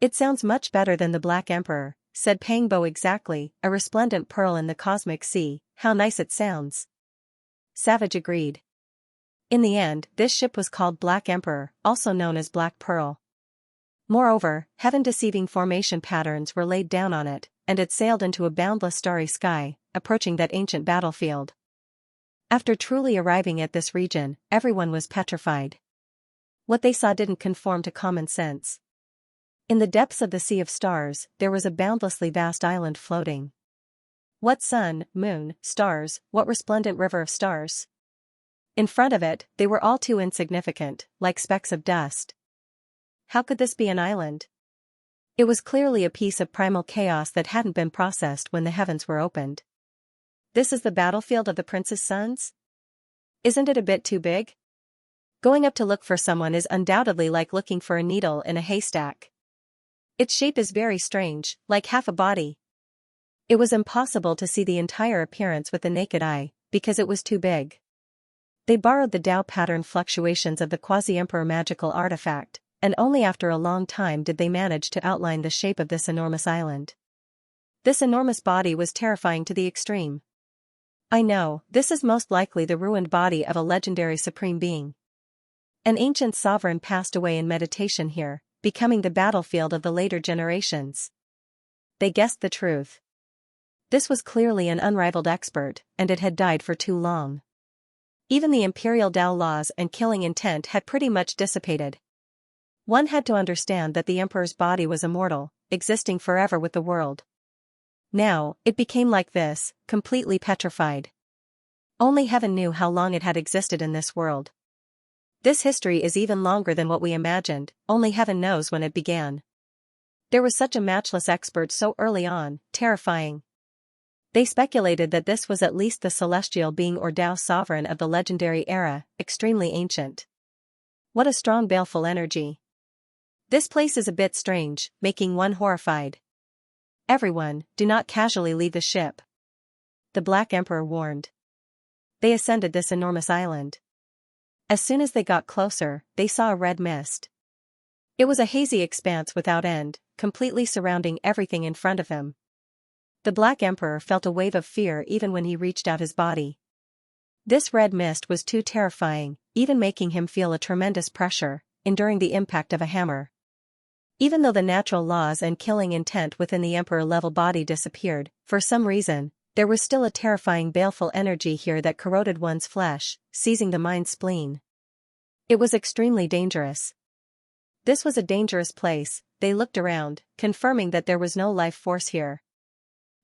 It sounds much better than the Black Emperor, said Pang Bo. Exactly, a resplendent pearl in the cosmic sea, how nice it sounds. Savage agreed. In the end, this ship was called Black Emperor, also known as Black Pearl. Moreover, heaven-deceiving formation patterns were laid down on it, and it sailed into a boundless starry sky, approaching that ancient battlefield. After truly arriving at this region, everyone was petrified. What they saw didn't conform to common sense. In the depths of the sea of stars, there was a boundlessly vast island floating. What sun, moon, stars, what resplendent river of stars? In front of it, they were all too insignificant, like specks of dust. How could this be an island? It was clearly a piece of primal chaos that hadn't been processed when the heavens were opened. This is the battlefield of the prince's sons? Isn't it a bit too big? Going up to look for someone is undoubtedly like looking for a needle in a haystack. Its shape is very strange, like half a body. It was impossible to see the entire appearance with the naked eye, because it was too big. They borrowed the Tao pattern fluctuations of the quasi-emperor magical artifact, and only after a long time did they manage to outline the shape of this enormous island. This enormous body was terrifying to the extreme. I know, this is most likely the ruined body of a legendary supreme being. An ancient sovereign passed away in meditation here, becoming the battlefield of the later generations. They guessed the truth. This was clearly an unrivaled expert, and it had died for too long. Even the imperial Tao laws and killing intent had pretty much dissipated. One had to understand that the emperor's body was immortal, existing forever with the world. Now, it became like this, completely petrified. Only heaven knew how long it had existed in this world. This history is even longer than what we imagined, only heaven knows when it began. There was such a matchless expert so early on, terrifying. They speculated that this was at least the celestial being or Tao sovereign of the legendary era, extremely ancient. What a strong baleful energy. This place is a bit strange, making one horrified. Everyone, do not casually leave the ship. The Black Emperor warned. They ascended this enormous island. As soon as they got closer, they saw a red mist. It was a hazy expanse without end, completely surrounding everything in front of him. The Black Emperor felt a wave of fear even when he reached out his body. This red mist was too terrifying, even making him feel a tremendous pressure, enduring the impact of a hammer. Even though the natural laws and killing intent within the emperor-level body disappeared, for some reason, there was still a terrifying baleful energy here that corroded one's flesh, seizing the mind's spleen. It was extremely dangerous. This was a dangerous place. They looked around, confirming that there was no life force here.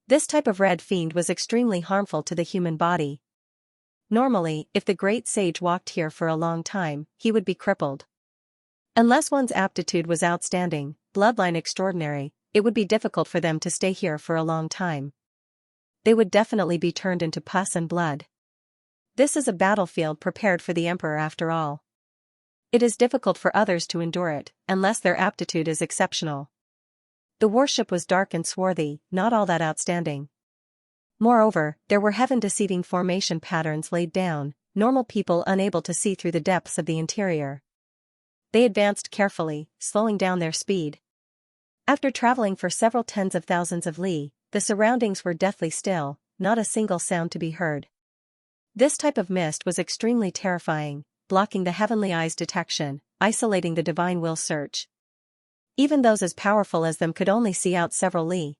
This type of red fiend was extremely harmful to the human body. Normally, if the great sage walked here for a long time, he would be crippled. Unless one's aptitude was outstanding, bloodline extraordinary, it would be difficult for them to stay here for a long time. They would definitely be turned into pus and blood. This is a battlefield prepared for the emperor after all. It is difficult for others to endure it, unless their aptitude is exceptional. The warship was dark and swarthy, not all that outstanding. Moreover, there were heaven-deceiving formation patterns laid down, normal people unable to see through the depths of the interior. They advanced carefully, slowing down their speed. After traveling for several tens of thousands of li, the surroundings were deathly still, not a single sound to be heard. This type of mist was extremely terrifying, blocking the heavenly eye's detection, isolating the divine will's search. Even those as powerful as them could only see out several li.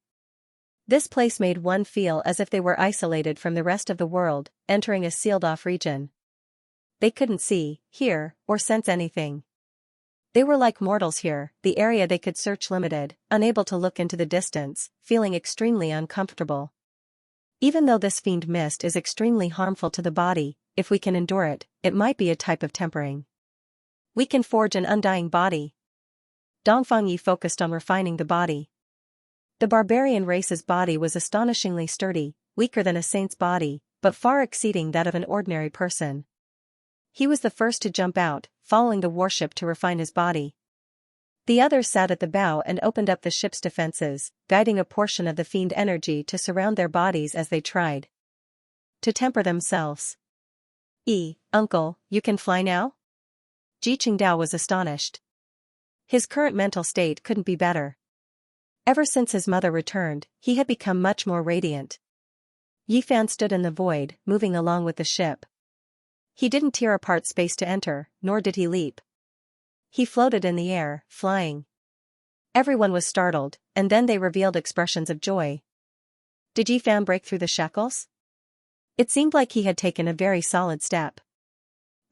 This place made one feel as if they were isolated from the rest of the world, entering a sealed-off region. They couldn't see, hear, or sense anything. They were like mortals here, the area they could search limited, unable to look into the distance, feeling extremely uncomfortable. Even though this fiend mist is extremely harmful to the body, if we can endure it, it might be a type of tempering. We can forge an undying body. Dongfang Yi focused on refining the body. The barbarian race's body was astonishingly sturdy, weaker than a saint's body, but far exceeding that of an ordinary person. He was the first to jump out, following the warship to refine his body. The others sat at the bow and opened up the ship's defenses, guiding a portion of the fiend energy to surround their bodies as they tried to temper themselves. Uncle, you can fly now? Ji Qingdao was astonished. His current mental state couldn't be better. Ever since his mother returned, he had become much more radiant. Yi Fan stood in the void, moving along with the ship. He didn't tear apart space to enter, nor did he leap. He floated in the air, flying. Everyone was startled, and then they revealed expressions of joy. Did Yi Fan break through the shackles? It seemed like he had taken a very solid step.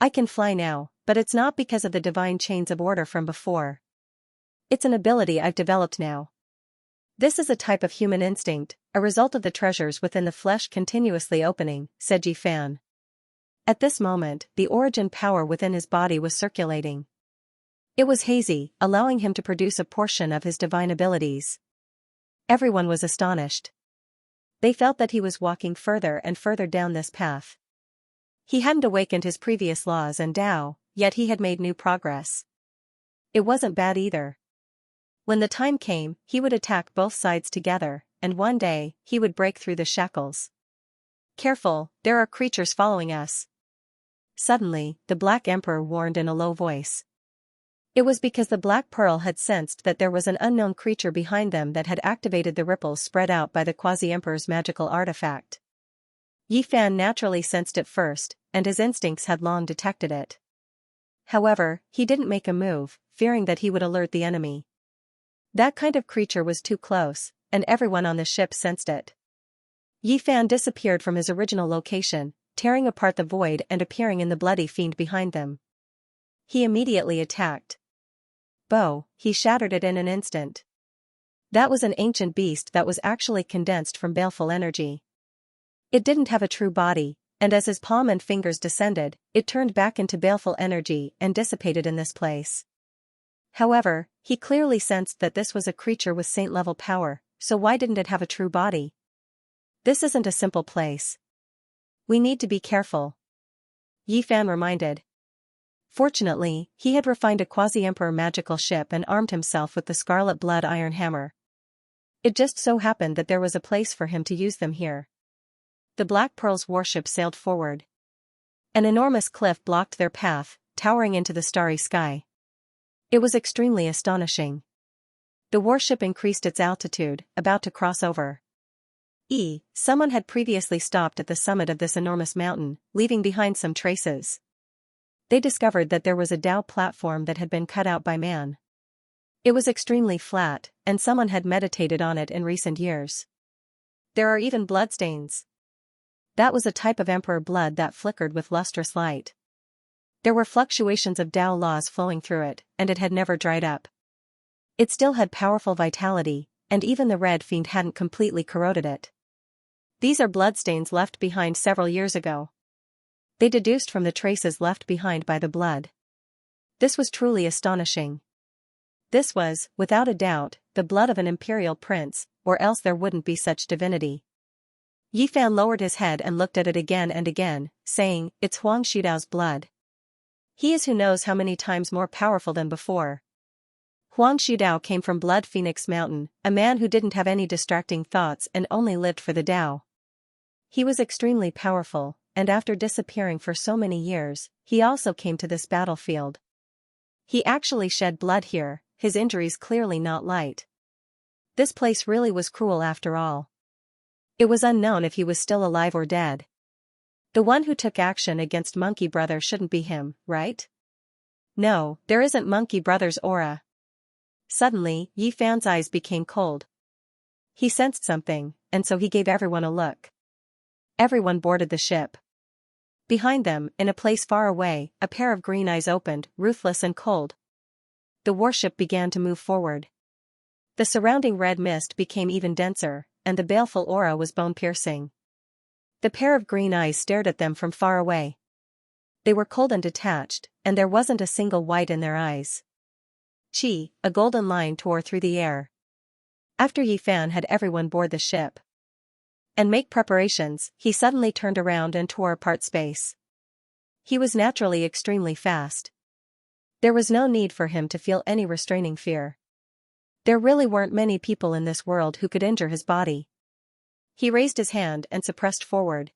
I can fly now, but it's not because of the divine chains of order from before. It's an ability I've developed now. This is a type of human instinct, a result of the treasures within the flesh continuously opening, said Yi Fan. At this moment, the origin power within his body was circulating. It was hazy, allowing him to produce a portion of his divine abilities. Everyone was astonished. They felt that he was walking further and further down this path. He hadn't awakened his previous laws and Tao, yet he had made new progress. It wasn't bad either. When the time came, he would attack both sides together, and one day, he would break through the shackles. Careful, there are creatures following us. Suddenly, the Black Emperor warned in a low voice. It was because the Black Pearl had sensed that there was an unknown creature behind them that had activated the ripples spread out by the Quasi-Emperor's magical artifact. Yi Fan naturally sensed it first, and his instincts had long detected it. However, he didn't make a move, fearing that he would alert the enemy. That kind of creature was too close, and everyone on the ship sensed it. Yi Fan disappeared from his original location, tearing apart the void and appearing in the bloody fiend behind them. He immediately attacked. He shattered it in an instant. That was an ancient beast that was actually condensed from baleful energy. It didn't have a true body, and as his palm and fingers descended, it turned back into baleful energy and dissipated in this place. However, he clearly sensed that this was a creature with saint-level power, so why didn't it have a true body? This isn't a simple place. We need to be careful. Yi Fan reminded. Fortunately, he had refined a Quasi-Emperor magical ship and armed himself with the Scarlet Blood Iron Hammer. It just so happened that there was a place for him to use them here. The Black Pearl's warship sailed forward. An enormous cliff blocked their path, towering into the starry sky. It was extremely astonishing. The warship increased its altitude, about to cross over. Someone had previously stopped at the summit of this enormous mountain, leaving behind some traces. They discovered that there was a Tao platform that had been cut out by man. It was extremely flat, and someone had meditated on it in recent years. There are even bloodstains. That was a type of emperor blood that flickered with lustrous light. There were fluctuations of Tao laws flowing through it, and it had never dried up. It still had powerful vitality, and even the red fiend hadn't completely corroded it. These are bloodstains left behind several years ago. They deduced from the traces left behind by the blood. This was truly astonishing. This was, without a doubt, the blood of an imperial prince, or else there wouldn't be such divinity. Yi Fan lowered his head and looked at it again and again, saying, "It's Huang Shidao's blood. He is who knows how many times more powerful than before." Huang Shidao came from Blood Phoenix Mountain, a man who didn't have any distracting thoughts and only lived for the Tao. He was extremely powerful, and after disappearing for so many years, he also came to this battlefield. He actually shed blood here, his injuries clearly not light. This place really was cruel after all. It was unknown if he was still alive or dead. The one who took action against Monkey Brother shouldn't be him, right? No, there isn't Monkey Brother's aura. Suddenly, Yi Fan's eyes became cold. He sensed something, and so he gave everyone a look. Everyone boarded the ship. Behind them, in a place far away, a pair of green eyes opened, ruthless and cold. The warship began to move forward. The surrounding red mist became even denser, and the baleful aura was bone-piercing. The pair of green eyes stared at them from far away. They were cold and detached, and there wasn't a single white in their eyes. A golden line tore through the air. After Yi Fan had everyone board the ship and make preparations, he suddenly turned around and tore apart space. He was naturally extremely fast. There was no need for him to feel any restraining fear. There really weren't many people in this world who could injure his body. He raised his hand and suppressed forward.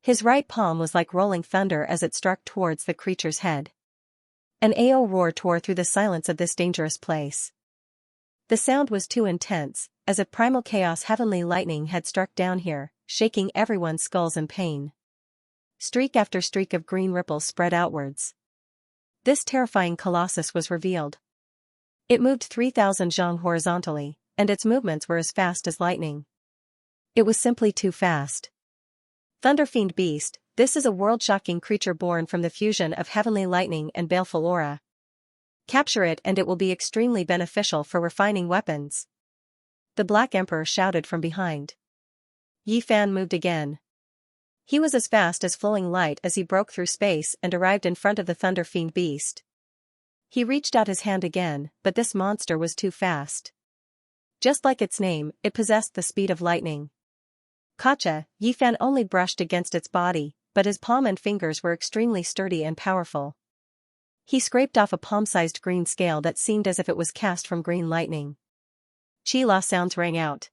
His right palm was like rolling thunder as it struck towards the creature's head. An AO roar tore through the silence of this dangerous place. The sound was too intense, as if primal chaos heavenly lightning had struck down here, shaking everyone's skulls in pain. streak after streak of green ripples spread outwards. This terrifying colossus was revealed. It moved 3,000 zhang horizontally, and its movements were as fast as lightning. It was simply too fast. Thunderfiend Beast, this is a world-shocking creature born from the fusion of heavenly lightning and baleful aura. Capture it and it will be extremely beneficial for refining weapons. The Black Emperor shouted from behind. Yi Fan moved again. He was as fast as flowing light as he broke through space and arrived in front of the Thunderfiend Beast. He reached out his hand again, but this monster was too fast. Just like its name, it possessed the speed of lightning. Gotcha, Yi Fan only brushed against its body, but his palm and fingers were extremely sturdy and powerful. He scraped off a palm-sized green scale that seemed as if it was cast from green lightning. Chi-la sounds rang out.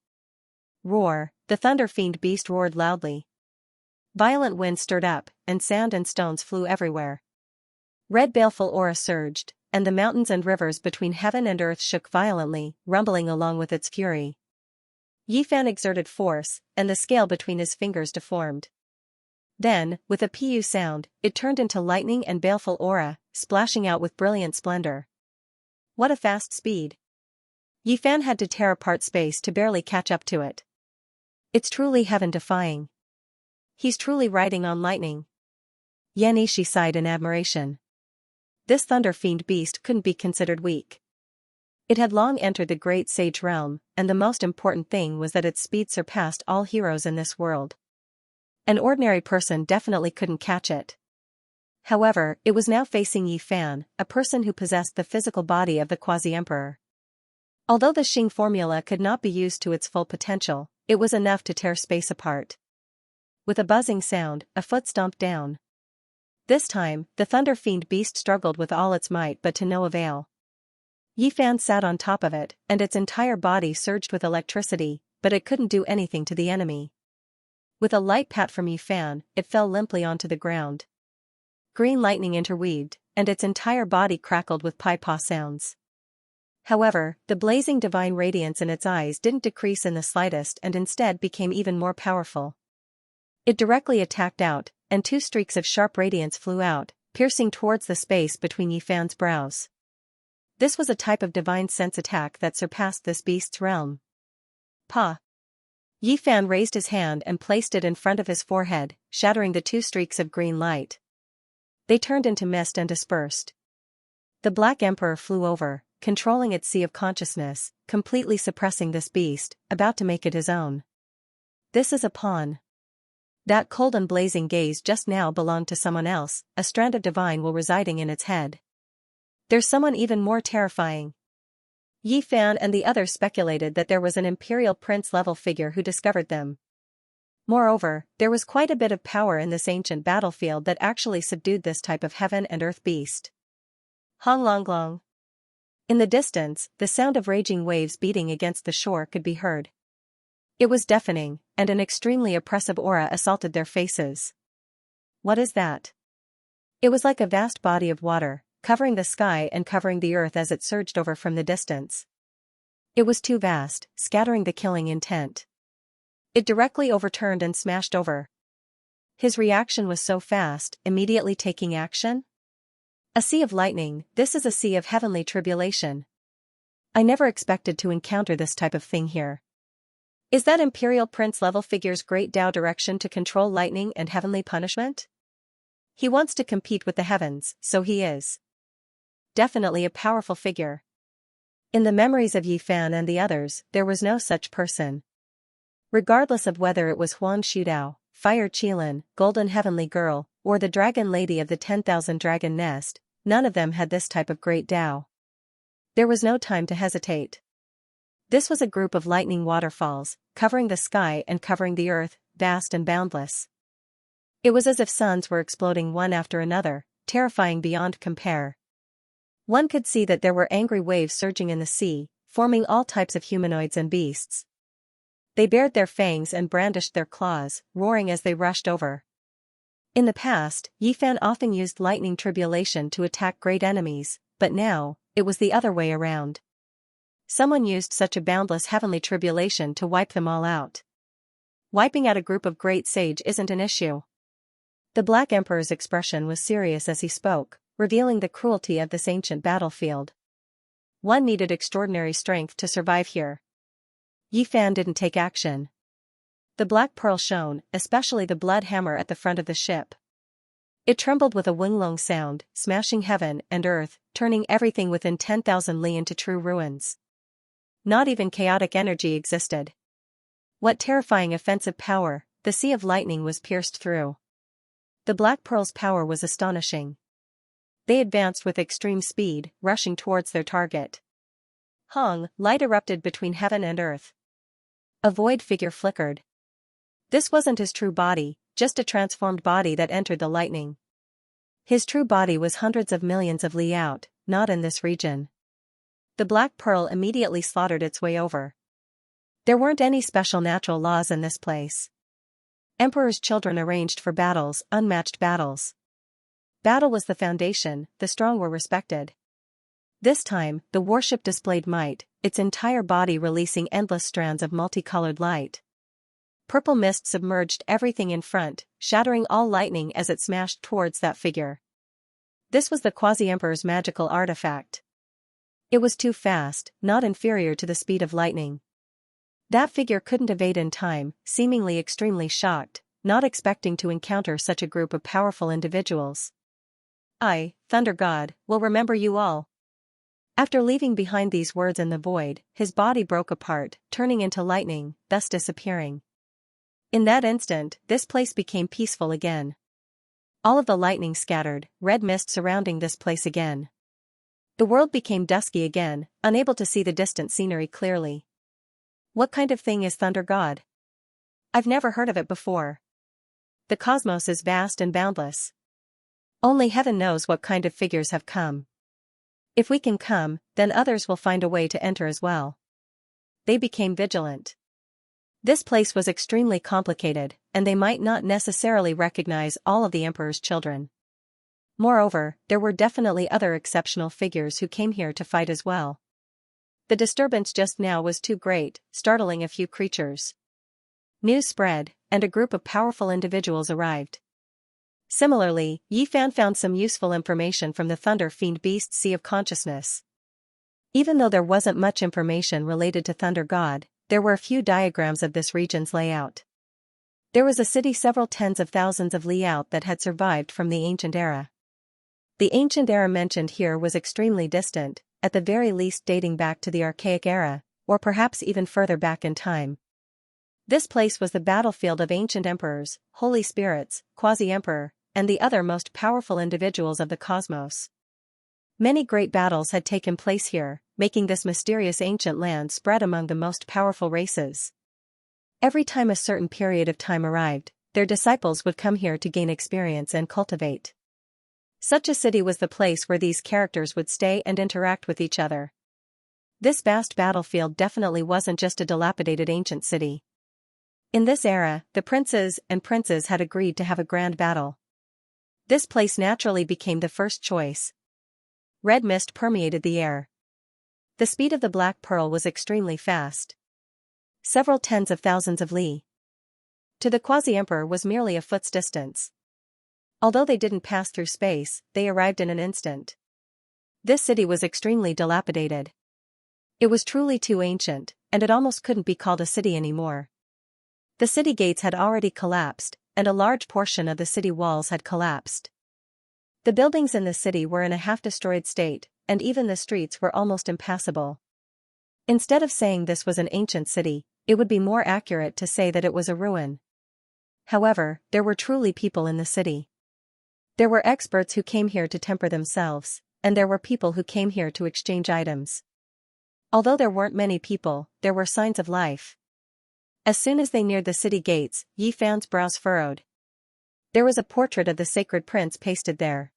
Roar, the Thunderfiend Beast roared loudly. Violent wind stirred up, and sand and stones flew everywhere. Red baleful aura surged, and the mountains and rivers between heaven and earth shook violently, rumbling along with its fury. Yi Fan exerted force, and the scale between his fingers deformed. Then, with a pu sound, it turned into lightning and baleful aura, splashing out with brilliant splendor. What a fast speed! Yi Fan had to tear apart space to barely catch up to it. It's truly heaven-defying. He's truly riding on lightning. Yan Yishi sighed in admiration. This Thunderfiend Beast couldn't be considered weak. It had long entered the great sage realm, and the most important thing was that its speed surpassed all heroes in this world. An ordinary person definitely couldn't catch it. However, it was now facing Yi Fan, a person who possessed the physical body of the quasi-emperor. Although the Xing formula could not be used to its full potential, it was enough to tear space apart. With a buzzing sound, a foot stomped down. This time, the Thunderfiend Beast struggled with all its might but to no avail. Yi Fan sat on top of it, and its entire body surged with electricity, but it couldn't do anything to the enemy. With a light pat from Yi Fan, it fell limply onto the ground. Green lightning interweaved, and its entire body crackled with pi-pa sounds. However, the blazing divine radiance in its eyes didn't decrease in the slightest and instead became even more powerful. It directly attacked out, and 2 streaks of sharp radiance flew out, piercing towards the space between Yi Fan's brows. This was a type of divine sense attack that surpassed this beast's realm. Pa! Yi Fan raised his hand and placed it in front of his forehead, shattering the 2 streaks of green light. They turned into mist and dispersed. The Black Emperor flew over, controlling its sea of consciousness, completely suppressing this beast, about to make it his own. This is a pawn. That cold and blazing gaze just now belonged to someone else, a strand of divine will residing in its head. There's someone even more terrifying. Yi Fan and the others speculated that there was an imperial prince-level figure who discovered them. Moreover, there was quite a bit of power in this ancient battlefield that actually subdued this type of heaven and earth beast. Hong Long Long. In the distance, the sound of raging waves beating against the shore could be heard. It was deafening, and an extremely oppressive aura assaulted their faces. What is that? It was like a vast body of water, covering the sky and covering the earth as it surged over from the distance. It was too vast, scattering the killing intent. It directly overturned and smashed over. His reaction was so fast, immediately taking action? A sea of lightning, this is a sea of heavenly tribulation. I never expected to encounter this type of thing here. Is that Imperial Prince-level figure's great Tao direction to control lightning and heavenly punishment? He wants to compete with the heavens, so he is. Definitely a powerful figure. In the memories of Yi Fan and the others, there was no such person. Regardless of whether it was Huan Shudao, Fire Qilin, Golden Heavenly Girl, or the Dragon Lady of the 10,000 Dragon Nest, none of them had this type of great Tao. There was no time to hesitate. This was a group of lightning waterfalls, covering the sky and covering the earth, vast and boundless. It was as if suns were exploding one after another, terrifying beyond compare. One could see that there were angry waves surging in the sea, forming all types of humanoids and beasts. They bared their fangs and brandished their claws, roaring as they rushed over. In the past, Yi Fan often used lightning tribulation to attack great enemies, but now, it was the other way around. Someone used such a boundless heavenly tribulation to wipe them all out. Wiping out a group of great sage isn't an issue. The Black Emperor's expression was serious as he spoke, revealing the cruelty of this ancient battlefield. One needed extraordinary strength to survive here. Yi Fan didn't take action. The black pearl shone, especially the blood hammer at the front of the ship. It trembled with a wing-long sound, smashing heaven and earth, turning everything within 10,000 li into true ruins. Not even chaotic energy existed. What terrifying offensive power! The sea of lightning was pierced through. The Black Pearl's power was astonishing. They advanced with extreme speed, rushing towards their target. Light erupted between heaven and earth. A void figure flickered. This wasn't his true body, just a transformed body that entered the lightning. His true body was hundreds of millions of li out, not in this region. The Black Pearl immediately slaughtered its way over. There weren't any special natural laws in this place. Emperor's children arranged for battles, unmatched battles. Battle was the foundation, the strong were respected. This time, the warship displayed might, its entire body releasing endless strands of multicolored light. Purple mist submerged everything in front, shattering all lightning as it smashed towards that figure. This was the Quasi-Emperor's magical artifact. It was too fast, not inferior to the speed of lightning. That figure couldn't evade in time, seemingly extremely shocked, not expecting to encounter such a group of powerful individuals. I, Thunder God, will remember you all. After leaving behind these words in the void, his body broke apart, turning into lightning, thus disappearing. In that instant, this place became peaceful again. All of the lightning scattered, red mist surrounding this place again. The world became dusky again, unable to see the distant scenery clearly. What kind of thing is Thunder God? I've never heard of it before. The cosmos is vast and boundless. Only heaven knows what kind of figures have come. If we can come, then others will find a way to enter as well. They became vigilant. This place was extremely complicated, and they might not necessarily recognize all of the Emperor's children. Moreover, there were definitely other exceptional figures who came here to fight as well. The disturbance just now was too great, startling a few creatures. News spread, and a group of powerful individuals arrived. Similarly, Yi Fan found some useful information from the Thunder Fiend Beast's Sea of Consciousness. Even though there wasn't much information related to Thunder God, there were a few diagrams of this region's layout. There was a city several tens of thousands of li out that had survived from the ancient era. The ancient era mentioned here was extremely distant, at the very least dating back to the Archaic era, or perhaps even further back in time. This place was the battlefield of ancient emperors, holy spirits, quasi-emperor, and the other most powerful individuals of the cosmos. Many great battles had taken place here, making this mysterious ancient land spread among the most powerful races. Every time a certain period of time arrived, their disciples would come here to gain experience and cultivate. Such a city was the place where these characters would stay and interact with each other. This vast battlefield definitely wasn't just a dilapidated ancient city. In this era, the princes and princes had agreed to have a grand battle. This place naturally became the first choice. Red mist permeated the air. The speed of the Black Pearl was extremely fast. Several tens of thousands of li. To the Quasi-Emperor was merely a foot's distance. Although they didn't pass through space, they arrived in an instant. This city was extremely dilapidated. It was truly too ancient, and it almost couldn't be called a city anymore. The city gates had already collapsed, and a large portion of the city walls had collapsed. The buildings in the city were in a half-destroyed state, and even the streets were almost impassable. Instead of saying this was an ancient city, it would be more accurate to say that it was a ruin. However, there were truly people in the city. There were experts who came here to temper themselves, and there were people who came here to exchange items. Although there weren't many people, there were signs of life. As soon as they neared the city gates, Yi Fan's brows furrowed. There was a portrait of the sacred prince pasted there.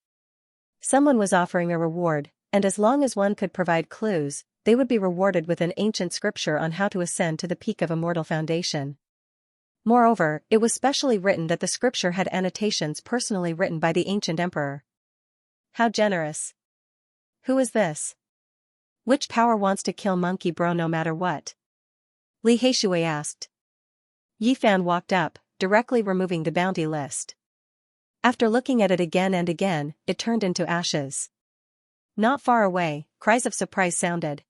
Someone was offering a reward, and as long as one could provide clues, they would be rewarded with an ancient scripture on how to ascend to the peak of immortal foundation. Moreover, it was specially written that the scripture had annotations personally written by the ancient emperor. How generous. Who is this? Which power wants to kill Monkey Bro no matter what? Li Heishui asked. Yi Fan walked up, directly removing the bounty list. After looking at it again and again, it turned into ashes. Not far away, cries of surprise sounded.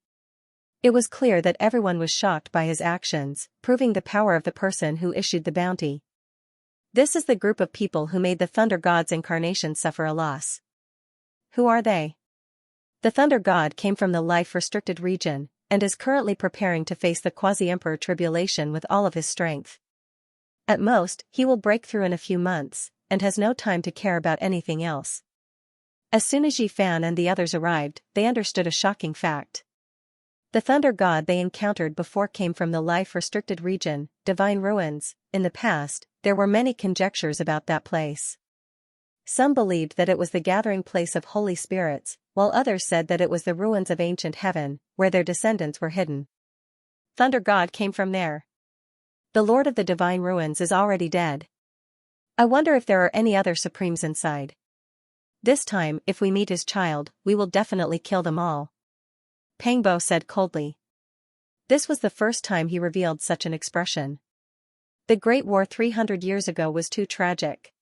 It was clear that everyone was shocked by his actions, proving the power of the person who issued the bounty. This is the group of people who made the Thunder God's incarnation suffer a loss. Who are they? The Thunder God came from the life-restricted region, and is currently preparing to face the Quasi-Emperor tribulation with all of his strength. At most, he will break through in a few months, and has no time to care about anything else. As soon as Yi Fan and the others arrived, they understood a shocking fact. The Thunder God they encountered before came from the life-restricted region, Divine Ruins. In the past, there were many conjectures about that place. Some believed that it was the gathering place of holy spirits, while others said that it was the ruins of ancient heaven, where their descendants were hidden. Thunder God came from there. The Lord of the Divine Ruins is already dead. I wonder if there are any other supremes inside. This time, if we meet his child, we will definitely kill them all. Pangbo said coldly. This was the first time he revealed such an expression. The Great War 300 years ago was too tragic.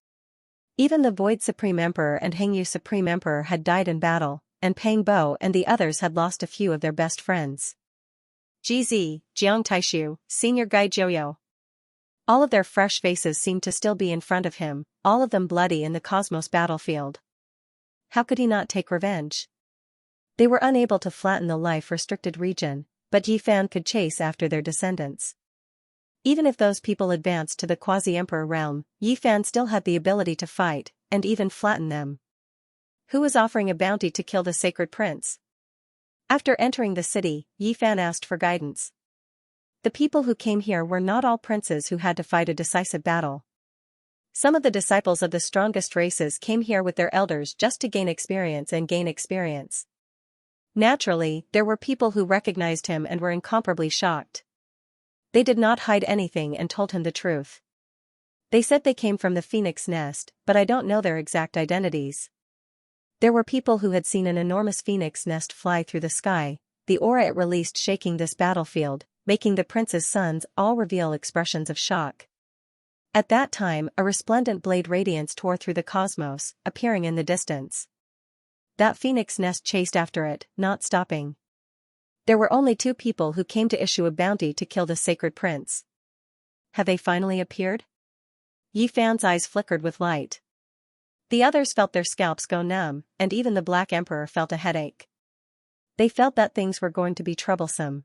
Even the Void Supreme Emperor and Hengyu Supreme Emperor had died in battle, and Pangbo and the others had lost a few of their best friends. GZ, Jiang Taishu, Senior Guy Joyo. All of their fresh faces seemed to still be in front of him, all of them bloody in the cosmos battlefield. How could he not take revenge? They were unable to flatten the life-restricted region, but Yi Fan could chase after their descendants. Even if those people advanced to the Quasi-Emperor realm, Yi Fan still had the ability to fight, and even flatten them. Who was offering a bounty to kill the sacred prince? After entering the city, Yi Fan asked for guidance. The people who came here were not all princes who had to fight a decisive battle. Some of the disciples of the strongest races came here with their elders just to gain experience and gain experience. Naturally, there were people who recognized him and were incomparably shocked. They did not hide anything and told him the truth. They said they came from the Phoenix Nest, but I don't know their exact identities. There were people who had seen an enormous phoenix nest fly through the sky, the aura it released shaking this battlefield, making the prince's sons all reveal expressions of shock. At that time, a resplendent blade radiance tore through the cosmos, appearing in the distance. That phoenix nest chased after it, not stopping. There were only 2 people who came to issue a bounty to kill the sacred prince. Have they finally appeared? Yi Fan's eyes flickered with light. The others felt their scalps go numb, and even the Black Emperor felt a headache. They felt that things were going to be troublesome.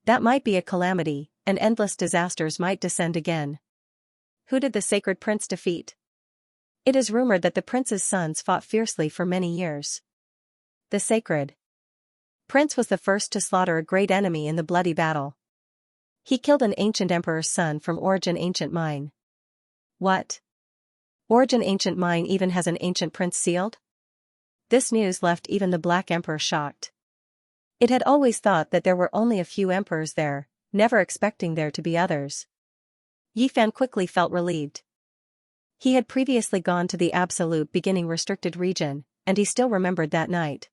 That might be a calamity, and endless disasters might descend again. Who did the sacred prince defeat? It is rumored that the prince's sons fought fiercely for many years. The sacred prince was the first to slaughter a great enemy in the bloody battle. He killed an ancient emperor's son from Origin Ancient Mine. What? Origin Ancient Mine even has an ancient prince sealed? This news left even the Black Emperor shocked. It had always thought that there were only a few emperors there, never expecting there to be others. Yi Fan quickly felt relieved. He had previously gone to the absolute beginning restricted region, and he still remembered that night.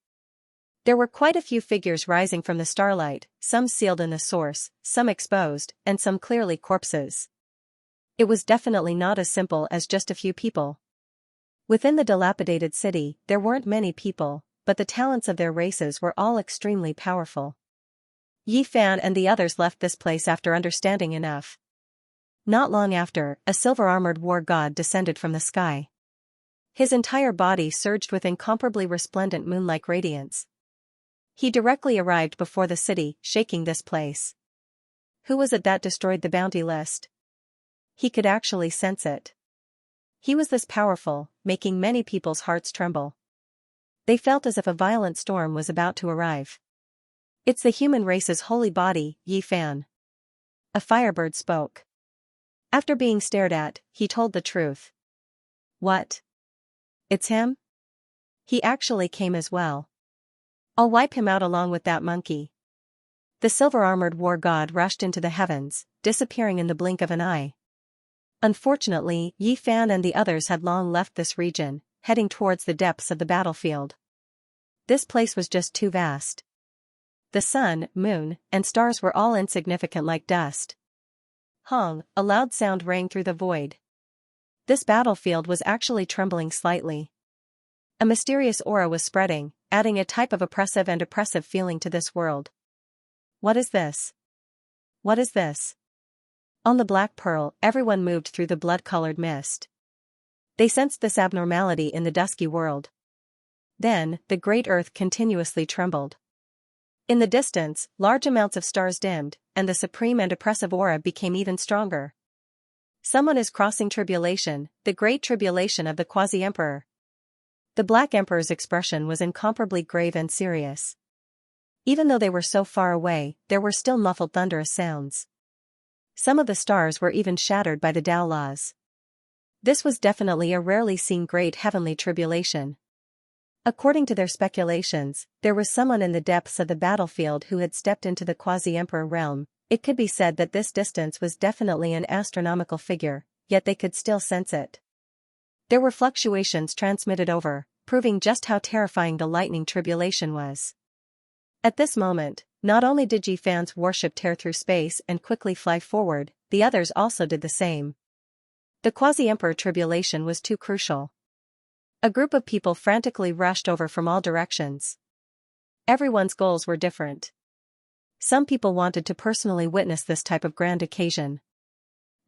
There were quite a few figures rising from the starlight, some sealed in the source, some exposed, and some clearly corpses. It was definitely not as simple as just a few people. Within the dilapidated city, there weren't many people, but the talents of their races were all extremely powerful. Yi Fan and the others left this place after understanding enough. Not long after, a silver-armored war god descended from the sky. His entire body surged with incomparably resplendent moon-like radiance. He directly arrived before the city, shaking this place. Who was it that destroyed the bounty list? He could actually sense it. He was this powerful, making many people's hearts tremble. They felt as if a violent storm was about to arrive. It's the human race's holy body, Yi Fan. A firebird spoke. After being stared at, he told the truth. What? It's him? He actually came as well. I'll wipe him out along with that monkey. The silver-armored war god rushed into the heavens, disappearing in the blink of an eye. Unfortunately, Yi Fan and the others had long left this region, heading towards the depths of the battlefield. This place was just too vast. The sun, moon, and stars were all insignificant like dust. Hong, a loud sound rang through the void. This battlefield was actually trembling slightly. A mysterious aura was spreading, adding a type of oppressive feeling to this world. What is this? What is this? On the Black Pearl, everyone moved through the blood-colored mist. They sensed this abnormality in the dusky world. Then, the great earth continuously trembled. In the distance, large amounts of stars dimmed, and the supreme and oppressive aura became even stronger. Someone is crossing tribulation, the great tribulation of the Quasi-Emperor. The Black Emperor's expression was incomparably grave and serious. Even though they were so far away, there were still muffled thunderous sounds. Some of the stars were even shattered by the Tao laws. This was definitely a rarely seen great heavenly tribulation. According to their speculations, there was someone in the depths of the battlefield who had stepped into the Quasi-Emperor realm. It could be said that this distance was definitely an astronomical figure, yet they could still sense it. There were fluctuations transmitted over, proving just how terrifying the lightning tribulation was. At this moment, not only did Yifan's warship tear through space and quickly fly forward, the others also did the same. The Quasi-Emperor tribulation was too crucial. A group of people frantically rushed over from all directions. Everyone's goals were different. Some people wanted to personally witness this type of grand occasion.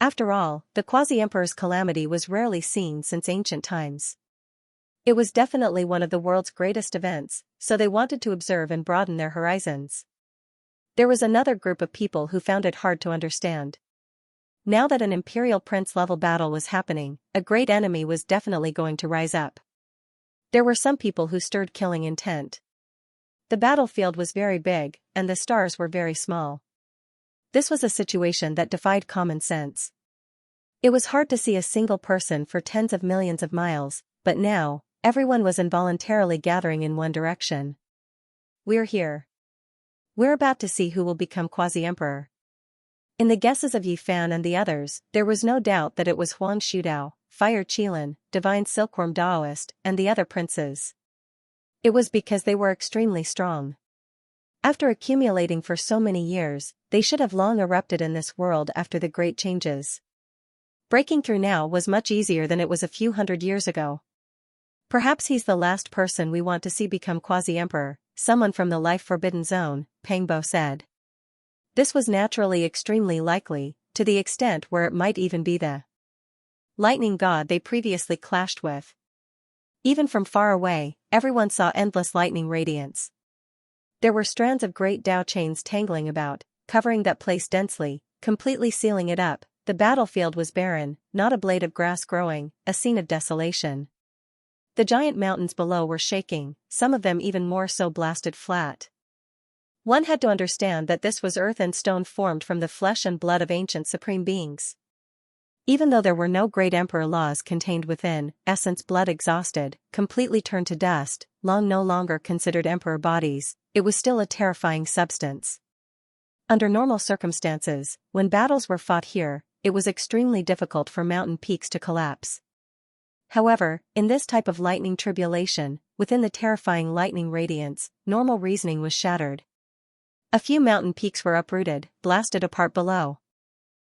After all, the Quasi-Emperor's calamity was rarely seen since ancient times. It was definitely one of the world's greatest events, so they wanted to observe and broaden their horizons. There was another group of people who found it hard to understand. Now that an Imperial Prince-level battle was happening, a great enemy was definitely going to rise up. There were some people who stirred killing intent. The battlefield was very big, and the stars were very small. This was a situation that defied common sense. It was hard to see a single person for tens of millions of miles, but now, everyone was involuntarily gathering in one direction. We're here. We're about to see who will become Quasi-Emperor. In the guesses of Yifan and the others, there was no doubt that it was Huang Shudao, Fire Qilin, Divine Silkworm Daoist, and the other princes. It was because they were extremely strong. After accumulating for so many years, they should have long erupted in this world after the great changes. Breaking through now was much easier than it was a few hundred years ago. Perhaps he's the last person we want to see become Quasi-Emperor, someone from the life-forbidden zone, Pangbo said. This was naturally extremely likely, to the extent where it might even be the lightning god they previously clashed with. Even from far away, everyone saw endless lightning radiance. There were strands of great Tao chains tangling about, covering that place densely, completely sealing it up. The battlefield was barren, not a blade of grass growing, a scene of desolation. The giant mountains below were shaking, some of them even more so blasted flat. One had to understand that this was earth and stone formed from the flesh and blood of ancient supreme beings. Even though there were no great emperor laws contained within, essence blood exhausted, completely turned to dust, long no longer considered emperor bodies, it was still a terrifying substance. Under normal circumstances, when battles were fought here, it was extremely difficult for mountain peaks to collapse. However, in this type of lightning tribulation, within the terrifying lightning radiance, normal reasoning was shattered. A few mountain peaks were uprooted, blasted apart below.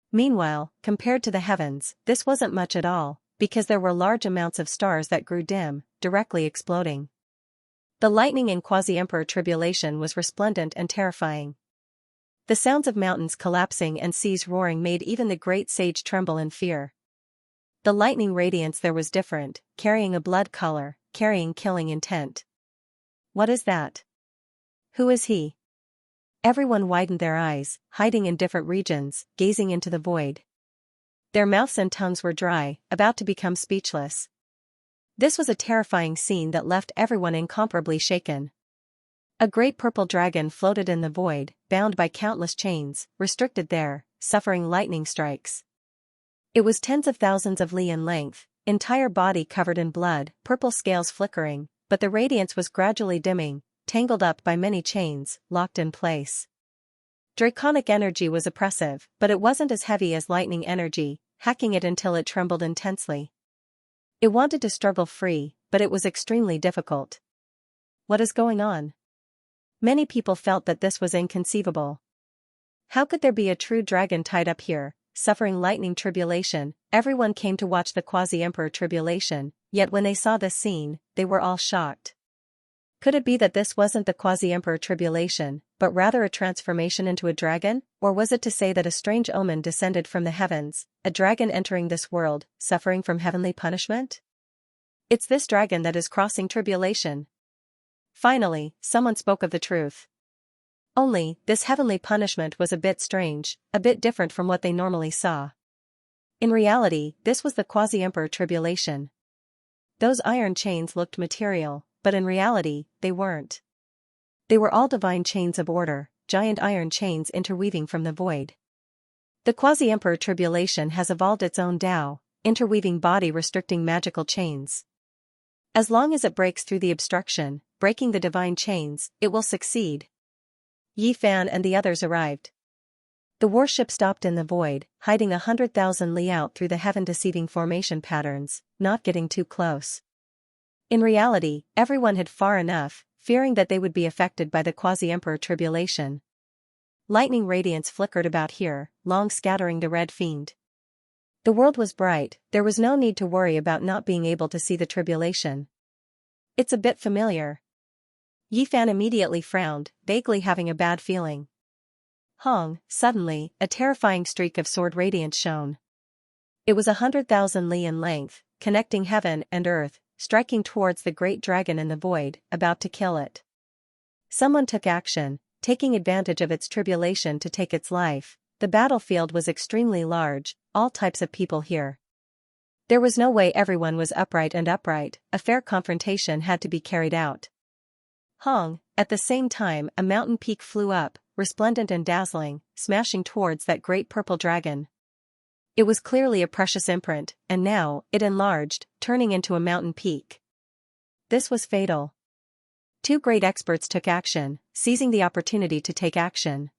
Meanwhile, compared to the heavens, this wasn't much at all, because there were large amounts of stars that grew dim, directly exploding. The lightning in Quasi-Emperor tribulation was resplendent and terrifying. The sounds of mountains collapsing and seas roaring made even the great sage tremble in fear. The lightning radiance there was different, carrying a blood color, carrying killing intent. What is that? Who is he? Everyone widened their eyes, hiding in different regions, gazing into the void. Their mouths and tongues were dry, about to become speechless. This was a terrifying scene that left everyone incomparably shaken. A great purple dragon floated in the void, bound by countless chains, restricted there, suffering lightning strikes. It was tens of thousands of li in length, entire body covered in blood, purple scales flickering, but the radiance was gradually dimming, tangled up by many chains, locked in place. Draconic energy was oppressive, but it wasn't as heavy as lightning energy, hacking it until it trembled intensely. It wanted to struggle free, but it was extremely difficult. What is going on? Many people felt that this was inconceivable. How could there be a true dragon tied up here, suffering lightning tribulation. Everyone came to watch the quasi-emperor tribulation, yet when they saw this scene, they were all shocked. Could it be that this wasn't the quasi-emperor tribulation, but rather a transformation into a dragon? Or was it to say that a strange omen descended from the heavens, a dragon entering this world, suffering from heavenly punishment? It's this dragon that is crossing tribulation. Finally, someone spoke of the truth. Only, this heavenly punishment was a bit strange, a bit different from what they normally saw. In reality, this was the quasi-emperor tribulation. Those iron chains looked material, but in reality, they weren't. They were all divine chains of order, giant iron chains interweaving from the void. The quasi-emperor tribulation has evolved its own Tao, interweaving body-restricting magical chains. As long as it breaks through the obstruction, breaking the divine chains, it will succeed. Yi Fan and the others arrived. The warship stopped in the void, hiding 100,000 li out through the heaven-deceiving formation patterns, not getting too close. In reality, everyone had far enough, fearing that they would be affected by the quasi-emperor tribulation. Lightning radiance flickered about here, long scattering the red fiend. The world was bright, there was no need to worry about not being able to see the tribulation. It's a bit familiar. Yi Fan immediately frowned, vaguely having a bad feeling. Hong, suddenly, a terrifying streak of sword radiance shone. It was 100,000 li in length, connecting heaven and earth, striking towards the great dragon in the void, about to kill it. Someone took action, taking advantage of its tribulation to take its life. The battlefield was extremely large, all types of people here. There was no way everyone was upright, a fair confrontation had to be carried out. Hong, at the same time a mountain peak flew up, resplendent and dazzling, smashing towards that great purple dragon. It was clearly a precious imprint, and now, it enlarged, turning into a mountain peak. This was fatal. Two great experts took action, seizing the opportunity to take action.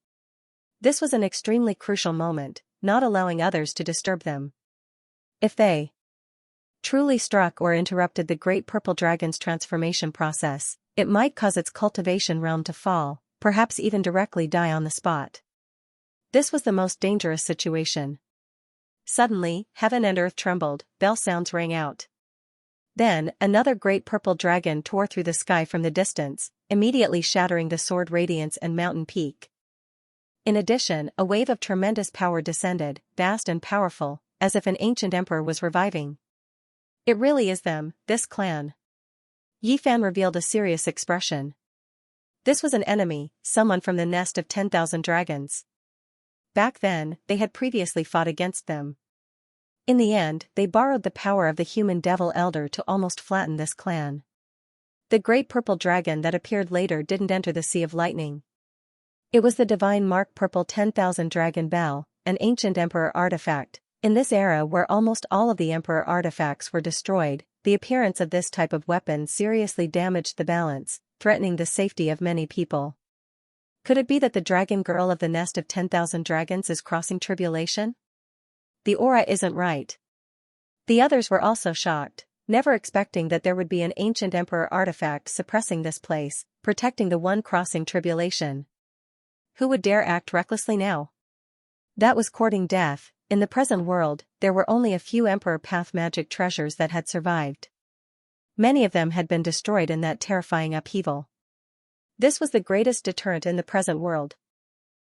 This was an extremely crucial moment, not allowing others to disturb them. If they truly struck or interrupted the great purple dragon's transformation process, it might cause its cultivation realm to fall, perhaps even directly die on the spot. This was the most dangerous situation. Suddenly, heaven and earth trembled, bell sounds rang out. Then, another great purple dragon tore through the sky from the distance, immediately shattering the sword radiance and mountain peak. In addition, a wave of tremendous power descended, vast and powerful, as if an ancient emperor was reviving. It really is them, this clan. Yi Fan revealed a serious expression. This was an enemy, someone from the nest of 10,000 dragons. Back then, they had previously fought against them. In the end, they borrowed the power of the human devil elder to almost flatten this clan. The great purple dragon that appeared later didn't enter the Sea of Lightning. It was the divine mark purple 10,000 dragon bell, an ancient emperor artifact. In this era where almost all of the emperor artifacts were destroyed, the appearance of this type of weapon seriously damaged the balance, threatening the safety of many people. Could it be that the dragon girl of the nest of 10,000 dragons is crossing tribulation? The aura isn't right. The others were also shocked, never expecting that there would be an ancient emperor artifact suppressing this place, protecting the one crossing tribulation. Who would dare act recklessly now? That was courting death. In the present world, there were only a few emperor path magic treasures that had survived. Many of them had been destroyed in that terrifying upheaval. This was the greatest deterrent in the present world.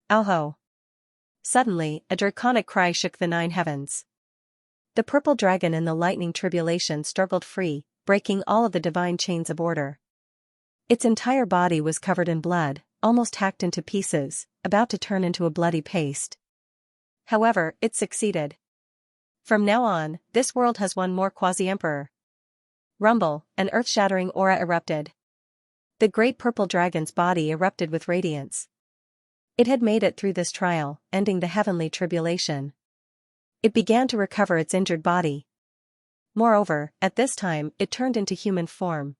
Oho! Suddenly, a draconic cry shook the 9 heavens. The purple dragon in the lightning tribulation struggled free, breaking all of the divine chains of order. Its entire body was covered in blood, almost hacked into pieces, about to turn into a bloody paste. However, it succeeded. From now on, this world has one more quasi-emperor. Rumble, an earth-shattering aura erupted. The great purple dragon's body erupted with radiance. It had made it through this trial, ending the heavenly tribulation. It began to recover its injured body. Moreover, at this time, it turned into human form.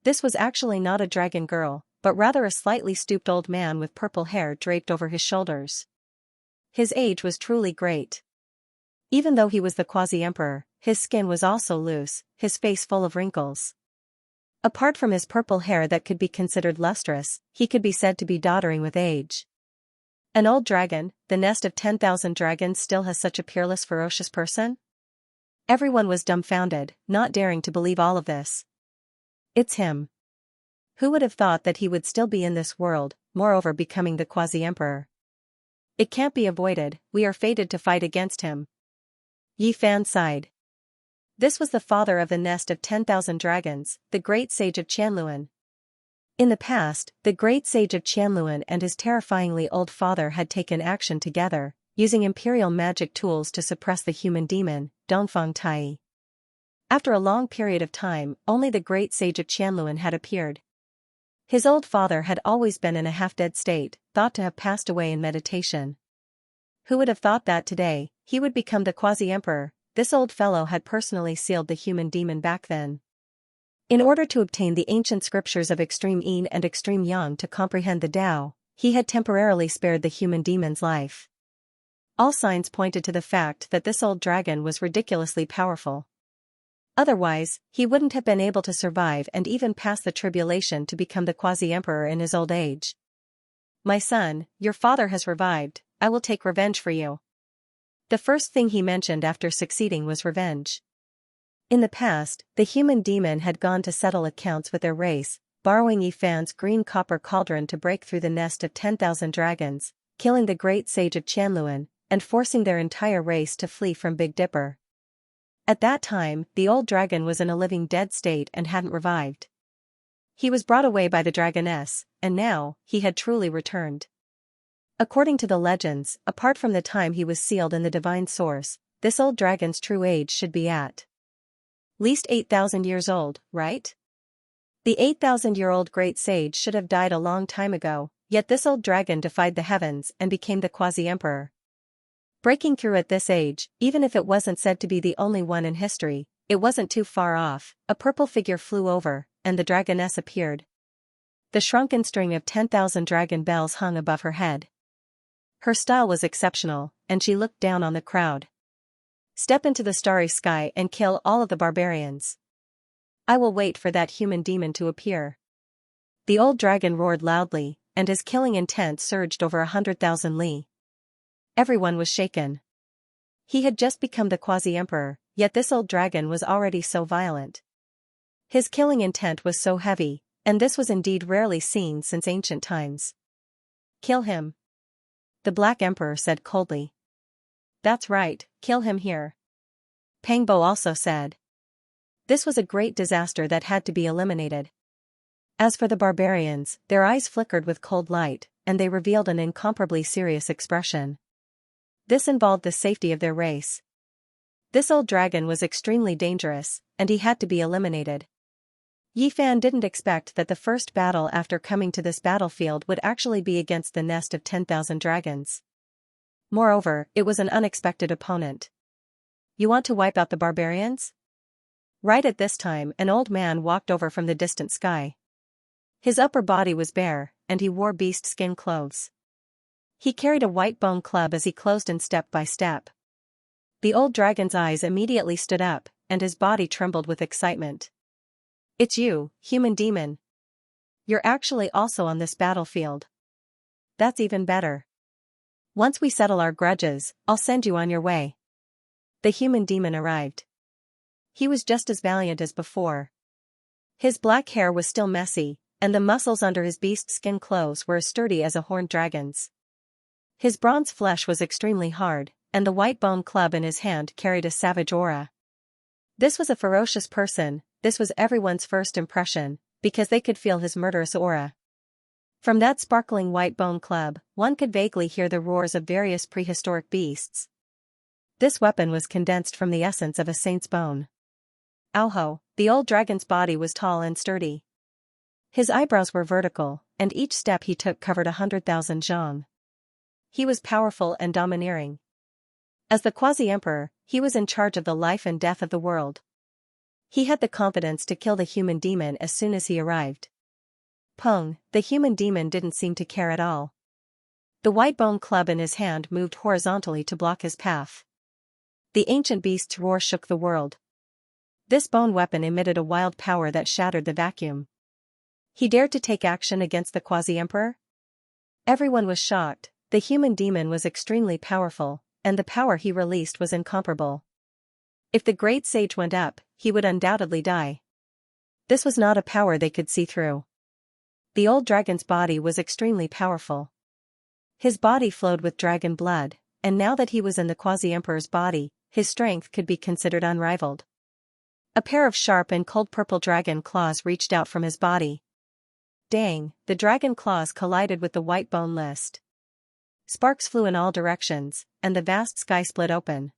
This was actually not a dragon girl, but rather a slightly stooped old man with purple hair draped over his shoulders. His age was truly great. Even though he was the quasi-emperor, his skin was also loose, his face full of wrinkles. Apart from his purple hair that could be considered lustrous, he could be said to be doddering with age. An old dragon, the nest of 10,000 dragons still has such a peerless, ferocious person? Everyone was dumbfounded, not daring to believe all of this. It's him. Who would have thought that he would still be in this world, moreover becoming the quasi-emperor? It can't be avoided, we are fated to fight against him. Yi Fan sighed. This was the father of the nest of 10,000 dragons, the great sage of Qianluan. In the past, the great sage of Qianluan and his terrifyingly old father had taken action together, using imperial magic tools to suppress the human demon, Dongfang Tai. After a long period of time, only the great sage of Qianluan had appeared. His old father had always been in a half-dead state, thought to have passed away in meditation. Who would have thought that today, he would become the quasi-emperor? This old fellow had personally sealed the human demon back then. In order to obtain the ancient scriptures of extreme yin and extreme yang to comprehend the Tao, he had temporarily spared the human demon's life. All signs pointed to the fact that this old dragon was ridiculously powerful. Otherwise, he wouldn't have been able to survive and even pass the tribulation to become the quasi-emperor in his old age. My son, your father has revived, I will take revenge for you. The first thing he mentioned after succeeding was revenge. In the past, the human demon had gone to settle accounts with their race, borrowing Yi Fan's green copper cauldron to break through the nest of 10,000 dragons, killing the great sage of Qianluan, and forcing their entire race to flee from Big Dipper. At that time, the old dragon was in a living dead state and hadn't revived. He was brought away by the dragoness, and now, he had truly returned. According to the legends, apart from the time he was sealed in the divine source, this old dragon's true age should be at least 8,000 years old, right? The 8,000-year-old great sage should have died a long time ago, yet this old dragon defied the heavens and became the quasi-emperor. Breaking through at this age, even if it wasn't said to be the only one in history, it wasn't too far off. A purple figure flew over, and the dragoness appeared. The shrunken string of 10,000 dragon bells hung above her head. Her style was exceptional, and she looked down on the crowd. Step into the starry sky and kill all of the barbarians. I will wait for that human demon to appear. The old dragon roared loudly, and his killing intent surged over 100,000 li. Everyone was shaken. He had just become the quasi-emperor, yet this old dragon was already so violent. His killing intent was so heavy, and this was indeed rarely seen since ancient times. Kill him. The Black Emperor said coldly. That's right, kill him here. Pangbo also said. This was a great disaster that had to be eliminated. As for the barbarians, their eyes flickered with cold light, and they revealed an incomparably serious expression. This involved the safety of their race. This old dragon was extremely dangerous, and he had to be eliminated. Yi Fan didn't expect that the first battle after coming to this battlefield would actually be against the nest of 10,000 dragons. Moreover, it was an unexpected opponent. You want to wipe out the barbarians? Right at this time, an old man walked over from the distant sky. His upper body was bare, and he wore beast skin clothes. He carried a white bone club as he closed in step by step. The old dragon's eyes immediately stood up, and his body trembled with excitement. It's you, human demon. You're actually also on this battlefield. That's even better. Once we settle our grudges, I'll send you on your way. The human demon arrived. He was just as valiant as before. His black hair was still messy, and the muscles under his beast skin clothes were as sturdy as a horned dragon's. His bronze flesh was extremely hard, and the white bone club in his hand carried a savage aura. This was a ferocious person. This was everyone's first impression, because they could feel his murderous aura. From that sparkling white bone club, one could vaguely hear the roars of various prehistoric beasts. This weapon was condensed from the essence of a saint's bone. Auho, the old dragon's body was tall and sturdy. His eyebrows were vertical, and each step he took covered 100,000 zhang. He was powerful and domineering. As the quasi-emperor, he was in charge of the life and death of the world. He had the confidence to kill the human demon as soon as he arrived. Peng, the human demon didn't seem to care at all. The white bone club in his hand moved horizontally to block his path. The ancient beast's roar shook the world. This bone weapon emitted a wild power that shattered the vacuum. He dared to take action against the quasi-emperor? Everyone was shocked, The human demon was extremely powerful, and the power he released was incomparable. If the great sage went up, he would undoubtedly die. This was not a power they could see through. The old dragon's body was extremely powerful. His body flowed with dragon blood, and now that he was in the quasi-emperor's body, his strength could be considered unrivaled. A pair of sharp and cold purple dragon claws reached out from his body. Dang, the dragon claws collided with the white bone list. Sparks flew in all directions, and the vast sky split open.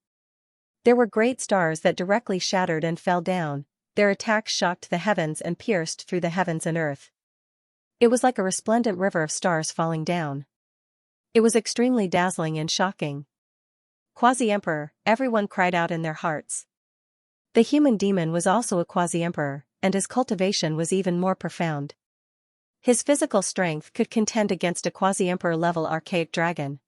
There were great stars that directly shattered and fell down. Their attacks shocked the heavens and pierced through the heavens and earth. It was like a resplendent river of stars falling down. It was extremely dazzling and shocking. Quasi-emperor, everyone cried out in their hearts. The human demon was also a quasi-emperor, and his cultivation was even more profound. His physical strength could contend against a quasi-emperor level archaic dragon.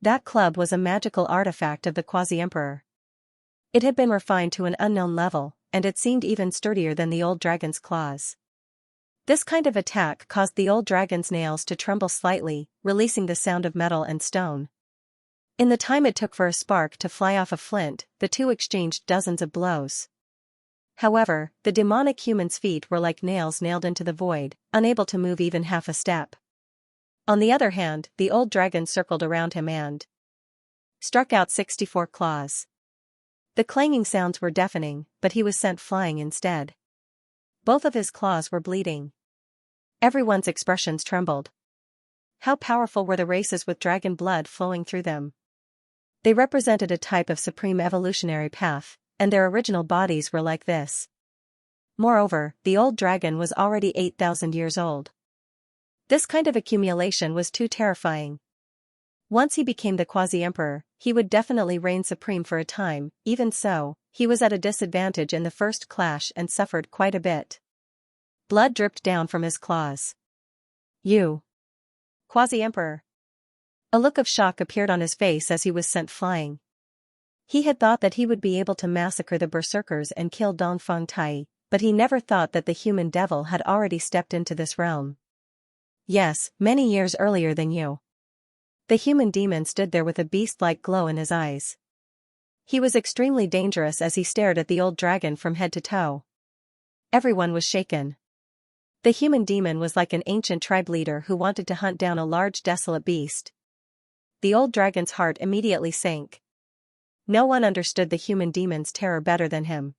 That club was a magical artifact of the quasi-emperor. It had been refined to an unknown level, and it seemed even sturdier than the old dragon's claws. This kind of attack caused the old dragon's nails to tremble slightly, releasing the sound of metal and stone. In the time it took for a spark to fly off a flint, the two exchanged dozens of blows. However, the demonic human's feet were like nails nailed into the void, unable to move even half a step. On the other hand, the old dragon circled around him and struck out 64 claws. The clanging sounds were deafening, but he was sent flying instead. Both of his claws were bleeding. Everyone's expressions trembled. How powerful were the races with dragon blood flowing through them? They represented a type of supreme evolutionary path, and their original bodies were like this. Moreover, the old dragon was already 8,000 years old. This kind of accumulation was too terrifying. Once he became the quasi-emperor, he would definitely reign supreme for a time. Even so, he was at a disadvantage in the first clash and suffered quite a bit. Blood dripped down from his claws. You! Quasi-emperor! A look of shock appeared on his face as he was sent flying. He had thought that he would be able to massacre the berserkers and kill Dongfeng Tai, but he never thought that the human devil had already stepped into this realm. Yes, many years earlier than you. The human demon stood there with a beast-like glow in his eyes. He was extremely dangerous as he stared at the old dragon from head to toe. Everyone was shaken. The human demon was like an ancient tribe leader who wanted to hunt down a large desolate beast. The old dragon's heart immediately sank. No one understood the human demon's terror better than him.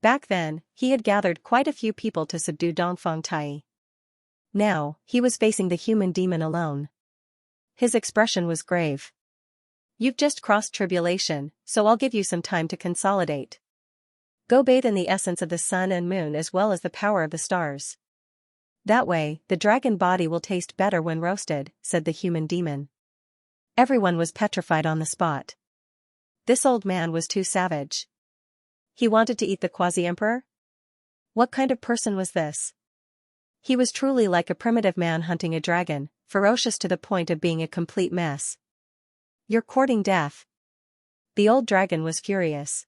Back then, he had gathered quite a few people to subdue Dongfeng Tai. Now, he was facing the human demon alone. His expression was grave. You've just crossed tribulation, so I'll give you some time to consolidate. Go bathe in the essence of the sun and moon as well as the power of the stars. That way, the dragon body will taste better when roasted, said the human demon. Everyone was petrified on the spot. This old man was too savage. He wanted to eat the quasi-emperor? What kind of person was this? He was truly like a primitive man hunting a dragon, ferocious to the point of being a complete mess. You're courting death. The old dragon was furious.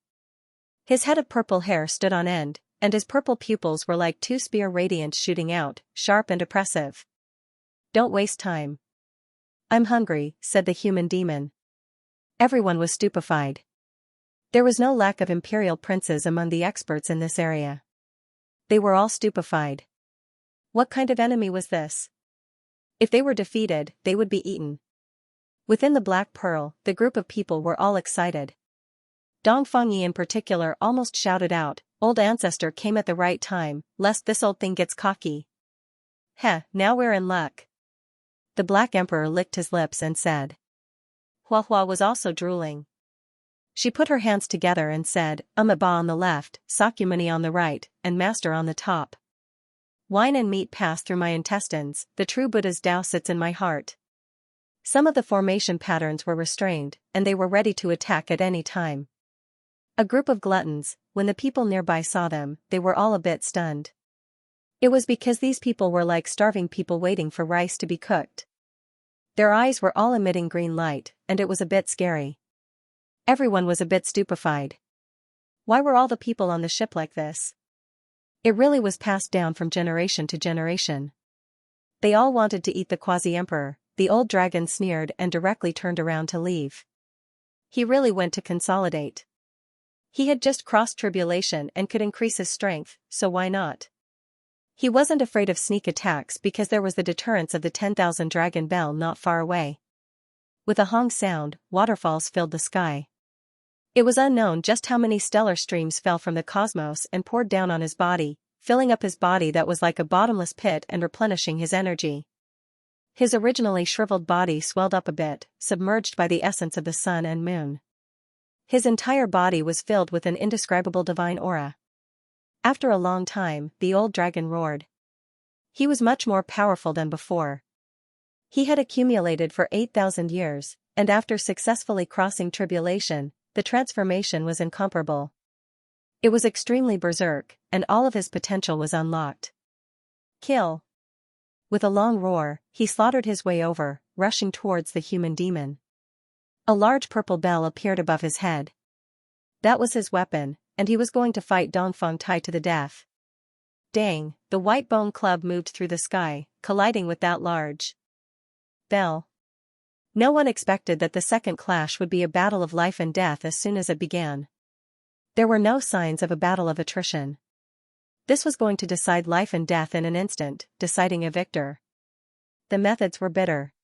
His head of purple hair stood on end, and his purple pupils were like two spear radiants shooting out, sharp and oppressive. Don't waste time. I'm hungry, said the human demon. Everyone was stupefied. There was no lack of imperial princes among the experts in this area. They were all stupefied. What kind of enemy was this? If they were defeated, they would be eaten. Within the Black Pearl, the group of people were all excited. Dongfeng Yi in particular almost shouted out, "Old ancestor came at the right time, lest this old thing gets cocky." Heh, now we're in luck. The Black Emperor licked his lips and said. Hua Hua was also drooling. She put her hands together and said, Ba on the left, Sakyamuni on the right, and Master on the top. Wine and meat pass through my intestines, the true Buddha's Tao sits in my heart. Some of the formation patterns were restrained, and they were ready to attack at any time. A group of gluttons, when the people nearby saw them, they were all a bit stunned. It was because these people were like starving people waiting for rice to be cooked. Their eyes were all emitting green light, and it was a bit scary. Everyone was a bit stupefied. Why were all the people on the ship like this? It really was passed down from generation to generation. They all wanted to eat the quasi-emperor, the old dragon sneered and directly turned around to leave. He really went to consolidate. He had just crossed tribulation and could increase his strength, so why not? He wasn't afraid of sneak attacks because there was the deterrence of the 10,000 dragon bell not far away. With a Hong sound, waterfalls filled the sky. It was unknown just how many stellar streams fell from the cosmos and poured down on his body, filling up his body that was like a bottomless pit and replenishing his energy. His originally shriveled body swelled up a bit, submerged by the essence of the sun and moon. His entire body was filled with an indescribable divine aura. After a long time, the old dragon roared. He was much more powerful than before. He had accumulated for 8,000 years, and after successfully crossing tribulation, the transformation was incomparable. It was extremely berserk, and all of his potential was unlocked. Kill! With a long roar, he slaughtered his way over, rushing towards the human demon. A large purple bell appeared above his head. That was his weapon, and he was going to fight Dongfeng Tai to the death. Dang, the white bone club moved through the sky, colliding with that large bell. No one expected that the second clash would be a battle of life and death as soon as it began. There were no signs of a battle of attrition. This was going to decide life and death in an instant, deciding a victor. The methods were bitter.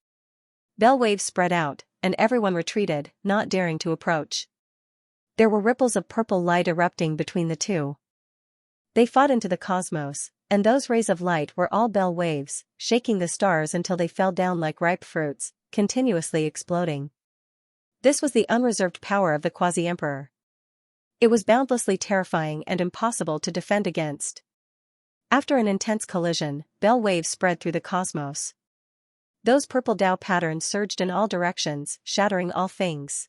Bell waves spread out, and everyone retreated, not daring to approach. There were ripples of purple light erupting between the two. They fought into the cosmos, and those rays of light were all bell waves, shaking the stars until they fell down like ripe fruits, continuously exploding. This was the unreserved power of the Quasi-Emperor. It was boundlessly terrifying and impossible to defend against. After an intense collision, bell waves spread through the cosmos. Those purple Tao patterns surged in all directions, shattering all things.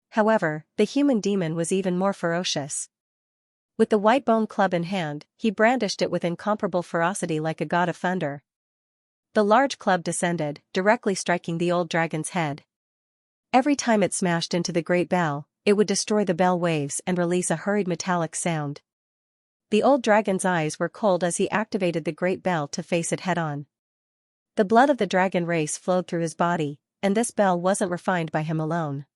However, the human demon was even more ferocious. With the white bone club in hand, he brandished it with incomparable ferocity like a god of thunder. The large club descended, directly striking the old dragon's head. Every time it smashed into the great bell, it would destroy the bell waves and release a hurried metallic sound. The old dragon's eyes were cold as he activated the great bell to face it head-on. The blood of the dragon race flowed through his body, and this bell wasn't refined by him alone.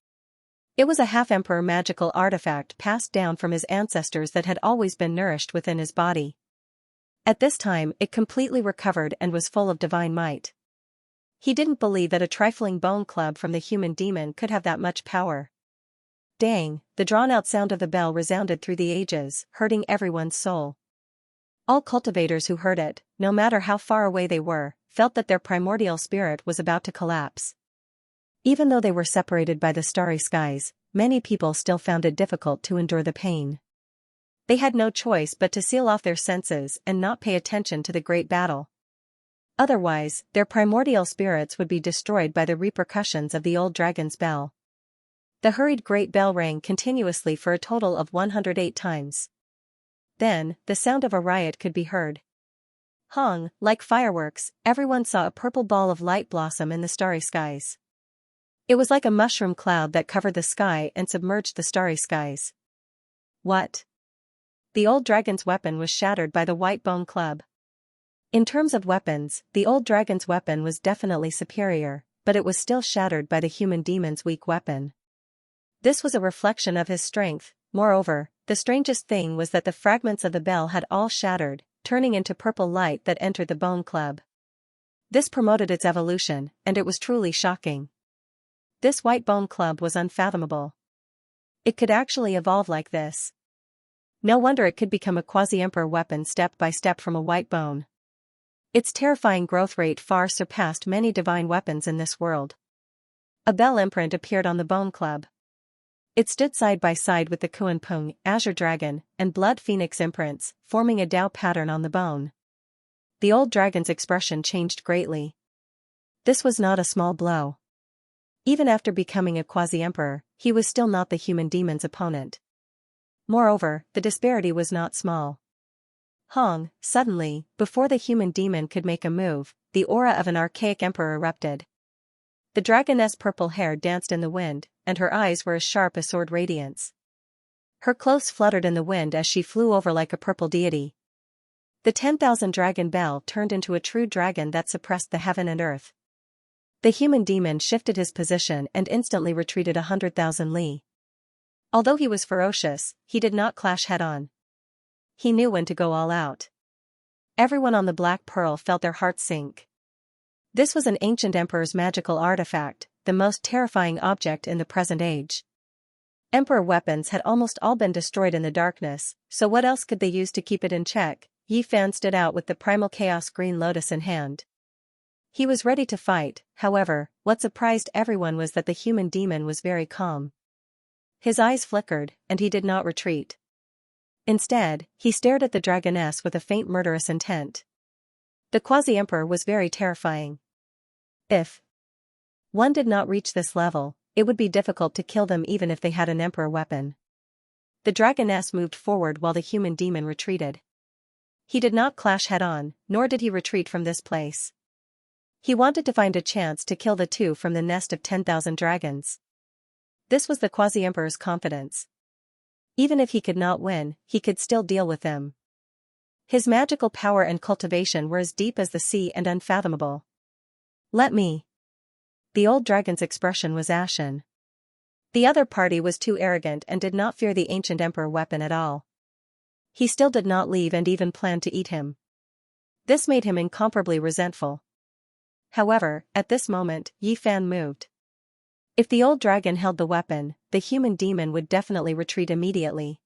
It was a half-emperor magical artifact passed down from his ancestors that had always been nourished within his body. At this time it completely recovered and was full of divine might. He didn't believe that a trifling bone club from the human demon could have that much power. Dang, the drawn-out sound of the bell resounded through the ages, hurting everyone's soul. All cultivators who heard it, no matter how far away they were, felt that their primordial spirit was about to collapse. Even though they were separated by the starry skies, many people still found it difficult to endure the pain. They had no choice but to seal off their senses and not pay attention to the great battle. Otherwise, their primordial spirits would be destroyed by the repercussions of the old dragon's bell. The hurried great bell rang continuously for a total of 108 times. Then, the sound of a riot could be heard. Hong, like fireworks, everyone saw a purple ball of light blossom in the starry skies. It was like a mushroom cloud that covered the sky and submerged the starry skies. What? The old dragon's weapon was shattered by the white bone club. In terms of weapons, the old dragon's weapon was definitely superior, but it was still shattered by the human demon's weak weapon. This was a reflection of his strength. Moreover, the strangest thing was that the fragments of the bell had all shattered, turning into purple light that entered the bone club. This promoted its evolution, and it was truly shocking. This white bone club was unfathomable. It could actually evolve like this. No wonder it could become a quasi-emperor weapon step by step from a white bone. Its terrifying growth rate far surpassed many divine weapons in this world. A bell imprint appeared on the bone club. It stood side by side with the Kuan-Pung, Azure Dragon, and Blood Phoenix imprints, forming a Tao pattern on the bone. The old dragon's expression changed greatly. This was not a small blow. Even after becoming a quasi-emperor, he was still not the human demon's opponent. Moreover, the disparity was not small. Hong, suddenly, before the human demon could make a move, the aura of an archaic emperor erupted. The dragoness purple hair danced in the wind, and her eyes were as sharp as sword radiance. Her clothes fluttered in the wind as she flew over like a purple deity. The 10,000 dragon bell turned into a true dragon that suppressed the heaven and earth. The human demon shifted his position and instantly retreated 100,000 li. Although he was ferocious, he did not clash head-on. He knew when to go all out. Everyone on the Black Pearl felt their hearts sink. This was an ancient emperor's magical artifact, the most terrifying object in the present age. Emperor weapons had almost all been destroyed in the darkness, so what else could they use to keep it in check? Yi Fan stood out with the primal chaos green lotus in hand. He was ready to fight, however, what surprised everyone was that the human demon was very calm. His eyes flickered, and he did not retreat. Instead, he stared at the dragoness with a faint murderous intent. The quasi-emperor was very terrifying. If one did not reach this level, it would be difficult to kill them even if they had an emperor weapon. The dragoness moved forward while the human demon retreated. He did not clash head-on, nor did he retreat from this place. He wanted to find a chance to kill the two from the nest of 10,000 dragons. This was the quasi-emperor's confidence. Even if he could not win, he could still deal with them. His magical power and cultivation were as deep as the sea and unfathomable. Let me. The old dragon's expression was ashen. The other party was too arrogant and did not fear the ancient emperor weapon at all. He still did not leave and even planned to eat him. This made him incomparably resentful. However, at this moment, Yi Fan moved. If the old dragon held the weapon, the human demon would definitely retreat immediately.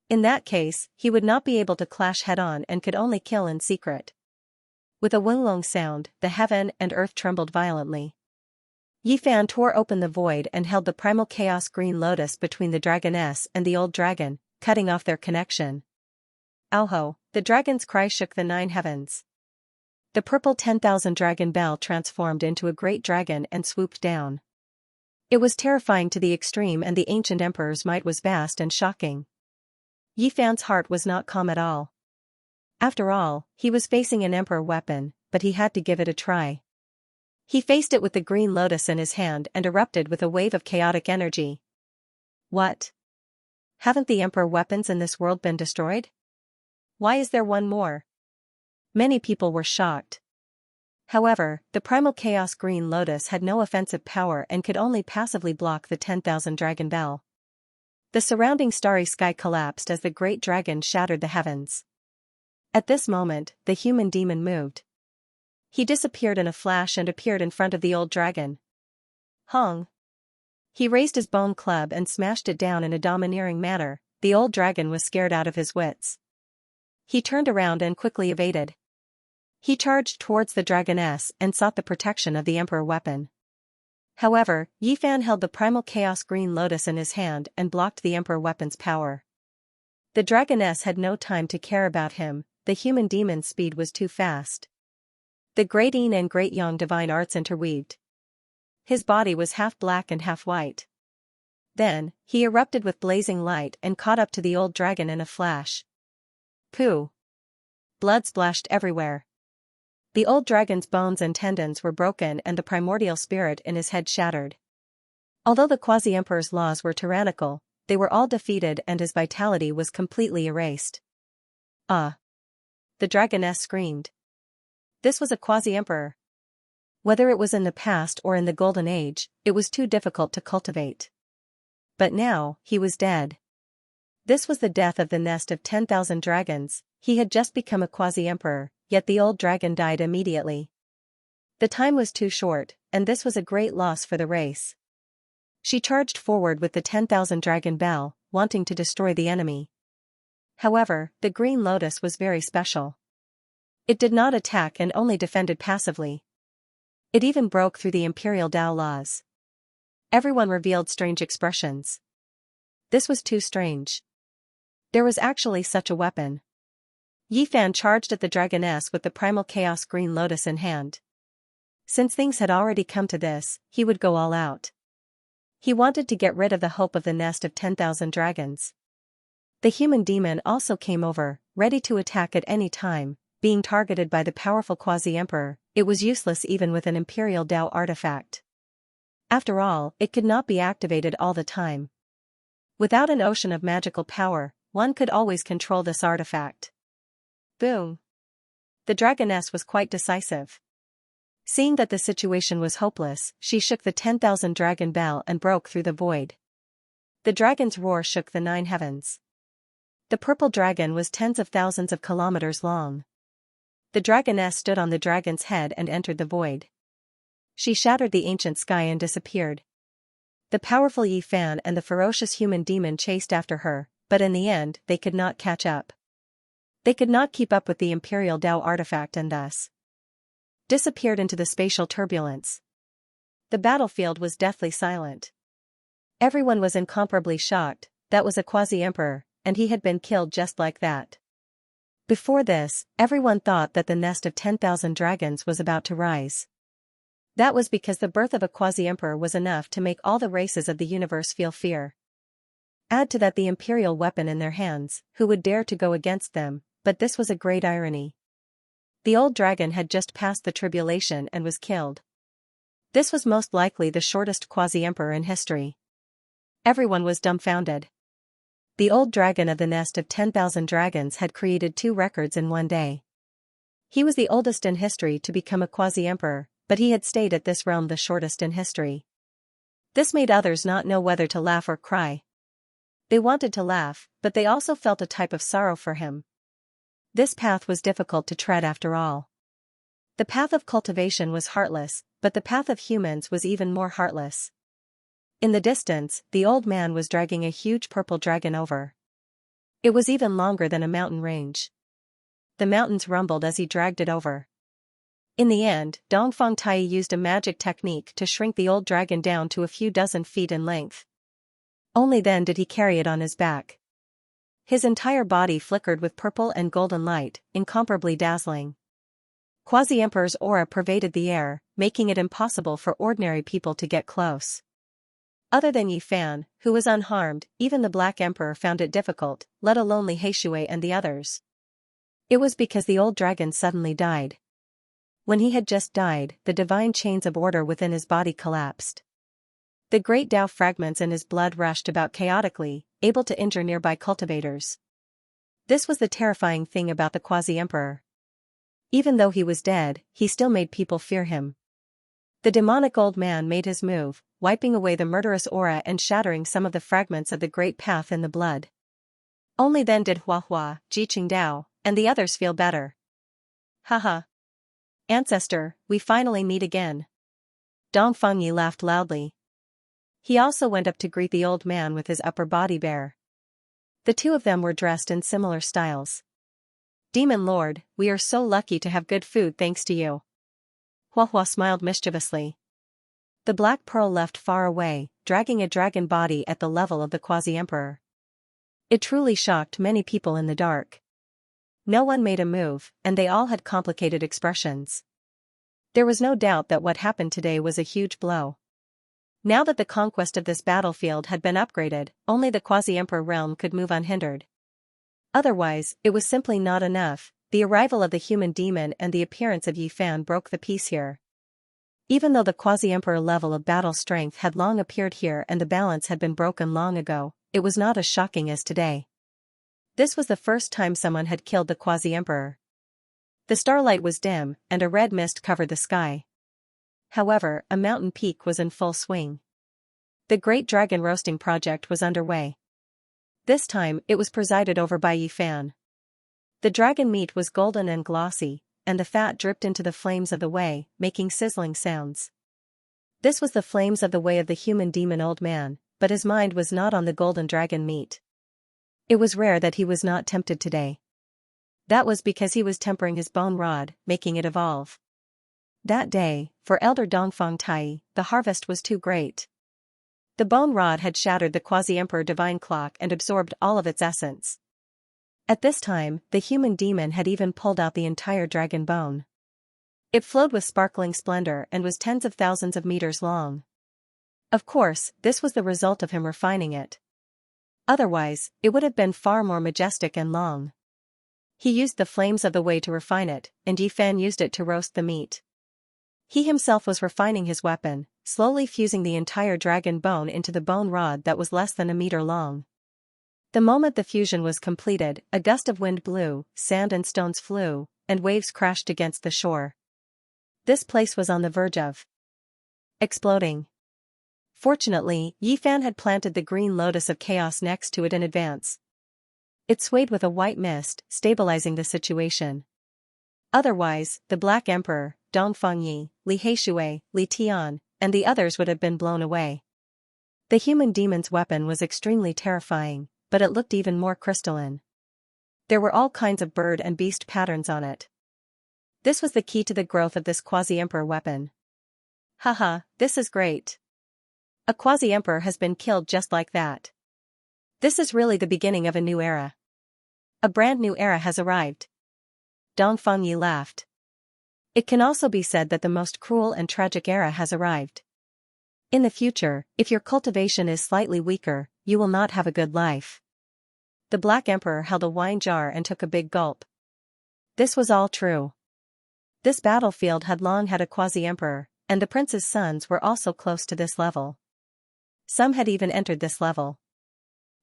In that case, he would not be able to clash head-on and could only kill in secret. With a wing-long sound, the heaven and earth trembled violently. Yi Fan tore open the void and held the primal chaos green lotus between the dragoness and the old dragon, cutting off their connection. Auho, the dragon's cry shook the 9 heavens. The purple 10,000 dragon bell transformed into a great dragon and swooped down. It was terrifying to the extreme, and the ancient emperor's might was vast and shocking. Yi Fan's heart was not calm at all. After all, he was facing an emperor weapon, but he had to give it a try. He faced it with the green lotus in his hand and erupted with a wave of chaotic energy. What? Haven't the emperor weapons in this world been destroyed? Why is there one more? Many people were shocked. However, the primal chaos green lotus had no offensive power and could only passively block the 10,000 dragon bell. The surrounding starry sky collapsed as the great dragon shattered the heavens. At this moment, the human demon moved. He disappeared in a flash and appeared in front of the old dragon. Hong! He raised his bone club and smashed it down in a domineering manner. The old dragon was scared out of his wits. He turned around and quickly evaded. He charged towards the dragoness and sought the protection of the emperor weapon. However, Yi Fan held the primal chaos green lotus in his hand and blocked the emperor weapon's power. The dragoness had no time to care about him, the human demon's speed was too fast. The Great Yin and Great Yang divine arts interweaved. His body was half black and half white. Then, he erupted with blazing light and caught up to the old dragon in a flash. Pooh! Blood splashed everywhere. The old dragon's bones and tendons were broken and the primordial spirit in his head shattered. Although the quasi-emperor's laws were tyrannical, they were all defeated and his vitality was completely erased. Ah! The dragoness screamed. This was a quasi-emperor. Whether it was in the past or in the Golden Age, it was too difficult to cultivate. But now, he was dead. This was the death of the nest of 10,000 dragons. He had just become a quasi-emperor, yet the old dragon died immediately. The time was too short, and this was a great loss for the race. She charged forward with the 10,000 dragon bell, wanting to destroy the enemy. However, the green lotus was very special. It did not attack and only defended passively. It even broke through the imperial Tao laws. Everyone revealed strange expressions. This was too strange. There was actually such a weapon. Yi Fan charged at the dragoness with the primal chaos green lotus in hand. Since things had already come to this, he would go all out. He wanted to get rid of the hope of the nest of 10,000 dragons. The human demon also came over, ready to attack at any time, being targeted by the powerful quasi-emperor. It was useless even with an imperial Tao artifact. After all, it could not be activated all the time. Without an ocean of magical power, one could always control this artifact. Boom! The dragoness was quite decisive. Seeing that the situation was hopeless, she shook the 10,000 dragon bell and broke through the void. The dragon's roar shook the 9 heavens. The purple dragon was tens of thousands of kilometers long. The dragoness stood on the dragon's head and entered the void. She shattered the ancient sky and disappeared. The powerful Yi Fan and the ferocious human demon chased after her, but in the end they could not catch up. They could not keep up with the Imperial Dao artifact and thus disappeared into the spatial turbulence. The battlefield was deathly silent. Everyone was incomparably shocked. That was a quasi-emperor, and he had been killed just like that. Before this, everyone thought that the nest of 10,000 dragons was about to rise. That was because the birth of a quasi-emperor was enough to make all the races of the universe feel fear. Add to that the imperial weapon in their hands, who would dare to go against them, but this was a great irony. The old dragon had just passed the tribulation and was killed. This was most likely the shortest quasi-emperor in history. Everyone was dumbfounded. The old dragon of the nest of 10,000 dragons had created 2 records in one day. He was the oldest in history to become a quasi-emperor, but he had stayed at this realm the shortest in history. This made others not know whether to laugh or cry. They wanted to laugh, but they also felt a type of sorrow for him. This path was difficult to tread after all. The path of cultivation was heartless, but the path of humans was even more heartless. In the distance, the old man was dragging a huge purple dragon over. It was even longer than a mountain range. The mountains rumbled as he dragged it over. In the end, Dongfang Tai used a magic technique to shrink the old dragon down to a few dozen feet in length. Only then did he carry it on his back. His entire body flickered with purple and golden light, incomparably dazzling. Quasi-Emperor's aura pervaded the air, making it impossible for ordinary people to get close. Other than Yi Fan, who was unharmed, even the Black Emperor found it difficult, let alone Li Heishui and the others. It was because the old dragon suddenly died. When he had just died, the divine chains of order within his body collapsed. The great Tao fragments in his blood rushed about chaotically, able to injure nearby cultivators. This was the terrifying thing about the quasi-emperor. Even though he was dead, he still made people fear him. The demonic old man made his move, wiping away the murderous aura and shattering some of the fragments of the great path in the blood. Only then did Huahua, Jiqing Dao, and the others feel better. Haha. Ancestor, we finally meet again. Dongfang Yi laughed loudly. He also went up to greet the old man with his upper body bare. The 2 of them were dressed in similar styles. Demon Lord, we are so lucky to have good food thanks to you. Huahua smiled mischievously. The Black Pearl left far away, dragging a dragon body at the level of the quasi-emperor. It truly shocked many people in the dark. No one made a move, and they all had complicated expressions. There was no doubt that what happened today was a huge blow. Now that the conquest of this battlefield had been upgraded, only the quasi-emperor realm could move unhindered. Otherwise, it was simply not enough. The arrival of the human demon and the appearance of Yi Fan broke the peace here. Even though the quasi-emperor level of battle strength had long appeared here and the balance had been broken long ago, it was not as shocking as today. This was the first time someone had killed the quasi-emperor. The starlight was dim, and a red mist covered the sky. However, a mountain peak was in full swing. The Great Dragon Roasting Project was underway. This time, it was presided over by Yi Fan. The dragon meat was golden and glossy, and the fat dripped into the flames of the way, making sizzling sounds. This was the flames of the way of the human demon old man, but his mind was not on the golden dragon meat. It was rare that he was not tempted today. That was because he was tempering his bone rod, making it evolve. That day, for Elder Dongfang Tai, the harvest was too great. The bone rod had shattered the quasi-emperor divine clock and absorbed all of its essence. At this time, the human demon had even pulled out the entire dragon bone. It flowed with sparkling splendor and was tens of thousands of meters long. Of course, this was the result of him refining it. Otherwise, it would have been far more majestic and long. He used the flames of the way to refine it, and Yi Fan used it to roast the meat. He himself was refining his weapon, slowly fusing the entire dragon bone into the bone rod that was less than a meter long. The moment the fusion was completed, a gust of wind blew, sand and stones flew, and waves crashed against the shore. This place was on the verge of exploding. Fortunately, Yifan had planted the green lotus of chaos next to it in advance. It swayed with a white mist, stabilizing the situation. Otherwise, the Black Emperor, Dongfangyi, Li Heishui, Li Tian, and the others would have been blown away. The human demon's weapon was extremely terrifying, but it looked even more crystalline. There were all kinds of bird and beast patterns on it. This was the key to the growth of this quasi-emperor weapon. Haha, this is great. A quasi-emperor has been killed just like that. This is really the beginning of a new era. A brand new era has arrived. Dongfangyi laughed. It can also be said that the most cruel and tragic era has arrived. In the future, if your cultivation is slightly weaker, you will not have a good life. The Black Emperor held a wine jar and took a big gulp. This was all true. This battlefield had long had a quasi-emperor, and the prince's sons were also close to this level. Some had even entered this level.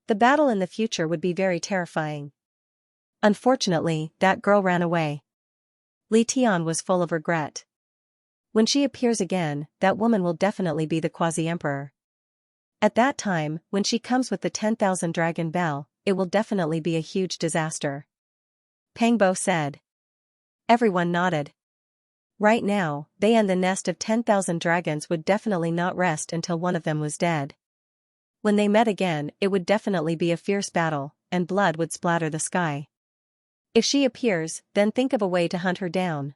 The battle in the future would be very terrifying. Unfortunately, that girl ran away. Li Tian was full of regret. When she appears again, that woman will definitely be the quasi-emperor. At that time, when she comes with the 10,000 dragon bell, it will definitely be a huge disaster. Pang Bo said. Everyone nodded. Right now, they and the nest of 10,000 dragons would definitely not rest until one of them was dead. When they met again, it would definitely be a fierce battle, and blood would splatter the sky. If she appears, then think of a way to hunt her down.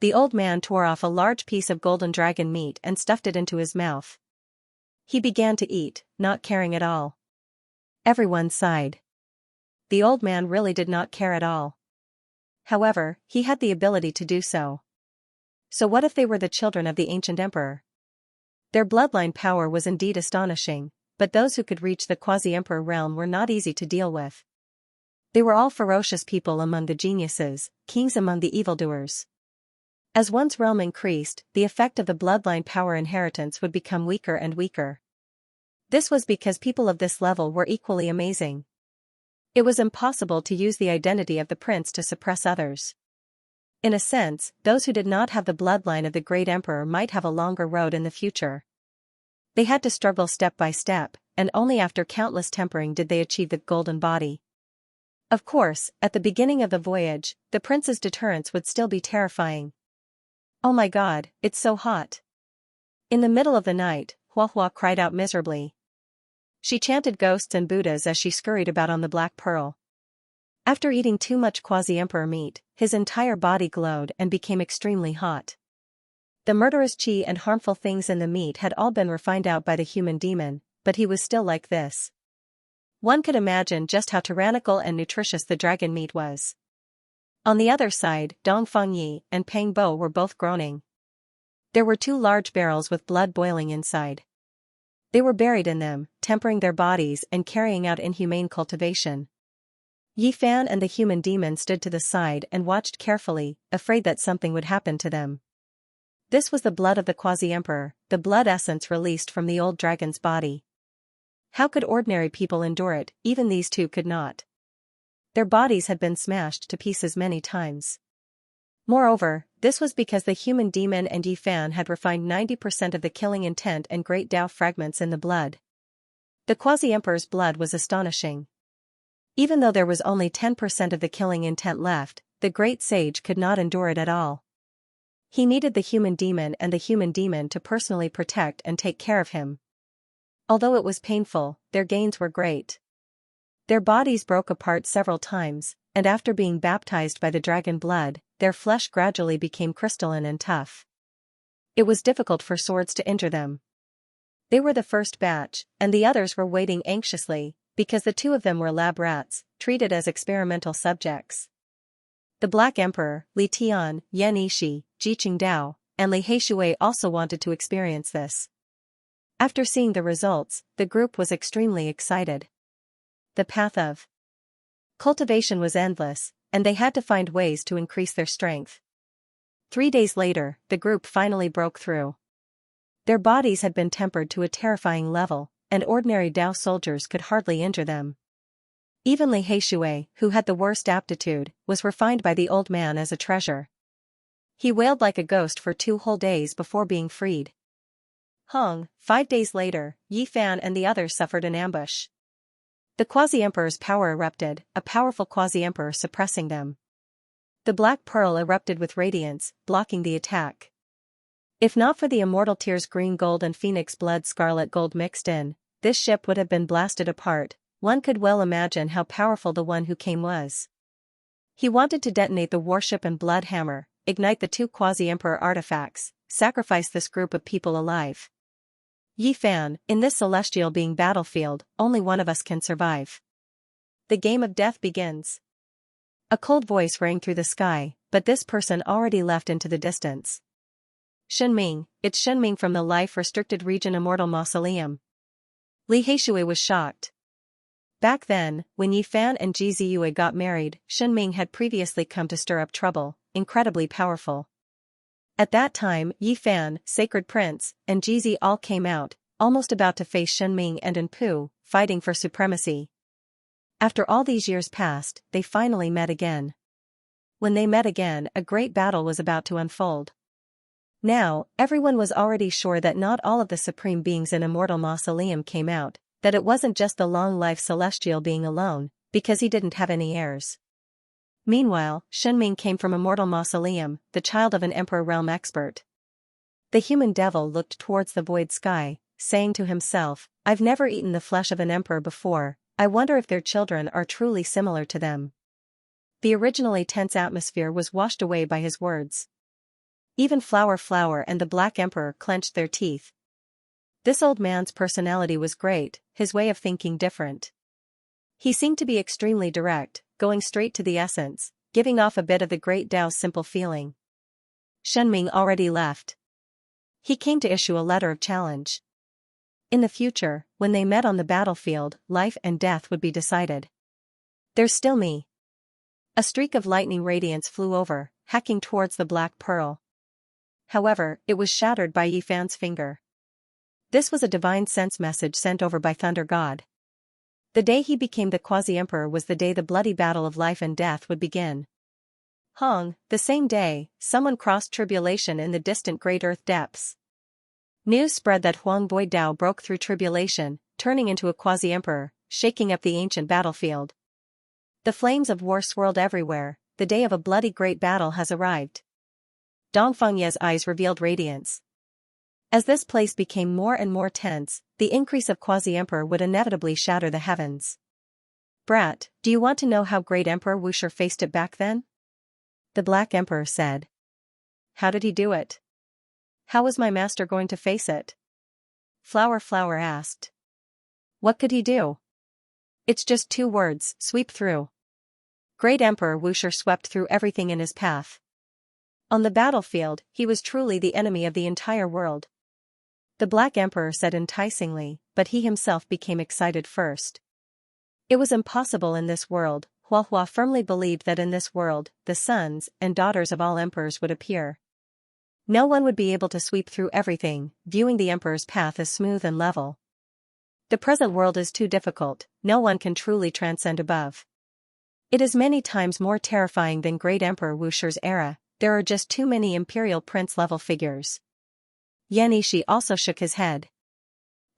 The old man tore off a large piece of golden dragon meat and stuffed it into his mouth. He began to eat, not caring at all. Everyone sighed. The old man really did not care at all. However, he had the ability to do so. So what if they were the children of the ancient emperor? Their bloodline power was indeed astonishing, but those who could reach the quasi-emperor realm were not easy to deal with. They were all ferocious people among the geniuses, kings among the evildoers. As one's realm increased, the effect of the bloodline power inheritance would become weaker and weaker. This was because people of this level were equally amazing. It was impossible to use the identity of the prince to suppress others. In a sense, those who did not have the bloodline of the great emperor might have a longer road in the future. They had to struggle step by step, and only after countless tempering did they achieve the golden body. Of course, at the beginning of the voyage, the prince's deterrence would still be terrifying. Oh my god, it's so hot. In the middle of the night, Huahua cried out miserably. She chanted ghosts and Buddhas as she scurried about on the Black Pearl. After eating too much quasi-emperor meat, his entire body glowed and became extremely hot. The murderous qi and harmful things in the meat had all been refined out by the human demon, but he was still like this. One could imagine just how tyrannical and nutritious the dragon meat was. On the other side, Dongfangyi and Pang Bo were both groaning. There were 2 large barrels with blood boiling inside. They were buried in them, tempering their bodies and carrying out inhumane cultivation. Yifan and the human demon stood to the side and watched carefully, afraid that something would happen to them. This was the blood of the quasi-emperor, the blood essence released from the old dragon's body. How could ordinary people endure it? Even these 2 could not. Their bodies had been smashed to pieces many times. Moreover, this was because the human demon and Yifan had refined 90% of the killing intent and great Tao fragments in the blood. The quasi-emperor's blood was astonishing. Even though there was only 10% of the killing intent left, the great sage could not endure it at all. He needed the human demon and the human demon to personally protect and take care of him. Although it was painful, their gains were great. Their bodies broke apart several times, and after being baptized by the dragon blood, their flesh gradually became crystalline and tough. It was difficult for swords to injure them. They were the first batch, and the others were waiting anxiously, because the 2 of them were lab rats, treated as experimental subjects. The Black Emperor, Li Tian, Yan Yishi, Ji Qingdao, and Li Heishui also wanted to experience this. After seeing the results, the group was extremely excited. The path of cultivation was endless, and they had to find ways to increase their strength. 3 days later, the group finally broke through. Their bodies had been tempered to a terrifying level, and ordinary Dao soldiers could hardly injure them. Even Li Heishui, who had the worst aptitude, was refined by the old man as a treasure. He wailed like a ghost for 2 whole days before being freed. 5 days later, Yi Fan and the others suffered an ambush. The Quasi-Emperor's power erupted, a powerful Quasi-Emperor suppressing them. The Black Pearl erupted with radiance, blocking the attack. If not for the immortal tears green gold and phoenix blood scarlet gold mixed in, this ship would have been blasted apart. One could well imagine how powerful the one who came was. He wanted to detonate the warship and blood hammer, ignite the 2 Quasi-Emperor artifacts, sacrifice this group of people alive. Yi Fan, in this celestial being battlefield, only one of us can survive. The game of death begins. A cold voice rang through the sky, but this person already left into the distance. Shenming, it's Shenming from the Life-Restricted Region Immortal Mausoleum. Li Heishui was shocked. Back then, when Yi Fan and Ji Ziyue got married, Shenming had previously come to stir up trouble, incredibly powerful. At that time, Yi Fan, Sacred Prince, and Ji Zi all came out, almost about to face Shenming and Enpu, fighting for supremacy. After all these years passed, they finally met again. When they met again, a great battle was about to unfold. Now, everyone was already sure that not all of the supreme beings in Immortal Mausoleum came out, that it wasn't just the long-life celestial being alone, because he didn't have any heirs. Meanwhile, Shenming came from Immortal Mausoleum, the child of an Emperor realm expert. The human devil looked towards the void sky, saying to himself, I've never eaten the flesh of an emperor before, I wonder if their children are truly similar to them. The originally tense atmosphere was washed away by his words. Even Flower and the Black Emperor clenched their teeth. This old man's personality was great, his way of thinking different. He seemed to be extremely direct, going straight to the essence, giving off a bit of the great Tao's simple feeling. Shenming already left. He came to issue a letter of challenge. In the future, when they met on the battlefield, life and death would be decided. There's still me. A streak of lightning radiance flew over, hacking towards the Black Pearl. However, it was shattered by Yi Fan's finger. This was a divine sense message sent over by Thunder God. The day he became the Quasi-Emperor was the day the bloody battle of life and death would begin. The same day, someone crossed tribulation in the distant Great Earth depths. News spread that Huang Void Dao broke through tribulation, turning into a Quasi-Emperor, shaking up the ancient battlefield. The flames of war swirled everywhere, the day of a bloody great battle has arrived. Dongfangye's eyes revealed radiance. As this place became more and more tense, the increase of Quasi-Emperor would inevitably shatter the heavens. Brat, do you want to know how Great Emperor Wuxia faced it back then? The Black Emperor said. How did he do it? How was my master going to face it? Flower asked. What could he do? It's just 2 words, sweep through. Great Emperor Wuxia swept through everything in his path. On the battlefield, he was truly the enemy of the entire world. The Black Emperor said enticingly, but he himself became excited first. It was impossible in this world. Hua firmly believed that in this world, the sons and daughters of all emperors would appear. No one would be able to sweep through everything, viewing the emperor's path as smooth and level. The present world is too difficult, no one can truly transcend above. It is many times more terrifying than Great Emperor Wuxia's era. There are just too many imperial prince-level figures. Yan Yishi also shook his head.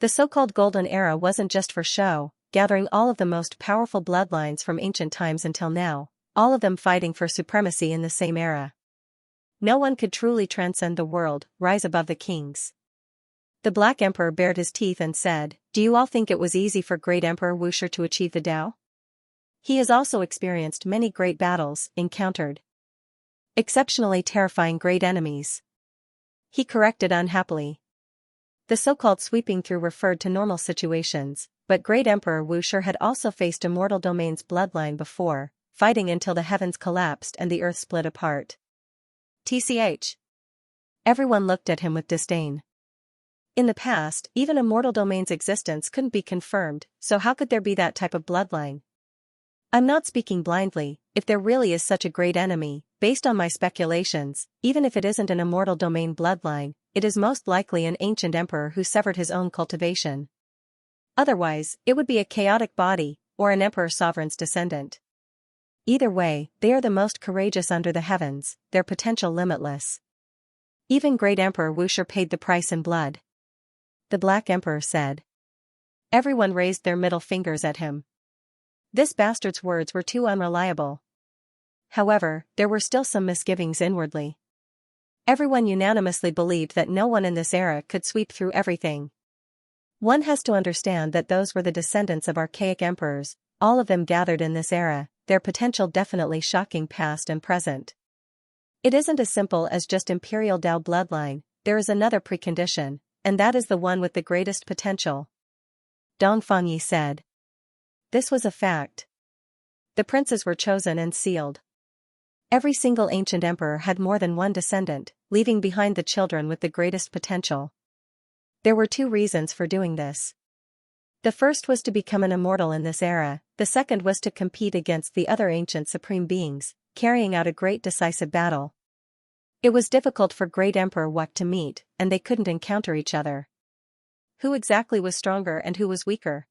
The so-called Golden Era wasn't just for show, gathering all of the most powerful bloodlines from ancient times until now, all of them fighting for supremacy in the same era. No one could truly transcend the world, rise above the kings. The Black Emperor bared his teeth and said, Do you all think it was easy for Great Emperor Wuxia to achieve the Tao? He has also experienced many great battles, encountered exceptionally terrifying great enemies. He corrected unhappily. The so-called sweeping through referred to normal situations, but Great Emperor Wuxia had also faced Immortal Domain's bloodline before, fighting until the heavens collapsed and the earth split apart. TCH. Everyone looked at him with disdain. In the past, even Immortal Domain's existence couldn't be confirmed, so how could there be that type of bloodline? I'm not speaking blindly. If there really is such a great enemy, based on my speculations, even if it isn't an Immortal Domain bloodline, it is most likely an ancient emperor who severed his own cultivation. Otherwise, it would be a chaotic body, or an emperor sovereign's descendant. Either way, they are the most courageous under the heavens, their potential limitless. Even great Emperor Wuxia paid the price in blood. The Black Emperor said. Everyone raised their middle fingers at him. This bastard's words were too unreliable. However, there were still some misgivings inwardly. Everyone unanimously believed that no one in this era could sweep through everything. One has to understand that those were the descendants of archaic emperors, all of them gathered in this era, their potential definitely shocking past and present. It isn't as simple as just imperial Dao bloodline, there is another precondition, and that is the one with the greatest potential. Dong Fangyi said. This was a fact. The princes were chosen and sealed. Every single ancient emperor had more than one descendant, leaving behind the children with the greatest potential. There were two reasons for doing this. The first was to become an immortal in this era, the second was to compete against the other ancient supreme beings, carrying out a great decisive battle. It was difficult for Great Emperor Wuk to meet, and they couldn't encounter each other. Who exactly was stronger and who was weaker?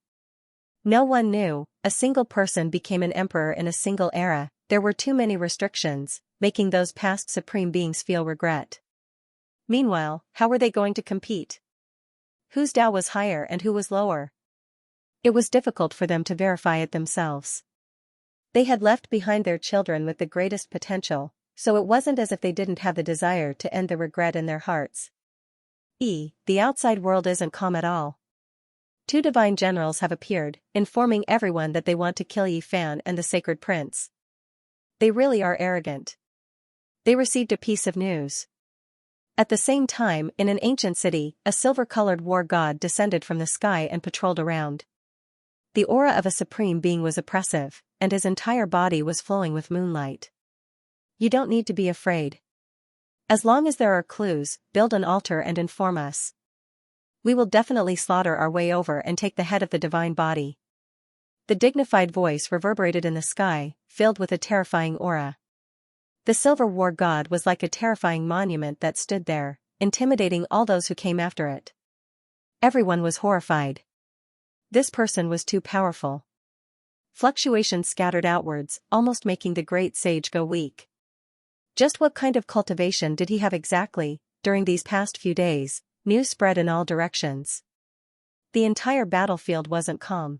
No one knew. A single person became an emperor in a single era, there were too many restrictions, making those past supreme beings feel regret. Meanwhile, how were they going to compete? Whose Dao was higher and who was lower? It was difficult for them to verify it themselves. They had left behind their children with the greatest potential, so it wasn't as if they didn't have the desire to end the regret in their hearts. The outside world isn't calm at all. Two divine generals have appeared, informing everyone that they want to kill Yi Fan and the Sacred Prince. They really are arrogant. They received a piece of news. At the same time, in an ancient city, a silver-colored war god descended from the sky and patrolled around. The aura of a supreme being was oppressive, and his entire body was flowing with moonlight. You don't need to be afraid. As long as there are clues, build an altar and inform us. We will definitely slaughter our way over and take the head of the divine body. The dignified voice reverberated in the sky, filled with a terrifying aura. The silver war god was like a terrifying monument that stood there, intimidating all those who came after it. Everyone was horrified. This person was too powerful. Fluctuations scattered outwards, almost making the great sage go weak. Just what kind of cultivation did he have exactly? During these past few days, news spread in all directions. The entire battlefield wasn't calm.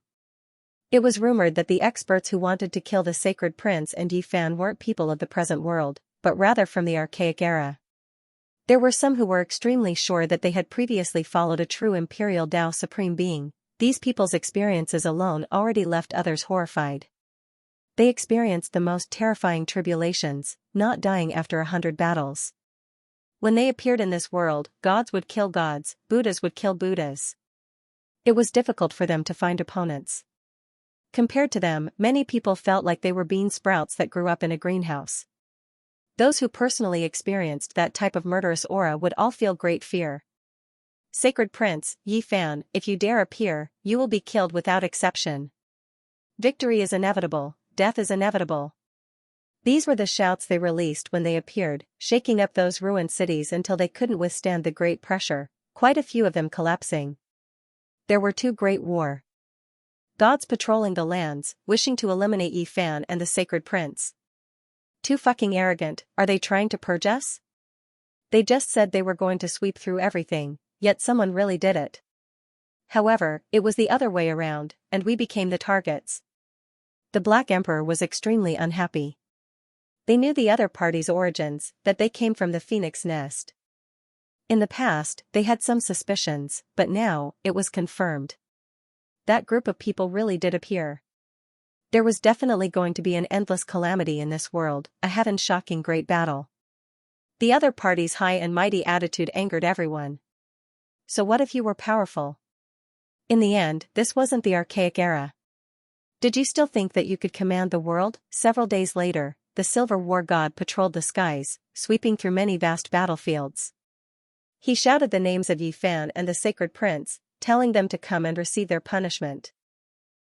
It was rumored that the experts who wanted to kill the Sacred Prince and Yi Fan weren't people of the present world, but rather from the archaic era. There were some who were extremely sure that they had previously followed a true imperial Dao supreme being. These people's experiences alone already left others horrified. They experienced the most terrifying tribulations, not dying after 100 battles. When they appeared in this world, gods would kill gods, Buddhas would kill Buddhas. It was difficult for them to find opponents. Compared to them, many people felt like they were bean sprouts that grew up in a greenhouse. Those who personally experienced that type of murderous aura would all feel great fear. Sacred Prince, Yi Fan, if you dare appear, you will be killed without exception. Victory is inevitable, death is inevitable. These were the shouts they released when they appeared, shaking up those ruined cities until they couldn't withstand the great pressure, quite a few of them collapsing. There were two great war gods patrolling the lands, wishing to eliminate Yi Fan and the Sacred Prince. Too fucking arrogant, are they trying to purge us? They just said they were going to sweep through everything, yet someone really did it. However, it was the other way around, and we became the targets. The Black Emperor was extremely unhappy. They knew the other party's origins, that they came from the Phoenix Nest. In the past, they had some suspicions, but now, it was confirmed. That group of people really did appear. There was definitely going to be an endless calamity in this world, a heaven-shocking great battle. The other party's high and mighty attitude angered everyone. So what if you were powerful? In the end, this wasn't the archaic era. Did you still think that you could command the world? Several days later, the Silver War God patrolled the skies, sweeping through many vast battlefields. He shouted the names of Yi Fan and the Sacred Prince, telling them to come and receive their punishment.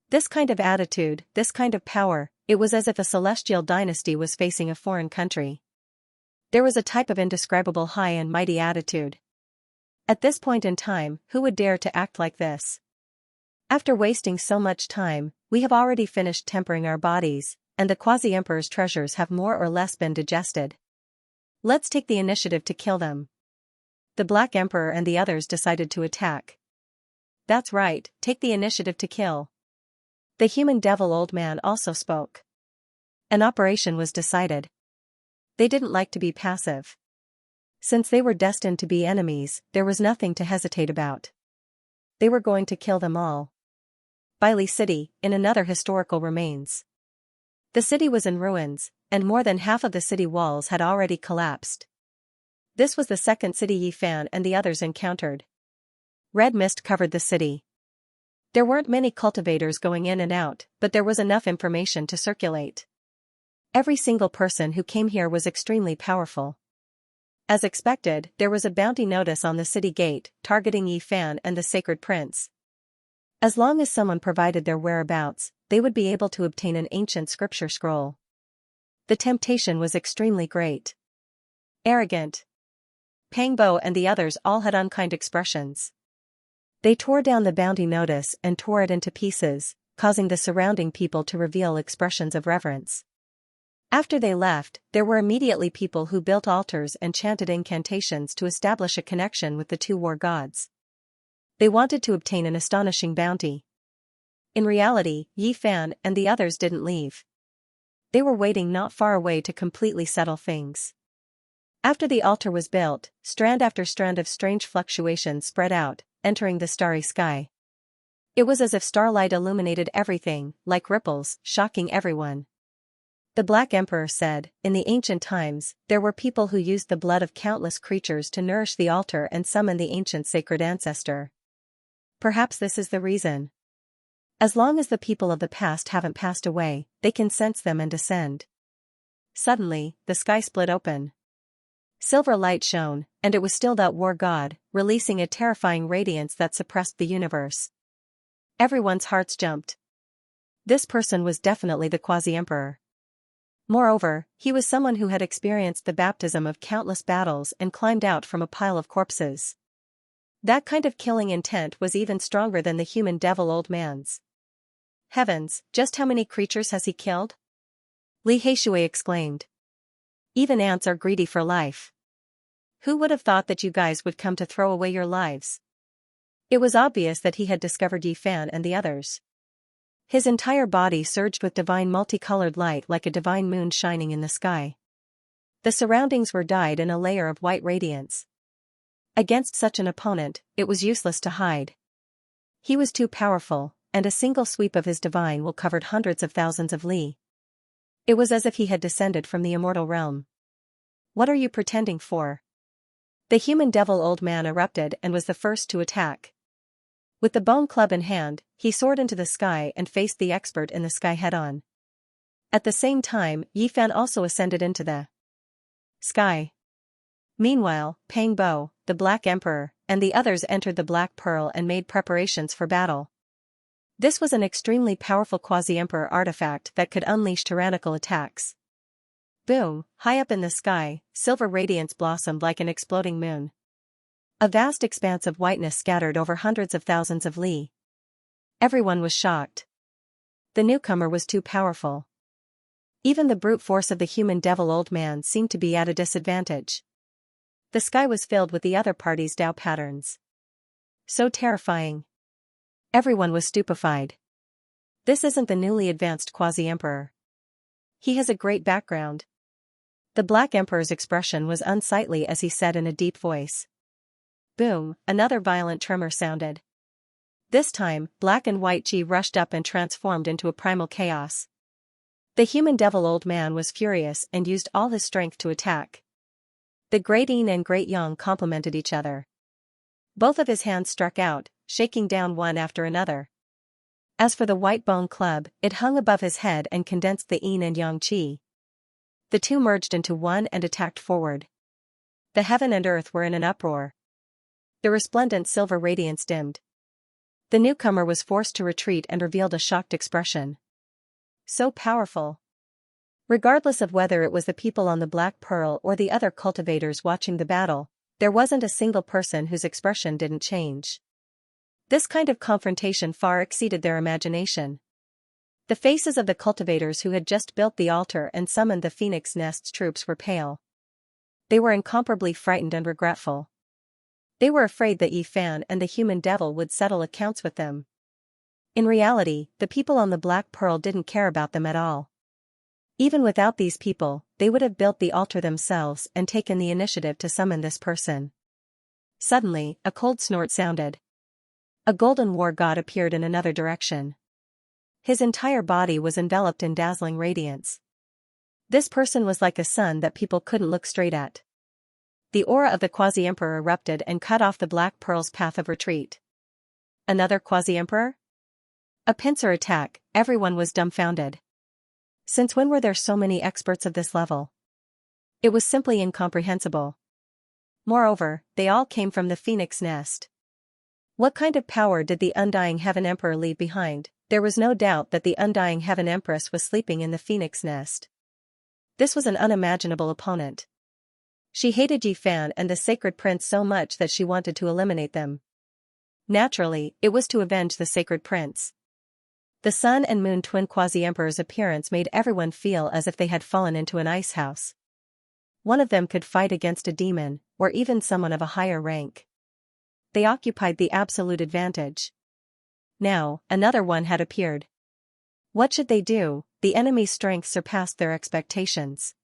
This kind of attitude, this kind of power, it was as if a celestial dynasty was facing a foreign country. There was a type of indescribable high and mighty attitude. At this point in time, who would dare to act like this? After wasting so much time, we have already finished tempering our bodies, and the quasi-emperor's treasures have more or less been digested. Let's take the initiative to kill them. The Black Emperor and the others decided to attack. That's right, take the initiative to kill. The human devil old man also spoke. An operation was decided. They didn't like to be passive. Since they were destined to be enemies, there was nothing to hesitate about. They were going to kill them all. Bailey City, in another historical remains. The city was in ruins, and more than half of the city walls had already collapsed. This was the second city Yi Fan and the others encountered. Red mist covered the city. There weren't many cultivators going in and out, but there was enough information to circulate. Every single person who came here was extremely powerful. As expected, there was a bounty notice on the city gate, targeting Yi Fan and the Sacred Prince. As long as someone provided their whereabouts, they would be able to obtain an ancient scripture scroll. The temptation was extremely great. Arrogant. Pang Bo and the others all had unkind expressions. They tore down the bounty notice and tore it into pieces, causing the surrounding people to reveal expressions of reverence. After they left, there were immediately people who built altars and chanted incantations to establish a connection with the two war gods. They wanted to obtain an astonishing bounty. In reality, Yi Fan and the others didn't leave. They were waiting not far away to completely settle things. After the altar was built, strand after strand of strange fluctuations spread out, entering the starry sky. It was as if starlight illuminated everything, like ripples, shocking everyone. The Black Emperor said, in the ancient times, there were people who used the blood of countless creatures to nourish the altar and summon the ancient sacred ancestor. Perhaps this is the reason. As long as the people of the past haven't passed away, they can sense them and descend. Suddenly, the sky split open. Silver light shone, and it was still that war god, releasing a terrifying radiance that suppressed the universe. Everyone's hearts jumped. This person was definitely the quasi-emperor. Moreover, he was someone who had experienced the baptism of countless battles and climbed out from a pile of corpses. That kind of killing intent was even stronger than the human devil old man's. Heavens, just how many creatures has he killed? Li Heishui exclaimed. Even ants are greedy for life. Who would have thought that you guys would come to throw away your lives? It was obvious that he had discovered Yi Fan and the others. His entire body surged with divine multicolored light like a divine moon shining in the sky. The surroundings were dyed in a layer of white radiance. Against such an opponent, it was useless to hide. He was too powerful, and a single sweep of his divine will covered hundreds of thousands of li. It was as if he had descended from the immortal realm. What are you pretending for? The human devil old man erupted and was the first to attack. With the bone club in hand, he soared into the sky and faced the expert in the sky head-on. At the same time, Yi Fan also ascended into the sky. Meanwhile, Pang Bo, the Black Emperor, and the others entered the Black Pearl and made preparations for battle. This was an extremely powerful quasi-emperor artifact that could unleash tyrannical attacks. Boom, high up in the sky, silver radiance blossomed like an exploding moon. A vast expanse of whiteness scattered over hundreds of thousands of li. Everyone was shocked. The newcomer was too powerful. Even the brute force of the human devil old man seemed to be at a disadvantage. The sky was filled with the other party's Dao patterns. So terrifying. Everyone was stupefied. This isn't the newly advanced quasi-emperor. He has a great background. The Black Emperor's expression was unsightly as he said in a deep voice. Boom, another violent tremor sounded. This time, black and white chi rushed up and transformed into a primal chaos. The human devil old man was furious and used all his strength to attack. The Great Yin and Great Yang complemented each other. Both of his hands struck out, shaking down one after another. As for the white bone club, it hung above his head and condensed the Yin and Yang chi. The two merged into one and attacked forward. The heaven and earth were in an uproar. The resplendent silver radiance dimmed. The newcomer was forced to retreat and revealed a shocked expression. So powerful. Regardless of whether it was the people on the Black Pearl or the other cultivators watching the battle, there wasn't a single person whose expression didn't change. This kind of confrontation far exceeded their imagination. The faces of the cultivators who had just built the altar and summoned the phoenix nest's troops were pale. They were incomparably frightened and regretful. They were afraid that Yi Fan and the human devil would settle accounts with them. In reality, the people on the Black Pearl didn't care about them at all. Even without these people, they would have built the altar themselves and taken the initiative to summon this person. Suddenly, a cold snort sounded. A golden war god appeared in another direction. His entire body was enveloped in dazzling radiance. This person was like a sun that people couldn't look straight at. The aura of the quasi-emperor erupted and cut off the Black Pearl's path of retreat. Another quasi-emperor? A pincer attack, everyone was dumbfounded. Since when were there so many experts of this level? It was simply incomprehensible. Moreover, they all came from the Phoenix Nest. What kind of power did the Undying Heaven Emperor leave behind? There was no doubt that the Undying Heaven Empress was sleeping in the Phoenix Nest. This was an unimaginable opponent. She hated Yi Fan and the Sacred Prince so much that she wanted to eliminate them. Naturally, it was to avenge the Sacred Prince. The Sun and Moon twin quasi-emperor's appearance made everyone feel as if they had fallen into an ice house. One of them could fight against a demon, or even someone of a higher rank. They occupied the absolute advantage. Now, another one had appeared. What should they do? The enemy's strength surpassed their expectations.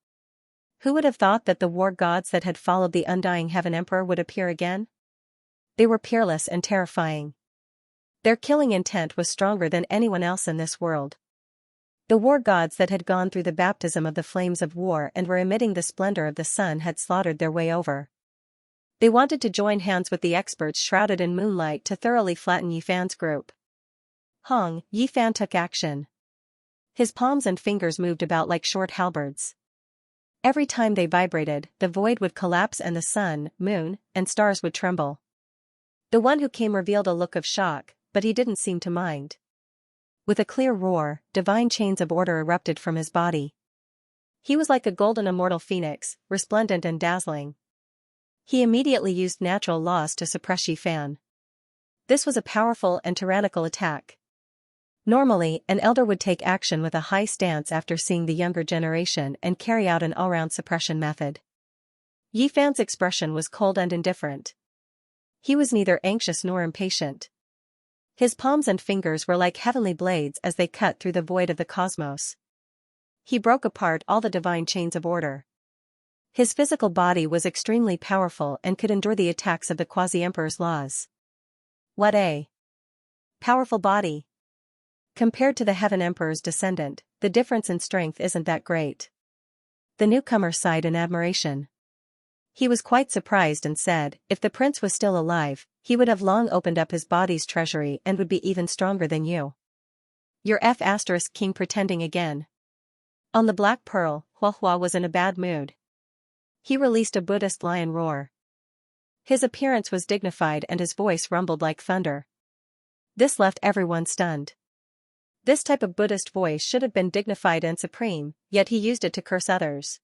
Who would have thought that the war gods that had followed the Undying Heaven Emperor would appear again? They were peerless and terrifying. Their killing intent was stronger than anyone else in this world. The war gods that had gone through the baptism of the flames of war and were emitting the splendor of the sun had slaughtered their way over. They wanted to join hands with the experts shrouded in moonlight to thoroughly flatten Yi Fan's group. Yi Fan took action. His palms and fingers moved about like short halberds. Every time they vibrated, the void would collapse and the sun, moon, and stars would tremble. The one who came revealed a look of shock, but he didn't seem to mind. With a clear roar, divine chains of order erupted from his body. He was like a golden immortal phoenix, resplendent and dazzling. He immediately used natural laws to suppress Yi Fan. This was a powerful and tyrannical attack. Normally, an elder would take action with a high stance after seeing the younger generation and carry out an all-round suppression method. Yi Fan's expression was cold and indifferent. He was neither anxious nor impatient. His palms and fingers were like heavenly blades as they cut through the void of the cosmos. He broke apart all the divine chains of order. His physical body was extremely powerful and could endure the attacks of the quasi-emperor's laws. What a powerful body! Compared to the Heaven Emperor's descendant, the difference in strength isn't that great. The newcomer sighed in admiration. He was quite surprised and said, if the prince was still alive, he would have long opened up his body's treasury and would be even stronger than you. Your King pretending again. On the Black Pearl, Hua was in a bad mood. He released a Buddhist lion roar. His appearance was dignified and his voice rumbled like thunder. This left everyone stunned. This type of Buddhist voice should have been dignified and supreme, yet he used it to curse others.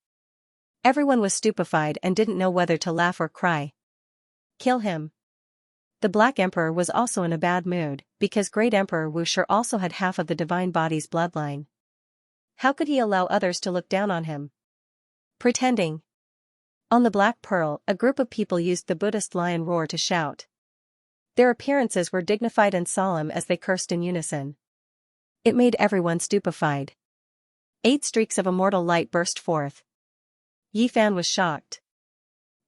Everyone was stupefied and didn't know whether to laugh or cry. Kill him. The Black Emperor was also in a bad mood, because Great Emperor Wuxia also had half of the divine body's bloodline. How could he allow others to look down on him? Pretending. On the Black Pearl, a group of people used the Buddhist lion roar to shout. Their appearances were dignified and solemn as they cursed in unison. It made everyone stupefied. 8 streaks of immortal light burst forth. Yi Fan was shocked.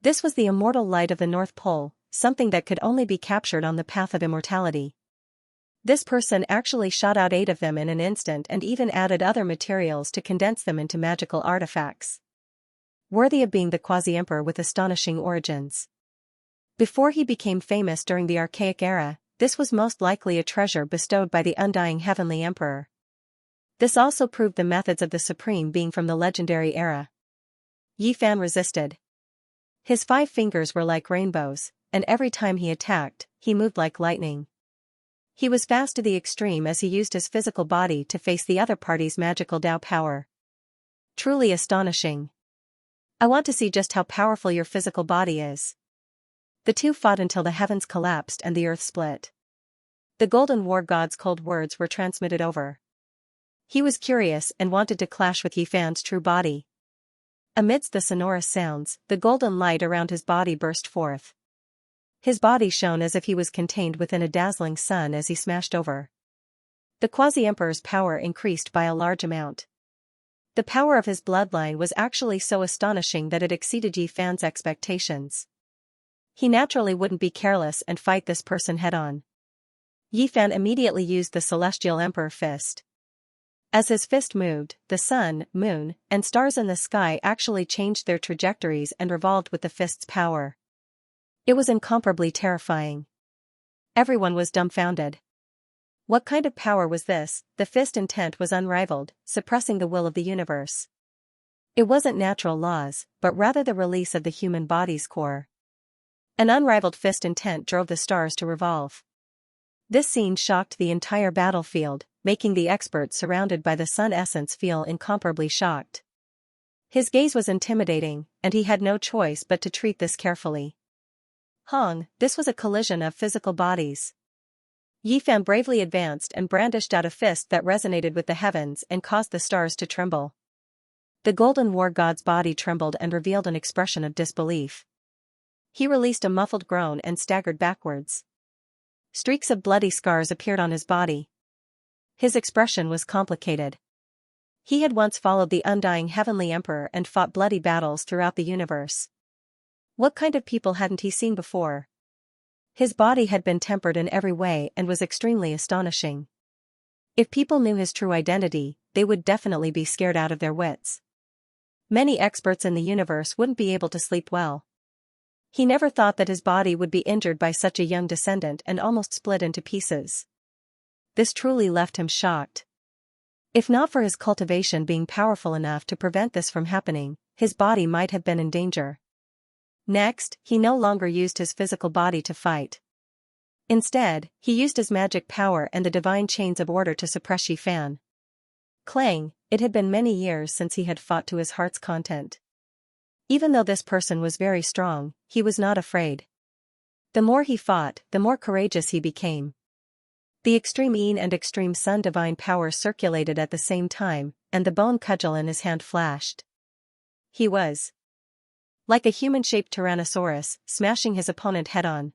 This was the immortal light of the North Pole, something that could only be captured on the path of immortality. This person actually shot out 8 of them in an instant and even added other materials to condense them into magical artifacts. Worthy of being the quasi-emperor with astonishing origins. Before he became famous during the Archaic era, this was most likely a treasure bestowed by the Undying Heavenly Emperor. This also proved the methods of the Supreme being from the legendary era. Yi Fan resisted. His 5 fingers were like rainbows, and every time he attacked, he moved like lightning. He was fast to the extreme as he used his physical body to face the other party's magical Dao power. Truly astonishing. I want to see just how powerful your physical body is. The two fought until the heavens collapsed and the earth split. The Golden War God's cold words were transmitted over. He was curious and wanted to clash with Yi Fan's true body. Amidst the sonorous sounds, the golden light around his body burst forth. His body shone as if he was contained within a dazzling sun as he smashed over. The Quasi-Emperor's power increased by a large amount. The power of his bloodline was actually so astonishing that it exceeded Yi Fan's expectations. He naturally wouldn't be careless and fight this person head-on. Yi Fan immediately used the Celestial Emperor Fist. As his fist moved, the sun, moon, and stars in the sky actually changed their trajectories and revolved with the fist's power. It was incomparably terrifying. Everyone was dumbfounded. What kind of power was this? The fist intent was unrivaled, suppressing the will of the universe. It wasn't natural laws, but rather the release of the human body's core. An unrivaled fist intent drove the stars to revolve. This scene shocked the entire battlefield, making the experts surrounded by the sun essence feel incomparably shocked. His gaze was intimidating, and he had no choice but to treat this carefully. This was a collision of physical bodies. Yi Fan bravely advanced and brandished out a fist that resonated with the heavens and caused the stars to tremble. The golden war god's body trembled and revealed an expression of disbelief. He released a muffled groan and staggered backwards. Streaks of bloody scars appeared on his body. His expression was complicated. He had once followed the undying Heavenly Emperor and fought bloody battles throughout the universe. What kind of people hadn't he seen before? His body had been tempered in every way and was extremely astonishing. If people knew his true identity, they would definitely be scared out of their wits. Many experts in the universe wouldn't be able to sleep well. He never thought that his body would be injured by such a young descendant and almost split into pieces. This truly left him shocked. If not for his cultivation being powerful enough to prevent this from happening, his body might have been in danger. Next, he no longer used his physical body to fight. Instead, he used his magic power and the divine chains of order to suppress Yi Fan. Clang, it had been many years since he had fought to his heart's content. Even though this person was very strong, he was not afraid. The more he fought, the more courageous he became. The extreme yin and extreme sun divine power circulated at the same time, and the bone cudgel in his hand flashed. He was like a human-shaped Tyrannosaurus, smashing his opponent head-on.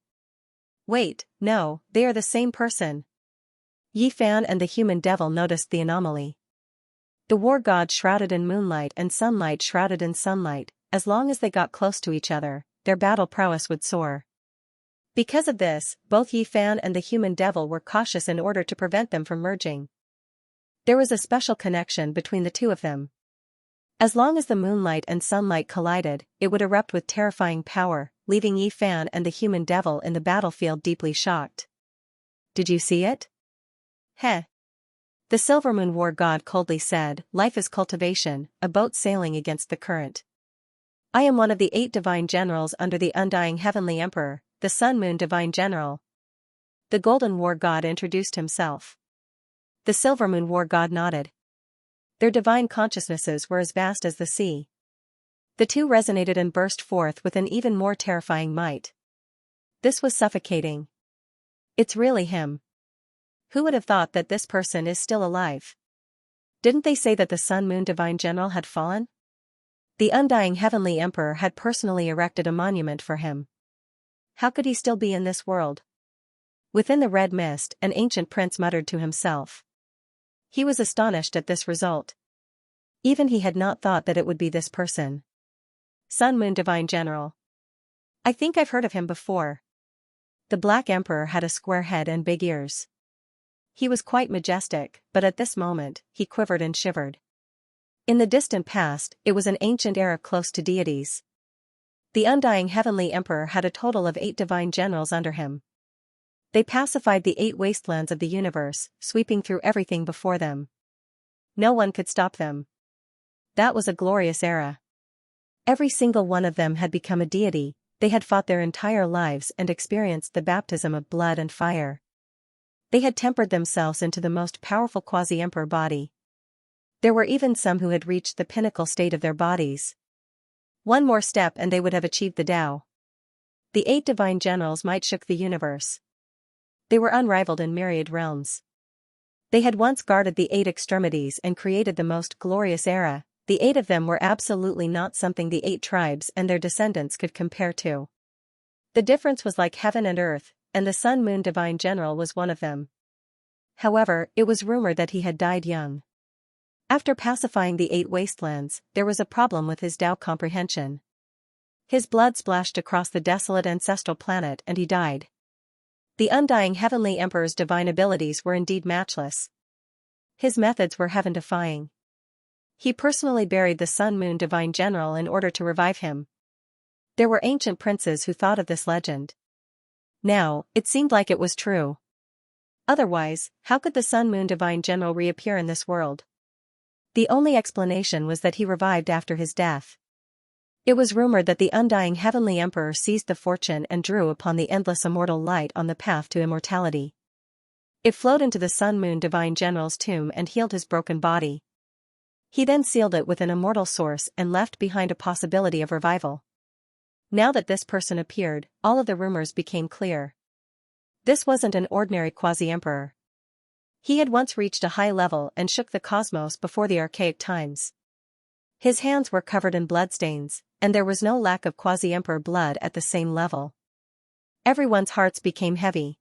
Wait, no, they are the same person. Yi Fan and the human devil noticed the anomaly. The war god shrouded in moonlight and sunlight shrouded in sunlight, as long as they got close to each other, their battle prowess would soar. Because of this, both Yi Fan and the human devil were cautious in order to prevent them from merging. There was a special connection between the two of them. As long as the moonlight and sunlight collided, it would erupt with terrifying power, leaving Yi Fan and the human devil in the battlefield deeply shocked. Did you see it? Heh. The Silvermoon war god coldly said, "Life is cultivation, a boat sailing against the current. I am one of the 8 divine generals under the undying Heavenly Emperor, the Sun-Moon Divine General." The Golden War God introduced himself. The Silvermoon War God nodded. Their divine consciousnesses were as vast as the sea. The two resonated and burst forth with an even more terrifying might. This was suffocating. It's really him. Who would have thought that this person is still alive? Didn't they say that the Sun-Moon Divine General had fallen? The undying Heavenly Emperor had personally erected a monument for him. How could he still be in this world? Within the red mist, an ancient prince muttered to himself. He was astonished at this result. Even he had not thought that it would be this person. Sun-Moon Divine General. I think I've heard of him before. The Black Emperor had a square head and big ears. He was quite majestic, but at this moment, he quivered and shivered. In the distant past, it was an ancient era close to deities. The undying Heavenly Emperor had a total of 8 divine generals under him. They pacified the 8 wastelands of the universe, sweeping through everything before them. No one could stop them. That was a glorious era. Every single one of them had become a deity, they had fought their entire lives and experienced the baptism of blood and fire. They had tempered themselves into the most powerful quasi-emperor body. There were even some who had reached the pinnacle state of their bodies. One more step and they would have achieved the Tao. The 8 divine generals might shook the universe. They were unrivaled in myriad realms. They had once guarded the 8 extremities and created the most glorious era. The 8 of them were absolutely not something the 8 tribes and their descendants could compare to. The difference was like heaven and earth, and the Sun Moon Divine General was one of them. However, it was rumored that he had died young. After pacifying the 8 wastelands, there was a problem with his Tao comprehension. His blood splashed across the desolate ancestral planet and he died. The undying Heavenly Emperor's divine abilities were indeed matchless. His methods were heaven-defying. He personally buried the Sun Moon Divine General in order to revive him. There were ancient princes who thought of this legend. Now, it seemed like it was true. Otherwise, how could the Sun Moon Divine General reappear in this world? The only explanation was that he revived after his death. It was rumored that the undying Heavenly Emperor seized the fortune and drew upon the endless immortal light on the path to immortality. It flowed into the Sun Moon Divine General's tomb and healed his broken body. He then sealed it with an immortal source and left behind a possibility of revival. Now that this person appeared, all of the rumors became clear. This wasn't an ordinary quasi-emperor. He had once reached a high level and shook the cosmos before the archaic times. His hands were covered in bloodstains, and there was no lack of quasi-emperor blood at the same level. Everyone's hearts became heavy.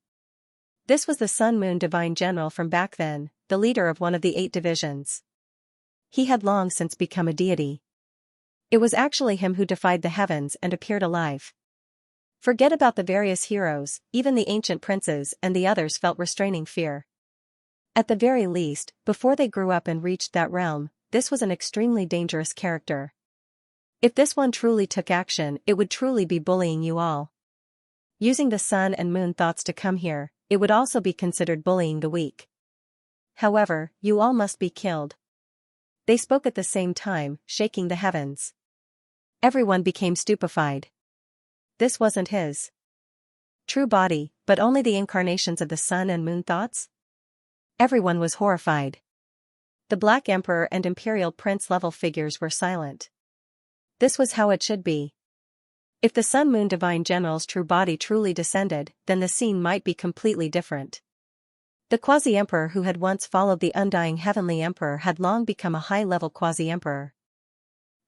This was the Sun Moon Divine General from back then, the leader of one of the 8 divisions. He had long since become a deity. It was actually him who defied the heavens and appeared alive. Forget about the various heroes, even the ancient princes and the others felt restraining fear. At the very least, before they grew up and reached that realm, this was an extremely dangerous character. If this one truly took action, it would truly be bullying you all. Using the sun and moon thoughts to come here, it would also be considered bullying the weak. However, you all must be killed. They spoke at the same time, shaking the heavens. Everyone became stupefied. This wasn't his true body, but only the incarnations of the sun and moon thoughts? Everyone was horrified. The Black Emperor and Imperial Prince level figures were silent. This was how it should be. If the Sun Moon Divine General's true body truly descended, then the scene might be completely different. The Quasi-Emperor who had once followed the undying Heavenly Emperor had long become a high-level Quasi-Emperor.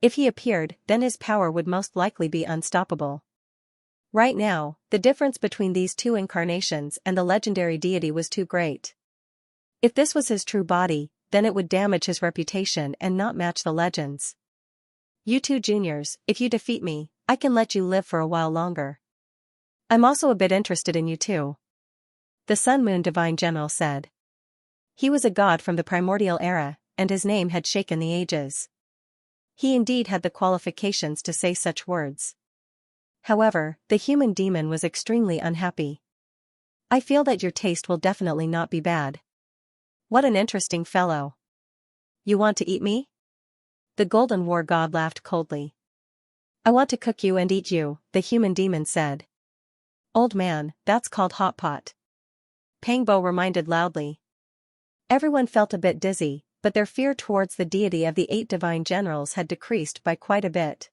If he appeared, then his power would most likely be unstoppable. Right now, the difference between these 2 incarnations and the legendary deity was too great. If this was his true body, then it would damage his reputation and not match the legends. You 2 juniors, if you defeat me, I can let you live for a while longer. I'm also a bit interested in you too. The Sun Moon Divine General said. He was a god from the primordial era, and his name had shaken the ages. He indeed had the qualifications to say such words. However, the human demon was extremely unhappy. I feel that your taste will definitely not be bad. What an interesting fellow. You want to eat me? The Golden War God laughed coldly. I want to cook you and eat you, the human demon said. Old man, that's called hot pot. Pangbo reminded loudly. Everyone felt a bit dizzy, but their fear towards the deity of the 8 divine generals had decreased by quite a bit.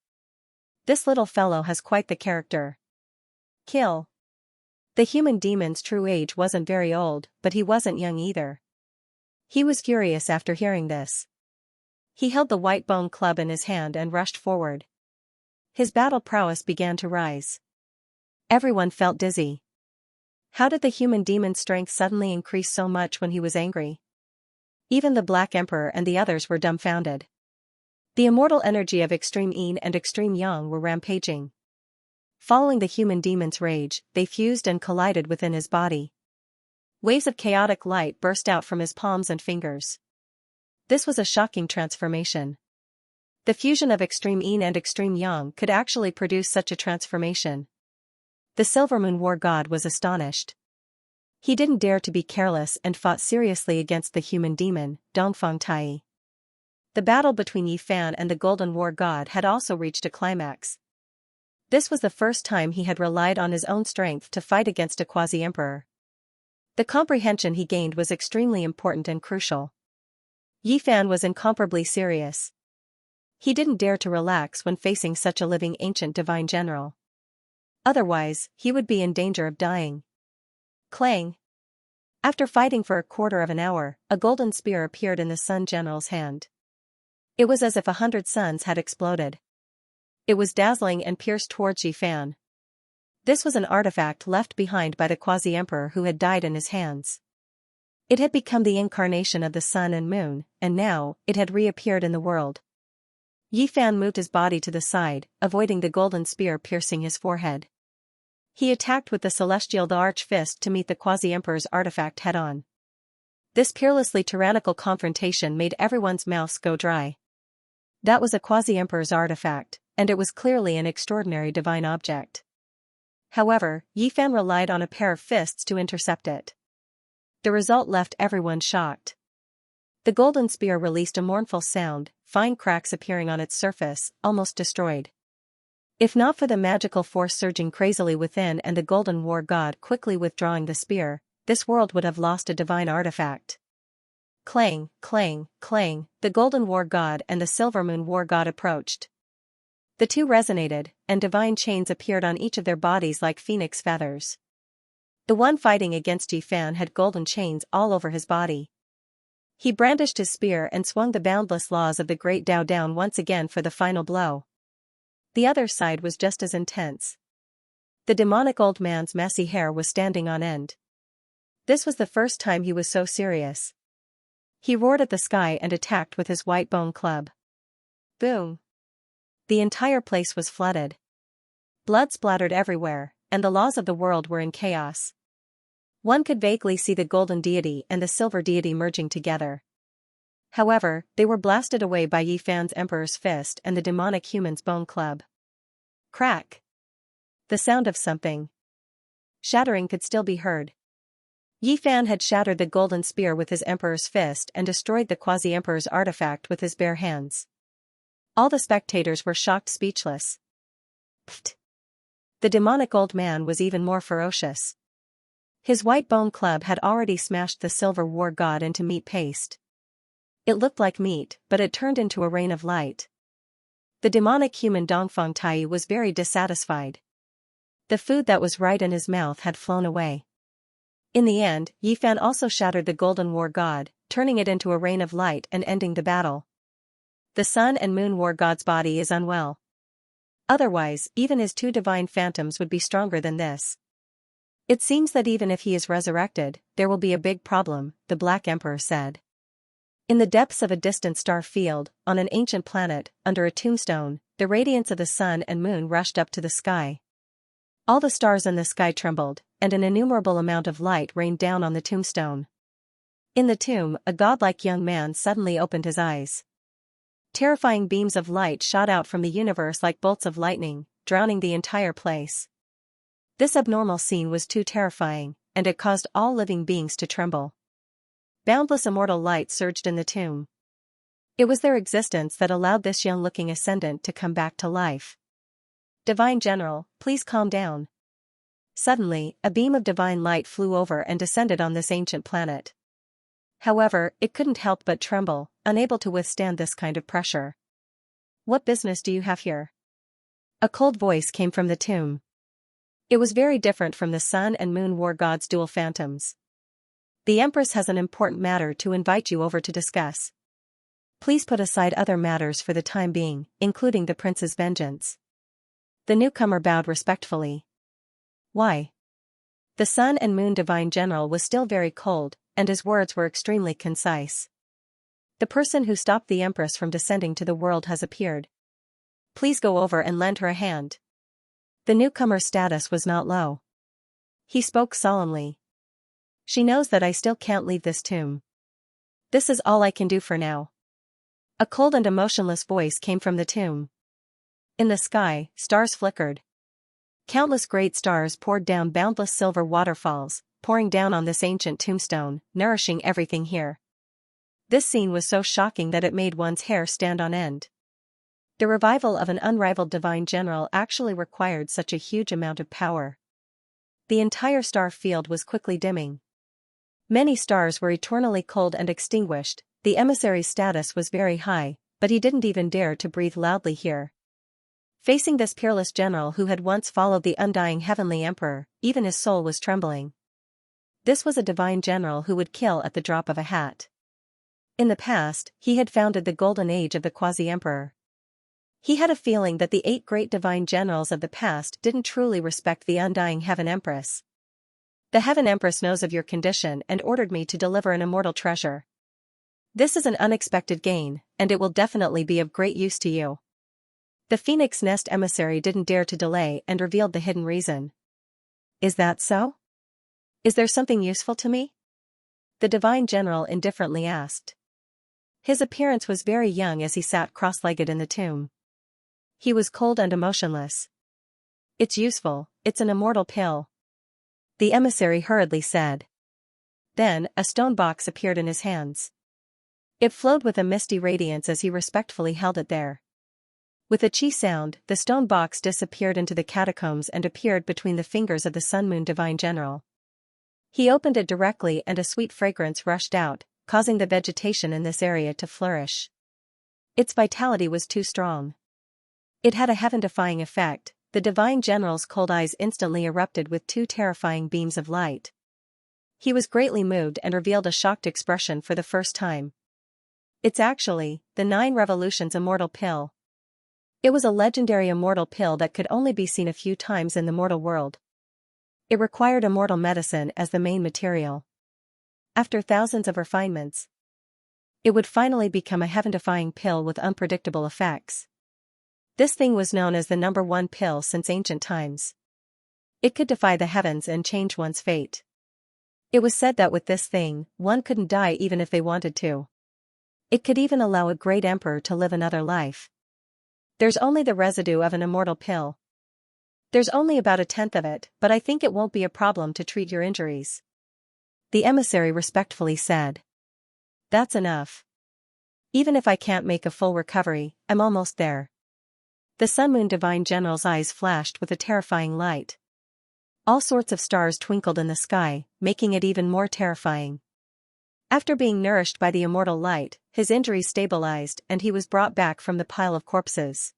This little fellow has quite the character. Kill. The human demon's true age wasn't very old, but he wasn't young either. He was furious after hearing this. He held the white bone club in his hand and rushed forward. His battle prowess began to rise. Everyone felt dizzy. How did the human demon's strength suddenly increase so much when he was angry? Even the Black Emperor and the others were dumbfounded. The immortal energy of Extreme Yin and Extreme Yang were rampaging. Following the human demon's rage, they fused and collided within his body. Waves of chaotic light burst out from his palms and fingers. This was a shocking transformation. The fusion of Extreme Yin and Extreme Yang could actually produce such a transformation. The Silver Moon War God was astonished. He didn't dare to be careless and fought seriously against the human demon, Dongfang Tai. The battle between Yi Fan and the Golden War God had also reached a climax. This was the first time he had relied on his own strength to fight against a quasi-emperor. The comprehension he gained was extremely important and crucial. Yi Fan was incomparably serious. He didn't dare to relax when facing such a living ancient divine general. Otherwise, he would be in danger of dying. Clang! After fighting for a quarter of an hour, a golden spear appeared in the Sun General's hand. It was as if 100 suns had exploded. It was dazzling and pierced towards Yifan. This was an artifact left behind by the quasi-emperor who had died in his hands. It had become the incarnation of the sun and moon, and now, it had reappeared in the world. Yifan moved his body to the side, avoiding the golden spear piercing his forehead. He attacked with the celestial Arch Fist to meet the quasi-emperor's artifact head-on. This peerlessly tyrannical confrontation made everyone's mouths go dry. That was a quasi-emperor's artifact, and it was clearly an extraordinary divine object. However, Yifan relied on a pair of fists to intercept it. The result left everyone shocked. The golden spear released a mournful sound, fine cracks appearing on its surface, almost destroyed. If not for the magical force surging crazily within and the golden war god quickly withdrawing the spear, this world would have lost a divine artifact. Clang, clang, clang, the golden war god and the silver moon war god approached. The two resonated, and divine chains appeared on each of their bodies like phoenix feathers. The one fighting against Yifan had golden chains all over his body. He brandished his spear and swung the boundless laws of the great Tao down once again for the final blow. The other side was just as intense. The demonic old man's messy hair was standing on end. This was the first time he was so serious. He roared at the sky and attacked with his white bone club. Boom! The entire place was flooded. Blood splattered everywhere, and the laws of the world were in chaos. One could vaguely see the golden deity and the silver deity merging together. However, they were blasted away by Yifan's emperor's fist and the demonic human's bone club. Crack! The sound of something shattering could still be heard. Yifan had shattered the golden spear with his emperor's fist and destroyed the quasi-emperor's artifact with his bare hands. All the spectators were shocked speechless. Pfft! The demonic old man was even more ferocious. His white bone club had already smashed the silver war god into meat paste. It looked like meat, but it turned into a rain of light. The demonic human Dongfang Tai was very dissatisfied. The food that was right in his mouth had flown away. In the end, Yifan also shattered the golden war god, turning it into a rain of light and ending the battle. The sun and moon war god's body is unwell. Otherwise, even his two divine phantoms would be stronger than this. It seems that even if he is resurrected, there will be a big problem, the Black Emperor said. In the depths of a distant star field, on an ancient planet, under a tombstone, the radiance of the sun and moon rushed up to the sky. All the stars in the sky trembled, and an innumerable amount of light rained down on the tombstone. In the tomb, a godlike young man suddenly opened his eyes. Terrifying beams of light shot out from the universe like bolts of lightning, drowning the entire place. This abnormal scene was too terrifying, and it caused all living beings to tremble. Boundless immortal light surged in the tomb. It was their existence that allowed this young-looking ascendant to come back to life. Divine General, please calm down. Suddenly, a beam of divine light flew over and descended on this ancient planet. However, it couldn't help but tremble, unable to withstand this kind of pressure. What business do you have here? A cold voice came from the tomb. It was very different from the sun and moon war gods' dual phantoms. The Empress has an important matter to invite you over to discuss. Please put aside other matters for the time being, including the prince's vengeance. The newcomer bowed respectfully. Why? The sun and moon divine general was still very cold, and his words were extremely concise. The person who stopped the Empress from descending to the world has appeared. Please go over and lend her a hand. The newcomer's status was not low. He spoke solemnly. She knows that I still can't leave this tomb. This is all I can do for now. A cold and emotionless voice came from the tomb. In the sky, stars flickered. Countless great stars poured down boundless silver waterfalls, pouring down on this ancient tombstone, nourishing everything here. This scene was so shocking that it made one's hair stand on end. The revival of an unrivaled divine general actually required such a huge amount of power. The entire star field was quickly dimming. Many stars were eternally cold and extinguished. The emissary's status was very high, but he didn't even dare to breathe loudly here. Facing this peerless general who had once followed the undying heavenly emperor, even his soul was trembling. This was a divine general who would kill at the drop of a hat. In the past, he had founded the golden age of the quasi-emperor. He had a feeling that the 8 great divine generals of the past didn't truly respect the undying Heaven Empress. The Heaven Empress knows of your condition and ordered me to deliver an immortal treasure. This is an unexpected gain, and it will definitely be of great use to you. The Phoenix Nest emissary didn't dare to delay and revealed the hidden reason. Is that so? Is there something useful to me? The divine general indifferently asked. His appearance was very young as he sat cross-legged in the tomb. He was cold and emotionless. It's useful, it's an immortal pill. The emissary hurriedly said. Then, a stone box appeared in his hands. It flowed with a misty radiance as he respectfully held it there. With a chi sound, the stone box disappeared into the catacombs and appeared between the fingers of the Sun Moon Divine General. He opened it directly and a sweet fragrance rushed out, causing the vegetation in this area to flourish. Its vitality was too strong. It had a heaven-defying effect. The divine general's cold eyes instantly erupted with 2 terrifying beams of light. He was greatly moved and revealed a shocked expression for the first time. It's actually the 9 Revolutions Immortal Pill. It was a legendary immortal pill that could only be seen a few times in the mortal world. It required immortal medicine as the main material. After thousands of refinements, it would finally become a heaven-defying pill with unpredictable effects. This thing was known as the number 1 pill since ancient times. It could defy the heavens and change one's fate. It was said that with this thing, one couldn't die even if they wanted to. It could even allow a great emperor to live another life. There's only the residue of an immortal pill. There's only about 1/10 of it, but I think it won't be a problem to treat your injuries. The emissary respectfully said. That's enough. Even if I can't make a full recovery, I'm almost there. The Sun Moon Divine General's eyes flashed with a terrifying light. All sorts of stars twinkled in the sky, making it even more terrifying. After being nourished by the immortal light, his injuries stabilized and he was brought back from the pile of corpses.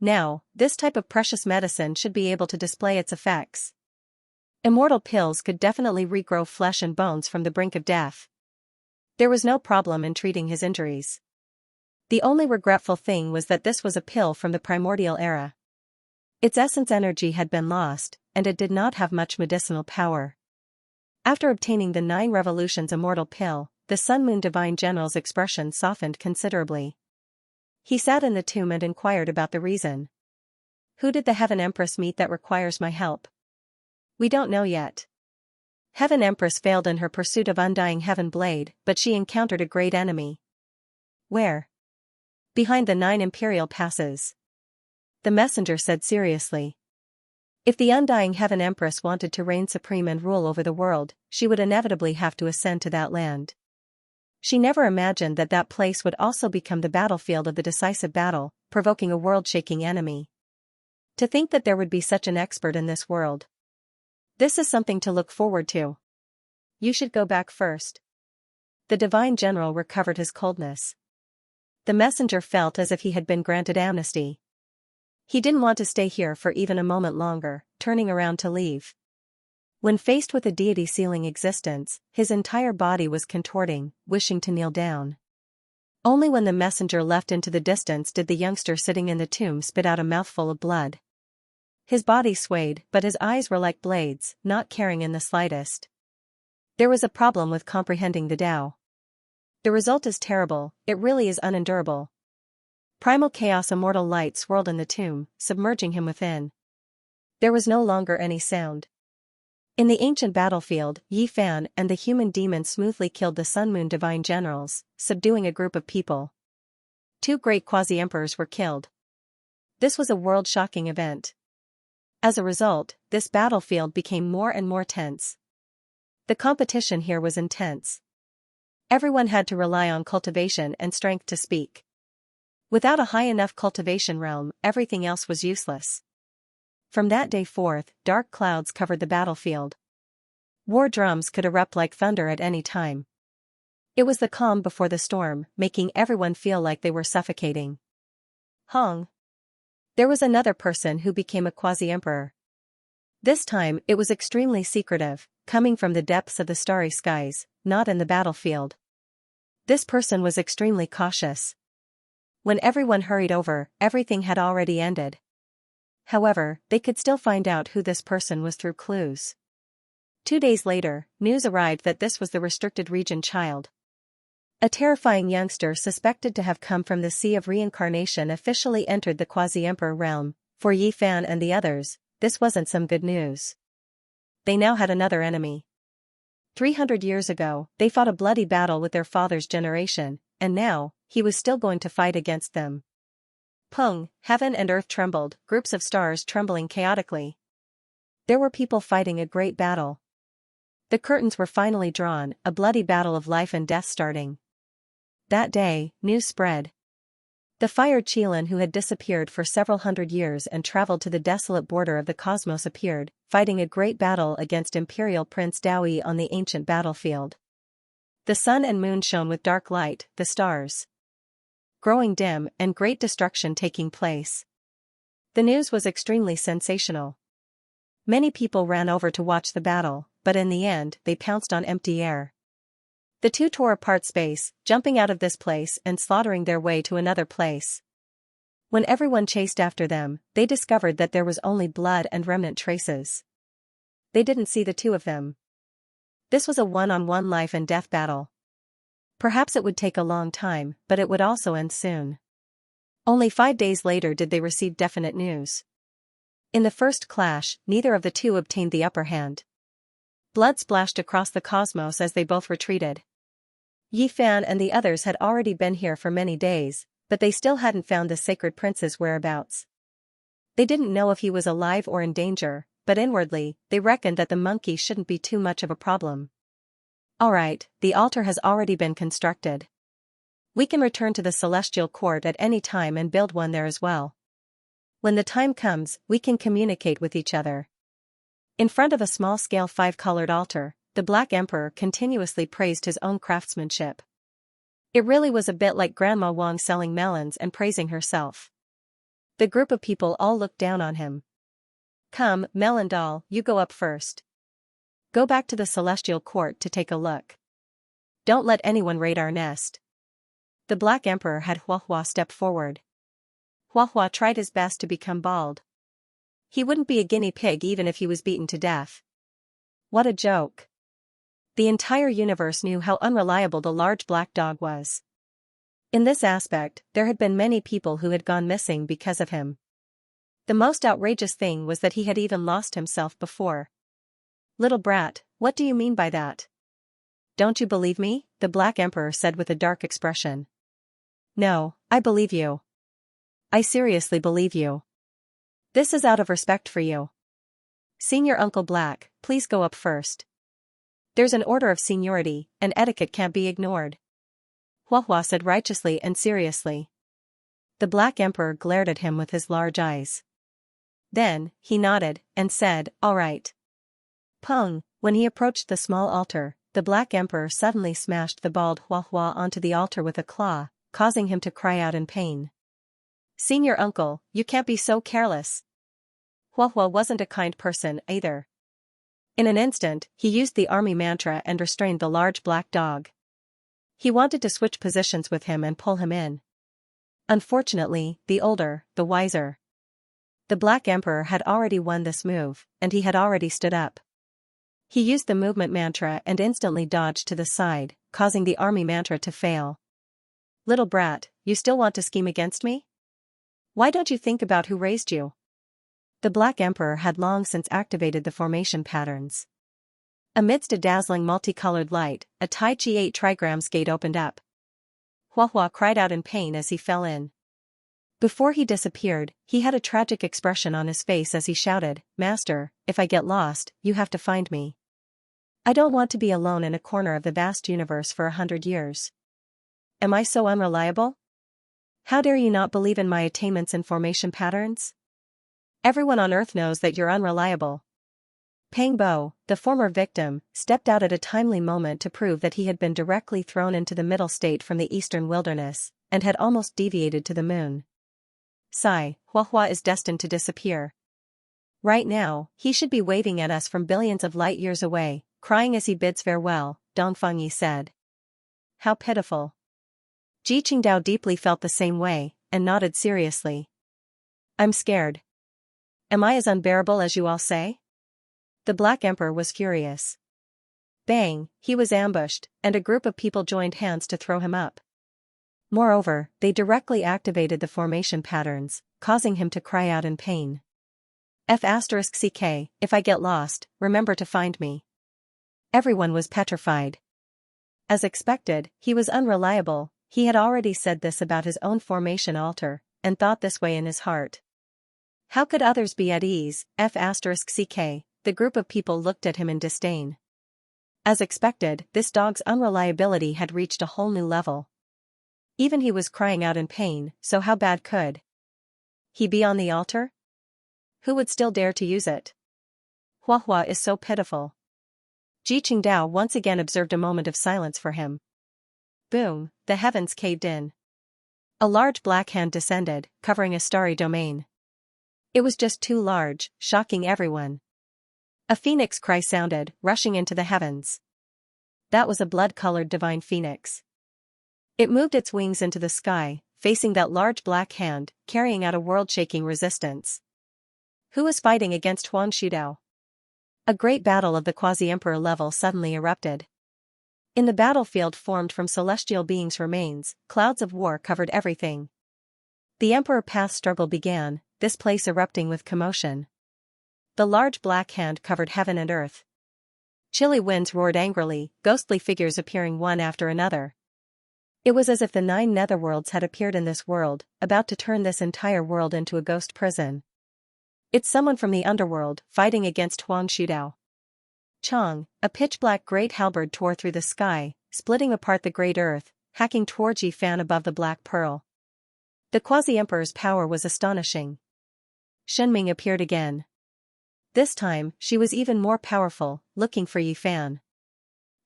Now, this type of precious medicine should be able to display its effects. Immortal pills could definitely regrow flesh and bones from the brink of death. There was no problem in treating his injuries. The only regretful thing was that this was a pill from the primordial era. Its essence energy had been lost, and it did not have much medicinal power. After obtaining the 9 Revolutions Immortal Pill, the Sun Moon Divine General's expression softened considerably. He sat in the tomb and inquired about the reason. Who did the Heaven Empress meet that requires my help? We don't know yet. Heaven Empress failed in her pursuit of undying Heaven Blade, but she encountered a great enemy. Where? Behind the 9 imperial passes. The messenger said seriously. If the undying Heaven Empress wanted to reign supreme and rule over the world, she would inevitably have to ascend to that land. She never imagined that that place would also become the battlefield of the decisive battle, provoking a world-shaking enemy. To think that there would be such an expert in this world. This is something to look forward to. You should go back first. The Divine General recovered his coldness. The messenger felt as if he had been granted amnesty. He didn't want to stay here for even a moment longer, turning around to leave. When faced with a deity sealing existence, his entire body was contorting, wishing to kneel down. Only when the messenger left into the distance did the youngster sitting in the tomb spit out a mouthful of blood. His body swayed, but his eyes were like blades, not caring in the slightest. There was a problem with comprehending the Tao. The result is terrible, it really is unendurable. Primal chaos immortal light swirled in the tomb, submerging him within. There was no longer any sound. In the ancient battlefield, Yi Fan and the human demon smoothly killed the Sun Moon Divine Generals, subduing a group of people. 2 great quasi-emperors were killed. This was a world-shocking event. As a result, this battlefield became more and more tense. The competition here was intense. Everyone had to rely on cultivation and strength to speak. Without a high enough cultivation realm, everything else was useless. From that day forth, dark clouds covered the battlefield. War drums could erupt like thunder at any time. It was the calm before the storm, making everyone feel like they were suffocating. Hong. There was another person who became a quasi-emperor. This time, it was extremely secretive, coming from the depths of the starry skies, not in the battlefield. This person was extremely cautious. When everyone hurried over, everything had already ended. However, they could still find out who this person was through clues. 2 days later, news arrived that this was the restricted region child. A terrifying youngster suspected to have come from the Sea of Reincarnation officially entered the Quasi-Emperor realm. For Yi Fan and the others, this wasn't some good news. They now had another enemy. 300 years ago, they fought a bloody battle with their father's generation, and now, he was still going to fight against them. Pung, heaven and earth trembled, groups of stars trembling chaotically. There were people fighting a great battle. The curtains were finally drawn, a bloody battle of life and death starting. That day, news spread. The fired Qilin who had disappeared for several hundred years and traveled to the desolate border of the cosmos appeared, fighting a great battle against Imperial Prince Daoyi on the ancient battlefield. The sun and moon shone with dark light, the stars growing dim and great destruction taking place. The news was extremely sensational. Many people ran over to watch the battle, but in the end they pounced on empty air. The two tore apart space, jumping out of this place and slaughtering their way to another place. When everyone chased after them, they discovered that there was only blood and remnant traces. They didn't see the two of them. This was a one-on-one life and death battle. Perhaps it would take a long time, but it would also end soon. Only 5 days later did they receive definite news. In the first clash, neither of the two obtained the upper hand. Blood splashed across the cosmos as they both retreated. Yi Fan and the others had already been here for many days, but they still hadn't found the sacred prince's whereabouts. They didn't know if he was alive or in danger, but inwardly, they reckoned that the monkey shouldn't be too much of a problem. Alright, the altar has already been constructed. We can return to the celestial court at any time and build one there as well. When the time comes, we can communicate with each other. In front of a small-scale 5-colored altar, the Black Emperor continuously praised his own craftsmanship. It really was a bit like Grandma Wang selling melons and praising herself. The group of people all looked down on him. Come, Melon Doll, you go up first. Go back to the celestial court to take a look. Don't let anyone raid our nest. The Black Emperor had Huahua step forward. Huahua tried his best to become bald. He wouldn't be a guinea pig even if he was beaten to death. What a joke. The entire universe knew how unreliable the large black dog was. In this aspect, there had been many people who had gone missing because of him. The most outrageous thing was that he had even lost himself before. Little brat, what do you mean by that? Don't you believe me? The Black Emperor said with a dark expression. No, I believe you. I seriously believe you. This is out of respect for you. Senior Uncle Black, please go up first. There's an order of seniority, and etiquette can't be ignored. Huahua said righteously and seriously. The Black Emperor glared at him with his large eyes. Then, he nodded, and said, all right. Pung, when he approached the small altar, the Black Emperor suddenly smashed the bald Huahua onto the altar with a claw, causing him to cry out in pain. Senior Uncle, you can't be so careless. Huahua wasn't a kind person either. In an instant, he used the army mantra and restrained the large black dog. He wanted to switch positions with him and pull him in. Unfortunately, the older, the wiser. The Black Emperor had already won this move, and he had already stood up. He used the movement mantra and instantly dodged to the side, causing the army mantra to fail. Little brat, you still want to scheme against me? Why don't you think about who raised you? The Black Emperor had long since activated the formation patterns. Amidst a dazzling multicolored light, a Tai Chi 8 trigrams gate opened up. Huahua cried out in pain as he fell in. Before he disappeared, he had a tragic expression on his face as he shouted, Master, if I get lost, you have to find me. I don't want to be alone in a corner of the vast universe for 100 years. Am I so unreliable? How dare you not believe in my attainments and formation patterns? Everyone on Earth knows that you're unreliable. Pang Bo, the former victim, stepped out at a timely moment to prove that he had been directly thrown into the middle state from the eastern wilderness, and had almost deviated to the moon. Sigh, Huahua is destined to disappear. Right now, he should be waving at us from billions of light years away, crying as he bids farewell, Dongfeng Yi said. How pitiful. Ji Qingdao deeply felt the same way, and nodded seriously. I'm scared. Am I as unbearable as you all say? The Black Emperor was furious. Bang, he was ambushed, and a group of people joined hands to throw him up. Moreover, they directly activated the formation patterns, causing him to cry out in pain. F***ck, if I get lost, remember to find me. Everyone was petrified. As expected, he was unreliable. He had already said this about his own formation altar, and thought this way in his heart. How could others be at ease? F***ck, the group of people looked at him in disdain. As expected, this dog's unreliability had reached a whole new level. Even he was crying out in pain, so how bad could he be on the altar? Who would still dare to use it? Hua is so pitiful. Ji Qingdao once again observed a moment of silence for him. Boom, the heavens caved in. A large black hand descended, covering a starry domain. It was just too large, shocking everyone. A phoenix cry sounded, rushing into the heavens. That was a blood-colored divine phoenix. It moved its wings into the sky, facing that large black hand, carrying out a world-shaking resistance. Who was fighting against Huang Shudao? A great battle of the quasi-emperor level suddenly erupted. In the battlefield formed from celestial beings' remains, clouds of war covered everything. The emperor path struggle began, this place erupting with commotion. The large black hand covered heaven and earth. Chilly winds roared angrily, ghostly figures appearing one after another. It was as if the 9 netherworlds had appeared in this world, about to turn this entire world into a ghost prison. It's someone from the underworld, fighting against Huang Shudao. Chong, a pitch-black great halberd tore through the sky, splitting apart the great earth, hacking toward Ji Fan above the Black Pearl. The quasi-emperor's power was astonishing. Shenming appeared again. This time, she was even more powerful, looking for Yi Fan.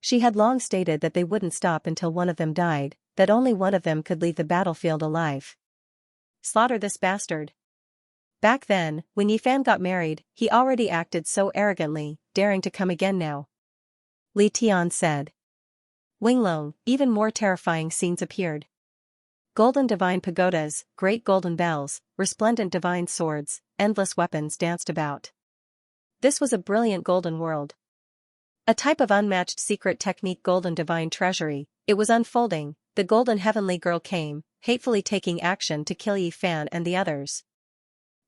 She had long stated that they wouldn't stop until one of them died, that only one of them could leave the battlefield alive. Slaughter this bastard. Back then, when Yi Fan got married, he already acted so arrogantly, daring to come again now. Li Tian said. Winglong, even more terrifying scenes appeared. Golden divine pagodas, great golden bells, resplendent divine swords, endless weapons danced about. This was a brilliant golden world. A type of unmatched secret technique golden divine treasury, it was unfolding. The golden heavenly girl came, hatefully taking action to kill Yi Fan and the others.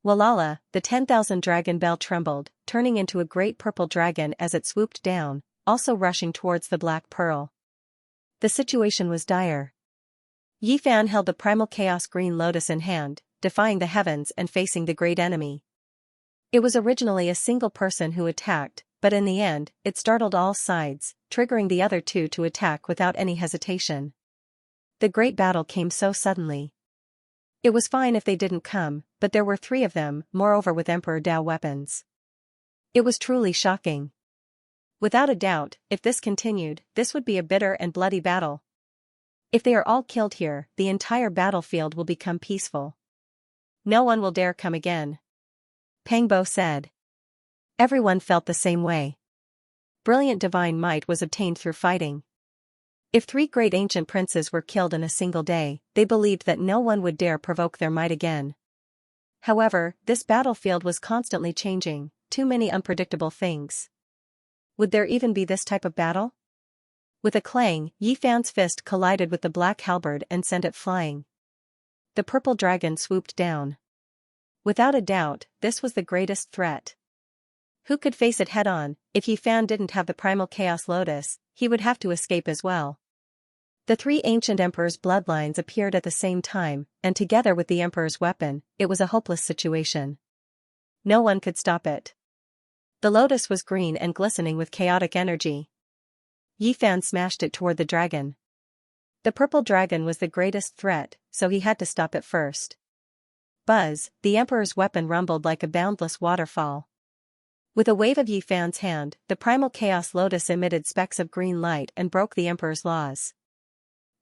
Walala, the 10,000 dragon bell trembled, turning into a great purple dragon as it swooped down, also rushing towards the Black Pearl. The situation was dire. Yi Fan held the primal chaos green lotus in hand, defying the heavens and facing the great enemy. It was originally a single person who attacked, but in the end, it startled all sides, triggering the other two to attack without any hesitation. The great battle came so suddenly. It was fine if they didn't come, but there were 3 of them, moreover with Emperor Dao weapons. It was truly shocking. Without a doubt, if this continued, this would be a bitter and bloody battle. If they are all killed here, the entire battlefield will become peaceful. No one will dare come again. Pang Bo said. Everyone felt the same way. Brilliant divine might was obtained through fighting. If 3 great ancient princes were killed in a single day, they believed that no one would dare provoke their might again. However, this battlefield was constantly changing, too many unpredictable things. Would there even be this type of battle? With a clang, Yi Fan's fist collided with the black halberd and sent it flying. The purple dragon swooped down. Without a doubt, this was the greatest threat. Who could face it head-on? If Yi Fan didn't have the primal chaos lotus, he would have to escape as well. The 3 ancient emperors' bloodlines appeared at the same time, and together with the emperor's weapon, it was a hopeless situation. No one could stop it. The lotus was green and glistening with chaotic energy. Yi Fan smashed it toward the dragon. The purple dragon was the greatest threat, so he had to stop it first. Buzz, the emperor's weapon rumbled like a boundless waterfall. With a wave of Yi Fan's hand, the primal chaos lotus emitted specks of green light and broke the emperor's laws.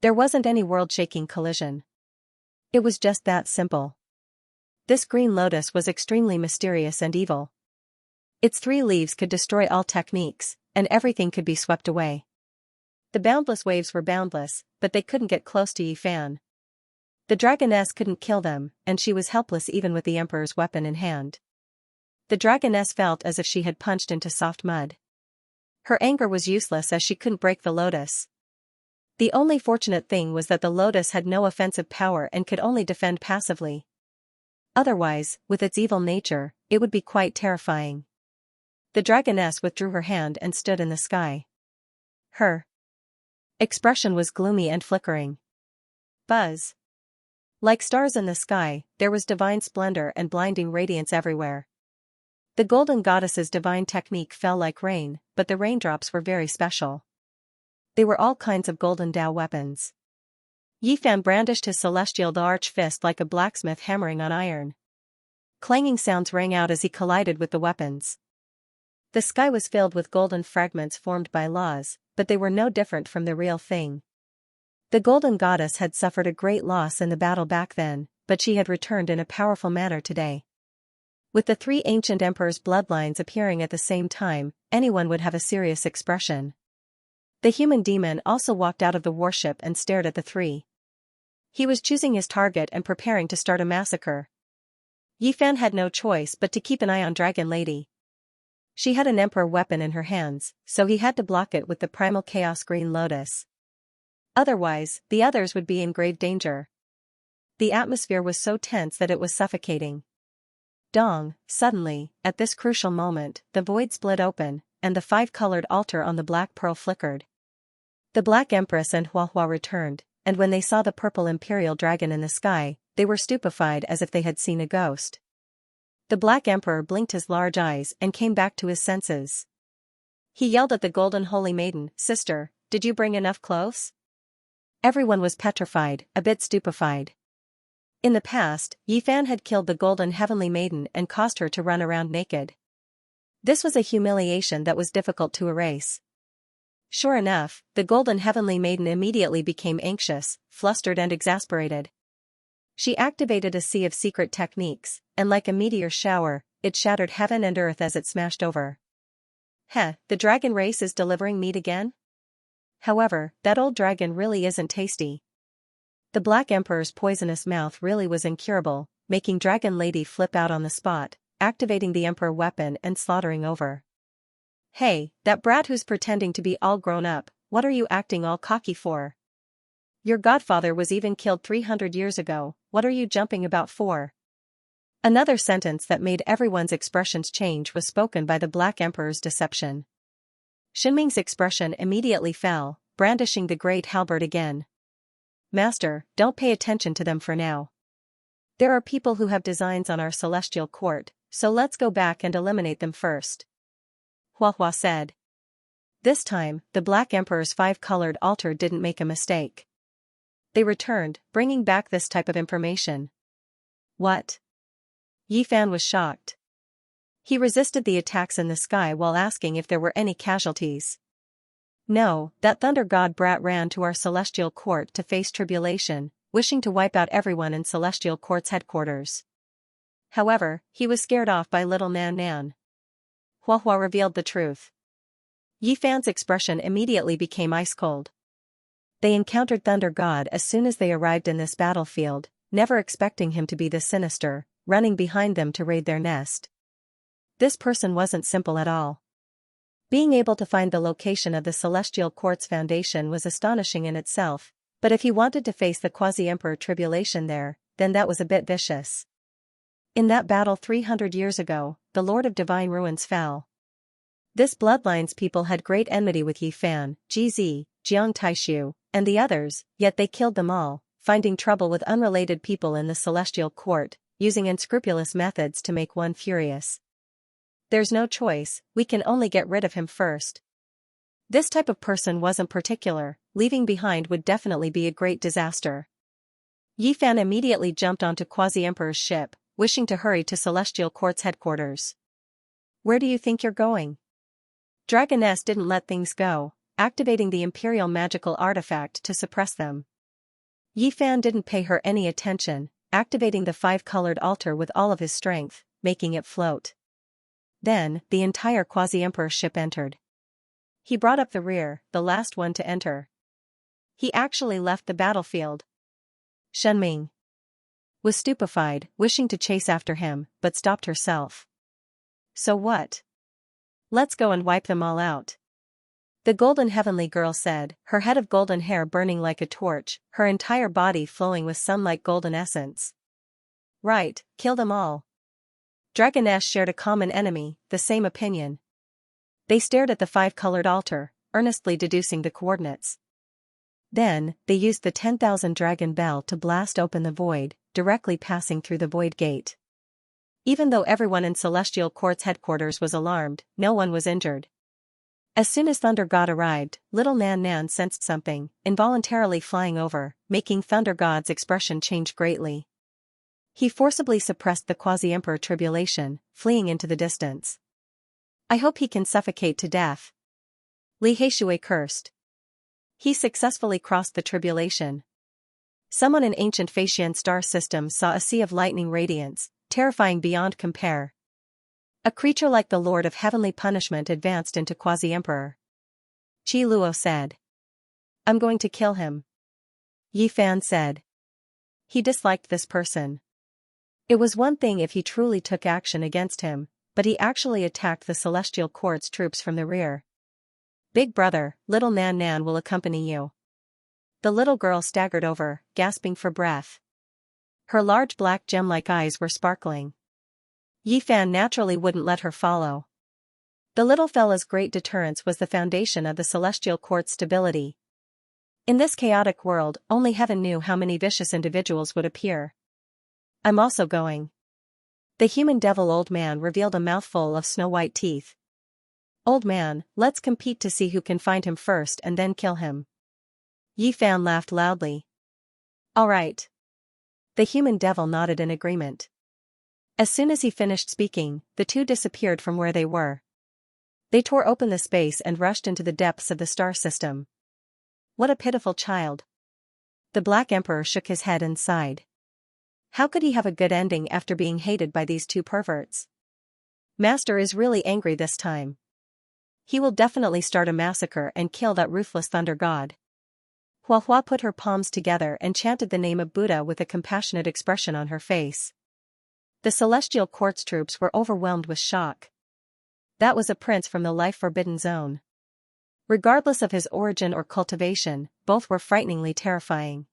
There wasn't any world-shaking collision. It was just that simple. This green lotus was extremely mysterious and evil. Its 3 leaves could destroy all techniques, and everything could be swept away. The boundless waves were boundless, but they couldn't get close to Yi Fan. The dragoness couldn't kill them, and she was helpless even with the emperor's weapon in hand. The dragoness felt as if she had punched into soft mud. Her anger was useless as she couldn't break the lotus. The only fortunate thing was that the lotus had no offensive power and could only defend passively. Otherwise, with its evil nature, it would be quite terrifying. The dragoness withdrew her hand and stood in the sky. Her expression was gloomy and flickering. Buzz. Like stars in the sky, there was divine splendor and blinding radiance everywhere. The golden goddess's divine technique fell like rain, but the raindrops were very special. They were all kinds of golden Dao weapons. Yi Fan brandished his celestial large fist like a blacksmith hammering on iron. Clanging sounds rang out as he collided with the weapons. The sky was filled with golden fragments formed by laws, but they were no different from the real thing. The golden goddess had suffered a great loss in the battle back then, but she had returned in a powerful manner today. With the three ancient emperors' bloodlines appearing at the same time, anyone would have a serious expression. The human demon also walked out of the warship and stared at the three. He was choosing his target and preparing to start a massacre. Yi Fan had no choice but to keep an eye on Dragon Lady. She had an emperor weapon in her hands, so he had to block it with the primal chaos green lotus. Otherwise, the others would be in grave danger. The atmosphere was so tense that it was suffocating. Dong, suddenly, at this crucial moment, the void split open, and the five-colored altar on the black pearl flickered. The Black Empress and Huahua returned, and when they saw the purple imperial dragon in the sky, they were stupefied as if they had seen a ghost. The Black Emperor blinked his large eyes and came back to his senses. He yelled at the golden holy maiden, "Sister, did you bring enough clothes?" Everyone was petrified, a bit stupefied. In the past, Yi Fan had killed the golden heavenly maiden and caused her to run around naked. This was a humiliation that was difficult to erase. Sure enough, the golden heavenly maiden immediately became anxious, flustered and exasperated. She activated a sea of secret techniques, and like a meteor shower, it shattered heaven and earth as it smashed over. Heh, the dragon race is delivering meat again? However, that old dragon really isn't tasty. The Black Emperor's poisonous mouth really was incurable, making Dragon Lady flip out on the spot, activating the Emperor weapon and slaughtering over. Hey, that brat who's pretending to be all grown up, what are you acting all cocky for? Your godfather was even killed 300 years ago, what are you jumping about for? Another sentence that made everyone's expressions change was spoken by the Black Emperor's deception. Xinming's expression immediately fell, brandishing the great halberd again. Master, don't pay attention to them for now. There are people who have designs on our celestial court, so let's go back and eliminate them first. Huahua said. This time, the Black Emperor's five-colored altar didn't make a mistake. They returned, bringing back this type of information. What? Yi Fan was shocked. He resisted the attacks in the sky while asking if there were any casualties. No, that thunder god brat ran to our celestial court to face tribulation, wishing to wipe out everyone in celestial court's headquarters. However, he was scared off by little Nan Nan. Huahua revealed the truth. Yi Fan's expression immediately became ice-cold. They encountered Thunder God as soon as they arrived in this battlefield, never expecting him to be this sinister, running behind them to raid their nest. This person wasn't simple at all. Being able to find the location of the Celestial Court's foundation was astonishing in itself, but if he wanted to face the Quasi-Emperor tribulation there, then that was a bit vicious. In that battle 300 years ago, the Lord of Divine Ruins fell. This bloodline's people had great enmity with Yi Fan, Jizi, Jiang Taishu, and the others, yet they killed them all, finding trouble with unrelated people in the Celestial Court, using unscrupulous methods to make one furious. There's no choice, we can only get rid of him first. This type of person wasn't particular, leaving behind would definitely be a great disaster. Yi Fan immediately jumped onto Quasi-Emperor's ship, wishing to hurry to Celestial Court's headquarters. Where do you think you're going? Dragoness didn't let things go, activating the Imperial magical artifact to suppress them. Yi Fan didn't pay her any attention, activating the five-colored altar with all of his strength, making it float. Then, the entire Quasi-Emperor ship entered. He brought up the rear, the last one to enter. He actually left the battlefield. Shenming was stupefied, wishing to chase after him, but stopped herself. So what? Let's go and wipe them all out. The golden heavenly girl said, her head of golden hair burning like a torch, her entire body flowing with sun-like golden essence. Right, kill them all. Dragoness shared a common enemy, the same opinion. They stared at the five-colored altar, earnestly deducing the coordinates. Then, they used the 10,000 dragon bell to blast open the void, directly passing through the void gate. Even though everyone in Celestial Court's headquarters was alarmed, no one was injured. As soon as Thunder God arrived, little Nan Nan sensed something, involuntarily flying over, making Thunder God's expression change greatly. He forcibly suppressed the quasi-emperor tribulation, fleeing into the distance. I hope he can suffocate to death. Li Heishui cursed. He successfully crossed the tribulation. Someone in ancient Faxian star system saw a sea of lightning radiance, terrifying beyond compare. A creature like the Lord of Heavenly Punishment advanced into Quasi-Emperor. Qi Luo said. I'm going to kill him. Yi Fan said. He disliked this person. It was one thing if he truly took action against him, but he actually attacked the Celestial Court's troops from the rear. Big brother, little Nan Nan will accompany you. The little girl staggered over, gasping for breath. Her large black gem-like eyes were sparkling. Yi Fan naturally wouldn't let her follow. The little fella's great deterrence was the foundation of the Celestial Court's stability. In this chaotic world, only heaven knew how many vicious individuals would appear. I'm also going. The human devil old man revealed a mouthful of snow-white teeth. Old man, let's compete to see who can find him first and then kill him. Yi Fan laughed loudly. All right. The human devil nodded in agreement. As soon as he finished speaking, the two disappeared from where they were. They tore open the space and rushed into the depths of the star system. What a pitiful child. The Black Emperor shook his head and sighed. How could he have a good ending after being hated by these two perverts? Master is really angry this time. He will definitely start a massacre and kill that ruthless thunder god. Hua Hua put her palms together and chanted the name of Buddha with a compassionate expression on her face. The Celestial Court's troops were overwhelmed with shock. That was a prince from the life-forbidden zone. Regardless of his origin or cultivation, both were frighteningly terrifying.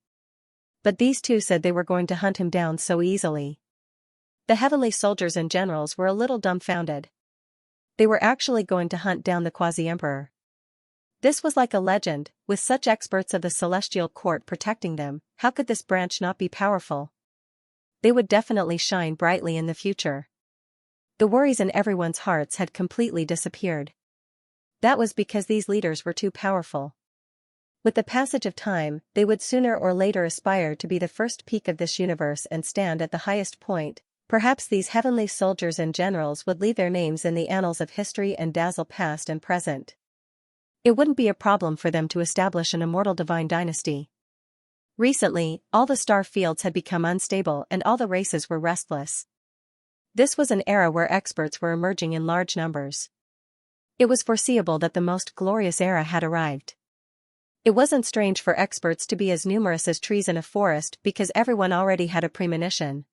But these two said they were going to hunt him down so easily. The heavenly soldiers and generals were a little dumbfounded. They were actually going to hunt down the Quasi-Emperor. This was like a legend, with such experts of the Celestial Court protecting them, how could this branch not be powerful? They would definitely shine brightly in the future. The worries in everyone's hearts had completely disappeared. That was because these leaders were too powerful. With the passage of time, they would sooner or later aspire to be the first peak of this universe and stand at the highest point. Perhaps these heavenly soldiers and generals would leave their names in the annals of history and dazzle past and present. It wouldn't be a problem for them to establish an immortal divine dynasty. Recently, all the star fields had become unstable and all the races were restless. This was an era where experts were emerging in large numbers. It was foreseeable that the most glorious era had arrived. It wasn't strange for experts to be as numerous as trees in a forest because everyone already had a premonition.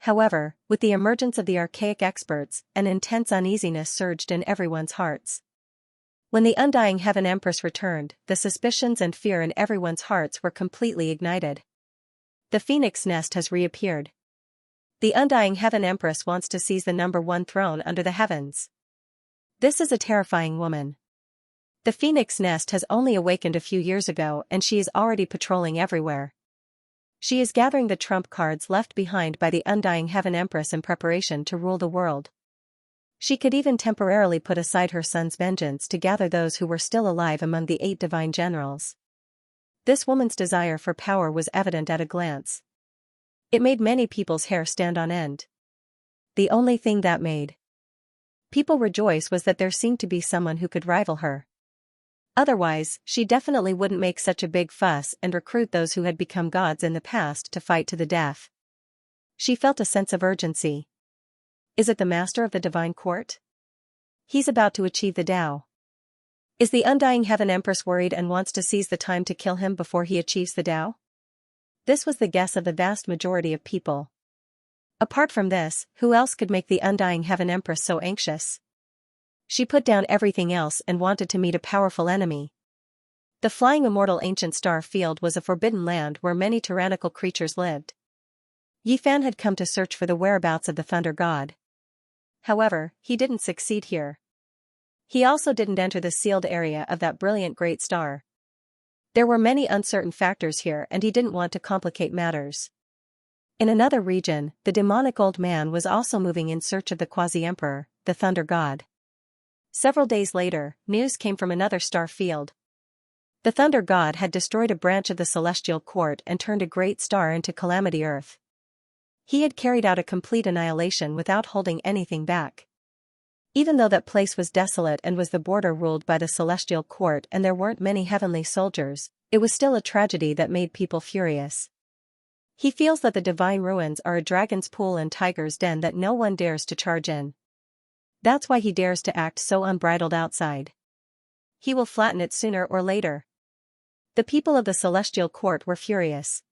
However, with the emergence of the archaic experts, an intense uneasiness surged in everyone's hearts. When the Undying Heaven Empress returned, the suspicions and fear in everyone's hearts were completely ignited. The Phoenix Nest has reappeared. The Undying Heaven Empress wants to seize the #1 throne under the heavens. This is a terrifying woman. The Phoenix Nest has only awakened a few years ago and she is already patrolling everywhere. She is gathering the trump cards left behind by the Undying Heaven Empress in preparation to rule the world. She could even temporarily put aside her son's vengeance to gather those who were still alive among the 8 divine generals. This woman's desire for power was evident at a glance. It made many people's hair stand on end. The only thing that made people rejoice was that there seemed to be someone who could rival her. Otherwise, she definitely wouldn't make such a big fuss and recruit those who had become gods in the past to fight to the death. She felt a sense of urgency. Is it the master of the divine court? He's about to achieve the Tao. Is the Undying Heaven Empress worried and wants to seize the time to kill him before he achieves the Tao? This was the guess of the vast majority of people. Apart from this, who else could make the Undying Heaven Empress so anxious? She put down everything else and wanted to meet a powerful enemy. The flying immortal ancient star field was a forbidden land where many tyrannical creatures lived. Yi Fan had come to search for the whereabouts of the Thunder God. However, he didn't succeed here. He also didn't enter the sealed area of that brilliant great star. There were many uncertain factors here and he didn't want to complicate matters. In another region, the demonic old man was also moving in search of the quasi-emperor, the Thunder God. Several days later, news came from another star field. The Thunder God had destroyed a branch of the celestial court and turned a great star into Calamity Earth. He had carried out a complete annihilation without holding anything back. Even though that place was desolate and was the border ruled by the celestial court and there weren't many heavenly soldiers, it was still a tragedy that made people furious. He feels that the divine ruins are a dragon's pool and tiger's den that no one dares to charge in. That's why he dares to act so unbridled outside. He will flatten it sooner or later. The people of the celestial court were furious.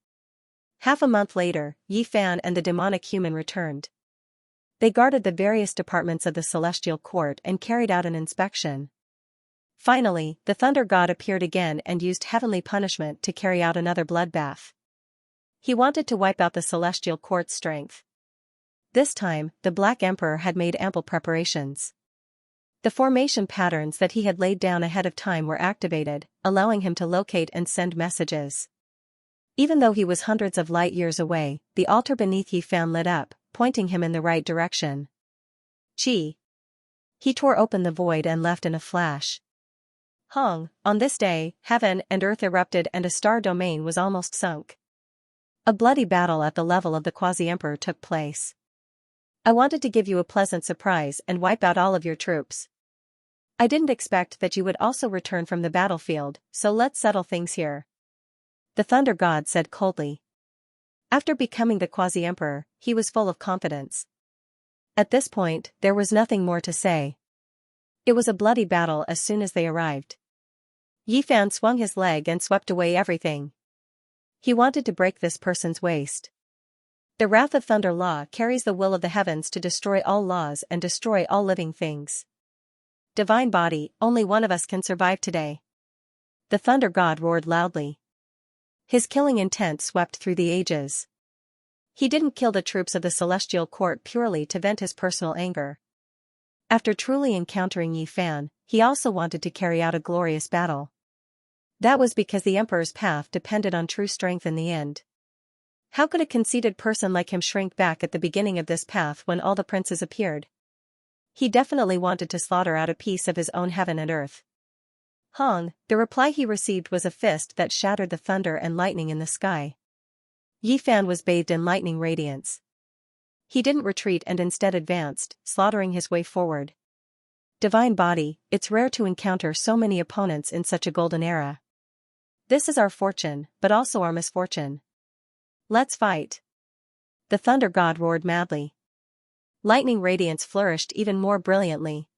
Half a month later, Yi Fan and the demonic human returned. They guarded the various departments of the celestial court and carried out an inspection. Finally, the Thunder God appeared again and used heavenly punishment to carry out another bloodbath. He wanted to wipe out the celestial court's strength. This time, the Black Emperor had made ample preparations. The formation patterns that he had laid down ahead of time were activated, allowing him to locate and send messages. Even though he was hundreds of light years away, the altar beneath Yi Fan lit up, pointing him in the right direction. Chi. He tore open the void and left in a flash. Hong, on this day, heaven and earth erupted and a star domain was almost sunk. A bloody battle at the level of the quasi-emperor took place. I wanted to give you a pleasant surprise and wipe out all of your troops. I didn't expect that you would also return from the battlefield, so let's settle things here. The Thunder God said coldly. After becoming the quasi-emperor, he was full of confidence. At this point, there was nothing more to say. It was a bloody battle as soon as they arrived. Yi Fan swung his leg and swept away everything. He wanted to break this person's waist. The Wrath of Thunder Law carries the will of the heavens to destroy all laws and destroy all living things. Divine Body, only one of us can survive today. The Thunder God roared loudly. His killing intent swept through the ages. He didn't kill the troops of the celestial court purely to vent his personal anger. After truly encountering Yi Fan, he also wanted to carry out a glorious battle. That was because the emperor's path depended on true strength in the end. How could a conceited person like him shrink back at the beginning of this path when all the princes appeared? He definitely wanted to slaughter out a piece of his own heaven and earth. Hong, the reply he received was a fist that shattered the thunder and lightning in the sky. Yi Fan was bathed in lightning radiance. He didn't retreat and instead advanced, slaughtering his way forward. Divine Body, it's rare to encounter so many opponents in such a golden era. This is our fortune, but also our misfortune. Let's fight. The Thunder God roared madly. Lightning radiance flourished even more brilliantly.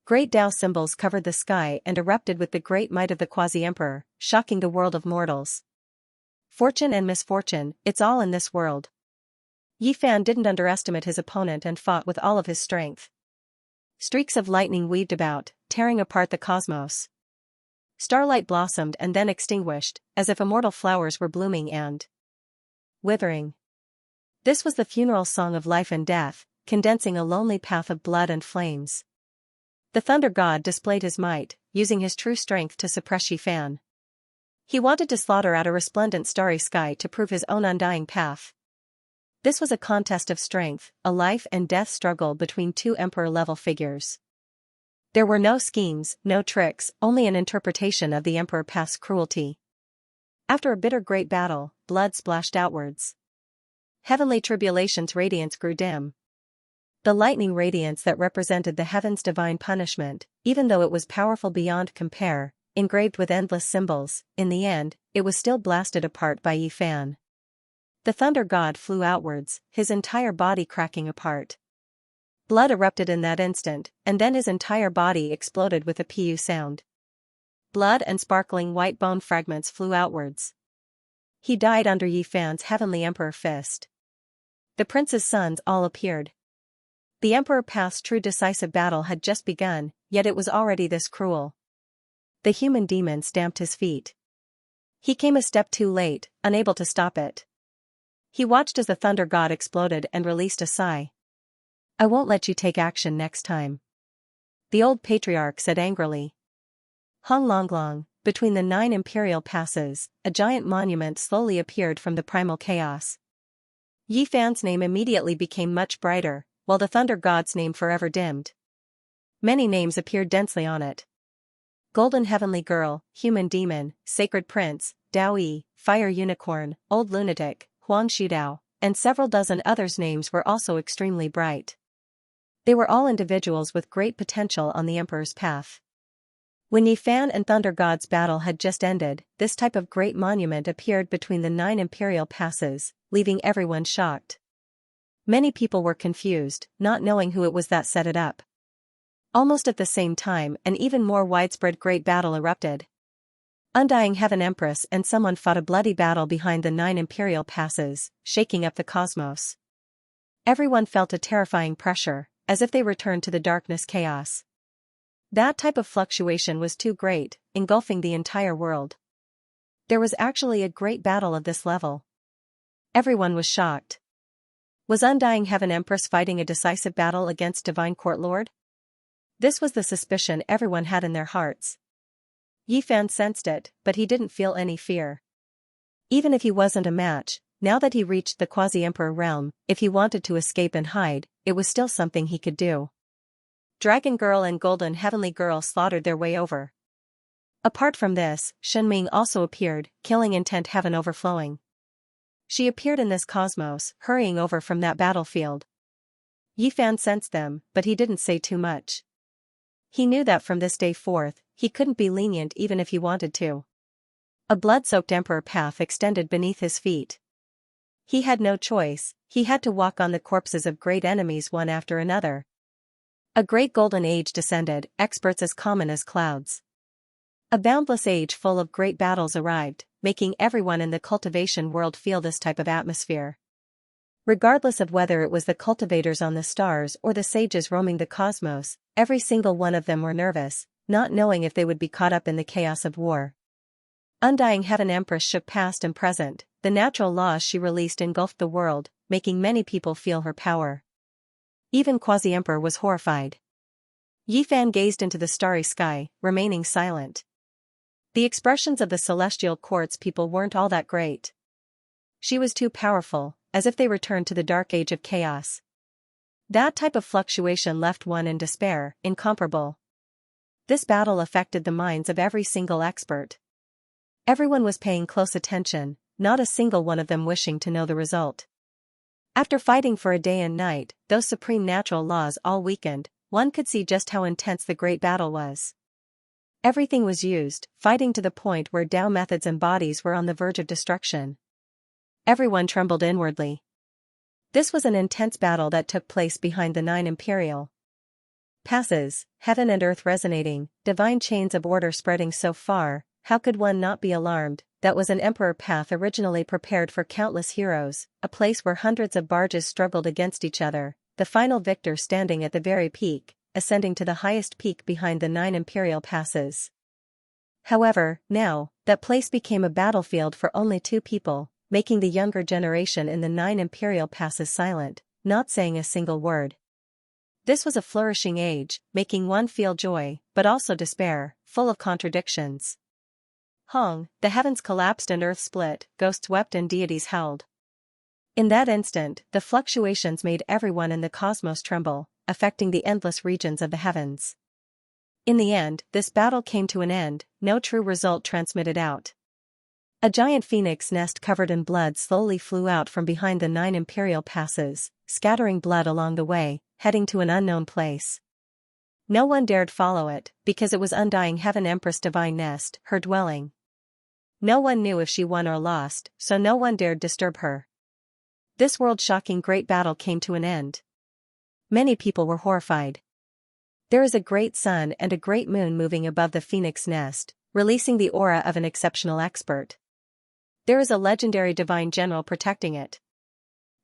Great Tao symbols covered the sky and erupted with the great might of the quasi-emperor, shocking the world of mortals. Fortune and misfortune, it's all in this world. Yi Fan didn't underestimate his opponent and fought with all of his strength. Streaks of lightning weaved about, tearing apart the cosmos. Starlight blossomed and then extinguished, as if immortal flowers were blooming and withering. This was the funeral song of life and death, condensing a lonely path of blood and flames. The Thunder God displayed his might, using his true strength to suppress Yi Fan. He wanted to slaughter out a resplendent starry sky to prove his own undying path. This was a contest of strength, a life and death struggle between two emperor-level figures. There were no schemes, no tricks, only an interpretation of the emperor path's cruelty. After a bitter great battle, blood splashed outwards. Heavenly tribulation's radiance grew dim. The lightning radiance that represented the heaven's divine punishment, even though it was powerful beyond compare, engraved with endless symbols, in the end, it was still blasted apart by Yi Fan. The Thunder God flew outwards, his entire body cracking apart. Blood erupted in that instant, and then his entire body exploded with a pu sound. Blood and sparkling white bone fragments flew outwards. He died under Yi Fan's heavenly emperor fist. The prince's sons all appeared. The emperor path's true decisive battle had just begun, yet it was already this cruel. The human demon stamped his feet. He came a step too late, unable to stop it. He watched as the thunder god exploded and released a sigh. "I won't let you take action next time," the old patriarch said angrily. Hong Long Long, between the 9 imperial passes, a giant monument slowly appeared from the primal chaos. Yi Fan's name immediately became much brighter, while the thunder god's name forever dimmed. Many names appeared densely on it. Golden Heavenly Girl, Human Demon, Sacred Prince, Dao Yi, Fire Unicorn, Old Lunatic, Huan Shudao, and several dozen others' names were also extremely bright. They were all individuals with great potential on the Emperor's path. When Yi Fan and Thunder God's battle had just ended, this type of great monument appeared between the 9 imperial passes, leaving everyone shocked. Many people were confused, not knowing who it was that set it up. Almost at the same time, an even more widespread great battle erupted. Undying Heaven Empress and someone fought a bloody battle behind the 9 imperial passes, shaking up the cosmos. Everyone felt a terrifying pressure, as if they returned to the darkness chaos. That type of fluctuation was too great, engulfing the entire world. There was actually a great battle of this level. Everyone was shocked. Was Undying Heaven Empress fighting a decisive battle against Divine Court Lord? This was the suspicion everyone had in their hearts. Yi Fan sensed it, but he didn't feel any fear. Even if he wasn't a match, now that he reached the quasi-emperor realm, if he wanted to escape and hide, it was still something he could do. Dragon Girl and Golden Heavenly Girl slaughtered their way over. Apart from this, Shenming also appeared, killing intent heaven overflowing. She appeared in this cosmos, hurrying over from that battlefield. Yi Fan sensed them, but he didn't say too much. He knew that from this day forth, he couldn't be lenient even if he wanted to. A blood-soaked emperor path extended beneath his feet. He had no choice, he had to walk on the corpses of great enemies one after another. A great golden age descended, experts as common as clouds. A boundless age full of great battles arrived, making everyone in the cultivation world feel this type of atmosphere. Regardless of whether it was the cultivators on the stars or the sages roaming the cosmos, every single one of them were nervous, not knowing if they would be caught up in the chaos of war. Undying Heaven Empress shook past and present, the natural laws she released engulfed the world, making many people feel her power. Even Quasi-Emperor was horrified. Yi Fan gazed into the starry sky, remaining silent. The expressions of the celestial court's people weren't all that great. She was too powerful, as if they returned to the dark age of chaos. That type of fluctuation left one in despair, incomparable. This battle affected the minds of every single expert. Everyone was paying close attention, not a single one of them wishing to know the result. After fighting for a day and night, those supreme natural laws all weakened, one could see just how intense the great battle was. Everything was used, fighting to the point where Tao methods and bodies were on the verge of destruction. Everyone trembled inwardly. This was an intense battle that took place behind the 9 imperial passes, heaven and earth resonating, divine chains of order spreading so far. How could one not be alarmed? That was an emperor path originally prepared for countless heroes, a place where hundreds of barges struggled against each other, the final victor standing at the very peak, ascending to the highest peak behind the 9 imperial passes. However, now, that place became a battlefield for only 2 people, making the younger generation in the 9 imperial passes silent, not saying a single word. This was a flourishing age, making one feel joy, but also despair, full of contradictions. Hong, the heavens collapsed and earth split, ghosts wept and deities howled. In that instant, the fluctuations made everyone in the cosmos tremble, affecting the endless regions of the heavens. In the end, this battle came to an end, no true result transmitted out. A giant phoenix nest covered in blood slowly flew out from behind the 9 imperial passes, scattering blood along the way, heading to an unknown place. No one dared follow it, because it was Undying Heaven Empress' divine nest, her dwelling. No one knew if she won or lost, so no one dared disturb her. This world-shocking great battle came to an end. Many people were horrified. There is a great sun and a great moon moving above the phoenix nest, releasing the aura of an exceptional expert. There is a legendary divine general protecting it.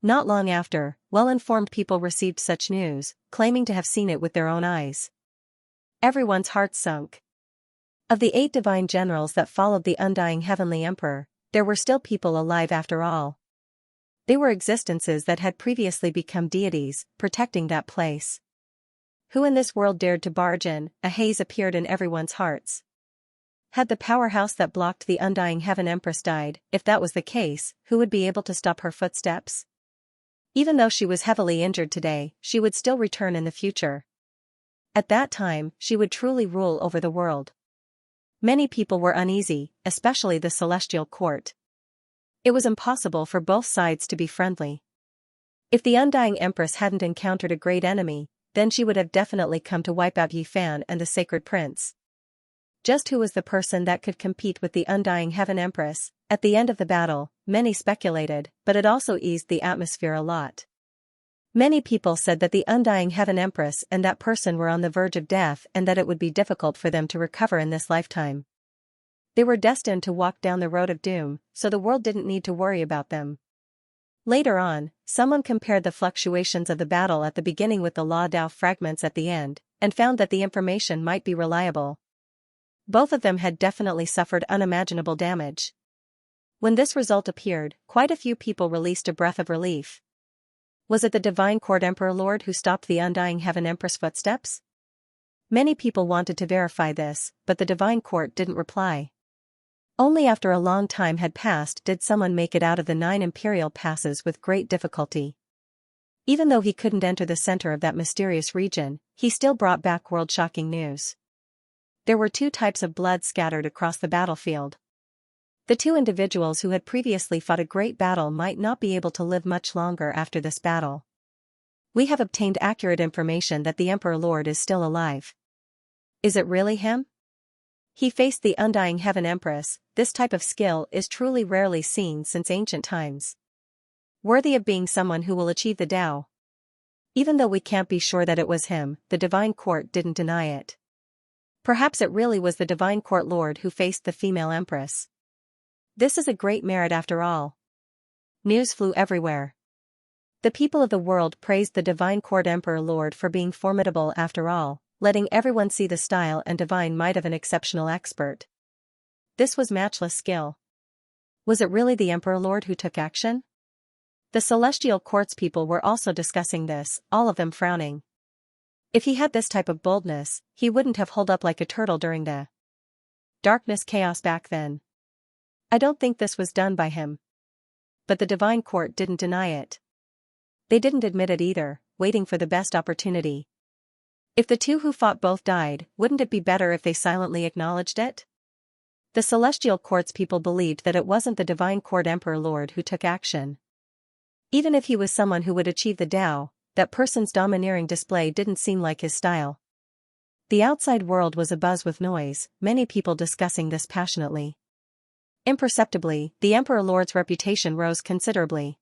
Not long after, well-informed people received such news, claiming to have seen it with their own eyes. Everyone's hearts sunk. Of the 8 divine generals that followed the undying heavenly emperor, there were still people alive after all. They were existences that had previously become deities, protecting that place. Who in this world dared to barge in? A haze appeared in everyone's hearts. Had the powerhouse that blocked the undying heaven empress died? If that was the case, who would be able to stop her footsteps? Even though she was heavily injured today, she would still return in the future. At that time, she would truly rule over the world. Many people were uneasy, especially the celestial court. It was impossible for both sides to be friendly. If the undying empress hadn't encountered a great enemy, then she would have definitely come to wipe out Yifan and the sacred prince. Just who was the person that could compete with the undying heaven empress? At the end of the battle, many speculated, but it also eased the atmosphere a lot. Many people said that the undying heaven empress and that person were on the verge of death and that it would be difficult for them to recover in this lifetime. They were destined to walk down the road of doom, so the world didn't need to worry about them. Later on, someone compared the fluctuations of the battle at the beginning with the Law Dao fragments at the end, and found that the information might be reliable. Both of them had definitely suffered unimaginable damage. When this result appeared, quite a few people released a breath of relief. Was it the Divine Court Emperor Lord who stopped the undying Heaven Empress footsteps? Many people wanted to verify this, but the Divine Court didn't reply. Only after a long time had passed did someone make it out of the 9 imperial passes with great difficulty. Even though he couldn't enter the center of that mysterious region, he still brought back world-shocking news. There were 2 types of blood scattered across the battlefield. The 2 individuals who had previously fought a great battle might not be able to live much longer after this battle. We have obtained accurate information that the Emperor Lord is still alive. Is it really him? He faced the undying Heaven Empress. This type of skill is truly rarely seen since ancient times. Worthy of being someone who will achieve the Tao. Even though we can't be sure that it was him, the Divine Court didn't deny it. Perhaps it really was the Divine Court Lord who faced the female Empress. This is a great merit after all. News flew everywhere. The people of the world praised the Divine Court Emperor Lord for being formidable after all, letting everyone see the style and divine might of an exceptional expert. This was matchless skill. Was it really the Emperor Lord who took action? The Celestial Court's people were also discussing this, all of them frowning. If he had this type of boldness, he wouldn't have holed up like a turtle during the darkness chaos back then. I don't think this was done by him. But the Divine Court didn't deny it. They didn't admit it either, waiting for the best opportunity. If the 2 who fought both died, wouldn't it be better if they silently acknowledged it? The Celestial Court's people believed that it wasn't the Divine Court Emperor Lord who took action. Even if he was someone who would achieve the Tao, that person's domineering display didn't seem like his style. The outside world was abuzz with noise, many people discussing this passionately. Imperceptibly, the Emperor Lord's reputation rose considerably.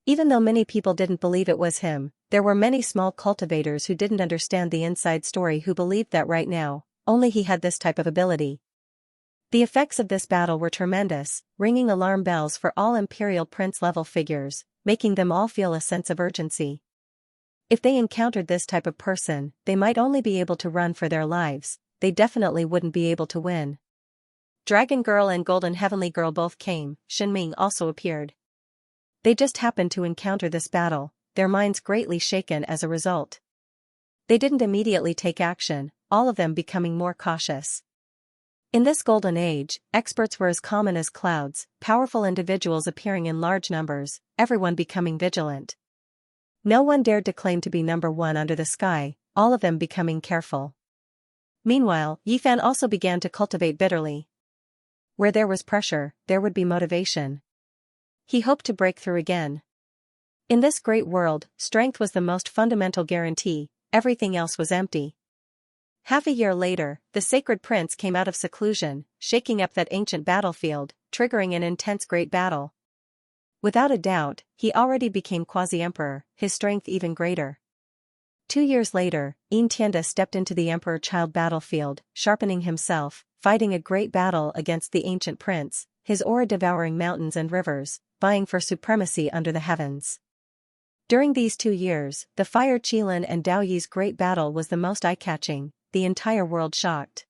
Even though many people didn't believe it was him, there were many small cultivators who didn't understand the inside story who believed that right now, only he had this type of ability. The effects of this battle were tremendous, ringing alarm bells for all Imperial Prince-level figures, making them all feel a sense of urgency. If they encountered this type of person, they might only be able to run for their lives, they definitely wouldn't be able to win. Dragon Girl and Golden Heavenly Girl both came, Shinming also appeared. They just happened to encounter this battle, their minds greatly shaken as a result. They didn't immediately take action, all of them becoming more cautious. In this golden age, experts were as common as clouds, powerful individuals appearing in large numbers, everyone becoming vigilant. No one dared to claim to be number 1 under the sky, all of them becoming careful. Meanwhile, Yifan also began to cultivate bitterly. Where there was pressure, there would be motivation. He hoped to break through again. In this great world, strength was the most fundamental guarantee, everything else was empty. Half a year later, the sacred prince came out of seclusion, shaking up that ancient battlefield, triggering an intense great battle. Without a doubt, he already became quasi-emperor, his strength even greater. 2 years later, Yin Tianda stepped into the emperor-child battlefield, sharpening himself, fighting a great battle against the ancient prince, his aura devouring mountains and rivers, vying for supremacy under the heavens. During these 2 years, the Fire Qilin and Dao Yi's great battle was the most eye-catching, the entire world shocked.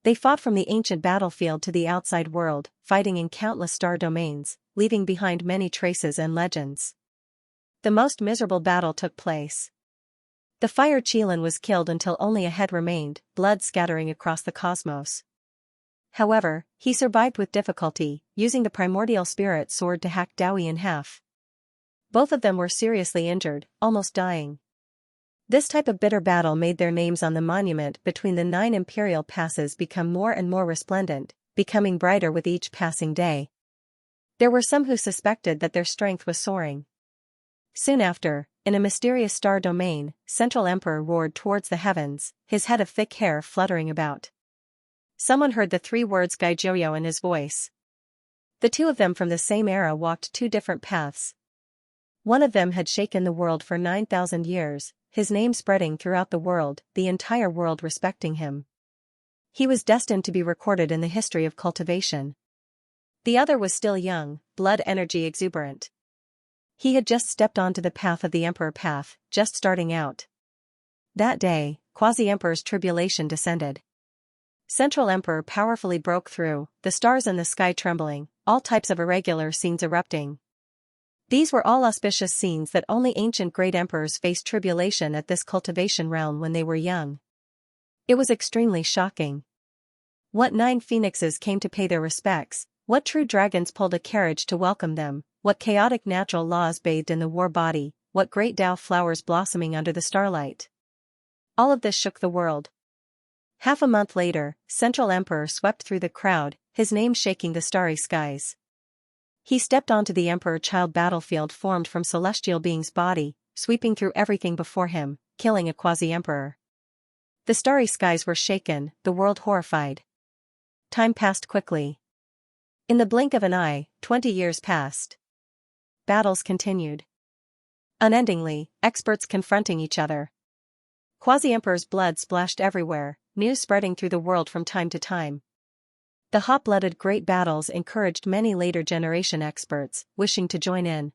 They fought from the ancient battlefield to the outside world, fighting in countless star domains, leaving behind many traces and legends. The most miserable battle took place. The Fire Qilin was killed until only a head remained, blood scattering across the cosmos. However, he survived with difficulty, using the primordial spirit sword to hack Dao Yi in half. Both of them were seriously injured, almost dying. This type of bitter battle made their names on the monument between the 9 imperial passes become more and more resplendent, becoming brighter with each passing day. There were some who suspected that their strength was soaring. Soon after, in a mysterious star domain, Central Emperor roared towards the heavens, his head of thick hair fluttering about. Someone heard the 3 words Gaijoyo in his voice. The 2 of them from the same era walked 2 different paths. One of them had shaken the world for 9,000 years, his name spreading throughout the world, the entire world respecting him. He was destined to be recorded in the history of cultivation. The other was still young, blood energy exuberant. He had just stepped onto the path of the Emperor path, just starting out. That day, Quasi-Emperor's tribulation descended. Central Emperor powerfully broke through, the stars in the sky trembling, all types of irregular scenes erupting. These were all auspicious scenes that only ancient great emperors faced tribulation at this cultivation realm when they were young. It was extremely shocking. What 9 phoenixes came to pay their respects, what true dragons pulled a carriage to welcome them, what chaotic natural laws bathed in the war body, what great Dao flowers blossoming under the starlight. All of this shook the world. Half a month later, Central Emperor swept through the crowd, his name shaking the starry skies. He stepped onto the Emperor-Child battlefield formed from celestial beings' body, sweeping through everything before him, killing a quasi-emperor. The starry skies were shaken, the world horrified. Time passed quickly. In the blink of an eye, 20 years passed. Battles continued. Unendingly, experts confronting each other. Quasi-emperor's blood splashed everywhere, news spreading through the world from time to time. The hot-blooded great battles encouraged many later generation experts, wishing to join in.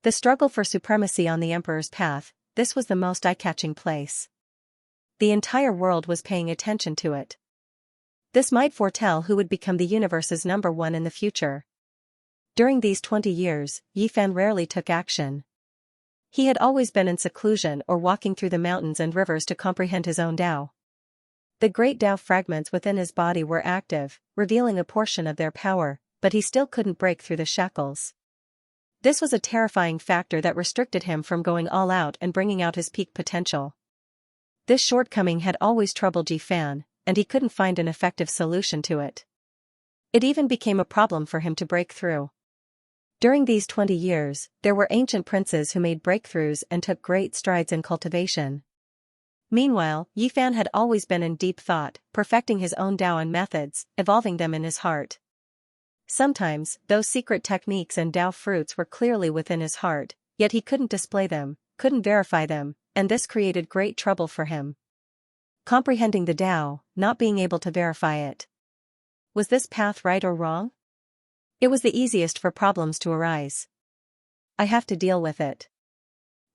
The struggle for supremacy on the emperor's path, this was the most eye-catching place. The entire world was paying attention to it. This might foretell who would become the universe's #1 in the future. During these 20 years, Yifan rarely took action. He had always been in seclusion or walking through the mountains and rivers to comprehend his own Tao. The great Tao fragments within his body were active, revealing a portion of their power, but he still couldn't break through the shackles. This was a terrifying factor that restricted him from going all out and bringing out his peak potential. This shortcoming had always troubled Yifan, and he couldn't find an effective solution to it. It even became a problem for him to break through. During these 20 years, there were ancient princes who made breakthroughs and took great strides in cultivation. Meanwhile, Yifan had always been in deep thought, perfecting his own Tao and methods, evolving them in his heart. Sometimes, those secret techniques and Tao fruits were clearly within his heart, yet he couldn't display them, couldn't verify them, and this created great trouble for him. Comprehending the Tao, not being able to verify it. Was this path right or wrong? It was the easiest for problems to arise. I have to deal with it.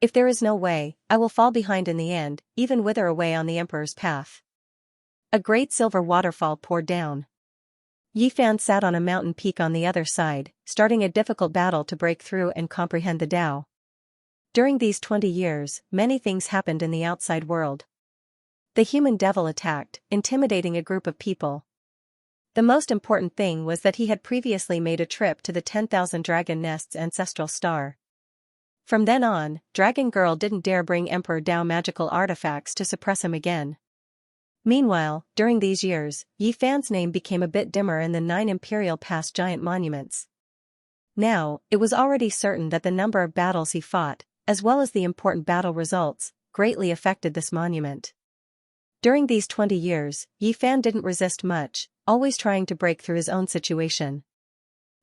If there is no way, I will fall behind in the end, even wither away on the emperor's path. A great silver waterfall poured down. Yifan sat on a mountain peak on the other side, starting a difficult battle to break through and comprehend the Tao. During these 20 years, many things happened in the outside world. The human devil attacked, intimidating a group of people. The most important thing was that he had previously made a trip to the 10,000 Dragon Nest's ancestral star. From then on, Dragon Girl didn't dare bring Emperor Tao magical artifacts to suppress him again. Meanwhile, during these years, Yifan's name became a bit dimmer in the 9 imperial past giant monuments. Now, it was already certain that the number of battles he fought, as well as the important battle results, greatly affected this monument. During these 20 years, Yifan didn't resist much, always trying to break through his own situation.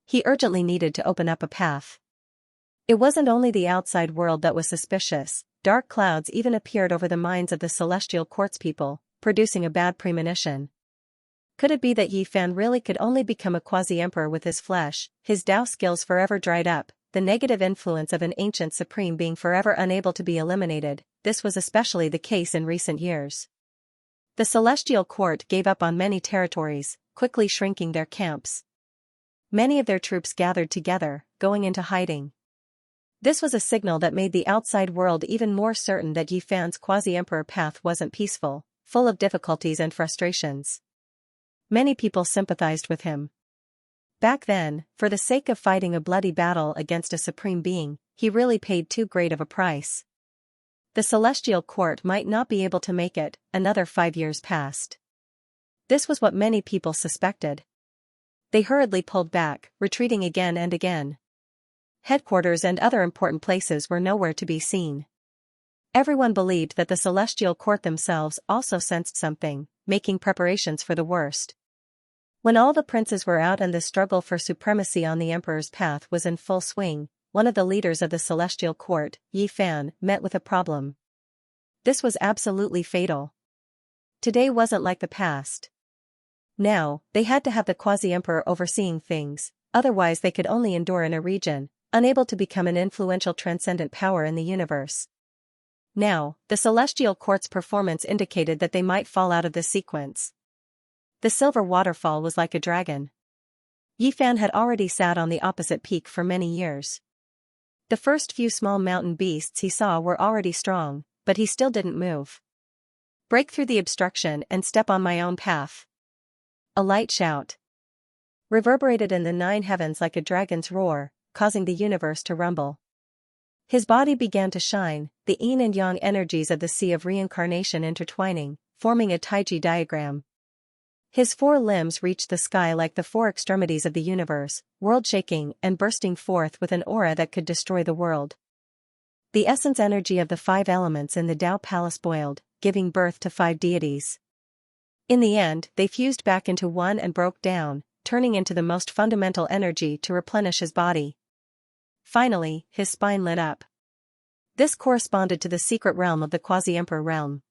He urgently needed to open up a path. It wasn't only the outside world that was suspicious, dark clouds even appeared over the minds of the celestial quartz people, producing a bad premonition. Could it be that Yi Fan really could only become a quasi-emperor with his flesh, his Tao skills forever dried up, the negative influence of an ancient supreme being forever unable to be eliminated? This was especially the case in recent years. The celestial court gave up on many territories, quickly shrinking their camps. Many of their troops gathered together, going into hiding. This was a signal that made the outside world even more certain that Yi Fan's quasi-emperor path wasn't peaceful, full of difficulties and frustrations. Many people sympathized with him. Back then, for the sake of fighting a bloody battle against a supreme being, he really paid too great of a price. The celestial court might not be able to make it. Another 5 years passed. This was what many people suspected. They hurriedly pulled back, retreating again and again. Headquarters and other important places were nowhere to be seen. Everyone believed that the celestial court themselves also sensed something, making preparations for the worst. When all the princes were out and the struggle for supremacy on the emperor's path was in full swing, one of the leaders of the celestial court, Yi Fan, met with a problem. This was absolutely fatal. Today wasn't like the past. Now, they had to have the quasi-emperor overseeing things, otherwise they could only endure in a region, unable to become an influential transcendent power in the universe. Now, the celestial court's performance indicated that they might fall out of this sequence. The silver waterfall was like a dragon. Yi Fan had already sat on the opposite peak for many years. The first few small mountain beasts he saw were already strong, but he still didn't move. Break through the obstruction and step on my own path. A light shout reverberated in the 9 heavens like a dragon's roar, causing the universe to rumble. His body began to shine, the yin and yang energies of the sea of reincarnation intertwining, forming a Taiji diagram. His 4 limbs reached the sky like the 4 extremities of the universe, world-shaking and bursting forth with an aura that could destroy the world. The essence energy of the 5 elements in the Tao Palace boiled, giving birth to 5 deities. In the end, they fused back into one and broke down, turning into the most fundamental energy to replenish his body. Finally, his spine lit up. This corresponded to the secret realm of the quasi-emperor realm.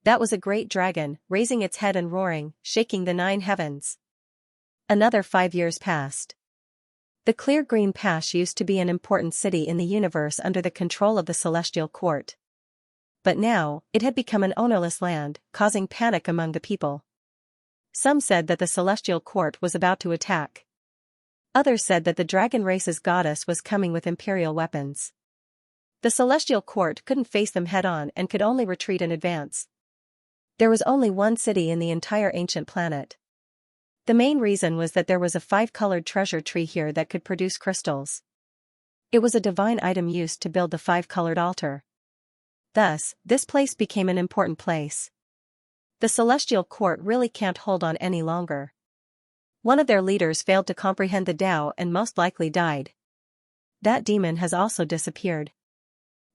That was a great dragon, raising its head and roaring, shaking the 9 heavens. Another 5 years passed. The clear green Pash used to be an important city in the universe under the control of the celestial court. But now, it had become an ownerless land, causing panic among the people. Some said that the celestial court was about to attack. Others said that the dragon race's goddess was coming with imperial weapons. The celestial court couldn't face them head-on and could only retreat in advance. There was only one city in the entire ancient planet. The main reason was that there was a 5-colored treasure tree here that could produce crystals. It was a divine item used to build the 5-colored altar. Thus, this place became an important place. The celestial court really can't hold on any longer. One of their leaders failed to comprehend the Tao and most likely died. That demon has also disappeared.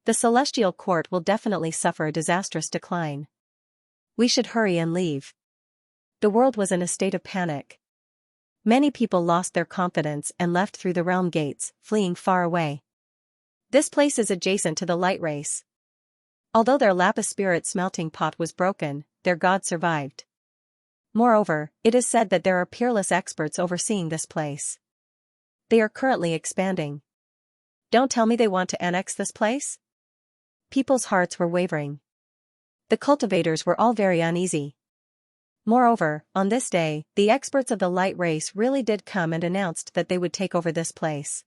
The celestial court will definitely suffer a disastrous decline. We should hurry and leave. The world was in a state of panic. Many people lost their confidence and left through the realm gates, fleeing far away. This place is adjacent to the light race. Although their lapis spirit smelting pot was broken, their god survived. Moreover, it is said that there are peerless experts overseeing this place. They are currently expanding. Don't tell me they want to annex this place? People's hearts were wavering. The cultivators were all very uneasy. Moreover, on this day, the experts of the light race really did come and announced that they would take over this place.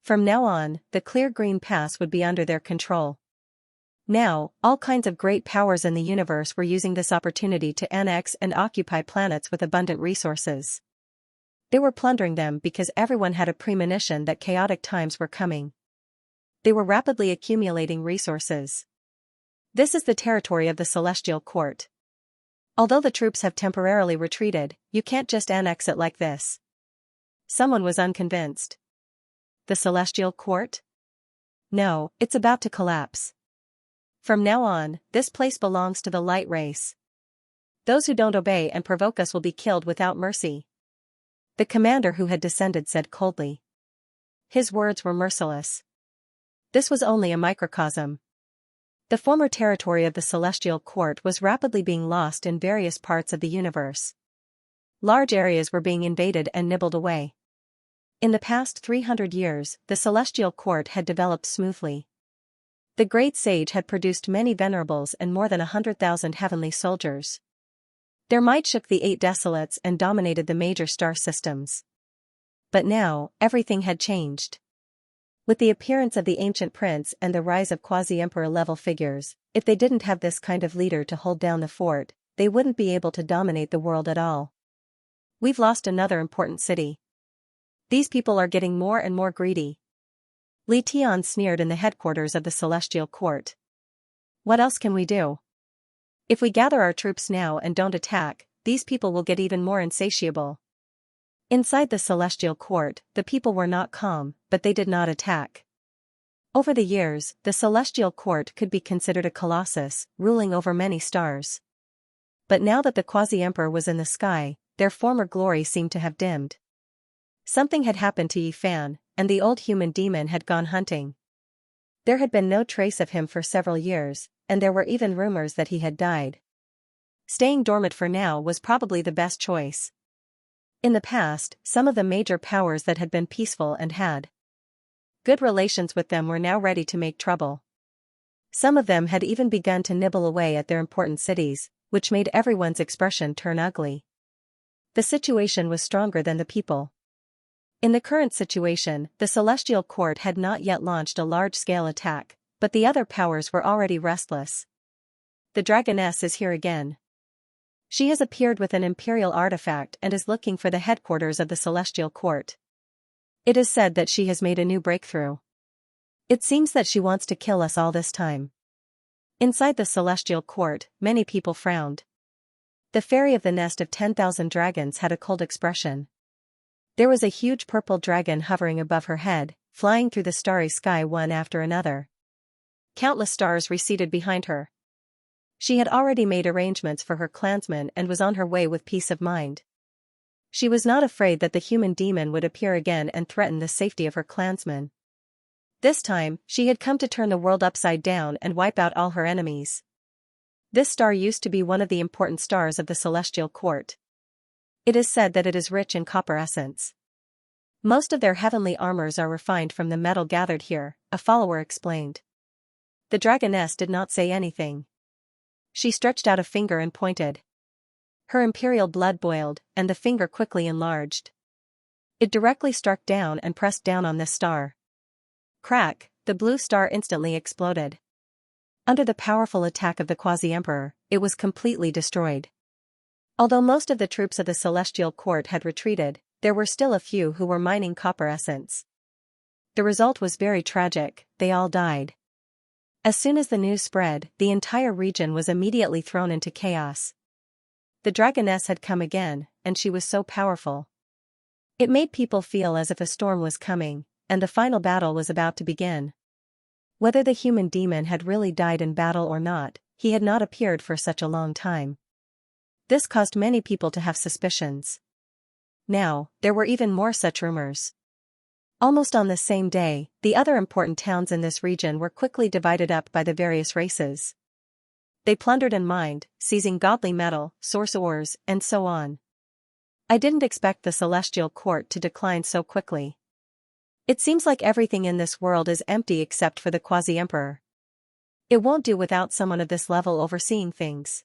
From now on, the clear green pass would be under their control. Now, all kinds of great powers in the universe were using this opportunity to annex and occupy planets with abundant resources. They were plundering them because everyone had a premonition that chaotic times were coming. They were rapidly accumulating resources. This is the territory of the celestial court. Although the troops have temporarily retreated, you can't just annex it like this. Someone was unconvinced. The celestial court? No, it's about to collapse. From now on, this place belongs to the light race. Those who don't obey and provoke us will be killed without mercy. The commander who had descended said coldly. His words were merciless. This was only a microcosm. The former territory of the celestial court was rapidly being lost in various parts of the universe. Large areas were being invaded and nibbled away. In the past 300 years, the celestial court had developed smoothly. The great sage had produced many venerables and more than 100,000 heavenly soldiers. Their might shook the 8 desolates and dominated the major star systems. But now, everything had changed. With the appearance of the ancient prince and the rise of quasi-emperor-level figures, if they didn't have this kind of leader to hold down the fort, they wouldn't be able to dominate the world at all. We've lost another important city. These people are getting more and more greedy. Li Tian sneered in the headquarters of the celestial court. What else can we do? If we gather our troops now and don't attack, these people will get even more insatiable. Inside the celestial court, the people were not calm, but they did not attack. Over the years, the celestial court could be considered a colossus, ruling over many stars. But now that the quasi-emperor was in the sky, their former glory seemed to have dimmed. Something had happened to Yi Fan, and the old human demon had gone hunting. There had been no trace of him for several years, and there were even rumors that he had died. Staying dormant for now was probably the best choice. In the past, some of the major powers that had been peaceful and had good relations with them were now ready to make trouble. Some of them had even begun to nibble away at their important cities, which made everyone's expression turn ugly. The situation was stronger than the people. In the current situation, the celestial court had not yet launched a large-scale attack, but the other powers were already restless. The dragoness is here again. She has appeared with an imperial artifact and is looking for the headquarters of the celestial court. It is said that she has made a new breakthrough. It seems that she wants to kill us all this time. Inside the celestial court, many people frowned. The fairy of the nest of 10,000 dragons had a cold expression. There was a huge purple dragon hovering above her head, flying through the starry sky one after another. Countless stars receded behind her. She had already made arrangements for her clansmen and was on her way with peace of mind. She was not afraid that the human demon would appear again and threaten the safety of her clansmen. This time, she had come to turn the world upside down and wipe out all her enemies. This star used to be one of the important stars of the celestial court. It is said that it is rich in copper essence. Most of their heavenly armors are refined from the metal gathered here, a follower explained. The dragoness did not say anything. She stretched out a finger and pointed. Her imperial blood boiled, and the finger quickly enlarged. It directly struck down and pressed down on this star. Crack, the blue star instantly exploded. Under the powerful attack of the quasi-emperor, it was completely destroyed. Although most of the troops of the celestial court had retreated, there were still a few who were mining copper essence. The result was very tragic, they all died. As soon as the news spread, the entire region was immediately thrown into chaos. The dragoness had come again, and she was so powerful. It made people feel as if a storm was coming, and the final battle was about to begin. Whether the human demon had really died in battle or not, he had not appeared for such a long time. This caused many people to have suspicions. Now, there were even more such rumors. Almost on the same day, the other important towns in this region were quickly divided up by the various races. They plundered and mined, seizing godly metal, source ores, and so on. I didn't expect the celestial court to decline so quickly. It seems like everything in this world is empty except for the quasi-emperor. It won't do without someone of this level overseeing things.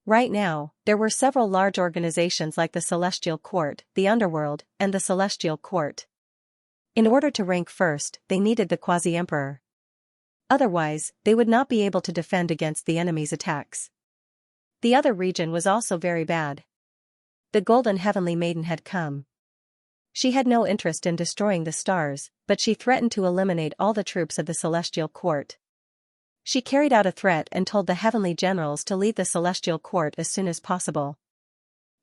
Right now, there were several large organizations like the Celestial Court, the Underworld, and the Celestial Court. In order to rank first, they needed the quasi-emperor. Otherwise, they would not be able to defend against the enemy's attacks. The other region was also very bad. The Golden Heavenly Maiden had come. She had no interest in destroying the stars, but she threatened to eliminate all the troops of the Celestial Court. She carried out a threat and told the heavenly generals to leave the Celestial Court as soon as possible.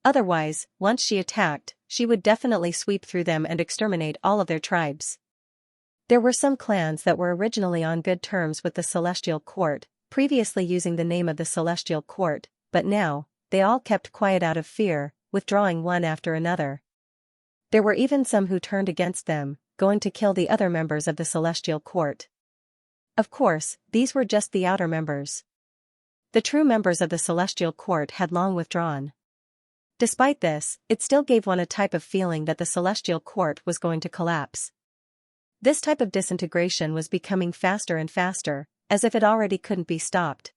Otherwise, once she attacked, she would definitely sweep through them and exterminate all of their tribes. There were some clans that were originally on good terms with the Celestial Court, previously using the name of the Celestial Court, but now, they all kept quiet out of fear, withdrawing one after another. There were even some who turned against them, going to kill the other members of the Celestial Court. Of course, these were just the outer members. The true members of the Celestial Court had long withdrawn. Despite this, it still gave one a type of feeling that the celestial court was going to collapse. This type of disintegration was becoming faster and faster, as if it already couldn't be stopped.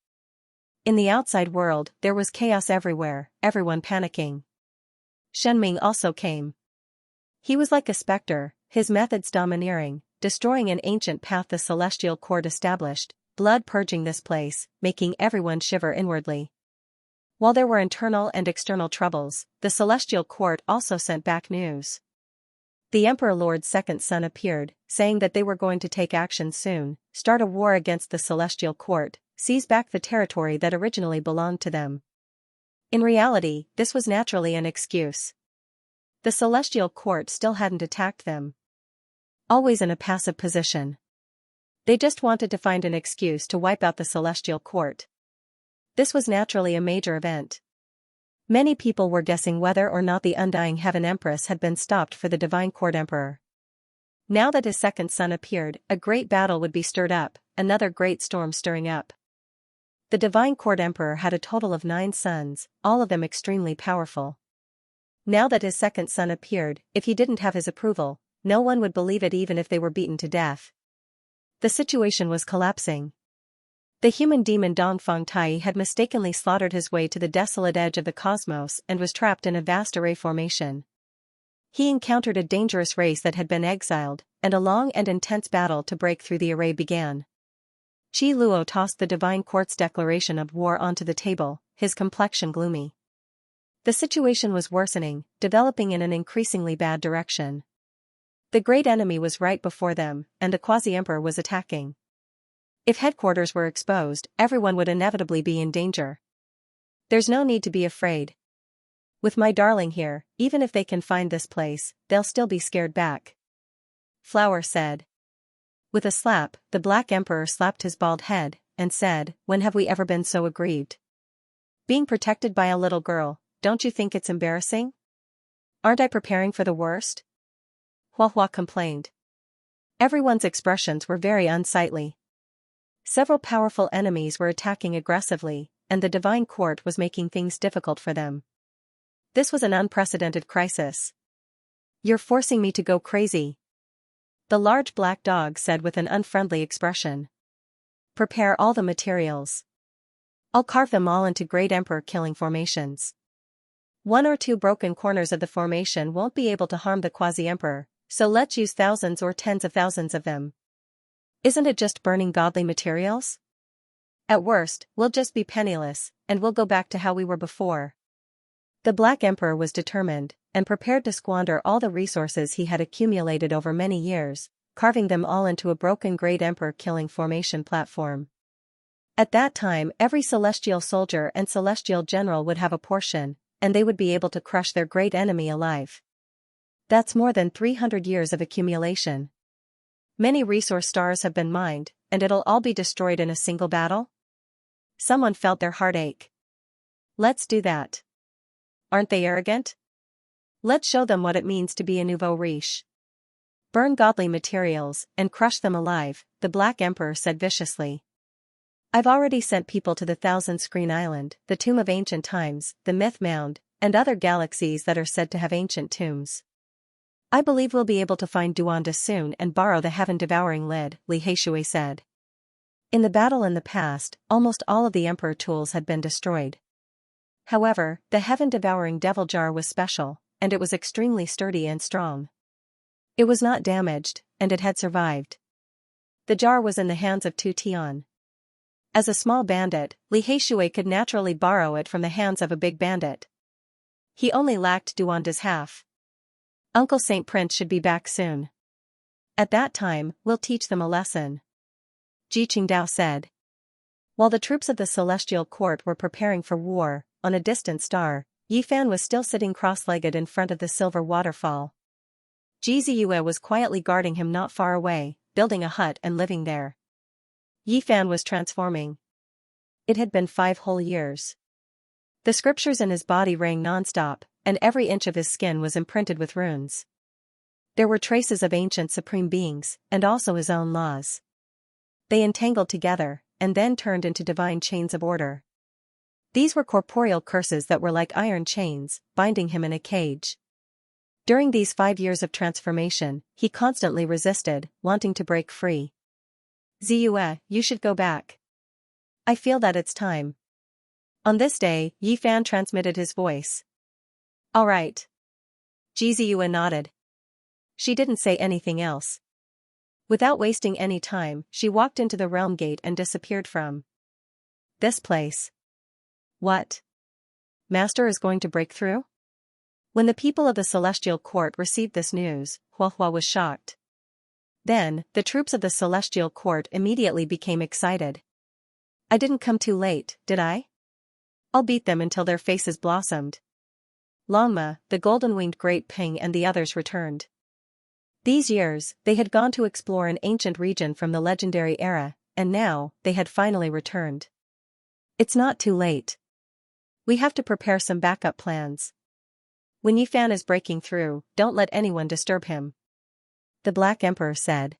In the outside world, there was chaos everywhere, everyone panicking. Shenming also came. He was like a specter, his methods domineering, destroying an ancient path the celestial court established, blood purging this place, making everyone shiver inwardly. While there were internal and external troubles, the celestial court also sent back news. The Emperor Lord's second son appeared, saying that they were going to take action soon, start a war against the celestial court, seize back the territory that originally belonged to them. In reality, this was naturally an excuse. The celestial court still hadn't attacked them. Always in a passive position. They just wanted to find an excuse to wipe out the celestial court. This was naturally a major event. Many people were guessing whether or not the Undying Heaven Empress had been stopped for the Divine Court Emperor. Now that his second son appeared, a great battle would be stirred up, another great storm stirring up. The Divine Court Emperor had a total of 9 sons, all of them extremely powerful. Now that his second son appeared, if he didn't have his approval, no one would believe it even if they were beaten to death. The situation was collapsing. The human demon Dongfang Tai had mistakenly slaughtered his way to the desolate edge of the cosmos and was trapped in a vast array formation. He encountered a dangerous race that had been exiled, and a long and intense battle to break through the array began. Qi Luo tossed the Divine Court's declaration of war onto the table, his complexion gloomy. The situation was worsening, developing in an increasingly bad direction. The great enemy was right before them, and the quasi-emperor was attacking. If headquarters were exposed, everyone would inevitably be in danger. There's no need to be afraid. With my darling here, even if they can find this place, they'll still be scared back. Flower said. With a slap, the Black Emperor slapped his bald head, and said, "When have we ever been so aggrieved? Being protected by a little girl, don't you think it's embarrassing? Aren't I preparing for the worst?" Hua Hua complained. Everyone's expressions were very unsightly. Several powerful enemies were attacking aggressively, and the Divine Court was making things difficult for them. This was an unprecedented crisis. "You're forcing me to go crazy," the large black dog said with an unfriendly expression. "Prepare all the materials. I'll carve them all into great emperor killing formations. 1 or 2 broken corners of the formation won't be able to harm the quasi-emperor, so let's use thousands or tens of thousands of them. Isn't it just burning godly materials? At worst, we'll just be penniless, and we'll go back to how we were before." The Black Emperor was determined, and prepared to squander all the resources he had accumulated over many years, carving them all into a broken great emperor killing formation platform. At that time, every celestial soldier and celestial general would have a portion, and they would be able to crush their great enemy alive. That's more than 300 years of accumulation. Many resource stars have been mined, and it'll all be destroyed in a single battle? Someone felt their heart ache. Let's do that. Aren't they arrogant? Let's show them what it means to be a nouveau riche. Burn godly materials, and crush them alive, the Black Emperor said viciously. I've already sent people to the Thousand Screen Island, the Tomb of Ancient Times, the Myth Mound, and other galaxies that are said to have ancient tombs. I believe we'll be able to find Duanda soon and borrow the heaven-devouring lid, Li Heishui said. In the battle in the past, almost all of the Emperor tools had been destroyed. However, the heaven-devouring devil jar was special, and it was extremely sturdy and strong. It was not damaged, and it had survived. The jar was in the hands of Tu Tian. As a small bandit, Li Heishui could naturally borrow it from the hands of a big bandit. He only lacked Duanda's half. Uncle Saint Prince should be back soon. At that time, we'll teach them a lesson. Ji Qingdao said. While the troops of the Celestial Court were preparing for war, on a distant star, Yi Fan was still sitting cross-legged in front of the silver waterfall. Ji Ziyue was quietly guarding him not far away, building a hut and living there. Yi Fan was transforming. It had been 5 whole years. The scriptures in his body rang non-stop, and every inch of his skin was imprinted with runes. There were traces of ancient supreme beings, and also his own laws. They entangled together, and then turned into divine chains of order. These were corporeal curses that were like iron chains, binding him in a cage. During these 5 years of transformation, he constantly resisted, wanting to break free. Ziyue, you should go back. I feel that it's time. On this day, Yi Fan transmitted his voice. All right. Ziyue nodded. She didn't say anything else. Without wasting any time, she walked into the realm gate and disappeared from this place. What? Master is going to break through? When the people of the Celestial Court received this news, Huahua was shocked. Then, the troops of the Celestial Court immediately became excited. I didn't come too late, did I? I'll beat them until their faces blossomed. Longma, the golden-winged Great Ping and the others returned. These years, they had gone to explore an ancient region from the legendary era, and now, they had finally returned. It's not too late. We have to prepare some backup plans. When Yi Fan is breaking through, don't let anyone disturb him. The Black Emperor said.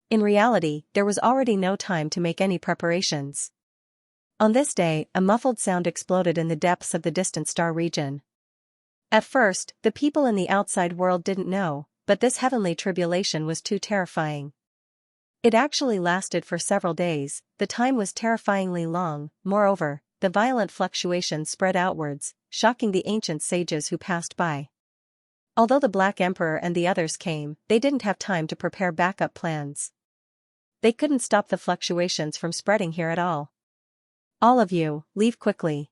In reality, there was already no time to make any preparations. On this day, a muffled sound exploded in the depths of the distant star region. At first, the people in the outside world didn't know, but this heavenly tribulation was too terrifying. It actually lasted for several days, the time was terrifyingly long, moreover, the violent fluctuations spread outwards, shocking the ancient sages who passed by. Although the Black Emperor and the others came, they didn't have time to prepare backup plans. They couldn't stop the fluctuations from spreading here at all. All of you, leave quickly.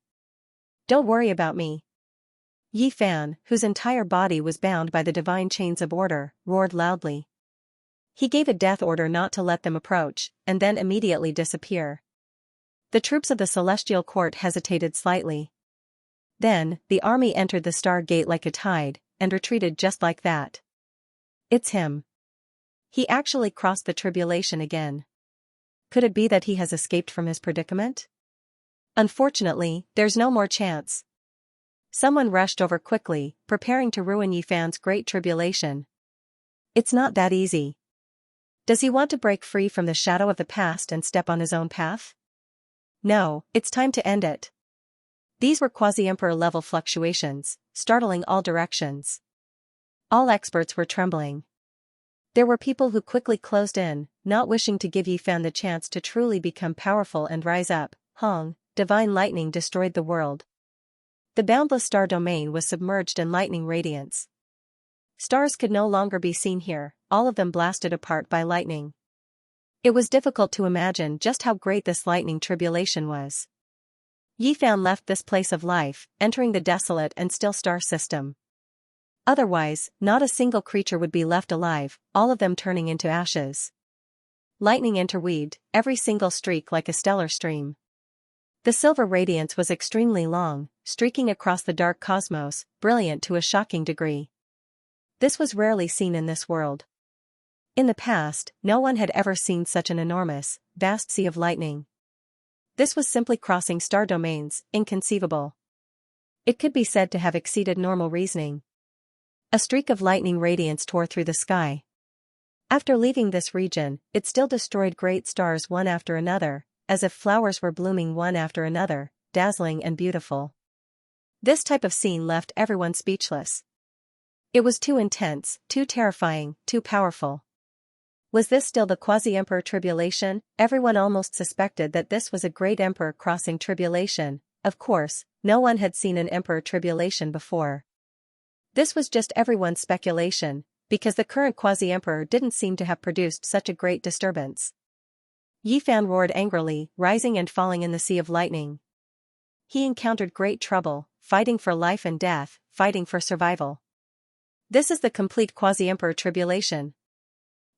Don't worry about me. Yi Fan, whose entire body was bound by the divine chains of order, roared loudly. He gave a death order not to let them approach, and then immediately disappear. The troops of the Celestial Court hesitated slightly. Then, the army entered the Star Gate like a tide, and retreated just like that. It's him. He actually crossed the tribulation again. Could it be that he has escaped from his predicament? Unfortunately, there's no more chance. Someone rushed over quickly, preparing to ruin Yi Fan's great tribulation. It's not that easy. Does he want to break free from the shadow of the past and step on his own path? No, it's time to end it. These were quasi-emperor level fluctuations, startling all directions. All experts were trembling. There were people who quickly closed in, not wishing to give Yi Fan the chance to truly become powerful and rise up. Hong, divine lightning destroyed the world. The boundless star domain was submerged in lightning radiance. Stars could no longer be seen here, all of them blasted apart by lightning. It was difficult to imagine just how great this lightning tribulation was. Yi Fan left this place of life, entering the desolate and still star system. Otherwise, not a single creature would be left alive, all of them turning into ashes. Lightning interweaved, every single streak like a stellar stream. The silver radiance was extremely long, streaking across the dark cosmos, brilliant to a shocking degree. This was rarely seen in this world. In the past, no one had ever seen such an enormous, vast sea of lightning. This was simply crossing star domains, inconceivable. It could be said to have exceeded normal reasoning. A streak of lightning radiance tore through the sky. After leaving this region, it still destroyed great stars one after another, as if flowers were blooming one after another, dazzling and beautiful. This type of scene left everyone speechless. It was too intense, too terrifying, too powerful. Was this still the quasi-emperor tribulation? Everyone almost suspected that this was a great emperor crossing tribulation. Of course, no one had seen an emperor tribulation before. This was just everyone's speculation, because the current quasi-emperor didn't seem to have produced such a great disturbance. Yi Fan roared angrily, rising and falling in the sea of lightning. He encountered great trouble, fighting for life and death, fighting for survival. This is the complete quasi-emperor tribulation.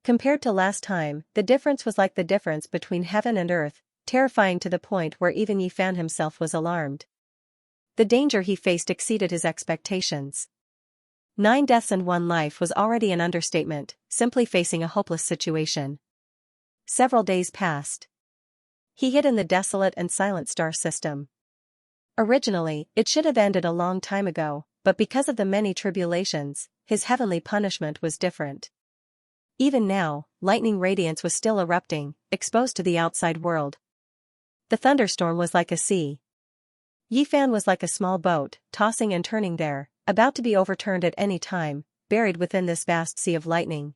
Compared to last time, the difference was like the difference between heaven and earth, terrifying to the point where even Yi Fan himself was alarmed. The danger he faced exceeded his expectations. 9 deaths and 1 life was already an understatement, simply facing a hopeless situation. Several days passed. He hid in the desolate and silent star system. Originally, it should have ended a long time ago, but because of the many tribulations, his heavenly punishment was different. Even now, lightning radiance was still erupting, exposed to the outside world. The thunderstorm was like a sea. Yifan was like a small boat, tossing and turning there, about to be overturned at any time, buried within this vast sea of lightning.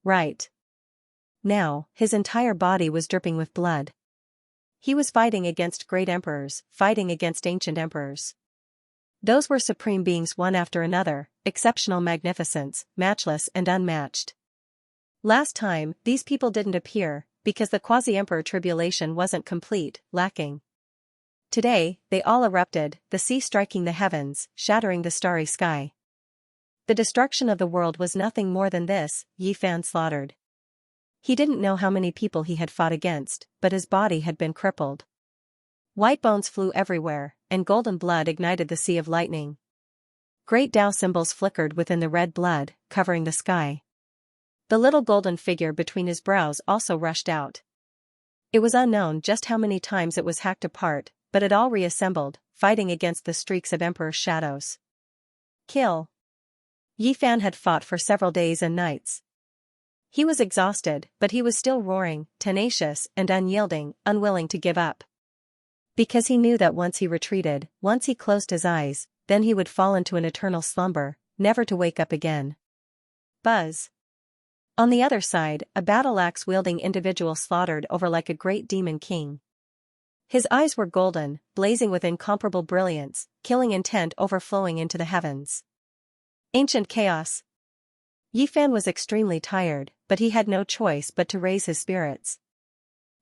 Right now, his entire body was dripping with blood. He was fighting against great emperors, fighting against ancient emperors. Those were supreme beings one after another, exceptional magnificence, matchless and unmatched. Last time, these people didn't appear, because the quasi-emperor tribulation wasn't complete, lacking. Today, they all erupted, the sea striking the heavens, shattering the starry sky. The destruction of the world was nothing more than this, Yifan slaughtered. He didn't know how many people he had fought against, but his body had been crippled. White bones flew everywhere, and golden blood ignited the sea of lightning. Great Tao symbols flickered within the red blood, covering the sky. The little golden figure between his brows also rushed out. It was unknown just how many times it was hacked apart, but it all reassembled, fighting against the streaks of Emperor's shadows. Kill. Yifan had fought for several days and nights. He was exhausted, but he was still roaring, tenacious and unyielding, unwilling to give up. Because he knew that once he retreated, once he closed his eyes, then he would fall into an eternal slumber, never to wake up again. Buzz. On the other side, a battle-axe-wielding individual slaughtered over like a great demon king. His eyes were golden, blazing with incomparable brilliance, killing intent overflowing into the heavens. Ancient chaos. Yifan was extremely tired, but he had no choice but to raise his spirits.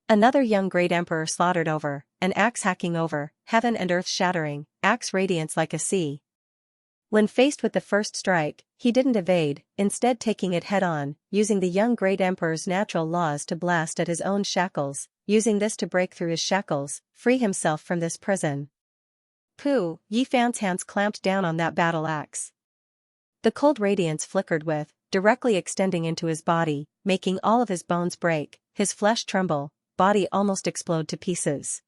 Another young great emperor slaughtered over, an axe hacking over, heaven and earth shattering, axe radiance like a sea. When faced with the first strike, he didn't evade, instead taking it head-on, using the young great emperor's natural laws to blast at his own shackles, using this to break through his shackles, free himself from this prison. Pooh, Yifan's hands clamped down on that battle axe. The cold radiance flickered with, directly extending into his body, making all of his bones break, his flesh tremble, body almost explode to pieces.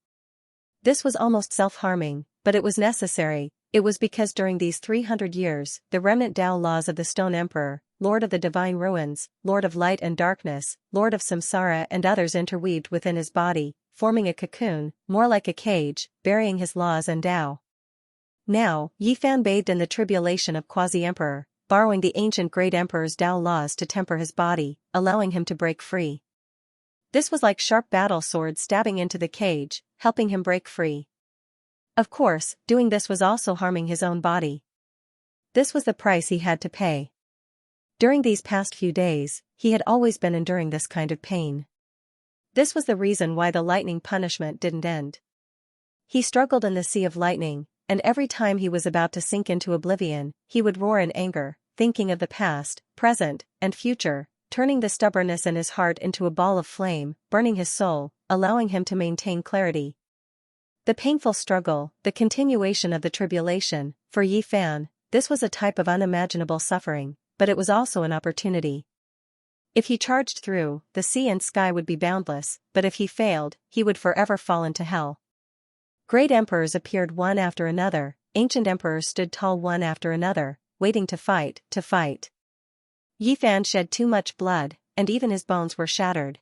This was almost self-harming, but it was necessary. It was because during these 300 years, the remnant Tao laws of the Stone Emperor, Lord of the Divine Ruins, Lord of Light and Darkness, Lord of Samsara and others interweaved within his body, forming a cocoon, more like a cage, burying his laws and Tao. Now, Yifan bathed in the tribulation of Quasi-Emperor, borrowing the ancient great emperor's Tao laws to temper his body, allowing him to break free. This was like sharp battle swords stabbing into the cage, helping him break free. Of course, doing this was also harming his own body. This was the price he had to pay. During these past few days, he had always been enduring this kind of pain. This was the reason why the lightning punishment didn't end. He struggled in the sea of lightning, and every time he was about to sink into oblivion, he would roar in anger, thinking of the past, present, and future, turning the stubbornness in his heart into a ball of flame, burning his soul, allowing him to maintain clarity. The painful struggle, the continuation of the tribulation, for Yifan, this was a type of unimaginable suffering, but it was also an opportunity. If he charged through, the sea and sky would be boundless, but if he failed, he would forever fall into hell. Great emperors appeared one after another, ancient emperors stood tall one after another, waiting to fight, to fight. Yifan shed too much blood, and even his bones were shattered.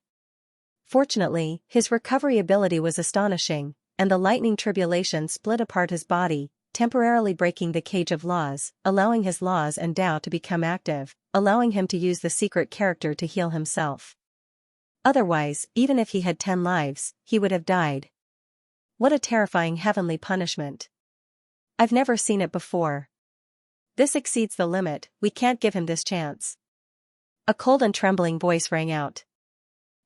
Fortunately, his recovery ability was astonishing, and the lightning tribulation split apart his body, temporarily breaking the cage of laws, allowing his laws and Tao to become active, allowing him to use the secret character to heal himself. Otherwise, even if he had 10 lives, he would have died. What a terrifying heavenly punishment. I've never seen it before. This exceeds the limit, we can't give him this chance. A cold and trembling voice rang out.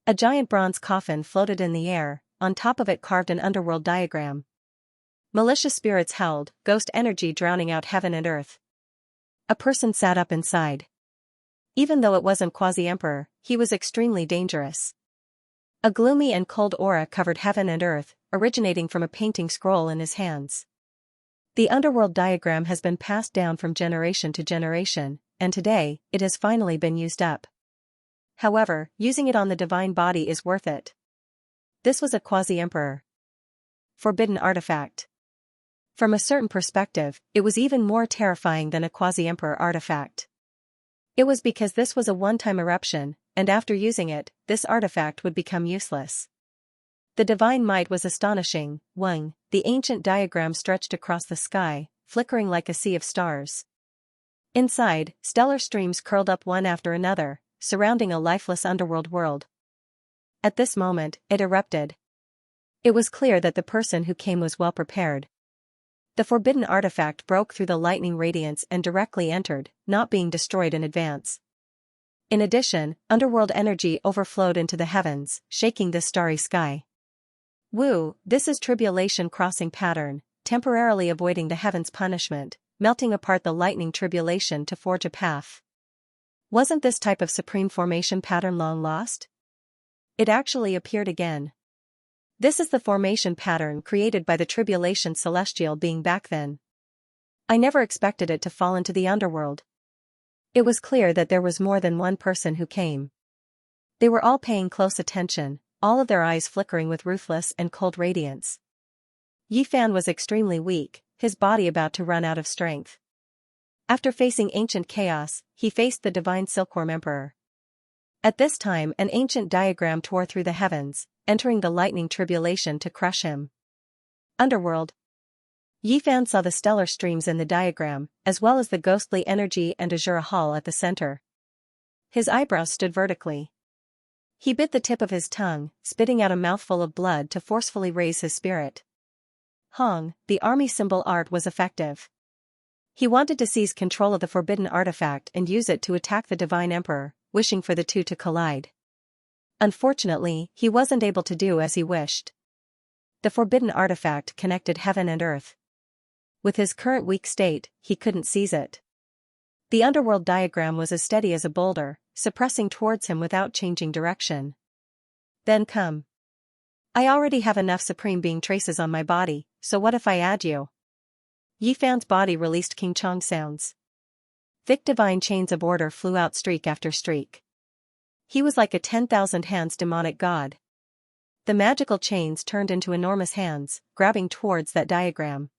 A giant bronze coffin floated in the air, on top of it carved an underworld diagram. Malicious spirits howled, ghost energy drowning out heaven and earth. A person sat up inside. Even though it wasn't Quasi-Emperor, he was extremely dangerous. A gloomy and cold aura covered heaven and earth, originating from a painting scroll in his hands. The underworld diagram has been passed down from generation to generation, and today, it has finally been used up. However, using it on the divine body is worth it. This was a Quasi-Emperor. Forbidden artifact. From a certain perspective, it was even more terrifying than a Quasi-Emperor artifact. It was because this was a one-time eruption, and after using it, this artifact would become useless. The divine might was astonishing, Weng, the ancient diagram stretched across the sky, flickering like a sea of stars. Inside, stellar streams curled up one after another, surrounding a lifeless underworld world. At this moment, it erupted. It was clear that the person who came was well prepared. The forbidden artifact broke through the lightning radiance and directly entered, not being destroyed in advance. In addition, underworld energy overflowed into the heavens, shaking the starry sky. Woo, this is tribulation crossing pattern, temporarily avoiding the heavens' punishment, melting apart the lightning tribulation to forge a path. Wasn't this type of supreme formation pattern long lost? It actually appeared again. This is the formation pattern created by the tribulation celestial being back then. I never expected it to fall into the underworld. It was clear that there was more than one person who came. They were all paying close attention, all of their eyes flickering with ruthless and cold radiance. Yi Fan was extremely weak, his body about to run out of strength. After facing ancient chaos, he faced the divine Silkworm Emperor. At this time an ancient diagram tore through the heavens, entering the lightning tribulation to crush him. Underworld. Yi Fan saw the stellar streams in the diagram, as well as the ghostly energy and azure hall at the center. His eyebrows stood vertically. He bit the tip of his tongue, spitting out a mouthful of blood to forcefully raise his spirit. Hong, the army symbol art was effective. He wanted to seize control of the forbidden artifact and use it to attack the divine emperor, wishing for the two to collide. Unfortunately, he wasn't able to do as he wished. The forbidden artifact connected heaven and earth. With his current weak state, he couldn't seize it. The underworld diagram was as steady as a boulder, suppressing towards him without changing direction. Then come. I already have enough supreme being traces on my body, so what if I add you? Yi Fan's body released King Chong sounds. Thick divine chains of order flew out streak after streak. He was like a 10,000 hands demonic god. The magical chains turned into enormous hands, grabbing towards that diagram.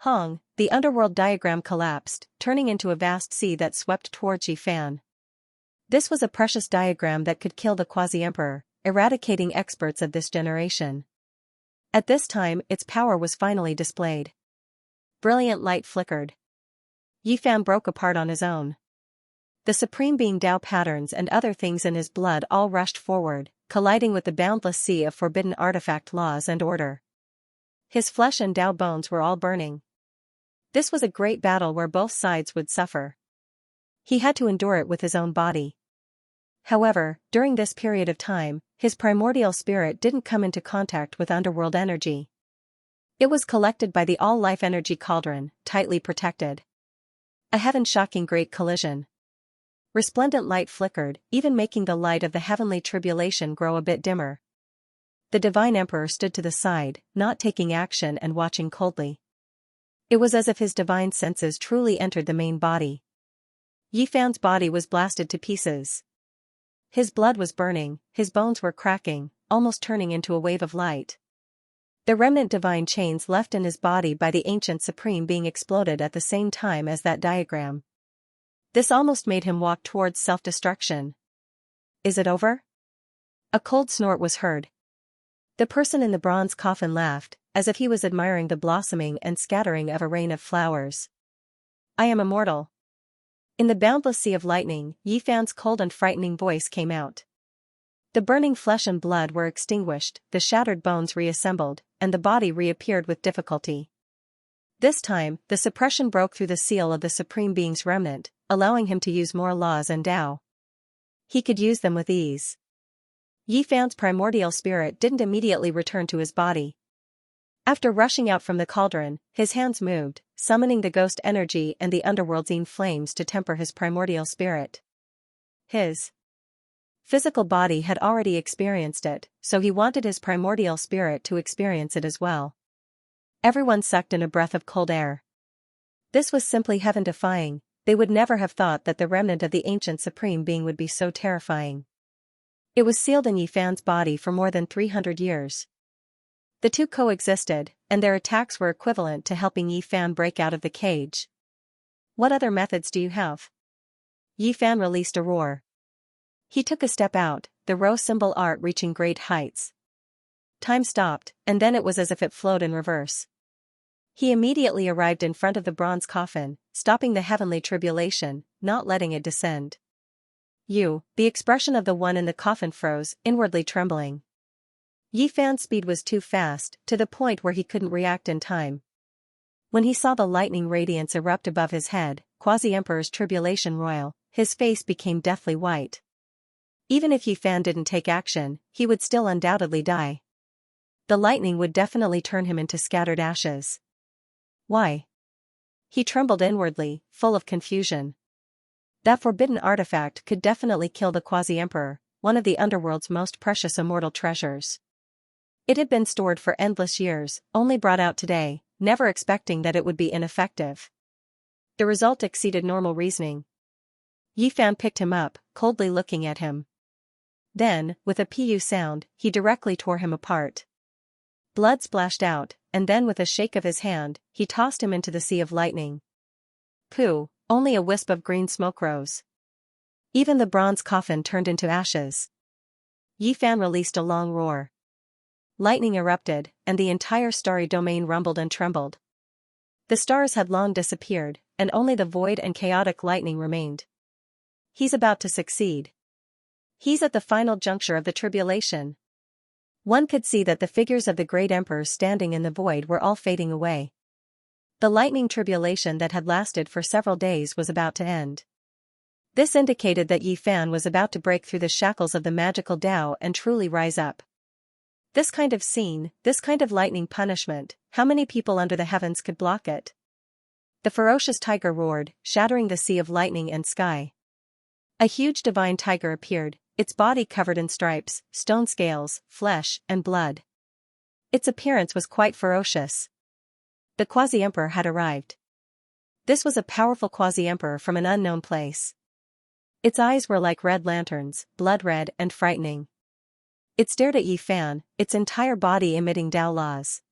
Hong, the underworld diagram collapsed, turning into a vast sea that swept towards Yi Fan. This was a precious diagram that could kill the quasi-emperor, eradicating experts of this generation. At this time its power was finally displayed. Brilliant light flickered. Yi Fan broke apart on his own. The supreme being Tao patterns and other things in his blood all rushed forward, colliding with the boundless sea of forbidden artifact laws and order. His flesh and Tao bones were all burning. This was a great battle where both sides would suffer. He had to endure it with his own body. However, during this period of time, his primordial spirit didn't come into contact with underworld energy. It was collected by the all-life energy cauldron, tightly protected. A heaven-shocking great collision. Resplendent light flickered, even making the light of the heavenly tribulation grow a bit dimmer. The divine emperor stood to the side, not taking action and watching coldly. It was as if his divine senses truly entered the main body. Yi Fan's body was blasted to pieces. His blood was burning, his bones were cracking, almost turning into a wave of light. The remnant divine chains left in his body by the ancient supreme being exploded at the same time as that diagram. This almost made him walk towards self-destruction. Is it over? A cold snort was heard. The person in the bronze coffin laughed, as if he was admiring the blossoming and scattering of a rain of flowers. I am immortal. In the boundless sea of lightning, Yi Fan's cold and frightening voice came out. The burning flesh and blood were extinguished, the shattered bones reassembled, and the body reappeared with difficulty. This time, the suppression broke through the seal of the Supreme Being's remnant, allowing him to use more laws and Tao. He could use them with ease. Yi Fan's primordial spirit didn't immediately return to his body. After rushing out from the cauldron, his hands moved, summoning the ghost energy and the underworld's flames to temper his primordial spirit. His physical body had already experienced it, so he wanted his primordial spirit to experience it as well. Everyone sucked in a breath of cold air. This was simply heaven-defying. They would never have thought that the remnant of the ancient Supreme Being would be so terrifying. It was sealed in Yi Fan's body for more than 300 years. The two coexisted, and their attacks were equivalent to helping Yi Fan break out of the cage. What other methods do you have? Yi Fan released a roar. He took a step out, the rose symbol art reaching great heights. time stopped, and then it was as if it flowed in reverse. He immediately arrived in front of the bronze coffin, stopping the heavenly tribulation, not letting it descend. The expression of the one in the coffin froze, inwardly trembling. Yi Fan's speed was too fast, to the point where he couldn't react in time. When he saw the lightning radiance erupt above his head, Quasi-Emperor's tribulation royal, his face became deathly white. Even if Yi Fan didn't take action, he would still undoubtedly die. The lightning would definitely turn him into scattered ashes. Why? He trembled inwardly, full of confusion. That forbidden artifact could definitely kill the Quasi-Emperor, one of the underworld's most precious immortal treasures. It had been stored for endless years, only brought out today, never expecting that it would be ineffective. The result exceeded normal reasoning. Yi Fan picked him up, coldly looking at him. Then, with a pu sound, he directly tore him apart. Blood splashed out, and then with a shake of his hand, he tossed him into the sea of lightning. Pooh, only a wisp of green smoke rose. Even the bronze coffin turned into ashes. Yi Fan released a long roar. Lightning erupted, and the entire starry domain rumbled and trembled. The stars had long disappeared, and only the void and chaotic lightning remained. He's about to succeed. He's at the final juncture of the tribulation. One could see that the figures of the great emperors standing in the void were all fading away. The lightning tribulation that had lasted for several days was about to end. This indicated that Yi Fan was about to break through the shackles of the magical Tao and truly rise up. This kind of scene, this kind of lightning punishment, how many people under the heavens could block it? The ferocious tiger roared, shattering the sea of lightning and sky. A huge divine tiger appeared, its body covered in stripes, stone scales, flesh, and blood. Its appearance was quite ferocious. The Quasi-Emperor had arrived. This was a powerful Quasi-Emperor from an unknown place. Its eyes were like red lanterns, blood-red and frightening. It stared at Yi Fan, its entire body emitting Tao laws.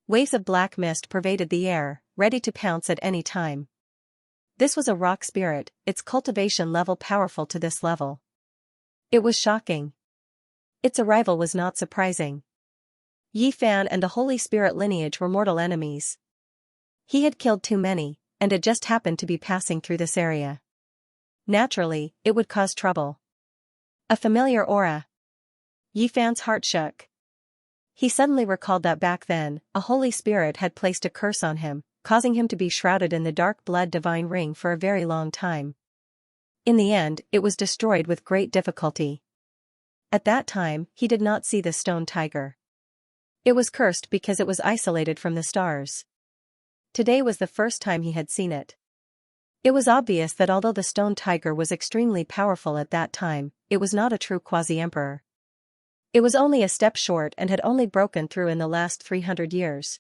Waves of black mist pervaded the air, ready to pounce at any time. This was a rock spirit, its cultivation level powerful to this level. It was shocking. Its arrival was not surprising. Yi Fan and the Holy Spirit lineage were mortal enemies. He had killed too many, and it just happened to be passing through this area. Naturally, it would cause trouble. A familiar aura. Yi Fan's heart shook. He suddenly recalled that back then, a Holy Spirit had placed a curse on him, causing him to be shrouded in the dark blood divine ring for a very long time. In the end, it was destroyed with great difficulty. At that time, he did not see the stone tiger. It was cursed because it was isolated from the stars. Today was the first time he had seen it. It was obvious that although the stone tiger was extremely powerful at that time, it was not a true Quasi-Emperor. It was only a step short and had only broken through in the last 300 years.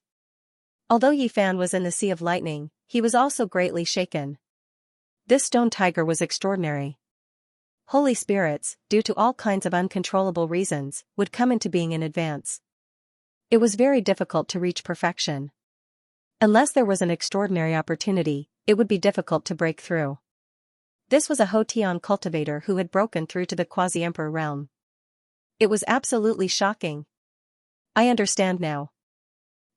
Although Yi Fan was in the sea of lightning, he was also greatly shaken. This stone tiger was extraordinary. Holy spirits, due to all kinds of uncontrollable reasons, would come into being in advance. It was very difficult to reach perfection. Unless there was an extraordinary opportunity, it would be difficult to break through. This was a Hotian cultivator who had broken through to the Quasi-Emperor realm. It was absolutely shocking. I understand now.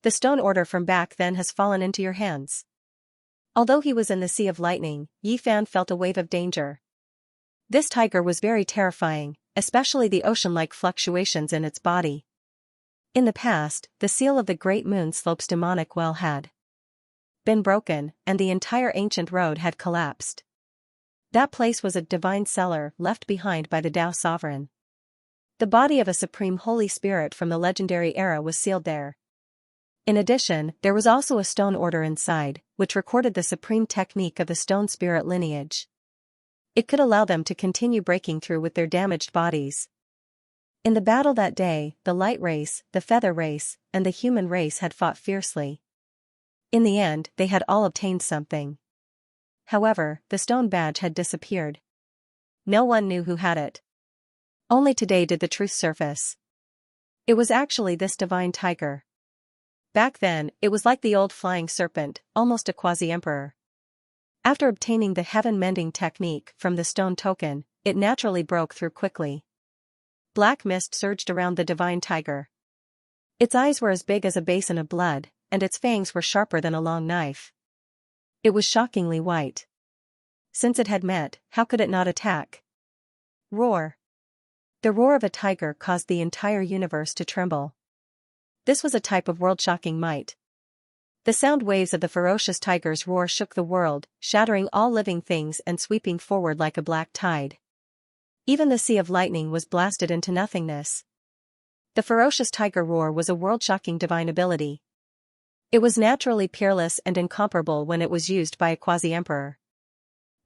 The stone order from back then has fallen into your hands. Although he was in the sea of lightning, Yi Fan felt a wave of danger. This tiger was very terrifying, especially the ocean-like fluctuations in its body. In the past, the seal of the Great Moon Slope's demonic well had been broken, and the entire ancient road had collapsed. That place was a divine cellar left behind by the Tao Sovereign. The body of a supreme Holy Spirit from the legendary era was sealed there. In addition, there was also a stone order inside, which recorded the supreme technique of the stone spirit lineage. It could allow them to continue breaking through with their damaged bodies. In the battle that day, the light race, the feather race, and the human race had fought fiercely. In the end, they had all obtained something. However, the stone badge had disappeared. No one knew who had it. Only today did the truth surface. It was actually this divine tiger. Back then, it was like the old flying serpent, almost a Quasi-Emperor. After obtaining the heaven-mending technique from the stone token, it naturally broke through quickly. Black mist surged around the divine tiger. Its eyes were as big as a basin of blood, and its fangs were sharper than a long knife. It was shockingly white. Since it had met, how could it not attack? Roar. The roar of a tiger caused the entire universe to tremble. This was a type of world-shocking might. The sound waves of the ferocious tiger's roar shook the world, shattering all living things and sweeping forward like a black tide. Even the sea of lightning was blasted into nothingness. The ferocious tiger roar was a world-shocking divine ability. It was naturally peerless and incomparable when it was used by a quasi-emperor.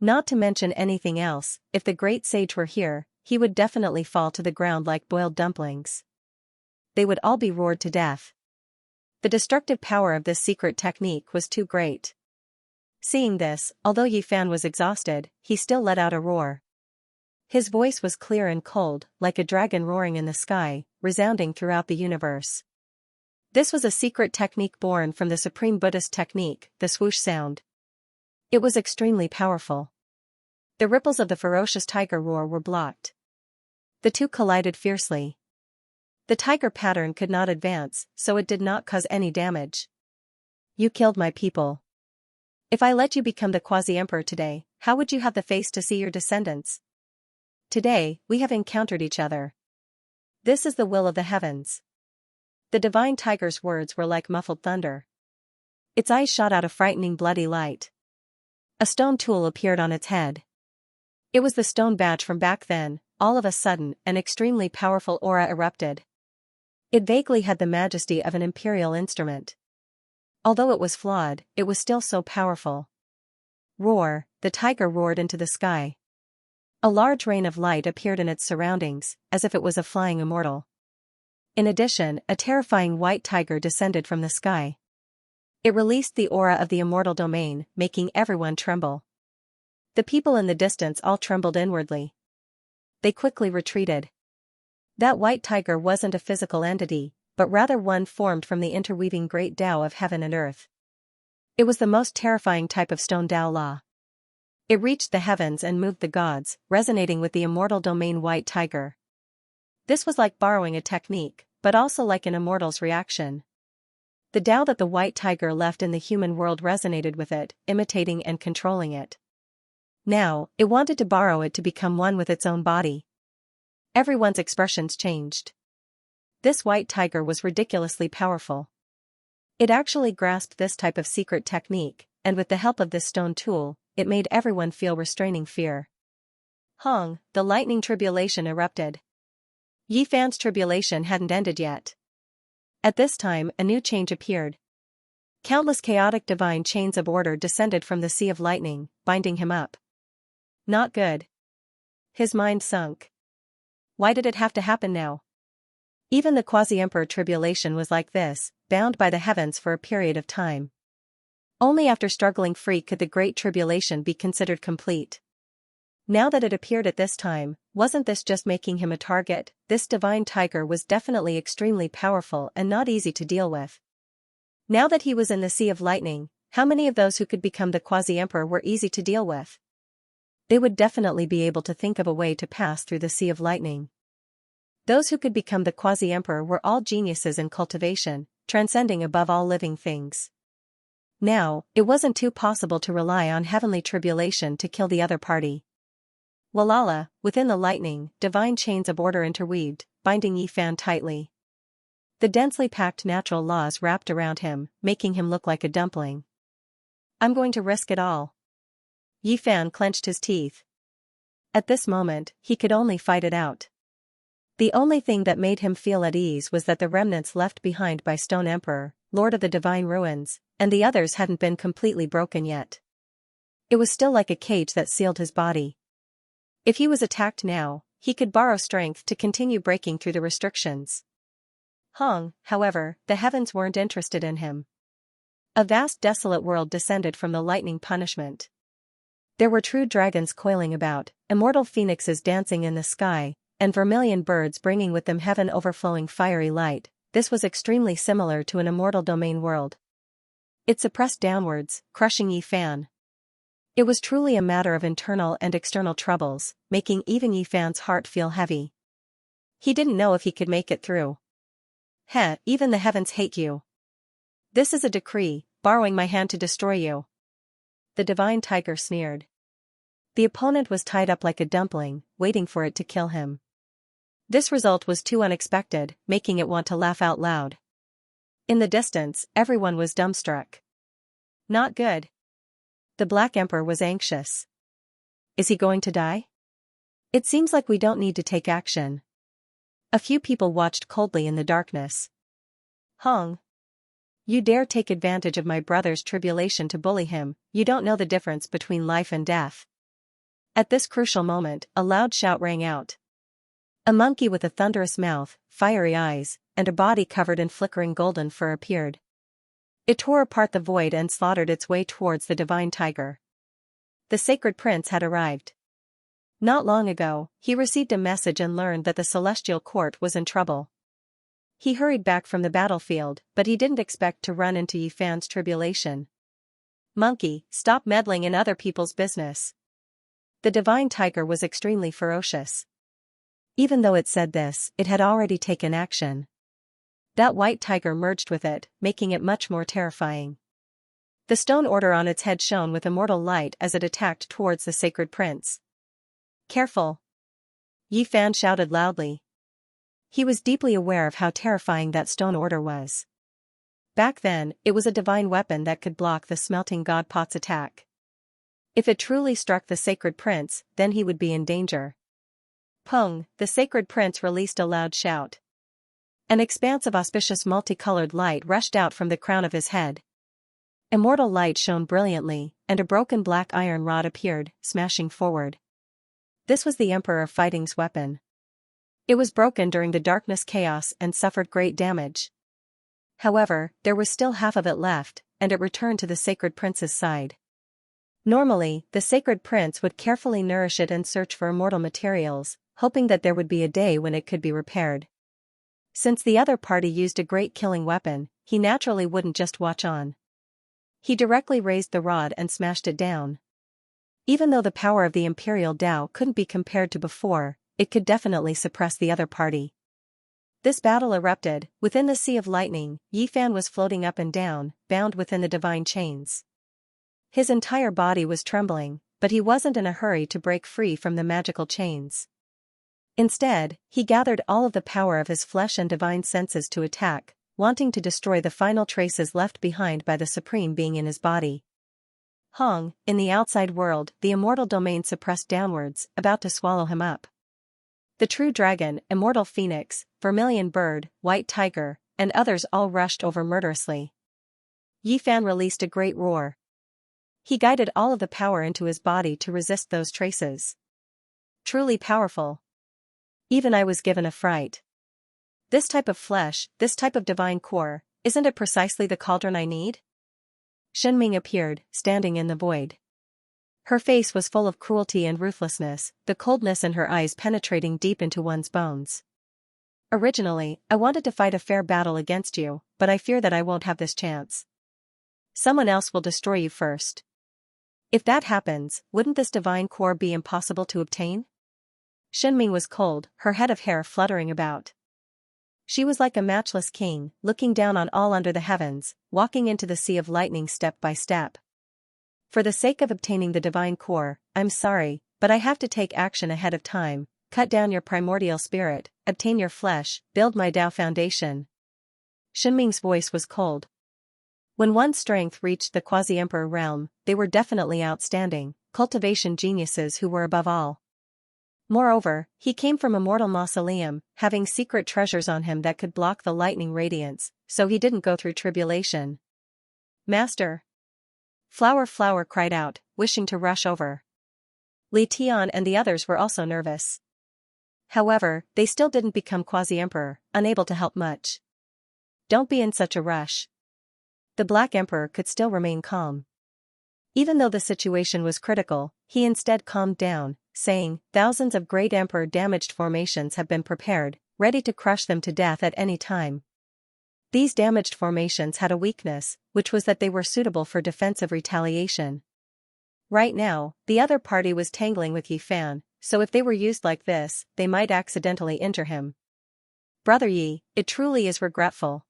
Not to mention anything else, if the great sage were here, he would definitely fall to the ground like boiled dumplings. They would all be roared to death. The destructive power of this secret technique was too great. Seeing this, although Yi Fan was exhausted, he still let out a roar. His voice was clear and cold, like a dragon roaring in the sky, resounding throughout the universe. This was a secret technique born from the supreme Buddhist technique, the swoosh sound. It was extremely powerful. The ripples of the ferocious tiger roar were blocked. The two collided fiercely. The tiger pattern could not advance, so it did not cause any damage. You killed my people. If I let you become the quasi-emperor today, how would you have the face to see your descendants? Today, we have encountered each other. This is the will of the heavens. The divine tiger's words were like muffled thunder. Its eyes shot out a frightening bloody light. A stone tool appeared on its head. It was the stone badge from back then. All of a sudden, an extremely powerful aura erupted. It vaguely had the majesty of an imperial instrument. Although it was flawed, it was still so powerful. Roar, the tiger roared into the sky. A large rain of light appeared in its surroundings, as if it was a flying immortal. In addition, a terrifying white tiger descended from the sky. It released the aura of the immortal domain, making everyone tremble. The people in the distance all trembled inwardly. They quickly retreated. That white tiger wasn't a physical entity, but rather one formed from the interweaving great Tao of heaven and earth. It was the most terrifying type of stone Tao law. It reached the heavens and moved the gods, resonating with the immortal domain white tiger. This was like borrowing a technique, but also like an immortal's reaction. The Tao that the white tiger left in the human world resonated with it, imitating and controlling it. Now, it wanted to borrow it to become one with its own body. Everyone's expressions changed. This white tiger was ridiculously powerful. It actually grasped this type of secret technique, and with the help of this stone tool, it made everyone feel restraining fear. Hong, the lightning tribulation erupted. Yi Fan's tribulation hadn't ended yet. At this time, a new change appeared. Countless chaotic divine chains of order descended from the sea of lightning, binding him up. Not good. His mind sunk. Why did it have to happen now? Even the quasi-emperor tribulation was like this, bound by the heavens for a period of time. Only after struggling free could the great tribulation be considered complete. Now that it appeared at this time, wasn't this just making him a target? This divine tiger was definitely extremely powerful and not easy to deal with. Now that he was in the sea of lightning, how many of those who could become the quasi-emperor were easy to deal with? They would definitely be able to think of a way to pass through the sea of lightning. Those who could become the quasi-emperor were all geniuses in cultivation, transcending above all living things. Now, it wasn't too possible to rely on heavenly tribulation to kill the other party. Walala, within the lightning, divine chains of order interweaved, binding Yi Fan tightly. The densely packed natural laws wrapped around him, making him look like a dumpling. I'm going to risk it all. Yi Fan clenched his teeth. At this moment, he could only fight it out. The only thing that made him feel at ease was that the remnants left behind by Stone Emperor, Lord of the Divine Ruins, and the others hadn't been completely broken yet. It was still like a cage that sealed his body. If he was attacked now, he could borrow strength to continue breaking through the restrictions. Hong, however, the heavens weren't interested in him. A vast desolate world descended from the lightning punishment. There were true dragons coiling about, immortal phoenixes dancing in the sky, and vermilion birds bringing with them heaven overflowing fiery light. This was extremely similar to an immortal domain world. It suppressed downwards, crushing Yi Fan. It was truly a matter of internal and external troubles, making even Yi Fan's heart feel heavy. He didn't know if he could make it through. Heh, even the heavens hate you. This is a decree, borrowing my hand to destroy you. The divine tiger sneered. The opponent was tied up like a dumpling, waiting for it to kill him. This result was too unexpected, making it want to laugh out loud. In the distance, everyone was dumbstruck. Not good. The Black Emperor was anxious. Is he going to die? It seems like we don't need to take action. A few people watched coldly in the darkness. Hong. You dare take advantage of my brother's tribulation to bully him, you don't know the difference between life and death. At this crucial moment, a loud shout rang out. A monkey with a thunderous mouth, fiery eyes, and a body covered in flickering golden fur appeared. It tore apart the void and slaughtered its way towards the divine tiger. The sacred prince had arrived. Not long ago, he received a message and learned that the celestial court was in trouble. He hurried back from the battlefield, but he didn't expect to run into Yifan's tribulation. Monkey, stop meddling in other people's business. The divine tiger was extremely ferocious. Even though it said this, it had already taken action. That white tiger merged with it, making it much more terrifying. The stone order on its head shone with immortal light as it attacked towards the sacred prince. Careful! Yifan shouted loudly. He was deeply aware of how terrifying that stone order was. Back then, it was a divine weapon that could block the smelting god pot's attack. If it truly struck the sacred prince, then he would be in danger. Pung, the sacred prince released a loud shout. An expanse of auspicious multicolored light rushed out from the crown of his head. Immortal light shone brilliantly, and a broken black iron rod appeared, smashing forward. This was the Emperor Fighting's weapon. It was broken during the darkness chaos and suffered great damage. However, there was still half of it left, and it returned to the sacred prince's side. Normally, the sacred prince would carefully nourish it and search for immortal materials, hoping that there would be a day when it could be repaired. Since the other party used a great killing weapon, he naturally wouldn't just watch on. He directly raised the rod and smashed it down. Even though the power of the Imperial Tao couldn't be compared to before, it could definitely suppress the other party. This battle erupted. Within the sea of lightning, Yifan was floating up and down, bound within the divine chains. His entire body was trembling, but he wasn't in a hurry to break free from the magical chains. Instead, he gathered all of the power of his flesh and divine senses to attack, wanting to destroy the final traces left behind by the supreme being in his body. Hong, in the outside world, the immortal domain suppressed downwards, about to swallow him up. The true dragon, immortal phoenix, vermilion bird, white tiger, and others all rushed over murderously. Yifan released a great roar. He guided all of the power into his body to resist those traces. Truly powerful. Even I was given a fright. This type of flesh, this type of divine core, isn't it precisely the cauldron I need? Shenming appeared, standing in the void. Her face was full of cruelty and ruthlessness, the coldness in her eyes penetrating deep into one's bones. Originally, I wanted to fight a fair battle against you, but I fear that I won't have this chance. Someone else will destroy you first. If that happens, wouldn't this divine core be impossible to obtain? Shenming was cold, her head of hair fluttering about. She was like a matchless king, looking down on all under the heavens, walking into the sea of lightning step by step. For the sake of obtaining the divine core, I'm sorry, but I have to take action ahead of time, cut down your primordial spirit, obtain your flesh, build my Tao foundation. Shenming's voice was cold. When one's strength reached the quasi-emperor realm, they were definitely outstanding, cultivation geniuses who were above all. Moreover, he came from immortal mausoleum, having secret treasures on him that could block the lightning radiance, so he didn't go through tribulation. Master! Flower cried out, wishing to rush over. Li Tian and the others were also nervous. However, they still didn't become quasi-emperor, unable to help much. Don't be in such a rush. The Black Emperor could still remain calm. Even though the situation was critical, he instead calmed down, saying, thousands of great emperor-damaged formations have been prepared, ready to crush them to death at any time. These damaged formations had a weakness, which was that they were suitable for defensive retaliation. Right now, the other party was tangling with Yifan, so if they were used like this, they might accidentally injure him. Brother Yi, it truly is regretful.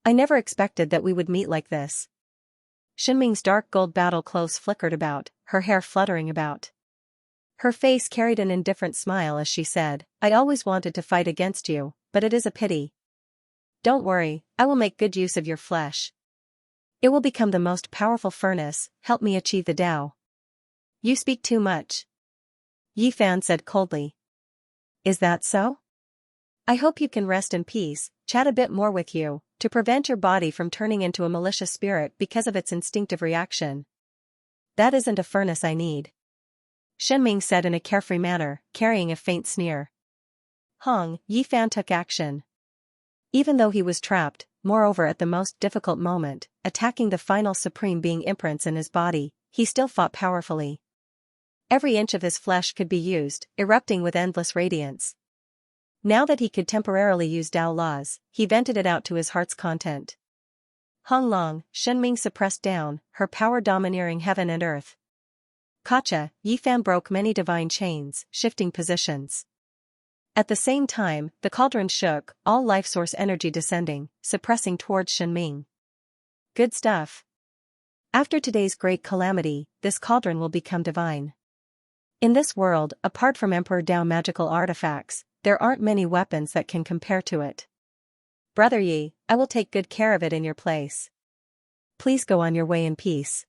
I never expected that we would meet like this. Shinming's dark gold battle clothes flickered about, her hair fluttering about. Her face carried an indifferent smile as she said, I always wanted to fight against you, but it is a pity. Don't worry, I will make good use of your flesh. It will become the most powerful furnace, help me achieve the Tao. You speak too much. Yi Fan said coldly. Is that so? I hope you can rest in peace, chat a bit more with you, to prevent your body from turning into a malicious spirit because of its instinctive reaction. That isn't a furnace I need. Shenming said in a carefree manner, carrying a faint sneer. Yi Fan took action. Even though he was trapped, moreover at the most difficult moment, attacking the final supreme being imprints in his body, he still fought powerfully. Every inch of his flesh could be used, erupting with endless radiance. Now that he could temporarily use Tao laws, he vented it out to his heart's content. Long, Shenming suppressed down, her power domineering heaven and earth. Kacha, Yi Fan broke many divine chains, shifting positions. At the same time, the cauldron shook, all life source energy descending, suppressing towards Shenming. Good stuff. After today's great calamity, this cauldron will become divine. In this world, apart from Emperor Tao magical artifacts, there aren't many weapons that can compare to it. Brother Yi, I will take good care of it in your place. Please go on your way in peace.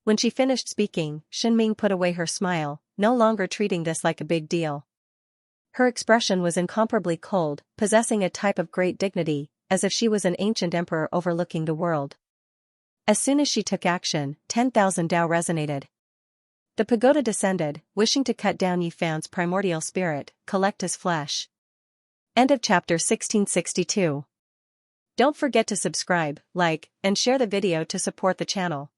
When she finished speaking, Shenming put away her smile, no longer treating this like a big deal. Her expression was incomparably cold, possessing a type of great dignity, as if she was an ancient emperor overlooking the world. As soon as she took action, 10,000 Tao resonated. The pagoda descended, wishing to cut down Yi Fan's primordial spirit, collect his flesh. End of chapter 1662. Don't forget to subscribe, like, and share the video to support the channel.